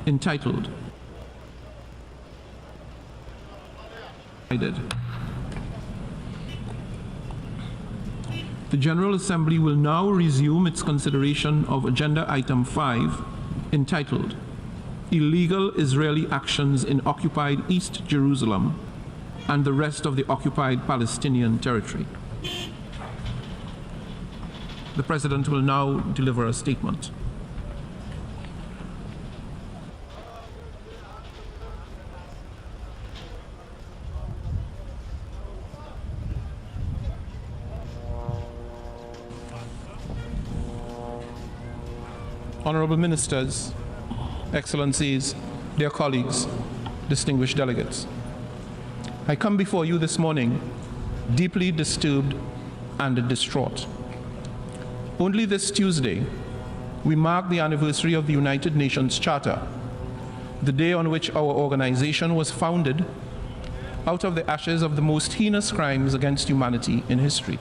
entitled The General Assembly will now resume its consideration of Agenda Item 5, entitled Illegal Israeli Actions in Occupied East Jerusalem and the Rest of the Occupied Palestinian Territory. The President will now deliver a statement. Honorable Ministers, Excellencies, dear colleagues, distinguished delegates, I come before you this morning deeply disturbed and distraught. Only this Tuesday, we mark the anniversary of the United Nations Charter, the day on which our organization was founded out of the ashes of the most heinous crimes against humanity in history.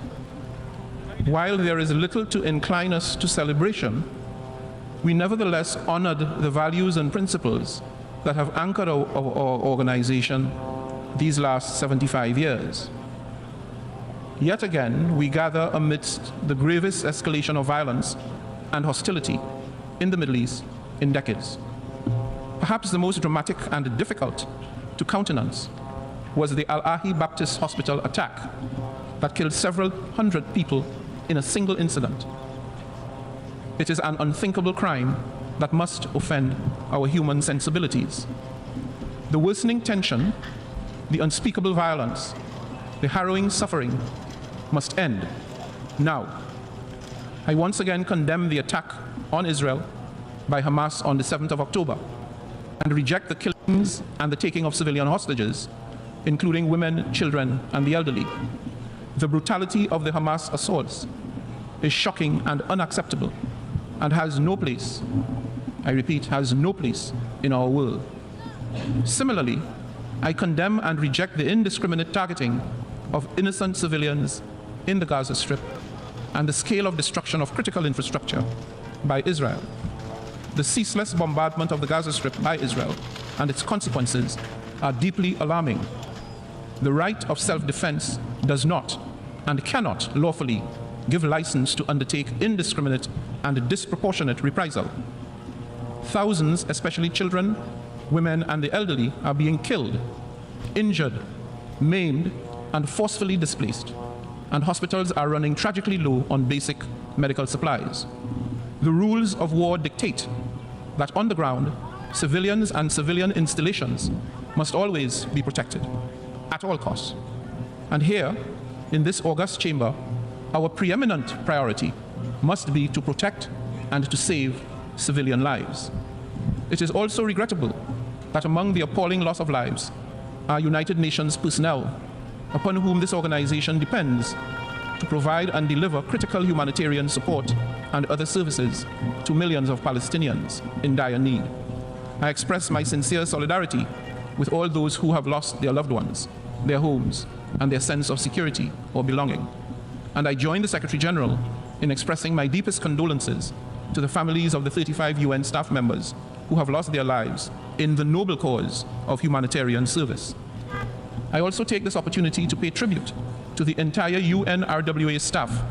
While there is little to incline us to celebration, we nevertheless honored the values and principles that have anchored our organization these last 75 years. Yet again, we gather amidst the gravest escalation of violence and hostility in the Middle East in decades. Perhaps the most dramatic and difficult to countenance was the Al-Ahi Baptist Hospital attack that killed several hundred people in a single incident. It is an unthinkable crime that must offend our human sensibilities. The worsening tension, the unspeakable violence, the harrowing suffering must end now. I once again condemn the attack on Israel by Hamas on the 7th of October and reject the killings and the taking of civilian hostages, including women, children, and the elderly. The brutality of the Hamas assaults is shocking and unacceptable and has no place, I repeat, has no place in our world. Similarly, I condemn and reject the indiscriminate targeting of innocent civilians in the Gaza Strip and the scale of destruction of critical infrastructure by Israel. The ceaseless bombardment of the Gaza Strip by Israel and its consequences are deeply alarming. The right of self-defense does not and cannot lawfully give license to undertake indiscriminate and disproportionate reprisal. Thousands, especially children, women, and the elderly, are being killed, injured, maimed, and forcefully displaced, and hospitals are running tragically low on basic medical supplies. The rules of war dictate that on the ground, civilians and civilian installations must always be protected, at all costs. And here, in this august chamber, our preeminent priority must be to protect and to save civilian lives. It is also regrettable that among the appalling loss of lives are United Nations personnel upon whom this organization depends to provide and deliver critical humanitarian support and other services to millions of Palestinians in dire need. I express my sincere solidarity with all those who have lost their loved ones, their homes, and their sense of security or belonging. And I join the Secretary General in expressing my deepest condolences to the families of the 35 UN staff members who have lost their lives in the noble cause of humanitarian service. I also take this opportunity to pay tribute to the entire UNRWA staff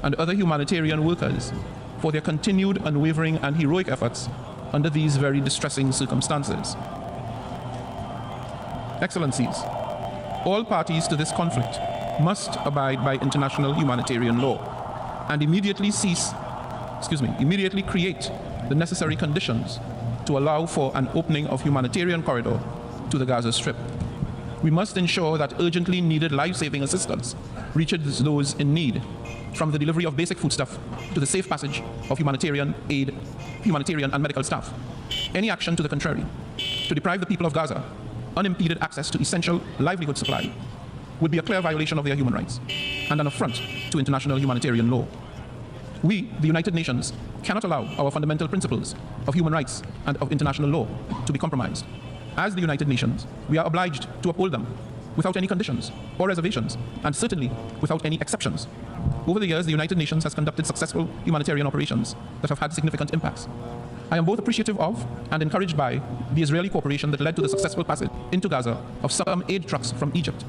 and other humanitarian workers for their continued unwavering and heroic efforts under these very distressing circumstances. Excellencies, all parties to this conflict must abide by international humanitarian law and immediately create the necessary conditions to allow for an opening of humanitarian corridor to the Gaza Strip. We must ensure that urgently needed life-saving assistance reaches those in need, from the delivery of basic foodstuff to the safe passage of humanitarian aid, humanitarian and medical staff. Any action to the contrary, to deprive the people of Gaza unimpeded access to essential livelihood supply, would be a clear violation of their human rights and an affront to international humanitarian law. We, the United Nations, cannot allow our fundamental principles of human rights and of international law to be compromised. As the United Nations, we are obliged to uphold them without any conditions or reservations, and certainly without any exceptions. Over the years, the United Nations has conducted successful humanitarian operations that have had significant impacts. I am both appreciative of and encouraged by the Israeli cooperation that led to the successful passage into Gaza of some aid trucks from Egypt.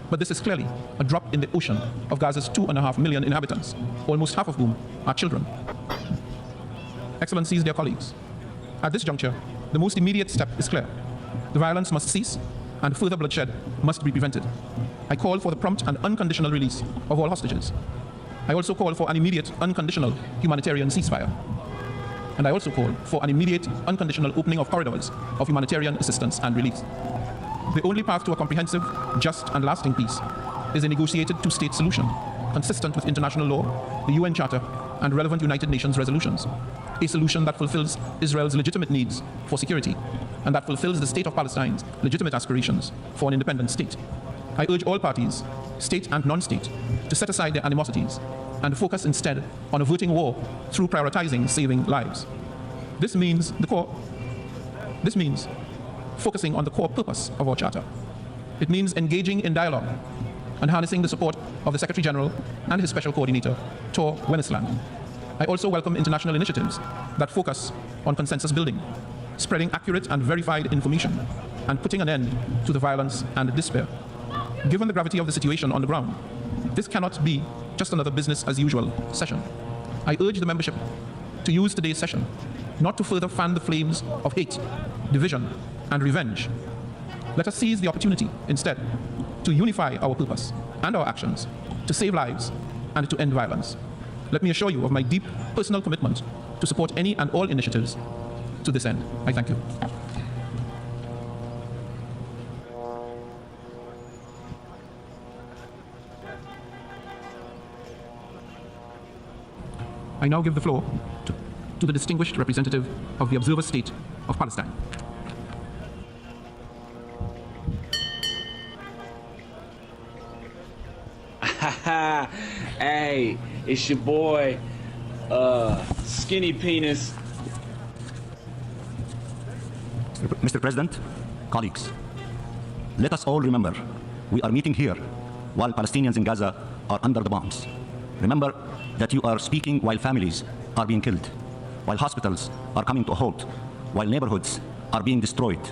But this is clearly a drop in the ocean of Gaza's 2.5 million inhabitants, almost half of whom are children. Excellencies, dear colleagues, at this juncture, the most immediate step is clear. The violence must cease and further bloodshed must be prevented. I call for the prompt and unconditional release of all hostages. I also call for an immediate, unconditional humanitarian ceasefire. And I also call for an immediate, unconditional opening of corridors of humanitarian assistance and release. The only path to a comprehensive, just and lasting peace is a negotiated two-state solution, consistent with international law, the UN Charter, and relevant United Nations resolutions. A solution that fulfills Israel's legitimate needs for security, and that fulfills the state of Palestine's legitimate aspirations for an independent state. I urge all parties, state and non-state, to set aside their animosities and focus instead on averting war through prioritizing saving lives. This means focusing on the core purpose of our charter. It means engaging in dialogue and harnessing the support of the Secretary General and his Special Coordinator, Tor Wennesland. I also welcome international initiatives that focus on consensus building, spreading accurate and verified information, and putting an end to the violence and despair. Given the gravity of the situation on the ground, this cannot be just another business as usual session. I urge the membership to use today's session not to further fan the flames of hate, division, and revenge. Let us seize the opportunity instead to unify our purpose and our actions, to save lives and to end violence. Let me assure you of my deep personal commitment to support any and all initiatives to this end. I thank you. I now give the floor to the distinguished representative of the observer state of Palestine. Hey, it's your boy, Skinny Penis. Mr. President, colleagues, let us all remember we are meeting here while Palestinians in Gaza are under the bombs. Remember that you are speaking while families are being killed, while hospitals are coming to a halt, while neighborhoods are being destroyed,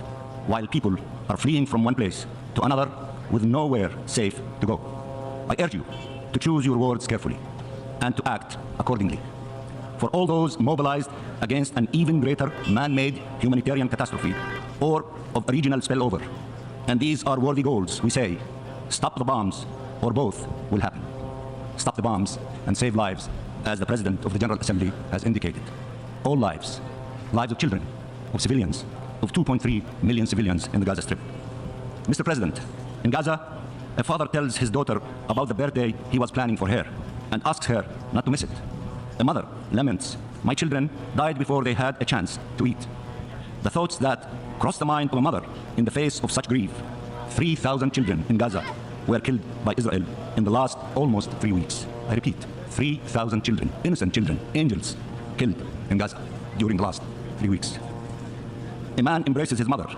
while people are fleeing from one place to another with nowhere safe to go. I urge you to choose your words carefully and to act accordingly. For all those mobilized against an even greater man-made humanitarian catastrophe or of a regional spillover, and these are worthy goals, we say, stop the bombs or both will happen. Stop the bombs and save lives, as the President of the General Assembly has indicated. All lives, lives of children, of civilians, of 2.3 million civilians in the Gaza Strip. Mr. President, in Gaza, a father tells his daughter about the birthday he was planning for her and asks her not to miss it. A mother laments, "My children died before they had a chance to eat." The thoughts that cross the mind of a mother in the face of such grief. 3,000 children in Gaza were killed by Israel in the last almost 3 weeks. I repeat, 3,000 children, innocent children, angels, killed in Gaza during the last 3 weeks. A man embraces his mother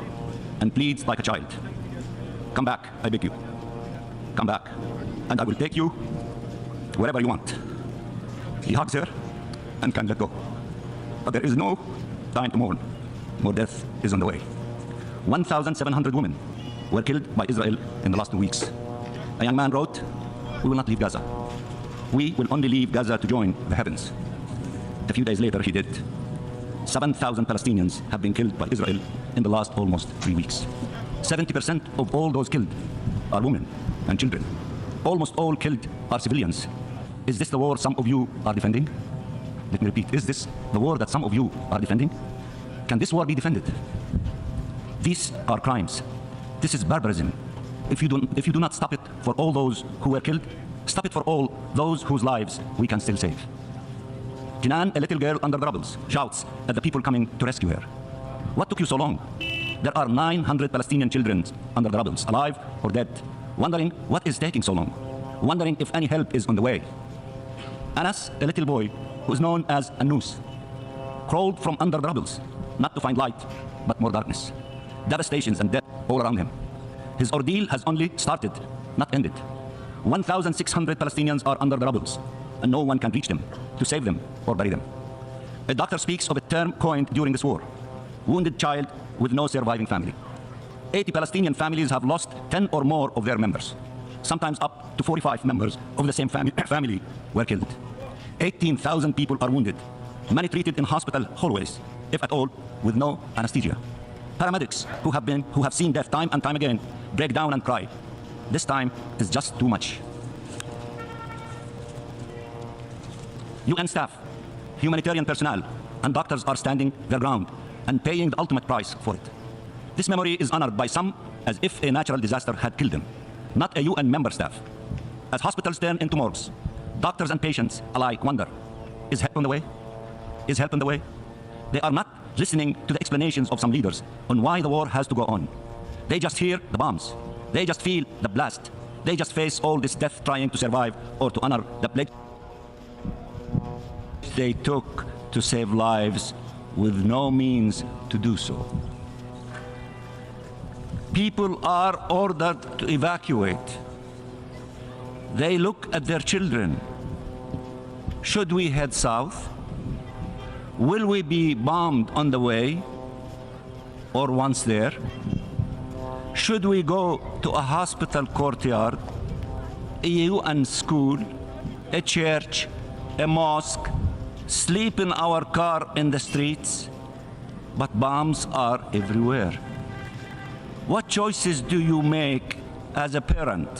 and pleads like a child. "Come back, I beg you. Come back, and I will take you wherever you want." He hugs her and can let go. But there is no time to mourn. More death is on the way. 1,700 women were killed by Israel in the last 2 weeks. A young man wrote, "We will not leave Gaza. We will only leave Gaza to join the heavens." A few days later, he did. 7,000 Palestinians have been killed by Israel in the last almost 3 weeks. 70% of all those killed are women and children. Almost all killed are civilians. Is this the war some of you are defending? Let me repeat, is this the war that some of you are defending? Can this war be defended? These are crimes. This is barbarism. If you do not stop it for all those who were killed, stop it for all those whose lives we can still save. Jinan, a little girl under the rubble, shouts at the people coming to rescue her. "What took you so long?" There are 900 Palestinian children under the rubble, alive or dead, wondering what is taking so long, wondering if any help is on the way. Anas, a little boy who is known as Anus, crawled from under the rubble, not to find light, but more darkness, devastations and death all around him. His ordeal has only started, not ended. 1,600 Palestinians are under the rubble, and no one can reach them to save them or bury them. A doctor speaks of a term coined during this war: wounded child with no surviving family. 80 Palestinian families have lost 10 or more of their members. Sometimes up to 45 members of the same family were killed. 18,000 people are wounded, many treated in hospital hallways, if at all, with no anesthesia. Paramedics who have seen death time and time again break down and cry. This time is just too much. UN staff, humanitarian personnel, and doctors are standing their ground and paying the ultimate price for it. This memory is honored by some as if a natural disaster had killed them, not a UN member staff. As hospitals turn into morgues, doctors and patients alike wonder, is help on the way? Is help on the way? They are not listening to the explanations of some leaders on why the war has to go on. They just hear the bombs. They just feel the blast. They just face all this death trying to survive or to honor the pledge they took to save lives with no means to do so. People are ordered to evacuate. They look at their children. Should we head south? Will we be bombed on the way or once there? Should we go to a hospital courtyard, a UN school, a church, a mosque, sleep in our car in the streets? But bombs are everywhere. What choices do you make as a parent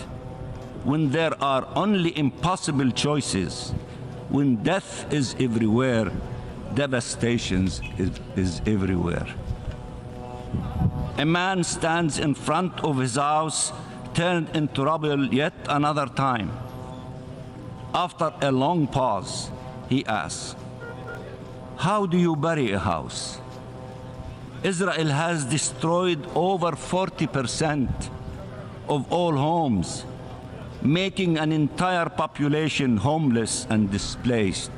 when there are only impossible choices? When death is everywhere, devastation is everywhere. A man stands in front of his house, turned into rubble yet another time. After a long pause, he asks, how do you bury a house? Israel has destroyed over 40% of all homes, making an entire population homeless and displaced.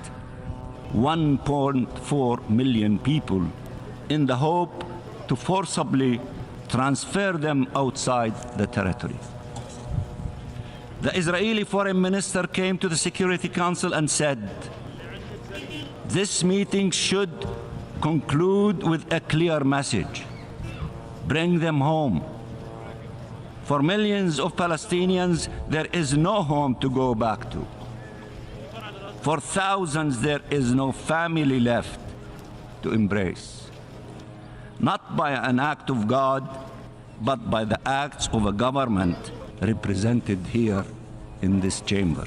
1.4 million people, in the hope to forcibly transfer them outside the territory. The Israeli foreign minister came to the Security Council and said, this meeting should conclude with a clear message: bring them home. For millions of Palestinians, there is no home to go back to. For thousands, there is no family left to embrace. Not by an act of God, but by the acts of a government represented here in this chamber.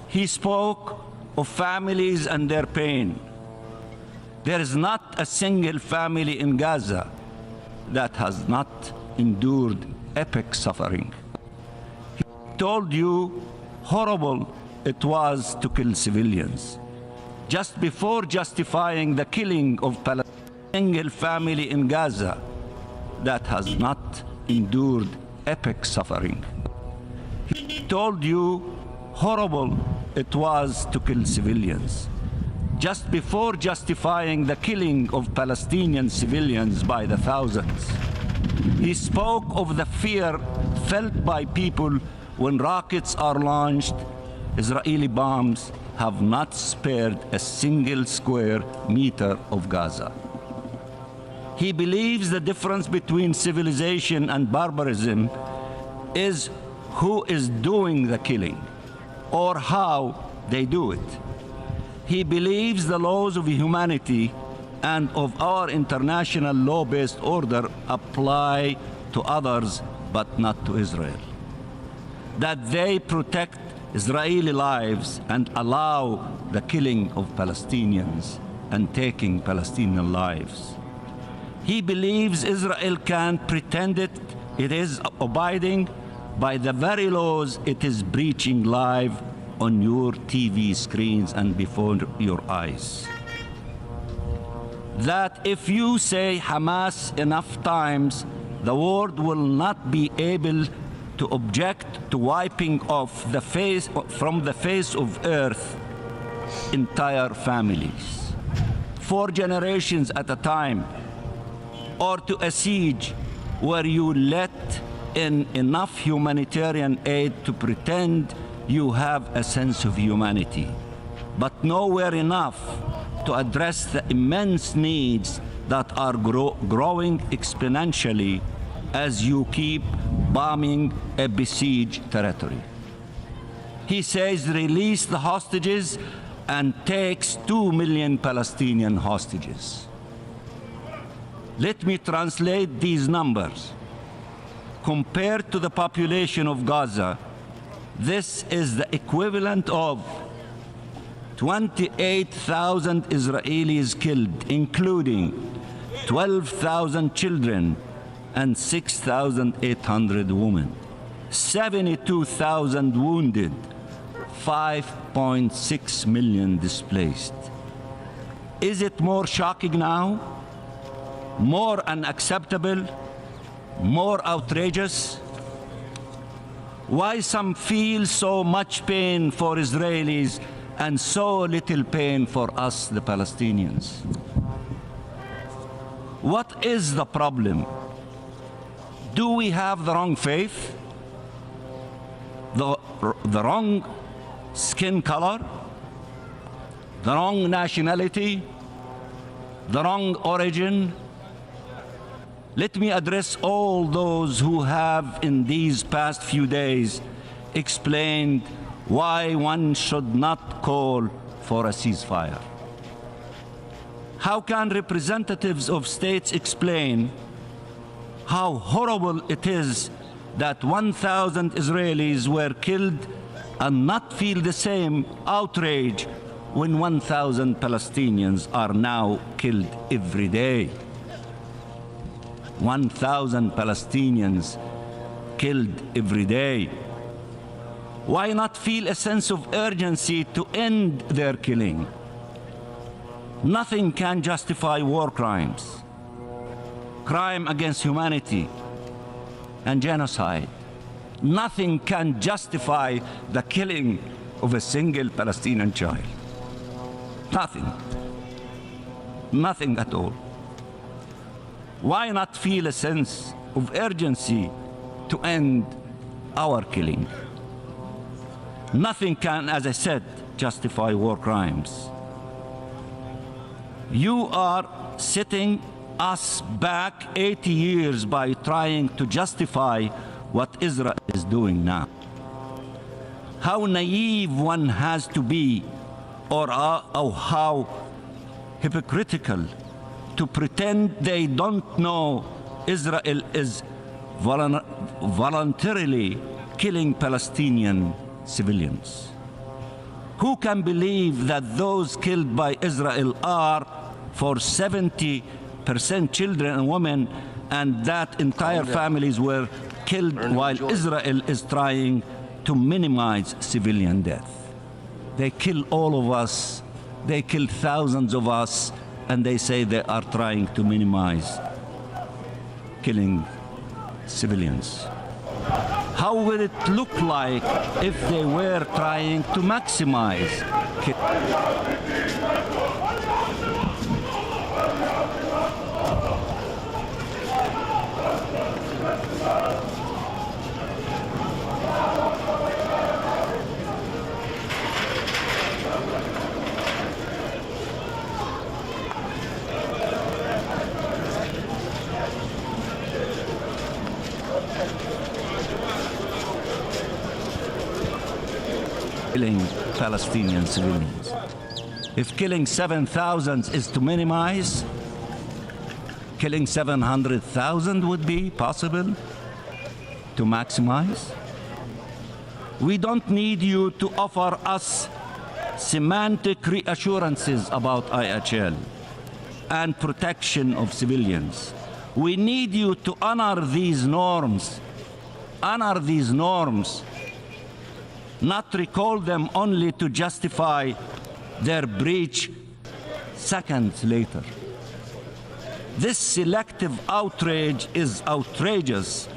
He spoke of families and their pain. There is not a single family in Gaza that has not endured epic suffering. He told you horrible it was to kill civilians. Just before justifying the killing of a single family in Gaza that has not endured epic suffering. He told you horrible it was to kill civilians. Just before justifying the killing of Palestinian civilians by the thousands. He spoke of the fear felt by people when rockets are launched. Israeli bombs have not spared a single square meter of Gaza. He believes the difference between civilization and barbarism is who is doing the killing or how they do it. He believes the laws of humanity and of our international law-based order apply to others but not to Israel. That they protect Israeli lives and allow the killing of Palestinians and taking Palestinian lives. He believes Israel can pretend it is abiding by the very laws it is breaching live on your TV screens and before your eyes. That if you say Hamas enough times, the world will not be able to object to wiping off from the face of earth entire families, 4 generations at a time, or to a siege where you let in enough humanitarian aid to pretend you have a sense of humanity. but nowhere enough to address the immense needs that are growing exponentially as you keep bombing a besieged territory. He says release the hostages and takes 2 million Palestinian hostages. Let me translate these numbers. Compared to the population of Gaza, this is the equivalent of 28,000 Israelis killed, including 12,000 children and 6,800 women, 72,000 wounded, 5.6 million displaced. Is it more shocking now? More unacceptable? More outrageous? Why some feel so much pain for Israelis and so little pain for us, the Palestinians? What is the problem? Do we have the wrong faith? The wrong skin color? The wrong nationality? The wrong origin? Let me address all those who have in these past few days explained why one should not call for a ceasefire. How can representatives of states explain how horrible it is that 1,000 Israelis were killed and not feel the same outrage when 1,000 Palestinians are now killed every day? 1,000 Palestinians killed every day. Why not feel a sense of urgency to end their killing? Nothing can justify war crimes, crime against humanity, and genocide. Nothing can justify the killing of a single Palestinian child. Nothing. Nothing at all. Why not feel a sense of urgency to end our killing? Nothing can, as I said, justify war crimes. You are setting us back 80 years by trying to justify what Israel is doing now. How naive one has to be, or how hypocritical to pretend they don't know Israel is voluntarily killing Palestinian civilians. Who can believe that those killed by Israel are for 70% children and women, and that entire families were killed while Israel is trying to minimize civilian death? They kill all of us, they kill thousands of us, and they say they are trying to minimize killing civilians. How will it look like if they were trying to maximize killing Palestinian civilians? If killing 7,000 is to minimize, killing 700,000 would be possible to maximize. We don't need you to offer us semantic reassurances about IHL and protection of civilians. We need you to honor these norms. Honor these norms, not recall them only to justify their breach seconds later. This selective outrage is outrageous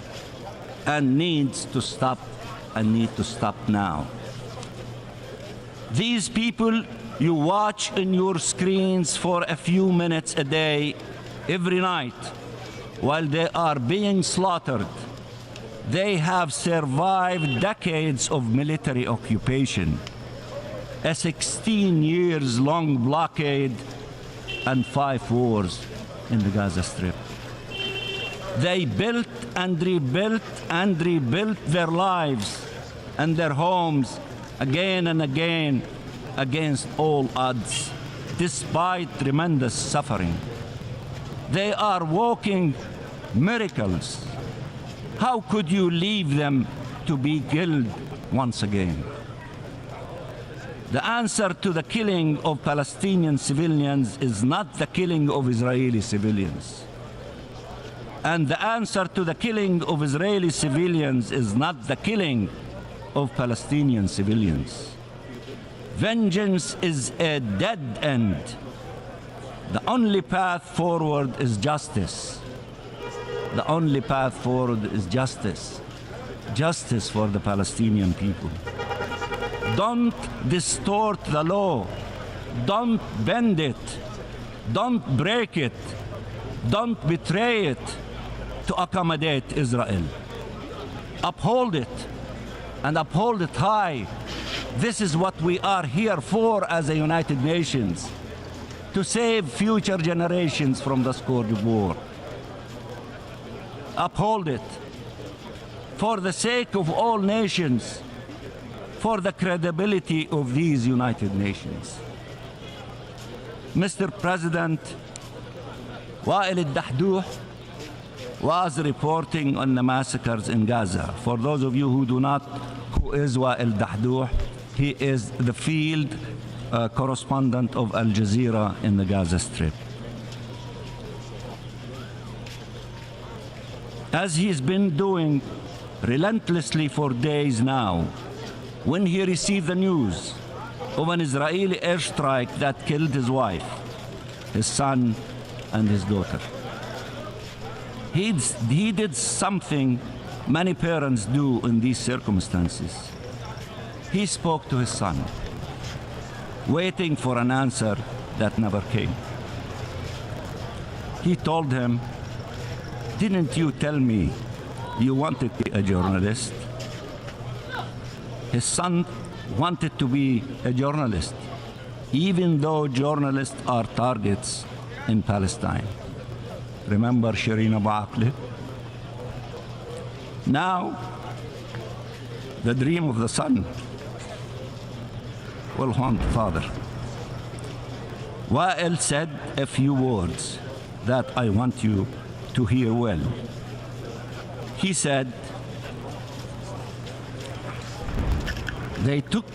and needs to stop, and need to stop now. These people you watch in your screens for a few minutes a day, every night, while they are being slaughtered, they have survived decades of military occupation. a 16 years long blockade, and 5 wars in the Gaza Strip. They built and rebuilt their lives and their homes again and again against all odds, despite tremendous suffering. They are walking miracles. How could you leave them to be killed once again? The answer to the killing of Palestinian civilians is not the killing of Israeli civilians. And the answer to the killing of Israeli civilians is not the killing of Palestinian civilians. Vengeance is a dead end. The only path forward is justice. The only path forward is justice. Justice for the Palestinian people. Don't distort the law. Don't bend it. Don't break it. Don't betray it to accommodate Israel. Uphold it, and uphold it high. This is what we are here for as a United Nations, to save future generations from the scourge of war. Uphold it for the sake of all nations, for the credibility of these United Nations. Mr. President, Wael al-Dahduh was reporting on the massacres in Gaza. For those of you who do not, who is Wael al-Dahduh? He is the field correspondent of Al Jazeera in the Gaza Strip. As he's been doing relentlessly for days now, when he received the news of an Israeli airstrike that killed his wife, his son, and his daughter, he did something many parents do in these circumstances. He spoke to his son, waiting for an answer that never came. He told him, "Didn't you tell me you wanted to be a journalist?" His son wanted to be a journalist, even though journalists are targets in Palestine. Remember Shireen Abu Akleh? Now, the dream of the son will haunt the father. Wael said a few words that I want you to hear well. He said, "They took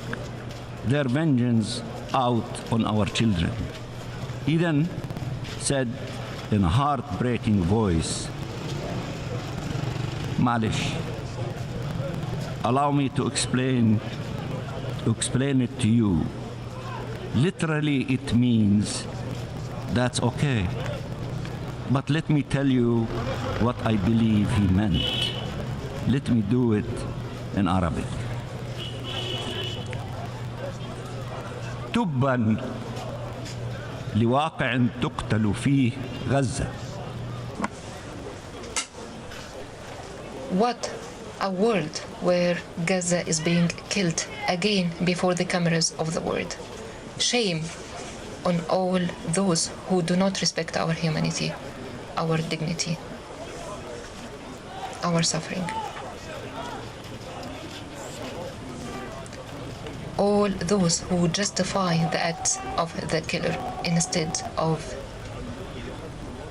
their vengeance out on our children." He then said in a heartbreaking voice, "Malish, allow me to explain it to you. Literally, it means that's okay. But let me tell you what I believe he meant. Let me do it in Arabic. تبا لواقع تقتل فيه غزة." What a world where Gaza is being killed again before the cameras of the world. Shame on all those who do not respect our humanity, our dignity, our suffering. All those who justify the acts of the killer instead of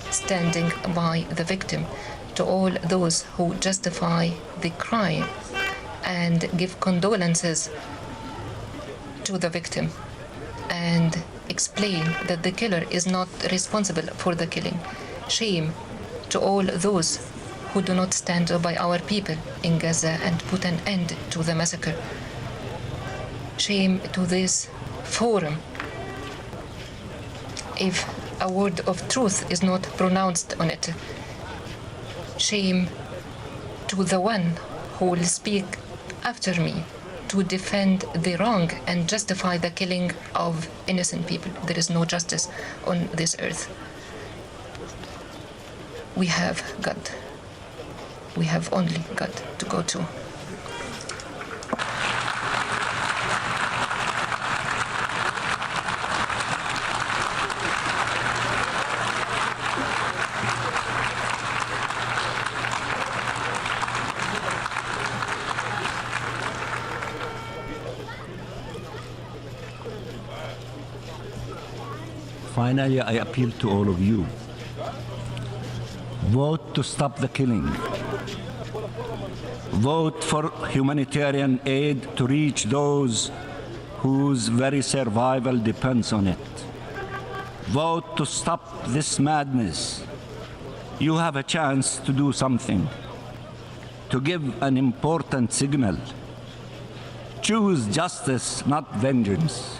standing by the victim, to all those who justify the crime and give condolences to the victim and explain that the killer is not responsible for the killing. Shame to all those who do not stand by our people in Gaza and put an end to the massacre. Shame to this forum if a word of truth is not pronounced on it. Shame to the one who will speak after me to defend the wrong and justify the killing of innocent people. There is no justice on this earth. We have God. We have only God to go to. Finally, I appeal to all of you. Vote to stop the killing. Vote for humanitarian aid to reach those whose very survival depends on it. Vote to stop this madness. You have a chance to do something, to give an important signal. Choose justice, not vengeance.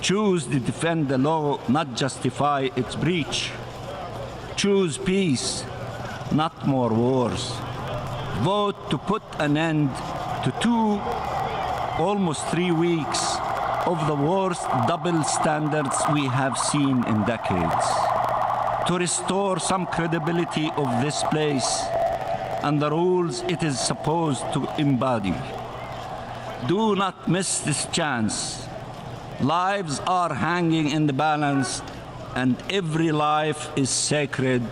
Choose to defend the law, not justify its breach. Choose peace, not more wars. Vote to put an end to almost 3 weeks of the worst double standards we have seen in decades. To restore some credibility of this place and the rules it is supposed to embody. Do not miss this chance. Lives are hanging in the balance, and every life is sacred.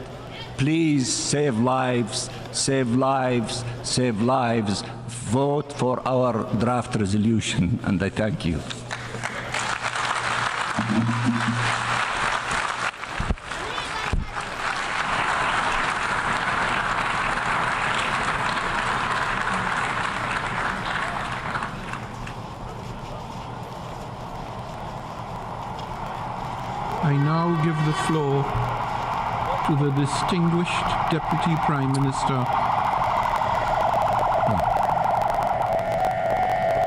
Please save lives, save lives, save lives. Vote for our draft resolution, and I thank you. I now give the floor to the distinguished Deputy Prime Minister.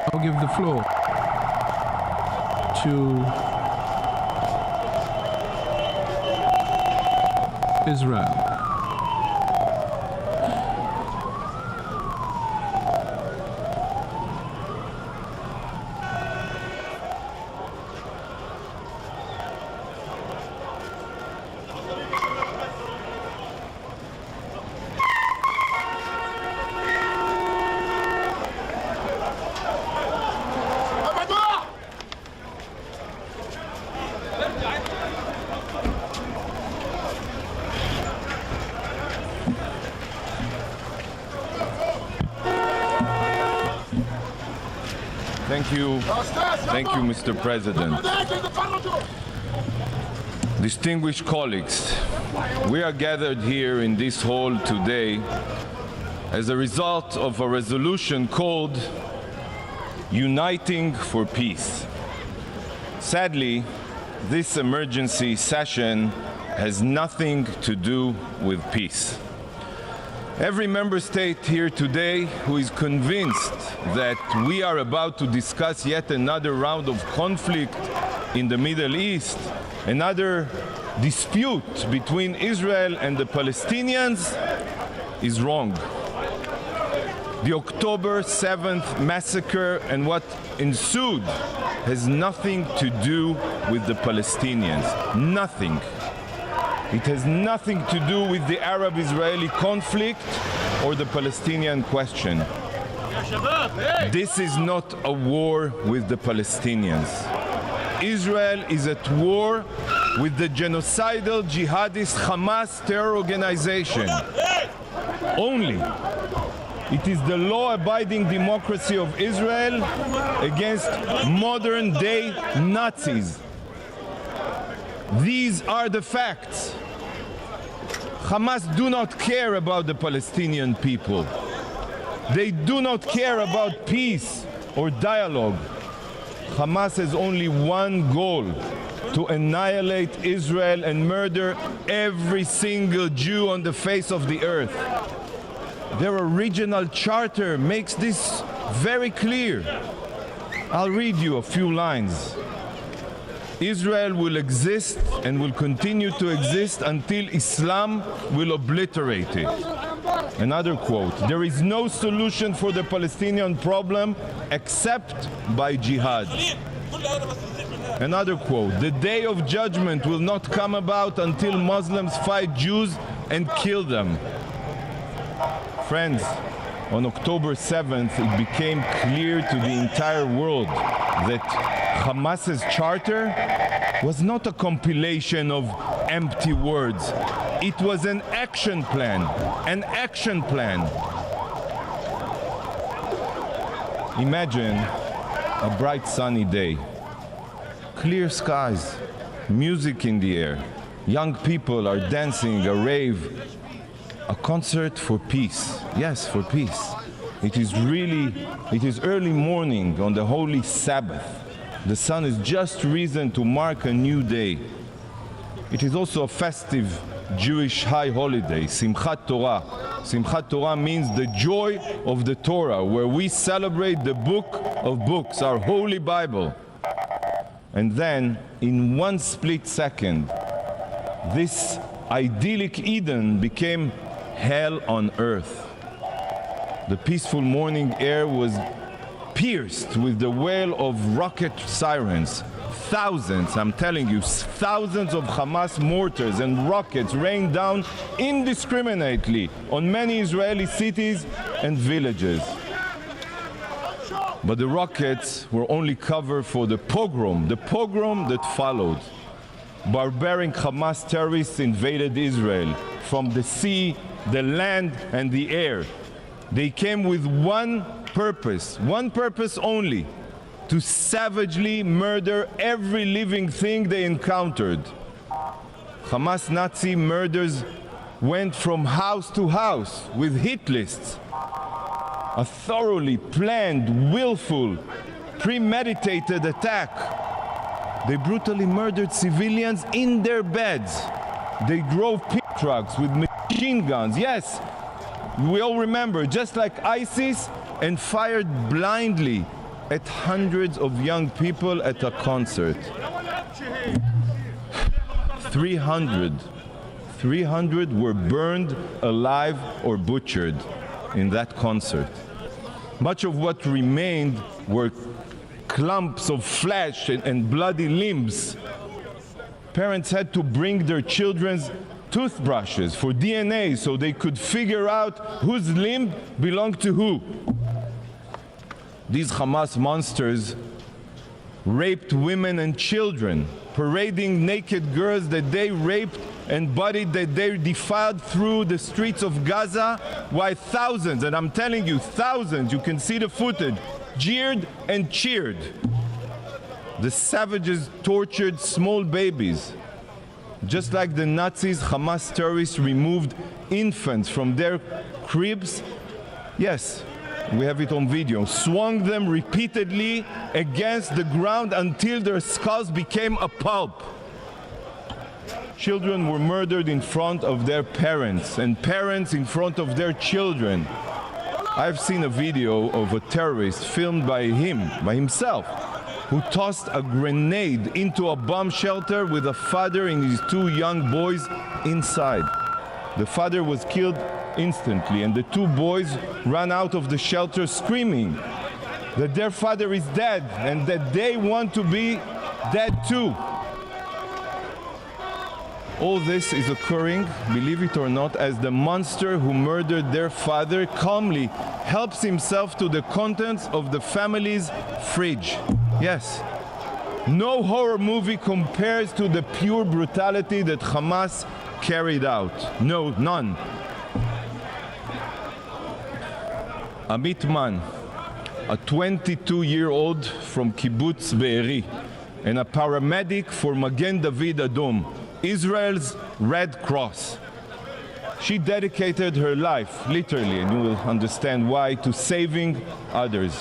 I'll give the floor to Israel. Thank you, Mr. President. Distinguished colleagues, we are gathered here in this hall today as a result of a resolution called Uniting for Peace. Sadly, this emergency session has nothing to do with peace. Every member state here today who is convinced that we are about to discuss yet another round of conflict in the Middle East, another dispute between Israel and the Palestinians, is wrong. The October 7th massacre and what ensued has nothing to do with the Palestinians. Nothing. It has nothing to do with the Arab-Israeli conflict or the Palestinian question. This is not a war with the Palestinians. Israel is at war with the genocidal jihadist Hamas terror organization. Only. It is the law-abiding democracy of Israel against modern-day Nazis. These are the facts. Hamas do not care about the Palestinian people. They do not care about peace or dialogue. Hamas has only one goal: to annihilate Israel and murder every single Jew on the face of the earth. Their original charter makes this very clear. I'll read you a few lines. Israel will exist and will continue to exist until Islam will obliterate it. Another quote: there is no solution for the Palestinian problem except by jihad. Another quote: the day of judgment will not come about until Muslims fight Jews and kill them. Friends, on October 7th, it became clear to the entire world that Hamas's charter was not a compilation of empty words. It was an action plan. An action plan. Imagine a bright sunny day, clear skies, music in the air. Young people are dancing, a rave, a concert for peace. Yes, for peace. It is early morning on the holy Sabbath. The sun has just risen to mark a new day. It is also a festive Jewish high holiday, Simchat Torah. Simchat Torah means the joy of the Torah, where we celebrate the book of books, our holy Bible. And then, in one split second, this idyllic Eden became hell on earth. The peaceful morning air was pierced with the wail of rocket sirens. Thousands, I'm telling you, thousands of Hamas mortars and rockets rained down indiscriminately on many Israeli cities and villages. But the rockets were only cover for the pogrom that followed. Barbaric Hamas terrorists invaded Israel from the sea, the land, and the air. They came with one purpose only: to savagely murder every living thing they encountered. Hamas Nazi murders went from house to house with hit lists. A thoroughly planned, willful, premeditated attack. They brutally murdered civilians in their beds. They drove pickup trucks with machine guns. Yes, we all remember, just like ISIS, and fired blindly at hundreds of young people at a concert. 300 were burned alive or butchered in that concert. Much of what remained were clumps of flesh and bloody limbs. Parents had to bring their children's toothbrushes for DNA so they could figure out whose limb belonged to who. These Hamas monsters raped women and children, parading naked girls that they raped and bodies that they defiled through the streets of Gaza, while thousands, and I'm telling you, thousands, you can see the footage, jeered and cheered. The savages tortured small babies. Just like the Nazis, Hamas terrorists removed infants from their cribs. Yes, we have it on video. Swung them repeatedly against the ground until their skulls became a pulp. Children were murdered in front of their parents, and parents in front of their children. I've seen a video of a terrorist filmed by himself, who tossed a grenade into a bomb shelter with a father and his two young boys inside. The father was killed instantly, and the two boys ran out of the shelter screaming that their father is dead and that they want to be dead too. All this is occurring, believe it or not, as the monster who murdered their father calmly helps himself to the contents of the family's fridge. Yes, no horror movie compares to the pure brutality that Hamas carried out. No, none. Amit Man, a 22-year-old from Kibbutz Be'eri, and a paramedic for Magen David Adom, Israel's Red Cross. She dedicated her life, literally, and you will understand why, to saving others.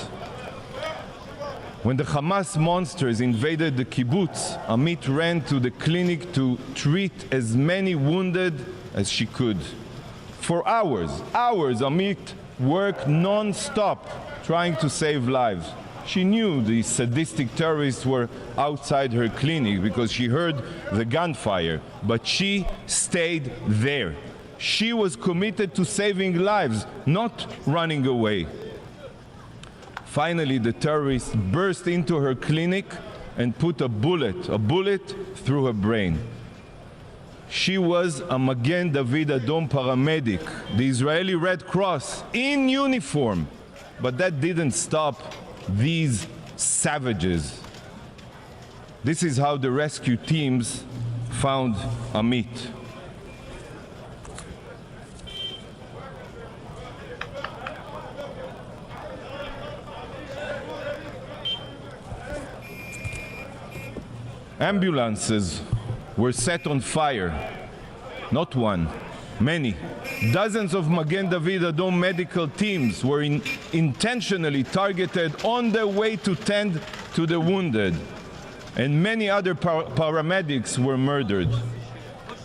When the Hamas monsters invaded the kibbutz, Amit ran to the clinic to treat as many wounded as she could. For hours, Amit worked non-stop trying to save lives. She knew the sadistic terrorists were outside her clinic because she heard the gunfire, but she stayed there. She was committed to saving lives, not running away. Finally, the terrorists burst into her clinic and put a bullet through her brain. She was a Magen David Adom paramedic, the Israeli Red Cross, in uniform. But that didn't stop these savages. This is how the rescue teams found Amit. Ambulances were set on fire. Not one, many. Dozens of Magen David Adom medical teams were intentionally targeted on their way to tend to the wounded, and many other paramedics were murdered.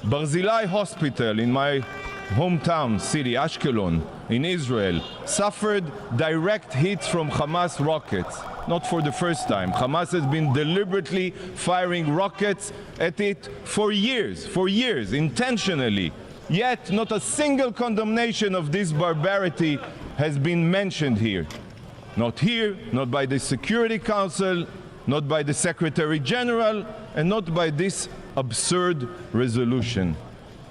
Barzilai Hospital in my hometown city, Ashkelon, in Israel, suffered direct hits from Hamas rockets. Not for the first time. Hamas has been deliberately firing rockets at it for years, intentionally. Yet not a single condemnation of this barbarity has been mentioned here. Not here, not by the Security Council, not by the Secretary General, and not by this absurd resolution.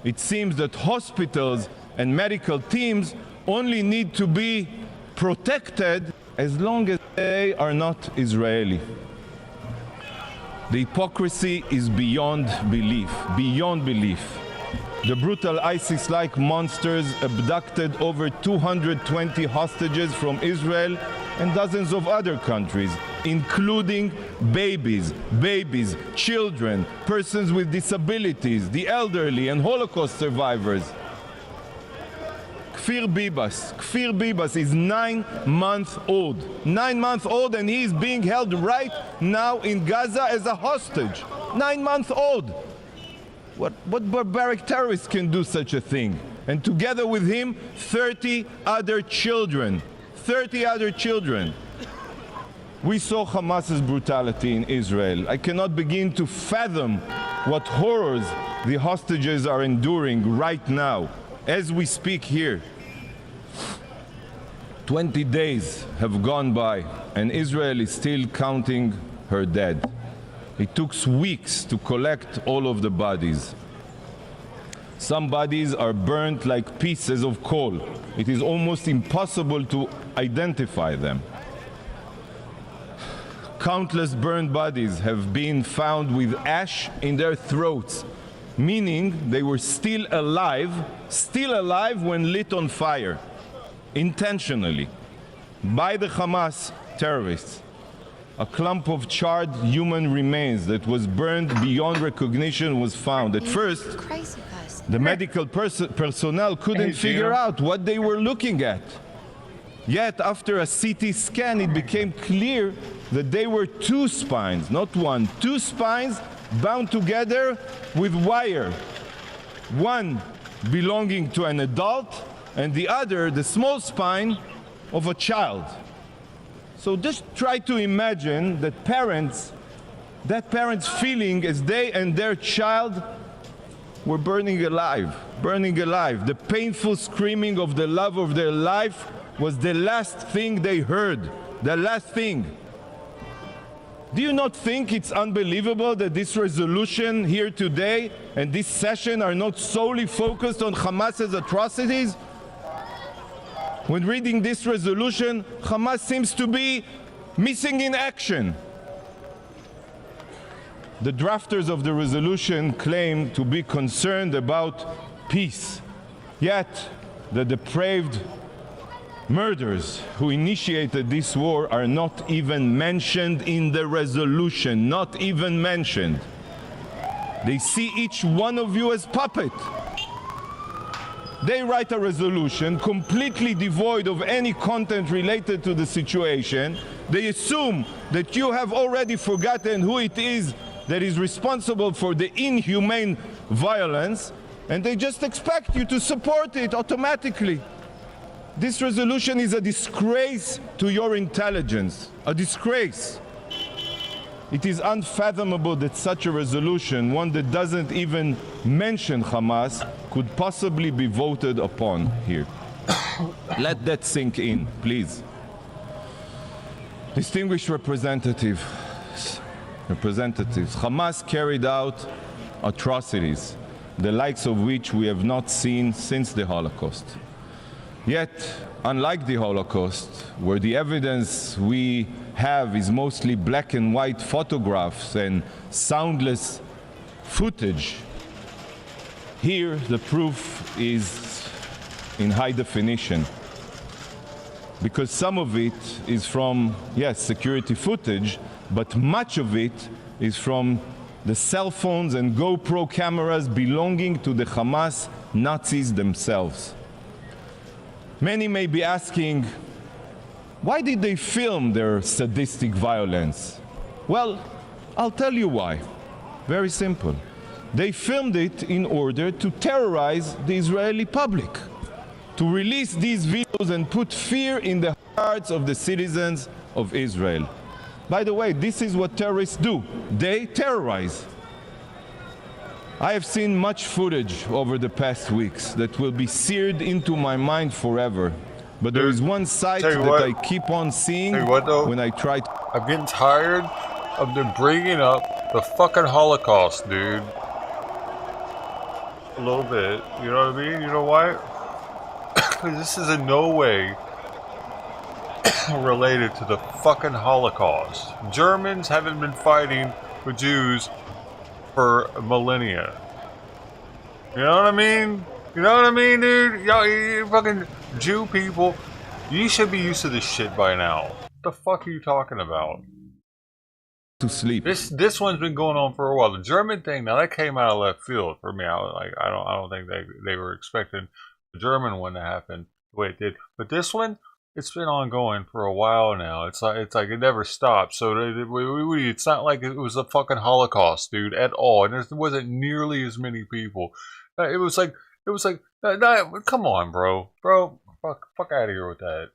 It seems that hospitals and medical teams only need to be protected as long as they are not Israeli. The hypocrisy is beyond belief, beyond belief. The brutal ISIS-like monsters abducted over 220 hostages from Israel and dozens of other countries, including babies, children, persons with disabilities, the elderly, and Holocaust survivors. Kfir Bibas is 9 months old. 9 months old, and he is being held right now in Gaza as a hostage. 9 months old. What barbaric terrorist can do such a thing? And together with him, 30 other children. 30 other children. We saw Hamas's brutality in Israel. I cannot begin to fathom what horrors the hostages are enduring right now, as we speak here. 20 days have gone by, and Israel is still counting her dead. It took weeks to collect all of the bodies. Some bodies are burnt like pieces of coal. It is almost impossible to identify them. Countless burned bodies have been found with ash in their throats, meaning they were still alive when lit on fire, intentionally, by the Hamas terrorists. A clump of charred human remains that was burned beyond recognition was found. At first, the medical personnel couldn't figure out what they were looking at. Yet, after a CT scan, it became clear that they were 2 spines, not one, 2 spines bound together with wire. One belonging to an adult, and the other, the small spine, of a child. So just try to imagine that parents feeling as they and their child were burning alive. The painful screaming of the love of their life was the last thing they heard, the last thing. Do you not think it's unbelievable that this resolution here today and this session are not solely focused on Hamas's atrocities? When reading this resolution, Hamas seems to be missing in action. The drafters of the resolution claim to be concerned about peace, yet the depraved murderers who initiated this war are not even mentioned in the resolution, not even mentioned. They see each one of you as puppet. They write a resolution completely devoid of any content related to the situation. They assume that you have already forgotten who it is that is responsible for the inhumane violence, and they just expect you to support it automatically. This resolution is a disgrace to your intelligence, a disgrace. It is unfathomable that such a resolution, one that doesn't even mention Hamas, could possibly be voted upon here. Let that sink in, please. Distinguished representatives, Hamas carried out atrocities, the likes of which we have not seen since the Holocaust. Yet, unlike the Holocaust, where the evidence we have is mostly black and white photographs and soundless footage, here the proof is in high definition. Because some of it is from, yes, security footage, but much of it is from the cell phones and GoPro cameras belonging to the Hamas Nazis themselves. Many may be asking, why did they film their sadistic violence? Well, I'll tell you why. Very simple. They filmed it in order to terrorize the Israeli public, to release these videos and put fear in the hearts of the citizens of Israel. By the way, this is what terrorists do. They terrorize. I have seen much footage over the past weeks that will be seared into my mind forever. But there is one sight that I keep on seeing when I try to... I'm getting tired of them bringing up the fucking Holocaust, dude. A little bit. You know what I mean? You know why? Because this is in no way related to the fucking Holocaust. Germans haven't been fighting with Jews for millennia. You know what I mean? You know what I mean, dude? Y'all, you fucking Jew people, you should be used to this shit by now. What the fuck are you talking about? To sleep. This one's been going on for a while. The German thing, now that came out of left field for me. I was like, I don't think they were expecting the German one to happen the way it did. But this one, it's been ongoing for a while now. It's like it never stopped. So it's not like it was a fucking Holocaust, dude, at all. And there wasn't nearly as many people. It was like, come on, bro, fuck out of here with that.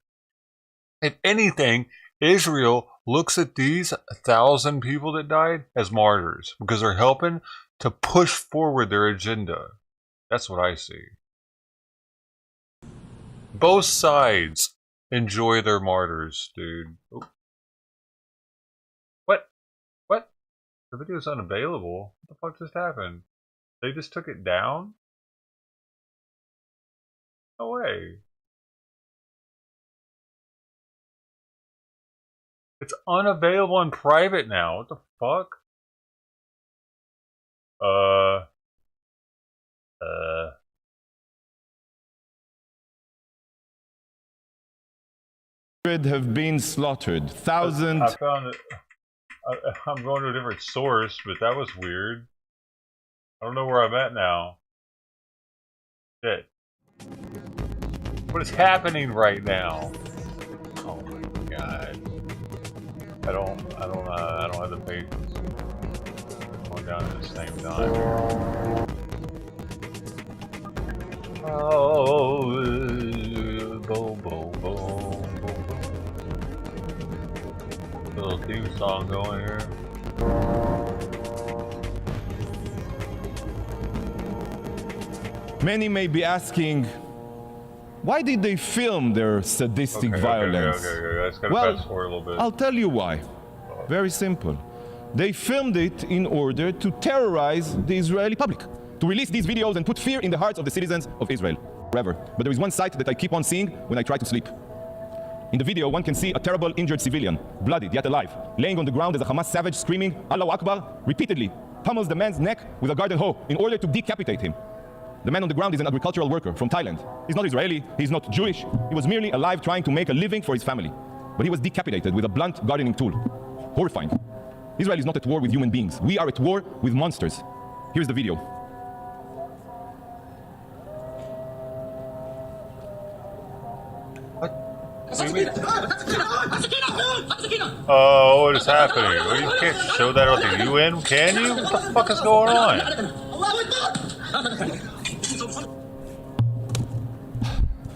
If anything, Israel looks at these 1,000 people that died as martyrs because they're helping to push forward their agenda. That's what I see. Both sides enjoy their martyrs, dude. Oop. What? The video's unavailable. What the fuck just happened? They just took it down? No way. It's unavailable in private now. What the fuck? have been slaughtered. Thousands. I found it. I'm going to a different source, but that was weird. I don't know where I'm at now. Shit. What is happening right now? Oh my god. I don't have the patience. Going down at the same time. Oh, boom, boom, boom, boom. Little theme song going here. Many may be asking, why did they film their sadistic violence? I just gotta fast forward a little bit. I'll tell you why. Very simple. They filmed it in order to terrorize the Israeli public, to release these videos and put fear in the hearts of the citizens of Israel forever. But there is one sight that I keep on seeing when I try to sleep. In the video, one can see a terrible injured civilian, bloodied yet alive, laying on the ground as a Hamas savage screaming, Allahu Akbar, repeatedly pummels the man's neck with a garden hoe in order to decapitate him. The man on the ground is an agricultural worker from Thailand. He's not Israeli, he's not Jewish, he was merely alive trying to make a living for his family. But he was decapitated with a blunt gardening tool. Horrifying. Israel is not at war with human beings. We are at war with monsters. Here's the video. Oh, what is happening? Well, you can't show that on the UN, can you? What the fuck is going on?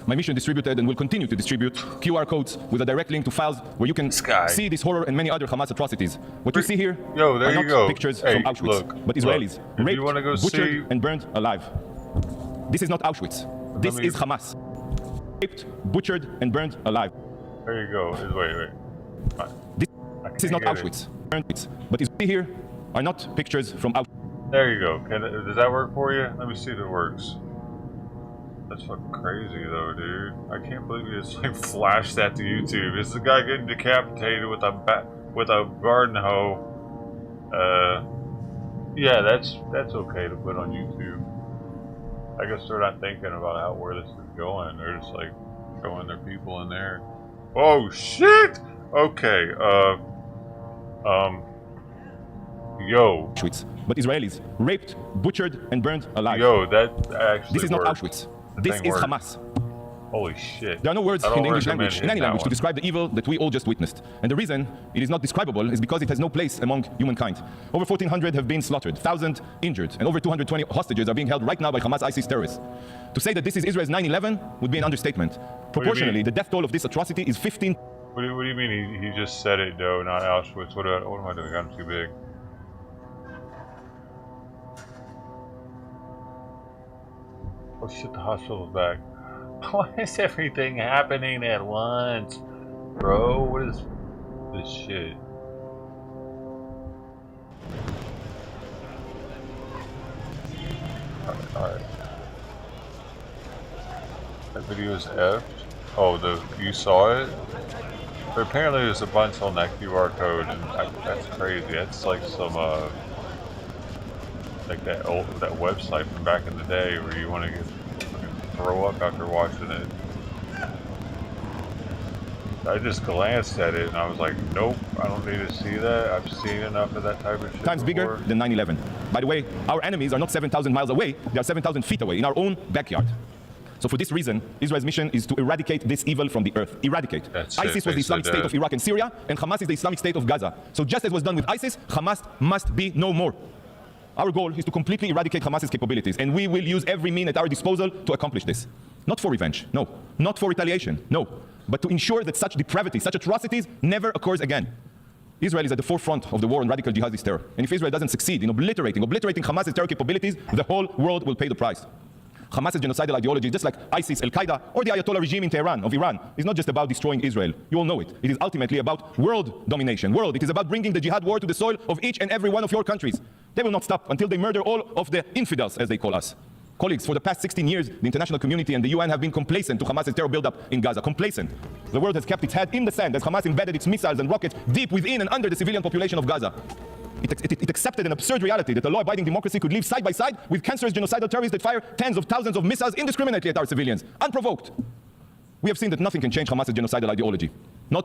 My mission distributed and will continue to distribute QR codes with a direct link to files where you can see this horror and many other Hamas atrocities. What you see here are not pictures from Auschwitz, but Israelis raped, butchered, and burned alive. This is not Auschwitz. This is Hamas. Raped, butchered, and burned alive. There you go. Wait. This is not Auschwitz. But Israelis here are not pictures from Auschwitz. There you go. Does that work for you? Let me see if it works. That's fucking crazy though, dude. I can't believe you just like flashed that to YouTube. It's the guy getting decapitated with a garden hoe. Yeah, that's okay to put on YouTube. I guess they're not thinking about where this is going. They're just like showing their people in there. Oh shit! Okay, Yo. Auschwitz, but Israelis raped, butchered, and burned alive. Yo, that actually This is not worked. Auschwitz. The This thing is worked. Hamas. Holy shit. There are no words I in don't the English recommend language, in any that language, to one. describe the evil that we all just witnessed. And the reason it is not describable is because it has no place among humankind. Over 1,400 have been slaughtered, 1,000 injured, and over 220 hostages are being held right now by Hamas ISIS terrorists. To say that this is Israel's 9/11 would be an understatement. Proportionally, the death toll of this atrocity is 15. What do you mean he just said it, though, not Auschwitz? What am I doing? I'm too big. Oh shit, the hospital's back. Why is everything happening at once? Bro, what is this shit? Alright. That video is effed. Oh, you saw it? But apparently there's a bunch on that QR code, and that's crazy. That's like some, like that website from back in the day where you want to throw up after watching it. I just glanced at it and I was like, nope, I don't need to see that. I've seen enough of that type of shit Times before. bigger than 9/11. By the way, our enemies are not 7,000 miles away, they are 7,000 feet away in our own backyard. So for this reason, Israel's mission is to eradicate this evil from the earth. Eradicate. That's ISIS was the Islamic State of Iraq and Syria, and Hamas is the Islamic State of Gaza. So just as was done with ISIS, Hamas must be no more. Our goal is to completely eradicate Hamas's capabilities, and we will use every means at our disposal to accomplish this. Not for revenge, no. Not for retaliation, no. But to ensure that such depravity, such atrocities never occurs again. Israel is at the forefront of the war on radical jihadist terror. And if Israel doesn't succeed in obliterating Hamas's terror capabilities, the whole world will pay the price. Hamas's genocidal ideology, just like ISIS, Al-Qaeda, or the Ayatollah regime in Tehran, of Iran, is not just about destroying Israel. You all know it. It is ultimately about world domination. It is about bringing the jihad war to the soil of each and every one of your countries. They will not stop until they murder all of the infidels, as they call us. Colleagues, for the past 16 years, the international community and the UN have been complacent to Hamas's terror buildup in Gaza. Complacent. The world has kept its head in the sand as Hamas embedded its missiles and rockets deep within and under the civilian population of Gaza. It accepted an absurd reality that a law-abiding democracy could live side by side with cancerous genocidal terrorists that fire tens of thousands of missiles indiscriminately at our civilians, unprovoked. We have seen that nothing can change Hamas's genocidal ideology.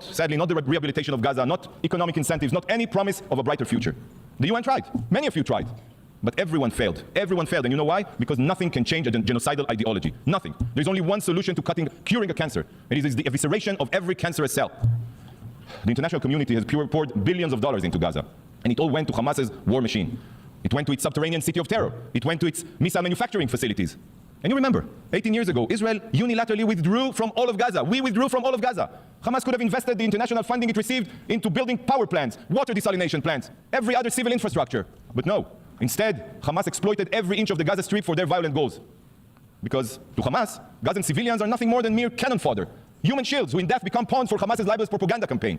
Sadly, not the rehabilitation of Gaza, not economic incentives, not any promise of a brighter future. The UN tried. Many of you tried. But everyone failed. Everyone failed. And you know why? Because nothing can change a genocidal ideology. Nothing. There's only one solution to curing a cancer. It is the evisceration of every cancerous cell. The international community has poured billions of dollars into Gaza. And it all went to Hamas's war machine. It went to its subterranean city of terror. It went to its missile manufacturing facilities. And you remember, 18 years ago, Israel unilaterally withdrew from all of Gaza. We withdrew from all of Gaza. Hamas could have invested the international funding it received into building power plants, water desalination plants, every other civil infrastructure. But no. Instead, Hamas exploited every inch of the Gaza Strip for their violent goals. Because to Hamas, Gazan civilians are nothing more than mere cannon fodder, human shields who in death become pawns for Hamas's libelous propaganda campaign.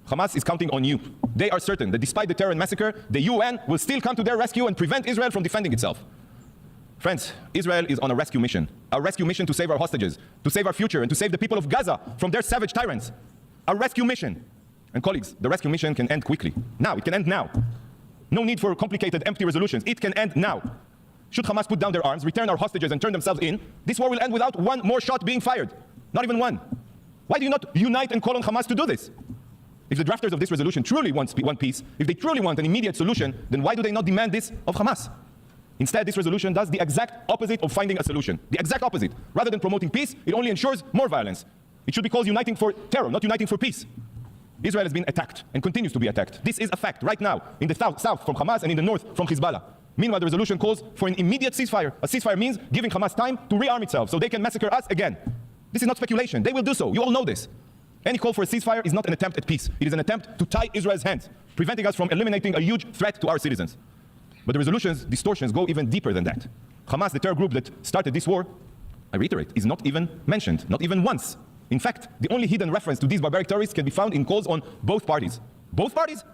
Hamas is counting on you. They are certain that despite the terror and massacre, the UN will still come to their rescue and prevent Israel from defending itself. Friends, Israel is on a rescue mission to save our hostages, to save our future, and to save the people of Gaza from their savage tyrants. A rescue mission. And colleagues, the rescue mission can end quickly. Now, it can end now. No need for complicated, empty resolutions. It can end now. Should Hamas put down their arms, return our hostages, and turn themselves in, this war will end without one more shot being fired. Not even one. Why do you not unite and call on Hamas to do this? If the drafters of this resolution truly want peace, if they truly want an immediate solution, then why do they not demand this of Hamas? Instead, this resolution does the exact opposite of finding a solution. The exact opposite. Rather than promoting peace, it only ensures more violence. It should be called uniting for terror, not uniting for peace. Israel has been attacked and continues to be attacked. This is a fact right now in the south from Hamas and in the north from Hezbollah. Meanwhile, the resolution calls for an immediate ceasefire. A ceasefire means giving Hamas time to rearm itself so they can massacre us again. This is not speculation. They will do so. You all know this. Any call for a ceasefire is not an attempt at peace. It is an attempt to tie Israel's hands, preventing us from eliminating a huge threat to our citizens. But the resolution's distortions go even deeper than that. Hamas, the terror group that started this war, I reiterate, is not even mentioned, not even once. In fact, the only hidden reference to these barbaric terrorists can be found in calls on both parties. Both parties?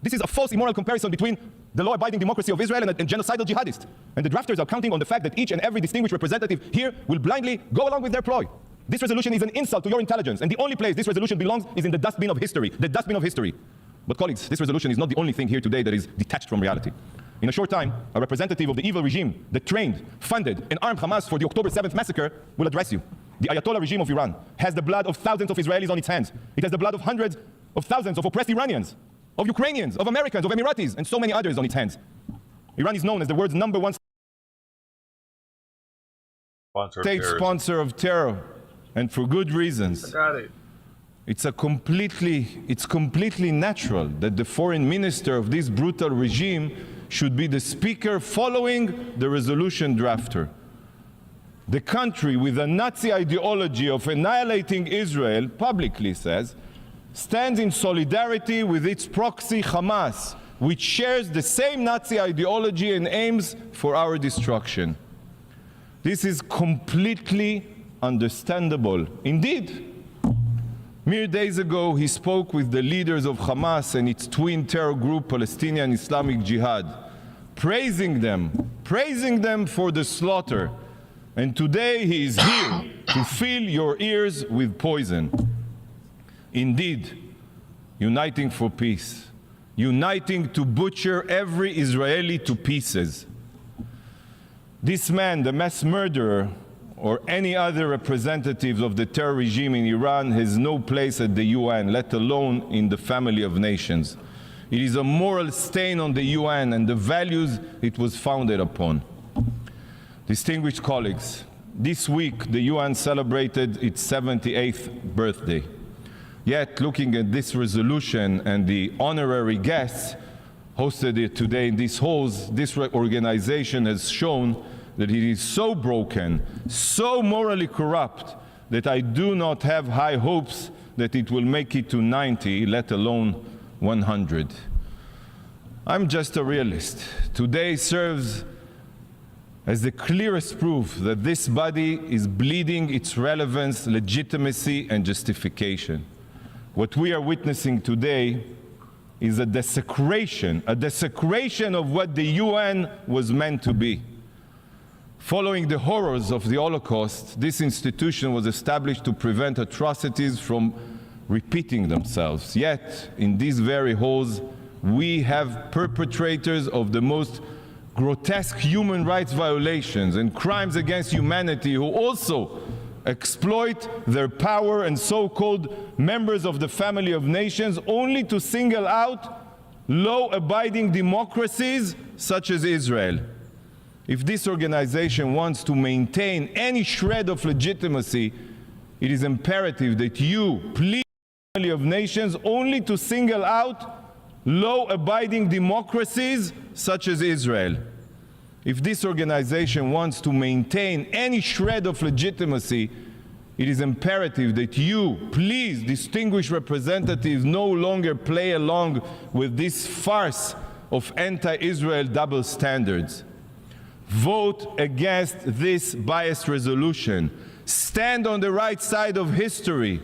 This is a false immoral comparison between the law-abiding democracy of Israel and genocidal jihadists. And the drafters are counting on the fact that each and every distinguished representative here will blindly go along with their ploy. This resolution is an insult to your intelligence, and the only place this resolution belongs is in the dustbin of history. The dustbin of history. But colleagues, this resolution is not the only thing here today that is detached from reality. In a short time, a representative of the evil regime that trained, funded, and armed Hamas for the October 7th massacre will address you. The Ayatollah regime of Iran has the blood of thousands of Israelis on its hands. It has the blood of hundreds of thousands of oppressed Iranians. of Ukrainians, of Americans, of Emiratis, and so many others on its hands. Iran is known as the world's #1 state sponsor of terror, and for good reasons. I got it. It's completely natural that the foreign minister of this brutal regime should be the speaker following the resolution drafter. The country with a Nazi ideology of annihilating Israel publicly says, stands in solidarity with its proxy Hamas, which shares the same Nazi ideology and aims for our destruction. This is completely understandable. Indeed, mere days ago, he spoke with the leaders of Hamas and its twin terror group, Palestinian Islamic Jihad, praising them for the slaughter. And today he is here to fill your ears with poison. Indeed, uniting for peace, uniting to butcher every Israeli to pieces. This man, the mass murderer, or any other representatives of the terror regime in Iran has no place at the UN, let alone in the family of nations. It is a moral stain on the UN and the values it was founded upon. Distinguished colleagues, this week the UN celebrated its 78th birthday. Yet, looking at this resolution and the honorary guests hosted it today in these halls, this organization has shown that it is so broken, so morally corrupt, that I do not have high hopes that it will make it to 90, let alone 100. I'm just a realist. Today serves as the clearest proof that this body is bleeding its relevance, legitimacy, and justification. What we are witnessing today is a desecration of what the UN was meant to be. Following the horrors of the Holocaust, this institution was established to prevent atrocities from repeating themselves. Yet, in these very halls, we have perpetrators of the most grotesque human rights violations and crimes against humanity who also exploit their power and so-called members of the family of nations only to single out law-abiding democracies such as Israel. If this organization wants to maintain any shred of legitimacy, it is imperative that you please the family of nations only to single out law-abiding democracies such as Israel. If this organization wants to maintain any shred of legitimacy, it is imperative that you, please, distinguished representatives, no longer play along with this farce of anti-Israel double standards. Vote against this biased resolution. Stand on the right side of history.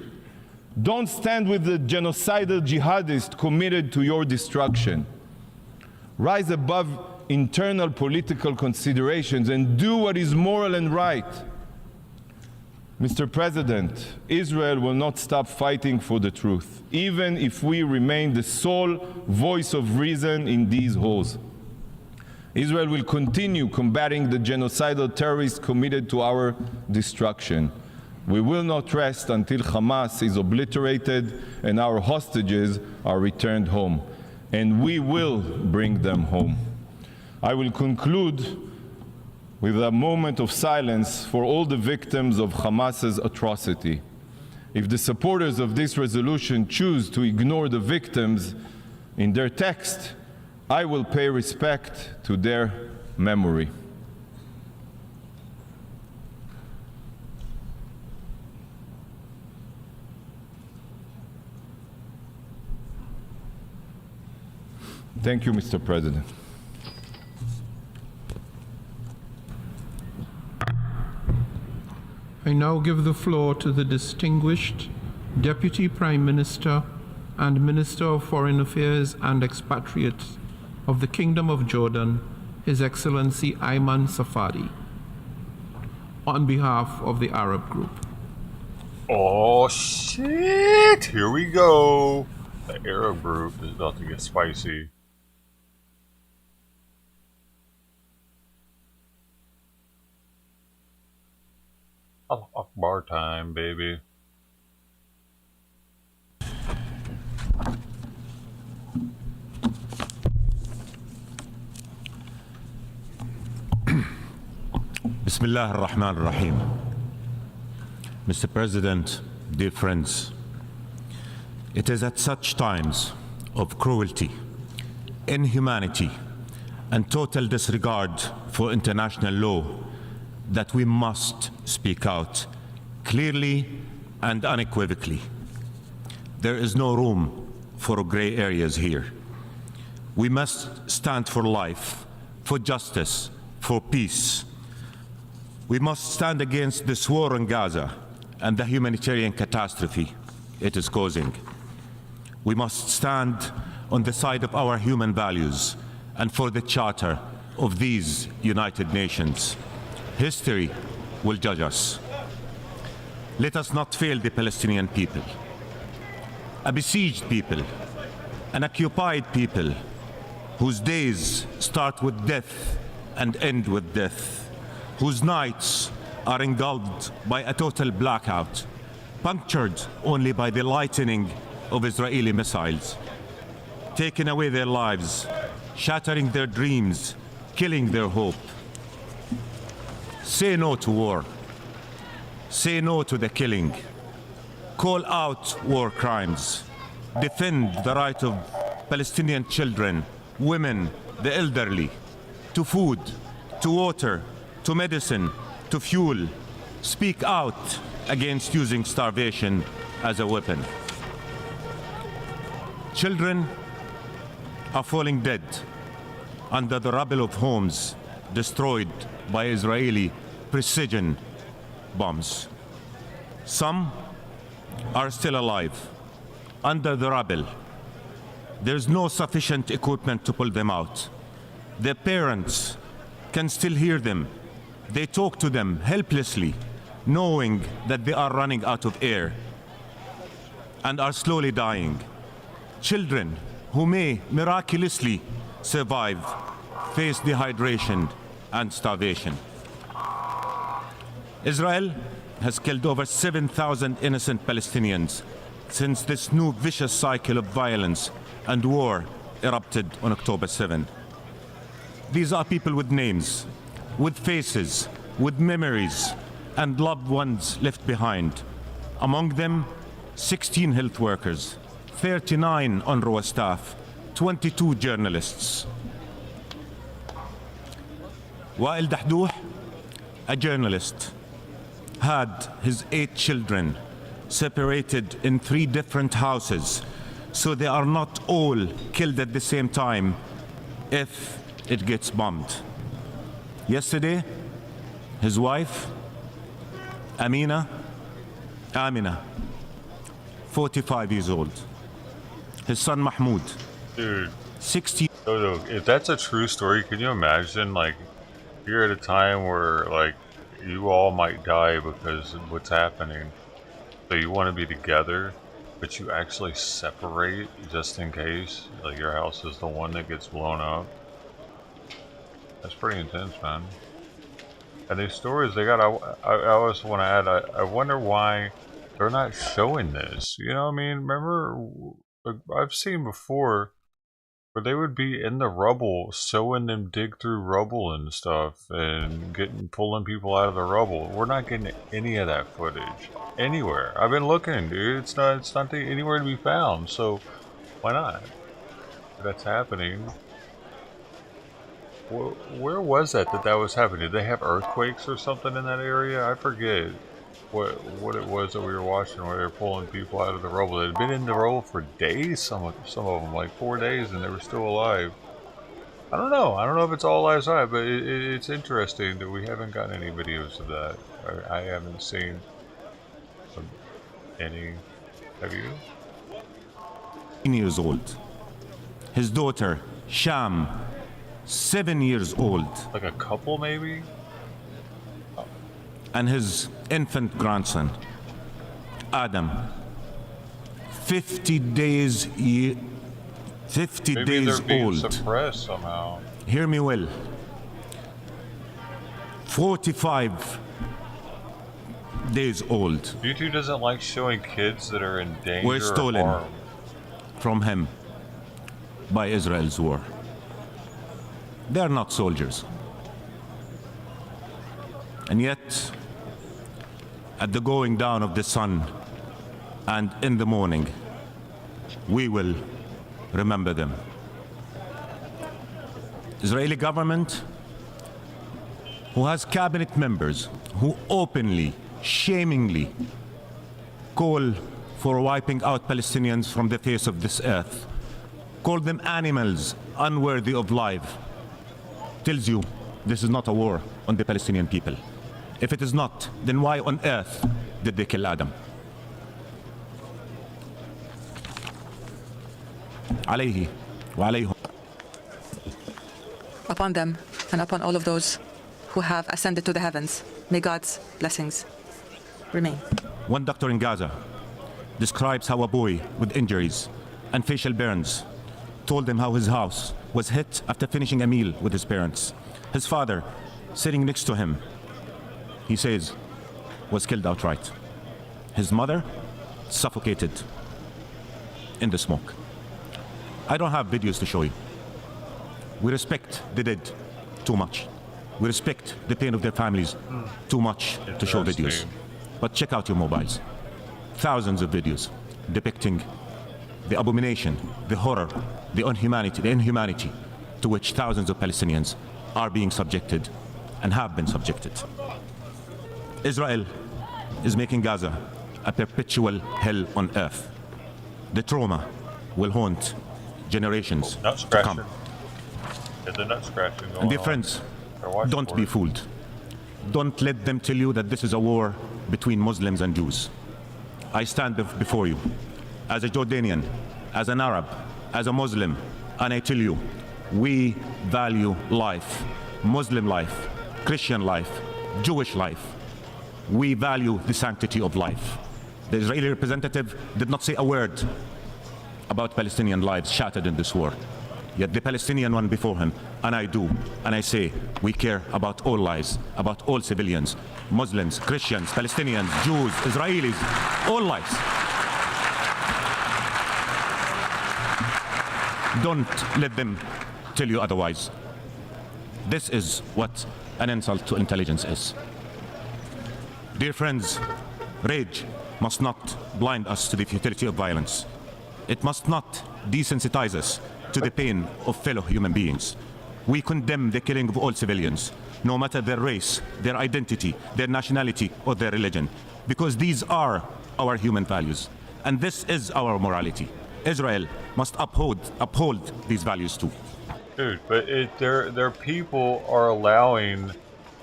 Don't stand with the genocidal jihadists committed to your destruction. Rise above internal political considerations and do what is moral and right. Mr. President, Israel will not stop fighting for the truth, even if we remain the sole voice of reason in these halls. Israel will continue combating the genocidal terrorists committed to our destruction. We will not rest until Hamas is obliterated and our hostages are returned home. And we will bring them home. I will conclude with a moment of silence for all the victims of Hamas's atrocity. If the supporters of this resolution choose to ignore the victims in their text, I will pay respect to their memory. Thank you, Mr. President. I now give the floor to the distinguished Deputy Prime Minister and Minister of Foreign Affairs and Expatriates of the Kingdom of Jordan, His Excellency Ayman Safadi, on behalf of the Arab Group. Oh shit! Here we go. The Arab Group is about to get spicy. Bar time, baby. Bismillah ar-Rahman ar-Rahim. Mr. President, dear friends, it is at such times of cruelty, inhumanity, and total disregard for international law that we must speak out clearly and unequivocally. There is no room for gray areas here. We must stand for life, for justice, for peace. We must stand against this war in Gaza and the humanitarian catastrophe it is causing. We must stand on the side of our human values and for the charter of these United Nations. History will judge us. Let us not fail the Palestinian people, a besieged people, an occupied people whose days start with death and end with death, whose nights are engulfed by a total blackout, punctured only by the lightning of Israeli missiles, taking away their lives, shattering their dreams, killing their hope. Say no to war. Say no to the killing. Call out war crimes. Defend the right of Palestinian children, women, the elderly, to food, to water, to medicine, to fuel. Speak out against using starvation as a weapon. Children are falling dead under the rubble of homes destroyed by Israeli precision bombs. Some are still alive under the rubble. There's no sufficient equipment to pull them out. Their parents can still hear them. They talk to them helplessly, knowing that they are running out of air and are slowly dying. Children who may miraculously survive face dehydration and starvation. Israel has killed over 7,000 innocent Palestinians since this new vicious cycle of violence and war erupted on October 7. These are people with names, with faces, with memories, and loved ones left behind. Among them, 16 health workers, 39 UNRWA staff, 22 journalists. Wael Dahdouh, a journalist, had his 8 children separated in 3 different houses, so they are not all killed at the same time if it gets bombed. Yesterday, his wife, Amina, 45 years old. His son Mahmoud, Dude, 60. if that's a true story, can you imagine, like, you're at a time where, like, you all might die because of what's happening. So you want to be together, but you actually separate just in case, like, your house is the one that gets blown up. That's pretty intense, man. And these stories they got, I always want to add, I wonder why they're not showing this. You know what I mean? Remember, I've seen before where they would be in the rubble, showing them dig through rubble and stuff, and pulling people out of the rubble. We're not getting any of that footage anywhere. I've been looking, dude. It's not anywhere to be found. So why not? If that's happening. Where was that was happening? Did they have earthquakes or something in that area? I forget what it was that we were watching where they were pulling people out of the rubble. They had been in the rubble for days, some of them, like 4 days, and they were still alive. I don't know if it's all lies right, but it's interesting that we haven't gotten any videos of that. I haven't seen any. Have you? 18 years old. His daughter, Sham, 7 years old. Like a couple, maybe? And his infant grandson, Adam, 50 days Maybe they're being old. suppressed somehow. Hear me well. 45 days old. YouTube doesn't like showing kids that are in danger Were or stolen harm. from him by Israel's war. They are not soldiers. And yet, at the going down of the sun and in the morning, we will remember them. Israeli government who has cabinet members who openly, shamingly call for wiping out Palestinians from the face of this earth, call them animals unworthy of life, tells you this is not a war on the Palestinian people. If it is not, then why on earth did they kill Adam? عليه وعليهم. Upon them and upon all of those who have ascended to the heavens, may God's blessings remain. One doctor in Gaza describes how a boy with injuries and facial burns told him how his house was hit after finishing a meal with his parents. His father, sitting next to him, he says, was killed outright. His mother suffocated in the smoke. I don't have videos to show you. We respect the dead too much. We respect the pain of their families too much to show videos. But check out your mobiles. Thousands of videos depicting the abomination, the horror, the inhumanity to which thousands of Palestinians are being subjected and have been subjected. Israel is making Gaza a perpetual hell on earth. The trauma will haunt generations to come. And dear friends, don't be fooled. Don't let them tell you that this is a war between Muslims and Jews. I stand before you as a Jordanian, as an Arab, as a Muslim, and I tell you, we value life, Muslim life, Christian life, Jewish life. We value the sanctity of life. The Israeli representative did not say a word about Palestinian lives shattered in this war. Yet the Palestinian one before him, and I do, and I say, we care about all lives, about all civilians, Muslims, Christians, Palestinians, Jews, Israelis, all lives. Don't let them tell you otherwise. This is what an insult to intelligence is. Dear friends, rage must not blind us to the futility of violence. It must not desensitize us to the pain of fellow human beings. We condemn the killing of all civilians, no matter their race, their identity, their nationality, or their religion, because these are our human values, and this is our morality. Israel must uphold these values too. Dude, but their people are allowing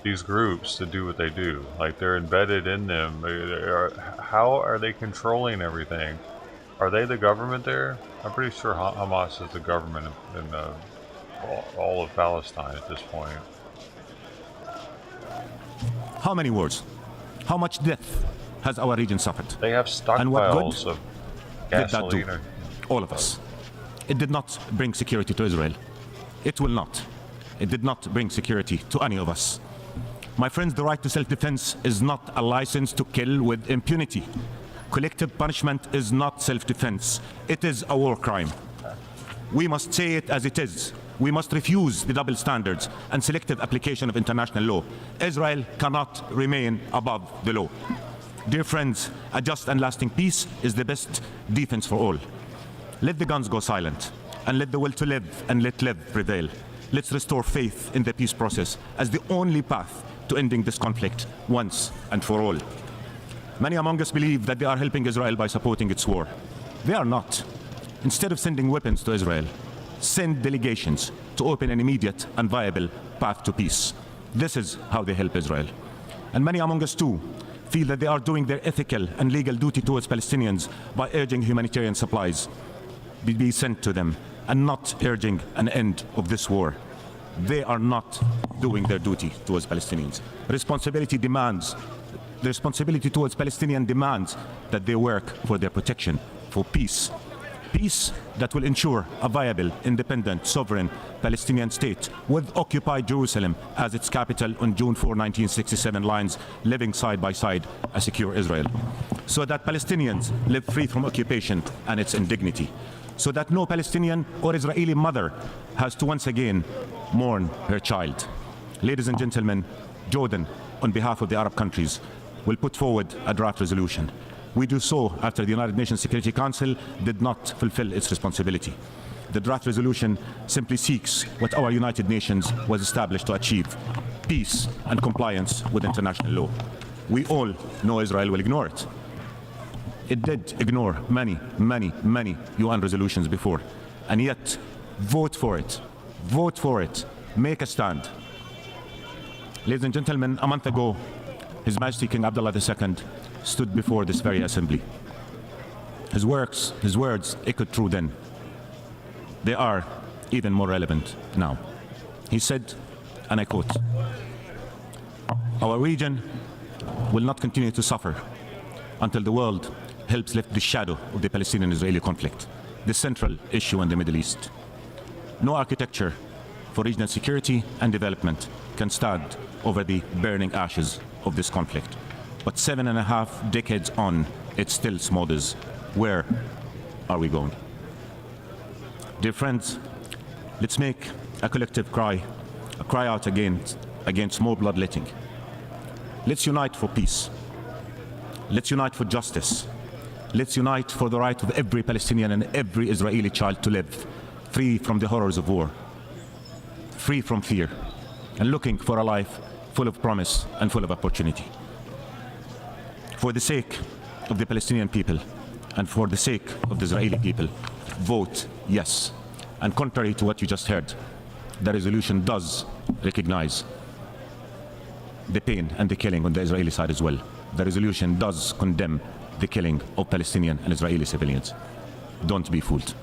these groups to do what they do. Like, they're embedded in them. How are they controlling everything? Are they the government there? I'm pretty sure Hamas is the government in all of Palestine at this point. How many wars? How much death has our region suffered? They have stockpiles of gasoline. Did that do? All of us. It did not bring security to Israel. It will not. It did not bring security to any of us. My friends, the right to self-defense is not a license to kill with impunity. Collective punishment is not self-defense. It is a war crime. We must say it as it is. We must refuse the double standards and selective application of international law. Israel cannot remain above the law. Dear friends, a just and lasting peace is the best defense for all. Let the guns go silent, and let the will to live and let live prevail. Let's restore faith in the peace process as the only path to ending this conflict once and for all. Many among us believe that they are helping Israel by supporting its war. They are not. Instead of sending weapons to Israel, send delegations to open an immediate and viable path to peace. This is how they help Israel. And many among us too feel that they are doing their ethical and legal duty towards Palestinians by urging humanitarian supplies be sent to them and not urging an end of this war. They are not doing their duty towards Palestinians. The responsibility towards Palestinians demands that they work for their protection, for peace. Peace that will ensure a viable, independent, sovereign Palestinian state with occupied Jerusalem as its capital on June 4, 1967 lines, living side by side a secure Israel. So that Palestinians live free from occupation and its indignity. So that no Palestinian or Israeli mother has to once again mourn her child. Ladies and gentlemen, Jordan, on behalf of the Arab countries, will put forward a draft resolution. We do so after the United Nations Security Council did not fulfill its responsibility. The draft resolution simply seeks what our United Nations was established to achieve: peace and compliance with international law. We all know Israel will ignore it. It did ignore many UN resolutions before, and yet vote for it. Vote for it. Make a stand. Ladies and gentlemen, a month ago, His Majesty King Abdullah II stood before this very assembly. His words echoed true then. They are even more relevant now. He said, and I quote, "Our region will not continue to suffer until the world helps lift the shadow of the Palestinian-Israeli conflict, the central issue in the Middle East. No architecture for regional security and development can stand over the burning ashes of this conflict. But 7.5 decades on, it still smolders. Where are we going?" Dear friends, let's make a collective cry out against more bloodletting. Let's unite for peace. Let's unite for justice. Let's unite for the right of every Palestinian and every Israeli child to live free from the horrors of war, free from fear, and looking for a life full of promise and full of opportunity. For the sake of the Palestinian people and for the sake of the Israeli people, vote yes. And contrary to what you just heard, the resolution does recognize the pain and the killing on the Israeli side as well. The resolution does condemn the killing of Palestinian and Israeli civilians. Don't be fooled.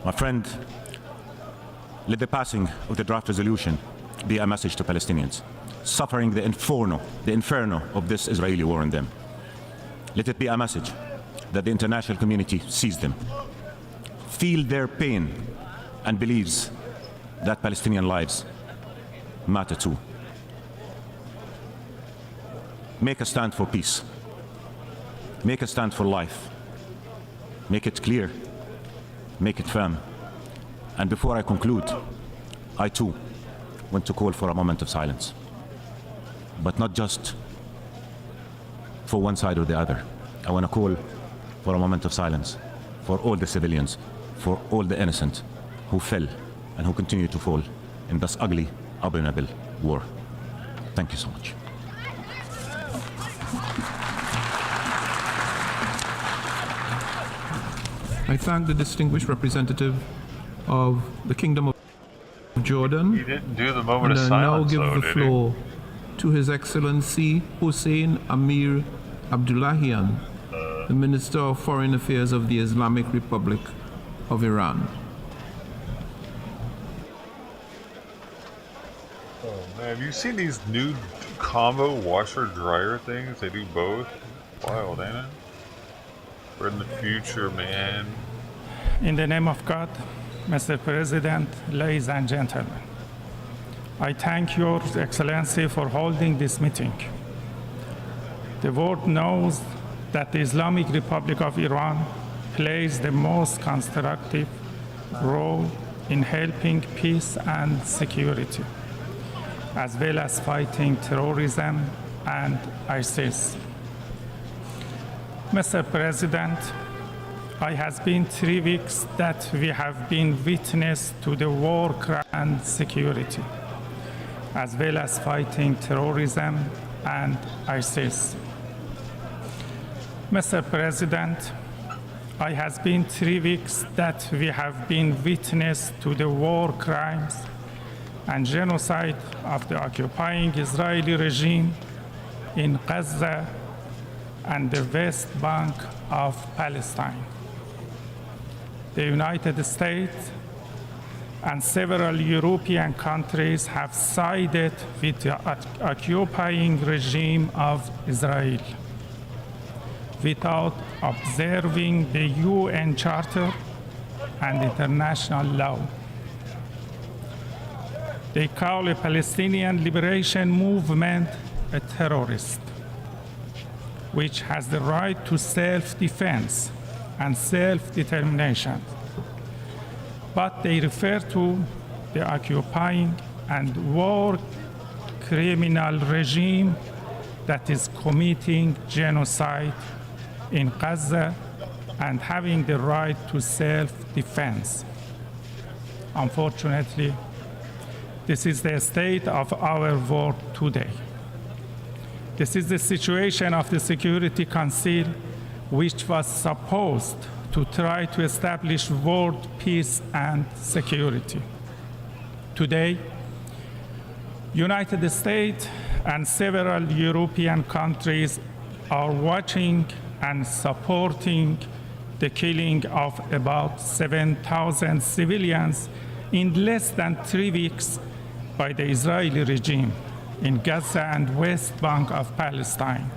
My friend, let the passing of the draft resolution be a message to Palestinians suffering the inferno of this Israeli war on them. Let it be a message that the international community sees them, feel their pain, and believes that Palestinian lives matter too. Make a stand for peace. Make a stand for life. Make it clear. Make it firm. And before I conclude, I too want to call for a moment of silence. But not just for one side or the other. I want to call for a moment of silence for all the civilians, for all the innocent who fell and who continue to fall in this ugly, abominable war. Thank you so much. I thank the distinguished representative of the Kingdom of Jordan. He didn't do the moment of And I now silence, give though, the did floor to His Excellency Hussein Amir Abdullahian, the Minister of Foreign Affairs of the Islamic Republic of Iran. Oh man, have you seen these new combo washer dryer things? They do both. Wild, ain't it? We're in the future, man. In the name of God, Mr. President, ladies and gentlemen, I thank Your Excellency for holding this meeting. The world knows that the Islamic Republic of Iran plays the most constructive role in helping peace and security, as well as fighting terrorism and ISIS. Mr. President, it has been 3 weeks that we have been witness to the war crime and security, as well as fighting terrorism and ISIS. Mr. President, it has been 3 weeks that we have been witness to the war crimes and genocide of the occupying Israeli regime in Gaza and the West Bank of Palestine. The United States and several European countries have sided with the occupying regime of Israel without observing the UN Charter and international law. They call a Palestinian Liberation Movement a terrorist, which has the right to self-defense and self-determination. But they refer to the occupying and war criminal regime that is committing genocide in Gaza and having the right to self-defense. Unfortunately, this is the state of our world today. This is the situation of the Security Council, which was supposed to try to establish world peace and security. Today, United States and several European countries are watching and supporting the killing of about 7,000 civilians in less than 3 weeks by the Israeli regime in Gaza and West Bank of Palestine.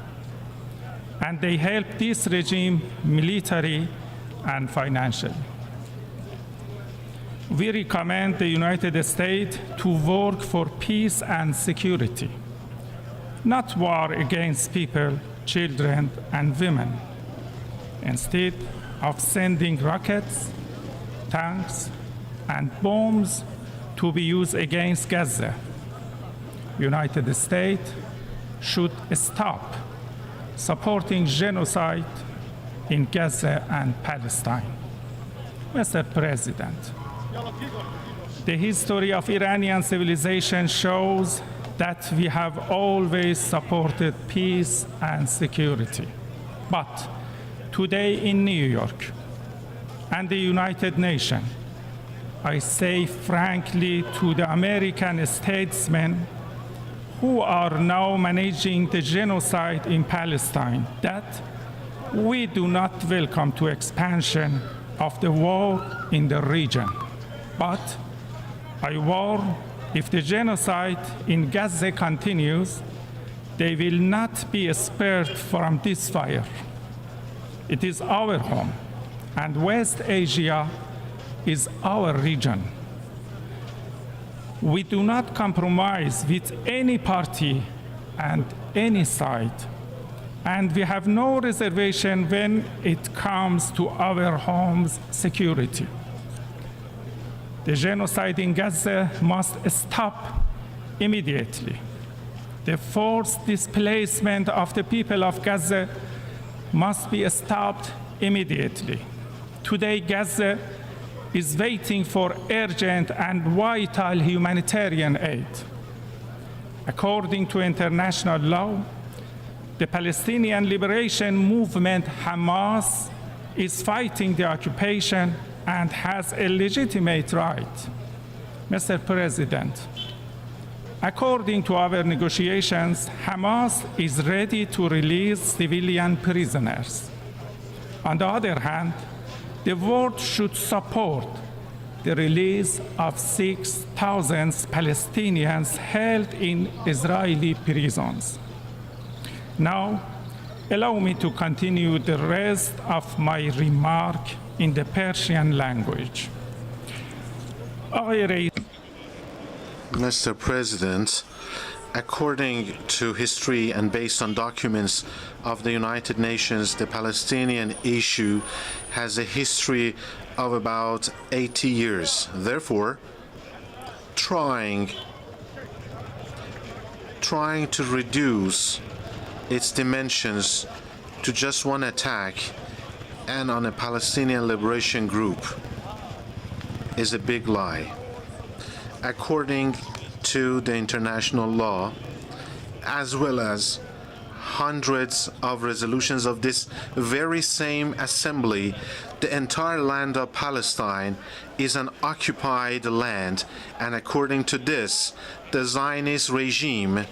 And they help this regime militarily and financially. We recommend the United States to work for peace and security, not war against people, children, and women. Instead of sending rockets, tanks, and bombs to be used against Gaza, United States should stop supporting genocide in Gaza and Palestine. Mr. President, the history of Iranian civilization shows that we have always supported peace and security. But today in New York and the United Nations, I say frankly to the American statesmen who are now managing the genocide in Palestine that we do not welcome to expansion of the war in the region. But I warn, if the genocide in Gaza continues, they will not be spared from this fire. It is our home, and West Asia is our region. We do not compromise with any party and any side, and we have no reservation when it comes to our home's security. The genocide in Gaza must stop immediately. The forced displacement of the people of Gaza must be stopped immediately. Today, Gaza is waiting for urgent and vital humanitarian aid. According to international law, the Palestinian Liberation Movement, Hamas, is fighting the occupation and has a legitimate right. Mr. President, according to our negotiations, Hamas is ready to release civilian prisoners. On the other hand, the world should support the release of 6,000 Palestinians held in Israeli prisons. Now, allow me to continue the rest of my remark in the Persian language. Mr. President, according to history and based on documents of the United Nations, the Palestinian issue has a history of about 80 years. Therefore, trying to reduce its dimensions to just one attack and on a Palestinian liberation group is a big lie. According to the international law, as well as hundreds of resolutions of this very same assembly, the entire land of Palestine is an occupied land, and according to this, the Zionist regime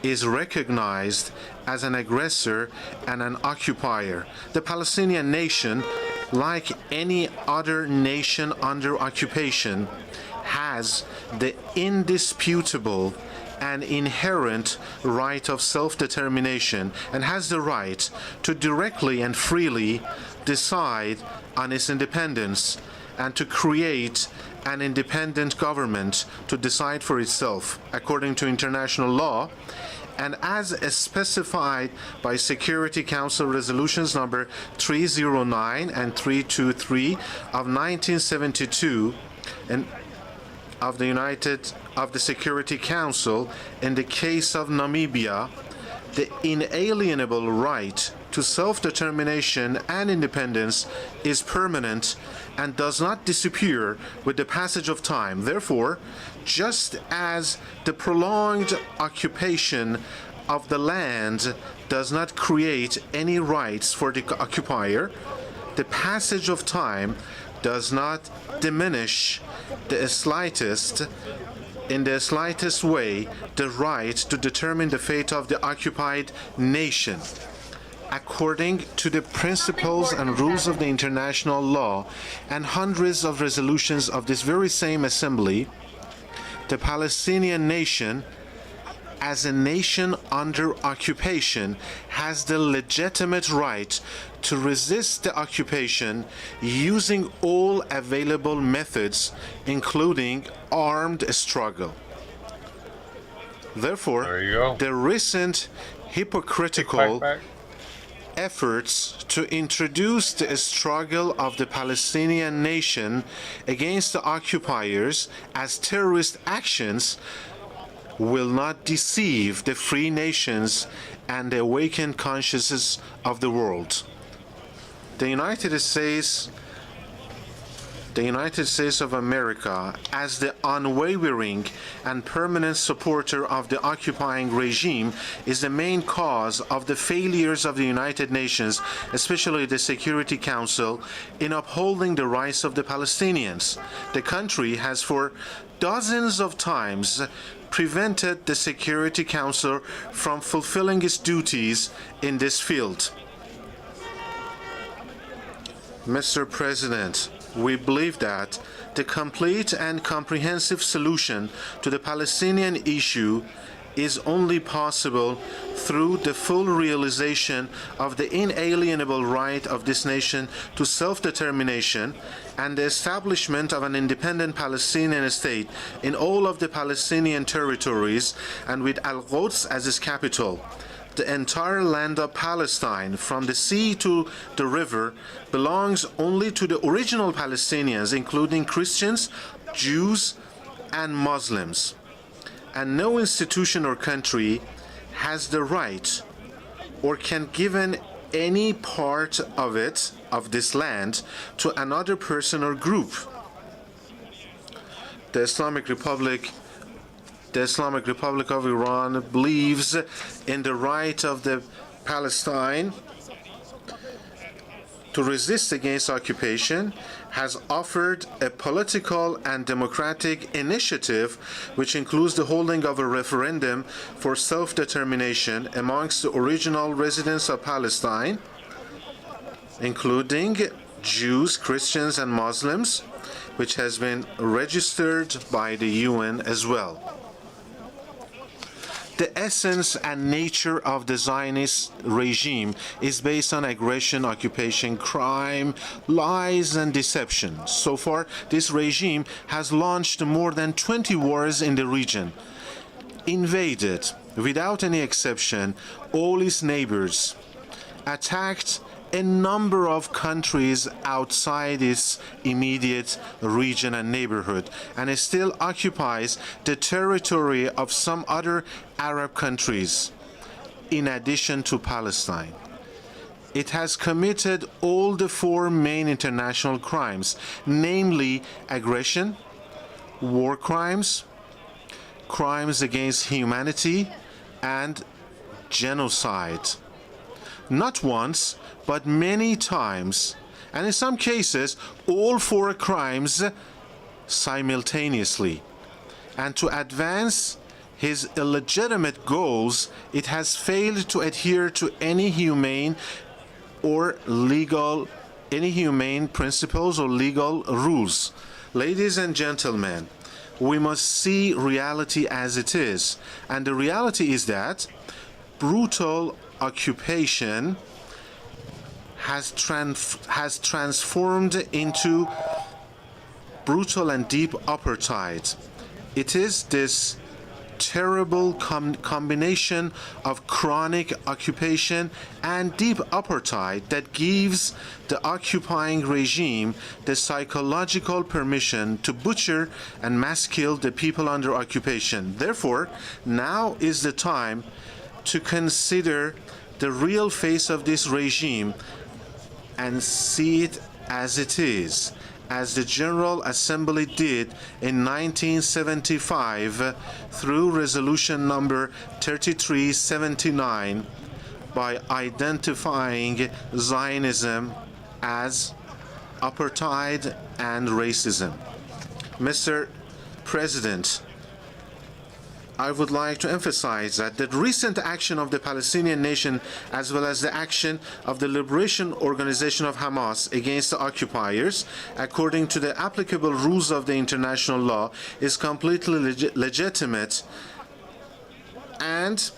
is recognized as an aggressor and an occupier. The Palestinian nation, like any other nation under occupation, has the indisputable and inherent right of self-determination and has the right to directly and freely decide on its independence and to create an independent government to decide for itself according to international law, and as specified by Security Council resolutions number 309 and 323 of 1972, of the Security Council in the case of Namibia, the inalienable right to self-determination and independence is permanent and does not disappear with the passage of time. Therefore, just as the prolonged occupation of the land does not create any rights for the occupier, the passage of time does not diminish in the slightest way the right to determine the fate of the occupied nation. According to the principles and rules of the international law and hundreds of resolutions of this very same assembly, the Palestinian nation, as a nation under occupation, has the legitimate right to resist the occupation using all available methods, including armed struggle. Therefore, the recent hypocritical efforts to introduce the struggle of the Palestinian nation against the occupiers as terrorist actions will not deceive the free nations and the awakened consciousness of the world. The United States of America, as the unwavering and permanent supporter of the occupying regime, is the main cause of the failures of the United Nations, especially the Security Council, in upholding the rights of the Palestinians. The country has for dozens of times prevented the Security Council from fulfilling its duties in this field. Mr. President, we believe that the complete and comprehensive solution to the Palestinian issue is only possible through the full realization of the inalienable right of this nation to self-determination and the establishment of an independent Palestinian state in all of the Palestinian territories and with Al-Quds as its capital. The entire land of Palestine, from the sea to the river, belongs only to the original Palestinians, including Christians, Jews, and Muslims. And no institution or country has the right or can give any part of this land, to another person or group. The Islamic Republic of Iran believes in the right of the Palestine to resist against occupation, has offered a political and democratic initiative which includes the holding of a referendum for self-determination amongst the original residents of Palestine, including Jews, Christians, and Muslims, which has been registered by the UN as well. The essence and nature of the Zionist regime is based on aggression, occupation, crime, lies, and deception. So far, this regime has launched more than 20 wars in the region, invaded, without any exception, all its neighbors, attacked a number of countries outside its immediate region and neighborhood, and it still occupies the territory of some other Arab countries, in addition to Palestine. It has committed all the four main international crimes, namely aggression, war crimes, crimes against humanity, and genocide. Not once, but many times, and in some cases, all four crimes simultaneously. And to advance his illegitimate goals, it has failed to adhere to any humane principles or legal rules. Ladies and gentlemen, we must see reality as it is. And the reality is that brutal occupation has transformed into brutal and deep apartheid. It is this terrible combination of chronic occupation and deep apartheid that gives the occupying regime the psychological permission to butcher and mass kill the people under occupation. Therefore, now is the time to consider the real face of this regime and see it as it is, as the General Assembly did in 1975 through resolution number 3379 by identifying Zionism as apartheid and racism. Mr. President, I would like to emphasize that the recent action of the Palestinian nation as well as the action of the Liberation Organization of Hamas against the occupiers, according to the applicable rules of the international law, is completely legitimate and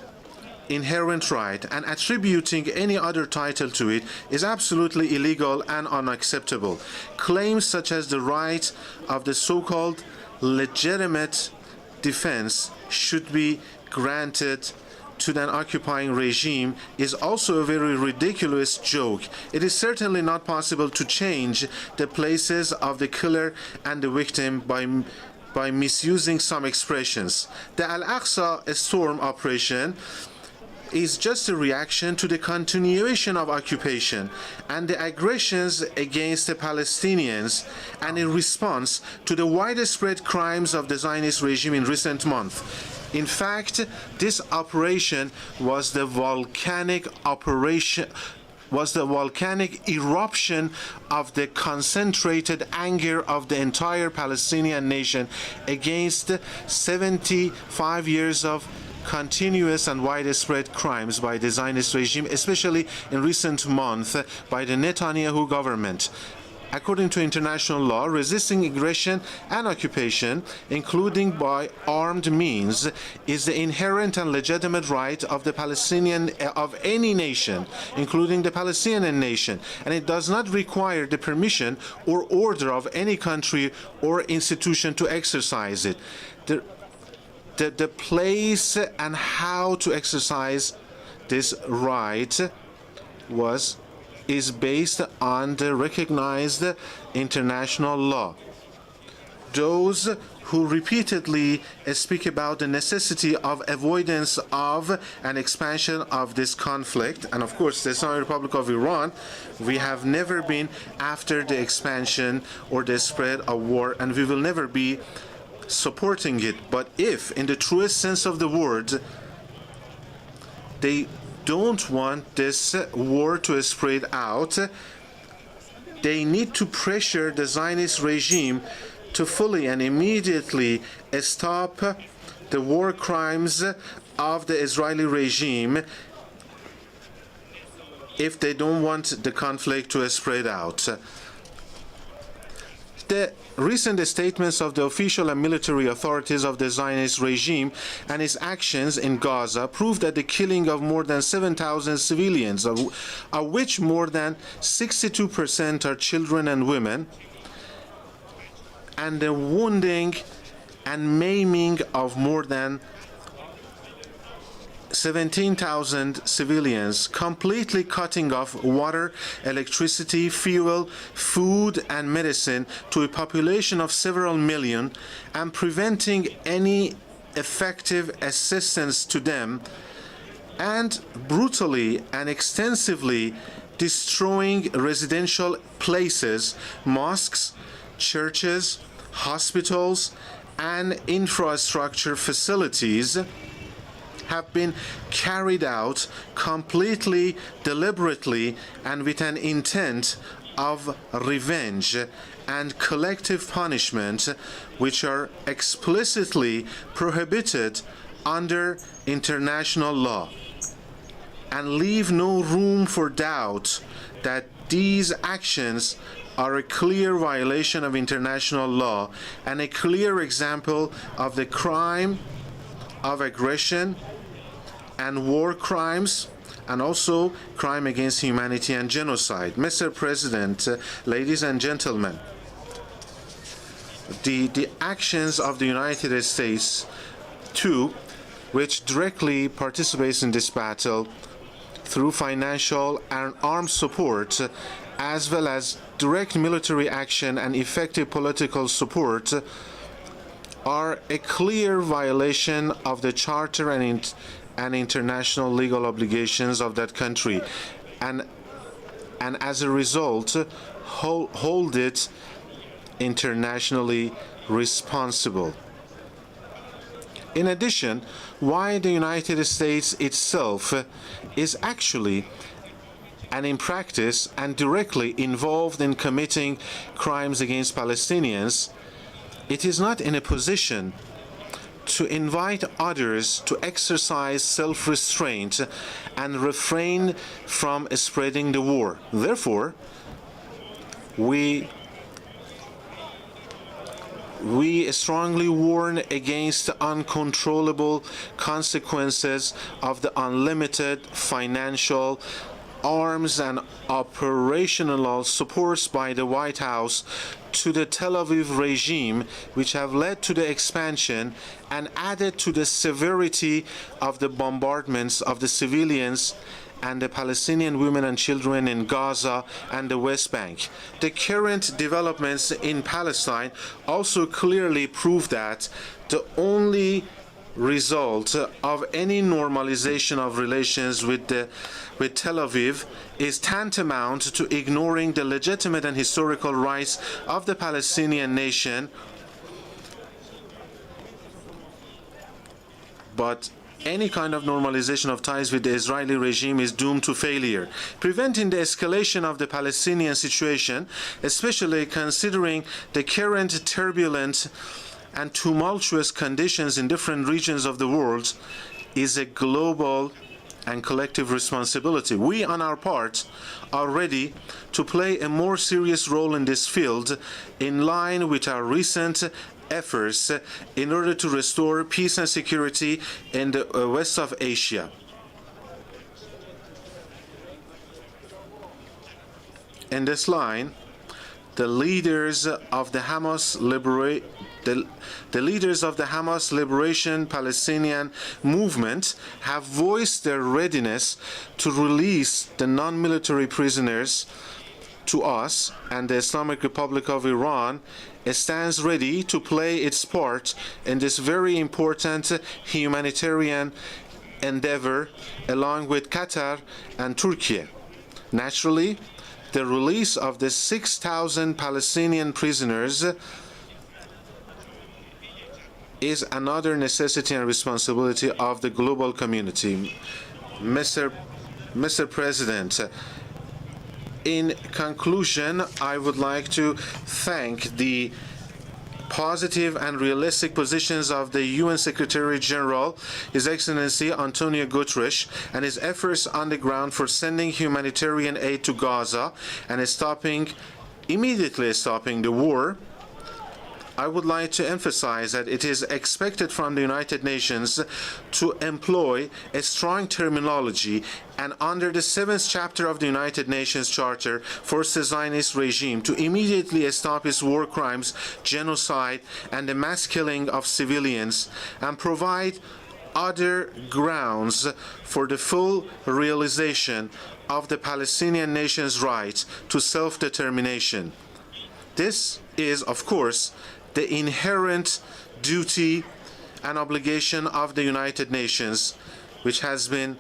inherent right, and attributing any other title to it is absolutely illegal and unacceptable. Claims such as the right of the so-called legitimate defense should be granted to an occupying regime is also a very ridiculous joke. It is certainly not possible to change the places of the killer and the victim by misusing some expressions. The Al-Aqsa storm operation is just a reaction to the continuation of occupation and the aggressions against the Palestinians, and in response to the widespread crimes of the Zionist regime in recent months. In fact, this operation was the volcanic eruption of the concentrated anger of the entire Palestinian nation against 75 years of continuous and widespread crimes by the Zionist regime, especially in recent months by the Netanyahu government. According to international law, resisting aggression and occupation, including by armed means, is the inherent and legitimate right of the Palestinian of any nation, including the Palestinian nation, and it does not require the permission or order of any country or institution to exercise it. The place and how to exercise this right is based on the recognized international law. Those who repeatedly speak about the necessity of avoidance of an expansion of this conflict, and of course the Islamic Republic of Iran, we have never been after the expansion or the spread of war, and we will never be supporting it. But if, in the truest sense of the word, they don't want this war to spread out, they need to pressure the Zionist regime to fully and immediately stop the war crimes of the Israeli regime if they don't want the conflict to spread out. The recent statements of the official and military authorities of the Zionist regime and its actions in Gaza prove that the killing of more than 7,000 civilians, of which more than 62% are children and women, and the wounding and maiming of more than 17,000 civilians, completely cutting off water, electricity, fuel, food and medicine to a population of several million, and preventing any effective assistance to them, and brutally and extensively destroying residential places, mosques, churches, hospitals, and infrastructure facilities, have been carried out completely, deliberately, and with an intent of revenge and collective punishment, which are explicitly prohibited under international law, and leave no room for doubt that these actions are a clear violation of international law and a clear example of the crime of aggression and war crimes, and also crime against humanity and genocide. Mr. President, ladies and gentlemen, the actions of the United States to which directly participates in this battle through financial and armed support, as well as direct military action and effective political support, are a clear violation of the Charter and international legal obligations of that country, and as a result, hold it internationally responsible. In addition, why the United States itself is actually and in practice and directly involved in committing crimes against Palestinians, it is not in a position to invite others to exercise self-restraint and refrain from spreading the war. Therefore, we strongly warn against the uncontrollable consequences of the unlimited financial, arms and operational supports by the White House to the Tel Aviv regime, which have led to the expansion and added to the severity of the bombardments of the civilians and the Palestinian women and children in Gaza and the West Bank. The current developments in Palestine also clearly prove that the only result of any normalization of relations with Tel Aviv is tantamount to ignoring the legitimate and historical rights of the Palestinian nation, but any kind of normalization of ties with the Israeli regime is doomed to failure. Preventing the escalation of the Palestinian situation, especially considering the current turbulent and tumultuous conditions in different regions of the world, is a global and collective responsibility. We, on our part, are ready to play a more serious role in this field in line with our recent efforts in order to restore peace and security in the west of Asia. In this line, the leaders of the Hamas Liberation Palestinian movement have voiced their readiness to release the non-military prisoners to us, and the Islamic Republic of Iran stands ready to play its part in this very important humanitarian endeavor along with Qatar and Turkey. Naturally, the release of the 6,000 Palestinian prisoners is another necessity and responsibility of the global community. Mr. President, in conclusion, I would like to thank the positive and realistic positions of the UN Secretary General, His Excellency Antonio Guterres, and his efforts on the ground for sending humanitarian aid to Gaza and immediately stopping the war. I would like to emphasize that it is expected from the United Nations to employ a strong terminology and under the 7th chapter of the United Nations Charter force the Zionist regime to immediately stop its war crimes, genocide, and the mass killing of civilians, and provide other grounds for the full realization of the Palestinian nation's right to self-determination. This is, of course, the inherent duty and obligation of the United Nations, which has been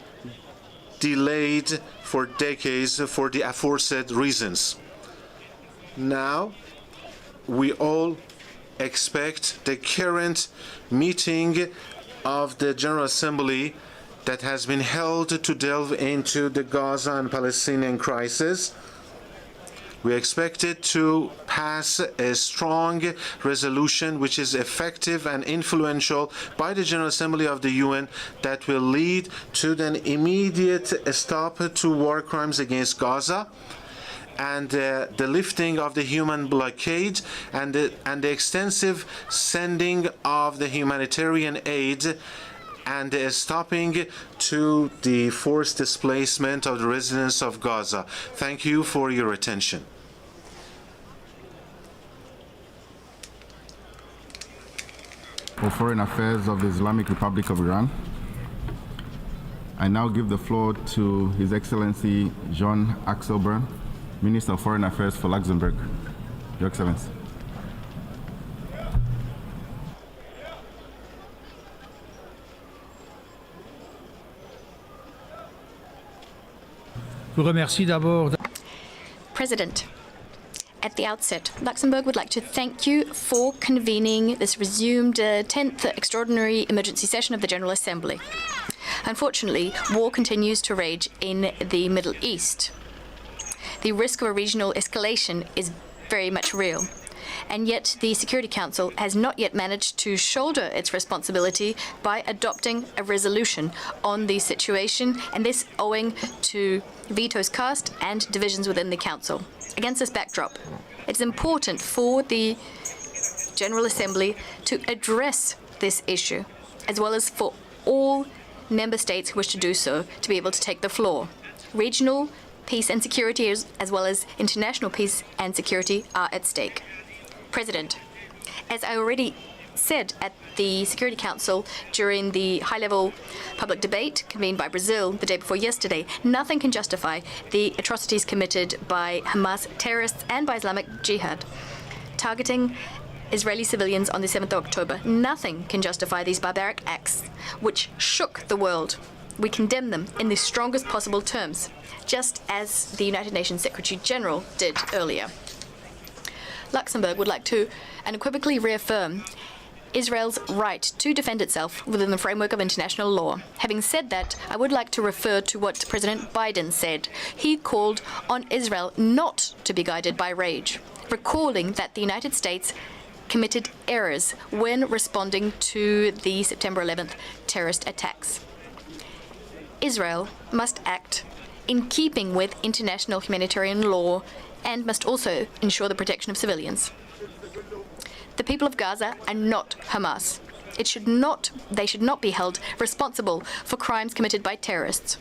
delayed for decades for the aforesaid reasons. Now, we all expect the current meeting of the General Assembly that has been held to delve into the Gaza and Palestinian crisis. We expect it to pass a strong resolution which is effective and influential by the General Assembly of the UN that will lead to an immediate stop to war crimes against Gaza and the lifting of the human blockade and the extensive sending of the humanitarian aid and stopping to the forced displacement of the residents of Gaza. Thank you for your attention. For Foreign Affairs of the Islamic Republic of Iran. I now give the floor to His Excellency Jean Axelbern, Minister of Foreign Affairs for Luxembourg. Your Excellency. President, at the outset, Luxembourg would like to thank you for convening this resumed 10th Extraordinary Emergency Session of the General Assembly. Unfortunately, war continues to rage in the Middle East. The risk of a regional escalation is very much real. And yet the Security Council has not yet managed to shoulder its responsibility by adopting a resolution on the situation, and this owing to vetoes cast and divisions within the Council. Against this backdrop, it's important for the General Assembly to address this issue, as well as for all member states who wish to do so to be able to take the floor. Regional peace and security, as well as international peace and security, are at stake. President, as I already said at the Security Council during the high-level public debate convened by Brazil the day before yesterday, nothing can justify the atrocities committed by Hamas terrorists and by Islamic Jihad, targeting Israeli civilians on the 7th of October. Nothing can justify these barbaric acts, which shook the world. We condemn them in the strongest possible terms, just as the United Nations Secretary General did earlier. Luxembourg would like to unequivocally reaffirm Israel's right to defend itself within the framework of international law. Having said that, I would like to refer to what President Biden said. He called on Israel not to be guided by rage, recalling that the United States committed errors when responding to the September 11th terrorist attacks. Israel must act in keeping with international humanitarian law and must also ensure the protection of civilians. The people of Gaza are not Hamas. They should not be held responsible for crimes committed by terrorists.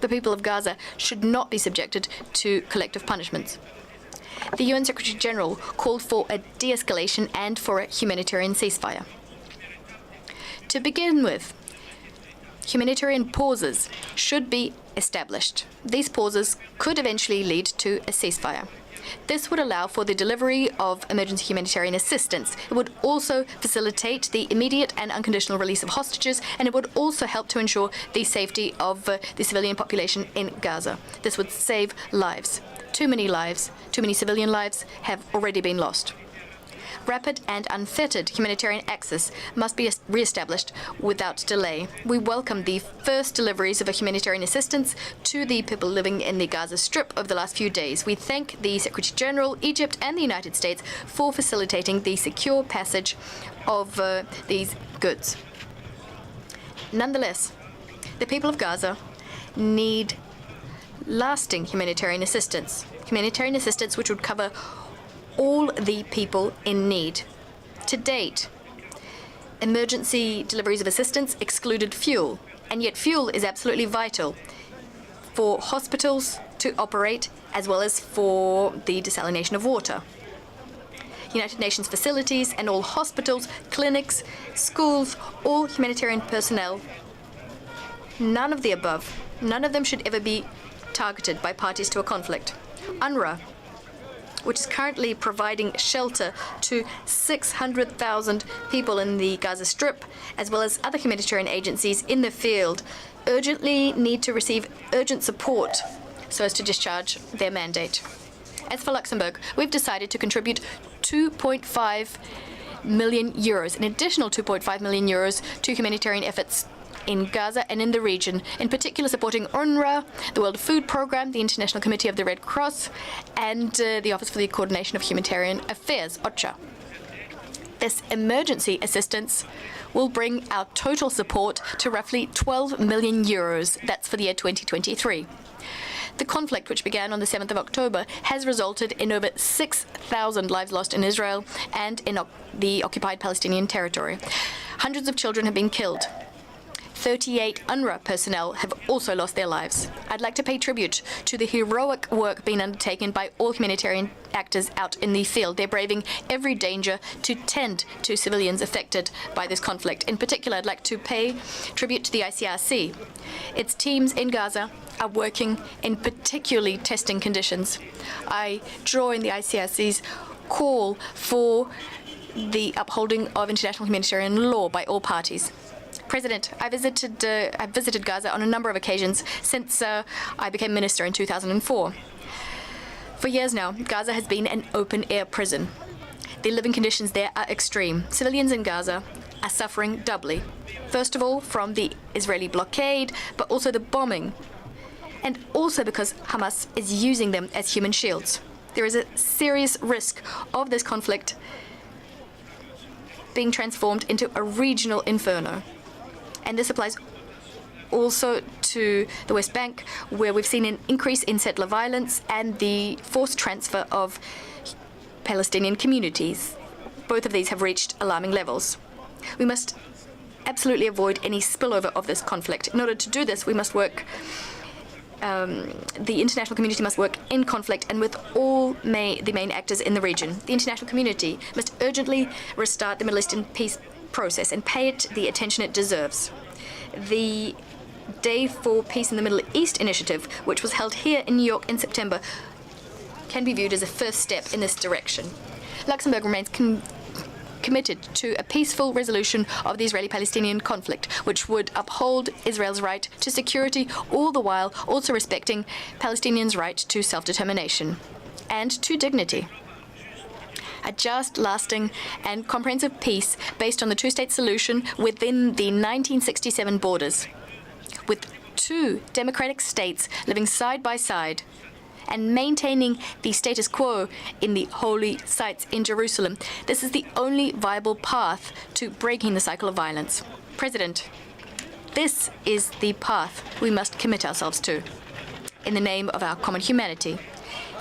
The people of Gaza should not be subjected to collective punishments. The UN Secretary General called for a de-escalation and for a humanitarian ceasefire. To begin with, humanitarian pauses should be established. These pauses could eventually lead to a ceasefire. This would allow for the delivery of emergency humanitarian assistance. It would also facilitate the immediate and unconditional release of hostages, and it would also help to ensure the safety of the civilian population in Gaza. This would save lives. Too many civilian lives have already been lost. Rapid and unfettered humanitarian access must be re-established without delay. We welcome the first deliveries of humanitarian assistance to the people living in the Gaza Strip over the last few days. We thank the Secretary General, Egypt and the United States for facilitating the secure passage of these goods. Nonetheless, the people of Gaza need lasting humanitarian assistance which would cover all the people in need. To date, emergency deliveries of assistance excluded fuel, and yet fuel is absolutely vital for hospitals to operate as well as for the desalination of water. United Nations facilities and all hospitals, clinics, schools, all humanitarian personnel, none of the above, none of them should ever be targeted by parties to a conflict. UNRWA, which is currently providing shelter to 600,000 people in the Gaza Strip, as well as other humanitarian agencies in the field, urgently need to receive urgent support so as to discharge their mandate. As for Luxembourg, we've decided to contribute 2.5 million euros, an additional 2.5 million euros to humanitarian efforts in Gaza and in the region, in particular supporting UNRWA, the World Food Programme, the International Committee of the Red Cross, and the Office for the Coordination of Humanitarian Affairs, OCHA. This emergency assistance will bring our total support to roughly 12 million euros. That's for the year 2023. The conflict, which began on the 7th of October, has resulted in over 6,000 lives lost in Israel and in the occupied Palestinian territory. Hundreds of children have been killed. 38 UNRWA personnel have also lost their lives. I'd like to pay tribute to the heroic work being undertaken by all humanitarian actors out in the field. They're braving every danger to tend to civilians affected by this conflict. In particular, I'd like to pay tribute to the ICRC. Its teams in Gaza are working in particularly testing conditions. I join the ICRC's call for the upholding of international humanitarian law by all parties. President, I've visited Gaza on a number of occasions since I became minister in 2004. For years now, Gaza has been an open-air prison. The living conditions there are extreme. Civilians in Gaza are suffering doubly. First of all, from the Israeli blockade, but also the bombing, and also because Hamas is using them as human shields. There is a serious risk of this conflict being transformed into a regional inferno. And this applies also to the West Bank, where we've seen an increase in settler violence and the forced transfer of Palestinian communities. Both of these have reached alarming levels. We must absolutely avoid any spillover of this conflict. In order to do this, we must work the international community must work in conflict and with all the main actors in the region. The international community must urgently restart the Middle Eastern peace process and pay it the attention it deserves. The Day for Peace in the Middle East initiative, which was held here in New York in September, can be viewed as a first step in this direction. Luxembourg remains committed to a peaceful resolution of the Israeli-Palestinian conflict, which would uphold Israel's right to security, all the while also respecting Palestinians' right to self-determination and to dignity. A just, lasting, and comprehensive peace based on the two-state solution within the 1967 borders, with two democratic states living side by side and maintaining the status quo in the holy sites in Jerusalem. This is the only viable path to breaking the cycle of violence. President, this is the path we must commit ourselves to in the name of our common humanity,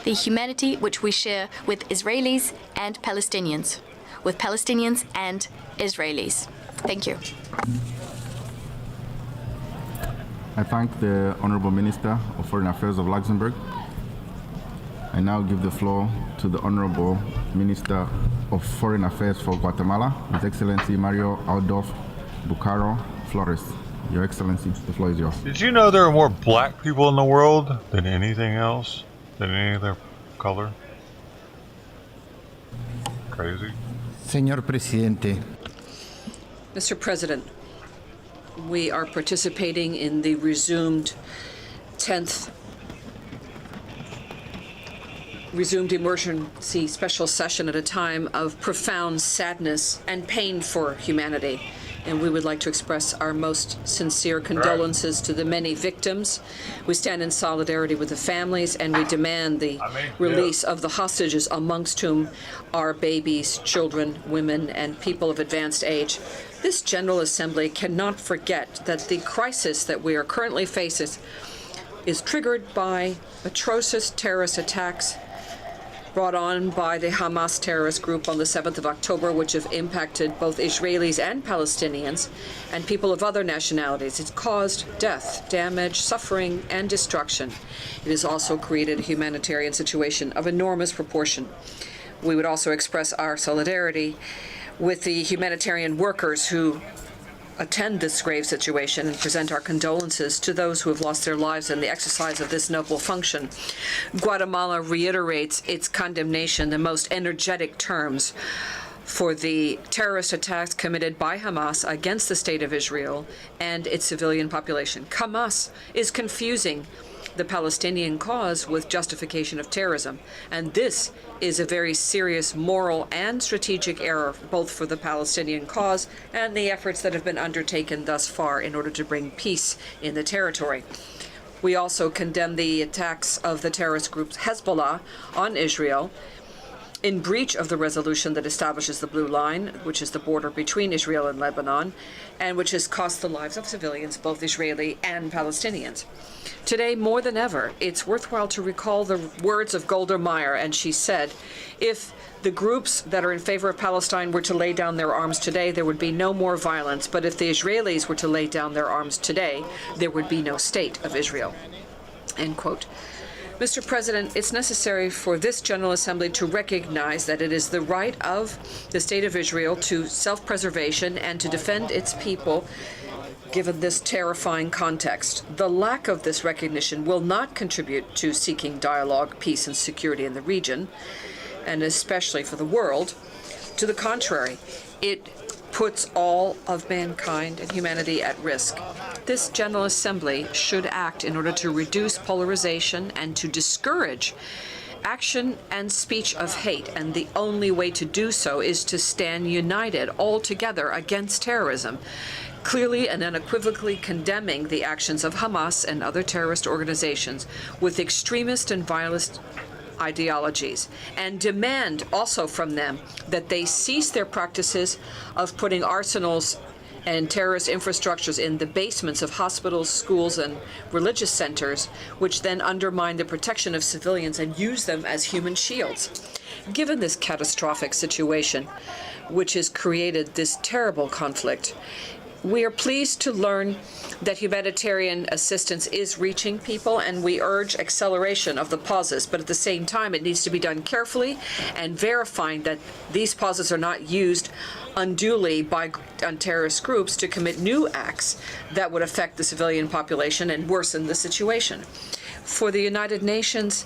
the humanity which we share with Israelis and Palestinians, with Palestinians and Israelis. Thank you. I thank the Honorable Minister of Foreign Affairs of Luxembourg. I now give the floor to the Honorable Minister of Foreign Affairs for Guatemala, His Excellency Mario Adolfo Bucaro Flores. Your Excellency, the floor is yours. Did you know there are more black people in the world than anything else? Than any other color? Crazy. Señor Presidente. Mr. President, we are participating in the resumed emergency special session at a time of profound sadness and pain for humanity. And we would like to express our most sincere condolences to the many victims. We stand in solidarity with the families, and we demand the release of the hostages, amongst whom are babies, children, women, and people of advanced age. This General Assembly cannot forget that the crisis that we are currently facing is triggered by atrocious terrorist attacks brought on by the Hamas terrorist group on the 7th of October, which have impacted both Israelis and Palestinians and people of other nationalities. It's caused death, damage, suffering, and destruction. It has also created a humanitarian situation of enormous proportion. We would also express our solidarity with the humanitarian workers who attend this grave situation and present our condolences to those who have lost their lives in the exercise of this noble function. Guatemala reiterates its condemnation in the most energetic terms for the terrorist attacks committed by Hamas against the State of Israel and its civilian population. Hamas is confusing the Palestinian cause with justification of terrorism, and this is a very serious moral and strategic error, both for the Palestinian cause and the efforts that have been undertaken thus far in order to bring peace in the territory. We also condemn the attacks of the terrorist group Hezbollah on Israel in breach of the resolution that establishes the Blue Line, which is the border between Israel and Lebanon, and which has cost the lives of civilians, both Israeli and Palestinians. Today, more than ever, it's worthwhile to recall the words of Golda Meir, and she said, if the groups that are in favor of Palestine were to lay down their arms today, there would be no more violence, but if the Israelis were to lay down their arms today, there would be no state of Israel. End quote. Mr. President, it's necessary for this General Assembly to recognize that it is the right of the State of Israel to self-preservation and to defend its people given this terrifying context. The lack of this recognition will not contribute to seeking dialogue, peace, and security in the region, and especially for the world. To the contrary, it puts all of mankind and humanity at risk. This General Assembly should act in order to reduce polarization and to discourage action and speech of hate, and the only way to do so is to stand united all together against terrorism, clearly and unequivocally condemning the actions of Hamas and other terrorist organizations with extremist and violent ideologies, and demand also from them that they cease their practices of putting arsenals and terrorist infrastructures in the basements of hospitals, schools, and religious centers, which then undermine the protection of civilians and use them as human shields. Given this catastrophic situation, which has created this terrible conflict, we are pleased to learn that humanitarian assistance is reaching people, and we urge acceleration of the pauses. But at the same time, it needs to be done carefully and verifying that these pauses are not used unduly by terrorist groups to commit new acts that would affect the civilian population and worsen the situation. For the United Nations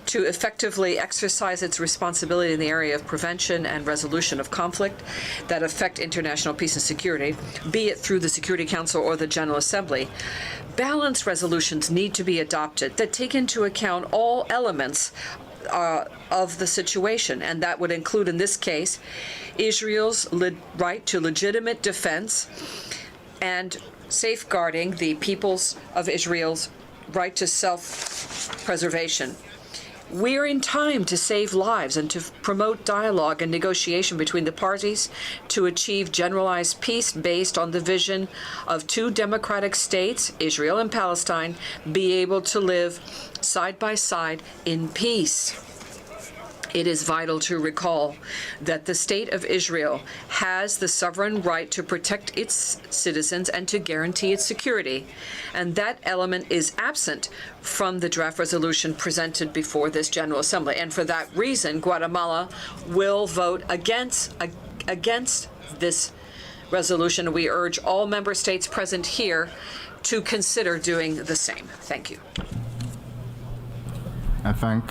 to effectively exercise its responsibility in the area of prevention and resolution of conflict that affect international peace and security, be it through the Security Council or the General Assembly, balanced resolutions need to be adopted that take into account all elements of the situation, and that would include, in this case, Israel's right to legitimate defense and safeguarding the peoples of Israel's right to self-preservation. We are in time to save lives and to promote dialogue and negotiation between the parties to achieve generalized peace based on the vision of two democratic states, Israel and Palestine, be able to live side by side in peace. It is vital to recall that the State of Israel has the sovereign right to protect its citizens and to guarantee its security, and that element is absent from the draft resolution presented before this General Assembly. And for that reason, Guatemala will vote against this resolution. We urge all member states present here to consider doing the same. Thank you. I thank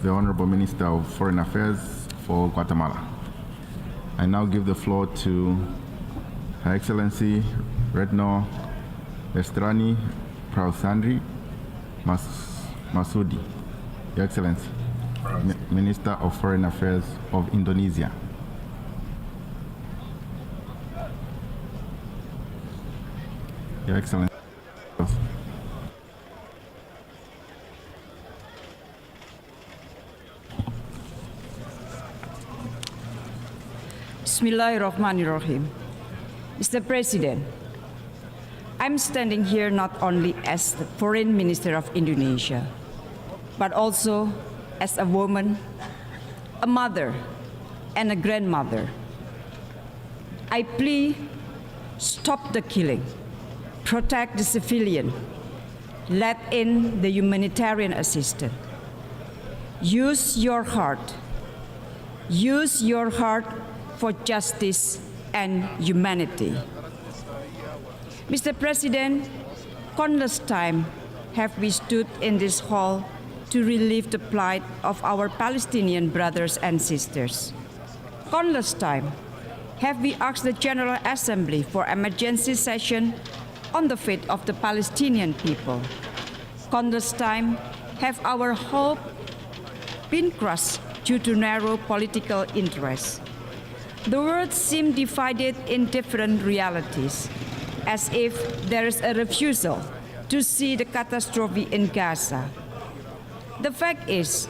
the Honorable Minister of Foreign Affairs for Guatemala. I now give the floor to Her Excellency Redno Estrani Prausandri Masudi, Your Excellency, Minister of Foreign Affairs of Indonesia. Your Excellency. Bismillahirrahmanirrahim. Mr. President, I'm standing here not only as the Foreign Minister of Indonesia, but also as a woman, a mother, and a grandmother. I plead, stop the killing, protect the civilian, let in the humanitarian assistance. Use your heart. Use your heart for justice and humanity. Mr. President, countless times have we stood in this hall to relieve the plight of our Palestinian brothers and sisters. Countless times have we asked the General Assembly for emergency session on the fate of the Palestinian people. Countless times have our hope been crushed due to narrow political interests. The world seems divided in different realities, as if there is a refusal to see the catastrophe in Gaza. The fact is,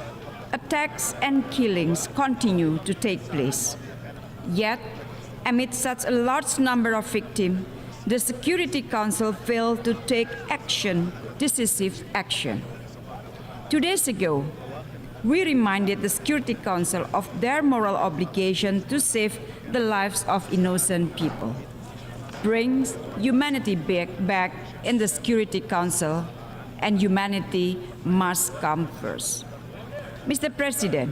attacks and killings continue to take place. Yet, amid such a large number of victims, the Security Council failed to take decisive action. 2 days ago, we reminded the Security Council of their moral obligation to save the lives of innocent people. Bring humanity back in the Security Council, and humanity must come first. Mr. President,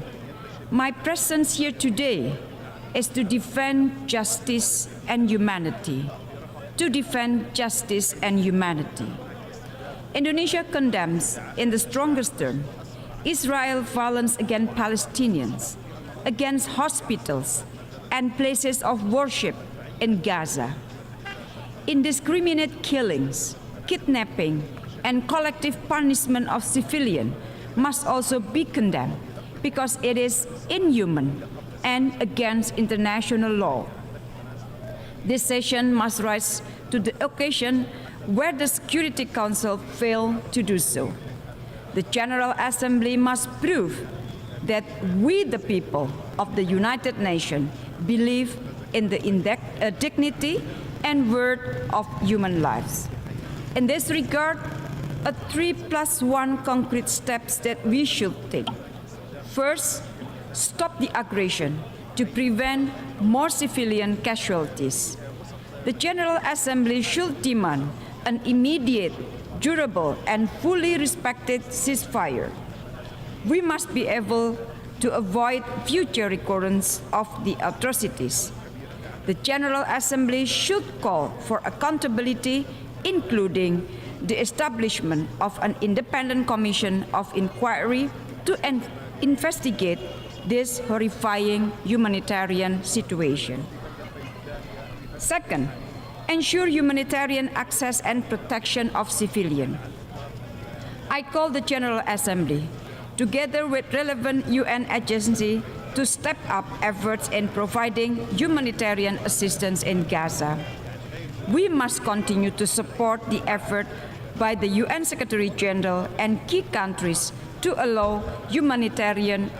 my presence here today is to defend justice and humanity. To defend justice and humanity. Indonesia condemns, in the strongest terms, Israel's violence against Palestinians, against hospitals and places of worship in Gaza. Indiscriminate killings, kidnapping, and collective punishment of civilians must also be condemned because it is inhuman and against international law. This session must rise to the occasion where the Security Council failed to do so. The General Assembly must prove that we, the people of the United Nations, believe in the dignity and worth of human lives. In this regard, 3+1 concrete steps that we should take. First, stop the aggression to prevent more civilian casualties. The General Assembly should demand an immediate, durable, and fully respected ceasefire. We must be able to avoid future recurrence of the atrocities. The General Assembly should call for accountability, including the establishment of an independent commission of inquiry to investigate this horrifying humanitarian situation. Second, ensure humanitarian access and protection of civilians. I call the General Assembly, together with relevant UN agencies, to step up efforts in providing humanitarian assistance in Gaza. We must continue to support the effort by the UN Secretary General and key countries to allow humanitarian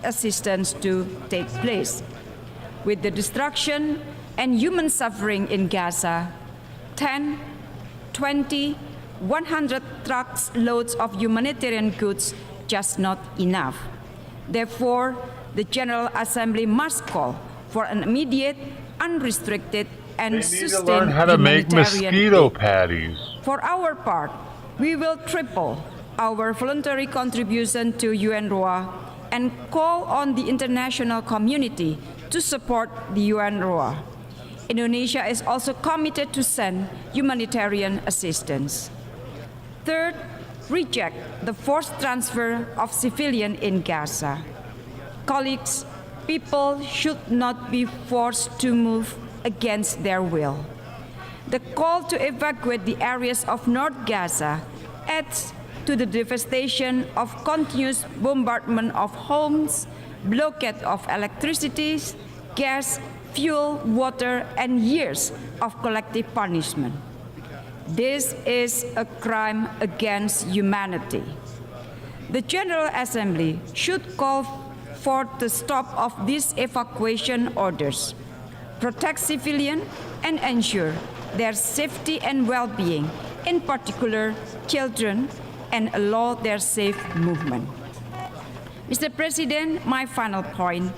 assistance to take place. With the destruction and human suffering in Gaza, 10, 20, 100 trucks loads of humanitarian goods just not enough. Therefore, the General Assembly must call for an immediate, unrestricted, and sustained learn how to make mosquito patties. For our part, we will triple our voluntary contribution to UNRWA and call on the international community to support the UNRWA. Indonesia is also committed to send humanitarian assistance. Third, reject the forced transfer of civilians in Gaza. Colleagues, people should not be forced to move against their will. The call to evacuate the areas of North Gaza adds to the devastation of continuous bombardment of homes, blockade of electricity, gas, fuel, water, and years of collective punishment. This is a crime against humanity. The General Assembly should call for the stop of these evacuation orders, protect civilians, and ensure their safety and well-being, in particular children, and allow their safe movement. Mr. President, my final point,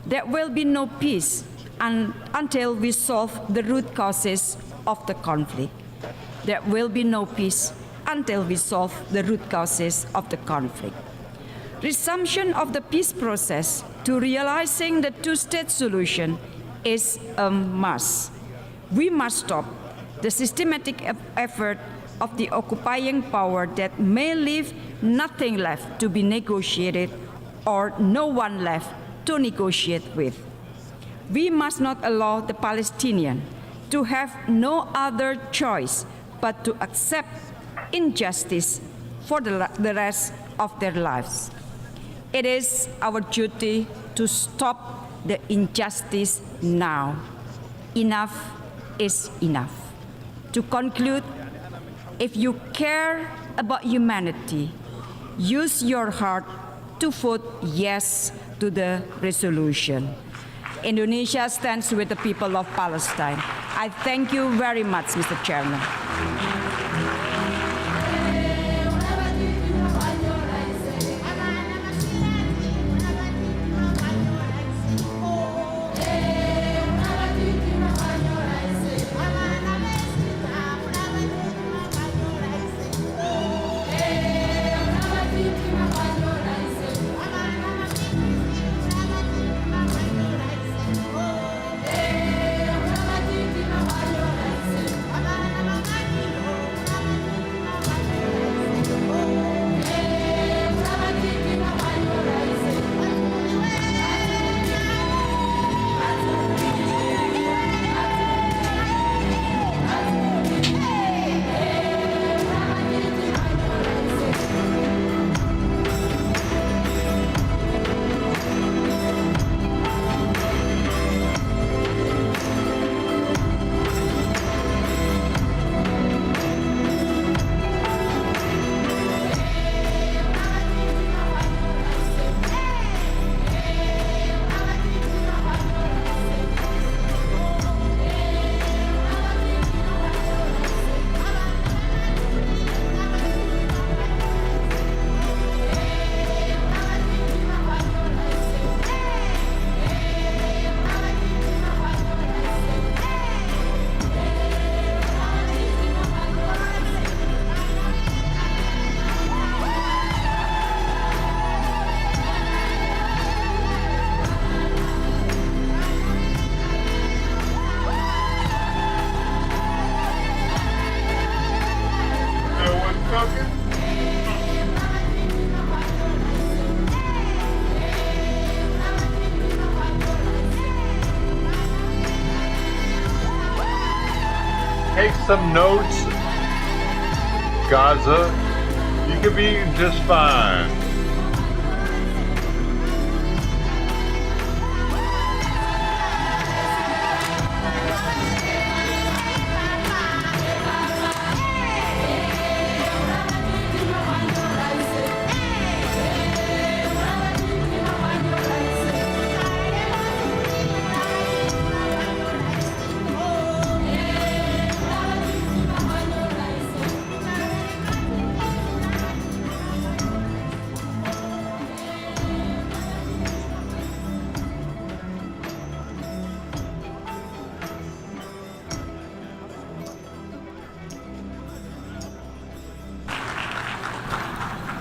there will be no peace until we solve the root causes of the conflict. There will be no peace until we solve the root causes of the conflict. Resumption of the peace process to realizing the two-state solution is a must. We must stop the systematic effort of the occupying power that may leave nothing left to be negotiated or no one left to negotiate with. We must not allow the Palestinians to have no other choice but to accept injustice for the rest of their lives. It is our duty to stop the injustice now. Enough is enough. To conclude, if you care about humanity, use your heart to vote yes to the resolution. Indonesia stands with the people of Palestine. I thank you very much, Mr. Chairman. Take some notes, Gaza. You could be just fine.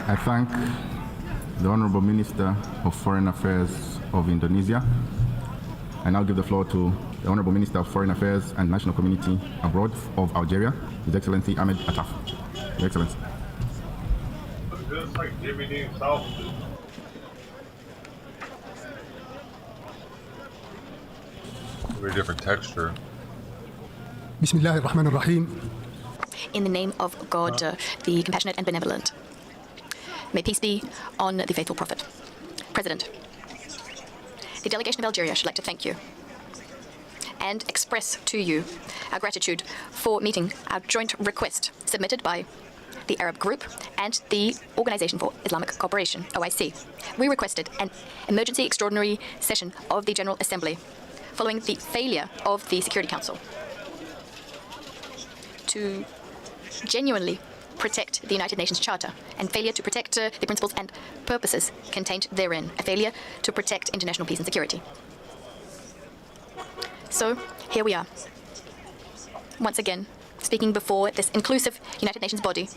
I thank the Honorable Minister of Foreign Affairs of Indonesia. I now give the floor to the Honorable Minister of Foreign Affairs and National Community Abroad of Algeria, His Excellency Ahmed Attaf. Your Excellency. Just like Jimmy Dean sausages. Very different texture. Bismillah ar-Rahman ar-Rahim. In the name of God, the compassionate and benevolent. May peace be on the faithful prophet. President, the delegation of Algeria should like to thank you and express to you our gratitude for meeting our joint request submitted by the Arab Group and the Organization for Islamic Cooperation, OIC. We requested an emergency extraordinary session of the General Assembly following the failure of the Security Council to genuinely protect the United Nations Charter and failure to protect the principles and purposes contained therein, a failure to protect international peace and security. So, here we are, once again, speaking before this inclusive United Nations body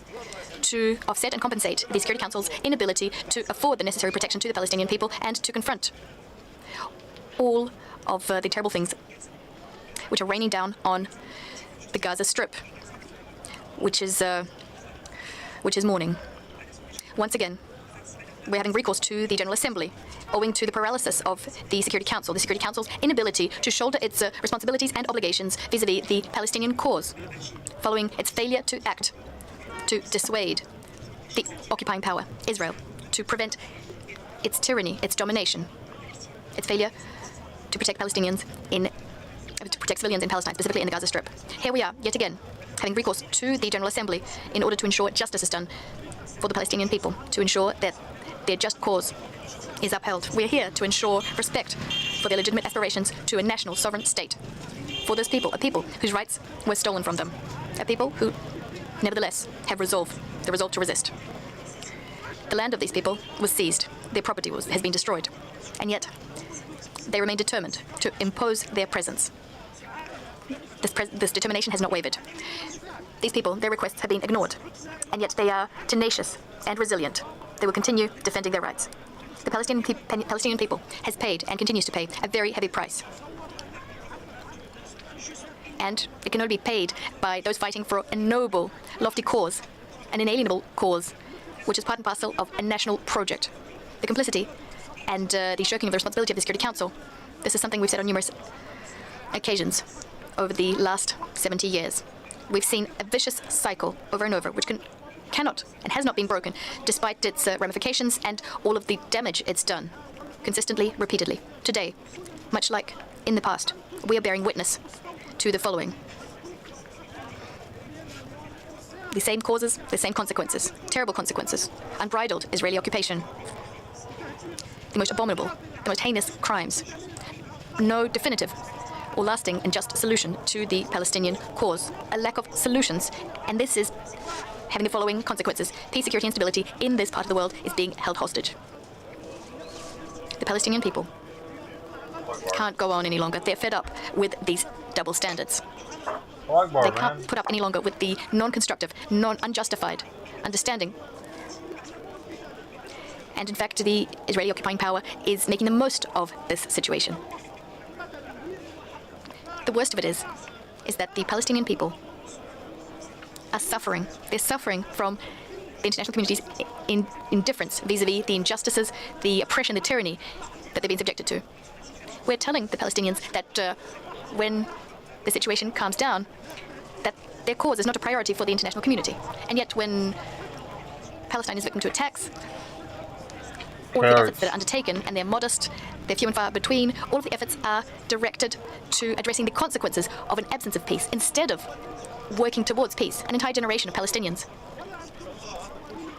to offset and compensate the Security Council's inability to afford the necessary protection to the Palestinian people and to confront all of the terrible things which are raining down on the Gaza Strip, which is mourning. Once again, we're having recourse to the General Assembly, owing to the paralysis of the Security Council, the Security Council's inability to shoulder its responsibilities and obligations vis-à-vis the Palestinian cause, following its failure to act to dissuade the occupying power, Israel, to prevent its tyranny, its domination, its failure to protect Palestinians to protect civilians in Palestine, specifically in the Gaza Strip. Here we are, yet again, having recourse to the General Assembly in order to ensure justice is done for the Palestinian people, to ensure that their just cause is upheld. We're here to ensure respect for their legitimate aspirations to a national sovereign state. For those people, a people whose rights were stolen from them. A people who, nevertheless, have the resolve to resist. The land of these people was seized. Their property has been destroyed. And yet, they remain determined to impose their presence. This determination has not wavered. These people, their requests have been ignored. And yet they are tenacious and resilient. They will continue defending their rights. The Palestinian people has paid and continues to pay a very heavy price. And it can only be paid by those fighting for a noble, lofty cause, an inalienable cause, which is part and parcel of a national project. The complicity and the shirking of the responsibility of the Security Council, this is something we've said on numerous occasions over the last 70 years. We've seen a vicious cycle over and over, which cannot and has not been broken, despite its ramifications and all of the damage it's done, consistently, repeatedly. Today, much like in the past, we are bearing witness to the following. The same causes, the same consequences, terrible consequences, unbridled Israeli occupation, the most abominable, the most heinous crimes, no definitive or lasting and just solution to the Palestinian cause, a lack of solutions, and this is having the following consequences. Peace, security and stability in this part of the world is being held hostage. The Palestinian people can't go on any longer. They're fed up with these double standards. They can't put up any longer with the non-constructive, unjustified understanding. And in fact, the Israeli occupying power is making the most of this situation. The worst of it is that the Palestinian people are suffering. They're suffering from the international community's indifference vis-a-vis the injustices, the oppression, the tyranny that they've been subjected to. We're telling the Palestinians that when the situation calms down, that their cause is not a priority for the international community. And yet when Palestine is victim to attacks, all of the efforts that are undertaken, and they're modest, they're few and far between, all of the efforts are directed to addressing the consequences of an absence of peace, instead of working towards peace. An entire generation of Palestinians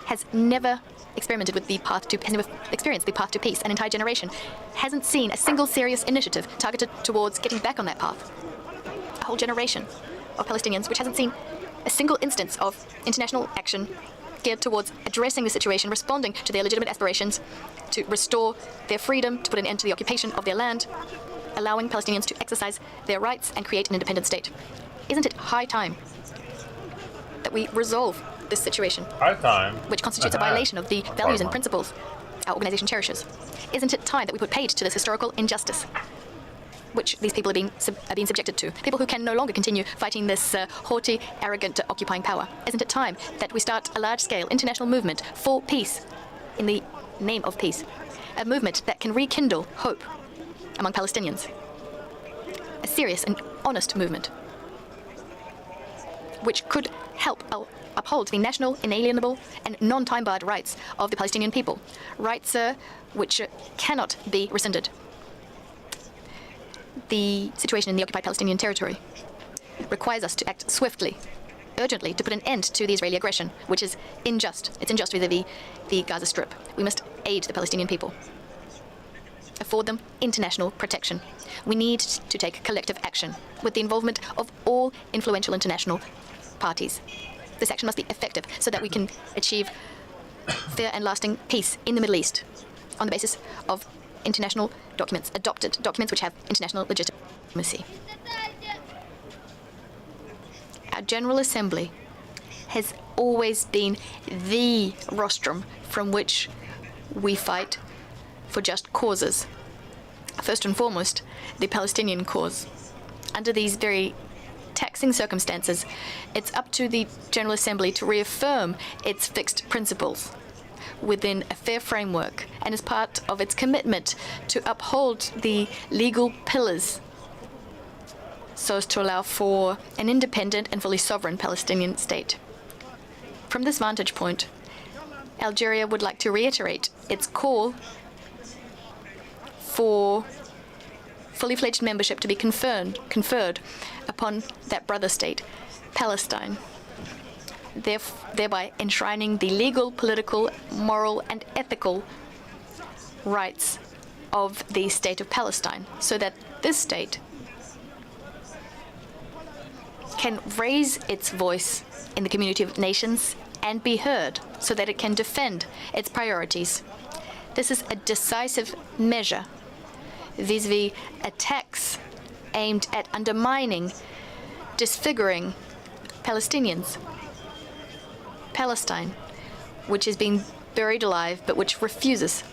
has never experimented with the path to, has never experienced the path to peace. An entire generation hasn't seen a single serious initiative targeted towards getting back on that path. A whole generation of Palestinians which hasn't seen a single instance of international action geared towards addressing the situation, responding to their legitimate aspirations to restore their freedom, to put an end to the occupation of their land, allowing Palestinians to exercise their rights and create an independent state. Isn't it high time that we resolve this situation? High time. Which constitutes a violation of the values and principles our organization cherishes. Isn't it time that we put paid to this historical injustice which these people are being subjected to? People who can no longer continue fighting this haughty, arrogant, occupying power. Isn't it time that we start a large-scale international movement for peace, in the name of peace? A movement that can rekindle hope among Palestinians. A serious and honest movement which could help uphold the national, inalienable and non-time-barred rights of the Palestinian people. Rights which cannot be rescinded. The situation in the occupied Palestinian territory requires us to act swiftly, urgently, to put an end to the Israeli aggression, which is unjust. It's unjust vis-a-vis the Gaza Strip. We must aid the Palestinian people, afford them international protection. We need to take collective action with the involvement of all influential international parties. This action must be effective so that we can achieve fair and lasting peace in the Middle East on the basis of international documents, adopted documents which have international legitimacy. Our General Assembly has always been the rostrum from which we fight for just causes. First and foremost, the Palestinian cause. Under these very taxing circumstances, it's up to the General Assembly to reaffirm its fixed principles within a fair framework, and as part of its commitment to uphold the legal pillars so as to allow for an independent and fully sovereign Palestinian state. From this vantage point, Algeria would like to reiterate its call for fully fledged membership to be conferred upon that brother state, Palestine, thereby enshrining the legal, political, moral and ethical rights of the state of Palestine, so that this state can raise its voice in the community of nations and be heard, so that it can defend its priorities. This is a decisive measure vis-à-vis attacks aimed at undermining, disfiguring Palestinians. Palestine, which is being buried alive but which refuses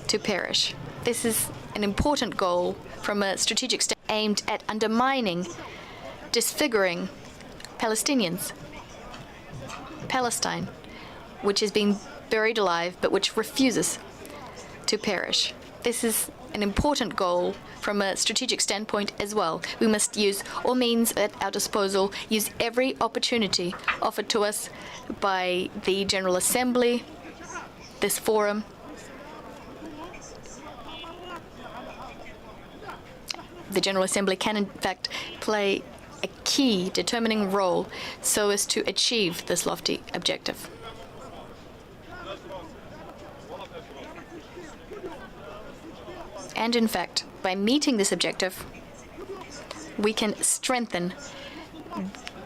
to perish. This is an important goal from a strategic standpoint aimed at undermining, disfiguring Palestinians. Palestine, which is being buried alive but which refuses to perish. This is an important goal from a strategic standpoint as well. We must use all means at our disposal, use every opportunity offered to us by the General Assembly, this forum. The General Assembly can, in fact, play a key determining role so as to achieve this lofty objective. And in fact, by meeting this objective, we can strengthen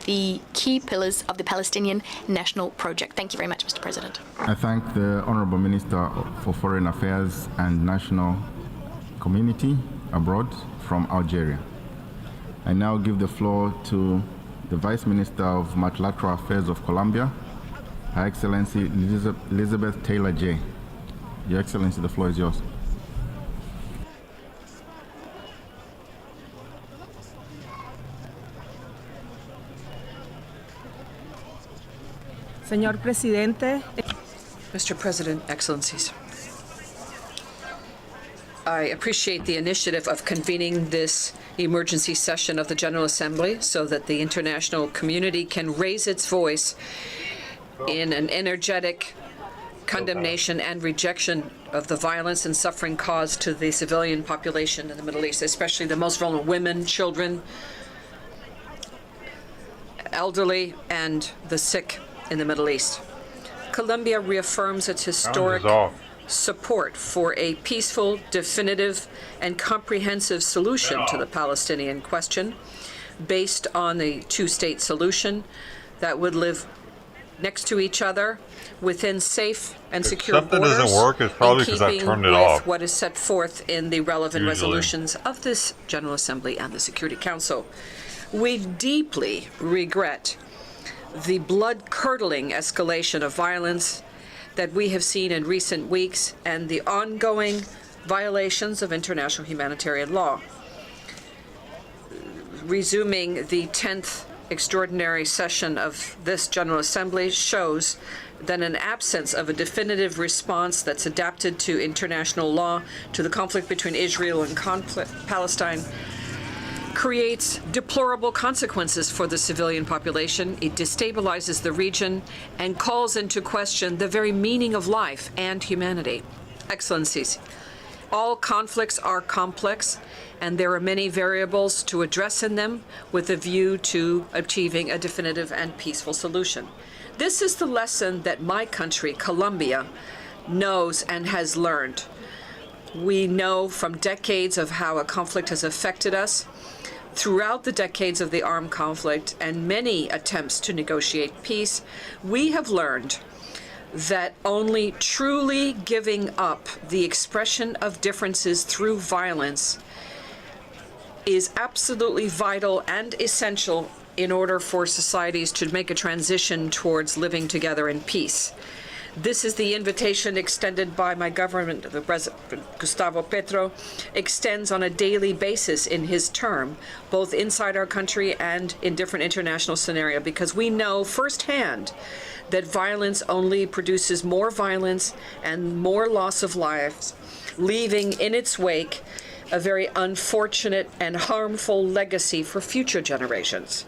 the key pillars of the Palestinian national project. Thank you very much, Mr. President. I thank the Honorable Minister for Foreign Affairs and National Community Abroad from Algeria. I now give the floor to the Vice Minister of Multilateral Affairs of Colombia, Her Excellency Elizabeth Taylor Jay. Your Excellency, the floor is yours. Señor Presidente. Mr. President, Excellencies. I appreciate the initiative of convening this emergency session of the General Assembly so that the international community can raise its voice in an energetic condemnation and rejection of the violence and suffering caused to the civilian population in the Middle East, especially the most vulnerable women, children, elderly, and the sick in the Middle East. Colombia reaffirms its historic support for a peaceful, definitive, and comprehensive solution to the Palestinian question based on the two-state solution that would live next to each other within safe and secure borders, doesn't work, it's probably because I turned it off. What is set forth in the relevant resolutions of this General Assembly and the Security Council. We deeply regret the blood-curdling escalation of violence that we have seen in recent weeks and the ongoing violations of international humanitarian law. Resuming the 10th extraordinary session of this General Assembly shows that an absence of a definitive response that's adapted to international law to the conflict between Israel and Palestine creates deplorable consequences for the civilian population. It destabilizes the region and calls into question the very meaning of life and humanity. Excellencies, all conflicts are complex, and there are many variables to address in them with a view to achieving a definitive and peaceful solution. This is the lesson that my country, Colombia, knows and has learned. We know from decades of how a conflict has affected us. Throughout the decades of the armed conflict and many attempts to negotiate peace, we have learned that only truly giving up the expression of differences through violence is absolutely vital and essential in order for societies to make a transition towards living together in peace. This is the invitation extended by my government. The President, Gustavo Petro, extends on a daily basis in his term, both inside our country and in different international scenarios, because we know firsthand that violence only produces more violence and more loss of lives, leaving in its wake a very unfortunate and harmful legacy for future generations.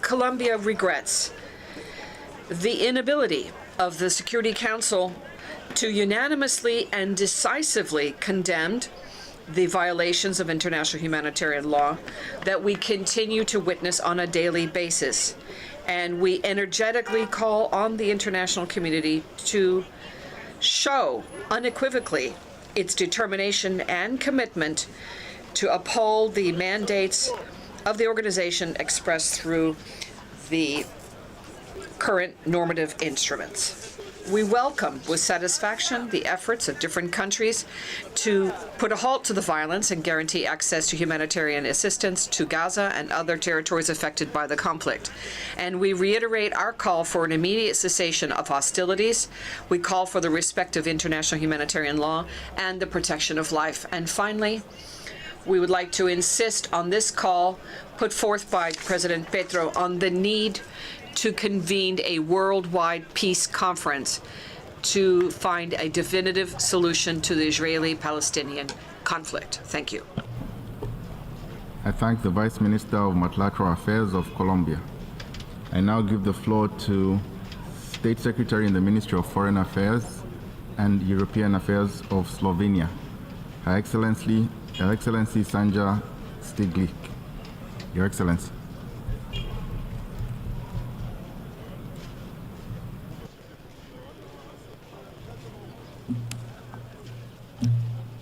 Colombia regrets the inability of the Security Council to unanimously and decisively condemn the violations of international humanitarian law that we continue to witness on a daily basis. And we energetically call on the international community to show unequivocally its determination and commitment to uphold the mandates of the organization expressed through the current normative instruments. We welcome with satisfaction the efforts of different countries to put a halt to the violence and guarantee access to humanitarian assistance to Gaza and other territories affected by the conflict. And we reiterate our call for an immediate cessation of hostilities. We call for the respect of international humanitarian law and the protection of life. And finally, we would like to insist on this call put forth by President Petro on the need to convene a worldwide peace conference to find a definitive solution to the Israeli-Palestinian conflict. Thank you. I thank the Vice Minister of Multilateral Affairs of Colombia. I now give the floor to State Secretary in the Ministry of Foreign Affairs and European Affairs of Slovenia, Her Excellency Sanja Stiglic. Your Excellency.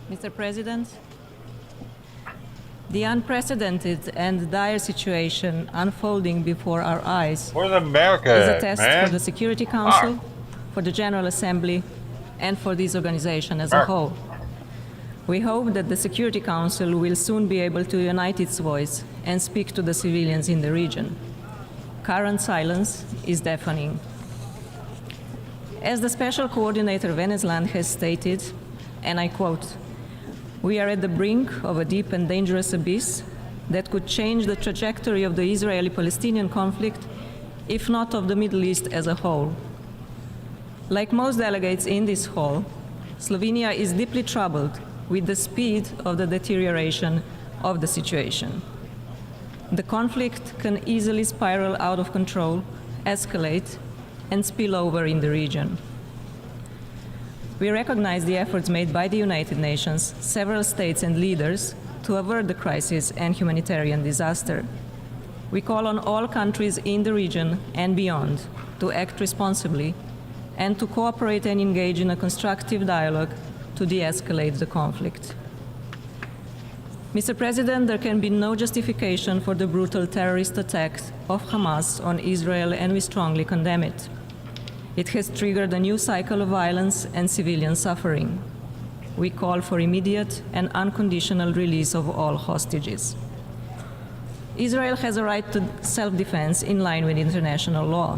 Mr. President, the unprecedented and dire situation unfolding before our eyes Where's America is a at, test man? for the Security Council, for the General Assembly, and for this organization as a whole. We hope that the Security Council will soon be able to unite its voice and speak to the civilians in the region. Current silence is deafening. As the Special Coordinator Venezuelan has stated, and I quote, "We are at the brink of a deep and dangerous abyss that could change the trajectory of the Israeli-Palestinian conflict, if not of the Middle East as a whole." Like most delegates in this hall, Slovenia is deeply troubled with the speed of the deterioration of the situation. The conflict can easily spiral out of control, escalate, and spill over in the region. We recognize the efforts made by the United Nations, several states and leaders to avert the crisis and humanitarian disaster. We call on all countries in the region and beyond to act responsibly and to cooperate and engage in a constructive dialogue to de-escalate the conflict. Mr. President, there can be no justification for the brutal terrorist attack of Hamas on Israel, and we strongly condemn it. It has triggered a new cycle of violence and civilian suffering. We call for immediate and unconditional release of all hostages. Israel has a right to self-defense in line with international law.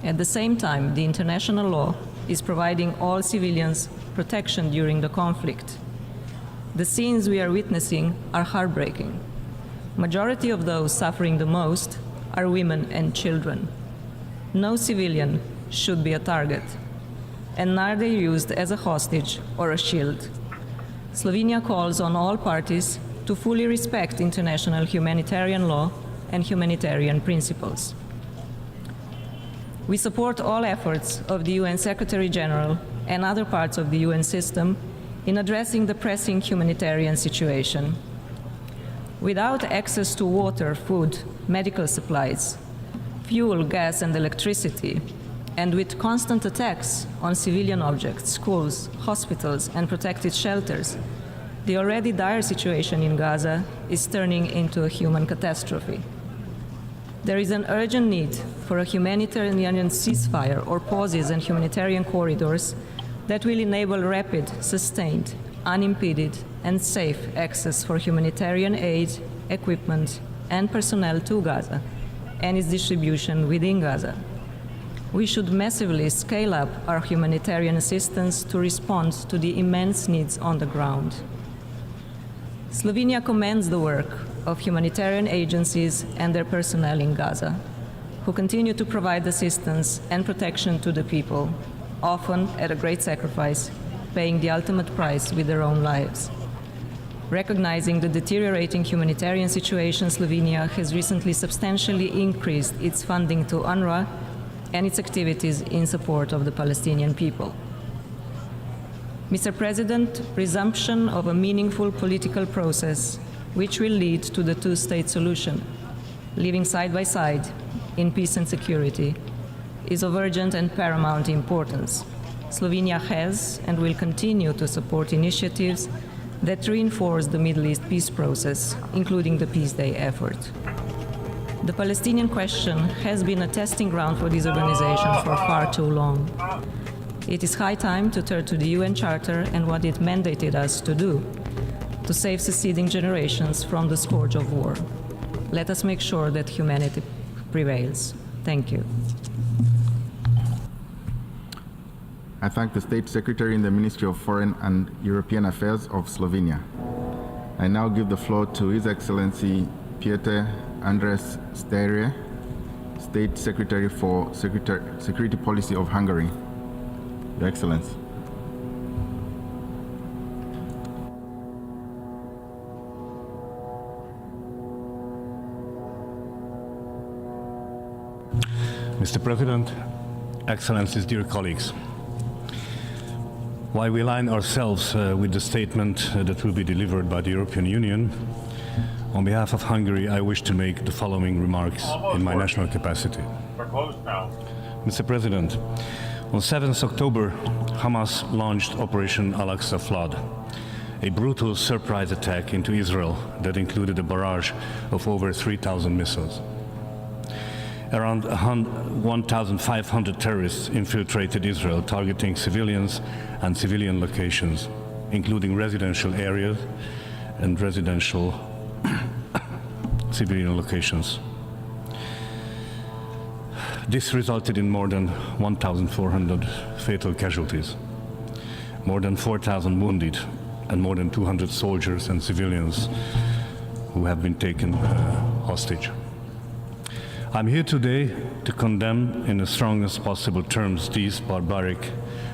At the same time, the international law is providing all civilians protection during the conflict. The scenes we are witnessing are heartbreaking. Majority of those suffering the most are women and children. No civilian should be a target, and neither used as a hostage or a shield. Slovenia calls on all parties to fully respect international humanitarian law and humanitarian principles. We support all efforts of the UN Secretary General and other parts of the UN system in addressing the pressing humanitarian situation. Without access to water, food, medical supplies, fuel, gas, and electricity, and with constant attacks on civilian objects, schools, hospitals, and protected shelters, the already dire situation in Gaza is turning into a human catastrophe. There is an urgent need for a humanitarian ceasefire or pauses in humanitarian corridors that will enable rapid, sustained, unimpeded, and safe access for humanitarian aid, equipment, and personnel to Gaza and its distribution within Gaza. We should massively scale up our humanitarian assistance to respond to the immense needs on the ground. Slovenia commends the work of humanitarian agencies and their personnel in Gaza, who continue to provide assistance and protection to the people, often at a great sacrifice, paying the ultimate price with their own lives. Recognizing the deteriorating humanitarian situation, Slovenia has recently substantially increased its funding to UNRWA and its activities in support of the Palestinian people. Mr. President, resumption of a meaningful political process which will lead to the two-state solution, living side by side in peace and security, is of urgent and paramount importance. Slovenia has and will continue to support initiatives that reinforce the Middle East peace process, including the Peace Day effort. The Palestinian question has been a testing ground for this organization for far too long. It is high time to turn to the UN Charter and what it mandated us to do, to save succeeding generations from the scourge of war. Let us make sure that humanity prevails. Thank you. I thank the State Secretary in the Ministry of Foreign and European Affairs of Slovenia. I now give the floor to His Excellency Peter Andres Steire, State Secretary for Security Policy of Hungary. Your Excellency. Mr. President, Excellencies, dear colleagues, while we align ourselves with the statement that will be delivered by the European Union, on behalf of Hungary, I wish to make the following remarks in my national capacity. We're close now. Mr. President, on 7th October, Hamas launched Operation Al-Aqsa Flood, a brutal surprise attack into Israel that included a barrage of over 3,000 missiles. Around 1,500 terrorists infiltrated Israel, targeting civilians and civilian locations, including residential areas and residential civilian locations. This resulted in more than 1,400 fatal casualties, more than 4,000 wounded, and more than 200 soldiers and civilians who have been taken hostage. I'm here today to condemn in the strongest possible terms these barbaric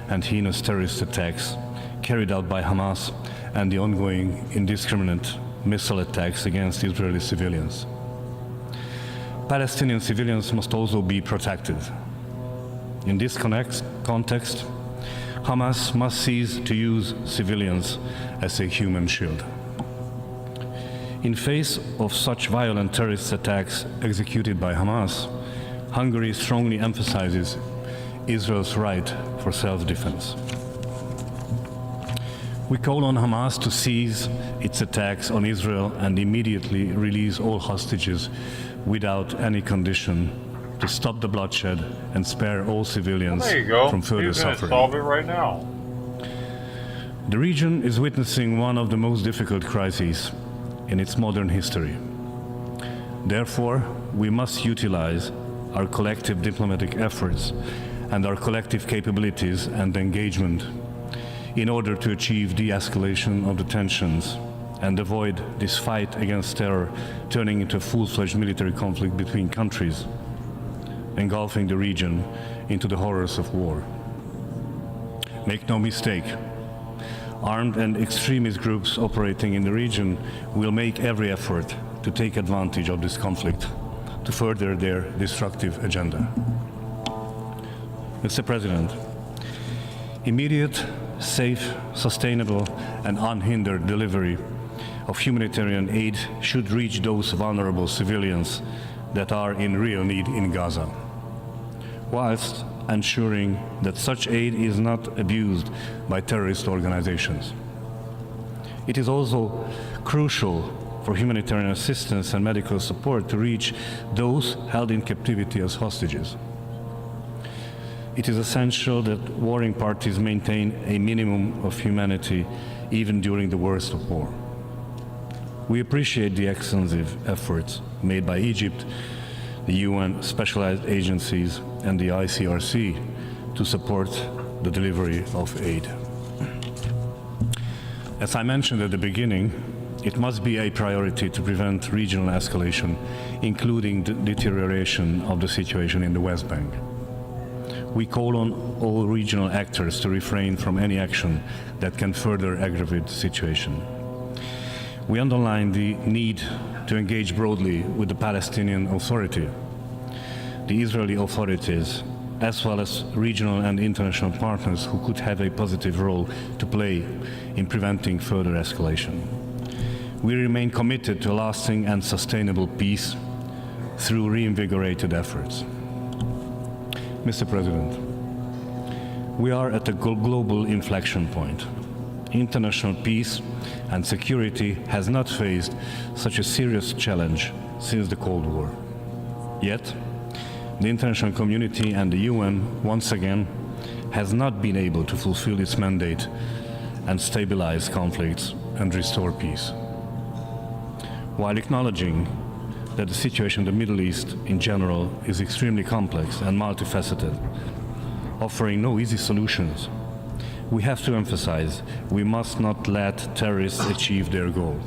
and heinous terrorist attacks carried out by Hamas and the ongoing indiscriminate missile attacks against Israeli civilians. Palestinian civilians must also be protected. In this context, Hamas must cease to use civilians as a human shield. In face of such violent terrorist attacks executed by Hamas, Hungary strongly emphasizes Israel's right for self-defense. We call on Hamas to cease its attacks on Israel and immediately release all hostages without any condition, to stop the bloodshed and spare all civilians from further suffering. Solve it right now. The region is witnessing one of the most difficult crises in its modern history. Therefore, we must utilize our collective diplomatic efforts and our collective capabilities and engagement in order to achieve de-escalation of the tensions and avoid this fight against terror turning into a full-fledged military conflict between countries, engulfing the region into the horrors of war. Make no mistake, armed and extremist groups operating in the region will make every effort to take advantage of this conflict to further their destructive agenda. Mr. President, immediate, safe, sustainable, and unhindered delivery of humanitarian aid should reach those vulnerable civilians that are in real need in Gaza, whilst ensuring that such aid is not abused by terrorist organizations. It is also crucial for humanitarian assistance and medical support to reach those held in captivity as hostages. It is essential that warring parties maintain a minimum of humanity even during the worst of war. We appreciate the extensive efforts made by Egypt, the UN specialized agencies, and the ICRC to support the delivery of aid. As I mentioned at the beginning, it must be a priority to prevent regional escalation, including the deterioration of the situation in the West Bank. We call on all regional actors to refrain from any action that can further aggravate the situation. We underline the need to engage broadly with the Palestinian Authority, the Israeli authorities, as well as regional and international partners who could have a positive role to play in preventing further escalation. We remain committed to lasting and sustainable peace through reinvigorated efforts. Mr. President, We are at a global inflection point. International peace and security has not faced such a serious challenge since the Cold War. Yet, the international community and the UN, once again, has not been able to fulfill its mandate and stabilize conflicts and restore peace. While acknowledging that the situation in the Middle East in general is extremely complex and multifaceted, offering no easy solutions, we have to emphasize we must not let terrorists achieve their goal.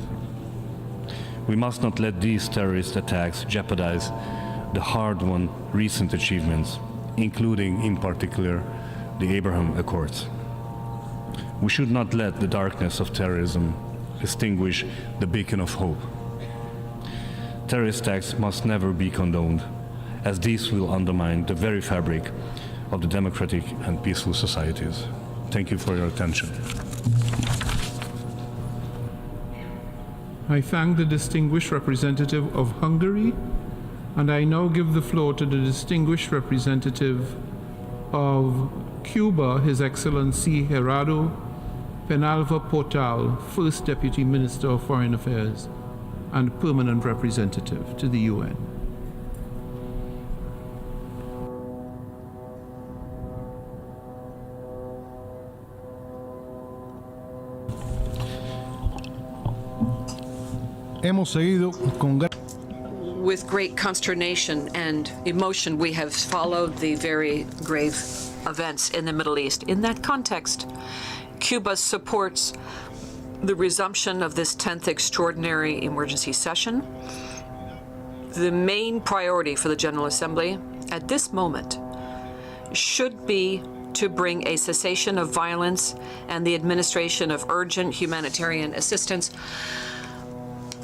We must not let these terrorist attacks jeopardize the hard-won recent achievements, including, in particular, the Abraham Accords. We should not let the darkness of terrorism extinguish the beacon of hope. Terrorist acts must never be condoned, as these will undermine the very fabric of the democratic and peaceful societies. Thank you for your attention. I thank the distinguished representative of Hungary, and I now give the floor to the distinguished representative of Cuba, His Excellency Gerardo Penalva Portal, First Deputy Minister of Foreign Affairs and Permanent Representative to the UN. Hemos seguido con With great consternation and emotion, we have followed the very grave events in the Middle East. In that context, Cuba supports the resumption of this 10th extraordinary emergency session. The main priority for the General Assembly at this moment should be to bring a cessation of violence and the administration of urgent humanitarian assistance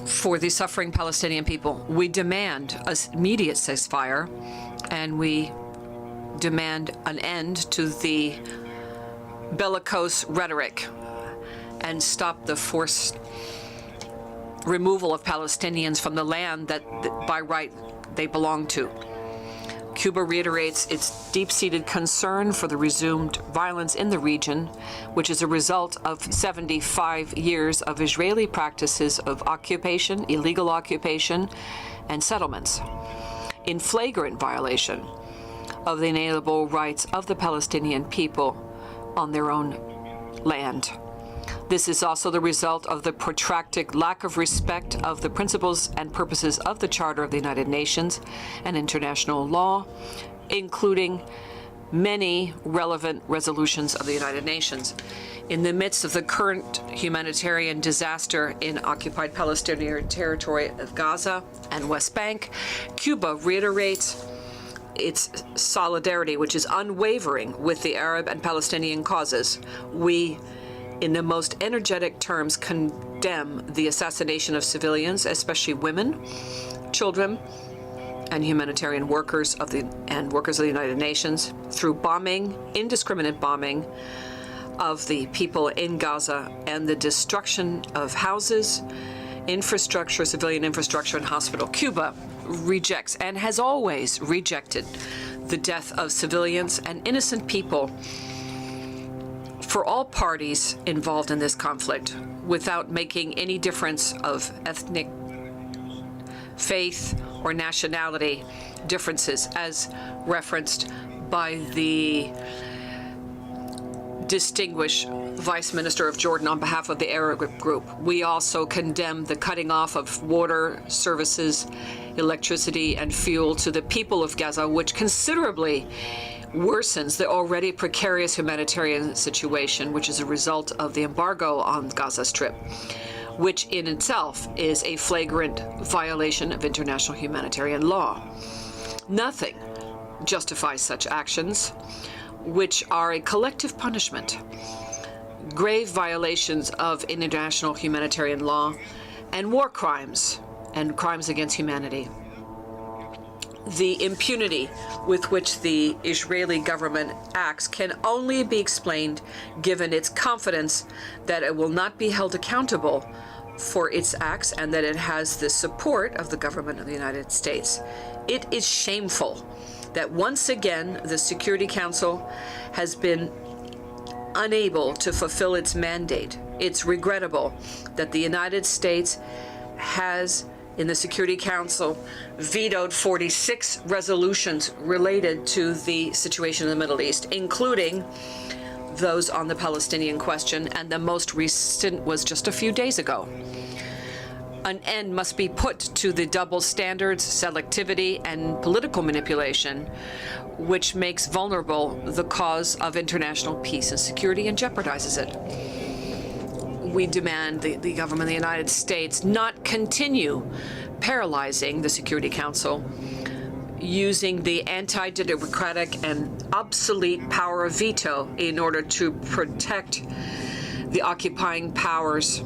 for the suffering Palestinian people. We demand an immediate ceasefire, and we demand an end to the bellicose rhetoric and stop the forced removal of Palestinians from the land that by right they belong to. Cuba reiterates its deep-seated concern for the resumed violence in the region, which is a result of 75 years of Israeli practices of occupation, illegal occupation, and settlements, in flagrant violation of the inalienable rights of the Palestinian people on their own land. This is also the result of the protracted lack of respect of the principles and purposes of the Charter of the United Nations and international law, including many relevant resolutions of the United Nations. In the midst of the current humanitarian disaster in occupied Palestinian territory of Gaza and West Bank, Cuba reiterates its solidarity, which is unwavering, with the Arab and Palestinian causes. We, in the most energetic terms, condemn the assassination of civilians, especially women, children, and humanitarian workers of the United Nations through bombing, indiscriminate bombing of the people in Gaza, and the destruction of houses, infrastructure, civilian infrastructure, and hospital. Cuba rejects and has always rejected the death of civilians and innocent people for all parties involved in this conflict, without making any difference of ethnic, faith, or nationality differences, as referenced by the distinguished Vice Minister of Jordan on behalf of the Arab group. We also condemn the cutting off of water services, electricity, and fuel to the people of Gaza, which considerably worsens the already precarious humanitarian situation, which is a result of the embargo on Gaza Strip, which in itself is a flagrant violation of international humanitarian law. Nothing justifies such actions, which are a collective punishment, grave violations of international humanitarian law, and war crimes and crimes against humanity. The impunity with which the Israeli government acts can only be explained given its confidence that it will not be held accountable for its acts and that it has the support of the government of the United States. It is shameful that once again the Security Council has been unable to fulfill its mandate. It's regrettable that the United States has, in the Security Council, vetoed 46 resolutions related to the situation in the Middle East, including those on the Palestinian question, and the most recent was just a few days ago. An end must be put to the double standards, selectivity, and political manipulation, which makes vulnerable the cause of international peace and security and jeopardizes it. We demand the government of the United States not continue paralyzing the Security Council, using the anti-democratic and obsolete power of veto in order to protect the occupying powers'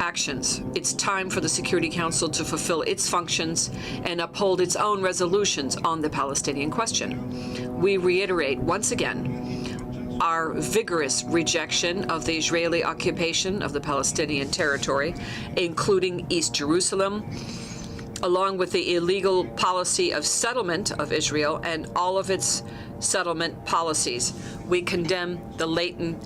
actions. It's time for the Security Council to fulfill its functions and uphold its own resolutions on the Palestinian question. We reiterate once again our vigorous rejection of the Israeli occupation of the Palestinian territory, including East Jerusalem, along with the illegal policy of settlement of Israel and all of its settlement policies. We condemn the latent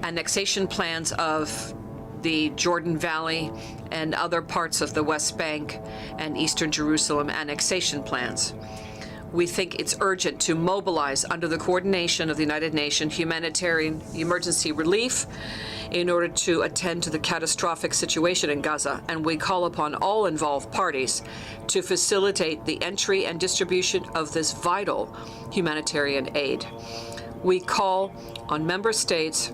annexation plans of the Jordan Valley and other parts of the West Bank and Eastern Jerusalem annexation plans. We think it's urgent to mobilize, under the coordination of the United Nations, humanitarian emergency relief in order to attend to the catastrophic situation in Gaza, and we call upon all involved parties to facilitate the entry and distribution of this vital humanitarian aid. We call on member states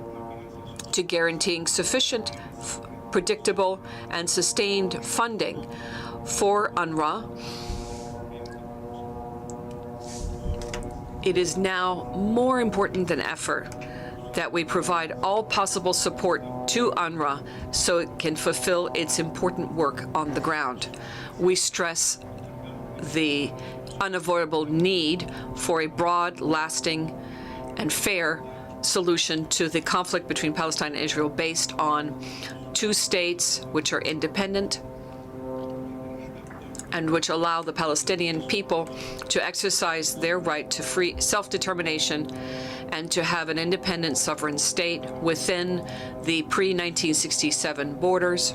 to guaranteeing sufficient, predictable, and sustained funding for UNRWA. It is now more important than ever that we provide all possible support to UNRWA so it can fulfill its important work on the ground. We stress the unavoidable need for a broad, lasting, and fair solution to the conflict between Palestine and Israel based on two states which are independent and which allow the Palestinian people to exercise their right to free self-determination and to have an independent sovereign state within the pre-1967 borders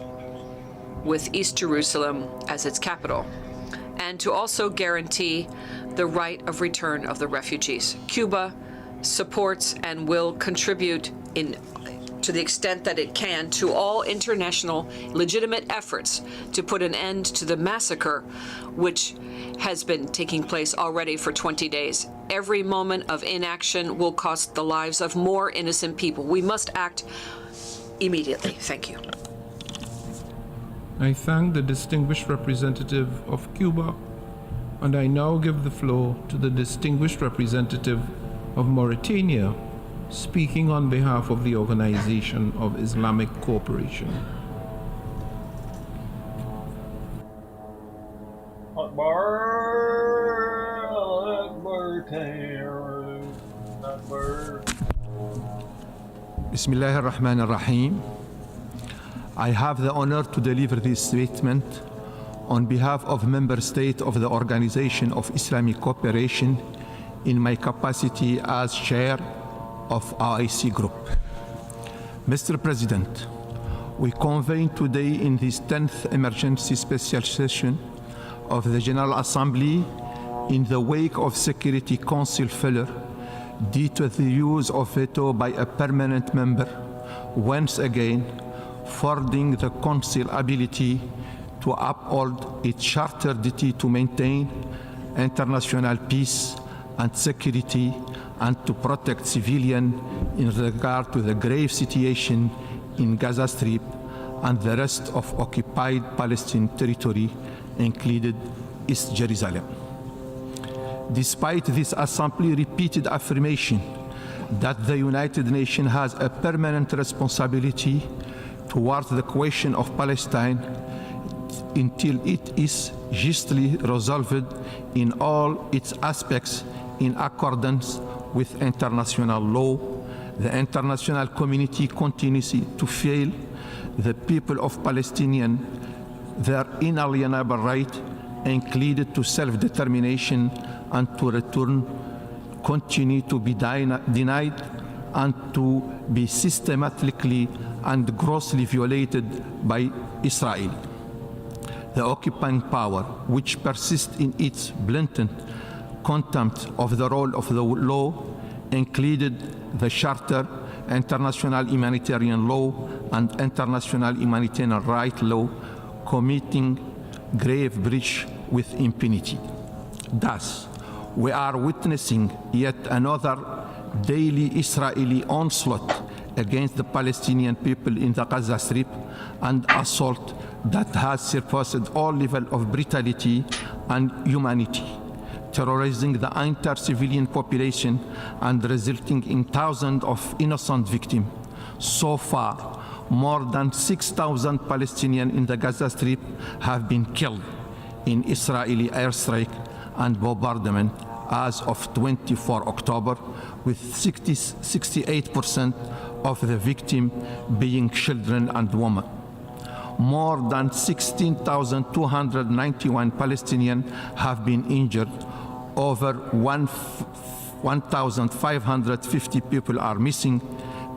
with East Jerusalem as its capital, and to also guarantee the right of return of the refugees. Cuba supports and will contribute to the extent that it can to all international legitimate efforts to put an end to the massacre which has been taking place already for 20 days. Every moment of inaction will cost the lives of more innocent people. We must act immediately. Thank you. I thank the distinguished representative of Cuba, and I now give the floor to the distinguished representative of Mauritania, speaking on behalf of the Organization of Islamic Cooperation. Bismillah ar-Rahman ar-Rahim. I have the honor to deliver this statement on behalf of member state of the Organization of Islamic Cooperation in my capacity as chair of OIC Group. Mr. President, we convene today in this 10th emergency special session of the General Assembly in the wake of Security Council failure due to the use of veto by a permanent member, once again furthering the Council's ability to uphold its charter duty to maintain international peace and security and to protect civilians in regard to the grave situation in Gaza Strip and the rest of occupied Palestinian territory, including East Jerusalem. Despite this Assembly's repeated affirmation that the United Nations has a permanent responsibility towards the question of Palestine until it is justly resolved in all its aspects in accordance with international law, the international community continues to fail the people of Palestinian their inalienable right, included to self-determination and to return, continue to be denied and to be systematically and grossly violated by Israel. The occupying power, which persists in its blatant contempt of the role of the law, included the Charter, international humanitarian law, and international humanitarian right law, committing grave breach with impunity. Thus, we are witnessing yet another daily Israeli onslaught against the Palestinian people in the Gaza Strip, and assault that has surpassed all level of brutality and humanity, terrorizing the entire civilian population and resulting in thousands of innocent victims. So far, more than 6,000 Palestinians in the Gaza Strip have been killed in Israeli airstrike and bombardment as of 24 October, with 68% of the victims being children and women. More than 16,291 Palestinians have been injured. Over 1,550 people are missing,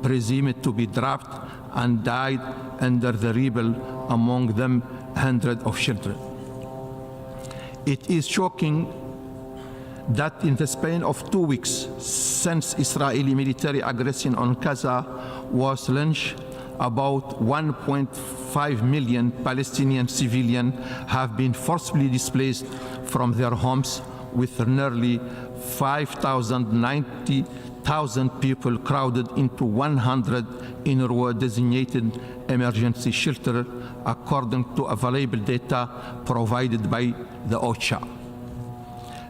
presumed to be trapped and died under the rubble, among them hundreds of children. It is shocking that in the span of 2 weeks since Israeli military aggression on Gaza was launched, about 1.5 million Palestinian civilians have been forcibly displaced from their homes, with nearly 90,000 people crowded into 100 UNRWA designated emergency shelters, according to available data provided by the OCHA.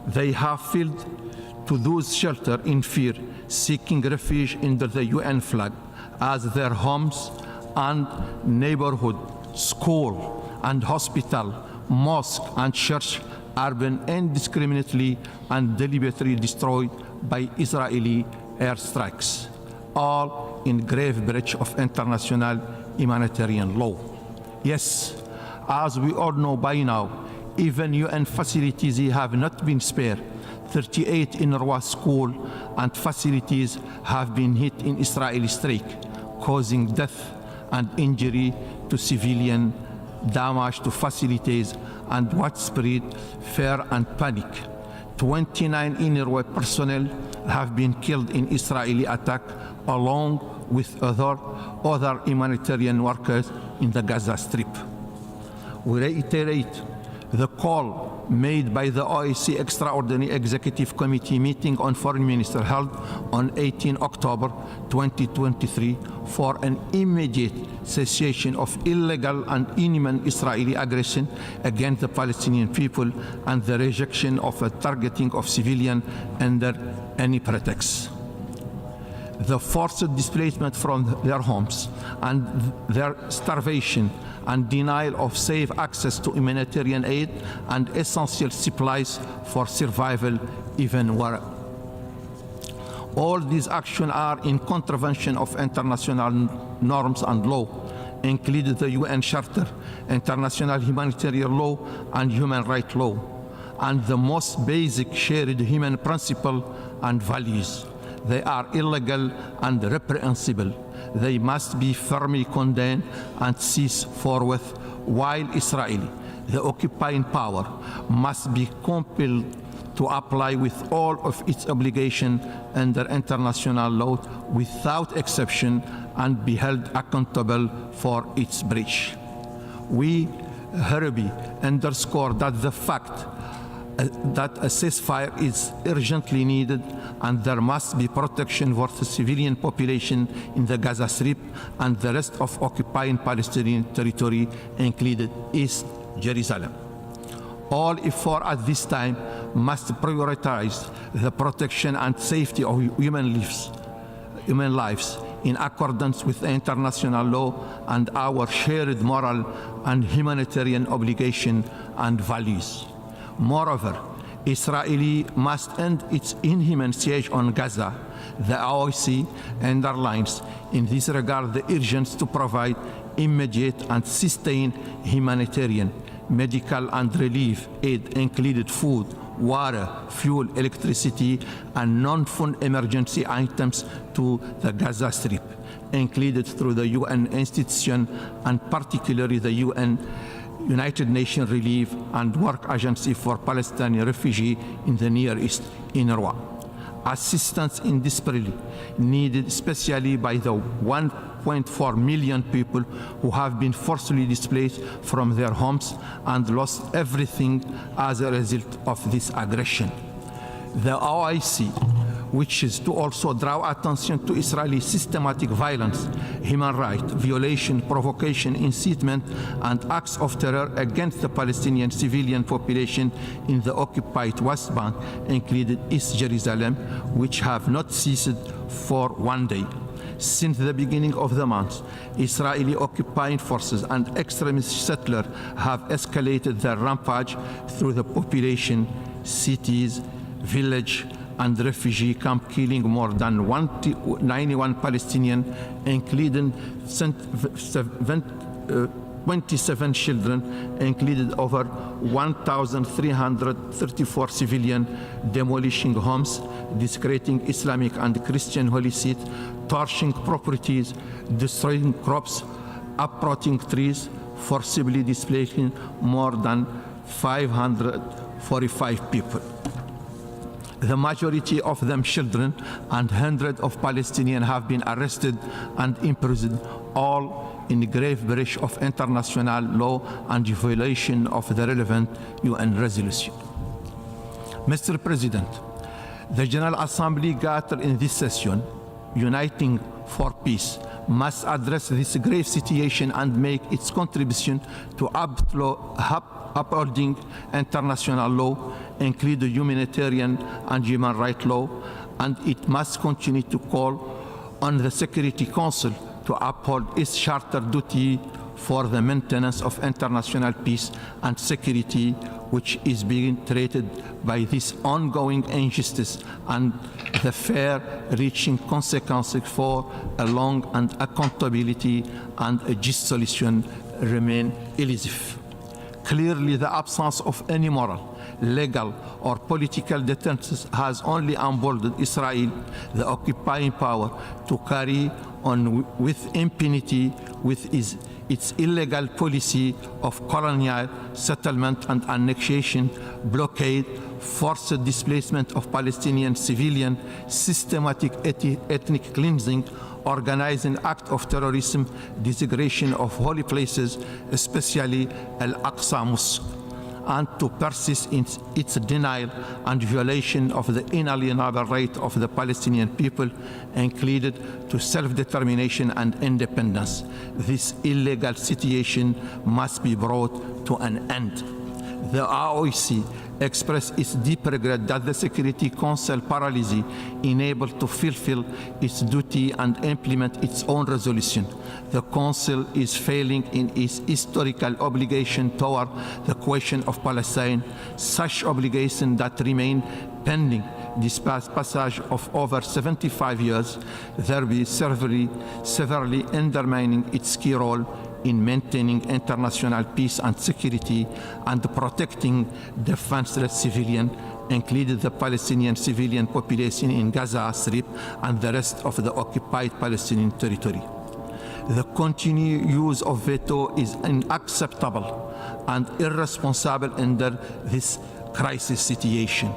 They have fled to those shelters in fear, seeking refuge under the UN flag, as their homes and neighborhood, school and hospital, mosque and church are being indiscriminately and deliberately destroyed by Israeli airstrikes, all in grave breach of international humanitarian law. Yes, as we all know by now, even UN facilities have not been spared. 38 UNRWA schools and facilities have been hit in Israeli strike, causing death and injury to civilians, damage to facilities, and widespread fear and panic. 29 UNRWA personnel have been killed in Israeli attack, along with other humanitarian workers in the Gaza Strip. We reiterate the call made by the OIC Extraordinary Executive Committee meeting on Foreign Minister held on 18 October 2023 for an immediate cessation of illegal and inhuman Israeli aggression against the Palestinian people, and the rejection of a targeting of civilians under any pretext. The forced displacement from their homes and their starvation and denial of safe access to humanitarian aid and essential supplies for survival even worse. All these actions are in contravention of international norms and law, including the UN Charter, international humanitarian law, and human rights law, and the most basic shared human principles and values. They are illegal and reprehensible. They must be firmly condemned and cease forthwith, while Israel, the occupying power, must be compelled to apply with all of its obligations under international law without exception and be held accountable for its breach. We hereby underscore that the fact that a ceasefire is urgently needed, and there must be protection for the civilian population in the Gaza Strip and the rest of occupying Palestinian territory, including East Jerusalem. All effort at this time must prioritize the protection and safety of human lives in accordance with international law and our shared moral and humanitarian obligation and values. Moreover, Israel must end its inhuman siege on Gaza. The OIC underlines in this regard the urgency to provide immediate and sustained humanitarian, medical and relief aid, including food, water, fuel, electricity, and non-food emergency items to the Gaza Strip, included through the UN institution and particularly the United Nations Relief and Work Agency for Palestinian Refugees in the Near East, UNRWA. Assistance is desperately needed, especially by the 1.4 million people who have been forcibly displaced from their homes and lost everything as a result of this aggression. The OIC wishes to also draw attention to Israeli systematic violence, human rights violation, provocation, incitement, and acts of terror against the Palestinian civilian population in the occupied West Bank, including East Jerusalem, which have not ceased for one day. Since the beginning of the month, Israeli occupying forces and extremist settlers have escalated their rampage through the population, cities, villages, and refugee camp, killing more than 91 Palestinians, including 27 children, included over 1,334 civilians, demolishing homes, desecrating Islamic and Christian holy sites, torching properties, destroying crops, uprooting trees, forcibly displacing more than 545 people. The majority of them children, and hundreds of Palestinians have been arrested and imprisoned, all in grave breach of international law and violation of the relevant UN resolution. Mr. President, the General Assembly gathered in this session, uniting for peace, must address this grave situation and make its contribution to upholding international law, including humanitarian and human rights law, and it must continue to call on the Security Council to uphold its charter duty for the maintenance of international peace and security, which is being threatened by this ongoing injustice, and the fair-reaching consequences for a long and accountability and a just solution remain elusive. Clearly, the absence of any moral, legal, or political deterrence has only emboldened Israel, the occupying power, to carry on with impunity with its illegal policy of colonial settlement and annexation, blockade, forced displacement of Palestinian civilians, systematic ethnic cleansing, organizing act of terrorism, desecration of holy places, especially Al-Aqsa Mosque, and to persist in its denial and violation of the inalienable right of the Palestinian people, included to self-determination and independence. This illegal situation must be brought to an end. The OIC expressed its deep regret that the Security Council paralysis unable to fulfill its duty and implement its own resolution. The Council is failing in its historical obligation toward the question of Palestine, such obligation that remain pending despite passage of over 75 years, thereby severely undermining its key role in maintaining international peace and security and protecting defenseless civilians, including the Palestinian civilian population in Gaza Strip and the rest of the occupied Palestinian territory. The continued use of veto is unacceptable and irresponsible under this crisis situation.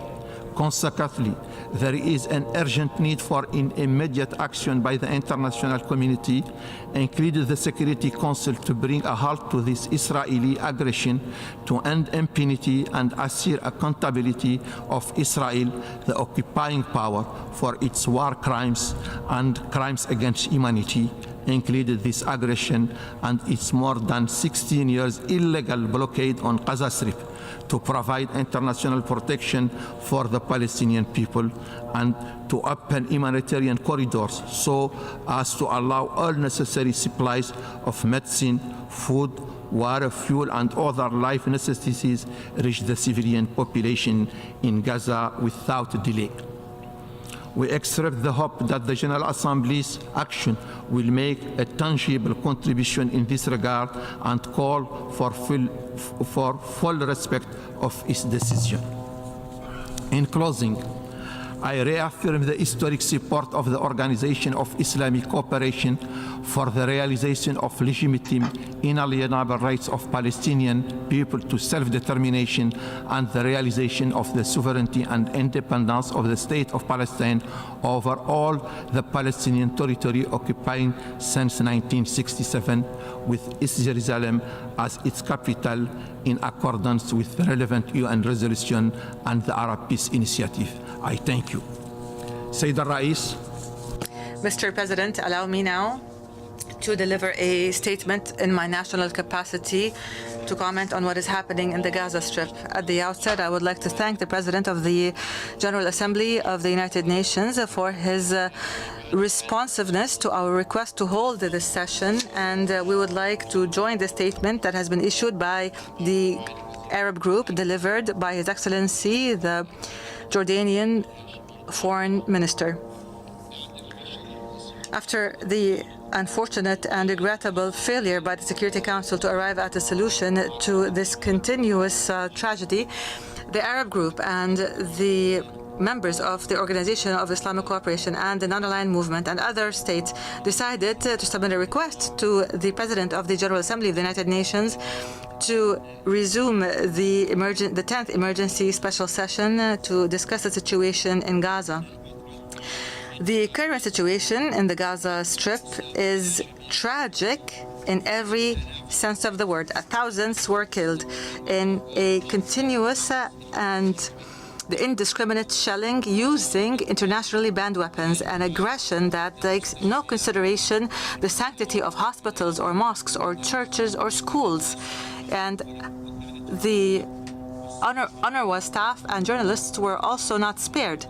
Consequently, there is an urgent need for immediate action by the international community, including the Security Council, to bring a halt to this Israeli aggression, to end impunity and assure accountability of Israel, the occupying power, for its war crimes and crimes against humanity, including this aggression and its more than 16 years illegal blockade on Gaza Strip, to provide international protection for the Palestinian people and to open humanitarian corridors so as to allow all necessary supplies of medicine, food, water, fuel, and other life necessities reach the civilian population in Gaza without delay. We express the hope that the General Assembly's action will make a tangible contribution in this regard and call for full respect of its decision. In closing, I reaffirm the historic support of the Organization of Islamic Cooperation for the realization of legitimate, inalienable rights of Palestinian people to self-determination and the realization of the sovereignty and independence of the State of Palestine over all the Palestinian territory occupying since 1967, with East Jerusalem as its capital in accordance with the relevant UN resolution and the Arab Peace Initiative. I thank you. Sayyid al-Rais. Mr. President, allow me now to deliver a statement in my national capacity to comment on what is happening in the Gaza Strip. At the outset, I would like to thank the President of the General Assembly of the United Nations for his responsiveness to our request to hold this session, and we would like to join the statement that has been issued by the Arab group delivered by His Excellency, the Jordanian Foreign Minister. After the unfortunate and regrettable failure by the Security Council to arrive at a solution to this continuous tragedy, the Arab group and the members of the Organization of Islamic Cooperation and the Non-Aligned Movement and other states decided to submit a request to the President of the General Assembly of the United Nations to resume the 10th emergency special session to discuss the situation in Gaza. The current situation in the Gaza Strip is tragic in every sense of the word. Thousands were killed in a continuous and the indiscriminate shelling using internationally banned weapons and aggression that takes no consideration the sanctity of hospitals or mosques or churches or schools. And the UNRWA staff and journalists were also not spared.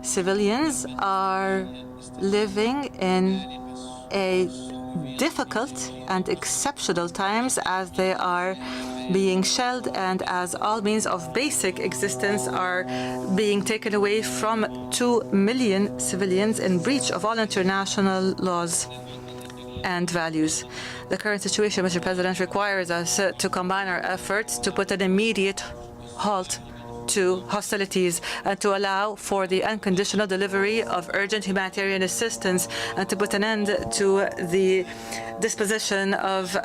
Civilians are living in a difficult and exceptional times as they are being shelled and as all means of basic existence are being taken away from 2 million civilians in breach of all international laws and values. The current situation, Mr. President, requires us to combine our efforts to put an immediate halt to hostilities and to allow for the unconditional delivery of urgent humanitarian assistance and to put an end to the disposition of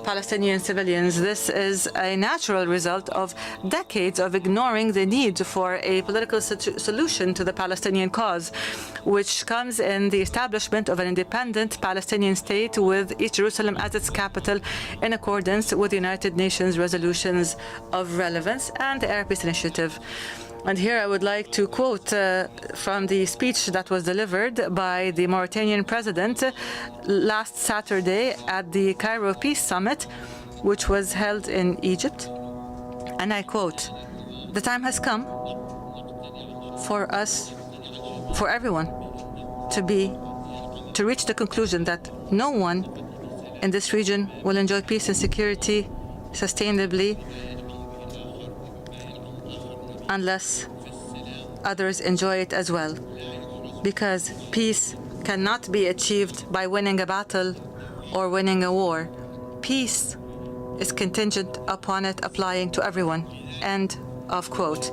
Palestinian civilians. This is a natural result of decades of ignoring the need for a political solution to the Palestinian cause, which comes in the establishment of an independent Palestinian state with East Jerusalem as its capital in accordance with the United Nations resolutions of relevance and the Arab Peace Initiative. And here I would like to quote from the speech that was delivered by the Mauritanian president last Saturday at the Cairo Peace Summit, which was held in Egypt. And I quote, "The time has come for us, for everyone, to reach the conclusion that no one in this region will enjoy peace and security sustainably unless others enjoy it as well. Because peace cannot be achieved by winning a battle or winning a war. Peace is contingent upon it applying to everyone." End of quote.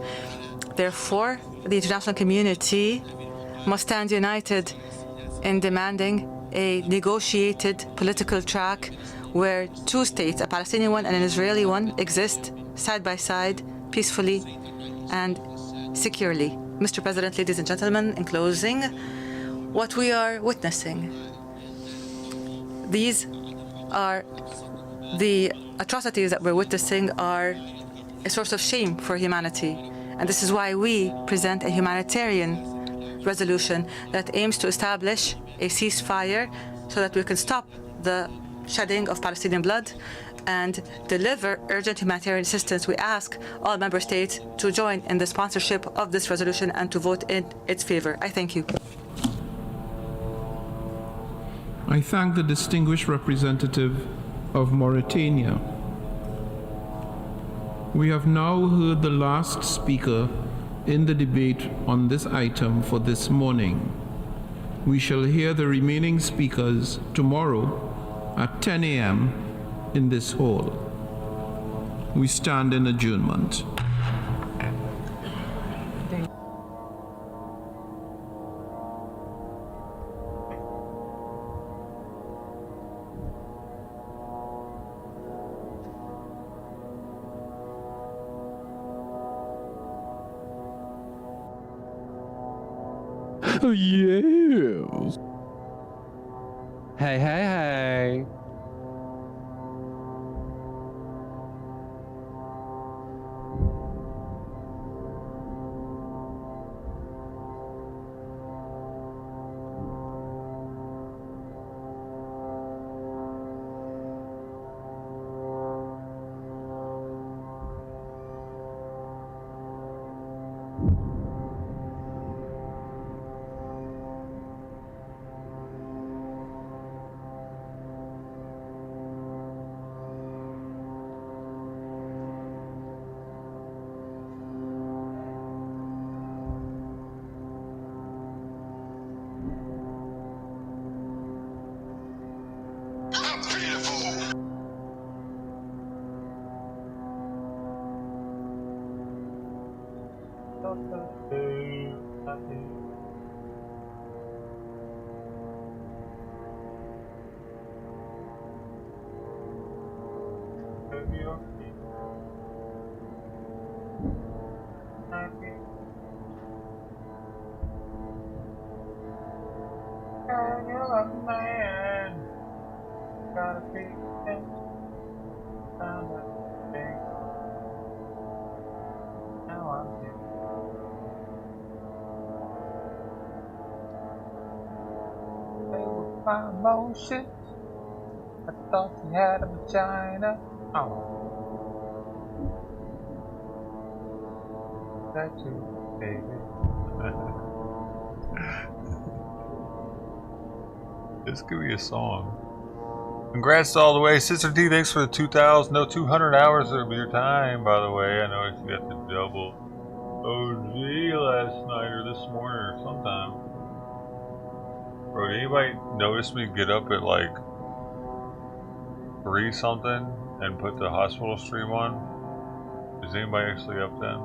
Therefore, the international community must stand united in demanding a negotiated political track where two states, a Palestinian one and an Israeli one, exist side by side, peacefully and securely. Mr. President, ladies and gentlemen, in closing, what we are witnessing, these are the atrocities that we're witnessing are a source of shame for humanity. And this is why we present a humanitarian resolution that aims to establish a ceasefire so that we can stop the shedding of Palestinian blood and deliver urgent humanitarian assistance. We ask all member states to join in the sponsorship of this resolution and to vote in its favor. I thank you. I thank the distinguished representative of Mauritania. We have now heard the last speaker in the debate on this item for this morning. We shall hear the remaining speakers tomorrow at 10 a.m. in this hall. We stand in adjournment. Yes. Hey, hey, hey. Emotions. I thought you had a vagina. Oh. That you, baby. This could be a song. Congrats all the way, Sister T. Thanks for the 200 hours of your time, by the way. I know you got the double OG last night or this morning or sometime. Bro, did anybody notice me get up at like 3 something and put the hospital stream on? Is anybody actually up then?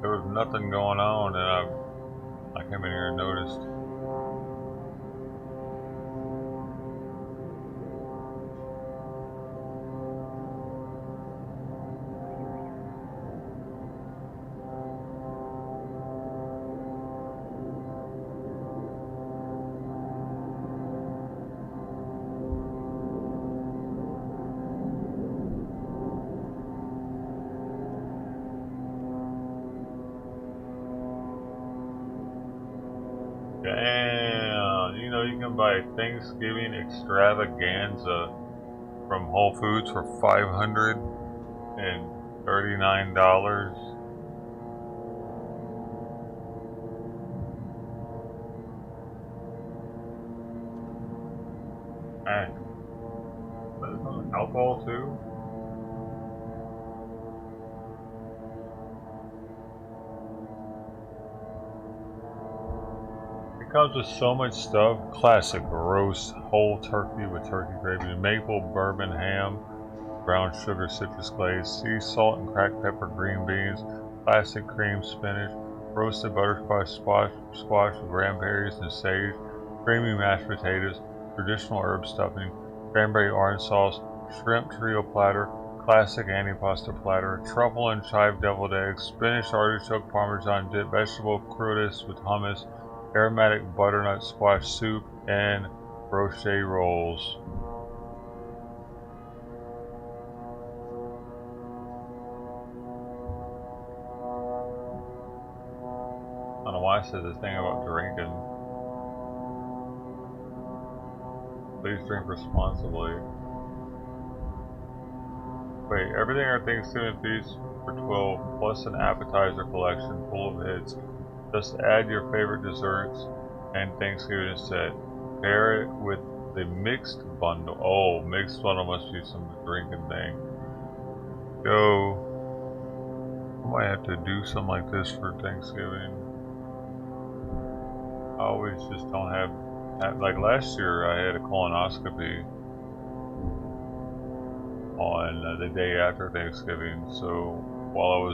There was nothing going on and I came in here and noticed. Damn, you know you can buy Thanksgiving extravaganza from Whole Foods for $539. And alcohol too? It comes with so much stuff. Classic roast whole turkey with turkey gravy, maple bourbon ham, brown sugar citrus glaze, sea salt and cracked pepper green beans, classic cream spinach, roasted butterscotch squash with cranberries and sage, creamy mashed potatoes, traditional herb stuffing, cranberry orange sauce, shrimp trio platter, classic antipasta platter, truffle and chive deviled eggs, spinach artichoke parmesan dip, vegetable crudités with hummus, aromatic butternut squash soup, and brochet rolls. I don't know why I said this thing about drinking. Please drink responsibly. Wait, everything our Thanksgiving feast for 12 plus an appetizer collection full of hits. Just add your favorite desserts and Thanksgiving set. Pair it with the mixed bundle. Oh, mixed bundle must be some drinking thing. Yo, I might have to do something like this for Thanksgiving. I always just don't have like last year I had a colonoscopy on the day after Thanksgiving, so while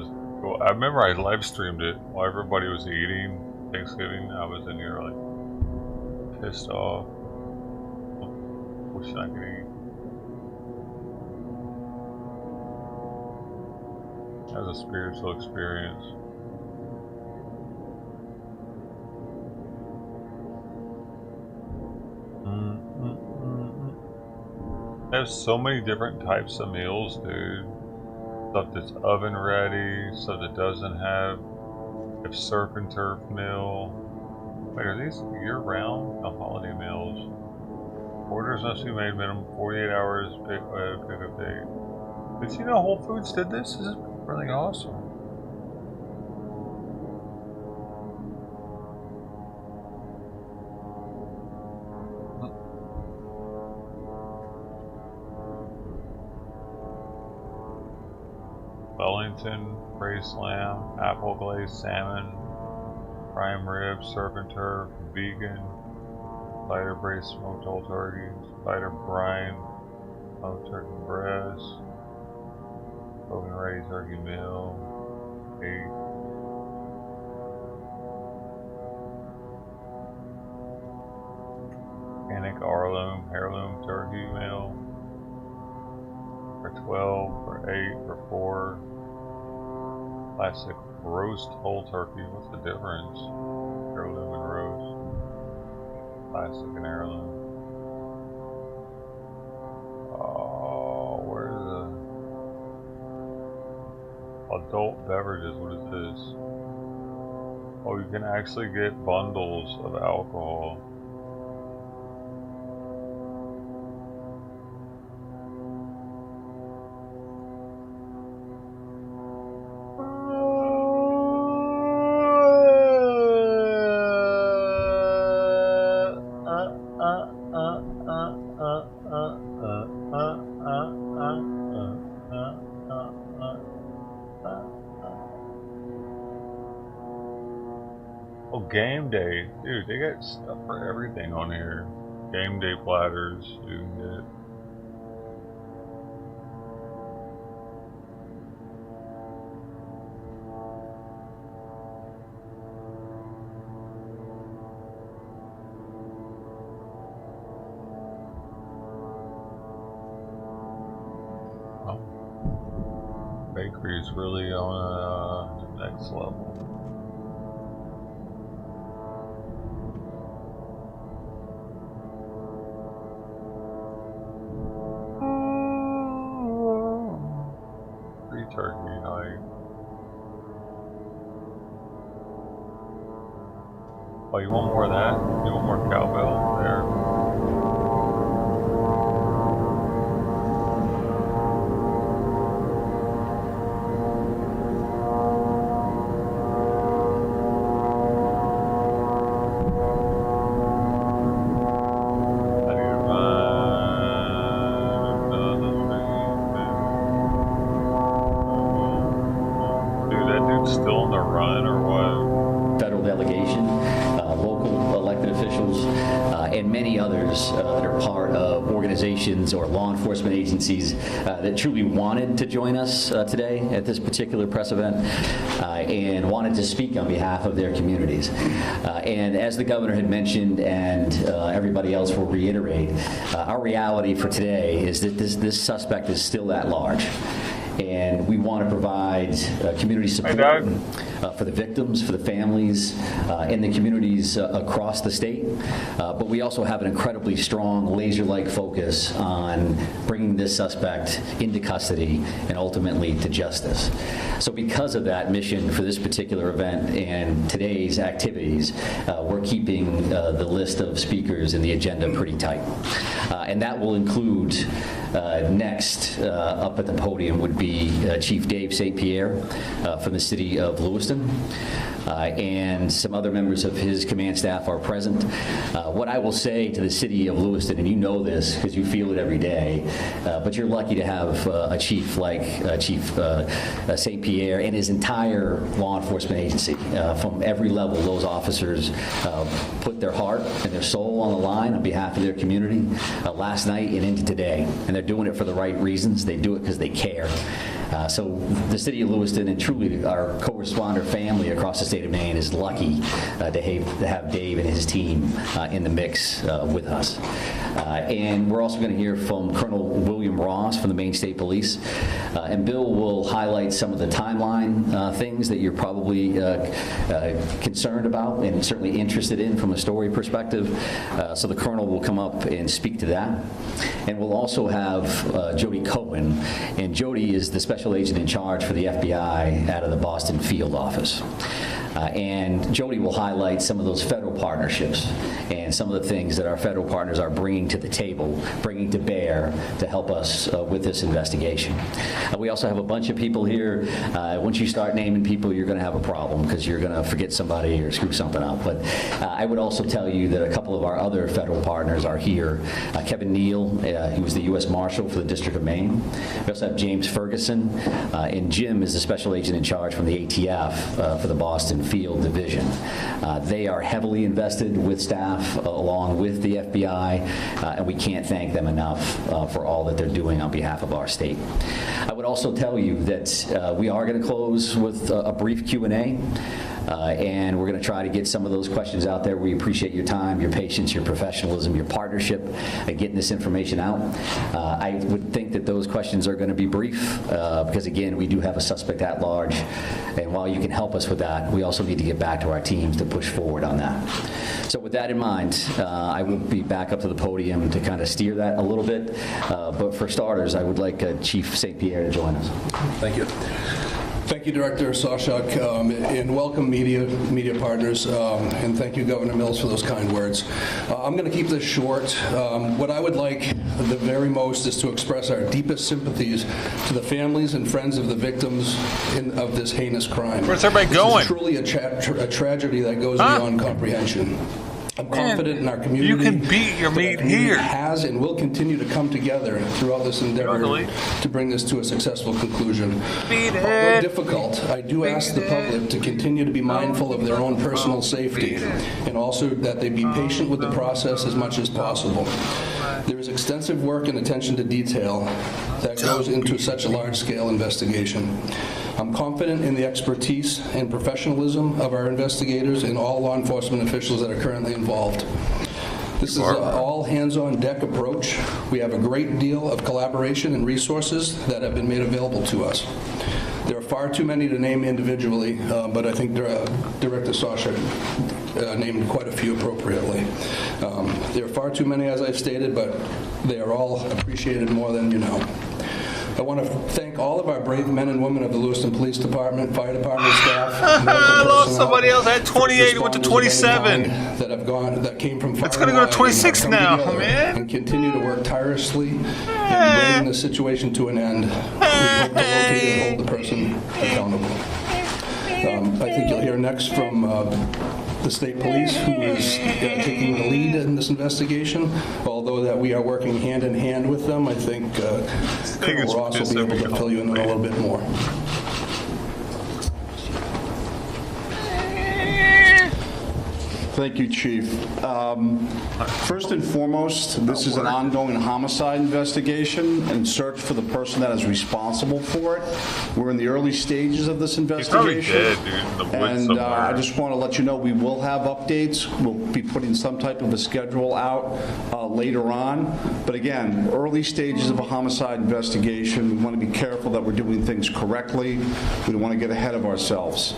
I remember I live streamed it while everybody was eating Thanksgiving. I was in here like pissed off, wishing I could eat. as a spiritual experience. There's so many different types of meals, dude. Stuff that's oven ready, stuff that doesn't have surf and turf meal. Wait, are these year round? No, holiday meals. Orders must be made minimum 48 hours pickup date. Did you know Whole Foods did this? This is really awesome. Wellington, braised lamb, apple glazed salmon, prime rib, surf and turf, vegan, lighter braised smoked whole turkeys, lighter brine, smoked turkey breast, oven ready turkey meal, egg. Organic heirloom turkey meal. For 12, for 8, for 4. Classic roast whole turkey. What's the difference? Heirloom and roast. Classic and heirloom. Oh, where's the adult beverages? What is this? Oh, you can actually get bundles of alcohol. Oh, game day. Dude, they got stuff for everything on here. Game day platters you can get. Oh. Bakery is really on the next level. Turkey night. Oh, you want more of that? You want more cowbell there? Still on the run or what? Federal delegation, local elected officials, and many others that are part of organizations or law enforcement agencies that truly wanted to join us today at this particular press event and wanted to speak on behalf of their communities. And as the governor had mentioned, and everybody else will reiterate, our reality for today is that this suspect is still at large. And we want to provide community support for the victims, for the families, and the communities across the state. But we also have an incredibly strong laser-like focus on bringing this suspect into custody and ultimately to justice. So because of that mission for this particular event and today's activities, we're keeping the list of speakers in the agenda pretty tight. And that will include next up at the podium would be Chief Dave St. Pierre from the city of Lewiston, and some other members of his command staff are present. What I will say to the city of Lewiston, and you know this because you feel it every day, but you're lucky to have a chief like Chief St. Pierre and his entire law enforcement agency. From every level, those officers put their heart and their soul on the line on behalf of their community last night and into today. And they're doing it for the right reasons. They do it because they care. So the city of Lewiston and truly our co-responder family across the state state of Maine is lucky to have Dave and his team in the mix with us. And we're also going to hear from Colonel William Ross from the Maine State Police. And Bill will highlight some of the timeline things that you're probably concerned about and certainly interested in from a story perspective. So the Colonel will come up and speak to that. And we'll also have Jody Cohen. And Jody is the special agent in charge for the FBI out of the Boston field office. And Jody will highlight some of those federal partnerships and some of the things that our federal partners are bringing to the table, bringing to bear to help us with this investigation. We also have a bunch of people here. Once you start naming people, you're going to have a problem because you're going to forget somebody or screw something up. But I would also tell you that a couple of our other federal partners are here. Kevin Neal, he was the U.S. Marshal for the District of Maine. We also have James Ferguson, and Jim is the special agent in charge from the ATF for the Boston Field Division. They are heavily invested with staff along with the FBI, and we can't thank them enough for all that they're doing on behalf of our state. I would also tell you that we are going to close with a brief Q&A. And we're going to try to get some of those questions out there. We appreciate your time, your patience, your professionalism, your partnership at getting this information out. I would think that those questions are going to be brief because, again, we do have a suspect at large. And while you can help us with that, we also need to get back to our teams to push forward on that. So with that in mind, I will be back up to the podium to kind of steer that a little bit. But for starters, I would like Chief St. Pierre to join us. Thank you. Thank you, Director Sawchuk, and welcome media partners, and thank you, Governor Mills, for those kind words. I'm going to keep this short. What I would like the very most is to express our deepest sympathies to the families and friends of the victims of this heinous crime. Where's everybody going? This is truly a tragedy that goes beyond comprehension. I'm confident in our community. You can beat your meat here. Has and will continue to come together throughout this endeavor to bring this to a successful conclusion. Although difficult, I do ask the public to continue to be mindful of their own personal safety and also that they be patient with the process as much as possible. There is extensive work and attention to detail that goes into such a large-scale investigation. I'm confident in the expertise and professionalism of our investigators and all law enforcement officials that are currently involved. This is an all-hands-on-deck approach. We have a great deal of collaboration and resources that have been made available to us. There are far too many to name individually, but I think Director Sawchuk named quite a few appropriately. There are far too many, as I've stated, but they are all appreciated more than you know. I want to thank all of our brave men and women of the Lewiston Police Department, Fire Department staff. I lost somebody else. I had 28, went to 27. That came from far. It's going to go to 26 now, man. And continue to work tirelessly in bringing the situation to an end. We hope to locate and hold the person accountable. I think you'll hear next from the state police, who is taking the lead in this investigation. Although that we are working hand in hand with them, I think Colonel Ross will be able to fill you in a little bit more. Thank you, Chief. First and foremost, this is an ongoing homicide investigation and search for the person that is responsible for it. We're in the early stages of this investigation. He's probably dead, dude, in the woods and I just want to let you know we will have updates. We'll be putting some type of a schedule out later on. But again, early stages of a homicide investigation. We want to be careful that we're doing things correctly. We don't want to get ahead of ourselves.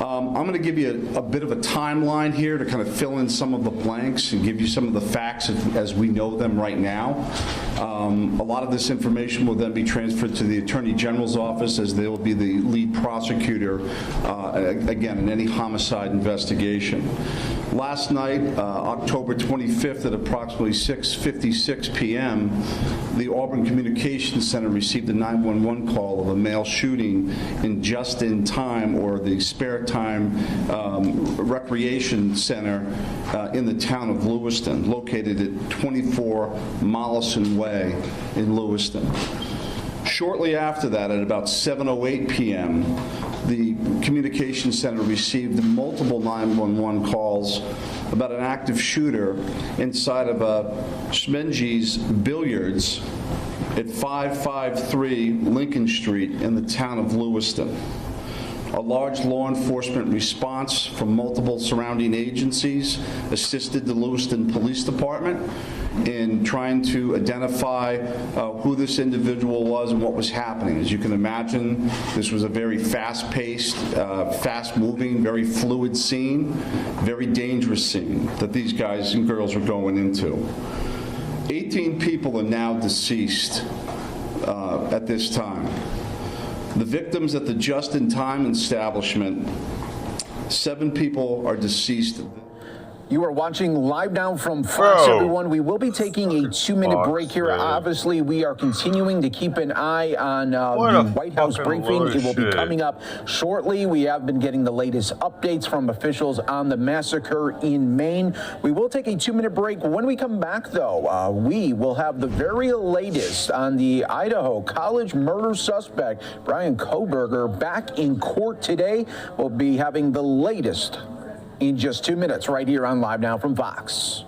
I'm going to give you a bit of a timeline here to kind of fill in some of the blanks and give you some of the facts as we know them right now. A lot of this information will then be transferred to the Attorney General's office, as they will be the lead prosecutor, again, in any homicide investigation. Last night, October 25th at approximately 6:56 p.m., the Auburn Communications Center received a 911 call of a male shooting in Just-in-Time, or the Spare Time Recreation Center in the town of Lewiston, located at 24 Mollison Way in Lewiston. Shortly after that, at about 7:08 p.m., the Communications Center received multiple 911 calls about an active shooter inside of a Schmenge's Billiards at 553 Lincoln Street in the town of Lewiston. A large law enforcement response from multiple surrounding agencies assisted the Lewiston Police Department in trying to identify who this individual was and what was happening. As you can imagine, this was a very fast-paced, fast-moving, very fluid scene, very dangerous scene that these guys and girls were going into. 18 people are now deceased at this time. The victims at the just-in-time establishment, 7 people are deceased. You are watching live now from Fox, everyone. We will be taking a 2-minute break here. Obviously, we are continuing to keep an eye on the White House briefing. It will be coming up shortly. We have been getting the latest updates from officials on the massacre in Maine. We will take a 2-minute break. When we come back, though, we will have the very latest on the Idaho college murder suspect, Brian Kohberger, back in court today. We'll be having the latest in just 2 minutes right here on Live Now from Fox.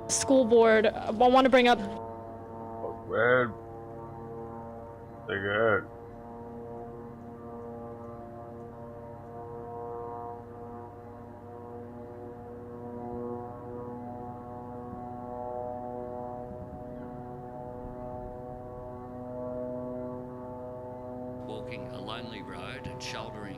School board, I want to bring up. Red. Take it. Walking a lonely road and shouldering.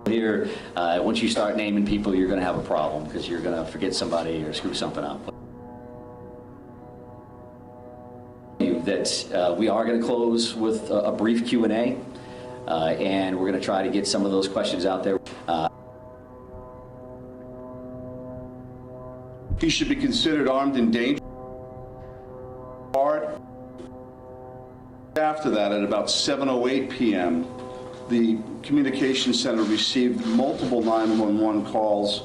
Here, once you start naming people, you're going to have a problem because you're going to forget somebody or screw something up. That we are going to close with a brief Q&A, and we're going to try to get some of those questions out there. He should be considered armed and dangerous. After that, at about 7:08 p.m., the communication center received multiple 911 calls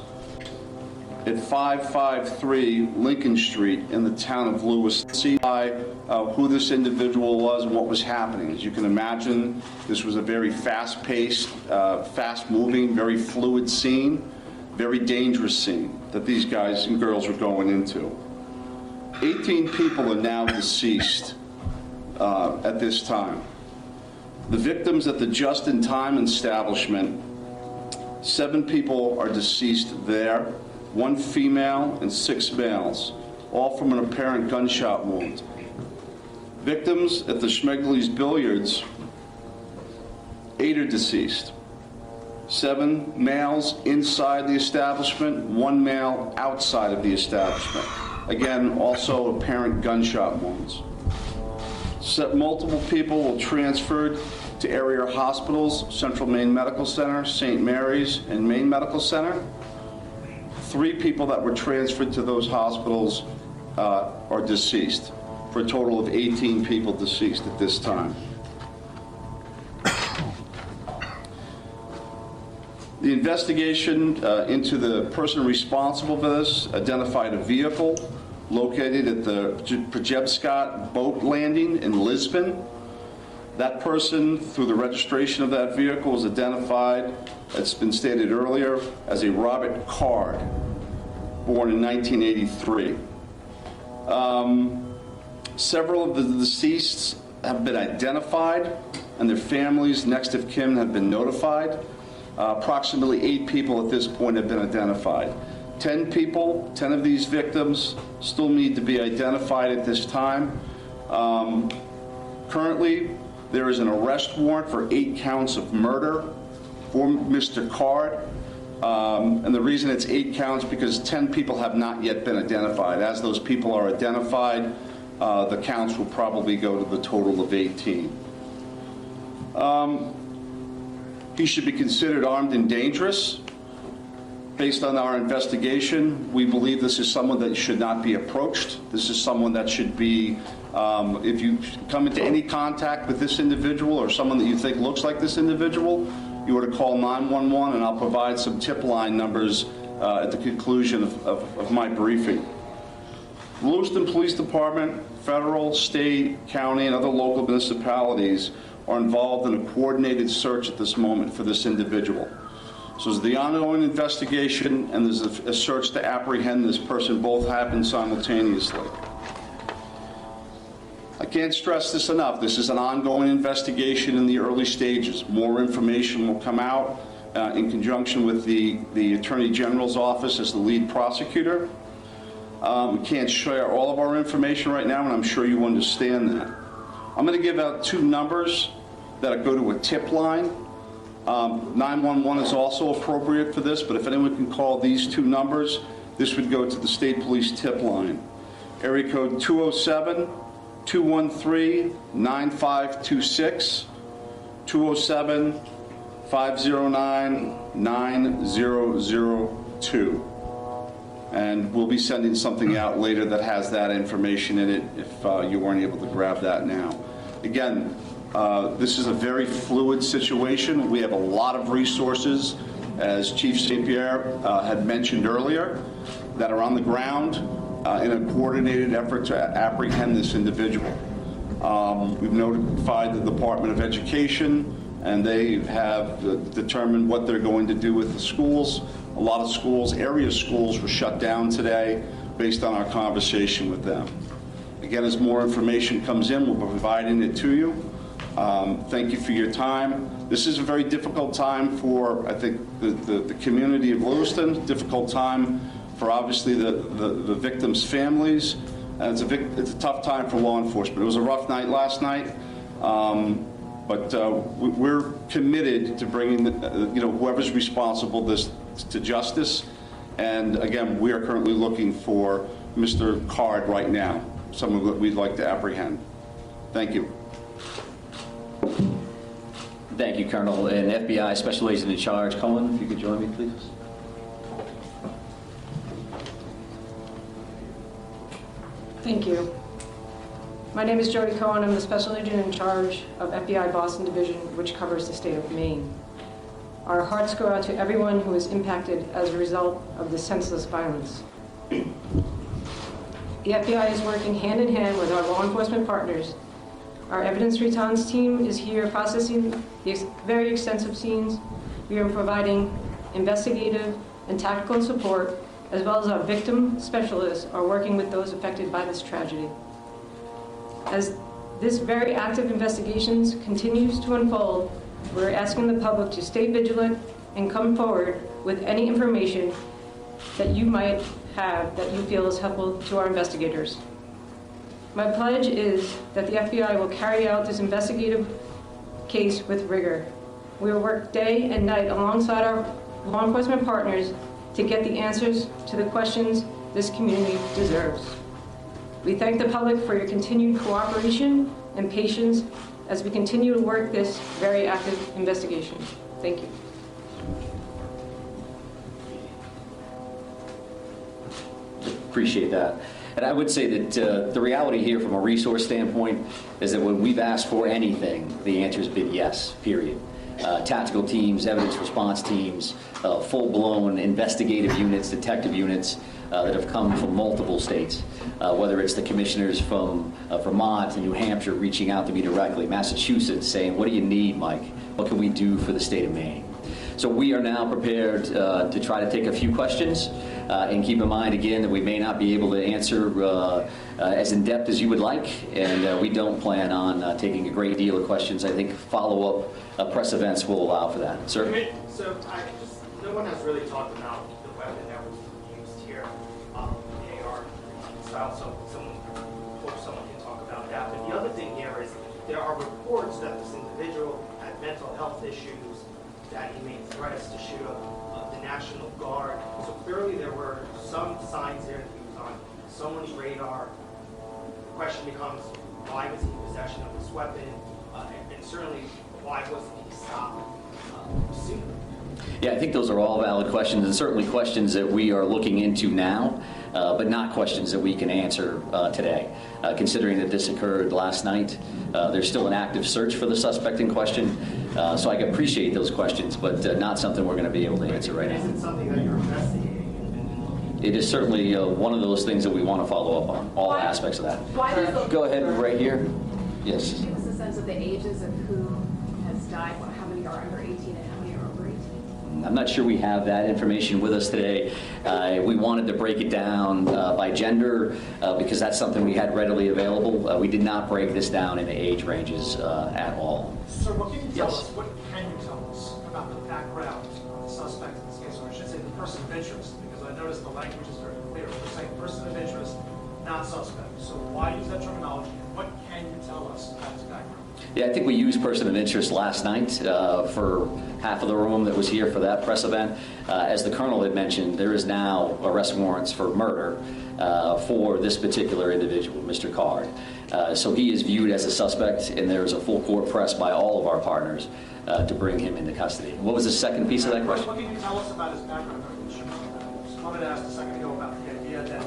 at 553 Lincoln Street in the town of Lewiston. See who this individual was and what was happening. As you can imagine, this was a very fast-paced, fast-moving, very fluid scene, very dangerous scene that these guys and girls were going into. 18 people are now deceased at this time. The victims at the just-in-time establishment, 7 people are deceased there, 1 female and 6 males, all from an apparent gunshot wound. Victims at the Schmegley's Billiards, 8 are deceased. 7 males inside the establishment, 1 male outside of the establishment. Again, also apparent gunshot wounds. Multiple people were transferred to area hospitals, Central Maine Medical Center, St. Mary's, and Maine Medical Center. 3 people that were transferred to those hospitals are deceased, for a total of 18 people deceased at this time. The investigation into the person responsible for this identified a vehicle located at the Przebskat boat landing in Lisbon. That person, through the registration of that vehicle, was identified, it's been stated earlier, as a Robert Card, born in 1983. Several of the deceased have been identified, and their families, next of kin, have been notified. Approximately 8 people at this point have been identified. 10 people, 10 of these victims, still need to be identified at this time. Currently, there is an arrest warrant for 8 counts of murder for Mr. Card. And the reason it's 8 counts because 10 people have not yet been identified. As those people are identified, the counts will probably go to the total of 18. He should be considered armed and dangerous. Based on our investigation, we believe this is someone that should not be approached. This is someone that should be, if you come into any contact with this individual or someone that you think looks like this individual, you are to call 911, and I'll provide some tip line numbers at the conclusion of my briefing. Lewiston Police Department, federal, state, county, and other local municipalities are involved in a coordinated search at this moment for this individual. So there's the ongoing investigation and there's a search to apprehend this person. Both happen simultaneously. I can't stress this enough. This is an ongoing investigation in the early stages. More information will come out in conjunction with the Attorney General's office as the lead prosecutor. We can't share all of our information right now, and I'm sure you understand that. I'm going to give out 2 numbers that go to a tip line. 911 is also appropriate for this, but if anyone can call these 2 numbers, this would go to the state police tip line. Area code 207-213-9526, 207-509-9002. And we'll be sending something out later that has that information in it if you weren't able to grab that now. Again, this is a very fluid situation. We have a lot of resources, as Chief St. Pierre had mentioned earlier, that are on the ground in a coordinated effort to apprehend this individual. We've notified the Department of Education, and they have determined what they're going to do with the schools. A lot of schools, area schools, were shut down today based on our conversation with them. Again, as more information comes in, we'll be providing it to you. Thank you for your time. This is a very difficult time for, I think, the community of Lewiston, difficult time for obviously the victims' families, and it's a tough time for law enforcement. It was a rough night last night, but we're committed to bringing whoever's responsible this to justice. And again, we are currently looking for Mr. Card right now, someone that we'd like to apprehend. Thank you. Thank you, Colonel. And FBI Special Agent in Charge, Cohen, if you could join me, please. Thank you. My name is Jody Cohen. I'm the Special Agent in Charge of FBI Boston Division, which covers the state of Maine. Our hearts go out to everyone who is impacted as a result of this senseless violence. The FBI is working hand in hand with our law enforcement partners. Our evidence response team is here processing these very extensive scenes. We are providing investigative and tactical support, as well as our victim specialists are working with those affected by this tragedy. As this very active investigations continues to unfold, we're asking the public to stay vigilant and come forward with any information that you might have that you feel is helpful to our investigators. My pledge is that the FBI will carry out this investigative case with rigor. We will work day and night alongside our law enforcement partners to get the answers to the questions this community deserves. We thank the public for your continued cooperation and patience as we continue to work this very active investigation. Thank you. Appreciate that. And I would say that the reality here from a resource standpoint is that when we've asked for anything, the answer has been yes, period. Tactical teams, evidence response teams, full-blown investigative units, detective units that have come from multiple states, whether it's the commissioners from Vermont and New Hampshire reaching out to me directly, Massachusetts saying, what do you need, Mike? What can we do for the state of Maine? So we are now prepared to try to take a few questions and keep in mind again that we may not be able to answer as in depth as you would like, and we don't plan on taking a great deal of questions. I think follow-up press events will allow for that. Sir? So no one has really talked about the weapon that was used here, AR style, so someone can talk about that. But the other thing here is there are reports that this individual had mental health issues, that he made threats to shoot up the National Guard. So clearly there were some signs there that he was on someone's radar. The question becomes, why was he in possession of this weapon? And certainly, why wasn't he stopped sooner? Yeah, I think those are all valid questions, and certainly questions that we are looking into now, but not questions that we can answer today. Considering that this occurred last night, there's still an active search for the suspect in question, so I can appreciate those questions, but not something we're going to be able to answer right now. Is it something that you're investigating? It is certainly one of those things that we want to follow up on, all aspects of that. Go ahead, right here. Yes. Give us a sense of the ages of who has died, how many are under 18 and how many are over 18? I'm not sure we have that information with us today. We wanted to break it down by gender because that's something we had readily available. We did not break this down into age ranges at all. Sir, what can you tell us? What can you tell us about the background of the suspect in this case, or I should say the person of interest? Because I noticed the language is very clear. We're saying person of interest, not suspect. So why use that terminology? And what can you tell us about his background? Yeah, I think we used person of interest last night for half of the room that was here for that press event. As the Colonel had mentioned, there is now arrest warrants for murder for this particular individual, Mr. Card. So he is viewed as a suspect, and there is a full court press by all of our partners to bring him into custody. What was the second piece of that question? What can you tell us about his background? Someone asked a second ago about the idea that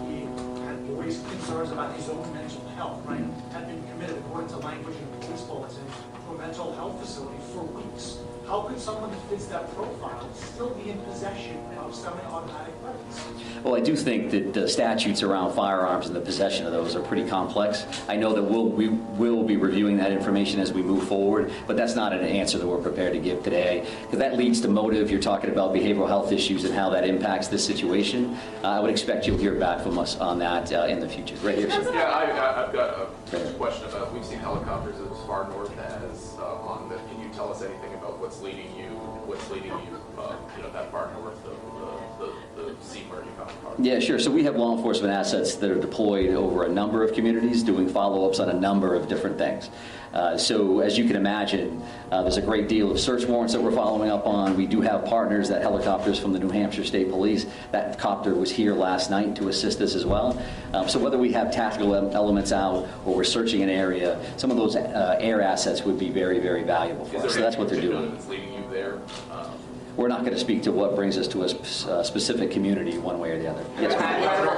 he had voiced concerns about his own mental health, right? Had been committed, according to language in the police bulletin, to a mental health facility for weeks. How could someone that fits that profile still be in possession of semi-automatic weapons? Well, I do think that the statutes around firearms and the possession of those are pretty complex. I know that we will be reviewing that information as we move forward, but that's not an answer that we're prepared to give today, because that leads to motive. You're talking about behavioral health issues and how that impacts this situation. I would expect you'll hear back from us on that in the future. Right here, sir. Yeah, I've got a question about, we've seen helicopters as far north as on the, can you tell us anything about what's leading you, that far north of the scene where you found the car? Yeah, sure. So we have law enforcement assets that are deployed over a number of communities doing follow-ups on a number of different things. So as you can imagine, there's a great deal of search warrants that we're following up on. We do have partners, that helicopters from the New Hampshire State Police. That copter was here last night to assist us as well. So whether we have tactical elements out or we're searching an area, some of those air assets would be very, very valuable for us. So that's what they're doing. That's leading you there? We're not going to speak to what brings us to a specific community one way or the other. Yes,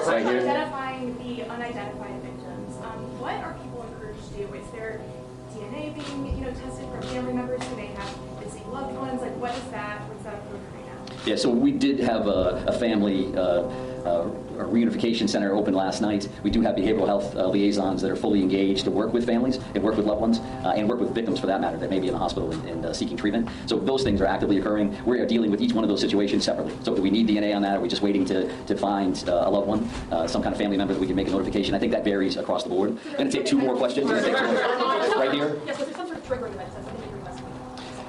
right here. Identifying the unidentified victims, what are people encouraged to do? Is there DNA being tested from family members who may have missing loved ones? Like, what's that program right now? Yeah, so we did have a family a reunification center open last night. We do have behavioral health liaisons that are fully engaged to work with families and work with loved ones and work with victims for that matter that may be in the hospital and seeking treatment. So those things are actively occurring. We're dealing with each one of those situations separately. So do we need DNA on that? Are we just waiting to find a loved one, some kind of family member that we can make a notification? I think that varies across the board. I'm going to take two more questions. Right here. Yes, was there some sort of triggering event?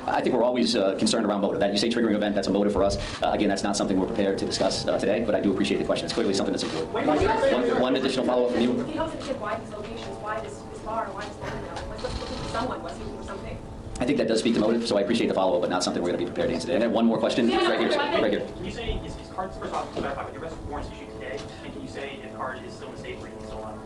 I think we're always concerned around motive. That you say triggering event, that's a motive for us. Again, that's not something we're prepared to discuss today, but I do appreciate the question. It's clearly something that's important. One additional follow-up from you. Can you help us kid why these locations, why this bar, why this building? Was looking for someone, was he looking for something? I think that does speak to motive, so I appreciate the follow-up, but not something we're going to be prepared to answer today. And then one more question, right here. Right here. Can you say, is Card, first off, can you clarify, with the arrest warrants issued today, and can you say if Card is still in the state where he's still on?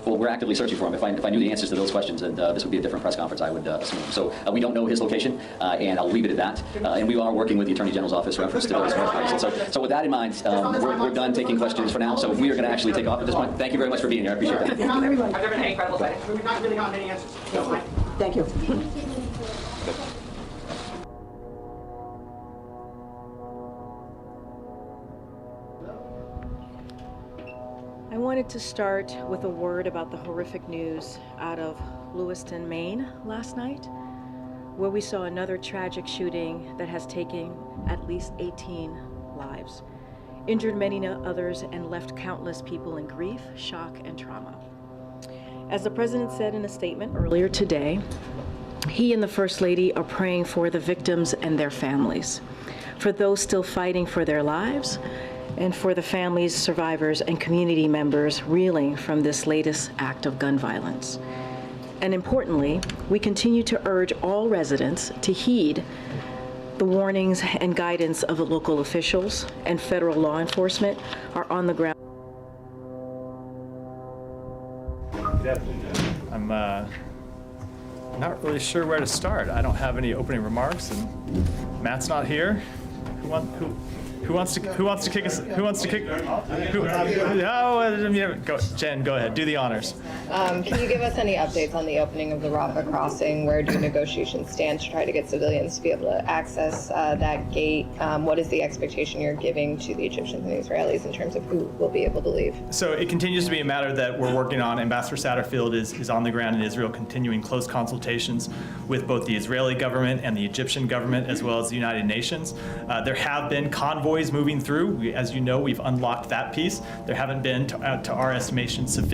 Well, we're actively searching for him. If I knew the answers to those questions, and this would be a different press conference, I would assume. So we don't know his location, and I'll leave it at that. And we are working with the Attorney General's office reference to those questions. So with that in mind, we're done taking questions for now. So we are going to actually take off at this point. Thank you very much for being here. I appreciate that. Have there been any credible sightings? We've not really gotten any answers. Thank you. I wanted to start with a word about the horrific news out of Lewiston, Maine last night, where we saw another tragic shooting that has taken at least 18 lives, injured many others, and left countless people in grief, shock, and trauma. As the President said in a statement earlier today, he and the First Lady are praying for the victims and their families, for those still fighting for their lives, and for the families, survivors, and community members reeling from this latest act of gun violence. And importantly, we continue to urge all residents to heed the warnings and guidance of the local officials and federal law enforcement are on the ground. I'm not really sure where to start. I don't have any opening remarks, and Matt's not here. Who wants to kick us? Go, Jen, go ahead. Do the honors. Can you give us any updates on the opening of the Rafah crossing? Where do negotiations stand to try to get civilians to be able to access that gate? What is the expectation you're giving to the Egyptians and the Israelis in terms of who will be able to leave? So it continues to be a matter that we're working on. Ambassador Satterfield is on the ground in Israel, continuing close consultations with both the Israeli government and the Egyptian government, as well as the United Nations. There have been convoys moving through. As you know, we've unlocked that piece. There haven't been, to our estimation, there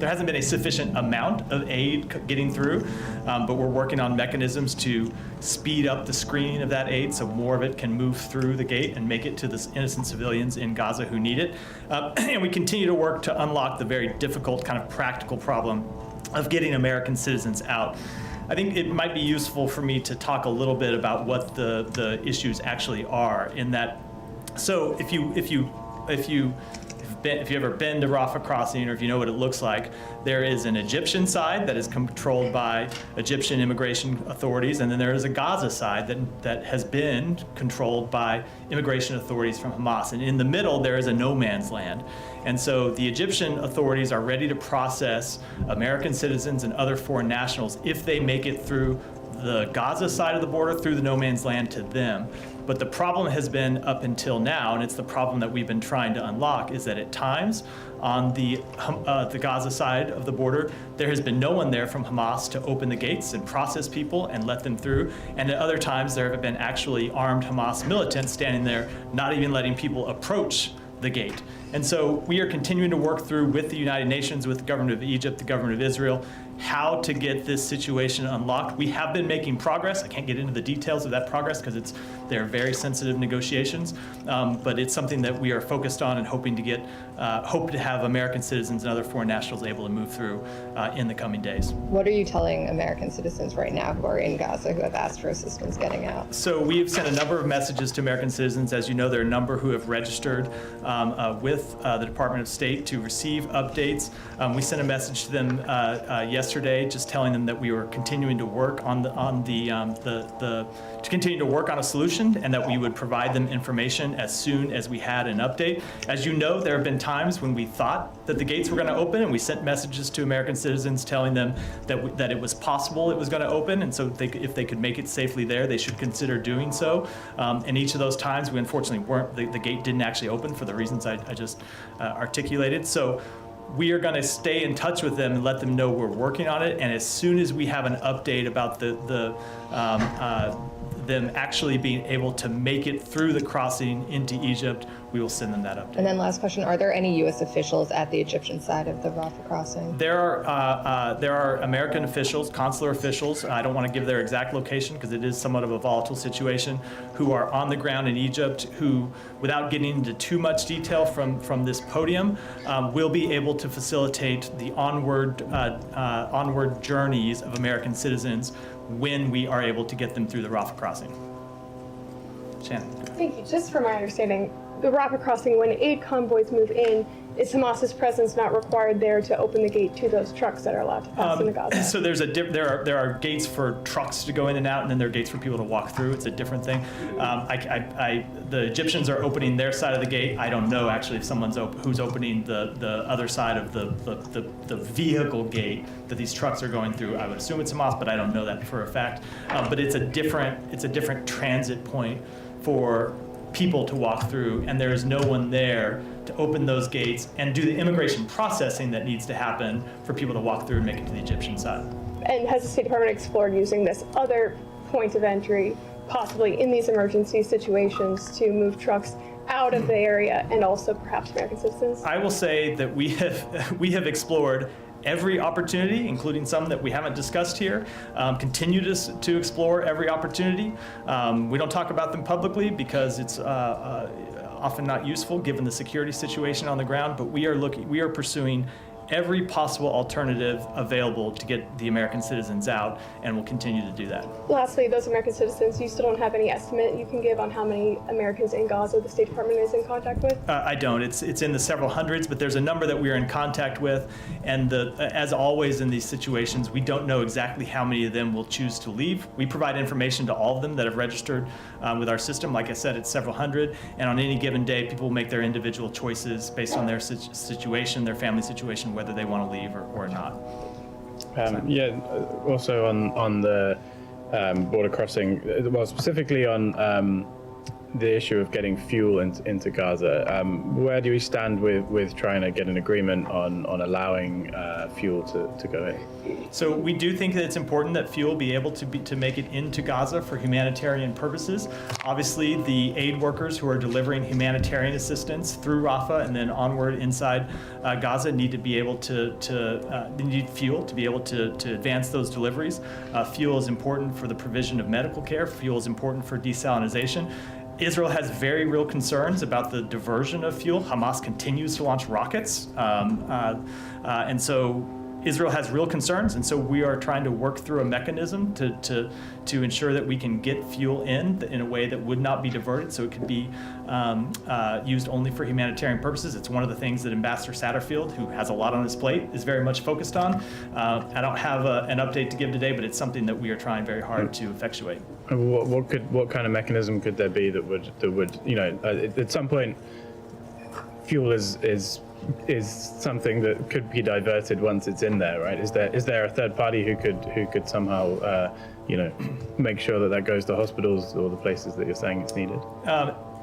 hasn't been a sufficient amount of aid getting through, but we're working on mechanisms to speed up the screening of that aid so more of it can move through the gate and make it to the innocent civilians in Gaza who need it. And we continue to work to unlock the very difficult kind of practical problem of getting American citizens out. I think it might be useful for me to talk a little bit about what the issues actually are in that. So if you've ever been to Rafah crossing, or if you know what it looks like, there is an Egyptian side that is controlled by Egyptian immigration authorities, and then there is a Gaza side that has been controlled by immigration authorities from Hamas. And in the middle, there is a no man's land. And so the Egyptian authorities are ready to process American citizens and other foreign nationals if they make it through the Gaza side of the border, through the no man's land to them. But the problem has been up until now, and it's the problem that we've been trying to unlock, is that at times on the Gaza side of the border, there has been no one there from Hamas to open the gates and process people and let them through. And at other times, there have been actually armed Hamas militants standing there, not even letting people approach the gate. And so we are continuing to work through with the United Nations, with the government of Egypt, the government of Israel, how to get this situation unlocked. We have been making progress. I can't get into the details of that progress because they're very sensitive negotiations, but it's something that we are focused on and hoping to get, hope to have American citizens and other foreign nationals able to move through in the coming days. What are you telling American citizens right now who are in Gaza who have asked for assistance getting out? So we have sent a number of messages to American citizens. As you know, there are a number who have registered with the Department of State to receive updates. We sent a message to them yesterday, just telling them that we were continuing to work on continue to work on a solution, and that we would provide them information as soon as we had an update. As you know, there have been times when we thought that the gates were going to open, and we sent messages to American citizens telling them that it was possible it was going to open, and so if they could make it safely there, they should consider doing so. And each of those times, we unfortunately weren't. The gate didn't actually open for the reasons I just articulated. So we are going to stay in touch with them and let them know we're working on it. And as soon as we have an update about them actually being able to make it through the crossing into Egypt, we will send them that update. And then last question, are there any U.S. officials at the Egyptian side of the Rafah crossing? There are American officials, consular officials, I don't want to give their exact location because it is somewhat of a volatile situation, who are on the ground in Egypt, who, without getting into too much detail from this podium, will be able to facilitate the onward journeys of American citizens when we are able to get them through the Rafah crossing. Shannon. Thank you. Just from my understanding, the rapid crossing, when aid convoys move in, is Hamas's presence not required there to open the gate to those trucks that are allowed to pass into Gaza? So there's there are gates for trucks to go in and out, and then there are gates for people to walk through. It's a different thing. The Egyptians are opening their side of the gate. I don't know actually if someone's who's opening the other side of the vehicle gate that these trucks are going through. I would assume it's Hamas, but I don't know that for a fact. But it's a different transit point for people to walk through, and there is no one there to open those gates and do the immigration processing that needs to happen for people to walk through and make it to the Egyptian side. And has the State Department explored using this other point of entry, possibly in these emergency situations, to move trucks out of the area and also perhaps American citizens? I will say that we have explored every opportunity, including some that we haven't discussed here, continue to explore every opportunity. We don't talk about them publicly because it's often not useful given the security situation on the ground, but we are pursuing every possible alternative available to get the American citizens out, and we'll continue to do that. Lastly, those American citizens, you still don't have any estimate you can give on how many Americans in Gaza the State Department is in contact with? I don't. It's in the several hundreds, but there's a number that we are in contact with, and as always in these situations, we don't know exactly how many of them will choose to leave. We provide information to all of them that have registered with our system. Like I said, it's several hundred, and on any given day, people will make their individual choices based on their situation, their family situation, whether they want to leave or not. Also on the border crossing, well, specifically on the issue of getting fuel into Gaza, where do we stand with trying to get an agreement on allowing fuel to go in? So we do think that it's important that fuel be able to make it into Gaza for humanitarian purposes. Obviously, the aid workers who are delivering humanitarian assistance through Rafah and then onward inside Gaza need to be able they need fuel to be able to advance those deliveries. Fuel is important for the provision of medical care. Fuel is important for desalinization. Israel has very real concerns about the diversion of fuel. Hamas continues to launch rockets. And so Israel has real concerns, and so we are trying to work through a mechanism to ensure that we can get fuel in a way that would not be diverted, so it could be used only for humanitarian purposes. It's one of the things that Ambassador Satterfield, who has a lot on his plate, is very much focused on. I don't have an update to give today, but it's something that we are trying very hard to effectuate. What kind of mechanism could there be that would at some point fuel is something that could be diverted once it's in there, right? Is there a third party who could somehow make sure that goes to hospitals or the places that you're saying it's needed?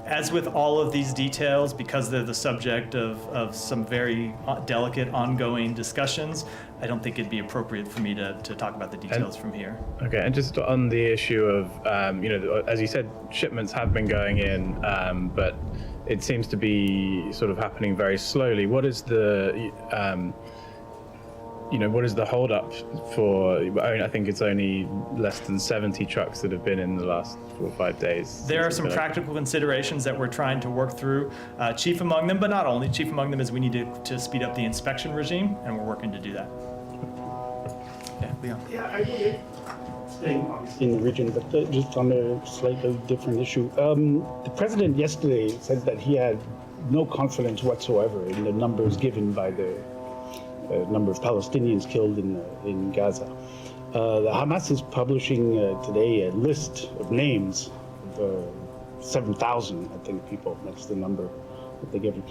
As with all of these details, because they're the subject of some very delicate ongoing discussions, I don't think it'd be appropriate for me to talk about the details from here. Okay, and just on the issue of, as you said, shipments have been going in, but it seems to be sort of happening very slowly. What is the, what is the holdup for? I think it's only less than 70 trucks that have been in the last 4 or 5 days. There are some practical considerations that we're trying to work through. Chief among them, but not only. Chief among them is we need to speed up the inspection regime, and we're working to do that. Yeah, Leon. Yeah, I would staying obviously in the region, but just on a slightly different issue. The president yesterday said that he had no confidence whatsoever in the numbers given by the number of Palestinians killed in Gaza. The Hamas is publishing today a list of names of 7,000, I think, people. That's the number that they're giving.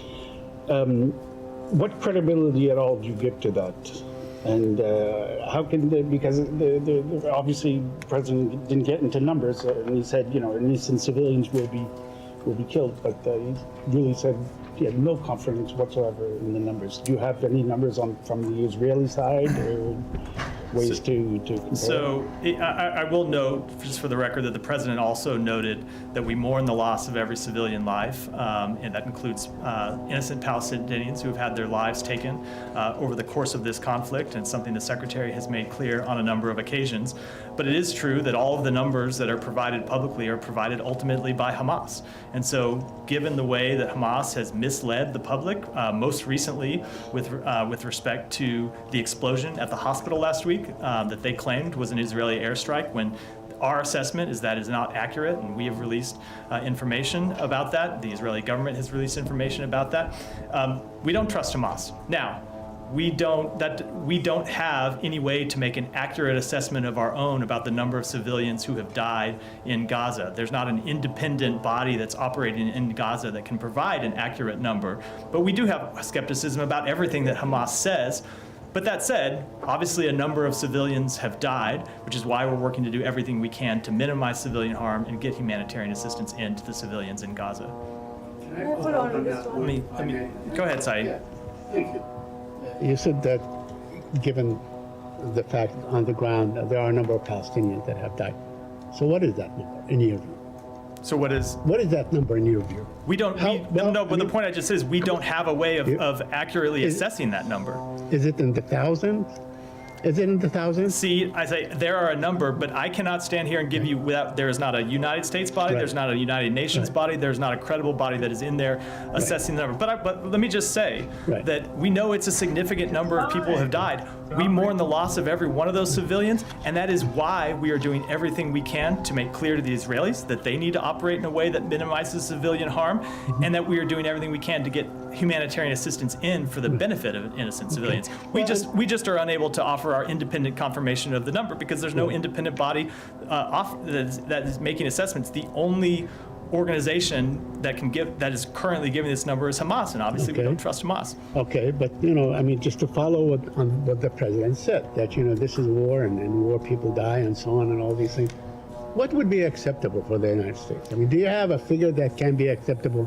What credibility at all do you give to that? And how can because obviously the president didn't get into numbers, and he said, innocent civilians will be killed, but he really said he had no confidence whatsoever in the numbers. Do you have any numbers from the Israeli side, or ways to compare? So I will note, just for the record, that the president also noted that we mourn the loss of every civilian life, and that includes innocent Palestinians who have had their lives taken over the course of this conflict, and something the secretary has made clear on a number of occasions. But it is true that all of the numbers that are provided publicly are provided ultimately by Hamas. And so given the way that Hamas has misled the public, most recently with respect to the explosion at the hospital last week that they claimed was an Israeli airstrike, when Our assessment is that is not accurate, and we have released information about that. The Israeli government has released information about that. We don't trust Hamas. Now, we don't have any way to make an accurate assessment of our own about the number of civilians who have died in Gaza. There's not an independent body that's operating in Gaza that can provide an accurate number. But we do have skepticism about everything that Hamas says. But that said, obviously a number of civilians have died, which is why we're working to do everything we can to minimize civilian harm and get humanitarian assistance into the civilians in Gaza. Go ahead, Saeed. Thank you. You said that given the fact on the ground, there are a number of Palestinians that have died. So what is that number in your view? So what is that number in your view? We don't, but the point I just said is we don't have a way of accurately assessing that number. Is it in the thousands? Is it in the thousands? See, I say there are a number, but I cannot stand here and give you there is not a United States body, there's not a United Nations body, there's not a credible body that is in there assessing the number. But let me just say that we know it's a significant number of people who have died. We mourn the loss of every one of those civilians, and that is why we are doing everything we can to make clear to the Israelis that they need to operate in a way that minimizes civilian harm, and that we are doing everything we can to get humanitarian assistance in for the benefit of innocent civilians. We just are unable to offer our independent confirmation of the number because there's no independent body that is making assessments. The only organization that is currently giving this number is Hamas, and obviously we don't trust Hamas. Okay, but just to follow on what the president said, that this is war and war people die and so on and all these things. What would be acceptable for the United States? I mean, do you have a figure that can be acceptable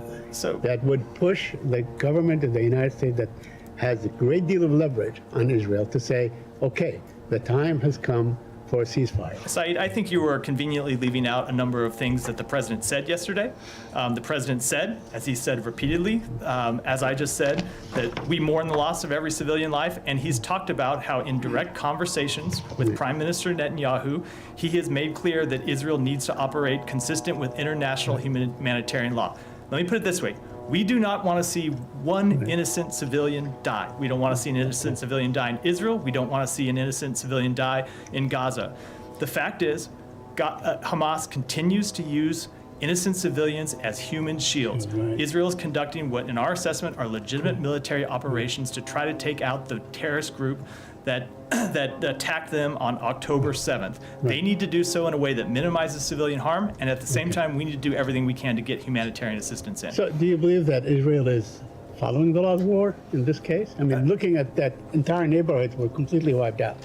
that would push the government of the United States that has a great deal of leverage on Israel to say, okay, the time has come for a ceasefire? Saeed, I think you were conveniently leaving out a number of things that the president said yesterday. The president said, as he said repeatedly, as I just said, that we mourn the loss of every civilian life, and he's talked about how in direct conversations with Prime Minister Netanyahu, he has made clear that Israel needs to operate consistent with international humanitarian law. Let me put it this way. We do not want to see one innocent civilian die. We don't want to see an innocent civilian die in Israel. We don't want to see an innocent civilian die in Gaza. The fact is, Hamas continues to use innocent civilians as human shields. Israel is conducting what, in our assessment, are legitimate military operations to try to take out the terrorist group that attacked them on October 7th. They need to do so in a way that minimizes civilian harm, and at the same time, we need to do everything we can to get humanitarian assistance in. So do you believe that Israel is following the laws of war in this case? I mean, looking at that entire neighborhood were completely wiped out.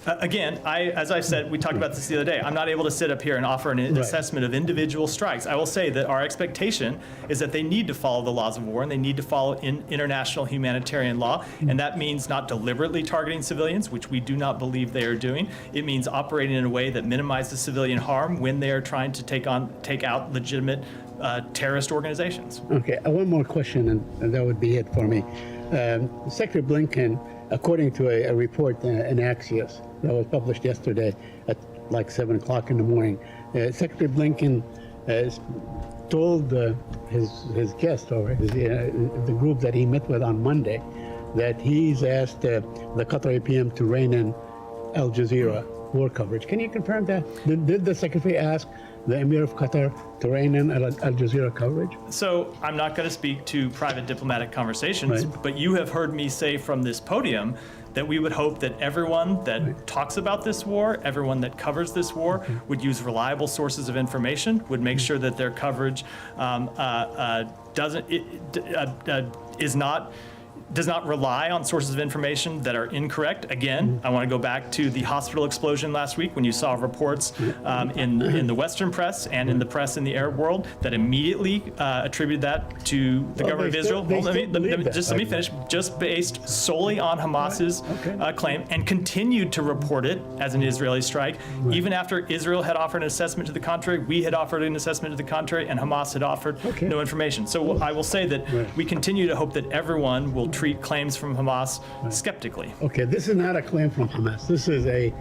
Again, as I said, we talked about this the other day. I'm not able to sit up here and offer an assessment of individual strikes. I will say that our expectation is that they need to follow the laws of war and they need to follow international humanitarian law. And that means not deliberately targeting civilians, which we do not believe they are doing. It means operating in a way that minimizes civilian harm when they are trying to take out legitimate terrorist organizations. Okay, one more question, and that would be it for me. Secretary Blinken, according to a report in Axios that was published yesterday at like 7 o'clock in the morning, Secretary Blinken told his guest, or the group that he met with on Monday, that he's asked the Qatari PM to rein in Al Jazeera war coverage. Can you confirm that? Did the Secretary ask the Emir of Qatar to rein in Al Jazeera coverage? So I'm not going to speak to private diplomatic conversations, but you have heard me say from this podium that we would hope that everyone that talks about this war, everyone that covers this war, would use reliable sources of information, would make sure that their coverage does not rely on sources of information that are incorrect. Again, I want to go back to the hospital explosion last week when you saw reports in the Western press and in the press in the Arab world that immediately attributed that to the government of Israel. Let me finish. Just based solely on Hamas's claim, and continued to report it as an Israeli strike, even after Israel had offered an assessment to the contrary, we had offered an assessment to the contrary, and Hamas had offered no information. So I will say that we continue to hope that everyone will treat claims from Hamas skeptically. Okay, this is not a claim from Hamas. This is a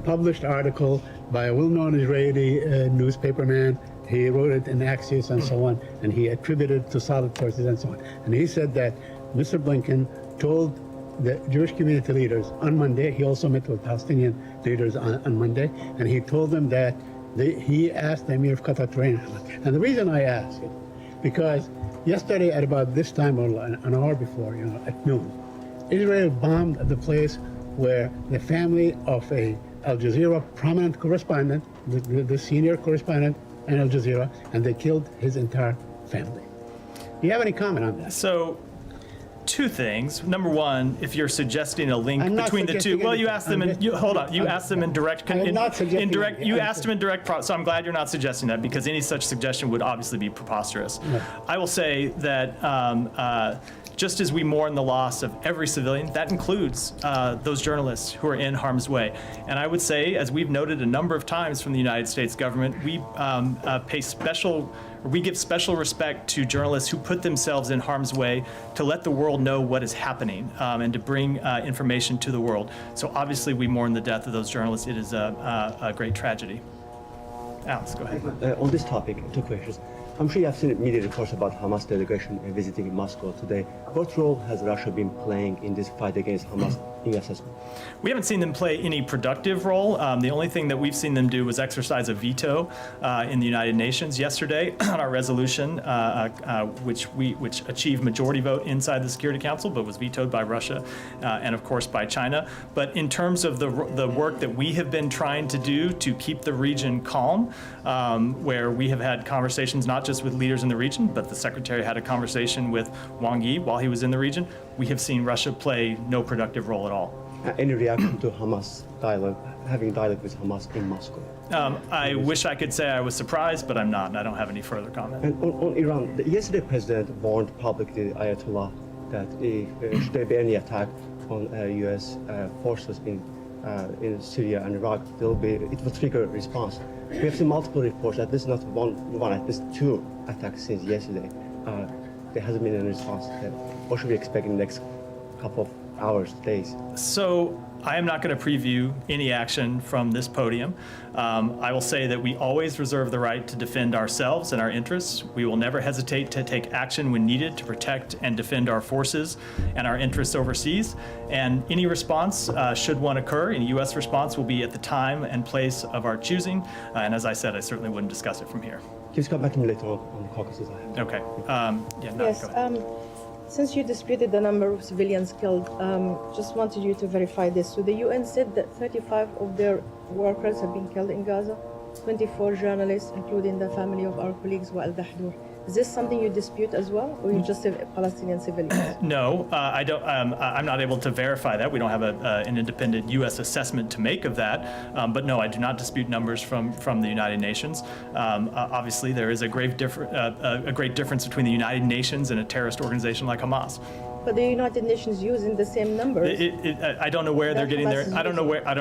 published article by a well-known Israeli newspaperman. He wrote it in Axios and so on, and he attributed it to solid sources and so on. And he said that Mr. Blinken told the Jewish community leaders on Monday, he also met with Palestinian leaders on Monday, and he told them that He asked the Emir of Qatar to train Hamas. And the reason I ask it, because yesterday at about this time, or an hour before, at noon, Israel bombed the place where the family of a Al Jazeera prominent correspondent, the senior correspondent in Al Jazeera, and they killed his entire family. Do you have any comment on that? So, two things. Number one, if you're suggesting a link between the two, well, you asked them, and hold on, you asked them in direct, you asked them in direct, so I'm glad you're not suggesting that, because any such suggestion would obviously be preposterous. No. I will say that just as we mourn the loss of every civilian, that includes those journalists who are in harm's way. And I would say, as we've noted a number of times from the United States government, we we give special respect to journalists who put themselves in harm's way to let the world know what is happening and to bring information to the world. So obviously we mourn the death of those journalists. It is a great tragedy. Alex, go ahead. On this topic, two questions. I'm sure you have seen media reports about Hamas delegation visiting Moscow today. What role has Russia been playing in this fight against Hamas, in your assessment? We haven't seen them play any productive role. The only thing that we've seen them do was exercise a veto in the United Nations yesterday on our resolution, which achieved majority vote inside the Security Council, but was vetoed by Russia and, of course, by China. But in terms of the work that we have been trying to do to keep the region calm, where we have had conversations not just with leaders in the region, but the Secretary had a conversation with Wang Yi while he was in the region, we have seen Russia play no productive role at all. Any reaction to Hamas dialogue, having dialogue with Hamas in Moscow? I wish I could say I was surprised, but I'm not, and I don't have any further comment. And on Iran, yesterday President warned publicly, Ayatollah, that should there be any attack on U.S. forces in Syria and Iraq, it will trigger a response. We have seen multiple reports that this is not one, at least two attacks since yesterday. There hasn't been any response. What should we expect in the next couple of hours, days? So I am not going to preview any action from this podium. I will say that we always reserve the right to defend ourselves and our interests. We will never hesitate to take action when needed to protect and defend our forces and our interests overseas. And any response, should one occur, any U.S. response will be at the time and place of our choosing. And as I said, I certainly wouldn't discuss it from here. Please come back to me later on the Caucasus. Okay. Yes. Since you disputed the number of civilians killed, just wanted you to verify this. So the UN said that 35 of their workers have been killed in Gaza, 24 journalists, including the family of our colleagues, Wael Dahdour. Is this something you dispute as well, or you just say Palestinian civilians? No, I don't. I'm not able to verify that. We don't have an independent U.S. assessment to make of that. But no, I do not dispute numbers from the United Nations. Obviously, there is a great difference between the United Nations and a terrorist organization like Hamas. But the United Nations using the same numbers. I don't know where they're getting their. I don't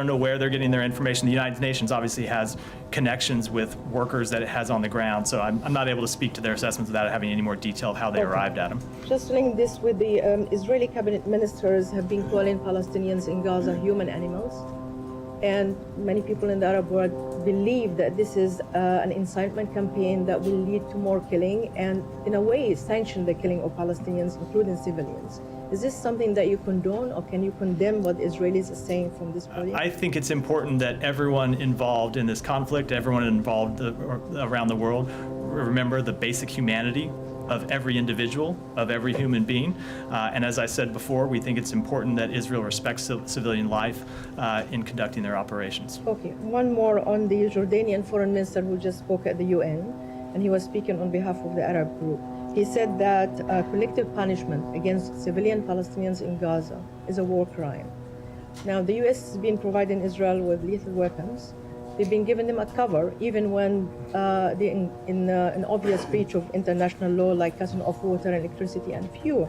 know where they're getting their information. The United Nations obviously has connections with workers that it has on the ground, so I'm not able to speak to their assessments without having any more detail of how they arrived at them. Just link this with the Israeli cabinet ministers have been calling Palestinians in Gaza human animals, and many people in the Arab world believe that this is an incitement campaign that will lead to more killing and, in a way, sanction the killing of Palestinians, including civilians. Is this something that you condone, or can you condemn what Israelis are saying from this podium? I think it's important that everyone involved in this conflict, everyone involved around the world, remember the basic humanity of every individual, of every human being. And as I said before, we think it's important that Israel respects civilian life in conducting their operations. Okay, one more on the Jordanian foreign minister who just spoke at the UN, and he was speaking on behalf of the Arab group. He said that collective punishment against civilian Palestinians in Gaza is a war crime. Now, the US has been providing Israel with lethal weapons. They've been giving them a cover, even when they're in an obvious breach of international law, like cutting off water, electricity, and fuel.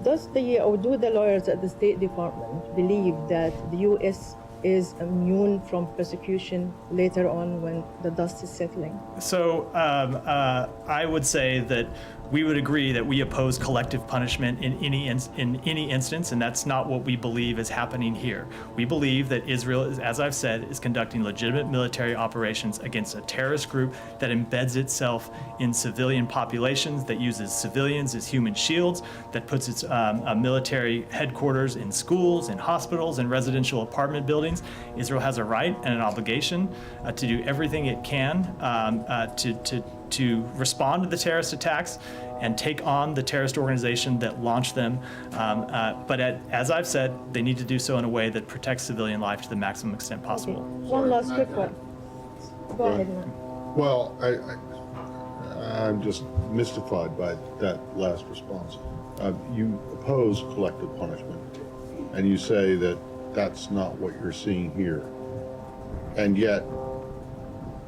Do the lawyers at the State Department believe that the U.S. is immune from persecution later on when the dust is settling? So I would say that we would agree that we oppose collective punishment in any instance, and that's not what we believe is happening here. We believe that Israel, as I've said, is conducting legitimate military operations against a terrorist group that embeds itself in civilian populations, that uses civilians as human shields, that puts its military headquarters in schools, in hospitals, in residential apartment buildings. civilians. Israel has a right and an obligation to do everything it can to respond to the terrorist attacks and take on the terrorist organization that launched them. But as I've said, they need to do so in a way that protects civilian life to the maximum extent possible. One last quick one. Go ahead, Matt. Well, I'm just mystified by that last response. You oppose collective punishment, and you say that that's not what you're seeing here. And yet,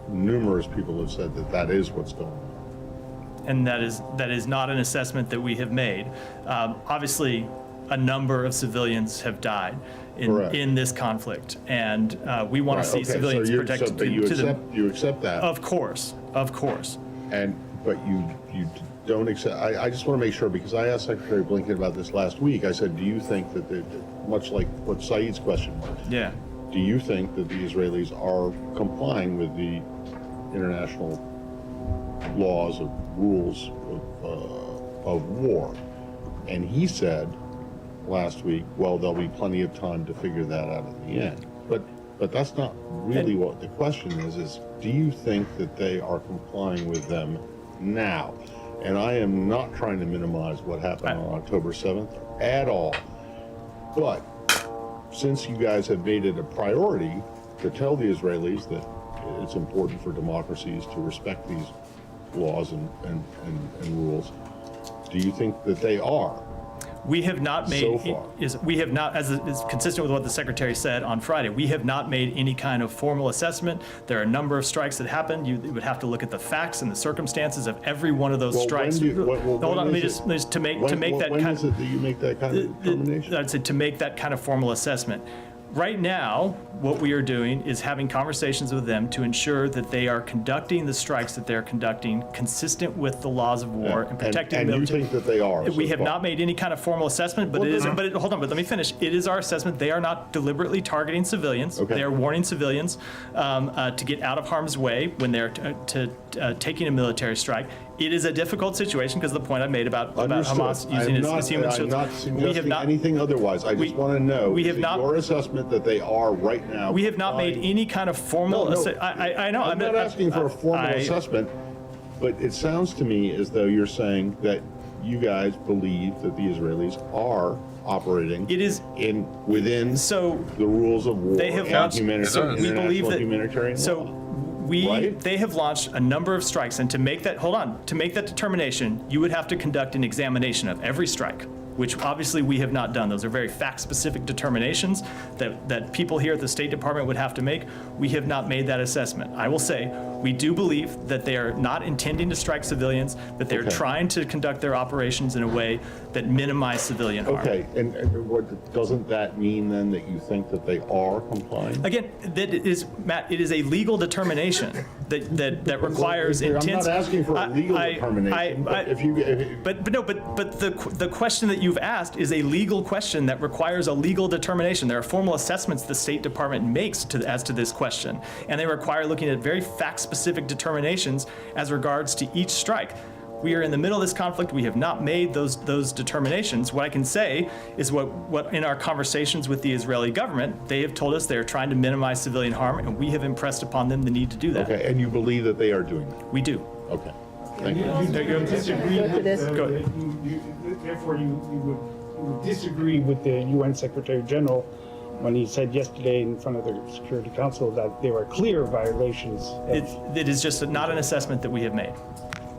numerous people have said that that is what's going on. And that is not an assessment that we have made. Obviously, a number of civilians have died in this conflict, and we want to see civilians protected. You accept that? Of course. But you don't accept. I just want to make sure, because I asked Secretary Blinken about this last week. I said, do you think that, much like what Saeed's question was, do you think that the Israelis are complying with the international laws of rules of war? And he said last week, well, there'll be plenty of time to figure that out at the end. But that's not really what the question is do you think that they are complying with them now? And I am not trying to minimize what happened on October 7th at all. But since you guys have made it a priority to tell the Israelis that it's important for democracies to respect these laws and rules, do you think that they are? We have not made, we have not, as is consistent with what the Secretary said on Friday, we have not made any kind of formal assessment. There are a number of strikes that happened. You would have to look at the facts and the circumstances of every one of those strikes. Hold on, let me just to make that kind. When is it that you make that kind of determination? I'd say to make that kind of formal assessment. Right now, what we are doing is having conversations with them to ensure that they are conducting the strikes that they're conducting consistent with the laws of war and protecting and you think that they are? We have not made any kind of formal assessment, but hold on, but let me finish. It is our assessment. They are not deliberately targeting civilians. They are warning civilians to get out of harm's way when they're taking a military strike. It is a difficult situation because of the point I made about Hamas using it as human shields. I'm not suggesting anything otherwise. I just want to know, is it your assessment that they are right now? We have not made any kind of formal assessment. I know. I'm not asking for a formal assessment, but it sounds to me as though you're saying that you guys believe that the Israelis are operating within the rules of war and humanitarian law. They have launched a number of strikes, and to make that determination, you would have to conduct an examination of every strike, which obviously we have not done. Those are very fact-specific determinations that people here at the State Department would have to make. We have not made that assessment. I will say, we do believe that they are not intending to strike civilians, that they're trying to conduct their operations in a way that minimize civilian harm. Okay, and what doesn't that mean then that you think that they are complying? Again, Matt, it is a legal determination that requires intense. I'm not asking for a legal determination, but the question that you've asked is a legal question that requires a legal determination. There are formal assessments the State Department makes as to this question, and they require looking at very fact-specific determinations as regards to each strike. We are in the middle of this conflict. We have not made those determinations. What I can say is what in our conversations with the Israeli government, they have told us they're trying to minimize civilian harm, and we have impressed upon them the need to do that. Okay, and you believe that they are doing that? We do. Okay. Thank you. Therefore, you would disagree with the UN Secretary General when he said yesterday in front of the Security Council that there were clear violations. It is just not an assessment that we have made.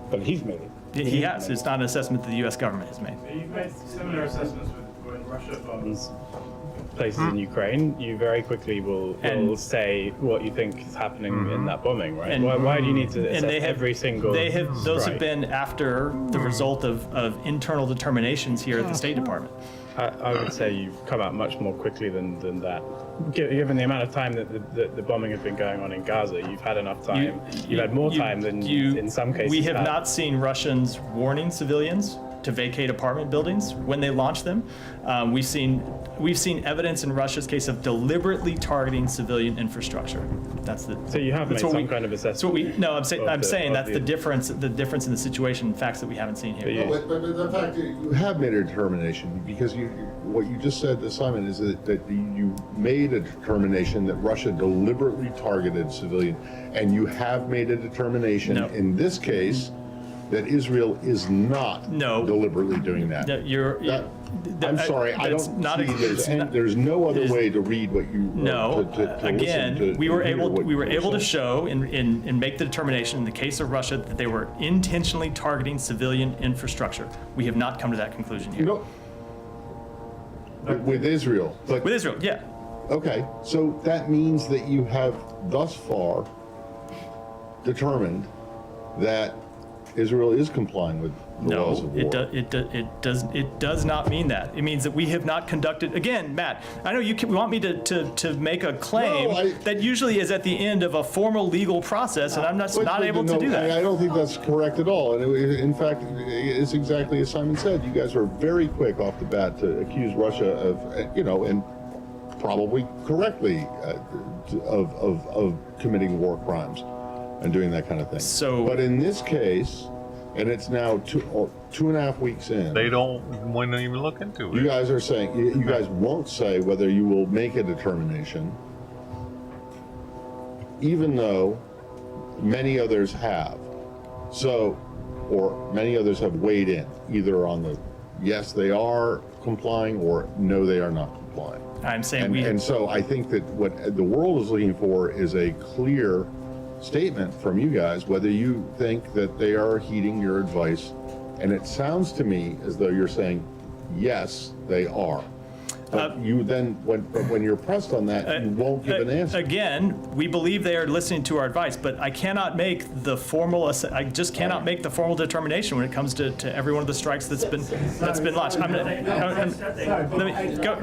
But he's made it. He has. It's not an assessment that the U.S. government has made. You've made similar assessments when Russia bombs places in Ukraine. You very quickly will say what you think is happening in that bombing, right? And why do you need to assess every single Those have been after the result of internal determinations here at the State Department. I would say you've come out much more quickly than that. Given the amount of time that the bombing has been going on in Gaza, you've had enough time. You've had more time than in some cases. We have not seen Russians warning civilians to vacate apartment buildings when they launch them. We've seen evidence in Russia's case of deliberately targeting civilian infrastructure. So you have made some kind of assessment. I'm saying that's the difference in the situation and facts that we haven't seen here. But the fact that you have made a determination, because what you just said to Simon is that you made a determination that Russia deliberately targeted civilian, and you have made a determination in this case that Israel is not deliberately doing that. I'm sorry, I don't see there's no other way to read what you. We were able to show and make the determination in the case of Russia that they were intentionally targeting civilian infrastructure. We have not come to that conclusion here. With Israel. With Israel, yeah. Okay, so that means that you have thus far determined that Israel is complying with the laws of war. It does not mean that. It means that we have not conducted. Again, Matt, I know you want me to make a claim that usually is at the end of a formal legal process, and I'm not able to do that. I don't think that's correct at all. And in fact, it's exactly as Simon said. You guys are very quick off the bat to accuse Russia of, and probably correctly, of committing war crimes and doing that kind of thing. But in this case, and it's now 2.5 weeks in, they don't want to even look into it. You guys are saying you guys won't say whether you will make a determination, even though many others have. Or many others have weighed in, either on the yes they are complying or no they are not complying. I'm saying and so I think that what the world is looking for is a clear statement from you guys whether you think that they are heeding your advice, and it sounds to me as though you're saying yes they are. But you then, when you're pressed on that, you won't give an answer. Again, we believe they are listening to our advice, but I cannot make the formal. I just cannot make the formal determination when it comes to every one of the strikes that's been launched.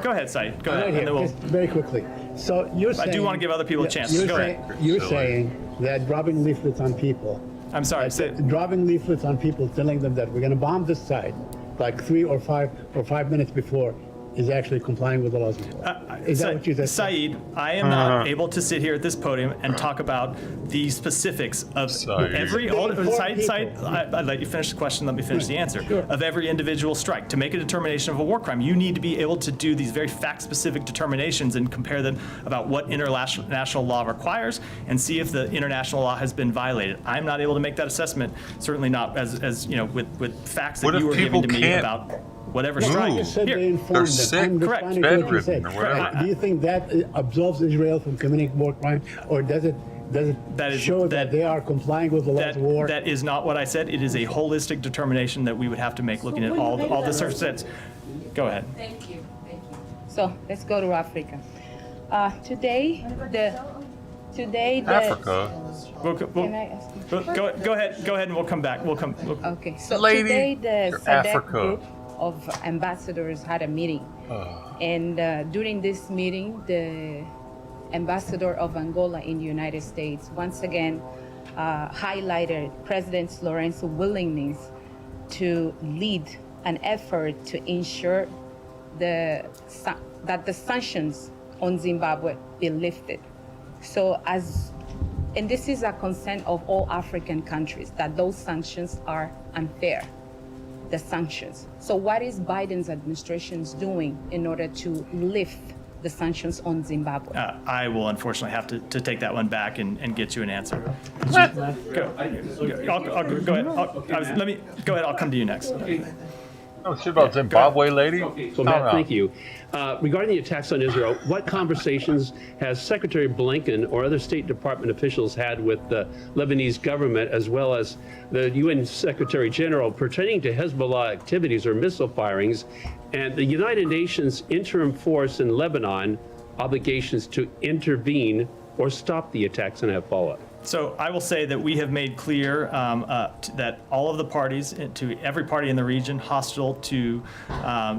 Go ahead, Saeed. Go ahead. And then just very quickly. So you're saying, I do want to give other people a chance. Go ahead. You're saying that dropping leaflets on people. I'm sorry. Dropping leaflets on people, telling them that we're going to bomb this site, like 3 or 5 minutes before, is actually complying with the laws of war. Is that what you said? Saeed, I am not able to sit here at this podium and talk about the specifics of every. Saeed, I'd let you finish the question, let me finish the answer. Sure. Of every individual strike. To make a determination of a war crime, you need to be able to do these very fact-specific determinations and compare them about what international law requires and see if the international law has been violated. I'm not able to make that assessment, certainly not as with facts that you were giving to me about whatever strike. They're sick, correct, bedridden, or whatever. Do you think that absolves Israel from committing war crimes, or does it show that they are complying with the laws of war? That is not what I said. It is a holistic determination that we would have to make, looking at all the circumstances. Go ahead. Thank you. So let's go to Africa. Today, Africa. Go ahead, and we'll come back. Okay. So Lady, today the Africa. group of ambassadors had a meeting, and during this meeting, the ambassador of Angola in the United States once again highlighted President Lourenço's willingness to lead an effort to ensure that the sanctions on Zimbabwe be lifted. And this is a consent of all African countries that those sanctions are unfair. The sanctions. So what is Biden's administration doing in order to lift the sanctions on Zimbabwe? I will unfortunately have to take that one back and get you an answer. Go ahead. I'll come to you next. Oh, shit about Zimbabwe, lady? So, Matt, thank you. Regarding the attacks on Israel, what conversations has Secretary Blinken or other State Department officials had with the Lebanese government, as well as the UN Secretary General, pertaining to Hezbollah activities or missile firings, and the United Nations interim force in Lebanon obligations to intervene or stop the attacks and have follow-up? So I will say that we have made clear that all of the parties, to every party in the region hostile to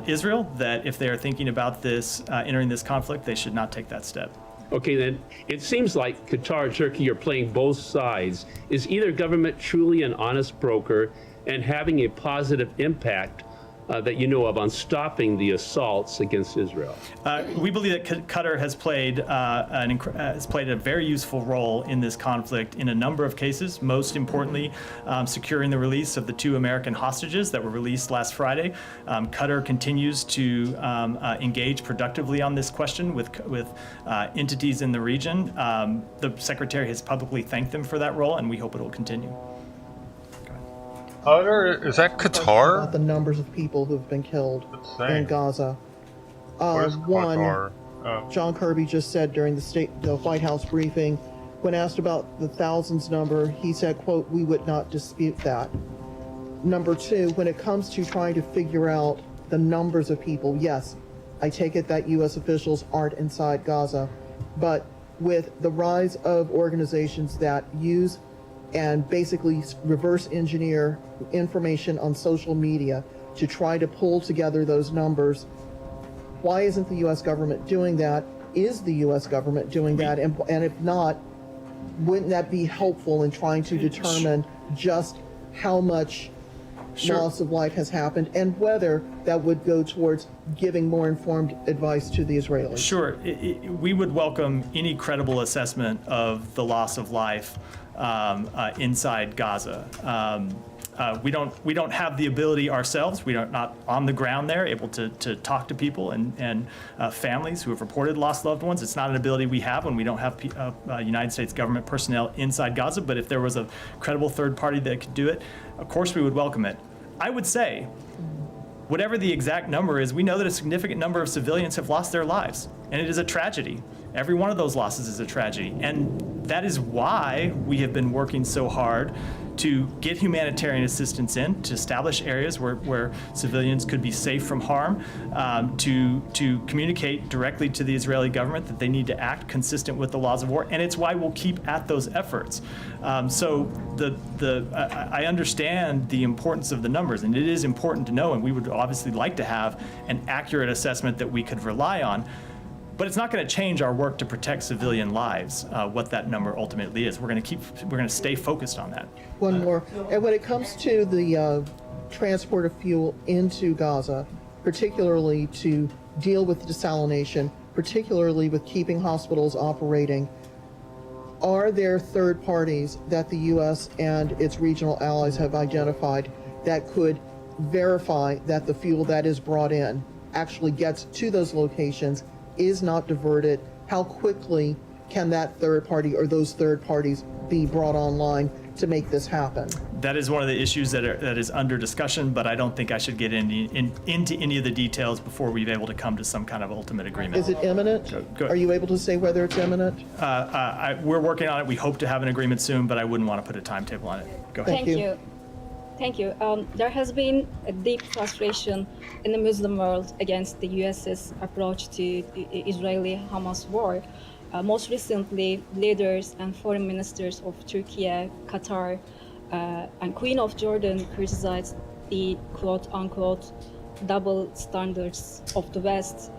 Israel, that if they are thinking about this, entering this conflict, they should not take that step. Okay, then it seems like Qatar and Turkey are playing both sides. Is either government truly an honest broker and having a positive impact that you know of on stopping the assaults against Israel? We believe that Qatar has played a very useful role in this conflict in a number of cases, most importantly securing the release of the 2 American hostages that were released last Friday. Qatar continues to engage productively on this question with entities in the region. The Secretary has publicly thanked them for that role, and we hope it will continue. Is that Qatar? About the numbers of people who've been killed in Gaza. Qatar? John Kirby just said during the White House briefing, when asked about the thousands number, he said, quote, "We would not dispute that." Number 2, when it comes to trying to figure out the numbers of people, yes, I take it that U.S. officials aren't inside Gaza, but with the rise of organizations that use and basically reverse engineer information on social media to try to pull together those numbers, why isn't the U.S. government doing that? Is the U.S. government doing that? And if not, wouldn't that be helpful in trying to determine just how much loss of life has happened and whether that would go towards giving more informed advice to the Israelis? Sure. We would welcome any credible assessment of the loss of life inside Gaza. We don't have the ability ourselves. We are not on the ground there, able to talk to people and families who have reported lost loved ones. It's not an ability we have when we don't have United States government personnel inside Gaza. But if there was a credible third party that could do it, of course we would welcome it. I would say, whatever the exact number is, we know that a significant number of civilians have lost their lives, and it is a tragedy. Every one of those losses is a tragedy, and that is why we have been working so hard to get humanitarian assistance in, to establish areas where civilians could be safe from harm, to communicate directly to the Israeli government that they need to act consistent with the laws of war, and it's why we'll keep at those efforts. So I understand the importance of the numbers, and it is important to know, and we would obviously like to have an accurate assessment that we could rely on. But it's not going to change our work to protect civilian lives, what that number ultimately is. We're going to stay focused on that. One more. And when it comes to the transport of fuel into Gaza, particularly to deal with desalination, particularly with keeping hospitals operating, are there third parties that the U.S. and its regional allies have identified that could verify that the fuel that is brought in actually gets to those locations, is not diverted? How quickly can that third party or those third parties be brought online to make this happen? That is one of the issues that is under discussion, but I don't think I should get into any of the details before we're able to come to some kind of ultimate agreement. Is it imminent? Are you able to say whether it's imminent? We're working on it. We hope to have an agreement soon, but I wouldn't want to put a timetable on it. Go ahead. Thank you. There has been a deep frustration in the Muslim world against the US's approach to the Israeli-Hamas war. Most recently, leaders and foreign ministers of Turkey, Qatar, and Queen of Jordan criticized the quote-unquote double standards of the West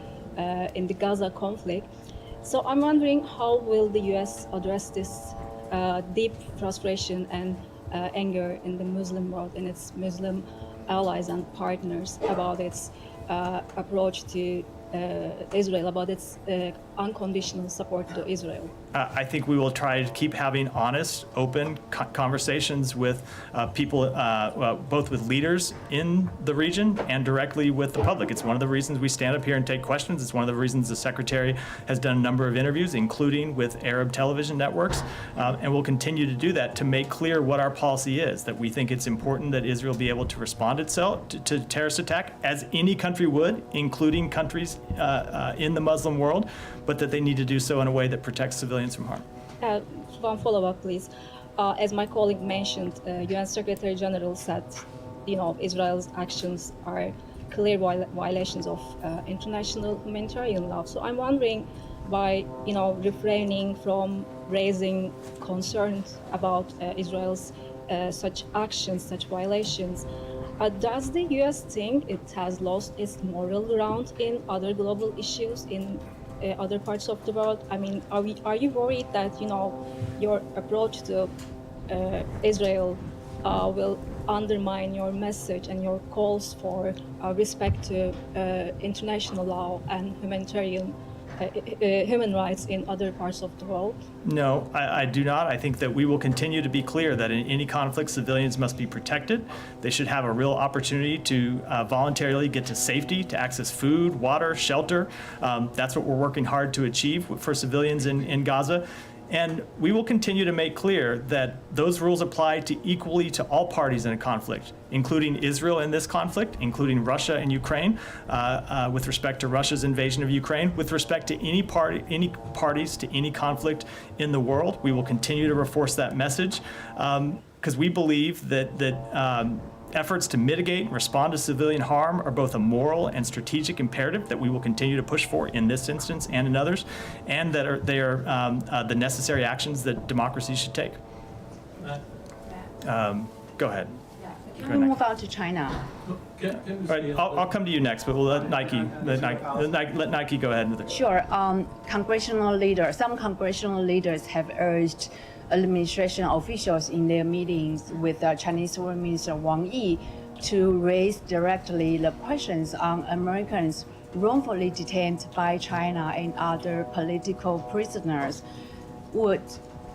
in the Gaza conflict. So I'm wondering, how will the US address this deep frustration and anger in the Muslim world and its Muslim allies and partners about its approach to Israel, about its unconditional support to Israel? I think we will try to keep having honest, open conversations with people, both with leaders in the region and directly with the public. It's one of the reasons we stand up here and take questions. It's one of the reasons the Secretary has done a number of interviews, including with Arab television networks, and we'll continue to do that to make clear what our policy is, that we think it's important that Israel be able to respond itself to terrorist attack, as any country would, including countries in the Muslim world, but that they need to do so in a way that protects civilians from harm. One follow-up, please. As my colleague mentioned, UN Secretary General said, Israel's actions are clear violations of international humanitarian law. So I'm wondering, by refraining from raising concerns about Israel's such actions, such violations, does the U.S. think it has lost its moral ground in other global issues in other parts of the world? I mean, are you worried that your approach to Israel will undermine your message and your calls for respect to international law and human rights in other parts of the world? No, I do not. I think that we will continue to be clear that in any conflict, civilians must be protected. They should have a real opportunity to voluntarily get to safety, to access food, water, shelter. That's what we're working hard to achieve for civilians in Gaza. And we will continue to make clear that those rules apply equally to all parties in a conflict, including Israel in this conflict, including Russia and Ukraine, with respect to Russia's invasion of Ukraine, with respect to any parties to any conflict in the world. We will continue to reinforce that message because we believe that efforts to mitigate and respond to civilian harm are both a moral and strategic imperative that we will continue to push for in this instance and in others, and that they are the necessary actions that democracy should take. Go ahead. Can we move on to China? All right, I'll come to you next, but we'll let Nike go ahead with it. Sure. Some congressional leaders have urged administration officials in their meetings with Chinese Foreign Minister Wang Yi to raise directly the questions on Americans wrongfully detained by China and other political prisoners. Would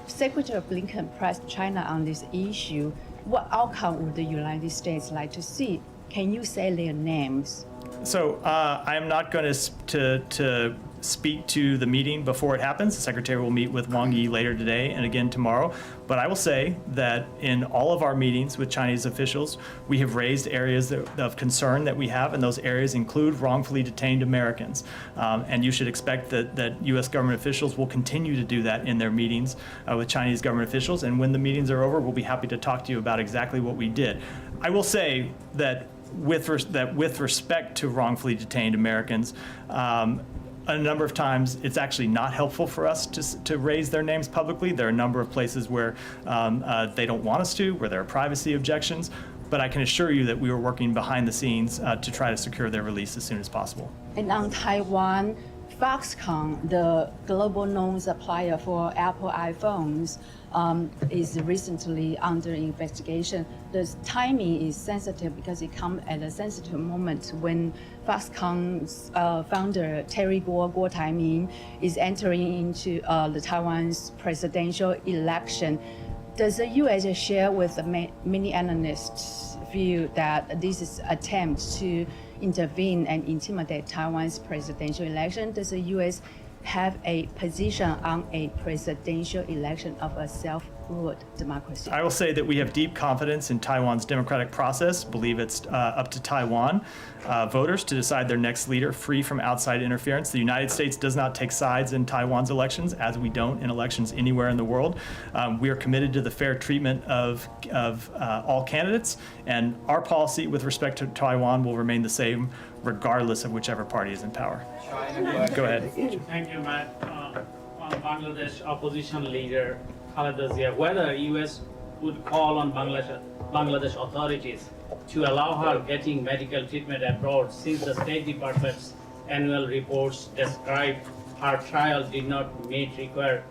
Secretary Blinken press China on this issue? What outcome would the United States like to see? Can you say their names? So I am not going to speak to the meeting before it happens. The Secretary will meet with Wang Yi later today and again tomorrow. But I will say that in all of our meetings with Chinese officials, we have raised areas of concern that we have, and those areas include wrongfully detained Americans. And you should expect that U.S. government officials will continue to do that in their meetings with Chinese government officials. And when the meetings are over, we'll be happy to talk to you about exactly what we did. I will say that with respect to wrongfully detained Americans, a number of times it's actually not helpful for us to raise their names publicly. There are a number of places where they don't want us to, where there are privacy objections. But I can assure you that we are working behind the scenes to try to secure their release as soon as possible. And on Taiwan, Foxconn, the global known supplier for Apple iPhones, is recently under investigation. The timing is sensitive because it comes at a sensitive moment when Foxconn's founder, Terry Guo Taiming, is entering into the Taiwan's presidential election. Does the U.S. share with many analysts' view that this is an attempt to intervene and intimidate Taiwan's presidential election? Does the U.S. have a position on a presidential election of a self-ruled democracy? I will say that we have deep confidence in Taiwan's democratic process, believe it's up to Taiwan voters to decide their next leader free from outside interference. The United States does not take sides in Taiwan's elections, as we don't in elections anywhere in the world. We are committed to the fair treatment of all candidates, and our policy with respect to Taiwan will remain the same regardless of whichever party is in power. Go ahead. Thank you, Matt. On Bangladesh opposition leader Khaleda Zia, whether U.S. would call on Bangladesh authorities to allow her getting medical treatment abroad, since the State Department's annual reports describe her trial did not meet required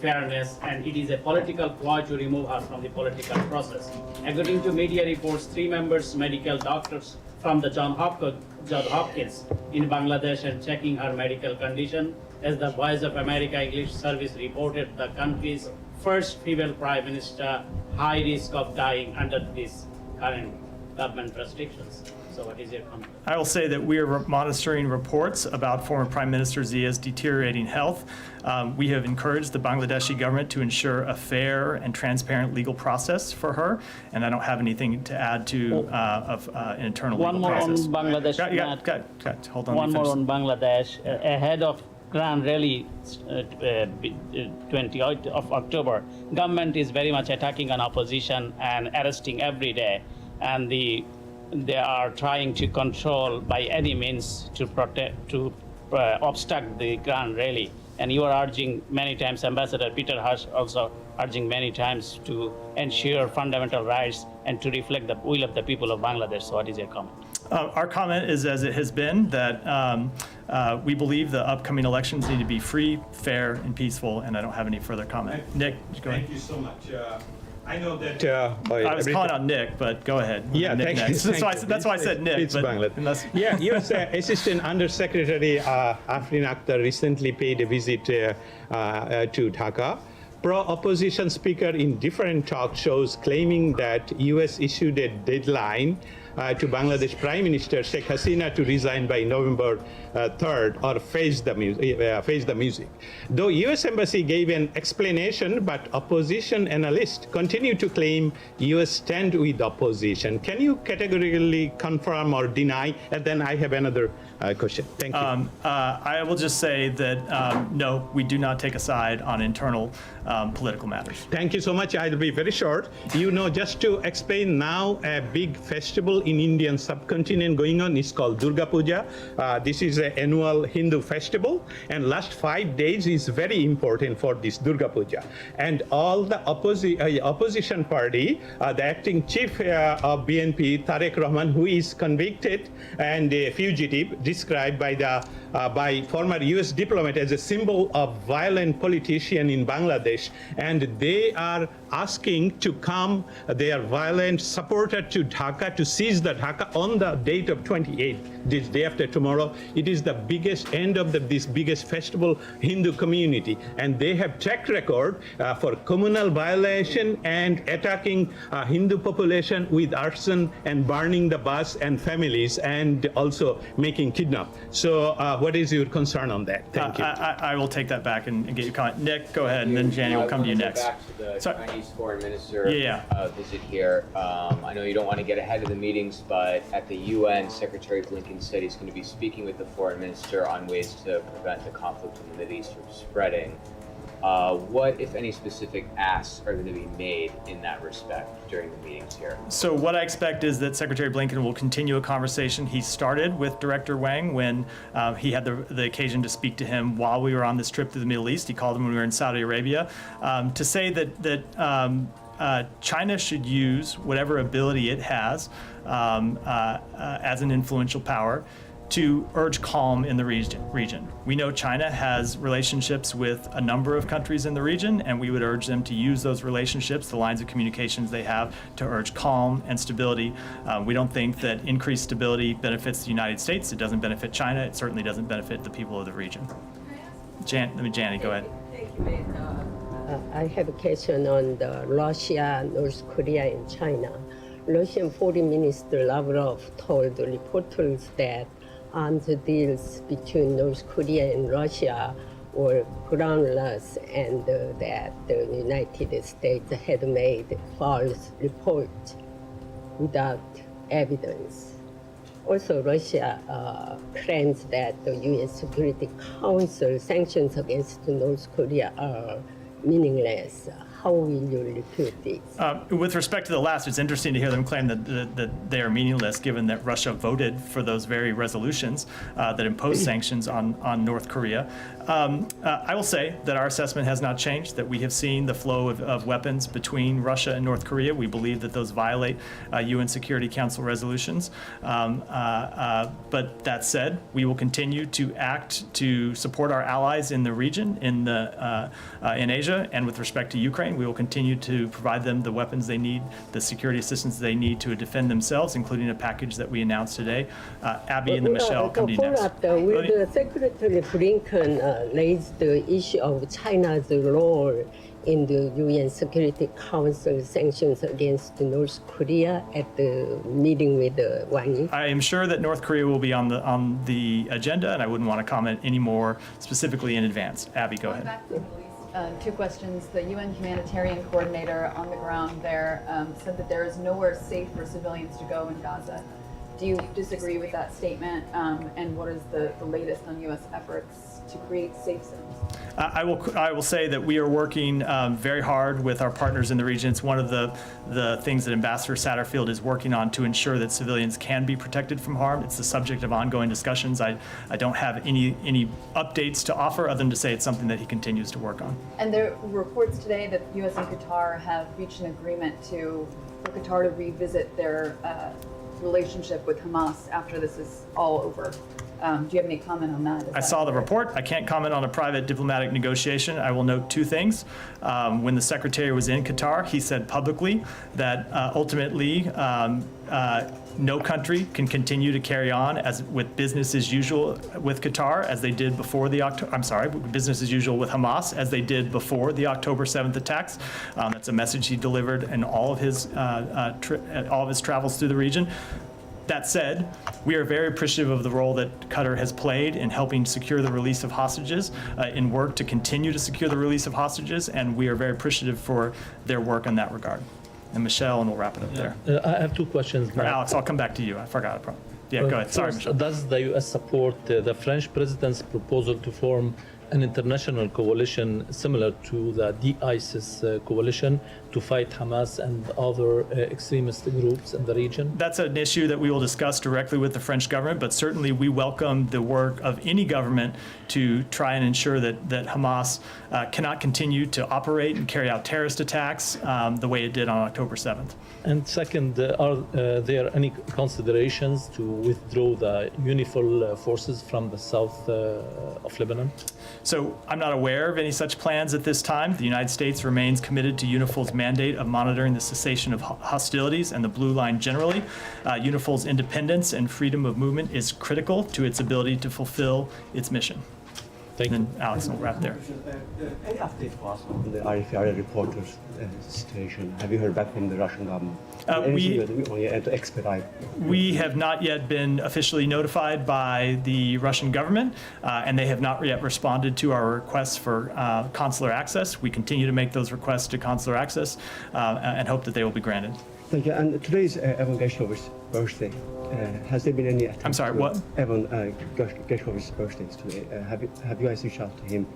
fairness, and it is a political ploy to remove her from the political process. According to media reports, 3 members, medical doctors from the Johns Hopkins in Bangladesh, and checking her medical condition. As the Voice of America English service reported, the country's first female prime minister, high risk of dying under these current government restrictions. So what is your comment? I will say that we are monitoring reports about former Prime Minister Zia's deteriorating health. We have encouraged the Bangladeshi government to ensure a fair and transparent legal process for her, and I don't have anything to add to an internal legal process. One more on Bangladesh. Hold on. One more on Bangladesh. Ahead of Grand Rally 28th of October, government is very much attacking on opposition and arresting every day, and they are trying to control by any means to obstruct the Grand Rally. And you are urging many times, Ambassador Peter Hush also urging many times to ensure fundamental rights and to reflect the will of the people of Bangladesh. So what is your comment? Our comment is, as it has been, that we believe the upcoming elections need to be free, fair, and peaceful, and I don't have any further comment. Nick, go ahead. Thank you so much. I know that. I was calling on Nick, but go ahead. Yeah, Nick thank you. next. That's why I said Nick. It's but Bangladesh. Yeah, U.S. Assistant Undersecretary Afrin Akhtar recently paid a visit to Dhaka. Pro-opposition speaker in different talk shows claiming that U.S. issued a deadline to Bangladesh Prime Minister Sheikh Hasina to resign by November 3rd or face the music. Though U.S. Embassy gave an explanation, but opposition analysts continue to claim U.S. stand with opposition. Can you categorically confirm or deny? And then I have another question. Thank you. I will just say that no, we do not take a side on internal political matters. Thank you so much. I'll be very short. You know, just to explain now, a big festival in Indian subcontinent going on is called Durga Puja. This is an annual Hindu festival, and last 5 days is very important for this Durga Puja. And all the opposition party, the acting chief of BNP, Tariq Rahman, who is convicted and a fugitive, described by former U.S. diplomat as a symbol of violent politician in Bangladesh, and they are asking to come, their violent supporter, to Dhaka to seize the Dhaka on the date of 28th, this day after tomorrow. It is the biggest end of this biggest festival Hindu community, and they have track record for communal violation and attacking Hindu population with arson and burning the bus and families, and also making kidnap. So what is your concern on that? Thank you. I will take that back and get your comment. Nick, go ahead, and then Janie will come to you next. Back to the Chinese foreign minister visit here. I know you don't want to get ahead of the meetings, but at the UN, Secretary Blinken said he's going to be speaking with the foreign minister on ways to prevent the conflict in the Mideast from spreading. What, if any, specific asks are going to be made in that respect during the meetings here? So what I expect is that Secretary Blinken will continue a conversation he started with Director Wang when he had the occasion to speak to him while we were on this trip to the Middle East. He called him when we were in Saudi Arabia to say that China should use whatever ability it has as an influential power to urge calm in the region. We know China has relationships with a number of countries in the region, and we would urge them to use those relationships, the lines of communications they have, to urge calm and stability. We don't think that increased stability benefits the United States. It doesn't benefit China. It certainly doesn't benefit the people of the region. Janie, go ahead. I have a question on the Russia, North Korea, and China. Russian Foreign Minister Lavrov told reporters that arms deals between North Korea and Russia were groundless, and that the United States had made false reports without evidence. Also, Russia claims that the U.S. Security Council sanctions against North Korea are meaningless. How will you refute this? With respect to the last, it's interesting to hear them claim that they are meaningless, given that Russia voted for those very resolutions that impose sanctions on North Korea. I will say that our assessment has not changed, that we have seen the flow of weapons between Russia and North Korea. We believe that those violate UN Security Council resolutions. But that said, we will continue to act to support our allies in the region, in Asia, and with respect to Ukraine, we will continue to provide them the weapons they need, the security assistance they need to defend themselves, including a package that we announced today. Abby and then Michelle, come to you next. Will the Secretary Blinken raise the issue of China's role in the UN Security Council sanctions against North Korea at the meeting with Wang Yi? I am sure that North Korea will be on the agenda, and I wouldn't want to comment any more specifically in advance. Abby, go ahead. Two questions. The UN humanitarian coordinator on the ground there said that there is nowhere safe for civilians to go in Gaza. Do you disagree with that statement? And what is the latest on U.S. efforts to create safe zones? I will say that we are working very hard with our partners in the region. It's one of the things that Ambassador Satterfield is working on to ensure that civilians can be protected from harm. It's the subject of ongoing discussions. I don't have any updates to offer other than to say it's something that he continues to work on. And there were reports today that the U.S. and Qatar have reached an agreement for Qatar to revisit their relationship with Hamas after this is all over. Do you have any comment on that? I saw the report. I can't comment on a private diplomatic negotiation. I will note two things. When the secretary was in Qatar, he said publicly that ultimately no country can continue to carry on as with business as usual with Qatar as they did before the business as usual with Hamas as they did before the October 7th attacks. That's a message he delivered in all of his travels through the region. That said, we are very appreciative of the role that Qatar has played in helping secure the release of hostages, in work to continue to secure the release of hostages, and we are very appreciative for their work in that regard. And Michelle, and we'll wrap it up there. I have two questions. Or Alex, I'll come back to you. I forgot a problem. Yeah, go ahead. Sorry, First, Michelle. does the U.S. support the French president's proposal to form an international coalition similar to the de-ISIS coalition to fight Hamas and other extremist groups in the region? That's an issue that we will discuss directly with the French government, but certainly we welcome the work of any government to try and ensure that Hamas cannot continue to operate and carry out terrorist attacks the way it did on October 7th. And second, are there any considerations to withdraw the UNIFIL forces from the south of Lebanon? So I'm not aware of any such plans at this time. The United States remains committed to UNIFIL's mandate of monitoring the cessation of hostilities and the Blue Line generally. UNIFIL's independence and freedom of movement is critical to its ability to fulfill its mission. Thank you. Alex, we'll wrap there. Any update for us on the RFI reporters situation? Have you heard back from the Russian government? To expedite? We have not yet been officially notified by the Russian government, and they have not yet responded to our requests for consular access. We continue to make those requests to consular access and hope that they will be granted. Thank you. And today is Evan Gershovic's birthday. Has there been any attempt? I'm sorry, what? Evan Gershovic's birthday is today. Have you guys reached out to him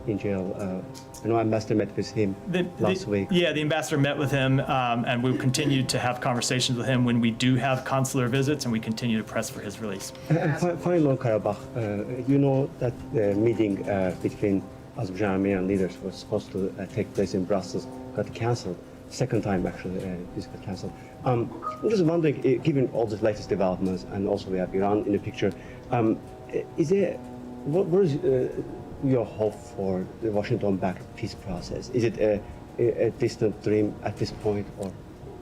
in jail? I know Ambassador met with him last week. Yeah, the ambassador met with him, and we will continue to have conversations with him when we do have consular visits, and we continue to press for his release. And finally, on Karabakh, you know that the meeting between Azerbaijan and Armenian leaders was supposed to take place in Brussels, got cancelled. Second time, actually, this got cancelled. I'm just wondering, given all the latest developments, and also we have Iran in the picture, what is your hope for the Washington-backed peace process? Is it a distant dream at this point, or?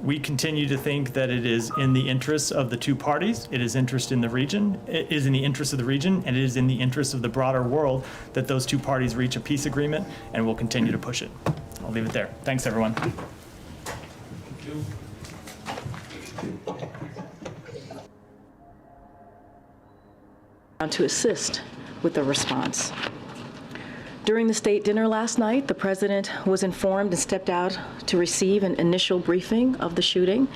We continue to think that it is in the interests of the two parties. It is interest in the region. It is in the interest of the region, and it is in the interest of the broader world that those two parties reach a peace agreement, and we'll continue to push it. I'll leave it there. Thanks, everyone. To assist with the response. During the state dinner last night, the president was informed and stepped out to receive an initial briefing of the shooting.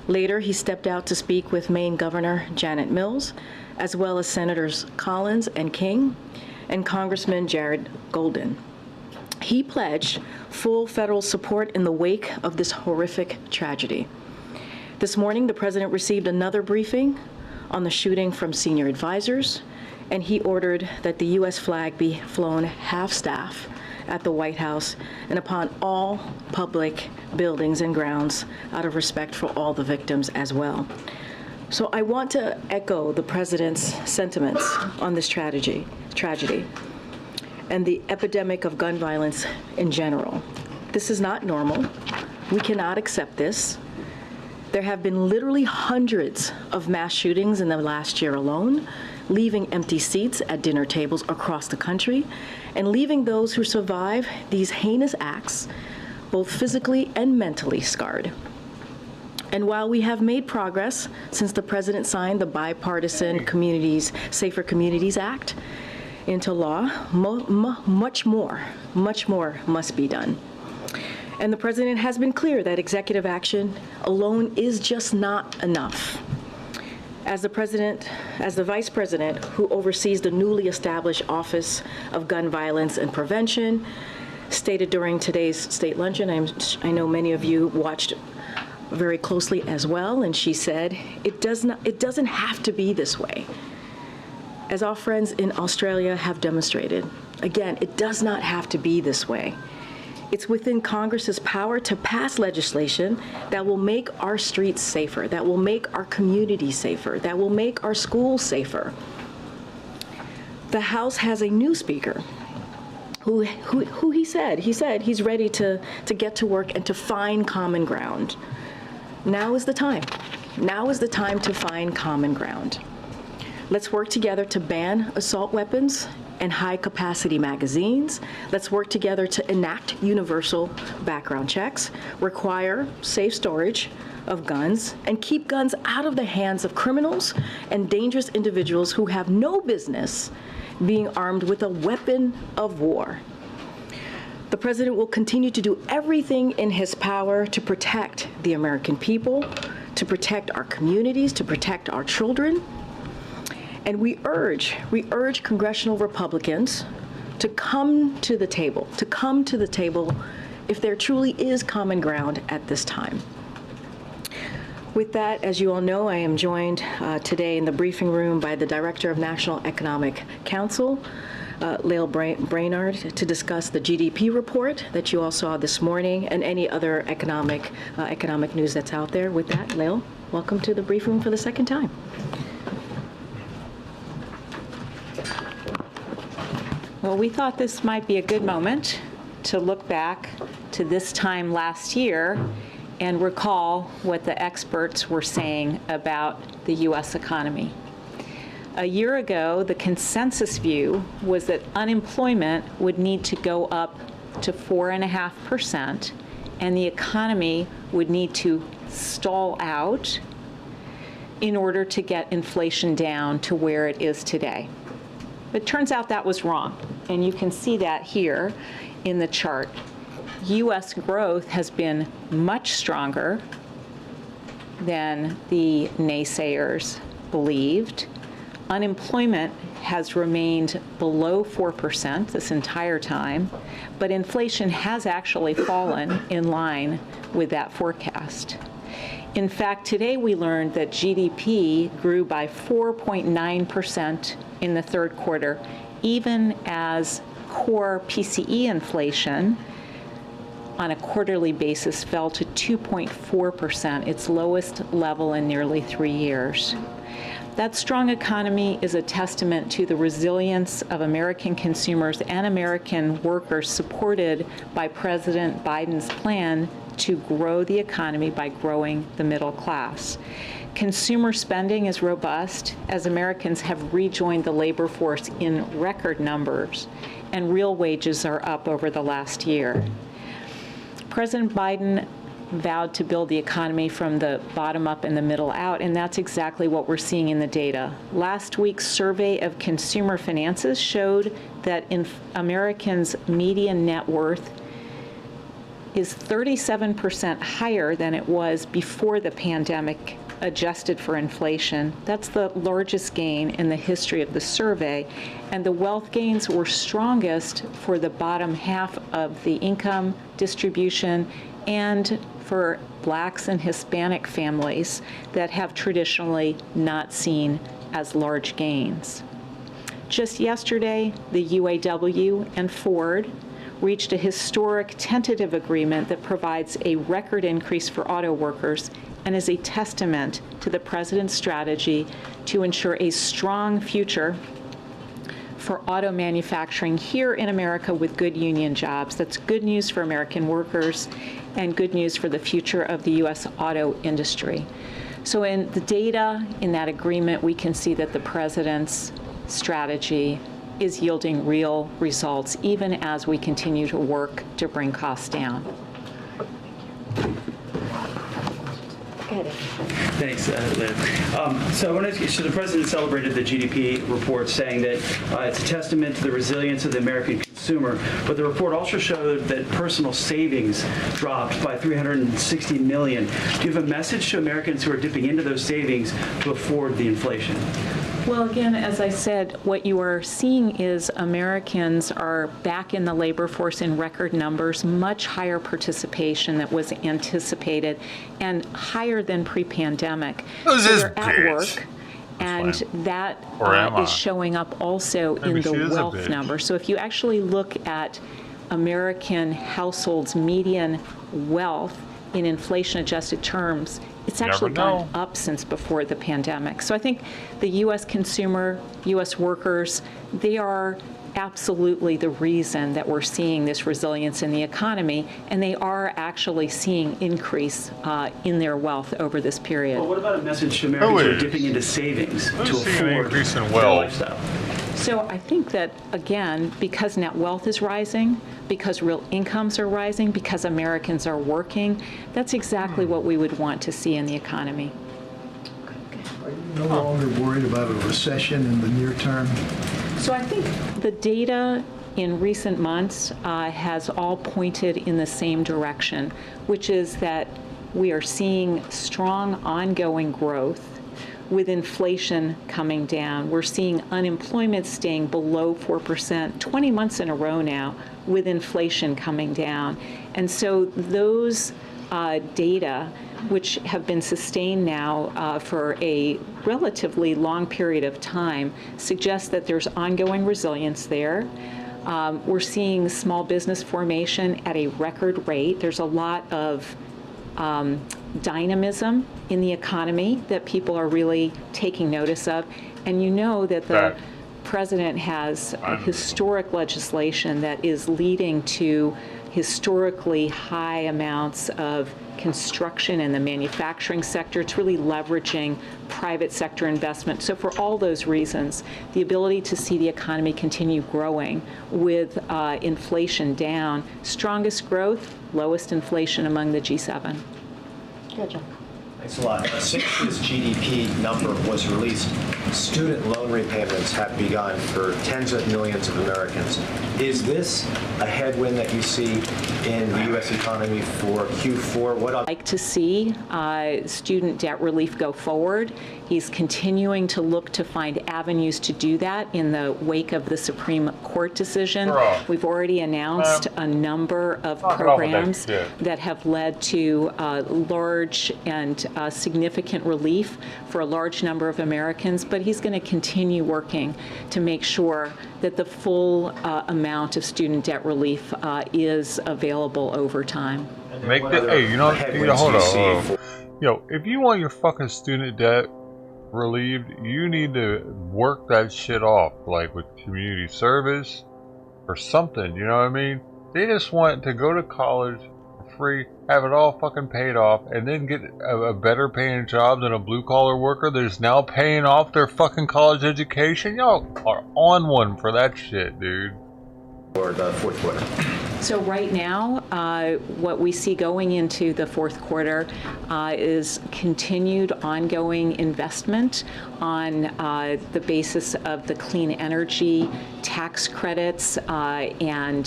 Later, he stepped out to speak with Maine Governor Janet Mills, as well as Senators Collins and King, and Congressman Jared Golden. He pledged full federal support in the wake of this horrific tragedy. This morning, the president received another briefing on the shooting from senior advisors, and he ordered that the U.S. flag be flown half-staff at the White House and upon all public buildings and grounds out of respect for all the victims as well. So I want to echo the president's sentiments on this tragedy and the epidemic of gun violence in general. This is not normal. We cannot accept this. There have been literally hundreds of mass shootings in the last year alone, leaving empty seats at dinner tables across the country, and leaving those who survive these heinous acts both physically and mentally scarred. And while we have made progress since the president signed the bipartisan Safer Communities Act into law, much more must be done. And the president has been clear that executive action alone is just not enough. As the vice president who oversees the newly established Office of Gun Violence and Prevention, stated during today's state luncheon, I know many of you watched very closely as well, and she said, it doesn't have to be this way. As our friends in Australia have demonstrated, again, it does not have to be this way. It's within Congress's power to pass legislation that will make our streets safer, that will make our communities safer, that will make our schools safer. The House has a new speaker who he said he's ready to get to work and to find common ground. Now is the time. Now is the time to find common ground. Let's work together to ban assault weapons and high-capacity magazines. Let's work together to enact universal background checks, require safe storage of guns, and keep guns out of the hands of criminals and dangerous individuals who have no business being armed with a weapon of war. The President will continue to do everything in his power to protect the American people, to protect our communities, to protect our children. And we urge congressional Republicans to come to the table, if there truly is common ground at this time. With that, as you all know, I am joined today in the briefing room by the Director of National Economic Council, Lael Brainard, to discuss the GDP report that you all saw this morning and any other economic news that's out there. With that, Lael, welcome to the briefing room for the second time. Well, we thought this might be a good moment to look back to this time last year and recall what the experts were saying about the U.S. economy. A year ago, the consensus view was that unemployment would need to go up to 4.5%, and the economy would need to stall out in order to get inflation down to where it is today. But it turns out that was wrong, and you can see that here in the chart. U.S. growth has been much stronger than the naysayers believed. Unemployment has remained below 4% this entire time, but inflation has actually fallen in line with that forecast. In fact, today we learned that GDP grew by 4.9% in the third quarter, even as core PCE inflation on a quarterly basis fell to 2.4%, its lowest level in nearly 3 years. That strong economy is a testament to the resilience of American consumers and American workers, supported by President Biden's plan to grow the economy by growing the middle class. Consumer spending is robust as Americans have rejoined the labor force in record numbers, and real wages are up over the last year. President Biden vowed to build the economy from the bottom up and the middle out, and that's exactly what we're seeing in the data. Last week's survey of consumer finances showed that Americans' median net worth is 37% higher than it was before the pandemic, adjusted for inflation. That's the largest gain in the history of the survey, and the wealth gains were strongest for the bottom half of the income distribution and for Blacks and Hispanic families that have traditionally not seen as large gains. Just yesterday, the UAW and Ford reached a historic tentative agreement that provides a record increase for auto workers and is a testament to the president's strategy to ensure a strong future for auto manufacturing here in America with good union jobs. That's good news for American workers and good news for the future of the U.S. auto industry. So in the data in that agreement, we can see that the president's strategy is yielding real results, even as we continue to work to bring costs down. Thanks, Liv. So the president celebrated the GDP report, saying that it's a testament to the resilience of the American consumer. But the report also showed that personal savings dropped by $360 million. Do you have a message to Americans who are dipping into those savings to afford the inflation? Well, again, as I said, what you are seeing is Americans are back in the labor force in record numbers, much higher participation that was anticipated, and higher than pre-pandemic. So they're at work, and that is showing up also in the wealth number. So if you actually look at American households' median wealth in inflation-adjusted terms, it's You actually never know. gone up since before the pandemic. So I think the U.S. consumer, U.S. workers, they are absolutely the reason that we're seeing this resilience in the economy, and they are actually seeing increase in their wealth over this period. Well, what about a message to Americans who are dipping into savings to seeing an afford increase in their wealth? lifestyle? So I think that, again, because net wealth is rising, because real incomes are rising, because Americans are working, that's exactly what we would want to see in the economy. Are you no longer worried about a recession in the near term? So I think the data in recent months has all pointed in the same direction, which is that we are seeing strong ongoing growth with inflation coming down. We're seeing unemployment staying below 4%, 20 months in a row now, with inflation coming down. And so those data, which have been sustained now for a relatively long period of time, suggest that there's ongoing resilience there. We're seeing small business formation at a record rate. There's a lot of dynamism in the economy that people are really taking notice of. And you know that the president has historic legislation that is leading to historically high amounts of construction in the manufacturing sector. It's really leveraging private sector investment. So for all those reasons, the ability to see the economy continue growing with inflation down, strongest growth, lowest inflation among the G7. Gotcha. Thanks a lot. Since this GDP number was released, student loan repayments have begun for tens of millions of Americans. Is this a headwind that you see in the U.S. economy for Q4? What I'd like to see student debt relief go forward. He's continuing to look to find avenues to do that in the wake of the Supreme Court decision. We've already announced a number of programs that have led to large and significant relief for a large number of Americans, but he's going to continue working to make sure that the full amount of student debt relief is available over time. Hey, you know, hold on. Yo, if you want your fucking student debt relieved, you need to work that shit off, like with community service or something, you know what I mean? They just want to go to college for free, have it all fucking paid off, and then get a better paying job than a blue collar worker that is now paying off their fucking college education. Y'all are on one for that shit, dude. Or the fourth quarter? So right now, what we see going into the fourth quarter is continued ongoing investment on the basis of the clean energy tax credits and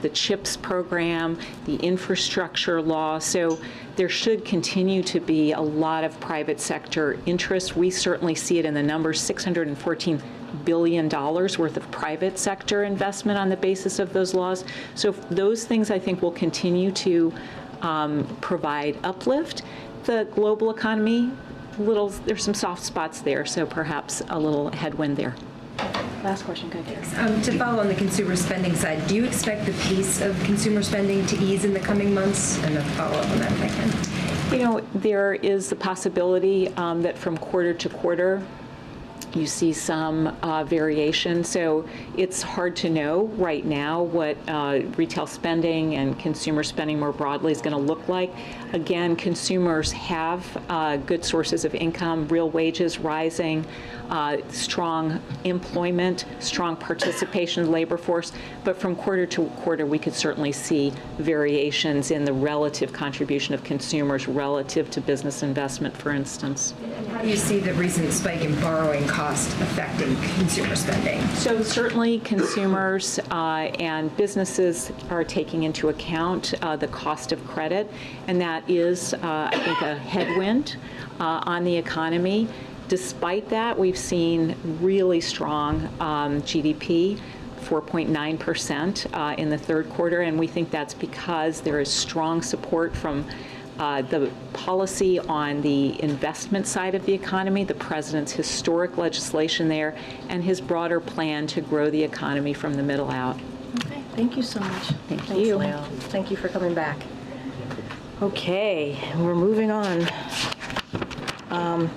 the CHIPS program, the infrastructure law. So there should continue to be a lot of private sector interest. We certainly see it in the numbers, $614 billion worth of private sector investment on the basis of those laws. So those things I think will continue to provide uplift. The global economy, there's some soft spots there, so perhaps a little headwind there. Last question, go ahead. To follow on the consumer spending side, do you expect the pace of consumer spending to ease in the coming months? And a follow-up on that if I can. You know, there is the possibility that from quarter to quarter, you see some variation. So it's hard to know right now what retail spending and consumer spending more broadly is going to look like. Again, consumers have good sources of income, real wages rising, strong employment, strong participation in the labor force. But from quarter to quarter, we could certainly see variations in the relative contribution of consumers relative to business investment, for instance. And how do you see the recent spike in borrowing cost affecting consumer spending? So certainly consumers and businesses are taking into account the cost of credit, and that is, I think, a headwind on the economy. Despite that, we've seen really strong GDP, 4.9% in the third quarter, and we think that's because there is strong support from the policy on the investment side of the economy, the president's historic legislation there, and his broader plan to grow the economy from the middle out. Okay, thank you so much. Thanks, you. Leo. Thank you for coming back. Okay, we're moving on.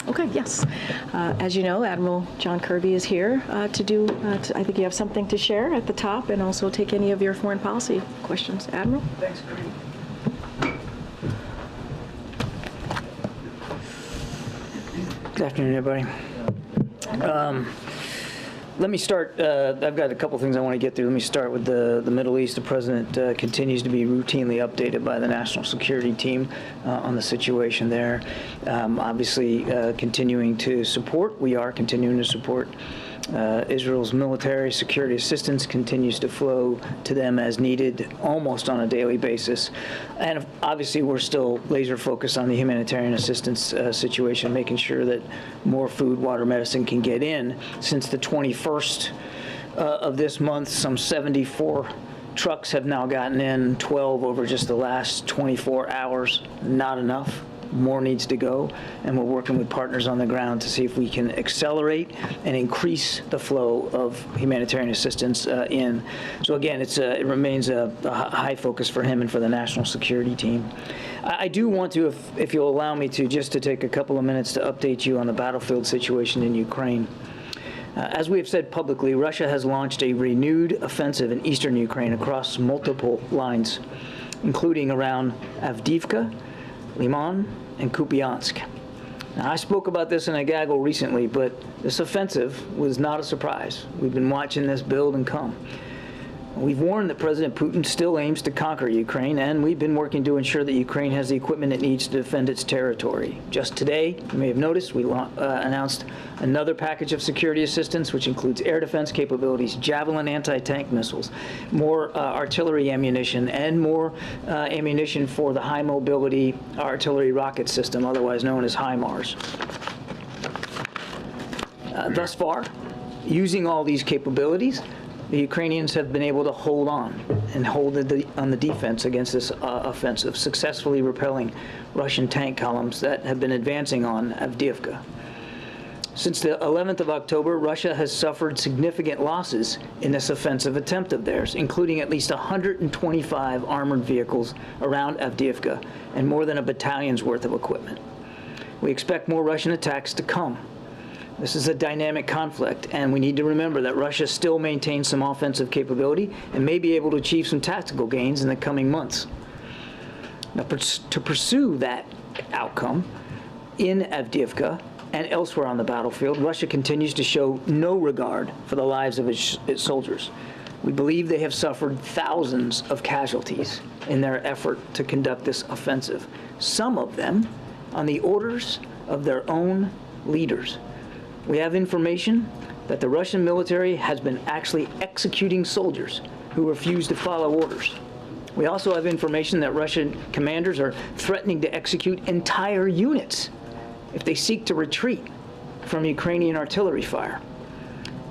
Okay, yes. As you know, Admiral John Kirby is here I think you have something to share at the top and also take any of your foreign policy questions. Admiral? Thanks, Kareem. Good afternoon, everybody. Let me start. I've got a couple things I want to get through. Let me start with the Middle East. The president continues to be routinely updated by the national security team on the situation there. Obviously, continuing to support. We are continuing to support Israel's military security assistance continues to flow to them as needed almost on a daily basis. And obviously, we're still laser focused on the humanitarian assistance situation, making sure that more food, water, medicine can get in. Since the 21st of this month, some 74 trucks have now gotten in, 12 over just the last 24 hours. Not enough. More needs to go, and we're working with partners on the ground to see if we can accelerate and increase the flow of humanitarian assistance in. So again, it remains a high focus for him and for the national security team. I do want to, if you'll allow me to, just to take a couple of minutes to update you on the battlefield situation in Ukraine. As we have said publicly, Russia has launched a renewed offensive in eastern Ukraine across multiple lines, including around Avdiivka, Liman, and Kupiansk. Now, I spoke about this in a gaggle recently, but this offensive was not a surprise. We've been watching this build and come. We've warned that President Putin still aims to conquer Ukraine, and we've been working to ensure that Ukraine has the equipment it needs to defend its territory. Just today, you may have noticed, we announced another package of security assistance, which includes air defense capabilities, Javelin anti-tank missiles, more artillery ammunition, and more ammunition for the high mobility artillery rocket system, otherwise known as HIMARS. Thus far, using all these capabilities, the Ukrainians have been able to hold on and hold on the defense against this offensive, successfully repelling Russian tank columns that have been advancing on Avdiivka. Since the 11th of October, Russia has suffered significant losses in this offensive attempt of theirs, including at least 125 armored vehicles around Avdiivka and more than a battalion's worth of equipment. We expect more Russian attacks to come. This is a dynamic conflict, and we need to remember that Russia still maintains some offensive capability and may be able to achieve some tactical gains in the coming months. Now, to pursue that outcome in Avdiivka and elsewhere on the battlefield, Russia continues to show no regard for the lives of its soldiers. We believe they have suffered thousands of casualties in their effort to conduct this offensive, some of them on the orders of their own leaders. We have information that the Russian military has been actually executing soldiers who refuse to follow orders. We also have information that Russian commanders are threatening to execute entire units if they seek to retreat from Ukrainian artillery fire.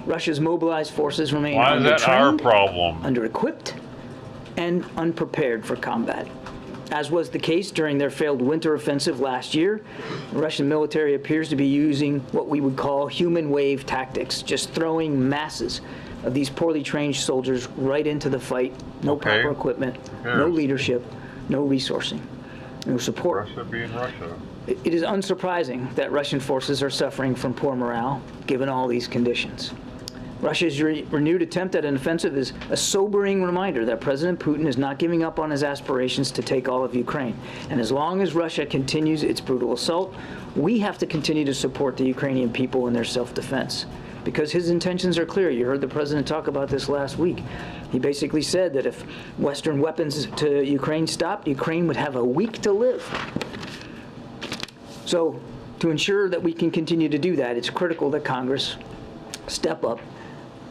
Russia's mobilized forces remain undertrained, under-equipped, and unprepared for combat. As was the case during their failed winter offensive last year, the Russian military appears to be using what we would call human wave tactics, just throwing masses of these poorly trained soldiers right into the fight. No proper equipment, no leadership, no resourcing, no support. Russia being Russia. It is unsurprising that Russian forces are suffering from poor morale, given all these conditions. Russia's renewed attempt at an offensive is a sobering reminder that President Putin is not giving up on his aspirations to take all of Ukraine. And as long as Russia continues its brutal assault, we have to continue to support the Ukrainian people in their self-defense. Because his intentions are clear. You heard the president talk about this last week. He basically said that if Western weapons to Ukraine stopped, Ukraine would have a week to live. So to ensure that we can continue to do that, it's critical that Congress step up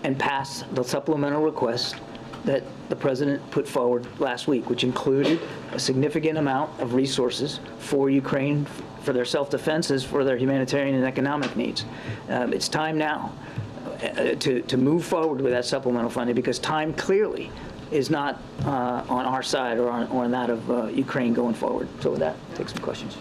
and pass the supplemental request that the president put forward last week, which included a significant amount of resources for Ukraine, for their self-defenses, for their humanitarian and economic needs. It's time now to move forward with that supplemental funding, because time clearly is not on our side or on that of Ukraine going forward. So with that, take some questions.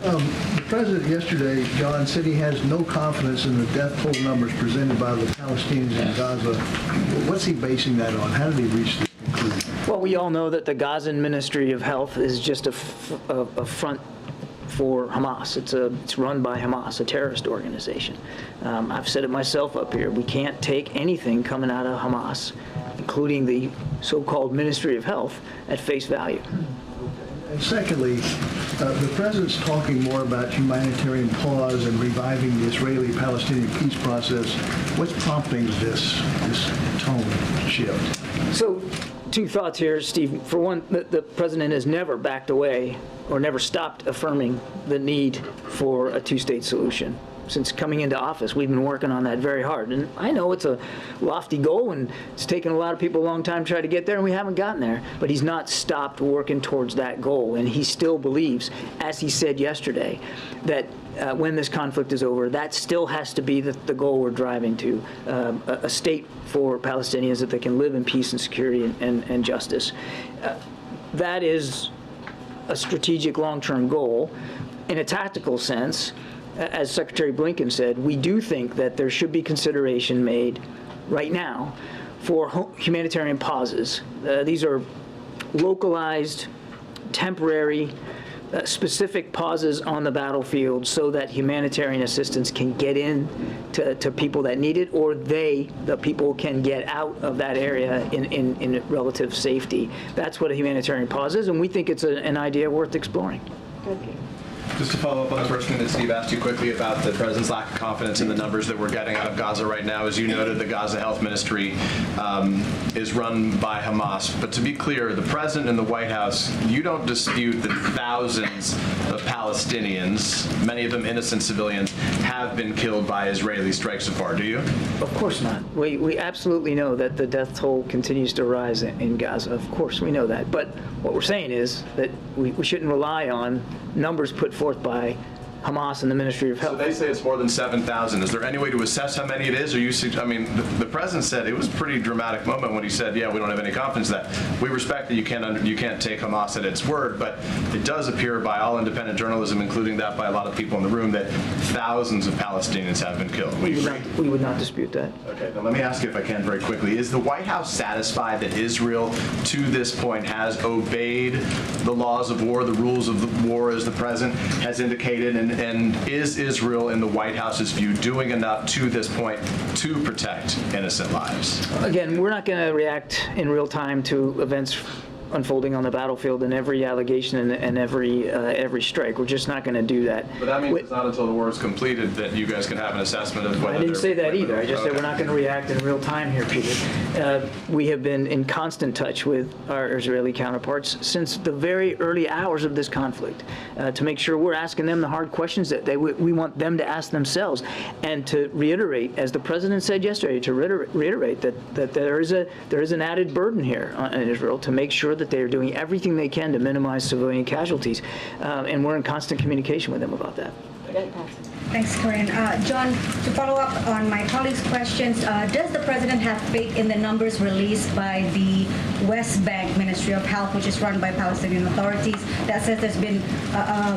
The president yesterday, John, said he has no confidence in the death toll numbers presented by the Palestinians in Gaza. What's he basing that on? How did he reach this conclusion? Well, we all know that the Gazan Ministry of Health is just a front for Hamas. It's run by Hamas, a terrorist organization. I've said it myself up here. We can't take anything coming out of Hamas, including the so-called Ministry of Health, at face value. And secondly, the president's talking more about humanitarian pause and reviving the Israeli-Palestinian peace process. What's prompting this tone shift? So, two thoughts here, Steve. For one, the president has never backed away or never stopped affirming the need for a two-state solution. Since coming into office, we've been working on that very hard. And I know it's a lofty goal, and it's taken a lot of people a long time to try to get there, and we haven't gotten there. But he's not stopped working towards that goal, and he still believes, as he said yesterday, that when this conflict is over, that still has to be the goal we're driving to, a state for Palestinians that they can live in peace and security and justice. That is a strategic long-term goal. In a tactical sense, as Secretary Blinken said, we do think that there should be consideration made right now for humanitarian pauses. These are localized, temporary, specific pauses on the battlefield so that humanitarian assistance can get in to people that need it, or the people can get out of that area in relative safety. That's what a humanitarian pause is, and we think it's an idea worth exploring. Just to follow up on the first thing that Steve asked you quickly about the president's lack of confidence in the numbers that we're getting out of Gaza right now. As you noted, the Gaza Health Ministry is run by Hamas. But to be clear, the president and the White House, you don't dispute that thousands of Palestinians, many of them innocent civilians, have been killed by Israeli strikes so far, do you? Of course not. We absolutely know that the death toll continues to rise in Gaza. Of course we know that. But what we're saying is that we shouldn't rely on numbers put forth by Hamas and the Ministry of Health. So they say it's more than 7,000. Is there any way to assess how many it is? Or I mean, the president said it was a pretty dramatic moment when he said, "Yeah, we don't have any confidence that." We respect that you can't take Hamas at its word, but it does appear by all independent journalism, including that by a lot of people in the room, that thousands of Palestinians have been killed. We would not dispute that. Okay, now let me ask you, if I can, very quickly. Is the White House satisfied that Israel, to this point, has obeyed the laws of war, the rules of the war, as the president has indicated, and is Israel, in the White House's view, doing enough to this point to protect innocent lives? Again, we're not going to react in real time to events unfolding on the battlefield and every allegation and every strike. We're just not going to do that. But that means it's not until the war is completed that you guys can have an assessment of whether I didn't say that either. I just said we're not going to react in real time here, Peter. We have been in constant touch with our Israeli counterparts since the very early hours of this conflict to make sure we're asking them the hard questions that we want them to ask themselves, and to reiterate, as the president said yesterday, to reiterate that there is an added burden here on Israel to make sure that they are doing everything they can to minimize civilian casualties, and we're in constant communication with them about that. Thanks, Corinne. John, to follow up on my colleagues' questions, does the president have faith in the numbers released by the West Bank Ministry of Health, which is run by Palestinian authorities, that says there's been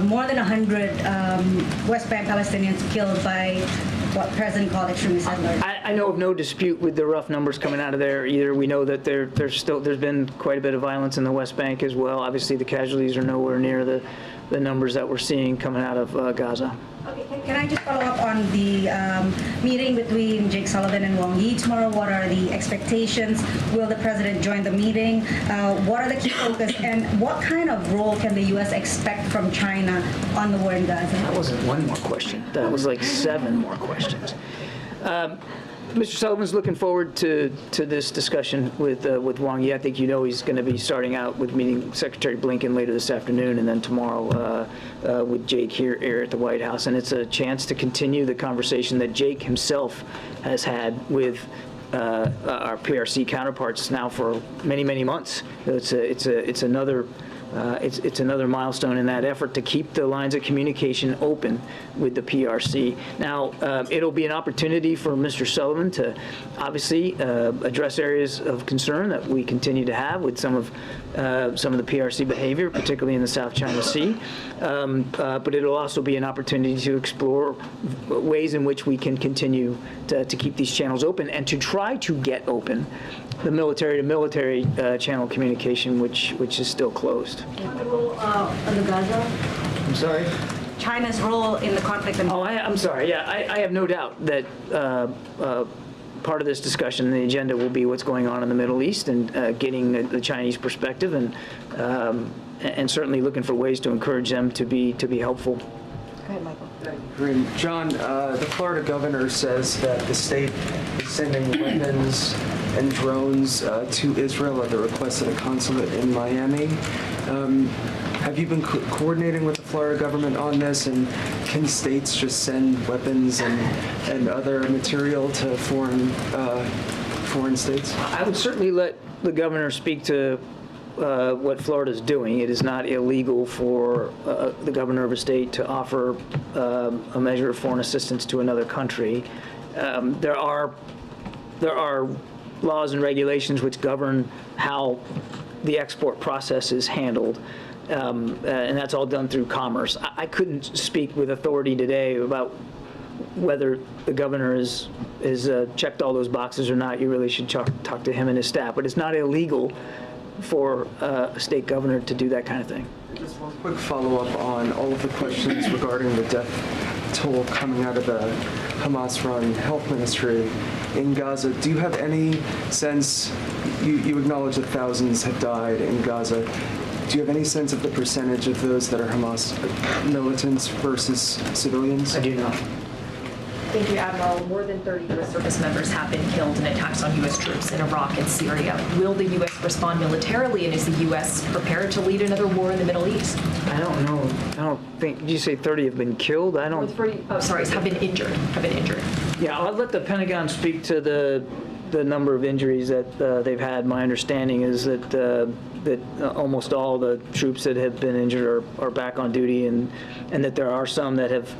more than 100 West Bank Palestinians killed by what the president called extremist settlers? I know of no dispute with the rough numbers coming out of there either. We know that there's been quite a bit of violence in the West Bank as well. Obviously, the casualties are nowhere near the numbers that we're seeing coming out of Gaza. Okay, can I just follow up on the meeting between Jake Sullivan and Wang Yi tomorrow? What are the expectations? Will the president join the meeting? What are the key focus? And what kind of role can the U.S. expect from China on the war in Gaza? That wasn't one more question. That was like 7 more questions. Mr. Sullivan's looking forward to this discussion with Wang Yi. I think he's going to be starting out with meeting Secretary Blinken later this afternoon, and then tomorrow with Jake here at the White House. And it's a chance to continue the conversation that Jake himself has had with our PRC counterparts now for many, many months. It's another it's another milestone in that effort to keep the lines of communication open with the PRC. Now, it'll be an opportunity for Mr. Sullivan to obviously address areas of concern that we continue to have with some of the PRC behavior, particularly in the South China Sea. But it'll also be an opportunity to explore ways in which we can continue to keep these channels open and to try to get open the military-to-military channel communication, which is still closed. On the Gaza? I'm sorry? China's role in the conflict. I'm sorry. Yeah, I have no doubt that part of this discussion and the agenda will be what's going on in the Middle East and getting the Chinese perspective and certainly looking for ways to encourage them to be helpful. Go ahead, Michael. John, the Florida governor says that the state is sending weapons and drones to Israel at the request of the consulate in Miami. Have you been coordinating with the Florida government on this, and can states just send weapons and other material to foreign states? I would certainly let the governor speak to what Florida is doing. It is not illegal for the governor of a state to offer a measure of foreign assistance to another country. There are laws and regulations which govern how the export process is handled. And that's all done through commerce. I couldn't speak with authority today about whether the governor is checked all those boxes or not. You really should talk to him and his staff. But it's not illegal for a state governor to do that kind of thing. Just one quick follow-up on all of the questions regarding the death toll coming out of the Hamas-run health ministry in Gaza. Do you have any sense, you acknowledge that thousands have died in Gaza, do you have any sense of the percentage of those that are Hamas militants versus civilians? I do not. Thank you, Admiral. More than 30 U.S. service members have been killed in attacks on U.S. troops in Iraq and Syria. Will the U.S. respond militarily, and is the U.S. prepared to lead another war in the Middle East? I don't know. I don't think. Did you say 30 have been killed? I don't. Have been injured. Yeah, I'll let the Pentagon speak to the number of injuries that they've had. My understanding is that almost all the troops that have been injured are back on duty, and that there are some that have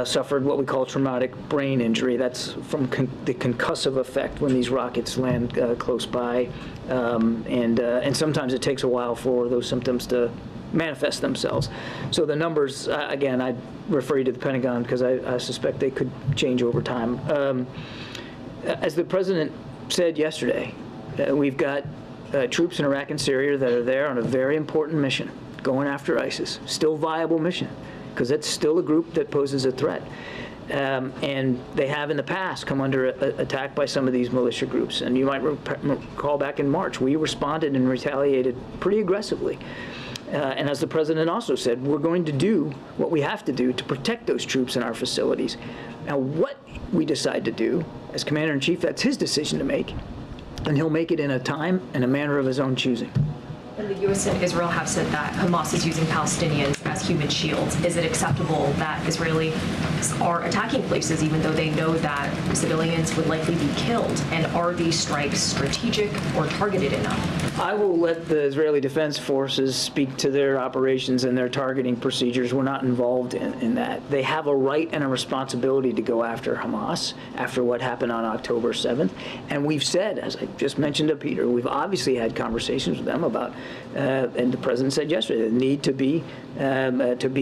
suffered what we call traumatic brain injury. That's from the concussive effect when these rockets land close by, and sometimes it takes a while for those symptoms to manifest themselves. So the numbers, again, I refer you to the Pentagon because I suspect they could change over time. As the president said yesterday, we've got troops in Iraq and Syria that are there on a very important mission, going after ISIS. Still viable mission, because it's still a group that poses a threat. And they have in the past come under attack by some of these militia groups. And you might recall back in March, we responded and retaliated pretty aggressively. And as the president also said, we're going to do what we have to do to protect those troops in our facilities. Now, what we decide to do as Commander-in-Chief, that's his decision to make, and he'll make it in a time and a manner of his own choosing. And the U.S. and Israel have said that Hamas is using Palestinians as human shields. Is it acceptable that Israelis are attacking places even though they know that civilians would likely be killed? And are these strikes strategic or targeted enough? I will let the Israeli Defense Forces speak to their operations and their targeting procedures. We're not involved in that. They have a right and a responsibility to go after Hamas after what happened on October 7th. And we've said, as I just mentioned to Peter, we've obviously had conversations with them about and the president said yesterday, the need to be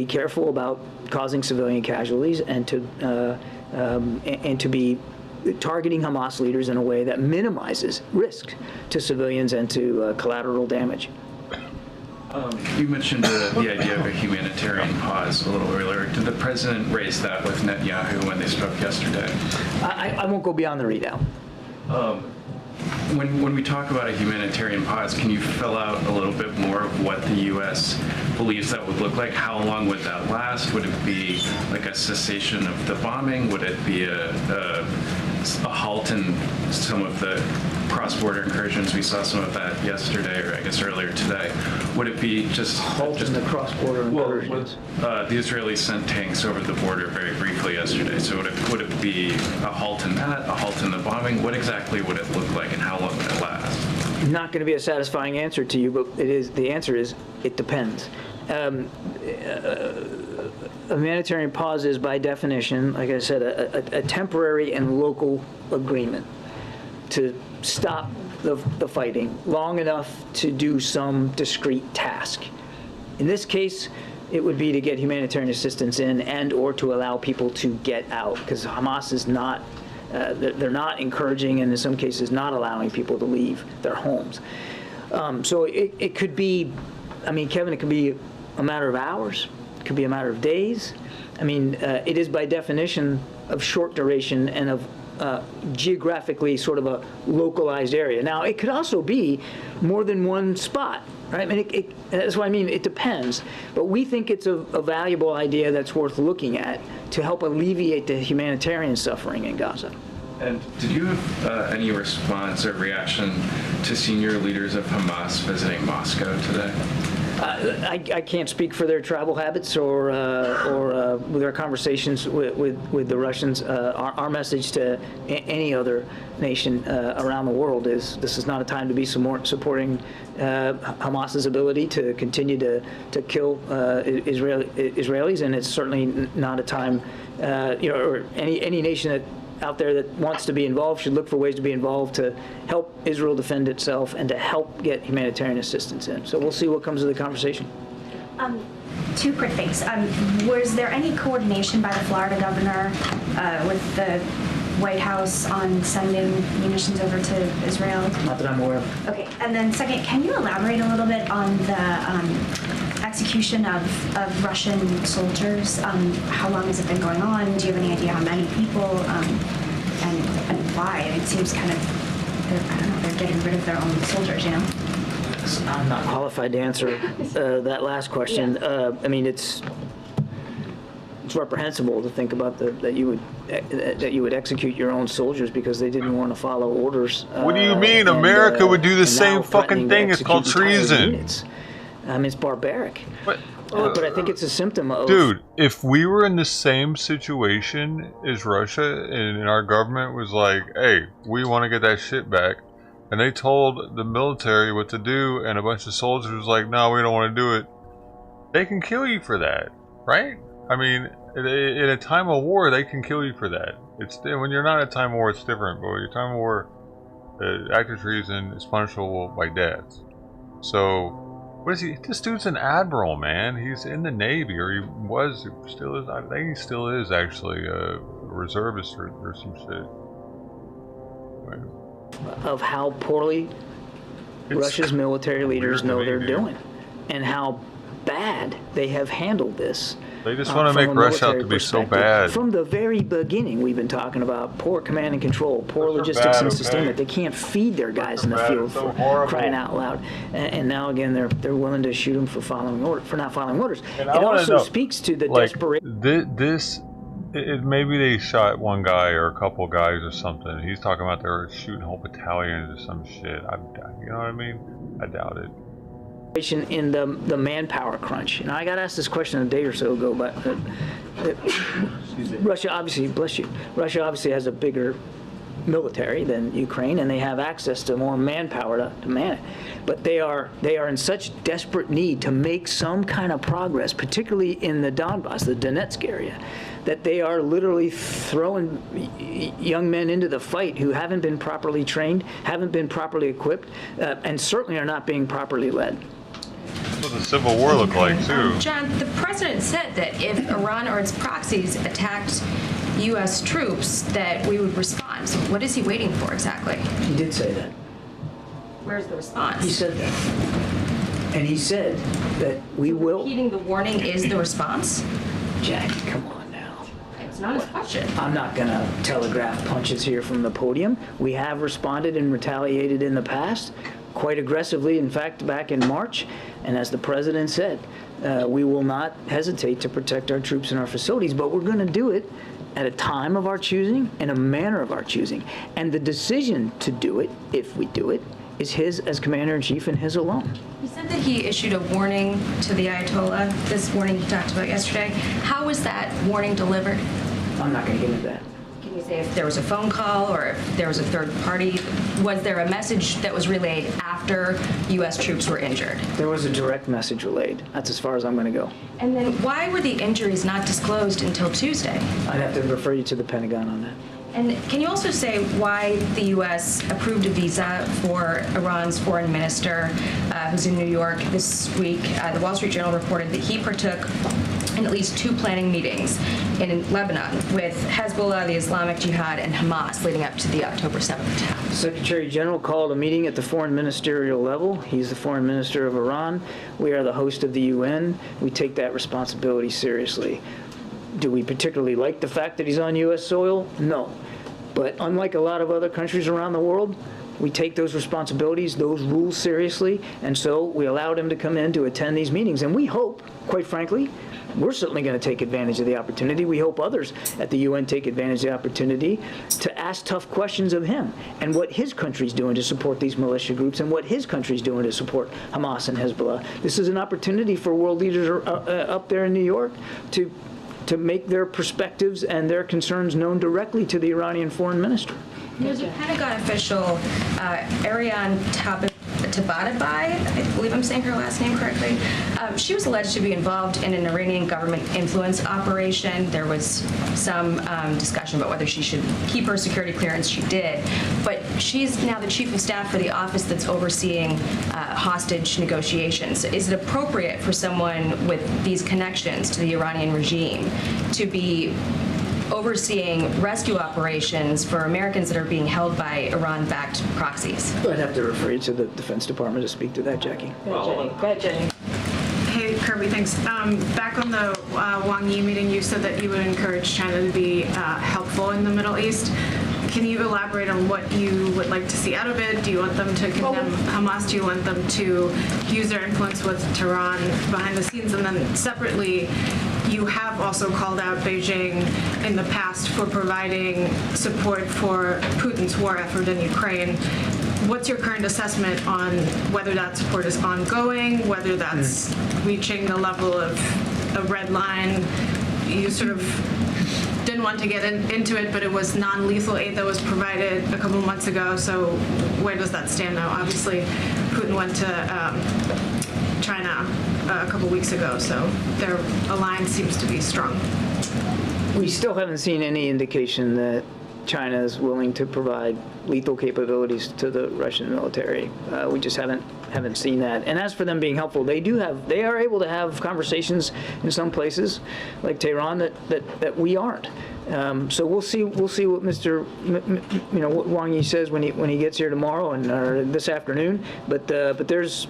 careful about causing civilian casualties and to be targeting Hamas leaders in a way that minimizes risk to civilians and to collateral damage. You mentioned the idea of a humanitarian pause a little earlier. Did the president raise that with Netanyahu when they spoke yesterday? I won't go beyond the readout. When we talk about a humanitarian pause, can you fill out a little bit more of what the U.S. believes that would look like? How long would that last? Would it be like a cessation of the bombing? Would it be a halt in some of the cross-border incursions. We saw some of that yesterday, or I guess earlier today. Would it be just in the cross-border incursions? The Israelis sent tanks over the border very briefly yesterday. So would it be a halt in that, a halt in the bombing? What exactly would it look like, and how long would it last? Not going to be a satisfying answer to you, but the answer is it depends. A humanitarian pause is, by definition, like I said, a temporary and local agreement to stop the fighting long enough to do some discrete task. In this case, it would be to get humanitarian assistance in and or to allow people to get out, because Hamas is not, they're not encouraging and in some cases not allowing people to leave their homes. So it could be, I mean, Kevin, it could be a matter of hours, it could be a matter of days. I mean, it is by definition of short duration and of geographically sort of a localized area. Now, it could also be more than one spot, right? I mean, that's what I mean, it depends. But we think it's a valuable idea that's worth looking at to help alleviate the humanitarian suffering in Gaza. And did you have any response or reaction to senior leaders of Hamas visiting Moscow today? I can't speak for their travel habits or their conversations with the Russians. Our message to any other nation around the world is this is not a time to be supporting Hamas's ability to continue to kill Israelis, and it's certainly not a time, or any nation out there that wants to be involved should look for ways to be involved to help Israel defend itself and to help get humanitarian assistance in. So we'll see what comes of the conversation. Two quick things. Was there any coordination by the Florida governor with the White House on sending munitions over to Israel? Not that I'm aware of. Okay, and then second, can you elaborate a little bit on the execution of Russian soldiers? How long has it been going on? Do you have any idea how many people and why? I mean, it seems kind of, I don't know, they're getting rid of their own soldiers, you know? I'm not qualified to answer that last question. I mean, it's reprehensible to think about that you would execute your own soldiers because they didn't want to follow orders. What do you mean? America would do the same fucking thing. It's called treason. I mean, it's barbaric. But I think it's a symptom of... Dude, if we were in the same situation as Russia and our government was like, hey, we want to get that shit back, and they told the military what to do, and a bunch of soldiers was like, no, we don't want to do it, they can kill you for that, right? I mean, in a time of war, they can kill you for that. When you're not in a time of war, it's different, but when you're in a time of war, act of treason is punishable by death. So... what is he? This dude's an admiral, man. He's in the Navy, or he was, still is. I think he still is actually a reservist or some shit. Of how poorly Russia's military leaders know they're doing, and how bad they have handled this. They just want to make Russia out to be so bad. From the very beginning, we've been talking about poor command and control, poor logistics and sustainment. They can't feed their guys in the field for crying out loud. And now again, they're willing to shoot them for not following orders. It also speaks to the desperation. Maybe they shot one guy or a couple guys or something. He's talking about they were shooting whole battalions or some shit. You know what I mean? I doubt it. In the manpower crunch. And I got asked this question a day or so ago, but Russia obviously, bless you, Russia obviously has a bigger military than Ukraine, and they have access to more manpower to man it. But they are in such desperate need to make some kind of progress, particularly in the Donbass, the Donetsk area, that they are literally throwing young men into the fight who haven't been properly trained, haven't been properly equipped, and certainly are not being properly led. That's what the Civil War looked like, too. John, the president said that if Iran or its proxies attacked U.S. troops, that we would respond. So what is he waiting for exactly? He did say that. Where's the response? He said that. And he said that we will... Repeating the warning is the response? Jackie, come on now. It's not his question. I'm not going to telegraph punches here from the podium. We have responded and retaliated in the past, quite aggressively, in fact, back in March. And as the president said, we will not hesitate to protect our troops and our facilities, but we're going to do it at a time of our choosing, in a manner of our choosing. And the decision to do it, if we do it, is his as commander-in-chief and his alone. He said that he issued a warning to the Ayatollah, this warning he talked about yesterday. How was that warning delivered? I'm not going to get into that. Can you say if there was a phone call or if there was a third party? Was there a message that was relayed after U.S. troops were injured? There was a direct message relayed. That's as far as I'm going to go. And then why were the injuries not disclosed until Tuesday? I'd have to refer you to the Pentagon on that. And can you also say why the U.S. approved a visa for Iran's foreign minister who's in New York this week? The Wall Street Journal reported that he partook in at least 2 planning meetings in Lebanon with Hezbollah, the Islamic Jihad, and Hamas leading up to the October 7th attack. The Secretary General called a meeting at the foreign ministerial level. He's the foreign minister of Iran. We are the host of the UN. We take that responsibility seriously. Do we particularly like the fact that he's on U.S. soil? No. But unlike a lot of other countries around the world, we take those responsibilities, those rules seriously, and so we allowed him to come in to attend these meetings. And we hope, quite frankly, we're certainly going to take advantage of the opportunity. We hope others at the UN take advantage of the opportunity to ask tough questions of him and what his country's doing to support these militia groups and what his country's doing to support Hamas and Hezbollah. This is an opportunity for world leaders up there in New York to make their perspectives and their concerns known directly to the Iranian foreign minister. There's a Pentagon official, Ariane Tabatabai, I believe I'm saying her last name correctly. She was alleged to be involved in an Iranian government influence operation. There was some discussion about whether she should keep her security clearance. She did. But she's now the chief of staff for the office that's overseeing hostage negotiations. Is it appropriate for someone with these connections to the Iranian regime to be overseeing rescue operations for Americans that are being held by Iran-backed proxies? I'd have to refer you to the Defense Department to speak to that, Jackie. Go ahead, Jenny. Hey, Kirby, thanks. Back on the Wang Yi meeting, you said that you would encourage China to be helpful in the Middle East. Can you elaborate on what you would like to see out of it? Do you want them to condemn Hamas? Do you want them to use their influence with Tehran behind the scenes? And then separately, you have also called out Beijing in the past for providing support for Putin's war effort in Ukraine. What's your current assessment on whether that support is ongoing, whether that's reaching the level of a red line? You sort of didn't want to get into it, but it was non-lethal aid that was provided a couple months ago. So where does that stand now? Obviously, Putin went to China a couple weeks ago, so their alliance seems to be strong. We still haven't seen any indication that China is willing to provide lethal capabilities to the Russian military. We just haven't seen that. And as for them being helpful, they are able to have conversations in some places, like Tehran, that we aren't. So we'll see what Mr. What Wang Yi says when he gets here tomorrow or this afternoon. But there's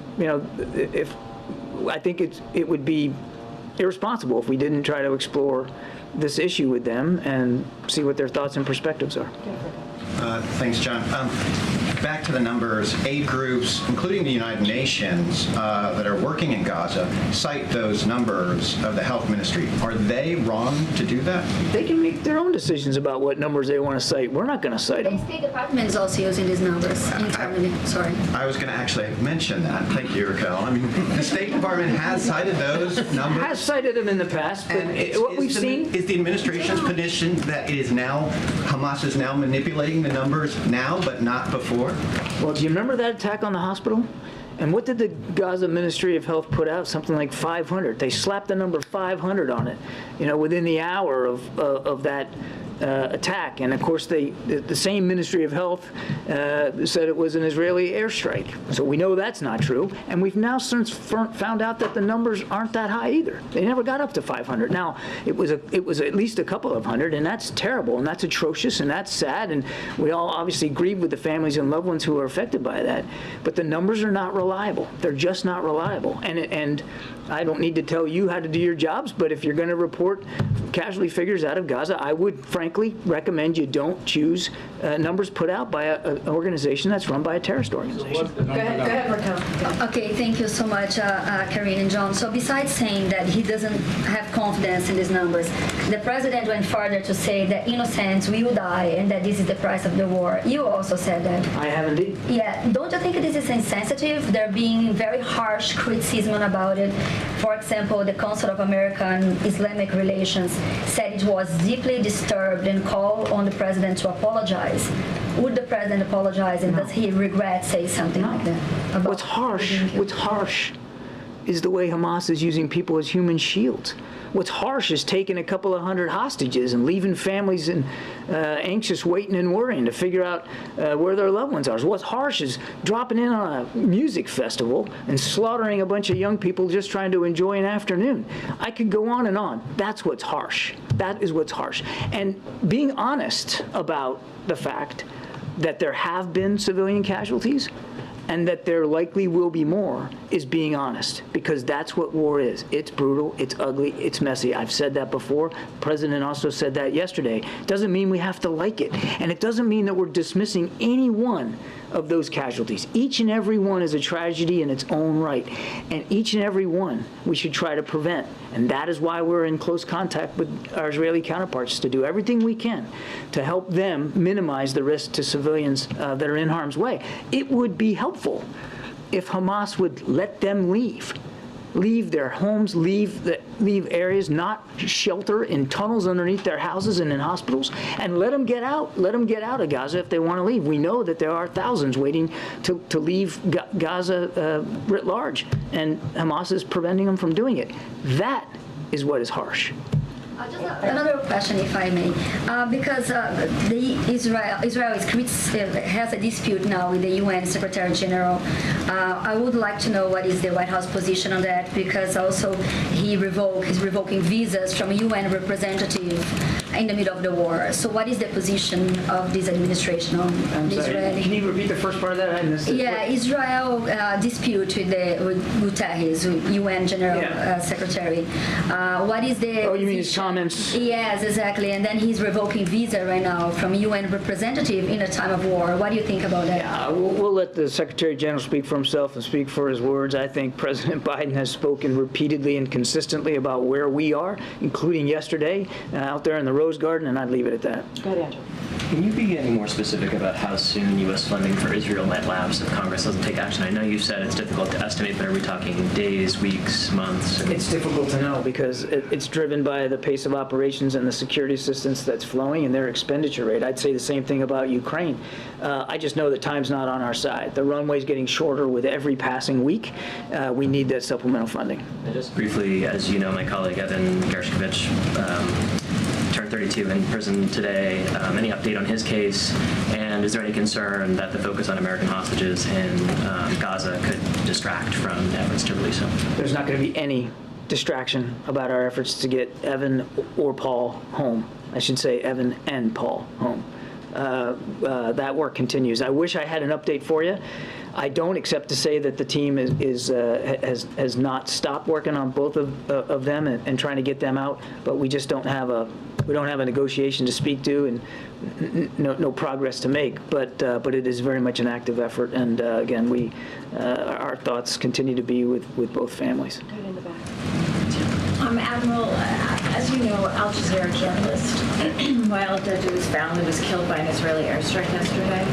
I think it would be irresponsible if we didn't try to explore this issue with them and see what their thoughts and perspectives are. Thanks, John. Back to the numbers, aid groups, including the United Nations, that are working in Gaza, cite those numbers of the health ministry. Are they wrong to do that? They can make their own decisions about what numbers they want to cite. We're not going to cite them. The State Department is also using these numbers internally. Sorry. I was going to actually mention that. Thank you, Raquel. I mean, the State Department has cited those numbers. Has cited them in the past, but what we've seen is the administration's position that it is now Hamas is now manipulating the numbers now, but not before. Well, do you remember that attack on the hospital? And what did the Gaza Ministry of Health put out? Something like 500. They slapped the number 500 on it, within the hour of that attack. And of course, the same Ministry of Health said it was an Israeli airstrike. So we know that's not true. And we've now since found out that the numbers aren't that high either. They never got up to 500. Now, it was at least a couple of hundred, and that's terrible, and that's atrocious, and that's sad. And we all obviously grieve with the families and loved ones who are affected by that. But the numbers are not reliable. They're just not reliable. And I don't need to tell you how to do your jobs, but if you're going to report casualty figures out of Gaza, I would frankly frankly recommend you don't choose numbers put out by an organization that's run by a terrorist organization. Go ahead, Raquel. Okay, thank you so much, Karine and John. So besides saying that he doesn't have confidence in these numbers, the president went further to say that innocents will die and that this is the price of the war. You also said that. I have indeed. Yeah, don't you think this is insensitive? There being very harsh criticism about it. For example, the Council of American Islamic Relations said it was deeply disturbed and called on the president to apologize. Would the president apologize, and does he regret saying something like that? About What's harsh is the way Hamas is using people as human shields. What's harsh is taking a couple of hundred hostages and leaving families anxious, waiting and worrying to figure out where their loved ones are. What's harsh is dropping in on a music festival and slaughtering a bunch of young people just trying to enjoy an afternoon. I could go on and on. That's what's harsh. That is what's harsh. And being honest about the fact that there have been civilian casualties and that there likely will be more is being honest, because that's what war is. It's brutal, it's ugly, it's messy. I've said that before. The president also said that yesterday. Doesn't mean we have to like it, and it doesn't mean that we're dismissing any one of those casualties. Each and every one is a tragedy in its own right, and each and every one we should try to prevent. And that is why we're in close contact with our Israeli counterparts, to do everything we can to help them minimize the risk to civilians that are in harm's way. It would be helpful if Hamas would let them leave their homes, leave areas, not shelter in tunnels underneath their houses and in hospitals, and let them get out. Let them get out of Gaza if they want to leave. We know that there are thousands waiting to leave Gaza writ large, and Hamas is preventing them from doing it. That is what is harsh. Just another question, if I may, because Israel has a dispute now with the UN Secretary General. I would like to know what is the White House position on that, because also he's revoking visas from UN representative in the middle of the war. So what is the position of this administration on Israeli? Can you repeat the first part of that? I missed it. Yeah, Israel dispute with Guterres, UN General Secretary. What is the... Oh, you mean his comments? Yes, exactly. And then he's revoking visa right now from UN representative in a time of war. What do you think about that? Yeah, we'll let the Secretary General speak for himself and speak for his words. I think President Biden has spoken repeatedly and consistently about where we are, including yesterday out there in the Rose Garden, and I'd leave it at that. Go ahead, Andrew. Can you be any more specific about how soon U.S. funding for Israel might lapse if Congress doesn't take action? I know you said it's difficult to estimate, but are we talking days, weeks, months? It's difficult to know because it's driven by the pace of operations and the security assistance that's flowing and their expenditure rate. I'd say the same thing about Ukraine. I just know that time's not on our side. The runway's getting shorter with every passing week. We need that supplemental funding. And just briefly, as you know, my colleague Evan Gershkovich turned 32 in prison today. Any update on his case? And is there any concern that the focus on American hostages in Gaza could distract from efforts to release him? There's not going to be any distraction about our efforts to get Evan or Paul home. I should say Evan and Paul home. That work continues. I wish I had an update for you. I don't, except to say that the team has not stopped working on both of them and trying to get them out. But we just don't have a negotiation to speak to and no progress to make. But it is very much an active effort. And again, our thoughts continue to be with both families. Admiral, as you know, Al Jazeera journalist Wael Dahdouh's family was killed by an Israeli airstrike yesterday.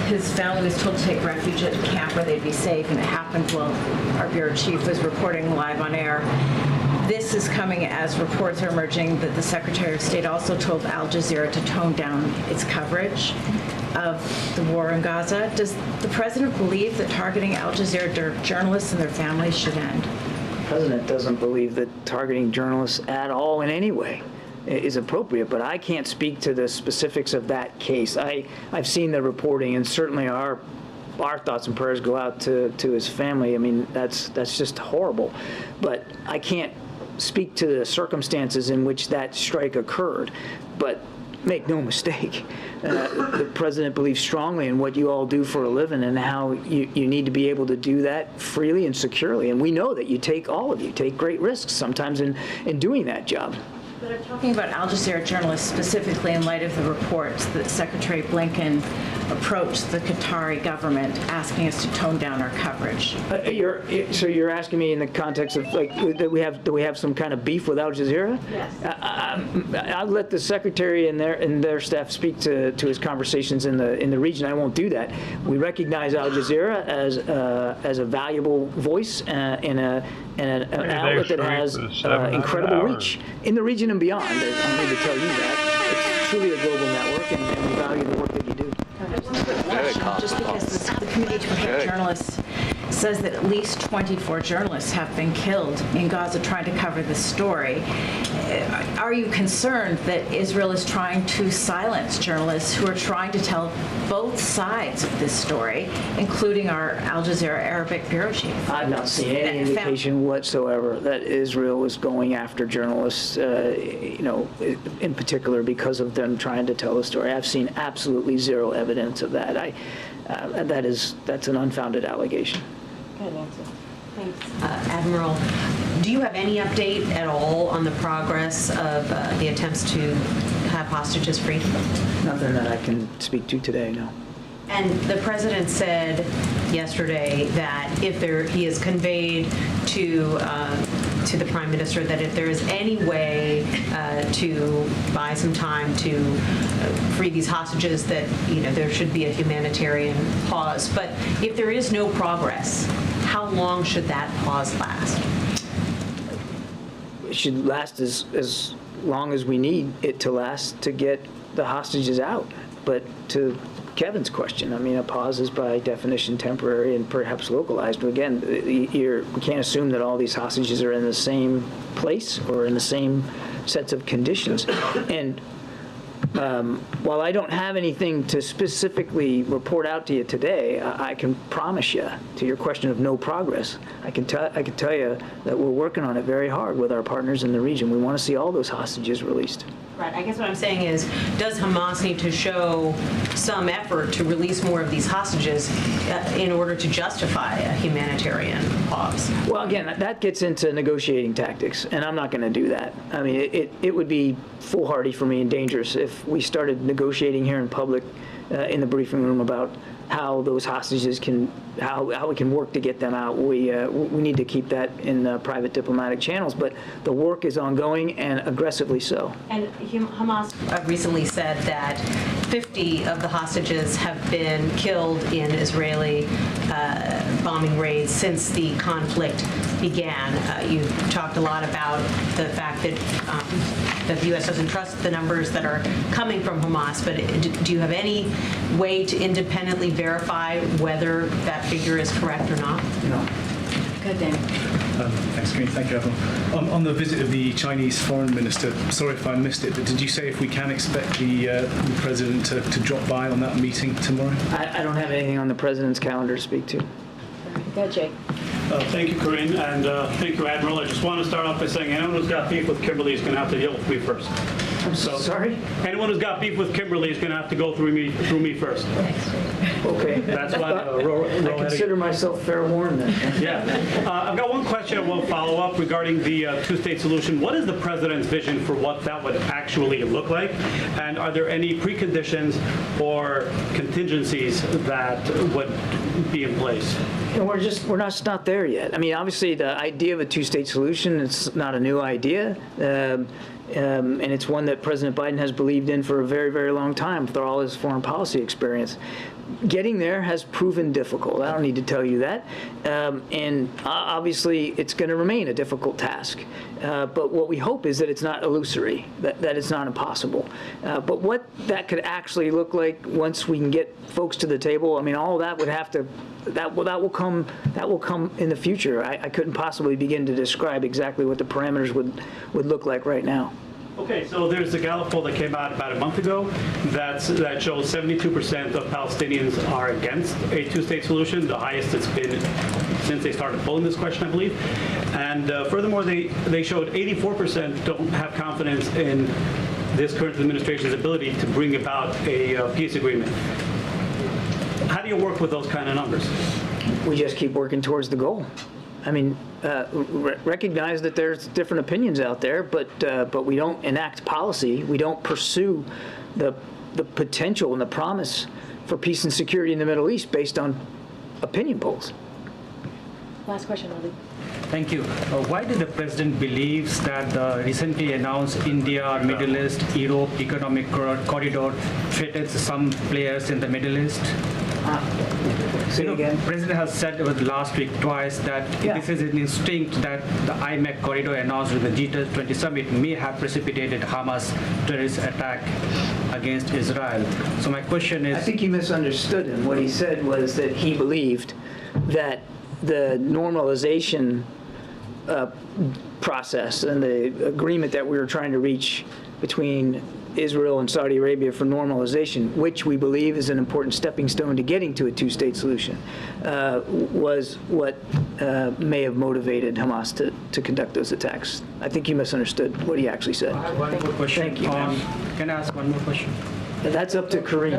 His family was told to take refuge at a camp where they'd be safe, and it happened while our bureau chief was reporting live on air. This is coming as reports are emerging that the Secretary of State also told Al Jazeera to tone down its coverage of the war in Gaza. Does the president believe that targeting Al Jazeera journalists and their families should end? The president doesn't believe that targeting journalists at all in any way is appropriate, but I can't speak to the specifics of that case. I've seen the reporting, and certainly our thoughts and prayers go out to his family. I mean, that's just horrible. But I can't speak to the circumstances in which that strike occurred. But make no mistake, the president believes strongly in what you all do for a living and how you need to be able to do that freely and securely. And we know that all of you take great risks sometimes in doing that job. But I'm talking about Al Jazeera journalists specifically in light of the reports that Secretary Blinken approached the Qatari government asking us to tone down our coverage. So you're asking me in the context of like, do we have some kind of beef with Al Jazeera? Yes. I'll let the secretary and their staff speak to his conversations in the region. I won't do that. We recognize Al Jazeera as a valuable voice and an outlet that has incredible reach in the region and beyond. I don't need to tell you that. It's truly a global network, and we value the work that you do. Just because the Committee to Protect Journalists says that at least 24 journalists have been killed in Gaza trying to cover this story. Are you concerned that Israel is trying to silence journalists who are trying to tell both sides of this story, including our Al Jazeera Arabic bureau chief? I've not seen any indication whatsoever that Israel is going after journalists, in particular because of them trying to tell the story. I've seen absolutely zero evidence of that. That's an unfounded allegation. Good answer. Thanks. Admiral, do you have any update at all on the progress of the attempts to have hostages freed? Nothing that I can speak to today, no. And the president said yesterday that he has conveyed to the prime minister that if there is any way to buy some time to free these hostages, that there should be a humanitarian pause. But if there is no progress, how long should that pause last? It should last as long as we need it to last to get the hostages out. But to Kevin's question, a pause is by definition temporary and perhaps localized. But again, we can't assume that all these hostages are in the same place or in the same sets of conditions. And while I don't have anything to specifically report out to you today, I can promise you, to your question of no progress, I can tell you that we're working on it very hard with our partners in the region. We want to see all those hostages released. Right. I guess what I'm saying is, does Hamas need to show some effort to release more of these hostages in order to justify a humanitarian pause? Well, again, that gets into negotiating tactics, and I'm not going to do that. It would be foolhardy for me and dangerous if we started negotiating here in public in the briefing room about how those hostages how we can work to get them out. We need to keep that in private diplomatic channels, but the work is ongoing and aggressively so. And Hamas recently said that 50 of the hostages have been killed in Israeli bombing raids since the conflict began. You talked a lot about the fact that the U.S. doesn't trust the numbers that are coming from Hamas, but do you have any way to independently verify whether that figure is correct or not? No. Good, Dan. Thanks, Green. Thank you, Admiral. On the visit of the Chinese foreign minister, sorry if I missed it, but did you say if we can expect the president to drop by on that meeting tomorrow? I don't have anything on the president's calendar to speak to. Go, Jake. Thank you, Corinne, and thank you, Admiral. I just want to start off by saying anyone who's got beef with Kimberly is going to have to deal with me first. I'm sorry? Anyone who's got beef with Kimberly is going to have to go through me first. Okay. That's why I consider myself fair warned then. Yeah. I've got one question and one follow-up regarding the two-state solution. What is the president's vision for what that would actually look like? And are there any preconditions or contingencies that would be in place? We're not there yet. Obviously, the idea of a two-state solution is not a new idea. And it's one that President Biden has believed in for a very, very long time through all his foreign policy experience. Getting there has proven difficult. I don't need to tell you that. And obviously, it's going to remain a difficult task. But what we hope is that it's not illusory, that it's not impossible. But what that could actually look like once we can get folks to the table, all of that would have to, that will come in the future. I couldn't possibly begin to describe exactly what the parameters would look like right now. Okay, so there's a Gallup poll that came out about a month ago that shows 72% of Palestinians are against a two-state solution, the highest it's been since they started polling this question, I believe. And furthermore, they showed 84% don't have confidence in this current administration's ability to bring about a peace agreement. How do you work with those kind of numbers? We just keep working towards the goal. I mean, recognize that there's different opinions out there, but we don't enact policy. We don't pursue the potential and the promise for peace and security in the Middle East based on opinion polls. Last question, Ali. Thank you. Why do the president believes that the recently announced India, Middle East, Europe economic corridor threatens some players in the Middle East? Say again. President has said last week twice that this is an instinct that the IMEC corridor announced with the G20 summit may have precipitated Hamas terrorist attack against Israel. So my question is... I think you misunderstood him. What he said was that he believed that the normalization process and the agreement that we were trying to reach between Israel and Saudi Arabia for normalization, which we believe is an important stepping stone to getting to a two-state solution, was what may have motivated Hamas to conduct those attacks. I think you misunderstood what he actually said. I have one more question. Thank you. Can I ask one more question? That's up to Kareem.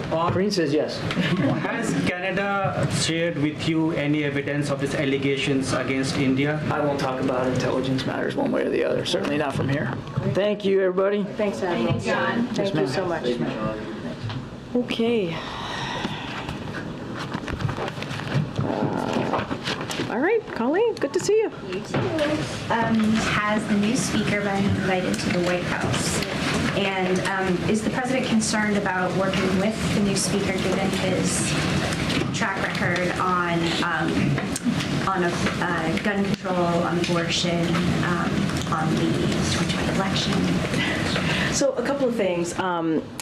Kareem says yes. Has Canada shared with you any evidence of its allegations against India? I won't talk about intelligence matters one way or the other. Certainly not from here. Thank you, everybody. Thanks, Admiral. Thanks, John. Thank you so much. Okay. All right, Colleen, good to see you. You too. Has the new speaker been invited to the White House? And is the president concerned about working with the new speaker given his track record on gun control, on abortion, on the 2020 election? So a couple of things.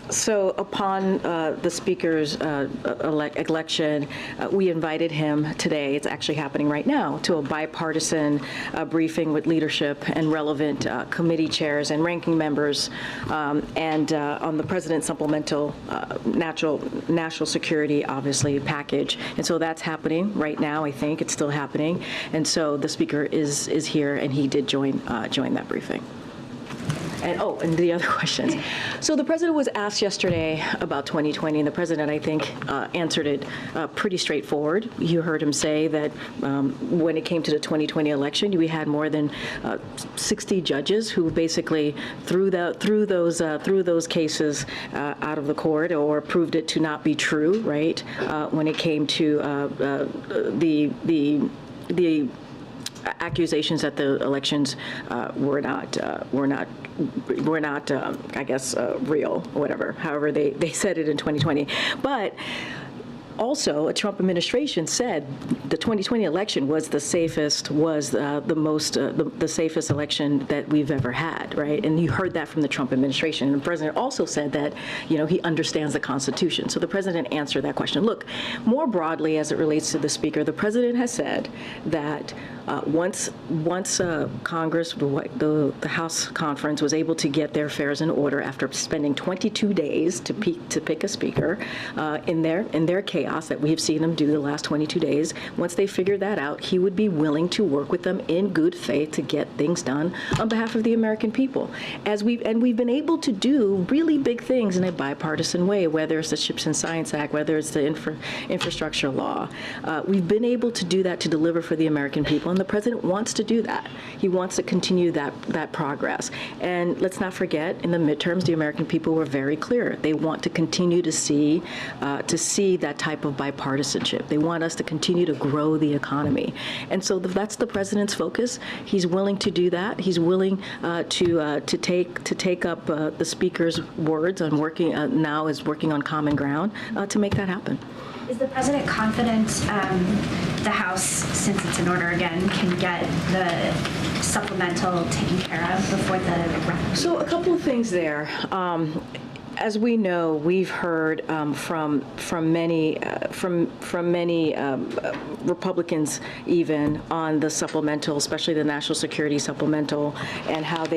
So upon the speaker's election, we invited him today, it's actually happening right now, to a bipartisan briefing with leadership and relevant committee chairs and ranking members and on the president's supplemental national security, obviously, package. And so that's happening right now, I think. It's still happening. And so the speaker is here, and he did join that briefing. And the other questions. So the president was asked yesterday about 2020, and the president, I think, answered it pretty straightforward. You heard him say that when it came to the 2020 election, we had more than 60 judges who basically threw those cases out of the court or proved it to not be true, right? When it came to the accusations that the elections were not, I guess, real, or whatever. However, they said it in 2020. But also, a Trump administration said the 2020 election was the safest, the safest election that we've ever had, right? And you heard that from the Trump administration. And the president also said that, he understands the Constitution. So the president answered that question. Look, more broadly, as it relates to the speaker, the president has said that once Congress, the House conference, was able to get their affairs in order after spending 22 days to pick a speaker in their chaos that we have seen them do the last 22 days, once they figured that out, he would be willing to work with them in good faith to get things done on behalf of the American people. We've been able to do really big things in a bipartisan way, whether it's the Chips and Science Act, whether it's the infrastructure law. We've been able to do that to deliver for the American people, and the president wants to do that. He wants to continue that progress. And let's not forget, in the midterms, the American people were very clear. They want to continue to see that type of bipartisanship. They want us to continue to grow the economy. And so that's the president's focus. He's willing to do that. He's willing to take up the speaker's words on working on common ground to make that happen. Is the president confident the House, since it's in order again, can get the supplemental taken care of before the referendum? So a couple of things there. As we know, we've heard from many Republicans even on the supplemental, especially the national security supplemental, and how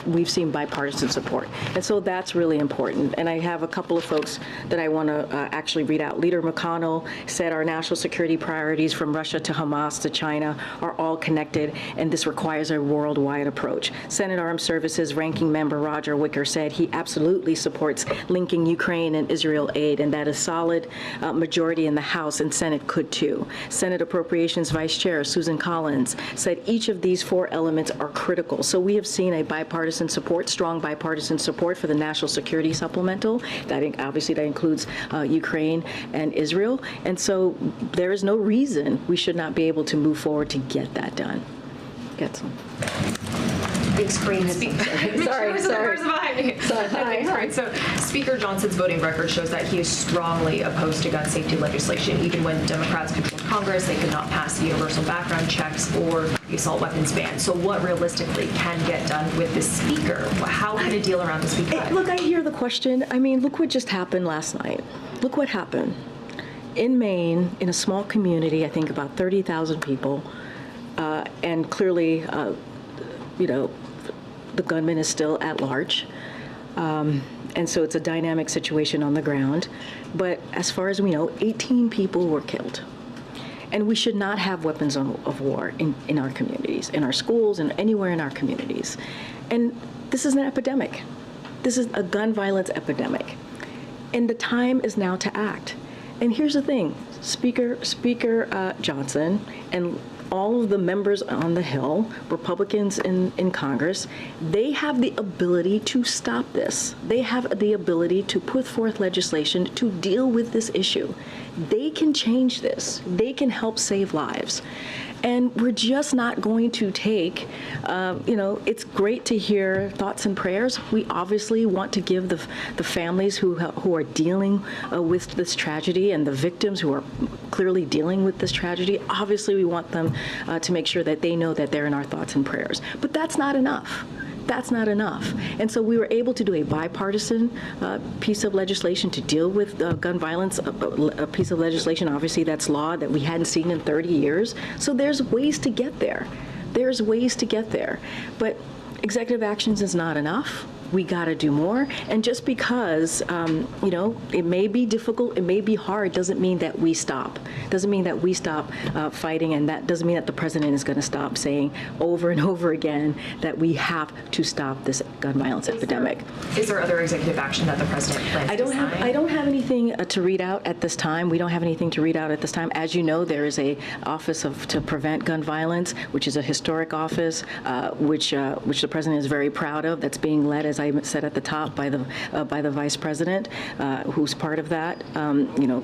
we've seen bipartisan support. And so that's really important. And I have a couple of folks that I want to actually read out. Leader McConnell said our national security priorities from Russia to Hamas to China are all connected, and this requires a worldwide approach. Senate Armed Services Ranking Member Roger Wicker said he absolutely supports linking Ukraine and Israel aid, and that a solid majority in the House and Senate could too. Senate Appropriations Vice Chair Susan Collins said each of these 4 elements are critical. So we have seen a bipartisan support, strong bipartisan support for the national security supplemental. That obviously that includes Ukraine and Israel. And so there is no reason we should not be able to move forward to get that done. Get some. Thanks, Corinne. Sorry. So Speaker Johnson's voting record shows that he is strongly opposed to gun safety legislation. Even when Democrats controlled Congress, they could not pass the universal background checks or the assault weapons ban. So what realistically can get done with this speaker? How can a deal around this be cut? Look, I hear the question. I mean, look what just happened last night. Look what happened. In Maine, in a small community, I think about 30,000 people, and clearly, the gunman is still at large. And so it's a dynamic situation on the ground. But as far as we know, 18 people were killed. And we should not have weapons of war in our communities, in our schools, and anywhere in our communities. And this is an epidemic. This is a gun violence epidemic. And the time is now to act. And here's the thing, Speaker Johnson and all of the members on the Hill, Republicans in Congress, they have the ability to stop this. They have the ability to put forth legislation to deal with this issue. They can change this. They can help save lives. And we're just not going to take, it's great to hear thoughts and prayers. We obviously want to give the families who are dealing with this tragedy and the victims who are clearly dealing with this tragedy, obviously we want them to make sure that they know that they're in our thoughts and prayers. But that's not enough. That's not enough. And so we were able to do a bipartisan piece of legislation to deal with gun violence, a piece of legislation, obviously that's law that we hadn't seen in 30 years. So there's ways to get there. There's ways to get there. But executive actions is not enough. We got to do more. And just because, it may be difficult, it may be hard, doesn't mean that we stop. Doesn't mean that we stop fighting, and that doesn't mean that the president is going to stop saying over and over again that we have to stop this gun violence epidemic. Is there other executive action that the president plans to sign? I don't have anything to read out at this time. We don't have anything to read out at this time. As you know, there is a Office to Prevent Gun Violence, which is a historic office, which the president is very proud of. That's being led, as I said at the top, by the vice president, who's part of that,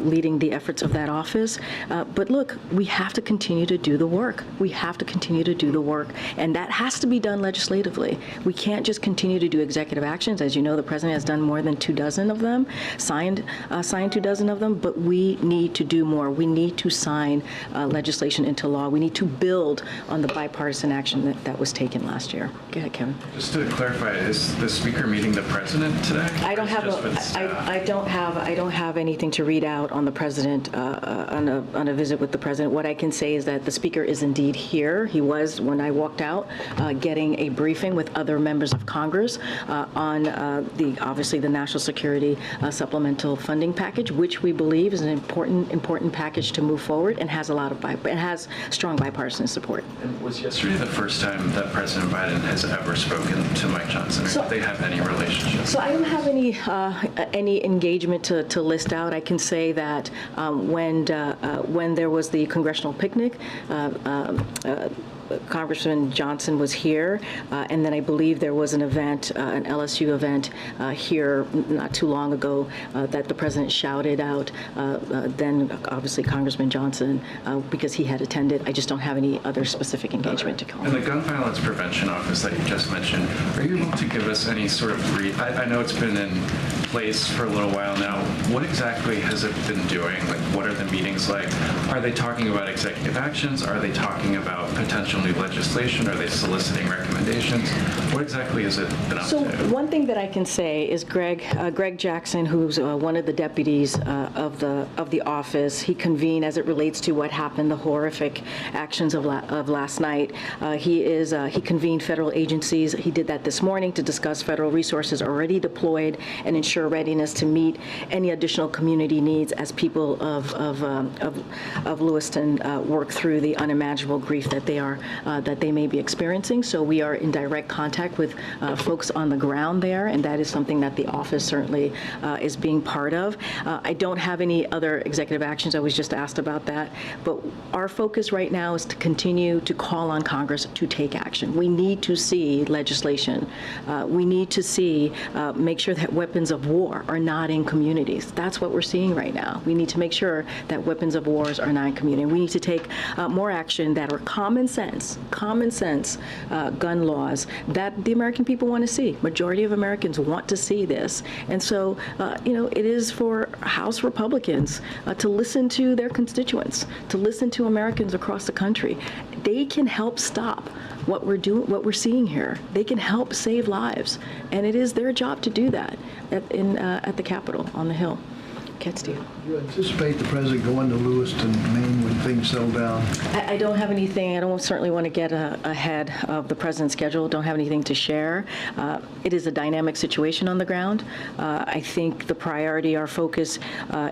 leading the efforts of that office. But look, we have to continue to do the work. We have to continue to do the work, and that has to be done legislatively. We can't just continue to do executive actions. As you know, the president has done more than 24 of them, signed 24 of them, but we need to do more. We need to sign legislation into law. We need to build on the bipartisan action that was taken last year. Go ahead, Kevin. Just to clarify, is the speaker meeting the president today? I don't have anything to read out on the president on a visit with the president. What I can say is that the speaker is indeed here. He was, when I walked out, getting a briefing with other members of Congress on obviously the national security supplemental funding package, which we believe is an important package to move forward and has has strong bipartisan support. And was yesterday the first time that President Biden has ever spoken to Mike Johnson, or do they have any relationship? So I don't have any engagement to list out. I can say that when there was the congressional picnic, Congressman Johnson was here, and then I believe there was an event, an LSU event here not too long ago that the president shouted out, then obviously Congressman Johnson, because he had attended. I just don't have any other specific engagement to call. And the Gun Violence Prevention Office that you just mentioned, are you able to give us any sort of brief? I know it's been in place for a little while now. What exactly has it been doing? Like, what are the meetings like? Are they talking about executive actions? Are they talking about potential new legislation? Are they soliciting recommendations? What exactly has it been up to? So one thing that I can say is Greg Jackson, who's one of the deputies of the office, he convened as it relates to what happened, the horrific actions of last night. He convened federal agencies. He did that this morning to discuss federal resources already deployed and ensure readiness to meet any additional community needs as people of Lewiston work through the unimaginable grief that they are that they may be experiencing. So we are in direct contact with folks on the ground there, and that is something that the office certainly is being part of. I don't have any other executive actions. I was just asked about that. But our focus right now is to continue to call on Congress to take action. We need to see legislation. We need to see, make sure that weapons of war are not in communities. That's what we're seeing right now. We need to make sure that weapons of wars are not in community. We need to take more action that are common sense gun laws that the American people want to see. Majority of Americans want to see this. And so, it is for House Republicans to listen to their constituents, to listen to Americans across the country. They can help stop what we're doing, what we're seeing here. They can help save lives, and it is their job to do that at the Capitol on the Hill. Do you anticipate the president going to Lewiston, Maine when things settle down? I don't have anything. I don't certainly want to get ahead of the president's schedule. Don't have anything to share. It is a dynamic situation on the ground. I think the priority, our focus,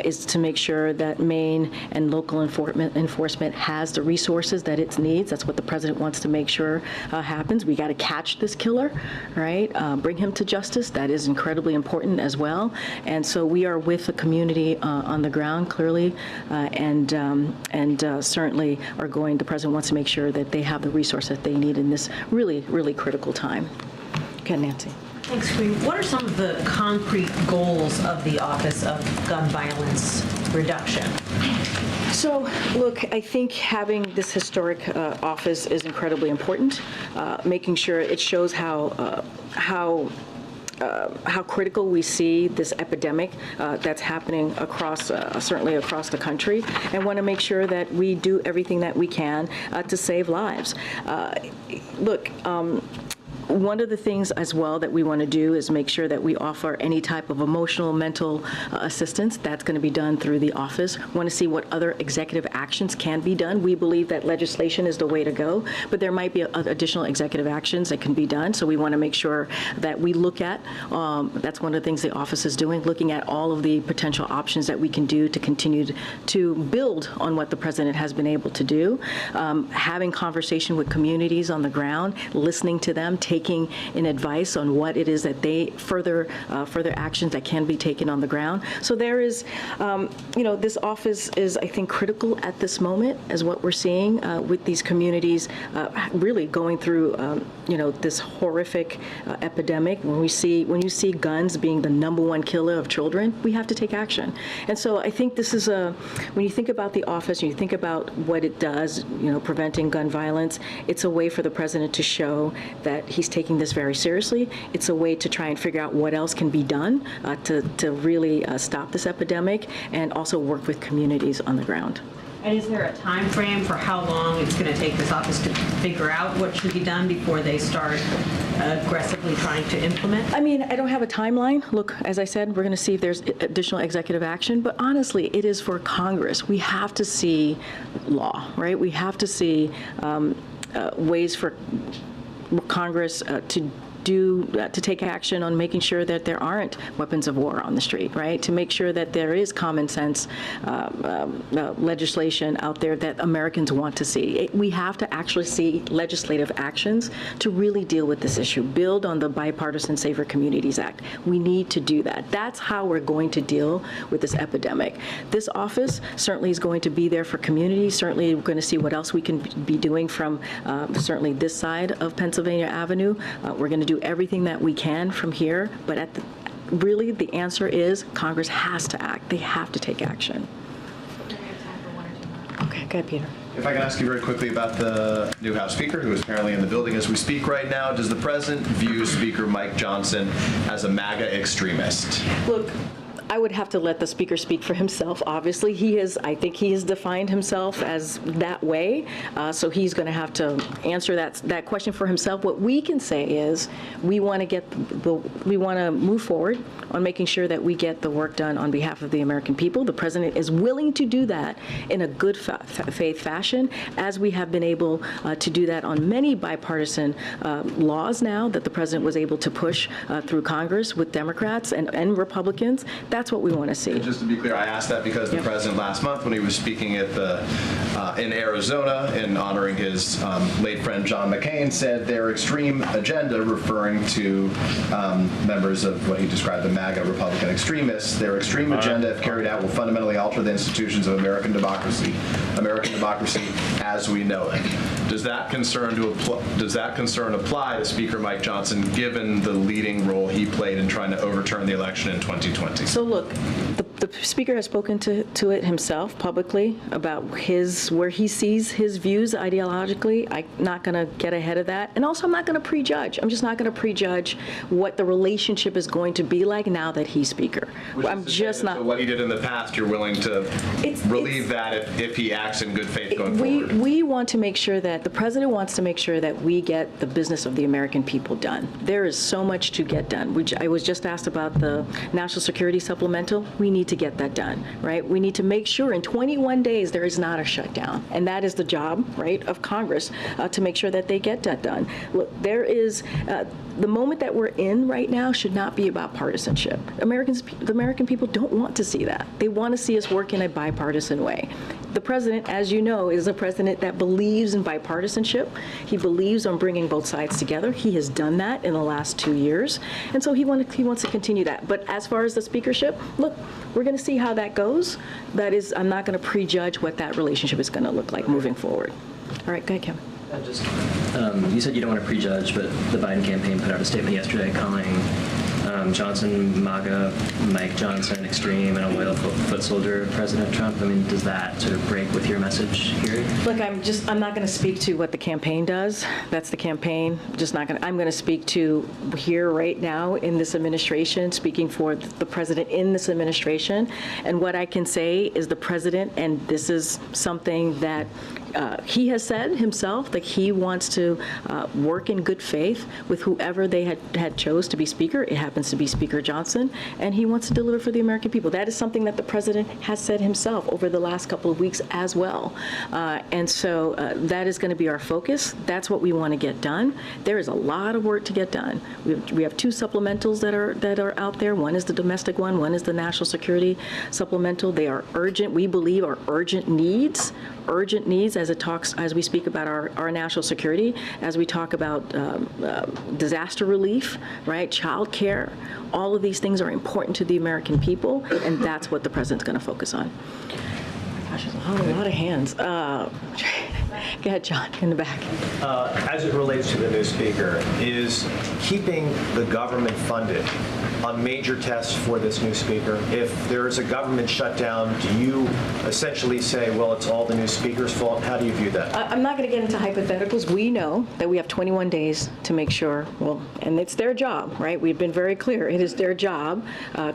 is to make sure that Maine and local enforcement has the resources that it needs. That's what the president wants to make sure happens. We got to catch this killer, right? Bring him to justice. That is incredibly important as well. And so we are with the community on the ground, clearly, and certainly are going. The president wants to make sure that they have the resources that they need in this really, really critical time. Okay, Nancy. Thanks, Kareem. What are some of the concrete goals of the Office of Gun Violence Reduction? So, look, I think having this historic office is incredibly important. Making sure it shows how critical we see this epidemic that's happening across, certainly across the country, and want to make sure that we do everything that we can to save lives. Look, one of the things as well that we want to do is make sure that we offer any type of emotional, mental assistance. That's going to be done through the office. We want to see what other executive actions can be done. We believe that legislation is the way to go, but there might be additional executive actions that can be done. So we want to make sure that we look at, that's one of the things the office is doing, looking at all of the potential options that we can do to continue to build on what the president has been able to do. Having conversation with communities on the ground, listening to them, taking in advice on what it is that they further actions that can be taken on the ground. So there is, this office is, I think, critical at this moment as what we're seeing with these communities really going through, this horrific epidemic. When you see guns being the #1 killer of children, we have to take action. And so I think this is when you think about the office, and you think about what it does, preventing gun violence, it's a way for the president to show that he's taking this very seriously. It's a way to try and figure out what else can be done to really stop this epidemic, and also work with communities on the ground. And is there a time frame for how long it's going to take this office to figure out what should be done before they start aggressively trying to implement? I mean, I don't have a timeline. Look, as I said, we're going to see if there's additional executive action, but honestly, it is for Congress. We have to see law, right? We have to see ways for Congress to take action on making sure that there aren't weapons of war on the street, right? To make sure that there is common sense legislation out there that Americans want to see. We have to actually see legislative actions to really deal with this issue, build on the Bipartisan Safer Communities Act. We need to do that. That's how we're going to deal with this epidemic. This office certainly is going to be there for communities. Certainly we're going to see what else we can be doing from certainly this side of Pennsylvania Avenue. We're going to do everything that we can from here, but really the answer is Congress has to act. They have to take action. Okay, go ahead, Peter. If I can ask you very quickly about the new House Speaker, who is apparently in the building as we speak right now. Does the President view Speaker Mike Johnson as a MAGA extremist? Look, I would have to let the Speaker speak for himself. Obviously, I think he has defined himself as that way, so he's going to have to answer that question for himself. What we can say is we want to move forward on making sure that we get the work done on behalf of the American people. The President is willing to do that in a good faith fashion, as we have been able to do that on many bipartisan laws now that the President was able to push through Congress with Democrats and Republicans. That's That's what we want to see. And just to be clear, I asked that because the president last month, when he was speaking at in Arizona in honoring his late friend John McCain, said their extreme agenda, referring to members of what he described the MAGA Republican extremists, their extreme agenda, if carried out, will fundamentally alter the institutions of American democracy as we know it. Does that concern apply to Speaker Mike Johnson, given the leading role he played in trying to overturn the election in 2020? So look, the Speaker has spoken to it himself publicly about where he sees his views ideologically. I'm not going to get ahead of that. And also, I'm not going to prejudge. I'm just not going to prejudge what the relationship is going to be like now that he's Speaker. I'm just not. So what he did in the past, you're willing to relieve that if he acts in good faith going forward? We want to make sure that the President wants to make sure that we get the business of the American people done. There is so much to get done. I was just asked about the National Security Supplemental. We need to get that done, right? We need to make sure in 21 days there is not a shutdown. And that is the job, right, of Congress to make sure that they get that done. Look, there is, the moment that we're in right now should not be about partisanship. The American people don't want to see that. They want to see us work in a bipartisan way. The President, as you know, is a president that believes in bipartisanship. He believes on bringing both sides together. He has done that in the last 2 years. And so he wants to continue that. But as far as the speakership, look, we're going to see how that goes. That is, I'm not going to prejudge what that relationship is going to look like moving forward. All right, go ahead, Kevin. You said you don't want to prejudge, but the Biden campaign put out a statement yesterday calling Johnson, MAGA, Mike Johnson, extreme, and a loyal foot soldier of President Trump. I mean, does that sort of break with your message here? Look, I'm not going to speak to what the campaign does. That's the campaign. I'm going to speak to here right now in this administration, speaking for the President in this administration. And what I can say is the President, and this is something that he has said himself, that he wants to work in good faith with whoever they had chose to be Speaker. It happens to be Speaker Johnson, and he wants to deliver for the American people. That is something that the President has said himself over the last couple of weeks as well. And so that is going to be our focus. That's what we want to get done. There is a lot of work to get done. We have two supplementals that are out there. One is the domestic one is the national security supplemental. They are urgent. We believe are urgent needs as we speak about our national security, as we talk about disaster relief, right, child care. All of these things are important to the American people, and that's what the President's going to focus on. Gosh, there's a lot of hands. Go ahead, John, in the back. As it relates to the new Speaker, is keeping the government funded a major test for this new Speaker? If there is a government shutdown, do you essentially say, well, it's all the new Speaker's fault? How do you view that? I'm not going to get into hypotheticals. We know that we have 21 days to make sure, and it's their job, right? We've been very clear. It is their job,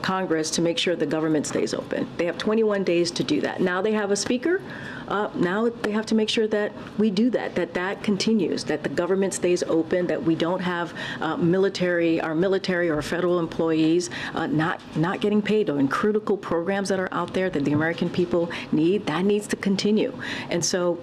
Congress, to make sure the government stays open. They have 21 days to do that. Now they have a Speaker. Now they have to make sure that we do that continues, that the government stays open, that we don't have our military or federal employees not getting paid on critical programs that are out there that the American people need. That needs to continue. And so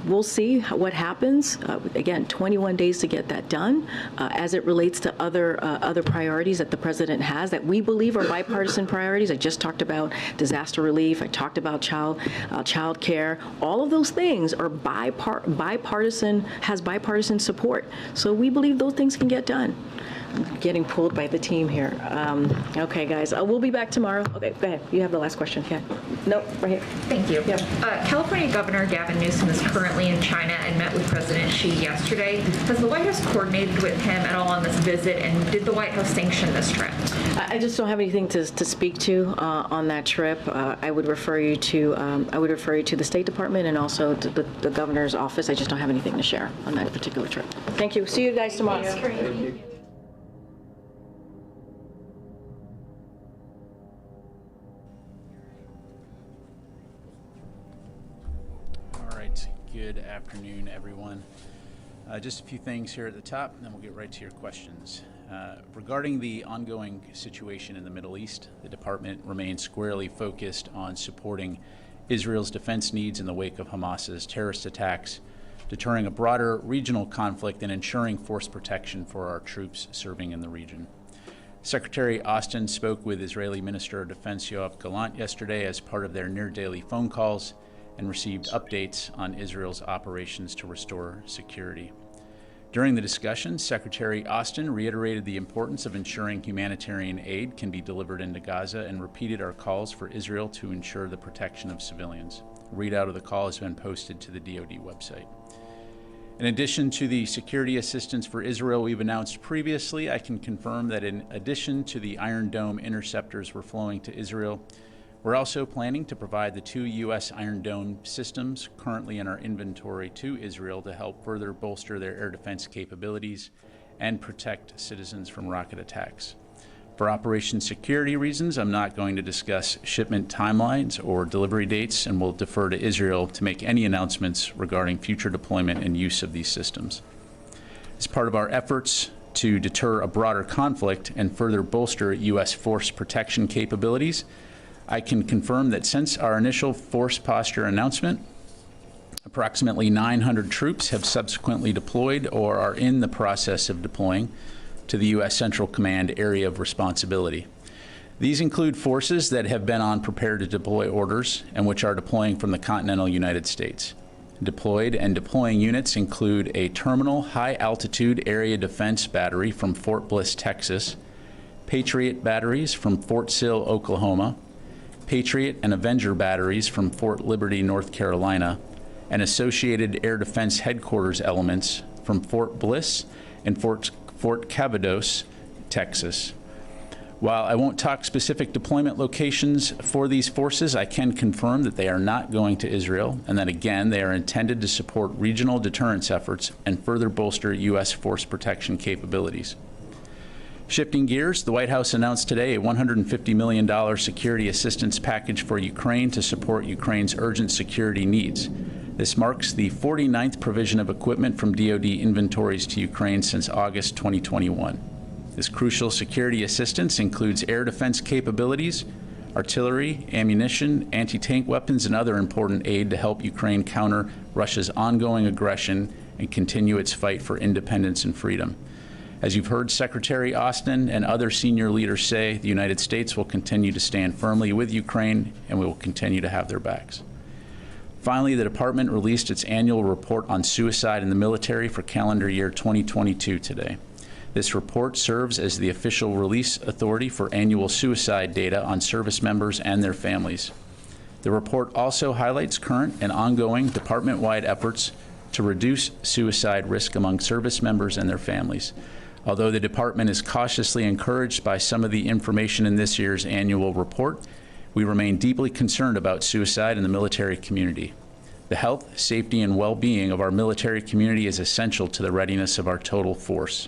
we'll see what happens. Again, 21 days to get that done. As it relates to other priorities that the President has that we believe are bipartisan priorities. I just talked about disaster relief. I talked about child care. All of those things are bipartisan support. So we believe those things can get done. I'm getting pulled by the team here. Okay, guys, we'll be back tomorrow. Okay, go ahead. You have the last question. Yeah. Nope, right here. Thank you. Yeah. California Governor Gavin Newsom is currently in China and met with President Xi yesterday. Has the White House coordinated with him at all on this visit, and did the White House sanction this trip? I just don't have anything to speak to on that trip. I would refer you to the State Department and also to the governor's office. I just don't have anything to share on that particular trip. Thank you. See you guys tomorrow. Thank you. Good afternoon, everyone. Just a few things here at the top, and then we'll get right to your questions. Regarding the ongoing situation in the Middle East, the department remains squarely focused on supporting Israel's defense needs in the wake of Hamas's terrorist attacks, deterring a broader regional conflict, and ensuring force protection for our troops serving in the region. Secretary Austin spoke with Israeli Minister of Defense Yoav Gallant yesterday as part of their near-daily phone calls and received updates on Israel's operations to restore security. During the discussion, Secretary Austin reiterated the importance of ensuring humanitarian aid can be delivered into Gaza and repeated our calls for Israel to ensure the protection of civilians. A readout of the call has been posted to the DoD website. In addition to the security assistance for Israel we've announced previously, I can confirm that in addition to the Iron Dome interceptors we're flowing to Israel, we're also planning to provide the 2 U.S. Iron Dome systems currently in our inventory to Israel to help further bolster their air defense capabilities and protect citizens from rocket attacks. For operation security reasons, I'm not going to discuss shipment timelines or delivery dates, and will defer to Israel to make any announcements regarding future deployment and use of these systems. As part of our efforts to deter a broader conflict and further bolster U.S. force protection capabilities, I can confirm that since our initial force posture announcement, approximately 900 troops have subsequently deployed or are in the process of deploying to the U.S. Central Command area of responsibility. These include forces that have been on prepare to deploy orders and which are deploying from the continental United States. Deployed and deploying units include a terminal high-altitude area defense battery from Fort Bliss, Texas, Patriot batteries from Fort Sill, Oklahoma, Patriot and Avenger batteries from Fort Liberty, North Carolina, and associated air defense headquarters elements from Fort Bliss and Fort Cavados, Texas. While I won't talk specific deployment locations for these forces, I can confirm that they are not going to Israel, and that again, they are intended to support regional deterrence efforts and further bolster U.S. force protection capabilities. Shifting gears, the White House announced today a $150 million security assistance package for Ukraine to support Ukraine's urgent security needs. This marks the 49th provision of equipment from DoD inventories to Ukraine since August 2021. This crucial security assistance includes air defense capabilities, artillery, ammunition, anti-tank weapons, and other important aid to help Ukraine counter Russia's ongoing aggression and continue its fight for independence and freedom. As you've heard Secretary Austin and other senior leaders say, the United States will continue to stand firmly with Ukraine, and we will continue to have their backs. Finally, the department released its annual report on suicide in the military for calendar year 2022 today. This report serves as the official release authority for annual suicide data on service members and their families. The report also highlights current and ongoing department-wide efforts to reduce suicide risk among service members and their families. Although the department is cautiously encouraged by some of the information in this year's annual report, we remain deeply concerned about suicide in the military community. The health, safety, and well-being of our military community is essential to the readiness of our total force.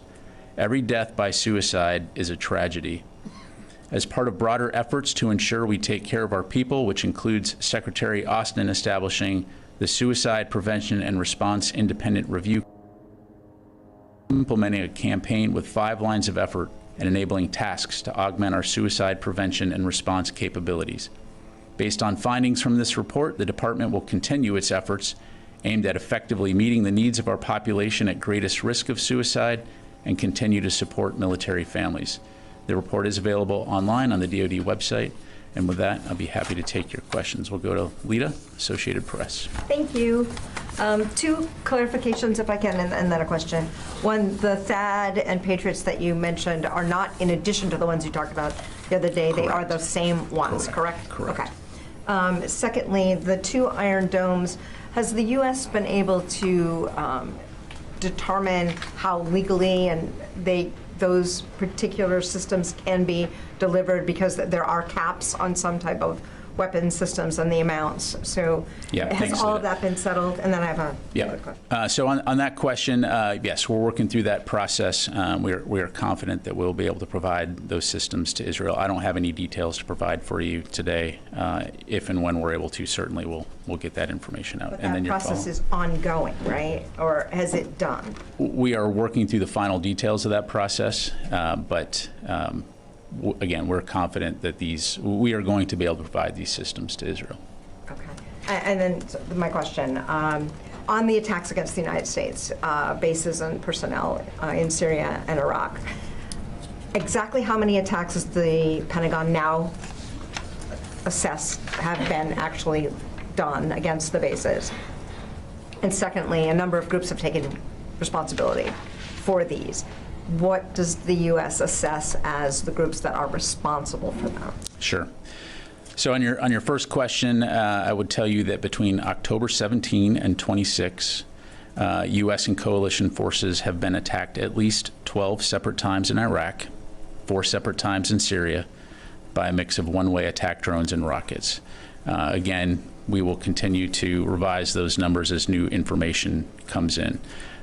Every death by suicide is a tragedy. As part of broader efforts to ensure we take care of our people, which includes Secretary Austin establishing the Suicide Prevention and Response Independent Review, implementing a campaign with 5 lines of effort and enabling tasks to augment our suicide prevention and response capabilities. Based on findings from this report, the department will continue its efforts aimed at effectively meeting the needs of our population at greatest risk of suicide and continue to support military families. The report is available online on the DoD website. And with that, I'll be happy to take your questions. We'll go to Lita, Associated Press. Thank you. 2 clarifications, if I can, and then a question. One, the THAAD and Patriots that you mentioned are not in addition to the ones you talked about the other day. Correct. They are the same ones, correct? Correct. Okay. Secondly, the 2 Iron Domes, has the U.S. been able to determine how legally and those particular systems can be delivered, because there are caps on some type of weapon systems and the amounts? So has all of that been settled? And then I have another question. So on that question, yes, we're working through that process. We are confident that we'll be able to provide those systems to Israel. I don't have any details to provide for you today. If and when we're able to, certainly we'll get that information out. But and that then process is ongoing, right? Or has it done? We are working through the final details of that process, but again, we're confident that we are going to be able to provide these systems to Israel. Okay. And then my question, on the attacks against the United States, bases and personnel in Syria and Iraq, exactly how many attacks does the Pentagon now assess have been actually done against the bases? And secondly, a number of groups have taken responsibility for these. What does the U.S. assess as the groups that are responsible for them? Sure. So on your first question, I would tell you that between October 17 and 26, U.S. and coalition forces have been attacked at least 12 separate times in Iraq, 4 separate times in Syria, by a mix of one-way attack drones and rockets. Again, we will continue to revise those numbers as new information comes in.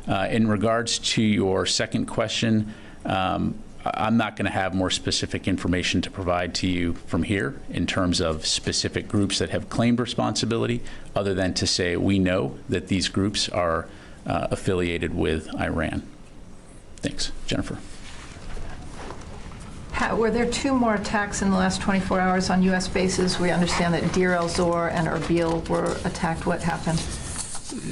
In regards to your second question, I'm not going to have more specific information to provide to you from here in terms of specific groups that have claimed responsibility, other than to say we know that these groups are affiliated with Iran. Thanks. Jennifer. Were there 2 more attacks in the last 24 hours on U.S. bases? We understand that Deir el-Zor and Erbil were attacked. What happened?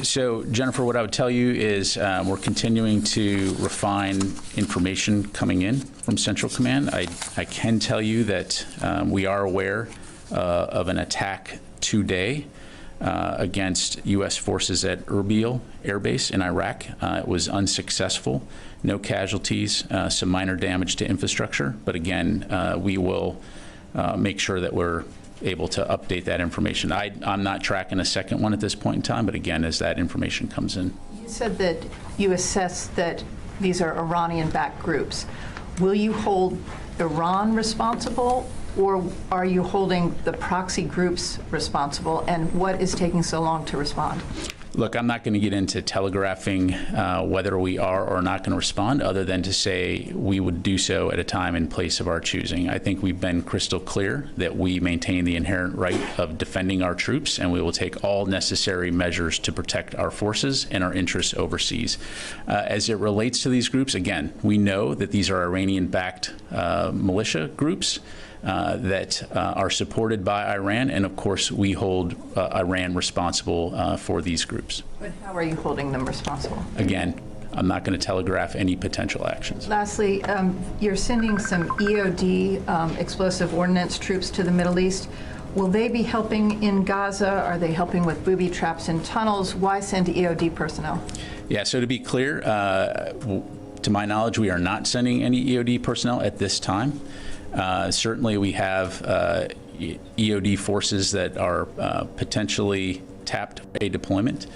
So, Jennifer, what I would tell you is we're continuing to refine information coming in from Central Command. I can tell you that we are aware of an attack today against U.S. forces at Erbil Air Base in Iraq. It was unsuccessful. No casualties, some minor damage to infrastructure. But again, we will make sure that we're able to update that information. I'm not tracking a second one at this point in time, but again, as that information comes in. You said that you assess that these are Iranian-backed groups. Will you hold Iran responsible, or are you holding the proxy groups responsible, and what is taking so long to respond? Look, I'm not going to get into telegraphing whether we are or not going to respond, other than to say we would do so at a time and place of our choosing. I think we've been crystal clear that we maintain the inherent right of defending our troops, and we will take all necessary measures to protect our forces and our interests overseas. As it relates to these groups, again, we know that these are Iranian-backed militia groups that are supported by Iran, and of course we hold Iran responsible for these groups. But how are you holding them responsible? Again, I'm not going to telegraph any potential actions. Lastly, you're sending some EOD explosive ordnance troops to the Middle East. Will they be helping in Gaza? Are they helping with booby traps in tunnels? Why send EOD personnel? Yeah, so to be clear, to my knowledge, we are not sending any EOD personnel at this time. Certainly we have EOD forces that are potentially tapped for a deployment,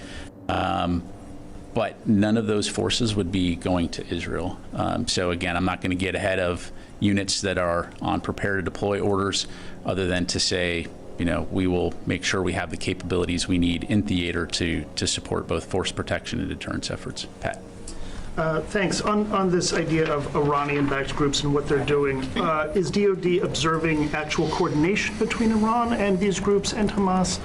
but none of those forces would be going to Israel. So again, I'm not going to get ahead of units that are on prepare to deploy orders, other than to say, you know, we will make sure we have the capabilities we need in theater to support both force protection and deterrence efforts. Pat. Thanks. On this idea of Iranian-backed groups and what they're doing, is DoD observing actual coordination between Iran and these groups and Hamas?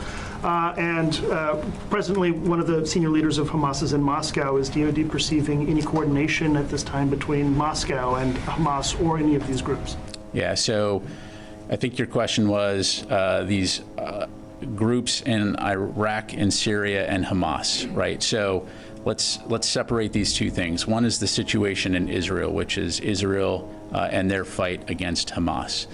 Presently, one of the senior leaders of Hamas is in Moscow. Is DoD perceiving any coordination at this time between Moscow and Hamas or any of these groups? Yeah, so I think your question was these groups in Iraq and Syria and Hamas, right? So let's separate these two things. One is the situation in Israel, which is Israel and their fight against Hamas.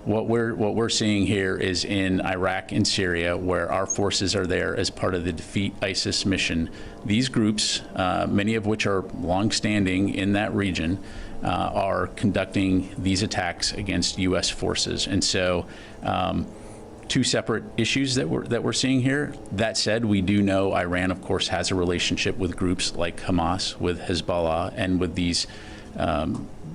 What we're seeing here is in Iraq and Syria, where our forces are there as part of the Defeat ISIS mission. These groups, many of which are longstanding in that region, are conducting these attacks against U.S. forces. And so two separate issues that we're seeing here. That said, we do know Iran, of course, has a relationship with groups like Hamas, with Hezbollah, and with these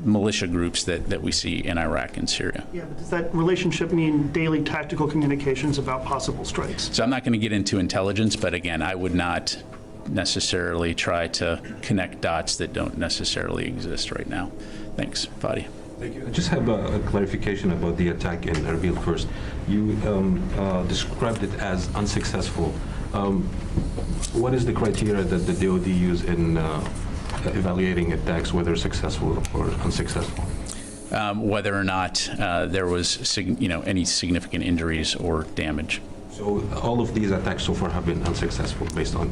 militia groups that we see in Iraq and Syria. Yeah, but does that relationship mean daily tactical communications about possible strikes? So I'm not going to get into intelligence, but again, I would not necessarily try to connect dots that don't necessarily exist right now. Thanks, Fadi. Thank you. I just have a clarification about the attack in Erbil first. You described it as unsuccessful. What is the criteria that the DoD use in evaluating attacks, whether successful or unsuccessful? Whether or not there was any significant injuries or damage. So all of these attacks so far have been unsuccessful based on?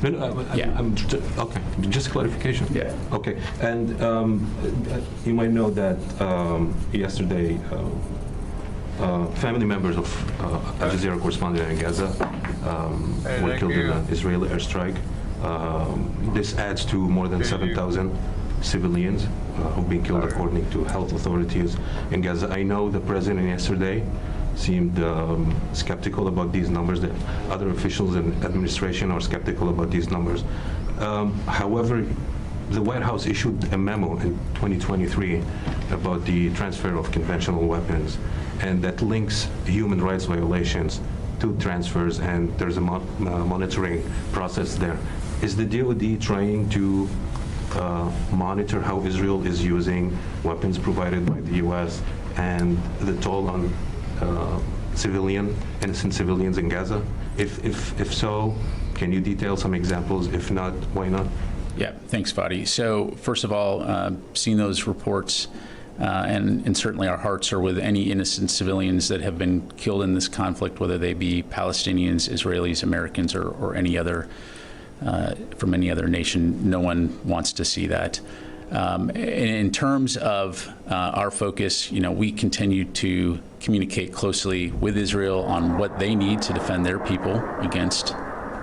Okay, just clarification. Yeah. Okay, and you might know that yesterday, family members of Al Jazeera correspondent in Gaza were killed in an Israeli airstrike. This adds to more than 7,000 civilians who've been killed according to health authorities in Gaza. I know the president yesterday seemed skeptical about these numbers. The other officials in administration are skeptical about these numbers. However, the White House issued a memo in 2023 about the transfer of conventional weapons, and that links human rights violations to transfers, and there's a monitoring process there. Is the DoD trying to monitor how Israel is using weapons provided by the U.S. and the toll on innocent civilians in Gaza? If so, can you detail some examples? If not, why not? Yeah, thanks, Fadi. So first of all, seeing those reports, and certainly our hearts are with any innocent civilians that have been killed in this conflict, whether they be Palestinians, Israelis, Americans, or any other from any other nation. No one wants to see that. In terms of our focus, we continue to communicate closely with Israel on what they need to defend their people against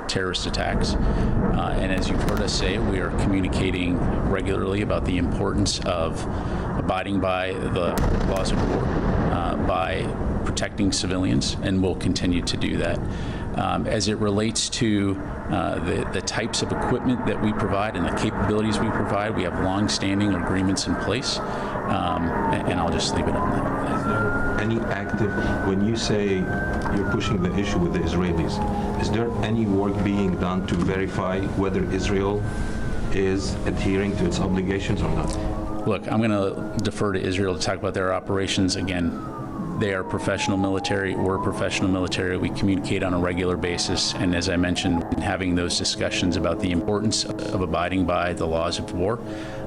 terrorist attacks. And as you've heard us say, we are communicating regularly about the importance of abiding by the laws of war, by protecting civilians, and we'll continue to do that. As it relates to the types of equipment that we provide and the capabilities we provide, we have long-standing agreements in place, and I'll just leave it on that. Is there any active, when you say you're pushing the issue with the Israelis, is there any work being done to verify whether Israel is adhering to its obligations or not? Look, I'm going to defer to Israel to talk about their operations. Again, they are professional military. We're professional military. We communicate on a regular basis. And as I mentioned, having those discussions about the importance of abiding by the laws of war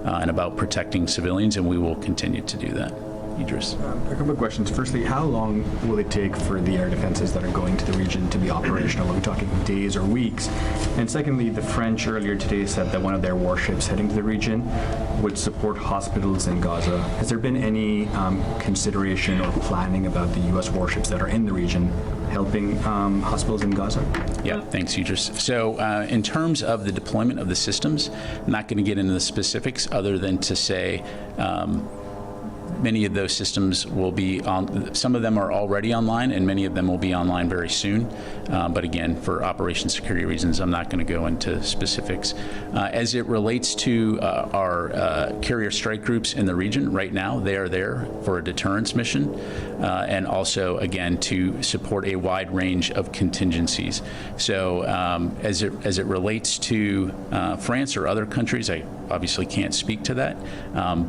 and about protecting civilians, and we will continue to do that. Idris. A couple of questions. Firstly, how long will it take for the air defenses that are going to the region to be operational? Are we talking days or weeks? And secondly, the French earlier today said that one of their warships heading to the region would support hospitals in Gaza. Has there been any consideration or planning about the U.S. warships that are in the region helping hospitals in Gaza? Yeah, thanks, Idris. So in terms of the deployment of the systems, I'm not going to get into the specifics other than to say many of those systems will be on, some of them are already online, and many of them will be online very soon. But again, for operation security reasons, I'm not going to go into specifics. As it relates to our carrier strike groups in the region, right now, they are there for a deterrence mission, and also, again, to support a wide range of contingencies. So as it relates to France or other countries, I obviously can't speak to that,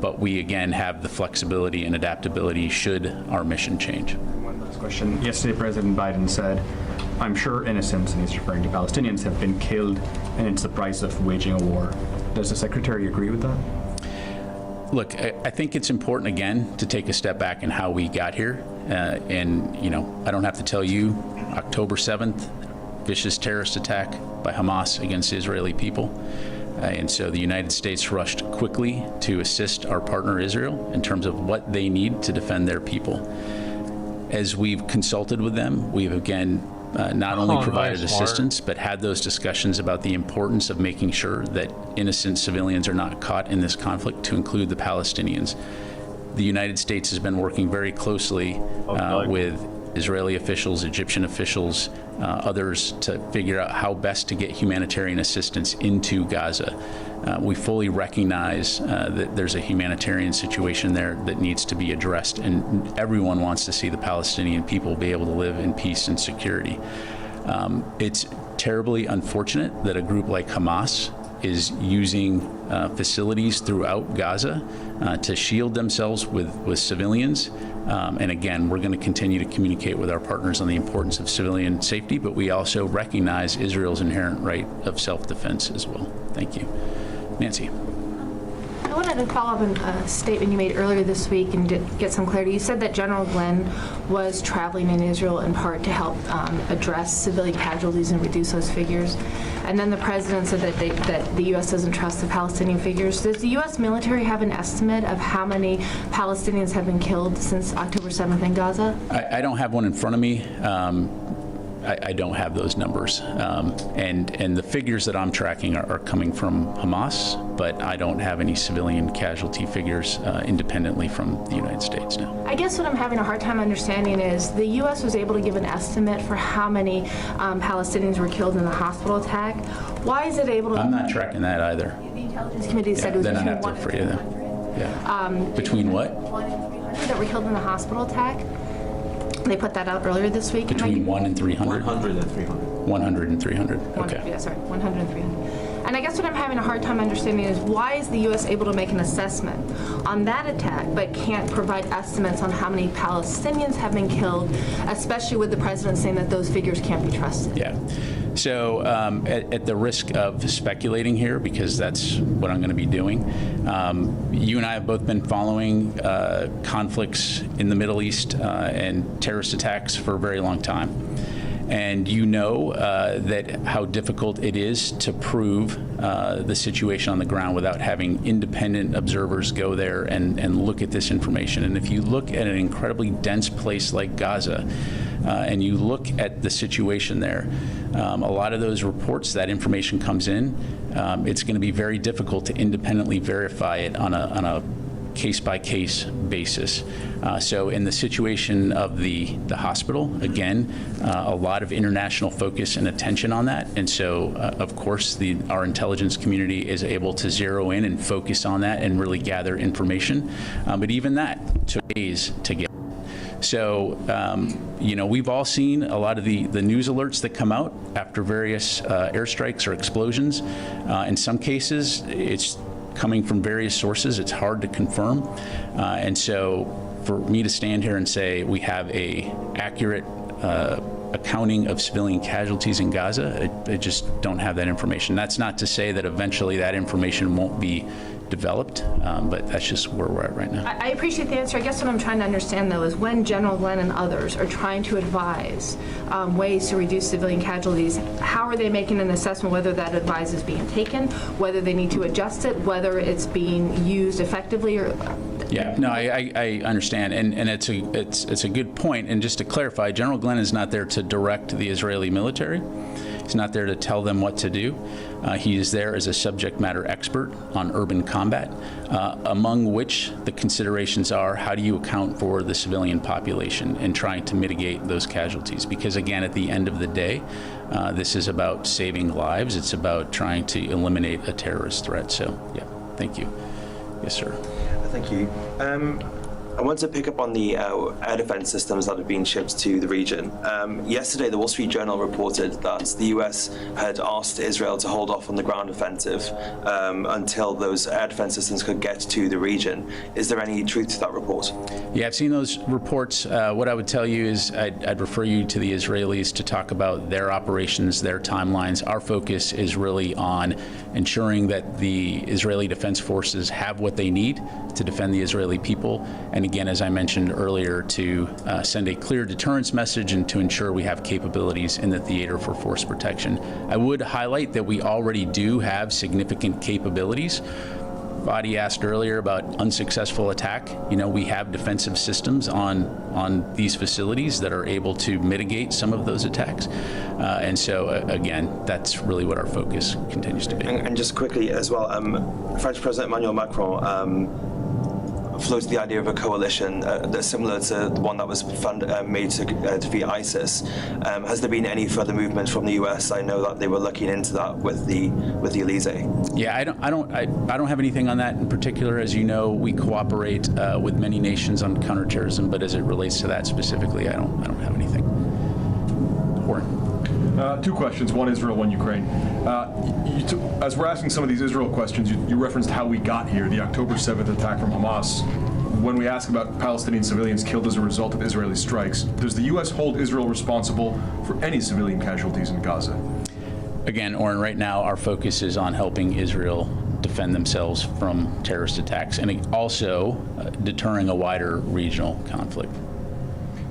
but we, again, have the flexibility and adaptability should our mission change. One last question. Yesterday, President Biden said, I'm sure innocents, and he's referring to Palestinians, have been killed, and it's the price of waging a war. Does the Secretary agree with that? Look, I think it's important, again, to take a step back in how we got here. And, I don't have to tell you, October 7th, vicious terrorist attack by Hamas against Israeli people. And so the United States rushed quickly to assist our partner Israel in terms of what they need to defend their people. As we've consulted with them, we've again not only provided assistance, but had those discussions about the importance of making sure that innocent civilians are not caught in this conflict, to include the Palestinians. The United States has been working very closely with Israeli officials, Egyptian officials, others to figure out how best to get humanitarian assistance into Gaza. We fully recognize that there's a humanitarian situation there that needs to be addressed, and everyone wants to see the Palestinian people be able to live in peace and security. It's terribly unfortunate that a group like Hamas is using facilities throughout Gaza to shield themselves with civilians. And again, we're going to continue to communicate with our partners on the importance of civilian safety, but we also recognize Israel's inherent right of self-defense as well. Thank you. Nancy. How wanted to follow up on a statement you made earlier this week and get some clarity. You said that General Glenn was traveling in Israel in part to help address civilian casualties and reduce those figures. And then the president said that the U.S. doesn't trust the Palestinian figures. Does the U.S. military have an estimate of how many Palestinians have been killed since October 7th in Gaza? I don't have one in front of me. I don't have those numbers. And the figures that I'm tracking are coming from Hamas, but I don't have any civilian casualty figures independently from the United States now. I guess what I'm having a hard time understanding is the U.S. was able to give an estimate for how many Palestinians were killed in the hospital attack. Why is it able to... I'm not tracking that either. The Intelligence Committee said it was then I between have to 1 refer you and to 300. them. Yeah. Between what? 1 and 300 that were killed in the hospital attack. They put that out earlier this week. Between 1 and 300? 100 and 300. 100 and 300, okay. Yeah, sorry, 100 and 300. And I guess what I'm having a hard time understanding is why is the U.S. able to make an assessment on that attack but can't provide estimates on how many Palestinians have been killed, especially with the president saying that those figures can't be trusted? Yeah. So at the risk of speculating here, because that's what I'm going to be doing, you and I have both been following conflicts in the Middle East and terrorist attacks for a very long time. And you know that how difficult it is to prove the situation on the ground without having independent observers go there and look at this information. And if you look at an incredibly dense place like Gaza, and you look at the situation there, a lot of those reports, that information comes in, it's going to be very difficult to independently verify it on a case-by-case basis. So in the situation of the hospital, again, a lot of international focus and attention on that. And so, of course, our intelligence community is able to zero in and focus on that and really gather information. But even that took days to get. So, we've all seen a lot of the news alerts that come out after various airstrikes or explosions. In some cases, it's coming from various sources. It's hard to confirm. And so for me to stand here and say we have a accurate accounting of civilian casualties in Gaza, I just don't have that information. That's not to say that eventually that information won't be developed, but that's just where we're at right now. I appreciate the answer. I guess what I'm trying to understand, though, is when General Glenn and others are trying to advise ways to reduce civilian casualties, how are they making an assessment whether that advice is being taken, whether they need to adjust it, whether it's being used effectively? Or yeah, no, I understand, and it's a good point. And just to clarify, General Glenn is not there to direct the Israeli military. He's not there to tell them what to do. He is there as a subject matter expert on urban combat, among which the considerations are how do you account for the civilian population and trying to mitigate those casualties. Because again, at the end of the day, this is about saving lives. It's about trying to eliminate a terrorist threat. So yeah, thank you. Yes, sir. Thank you. I want to pick up on the air defense systems that have been shipped to the region. Yesterday, the Wall Street Journal reported that the U.S. had asked Israel to hold off on the ground offensive until those air defense systems could get to the region. Is there any truth to that report? Yeah, I've seen those reports. What I would tell you is I'd refer you to the Israelis to talk about their operations, their timelines. Our focus is really on ensuring that the Israeli Defense Forces have what they need to defend the Israeli people. And again, as I mentioned earlier, to send a clear deterrence message and to ensure we have capabilities in the theater for force protection. I would highlight that we already do have significant capabilities. Fadi asked earlier about unsuccessful attack. We have defensive systems on these facilities that are able to mitigate some of those attacks. And so, again, that's really what our focus continues to be. And just quickly as well, French President Emmanuel Macron floated the idea of a coalition that's similar to the one that was made to defeat ISIS. Has there been any further movement from the U.S.? I know that they were looking into that with the Elysee. Yeah, I don't have anything on that in particular. As you know, we cooperate with many nations on counterterrorism, but as it relates to that specifically, I don't have anything. Warren. Two questions, one Israel, one Ukraine. As we're asking some of these Israel questions, you referenced how we got here, the October 7th attack from Hamas. When we ask about Palestinian civilians killed as a result of Israeli strikes, does the U.S. hold Israel responsible for any civilian casualties in Gaza? Again, Oren, right now our focus is on helping Israel defend themselves from terrorist attacks, and also deterring a wider regional conflict.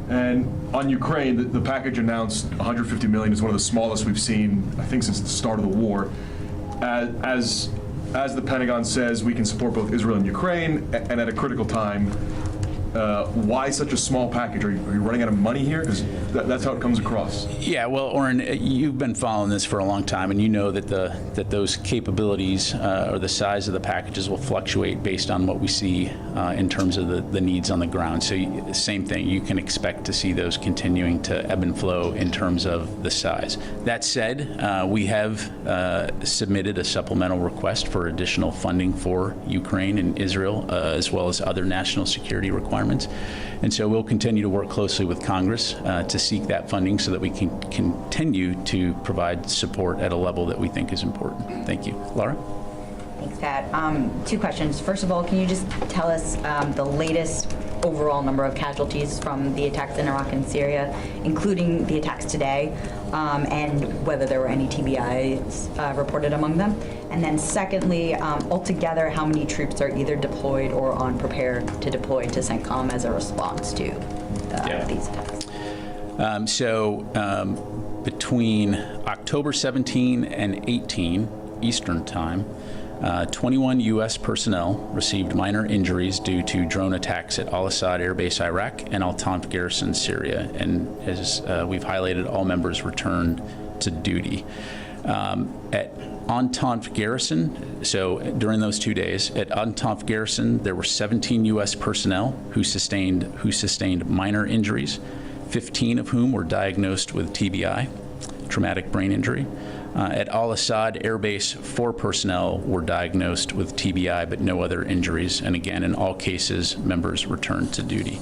And on Ukraine, the package announced $150 million is one of the smallest we've seen, I think, since the start of the war. As the Pentagon says, we can support both Israel and Ukraine, and at a critical time. Why such a small package? Are you running out of money here? Because that's how it comes across. Yeah, well, Oren, you've been following this for a long time, and you know that those capabilities or the size of the packages will fluctuate based on what we see in terms of the needs on the ground. So same thing, you can expect to see those continuing to ebb and flow in terms of the size. That said, we have submitted a supplemental request for additional funding for Ukraine and Israel, as well as other national security requirements. And so we'll continue to work closely with Congress to seek that funding so that we can continue to provide support at a level that we think is important. Thank you. Laura? Thanks, Pat. 2 questions. First of all, can you just tell us the latest overall number of casualties from the attacks in Iraq and Syria, including the attacks today, and whether there were any TBIs reported among them? And then secondly, altogether, how many troops are either deployed or on prepare to deploy to CENTCOM as a response to these attacks? Between October 17 and 18 Eastern Time, 21 U.S. personnel received minor injuries due to drone attacks at Al-Assad Air Base, Iraq, and Al-Tanf Garrison, Syria. And as we've highlighted, all members returned to duty. At Al-Tanf Garrison, so during those 2 days, at Al-Tanf Garrison, there were 17 U.S. personnel who sustained minor injuries, 15 of whom were diagnosed with TBI, traumatic brain injury. At Al-Assad Air Base, 4 personnel were diagnosed with TBI, but no other injuries. And again, in all cases, members returned to duty.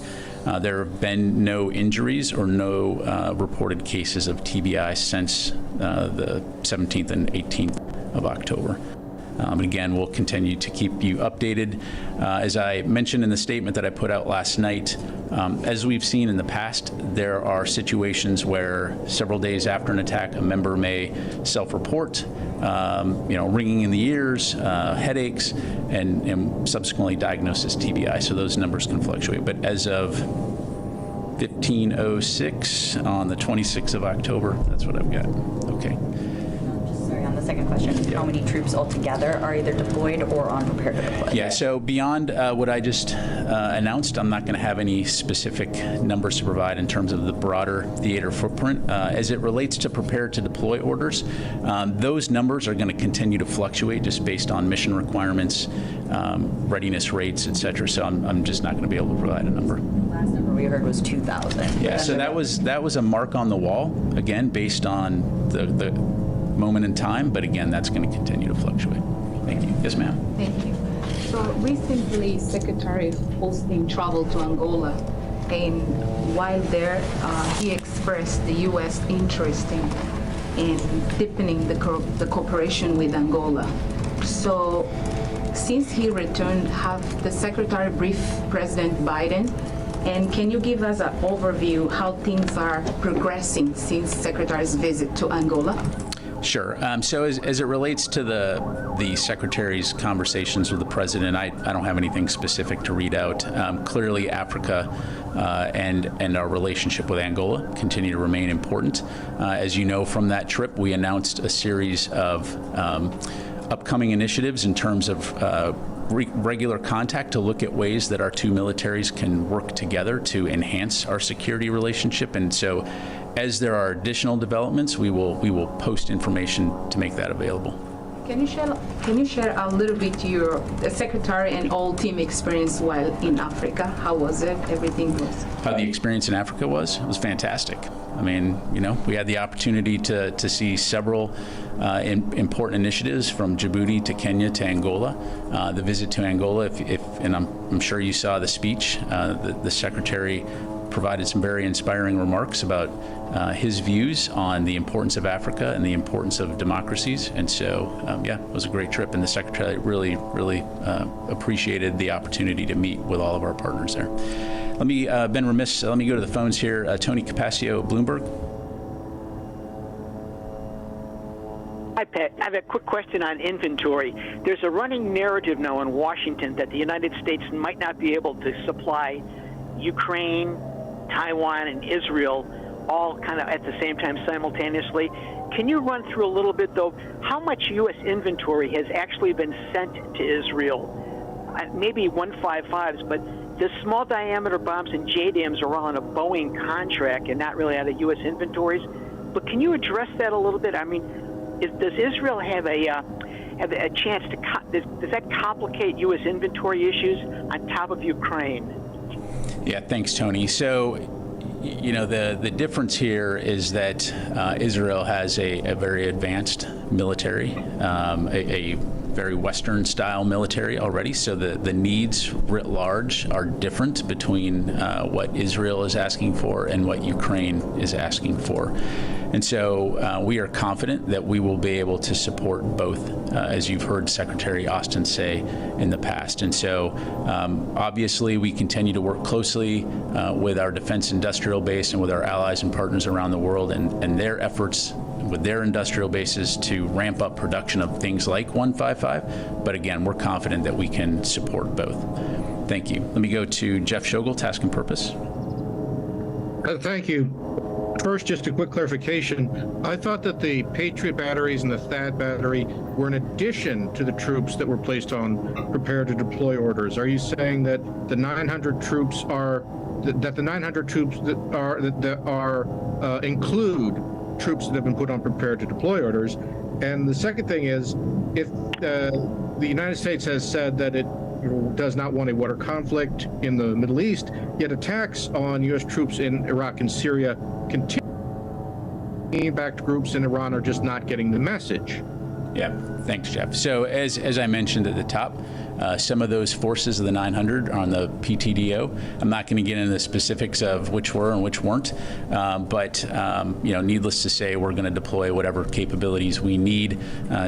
There have been no injuries or no reported cases of TBI since the 17th and 18th of October. But again, we'll continue to keep you updated. As I mentioned in the statement that I put out last night, as we've seen in the past, there are situations where several days after an attack, a member may self-report, ringing in the ears, headaches, and subsequently diagnosed as TBI. So those numbers can fluctuate. But as of 15:06 on the 26th of October, that's what I've got. Okay. On the second question, how many troops altogether are either deployed or on prepare to deploy? Yeah, so beyond what I just announced, I'm not going to have any specific numbers to provide in terms of the broader theater footprint. As it relates to prepare to deploy orders, those numbers are going to continue to fluctuate just based on mission requirements, readiness rates, et cetera. So I'm just not going to be able to provide a number. Last number we heard was 2,000. Yeah, so that was a mark on the wall, again, based on the moment in time, but again, that's going to continue to fluctuate. Thank you. Yes, ma'am. Thank you. So recently, Secretary Holstein traveled to Angola, and while there, he expressed the U.S. interest in deepening the cooperation with Angola. So since he returned, have the Secretary briefed President Biden? And can you give us an overview how things are progressing since Secretary's visit to Angola? Sure. So as it relates to the Secretary's conversations with the President, I don't have anything specific to read out. Clearly, Africa and our relationship with Angola continue to remain important. As you know from that trip, we announced a series of upcoming initiatives in terms of regular contact to look at ways that our two militaries can work together to enhance our security relationship. And so as there are additional developments, we will post information to make that available. Can you share a little bit your Secretary and all team experience while in Africa? How was it? Everything was? How the experience in Africa was? It was fantastic. I mean, we had the opportunity to see several important initiatives from Djibouti to Kenya to Angola. The visit to Angola, and I'm sure you saw the speech, the Secretary provided some very inspiring remarks about his views on the importance of Africa and the importance of democracies. And so, it was a great trip, and the Secretary really appreciated the opportunity to meet with all of our partners there. Let me, been remiss, let me go to the phones here. Tony Capaccio, Bloomberg. Hi, Pat. I have a quick question on inventory. There's a running narrative now in Washington that the United States might not be able to supply Ukraine, Taiwan, and Israel all kind of at the same time simultaneously. Can you run through a little bit, though, how much U.S. inventory has actually been sent to Israel? Maybe 155s, but the small diameter bombs and JDAMs are all on a Boeing contract and not really out of U.S. inventories. But can you address that a little bit? I mean, does Israel have a chance to, does that complicate U.S. inventory issues on top of Ukraine? Yeah, thanks, Tony. So, you know, the difference here is that Israel has a very advanced military, a very Western-style military already, so the needs writ large are different between what Israel is asking for and what Ukraine is asking for. And so we are confident that we will be able to support both, as you've heard Secretary Austin say in the past. And so obviously we continue to work closely with our defense industrial base and with our allies and partners around the world and their efforts with their industrial bases to ramp up production of things like 155. But again, we're confident that we can support both. Thank you. Let me go to Jeff Schogel, Task and Purpose. Thank you. First, just a quick clarification. I thought that the Patriot batteries and the THAAD battery were in addition to the troops that were placed on prepare to deploy orders. Are you saying that the 900 troops are that the 900 troops that are include troops that have been put on prepare to deploy orders? And the second thing is, if the United States has said that it does not want a water conflict in the Middle East, yet attacks on U.S. troops in Iraq and Syria continue, backed groups in Iran are just not getting the message. Yeah, thanks, Jeff. So as I mentioned at the top, some of those forces of the 900 are on the PTDO. I'm not going to get into the specifics of which were and which weren't, but you know, needless to say, we're going to deploy whatever capabilities we need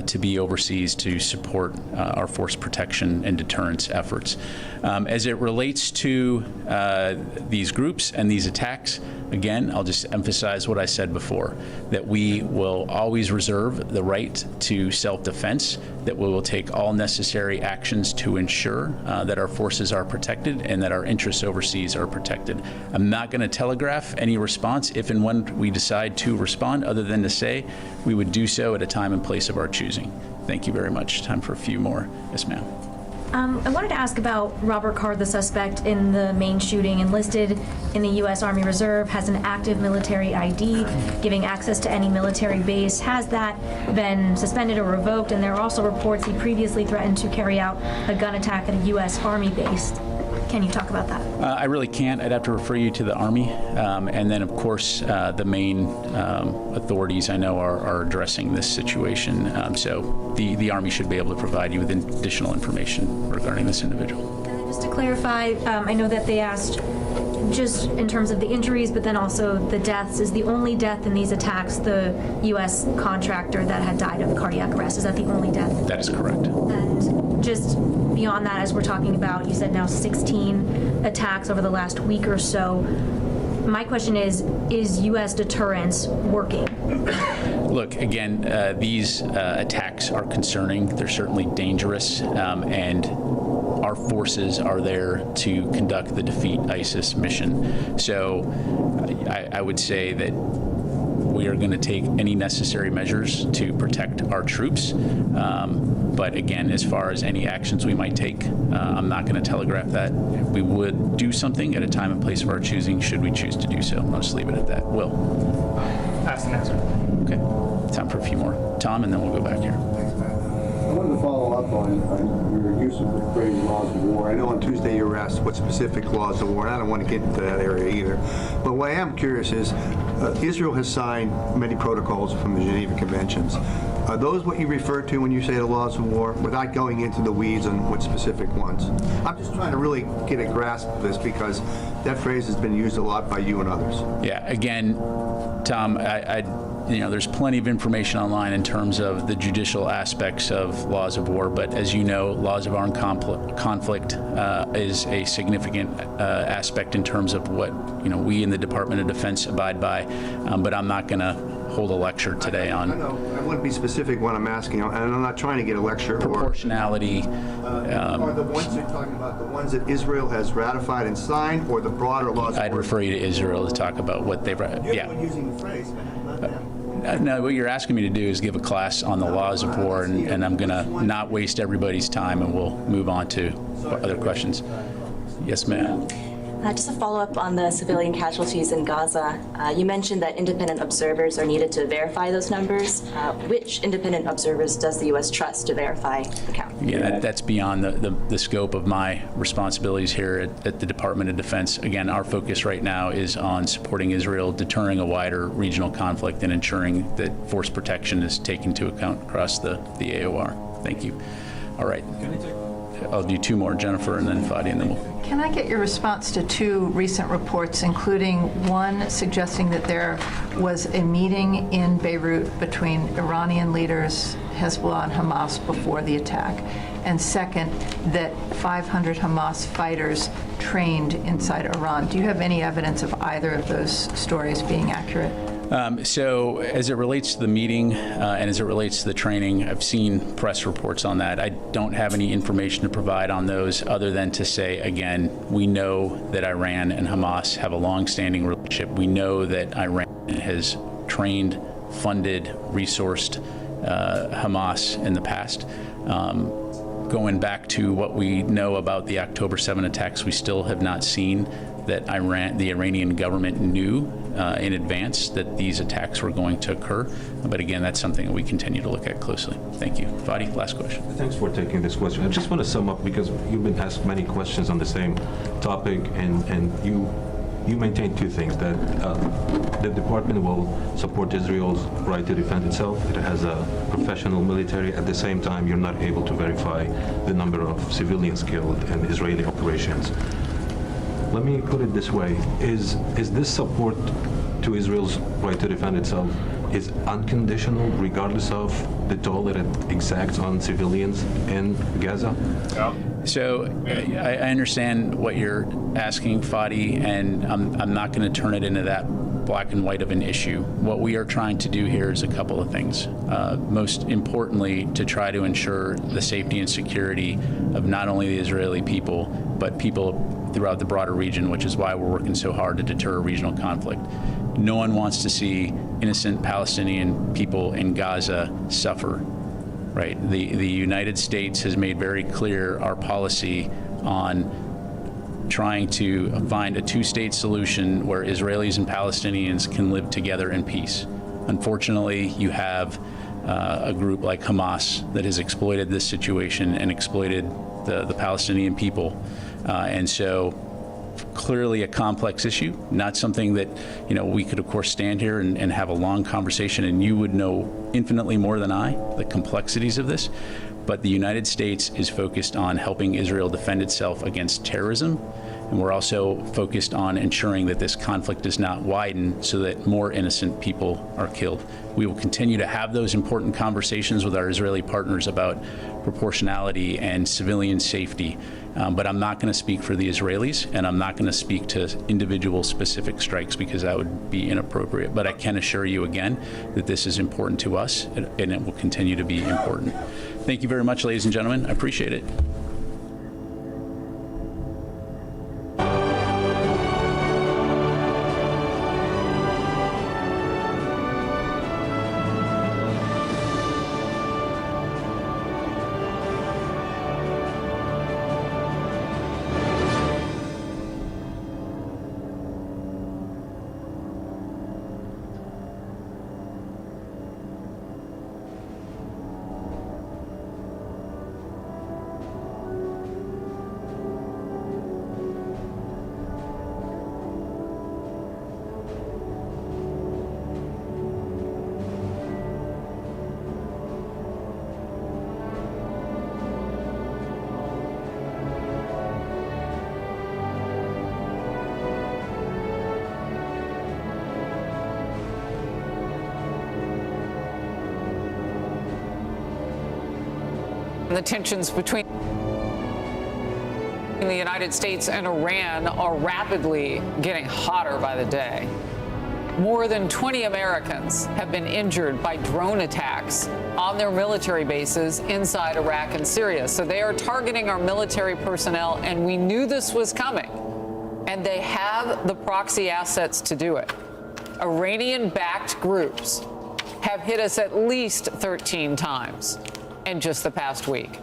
to be overseas to support our force protection and deterrence efforts. As it relates to these groups and these attacks, again, I'll just emphasize what I said before, that we will always reserve the right to self-defense, that we will take all necessary actions to ensure that our forces are protected and that our interests overseas are protected. I'm not going to telegraph any response if and when we decide to respond, other than to say we would do so at a time and place of our choosing. Thank you very much. Time for a few more. Yes, ma'am. I wanted to ask about Robert Card, the suspect in the main shooting, enlisted in the U.S. Army Reserve, has an active military ID, giving access to any military base. Has that been suspended or revoked? And there are also reports he previously threatened to carry out a gun attack at a U.S. Army base. Can you talk about that? I really can't. I'd have to refer you to the Army. And then, of course, the main authorities I know are addressing this situation. So the Army should be able to provide you with additional information regarding this individual. Just to clarify, I know that they asked just in terms of the injuries, but then also the deaths. Is the only death in these attacks the U.S. contractor that had died of cardiac arrest? Is that the only death? That is correct. And just beyond that, as we're talking about, you said now 16 attacks over the last week or so. My question is U.S. deterrence working? Look, again, these attacks are concerning. They're certainly dangerous, and our forces are there to conduct the Defeat ISIS mission. So I would say that we are going to take any necessary measures to protect our troops. But again, as far as any actions we might take, I'm not going to telegraph that. We would do something at a time and place of our choosing, should we choose to do so. I'll just leave it at that. Will. Ask and answer. Okay. Time for a few more. Tom, and then we'll go back here. I wanted to follow up on your use of the phrase laws of war. I know on Tuesday you were asked what specific laws of war, and I don't want to get into that area either. But what I am curious is, Israel has signed many protocols from the Geneva Conventions. Are those what you refer to when you say the laws of war, without going into the weeds on what specific ones? I'm just trying to really get a grasp of this, because that phrase has been used a lot by you and others. Yeah, again, Tom, you know, there's plenty of information online in terms of the judicial aspects of laws of war, but as you know, laws of armed conflict is a significant aspect in terms of what, you know, we in the Department of Defense abide by, but I'm not going to hold a lecture today on I want to be specific when I'm asking, and I'm not trying to get a lecture. Proportionality. Are the ones you're talking about the ones that Israel has ratified and signed, or the broader laws? I'd refer you to Israel to talk about what they've. You're the one using the phrase, not them. No, what you're asking me to do is give a class on the laws of war, and I'm going to not waste everybody's time, and we'll move on to other questions. Yes, ma'am. Just a follow-up on the civilian casualties in Gaza. You mentioned that independent observers are needed to verify those numbers. Which independent observers does the U.S. trust to verify the count? Yeah, that's beyond the scope of my responsibilities here at the Department of Defense. Again, our focus right now is on supporting Israel, deterring a wider regional conflict, and ensuring that force protection is taken into account across the AOR. Thank you. All right. I'll do two more, Jennifer, and then Fadi, and then we'll... Can I get your response to two recent reports, including one suggesting that there was a meeting in Beirut between Iranian leaders, Hezbollah and Hamas before the attack, and second, that 500 Hamas fighters trained inside Iran? Do you have any evidence of either of those stories being accurate? So as it relates to the meeting and as it relates to the training, I've seen press reports on that. I don't have any information to provide on those other than to say, again, we know that Iran and Hamas have a long-standing relationship. We know that Iran has trained, funded, resourced Hamas in the past. Going back to what we know about the October 7 attacks, we still have not seen that the Iranian government knew in advance that these attacks were going to occur. But again, that's something that we continue to look at closely. Thank you. Fadi, last question. Thanks for taking this question. I just want to sum up because you've been asked many questions on the same topic, and you maintain two things, that the department will support Israel's right to defend itself. It has a professional military. At the same time, you're not able to verify the number of civilians killed in Israeli operations. Let me put it this way. Is this support to Israel's right to defend itself is unconditional regardless of the toll that it exacts on civilians in Gaza? Yeah. So I understand what you're asking, Fadi, and I'm not going to turn it into that black and white of an issue. What we are trying to do here is a couple of things. Most importantly, to try to ensure the safety and security of not only the Israeli people, but people throughout the broader region, which is why we're working so hard to deter regional conflict. No one wants to see innocent Palestinian people in Gaza suffer, right? The United States has made very clear our policy on trying to find a two-state solution where Israelis and Palestinians can live together in peace. Unfortunately, you have a group like Hamas that has exploited this situation and exploited the Palestinian people. And so clearly a complex issue, not something that, we could of course stand here and have a long conversation and you would know infinitely more than I, the complexities of this. But the United States is focused on helping Israel defend itself against terrorism. And we're also focused on ensuring that this conflict does not widen so that more innocent people are killed. We will continue to have those important conversations with our Israeli partners about proportionality and civilian safety. But I'm not going to speak for the Israelis, and I'm not going to speak to individual specific strikes because that would be inappropriate. But I can assure you again that this is important to us, and it will continue to be important. Thank you very much, ladies and gentlemen. I appreciate it. The tensions between the United States and Iran are rapidly getting hotter by the day. more than 20 Americans have been injured by drone attacks on their military bases inside Iraq and Syria. So they are targeting our military personnel, and we knew this was coming. And they have the proxy assets to do it. Iranian-backed groups have hit us at least 13 times in just the past week.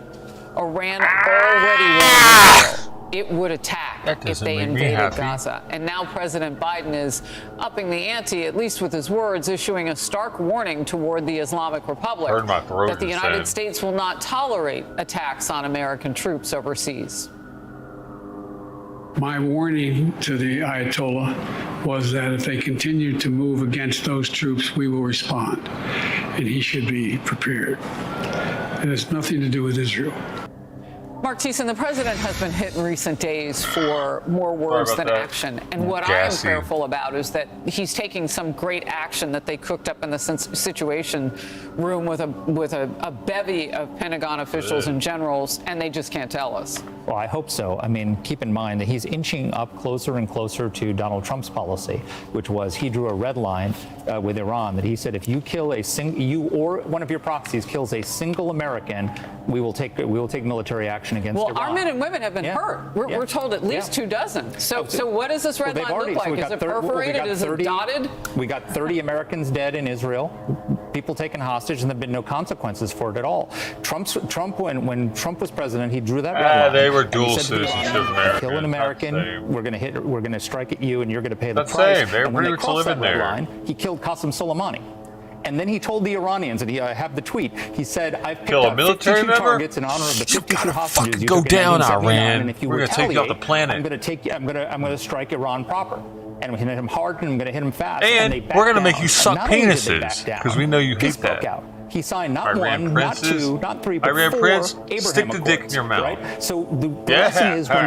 Iran already warned Israel it would attack if they invaded Gaza. And now President Biden is upping the ante, at least with his words, issuing a stark warning toward the Islamic Republic that the United States will not tolerate attacks on American troops overseas. My warning to the Ayatollah was that if they continue to move against those troops, we will respond. And he should be prepared. It has nothing to do with Israel. Mark Thiessen, the president has been hit in recent days for more words than action. And what I am careful about is that he's taking some great action that they cooked up in the Situation Room with a bevy of Pentagon officials and generals, and they just can't tell us. Well, I hope so. I mean, keep in mind that he's inching up closer and closer to Donald Trump's policy, which was he drew a red line with Iran that he said if you kill you or one of your proxies kills a single American, we will take military action against Iran. Well, our men and women have been hurt. We're told at least 2 dozen. So what does this red line look like? Is it perforated? Is it dotted? We got 30 Americans dead in Israel, people taken hostage, and there have been no consequences for it at all. Trump, when Trump was president, he drew that red line. They were dual citizenship Americans. Kill an American, we're going to strike at you, and you're going to pay the That's price. same. They're and when pretty they much living crossed that red there. line, he killed Qasem Soleimani. And then he told the Iranians, and I have the tweet, he said, I've picked Kill a out military 52 member? targets in honor of the 52 hostages you go took in down, 1979, Iran. and if you We're gonna take you off the planet. I'm going to strike Iran proper. And we hit him hard, and I'm going to hit him fast. And they we're going to backed make down. you suck Not only did they back penises, down, because we know you peace hate broke that. out. He signed not Iran one, princes, not two, not three, but Iran 4 prince, Abraham stick the dick in Accords, your mouth. Right? So the lesson is when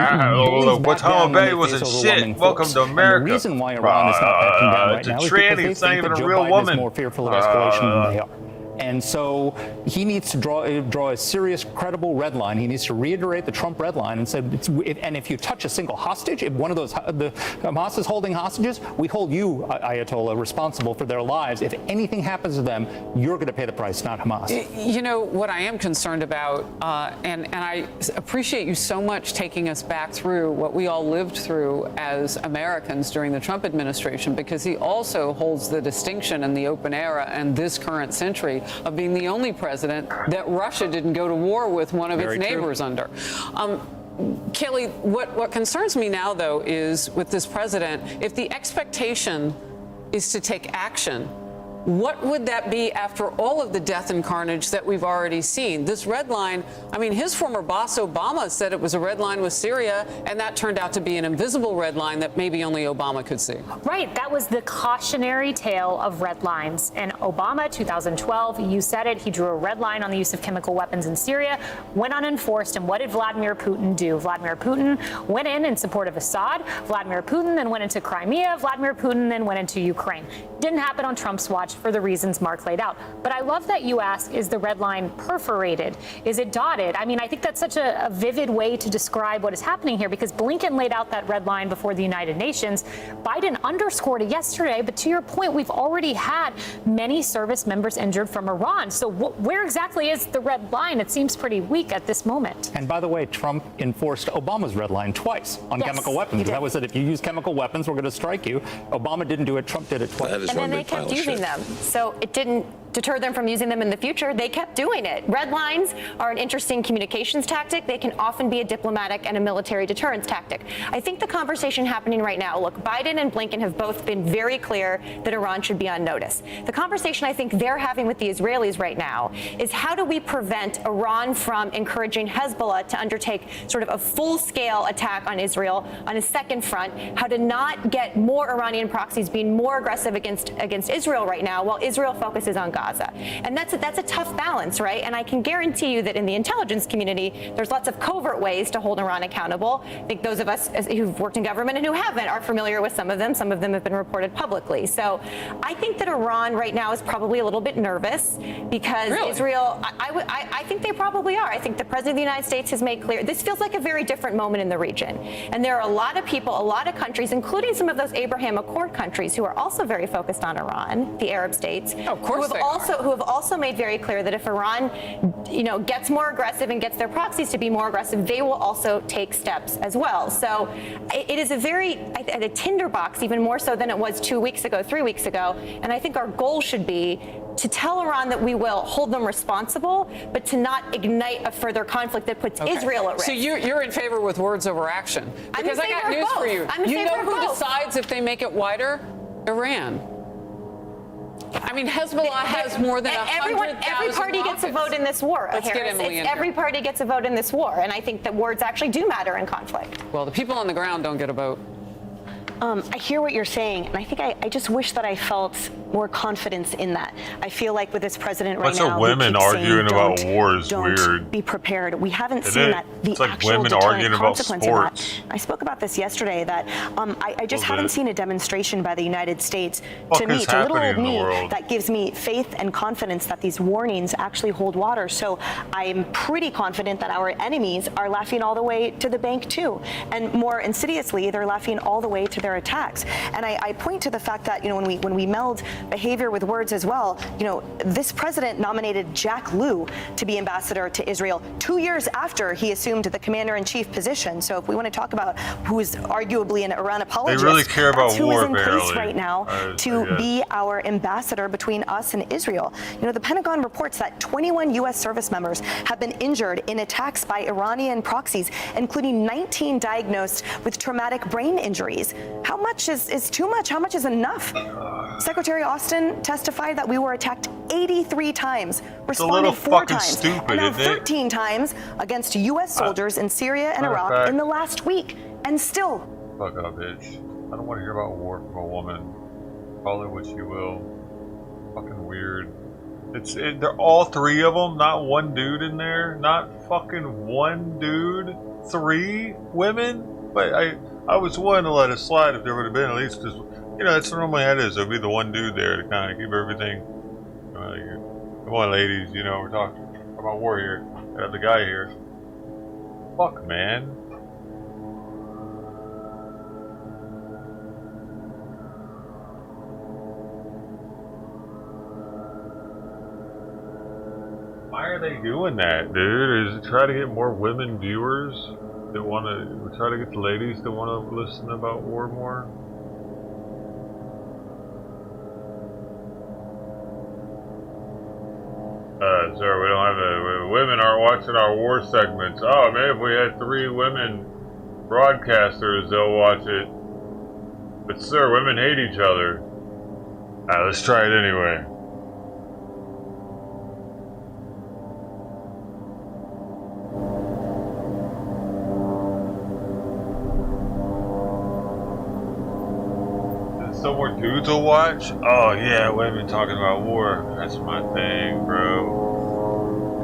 Guantanamo Bay wasn't shit. Welcome to America. And the reason why Iran is not backing down right it's a now is tranny. because It's they not think even that a Joe real Biden woman. is more fearful of escalation than they are. And so he needs to draw a serious, credible red line. He needs to reiterate the Trump red line and say, and if you touch a single hostage, if one of those the Hamas is holding hostages, we hold you, Ayatollah, responsible for their lives. If anything happens to them, you're going to pay the price, not Hamas. You know what I am concerned about, and I appreciate you so much taking us back through what we all lived through as Americans during the Trump administration, because he also holds the distinction in the open era and this current century of being the only president that Russia didn't go to war with one of its neighbors under. Kelly, what concerns me now, though, is with this president, if the expectation is to take action, what would that be after all of the death and carnage that we've already seen? This red line, I mean, his former boss, Obama, said it was a red line with Syria, and that turned out to be an invisible red line that maybe only Obama could see. Right. That was the cautionary tale of red lines. And Obama, 2012, you said it, he drew a red line on the use of chemical weapons in Syria, went unenforced. And what did Vladimir Putin do? Vladimir Putin went in support of Assad. Vladimir Putin then went into Crimea. Vladimir Putin then went into Ukraine. Didn't happen on Trump's watch for the reasons Mark laid out. But I love that you ask, is the red line perforated? Is it dotted? I mean, I think that's such a vivid way to describe what is happening here, because Blinken laid out that red line before the United Nations. Biden underscored it yesterday. But to your point, we've already had many service members injured from Iran. So where exactly is the red line? It seems pretty weak at this moment. And by the way, Trump enforced Obama's red line twice on chemical weapons. That was that if you use chemical weapons, we're going to strike you. Obama didn't do it. Trump did it twice. And then they kept using them. So it didn't deter them from using them in the future. They kept doing it. Red lines are an interesting communications tactic. They can often be a diplomatic and a military deterrence tactic. I think the conversation happening right now, look, Biden and Blinken have both been very clear that Iran should be on notice. The conversation I think they're having with the Israelis right now is how do we prevent Iran from encouraging Hezbollah to undertake sort of a full-scale attack on Israel on a second front, how to not get more Iranian proxies being more aggressive against Israel right now while Israel focuses on Gaza. Gaza. And that's a tough balance, right? And I can guarantee you that in the intelligence community, there's lots of covert ways to hold Iran accountable. I think those of us who've worked in government and who haven't are familiar with some of them. Some of them have been reported publicly. So I think that Iran right now is probably a little bit nervous because Israel, I think they probably are. I think the President of the United States has made clear this feels like a very different moment in the region. And there are a lot of people, a lot of countries, including some of those Abraham Accord countries who are also very focused on Iran, the Arab states, who have also made very clear that if Iran, gets more aggressive and gets their proxies to be more aggressive, they will also take steps as well. So it is a tinderbox, even more so than it was 2 weeks ago, 3 weeks ago. And I think our goal should be to tell Iran that we will hold them responsible, but to not ignite a further conflict that puts Israel at risk. So you're in favor with words over action? Because I got news for you. You know who decides if they make it wider? Iran. I mean, Hezbollah has more than 100,000 Every party gets a vote in this war. Let's get Emily in here. Every party gets a vote in this war, and I think that words actually do matter in conflict. Well, the people on the ground don't get a vote. I hear what you're saying, and I think I just wish that I felt more confidence in that. I feel like with this president right now, women arguing about war is weird. Be prepared. We haven't seen that. It's like women arguing about sports. I spoke about this yesterday. That I just haven't seen a demonstration by the United States to me, to little old me, that gives me faith and confidence that these warnings actually hold water. So I'm pretty confident that our enemies are laughing all the way to the bank too, and more insidiously, they're laughing all the way to their attacks. And I point to the fact that when we meld behavior with words as well, this president nominated Jack Lew to be ambassador to Israel 2 years after he assumed the commander-in-chief position. So if we want to talk about who is arguably an Iran apologist, they really care about that's who war, is in place barely. right now to be our ambassador between us and Israel. The Pentagon reports that 21 U.S. service members have been injured in attacks by Iranian proxies, including 19 diagnosed with traumatic brain injuries. How much is too much? How much is enough? Secretary Austin testified that we were attacked 83 times, responded 4 times, stupid, and now 13 times against U.S. soldiers in Syria and Iraq in the last week, and still. Fuck up, bitch. I don't want to hear about war from a woman. Call it what you will. Fucking weird. They're all 3 of them, not one dude in there, not fucking one dude. 3 women, but I was willing to let it slide if there would have been at least just, that's normally how it is. There'll be the one dude there to kind of keep everything. Come on, ladies, we're talking about war here. I have the guy here. Fuck, man. Why are they doing that, dude? Is it try to get more women viewers that want to try to get the ladies that want to listen about war more? Sir, we don't have women aren't watching our war segments. Oh, man, if we had 3 women broadcasters, they'll watch it. But sir, women hate each other. Let's try it anyway. So more dudes will watch? Oh yeah, women talking about war. That's my thing, bro.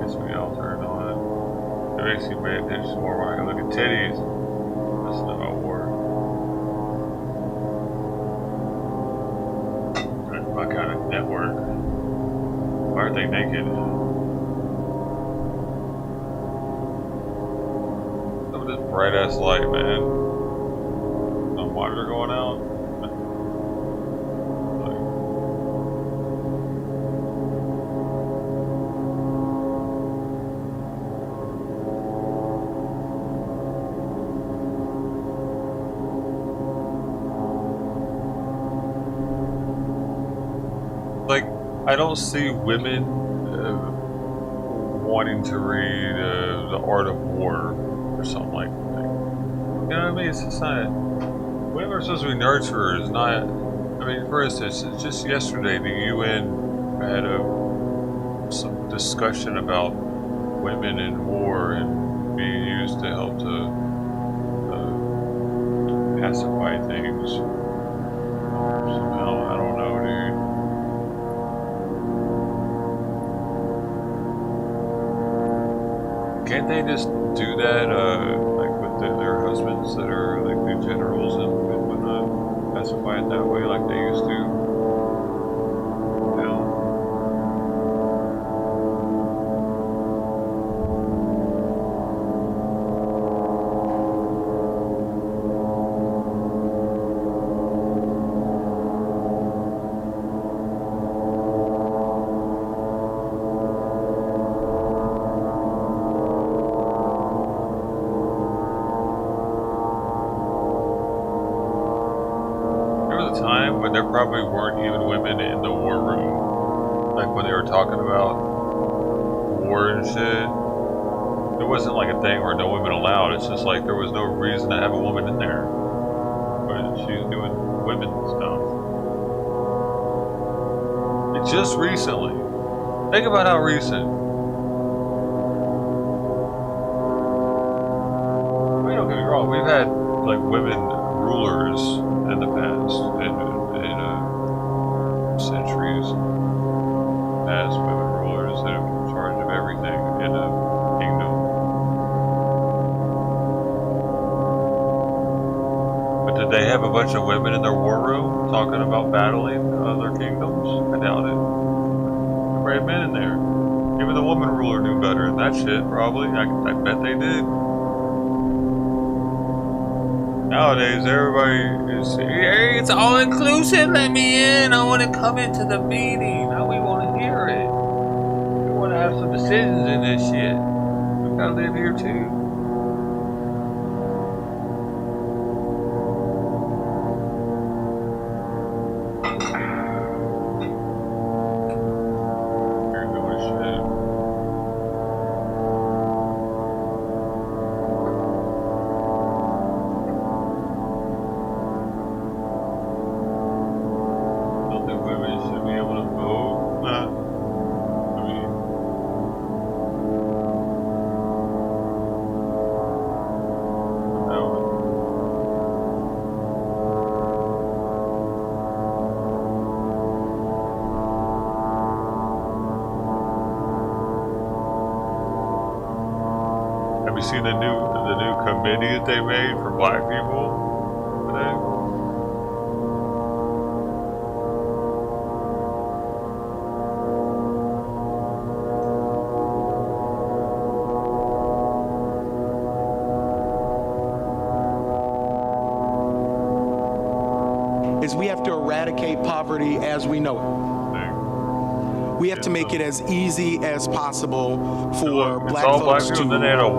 Gets me all turned on. It makes me pay attention more when I can look at titties. Listen about war. That's my kind of network. Why aren't they naked? Look at this bright ass light, man. No monitor going out. I don't see women wanting to read The Art of War or something like that. You know what I mean? It's just not. Women are supposed to be nurturers, not. I mean, for instance, just yesterday the UN had some discussion about women in war and being used to help to pacify things. Somehow, I don't know, dude. can't they just do that, like with their husbands that are like the generals and whatnot, specify it that way like they used to? When there probably weren't even women in the war room, like when they were talking about war and shit. It wasn't like a thing where no women allowed. It's just like there was no reason to have a woman in there, but she's doing women stuff. It's just recently. Think about how recent. I mean, don't get me wrong. We've had like women rulers in the past. Centuries as women rulers that are in charge of everything in a kingdom. But did they have a bunch of women in their war room talking about battling other kingdoms? I doubt it. Everybody had men in there. Even the woman ruler knew better than that shit, probably. I bet they did. Nowadays, everybody is, hey, it's all inclusive, let me in. I want to come into the meeting. Now we want to hear it. We want to have some decisions in this shit. We gotta live here too. Have you seen the new committee that they made for black people today? Is we have to eradicate poverty as we know it. We have to make it as easy as possible for black folks to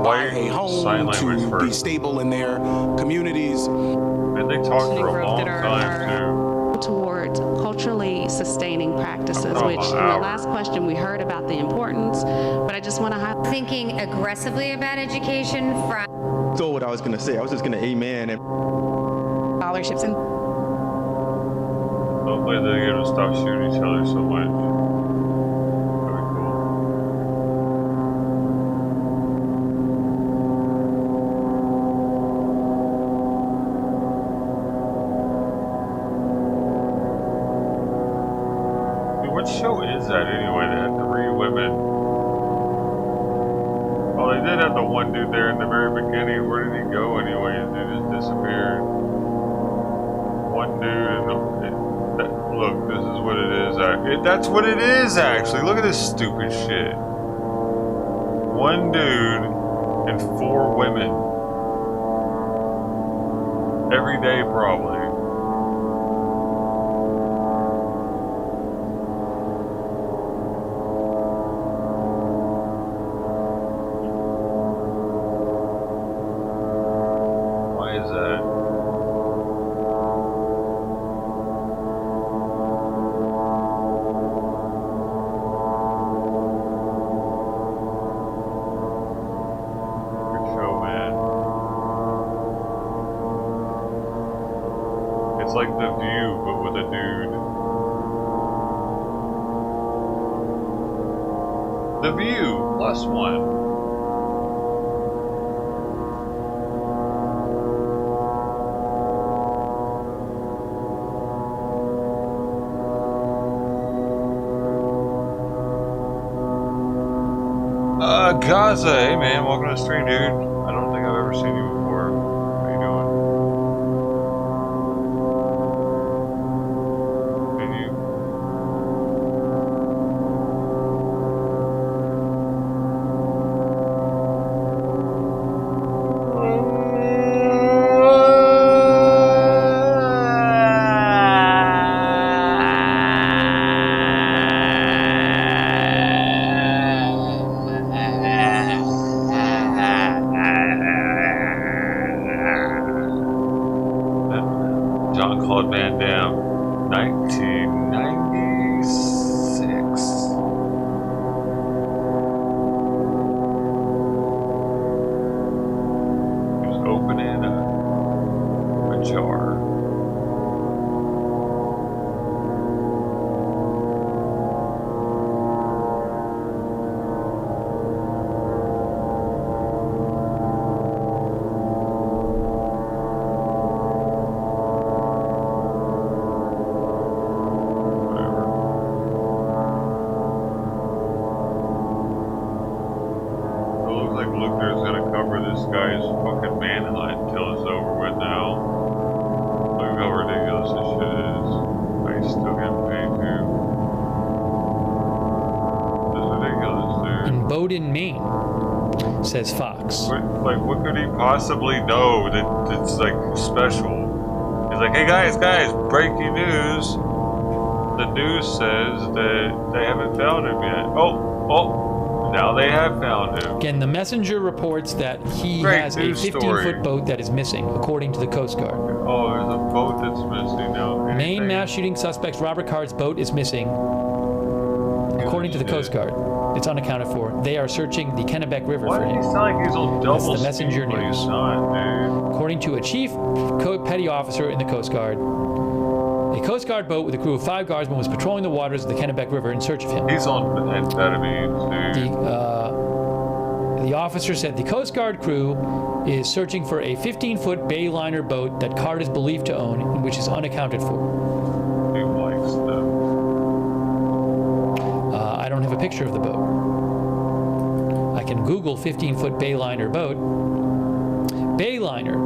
buy a home, to be stable in their communities. And they talked for a long time too. Towards culturally sustaining practices, which in the last question we heard about the importance, but I just want to highlight. Thinking aggressively about education from. So what I was going to say, I was just going to amen. And scholarships and. Hopefully they're going to stop shooting each other so much. What show is that anyway that had 3 women? Oh, they did have the one dude there in the very beginning. Where did he go anyway? He just disappeared. One dude. Look, this is what it is. That's what it is, actually. Look at this stupid shit. One dude and 4 women. Every day, probably. It's like The View, but with a dude. The View, +1. Gaza, hey man, welcome to the stream, dude. I don't think I've ever seen you before. How you doing? Can you? Jean-Claude Van Damme, 1996. He was opening a jar. This guy's fucking manhunt until it's over with now. Look how ridiculous this shit is. He's still getting paid too. This is ridiculous, dude. In Bowdoin, Maine, says Fox. What could he possibly know that it's like special? He's like, hey guys, breaking news. The news says that they haven't found him yet. Oh. Now they have found him. Again, the messenger reports that he has a 15-foot boat that is missing, according to the Coast Guard. Oh, there's a boat that's missing now. Main mass shooting suspects Robert Card's boat is missing, according to the Coast Guard. It's unaccounted for. They are searching the Kennebec River for him. Why does he sound like he's on double That's the messenger speed, news. He's not, dude. According to a chief petty officer in the Coast Guard, a Coast Guard boat with a crew of 5 guardsmen was patrolling the waters of the Kennebec River in search of him. He's on amphetamines, dude. The officer said the Coast Guard crew is searching for a 15-foot bay liner boat that Card is believed to own, and which is unaccounted for. He likes them. I don't have a picture of the boat. I can Google 15-foot bay liner boat. Bay liner.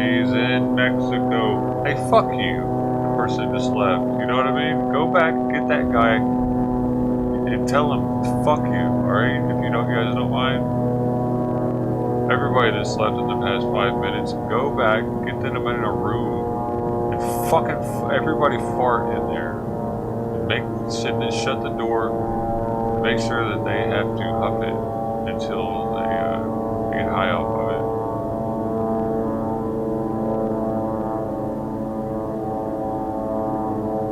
He's in Mexico. Hey, fuck you. The person just left. You know what I mean? Go back, get that guy, and tell him, fuck you, alright? If you guys don't mind. Everybody that's left in the past 5 minutes, go back, get them in a room, and fucking everybody fart in there. Shut the door, make sure that they have to huff it until they get high off of it.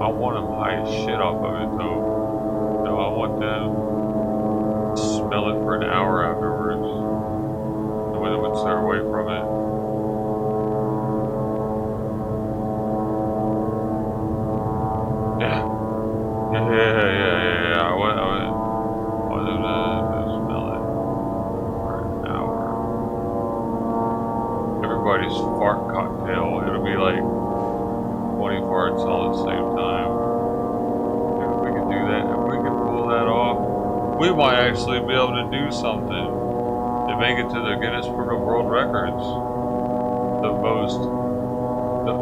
I want them high as shit off of it though. No, I want them to smell it for an hour afterwards. The way they would stay away from it. Yeah. I want them to smell it for an hour. Everybody's fart cocktail. It'll be like 20 farts all at the same time. If we can do that, if we can pull that off, we might actually be able to do something to make it to the Guinness Book of World Records. The most, the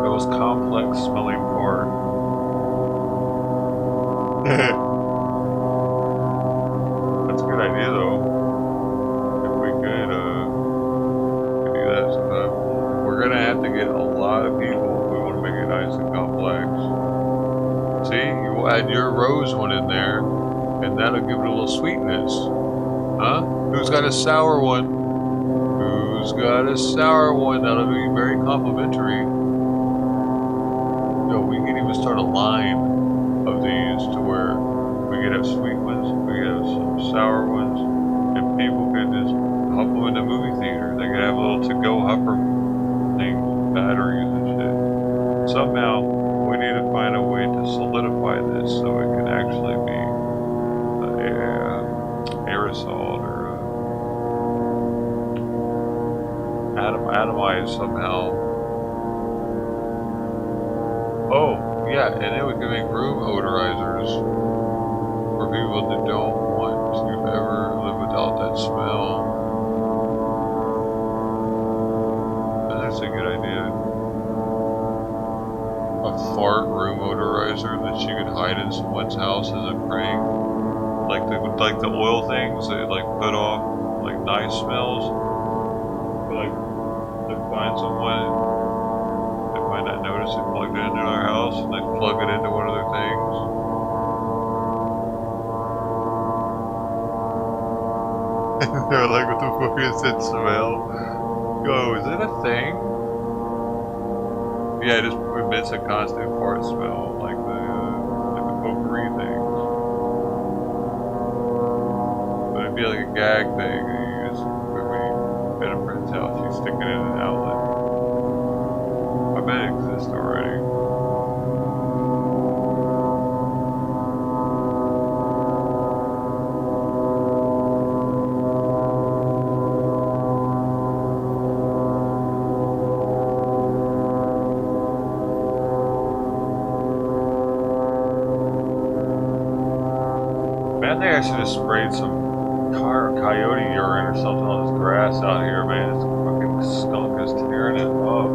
most complex smelling fart. That's a good idea though. If we could, we're gonna have to get a lot of people if we want to make it nice and complex. See, you add your rose one in there, and that'll give it a little sweetness. Huh? Who's got a sour one? Who's got a sour one? That'll be very complimentary. No, we can even start a line of these to where we could have sweet ones, we could have some sour ones, and people could just hop them in the movie theater. They could have a little to-go hopper things, batteries and shit. Somehow, we need to find a way to solidify this so it can actually be aerosol or atomized somehow. Oh, yeah, and then we can make room odorizers for people that don't want to ever live without that smell. And that's a good idea. A fart room odorizer that you could hide in someone's house as a prank. Like the oil things they like put off like nice smells. Like they find someone they might not notice it plugged it into their house and they plug it into one of their things. They're like, what the fuck is that smell? Go, is it a thing? Yeah, it just emits a constant fart smell, like the potpourri thing. But it'd be like a gag thing that you just, when we at a friend's house, you stick it in an outlet. I bet it exists already. Man, I think I should have sprayed some coyote urine or something on this grass out here, man. This fucking skunk is tearing it up.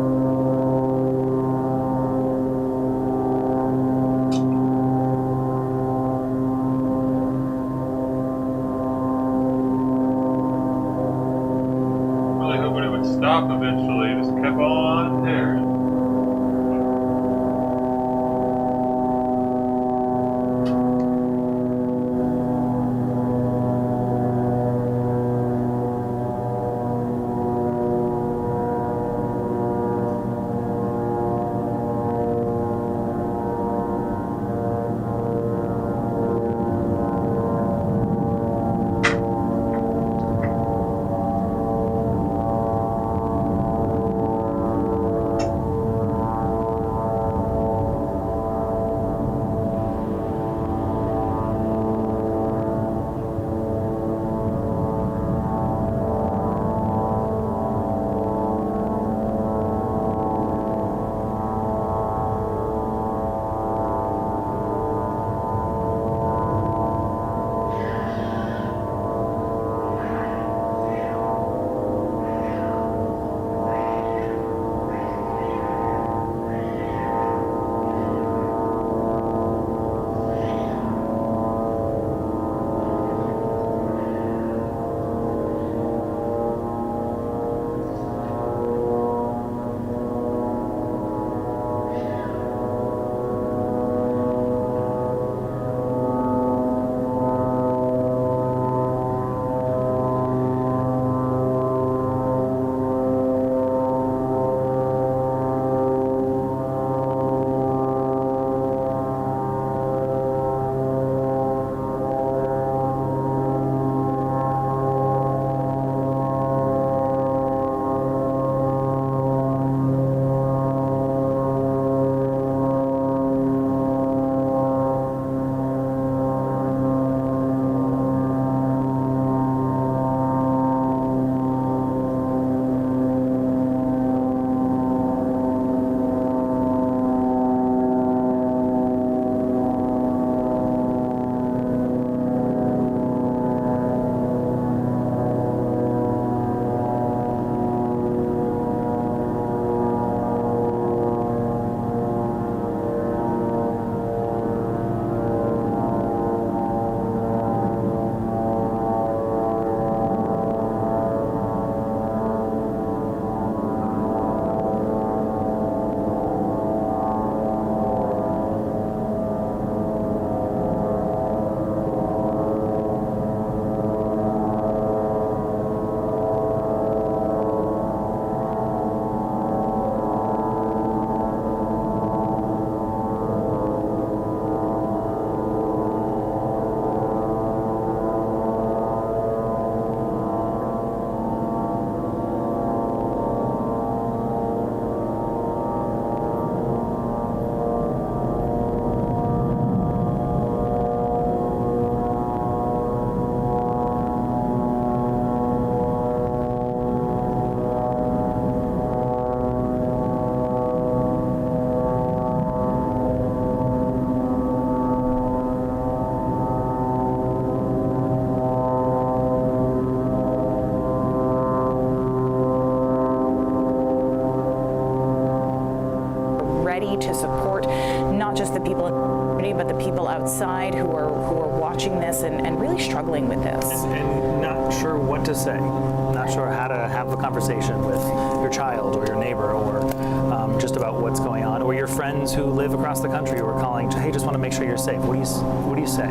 Really hoping it would stop eventually. It just kept on tearing. ready to support not just the people in the community, but the people outside who are watching this and really struggling with this. And not sure what to say, not sure how to have the conversation with your child or your neighbor or just about what's going on, or your friends who live across the country who are calling, hey, just want to make sure you're safe. What do you say?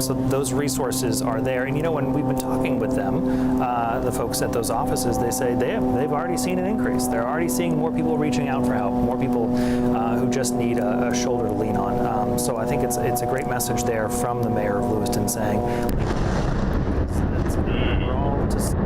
So those resources are there. And when we've been talking with them, the folks at those offices, they say they've already seen an increase. They're already seeing more people reaching out for help, more people who just need a shoulder to lean on. So I think it's a great message there from the mayor of Lewiston saying, we're all just.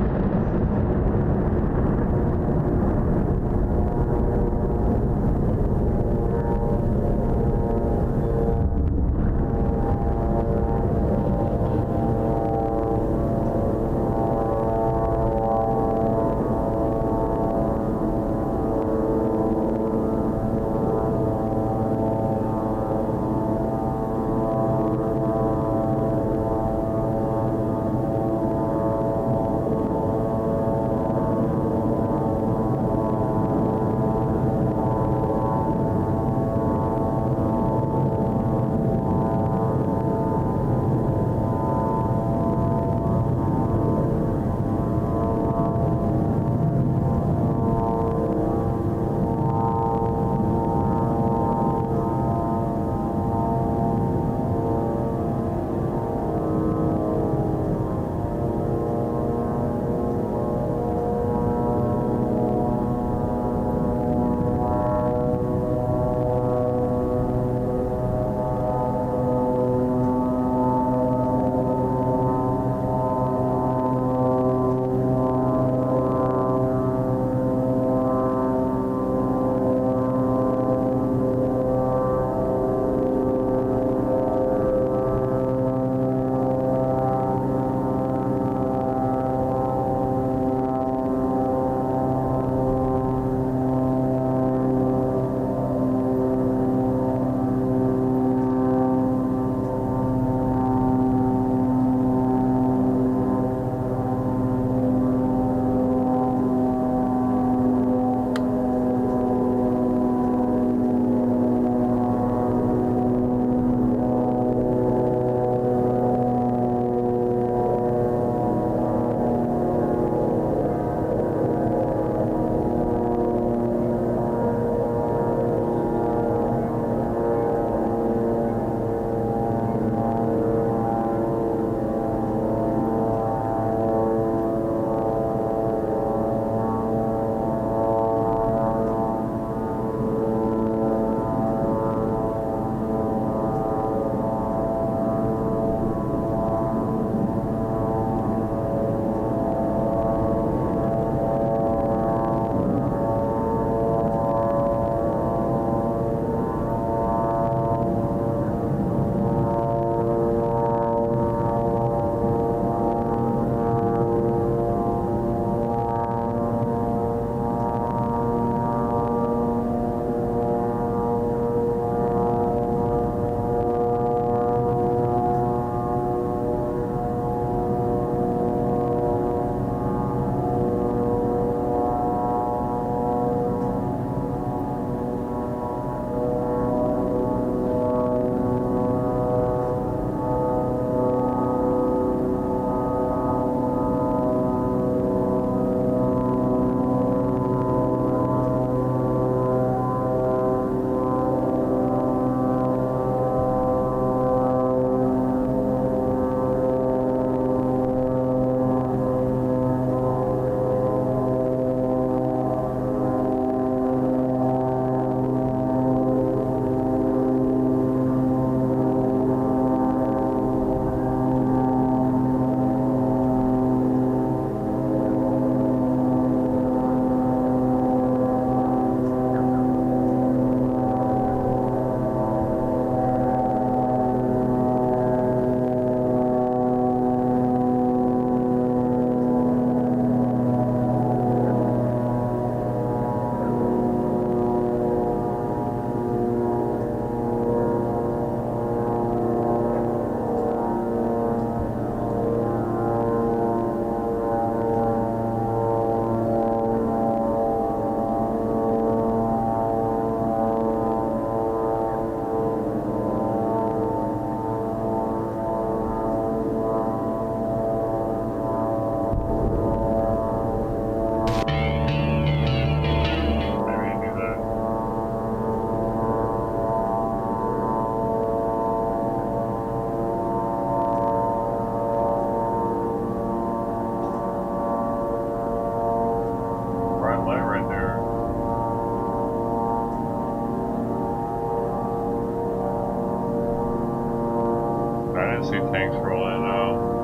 see tanks rolling now.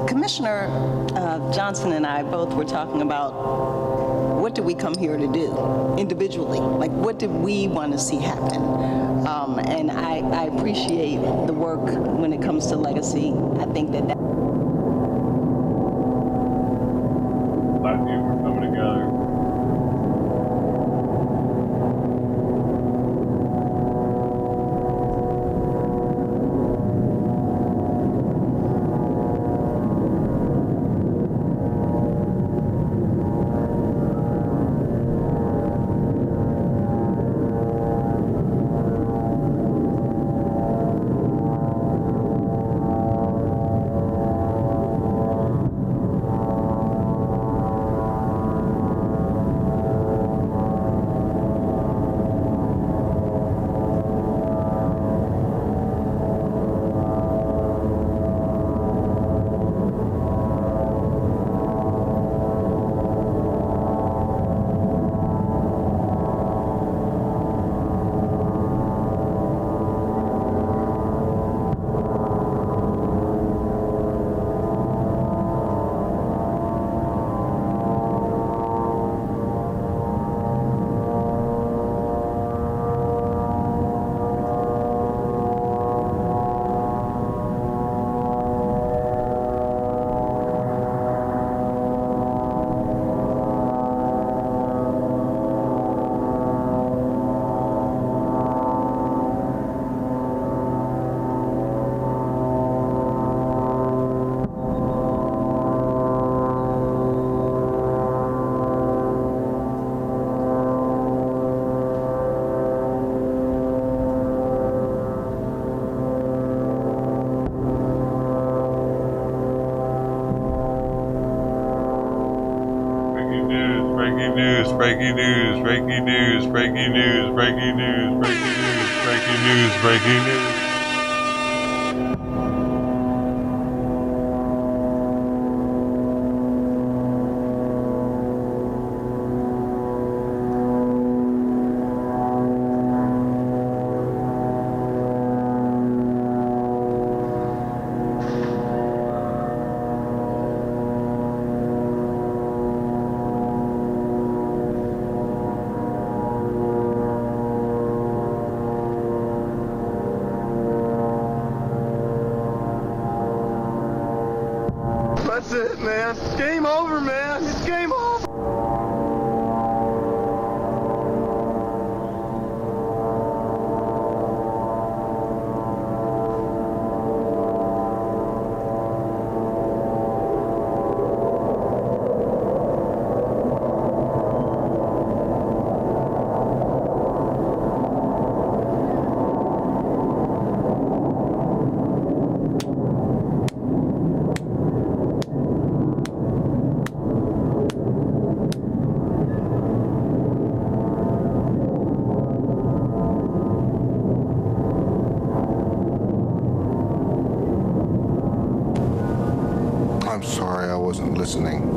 Commissioner Johnson and I both were talking about what did we come here to do individually? Like, what did we want to see happen? And I appreciate the work when it comes to legacy. I think that Glad you were coming together. Breaking news, breaking news, breaking news, breaking news, breaking news, breaking news, breaking news, breaking news. That's it, man. Game over, man. It's game over. I'm sorry, I wasn't listening.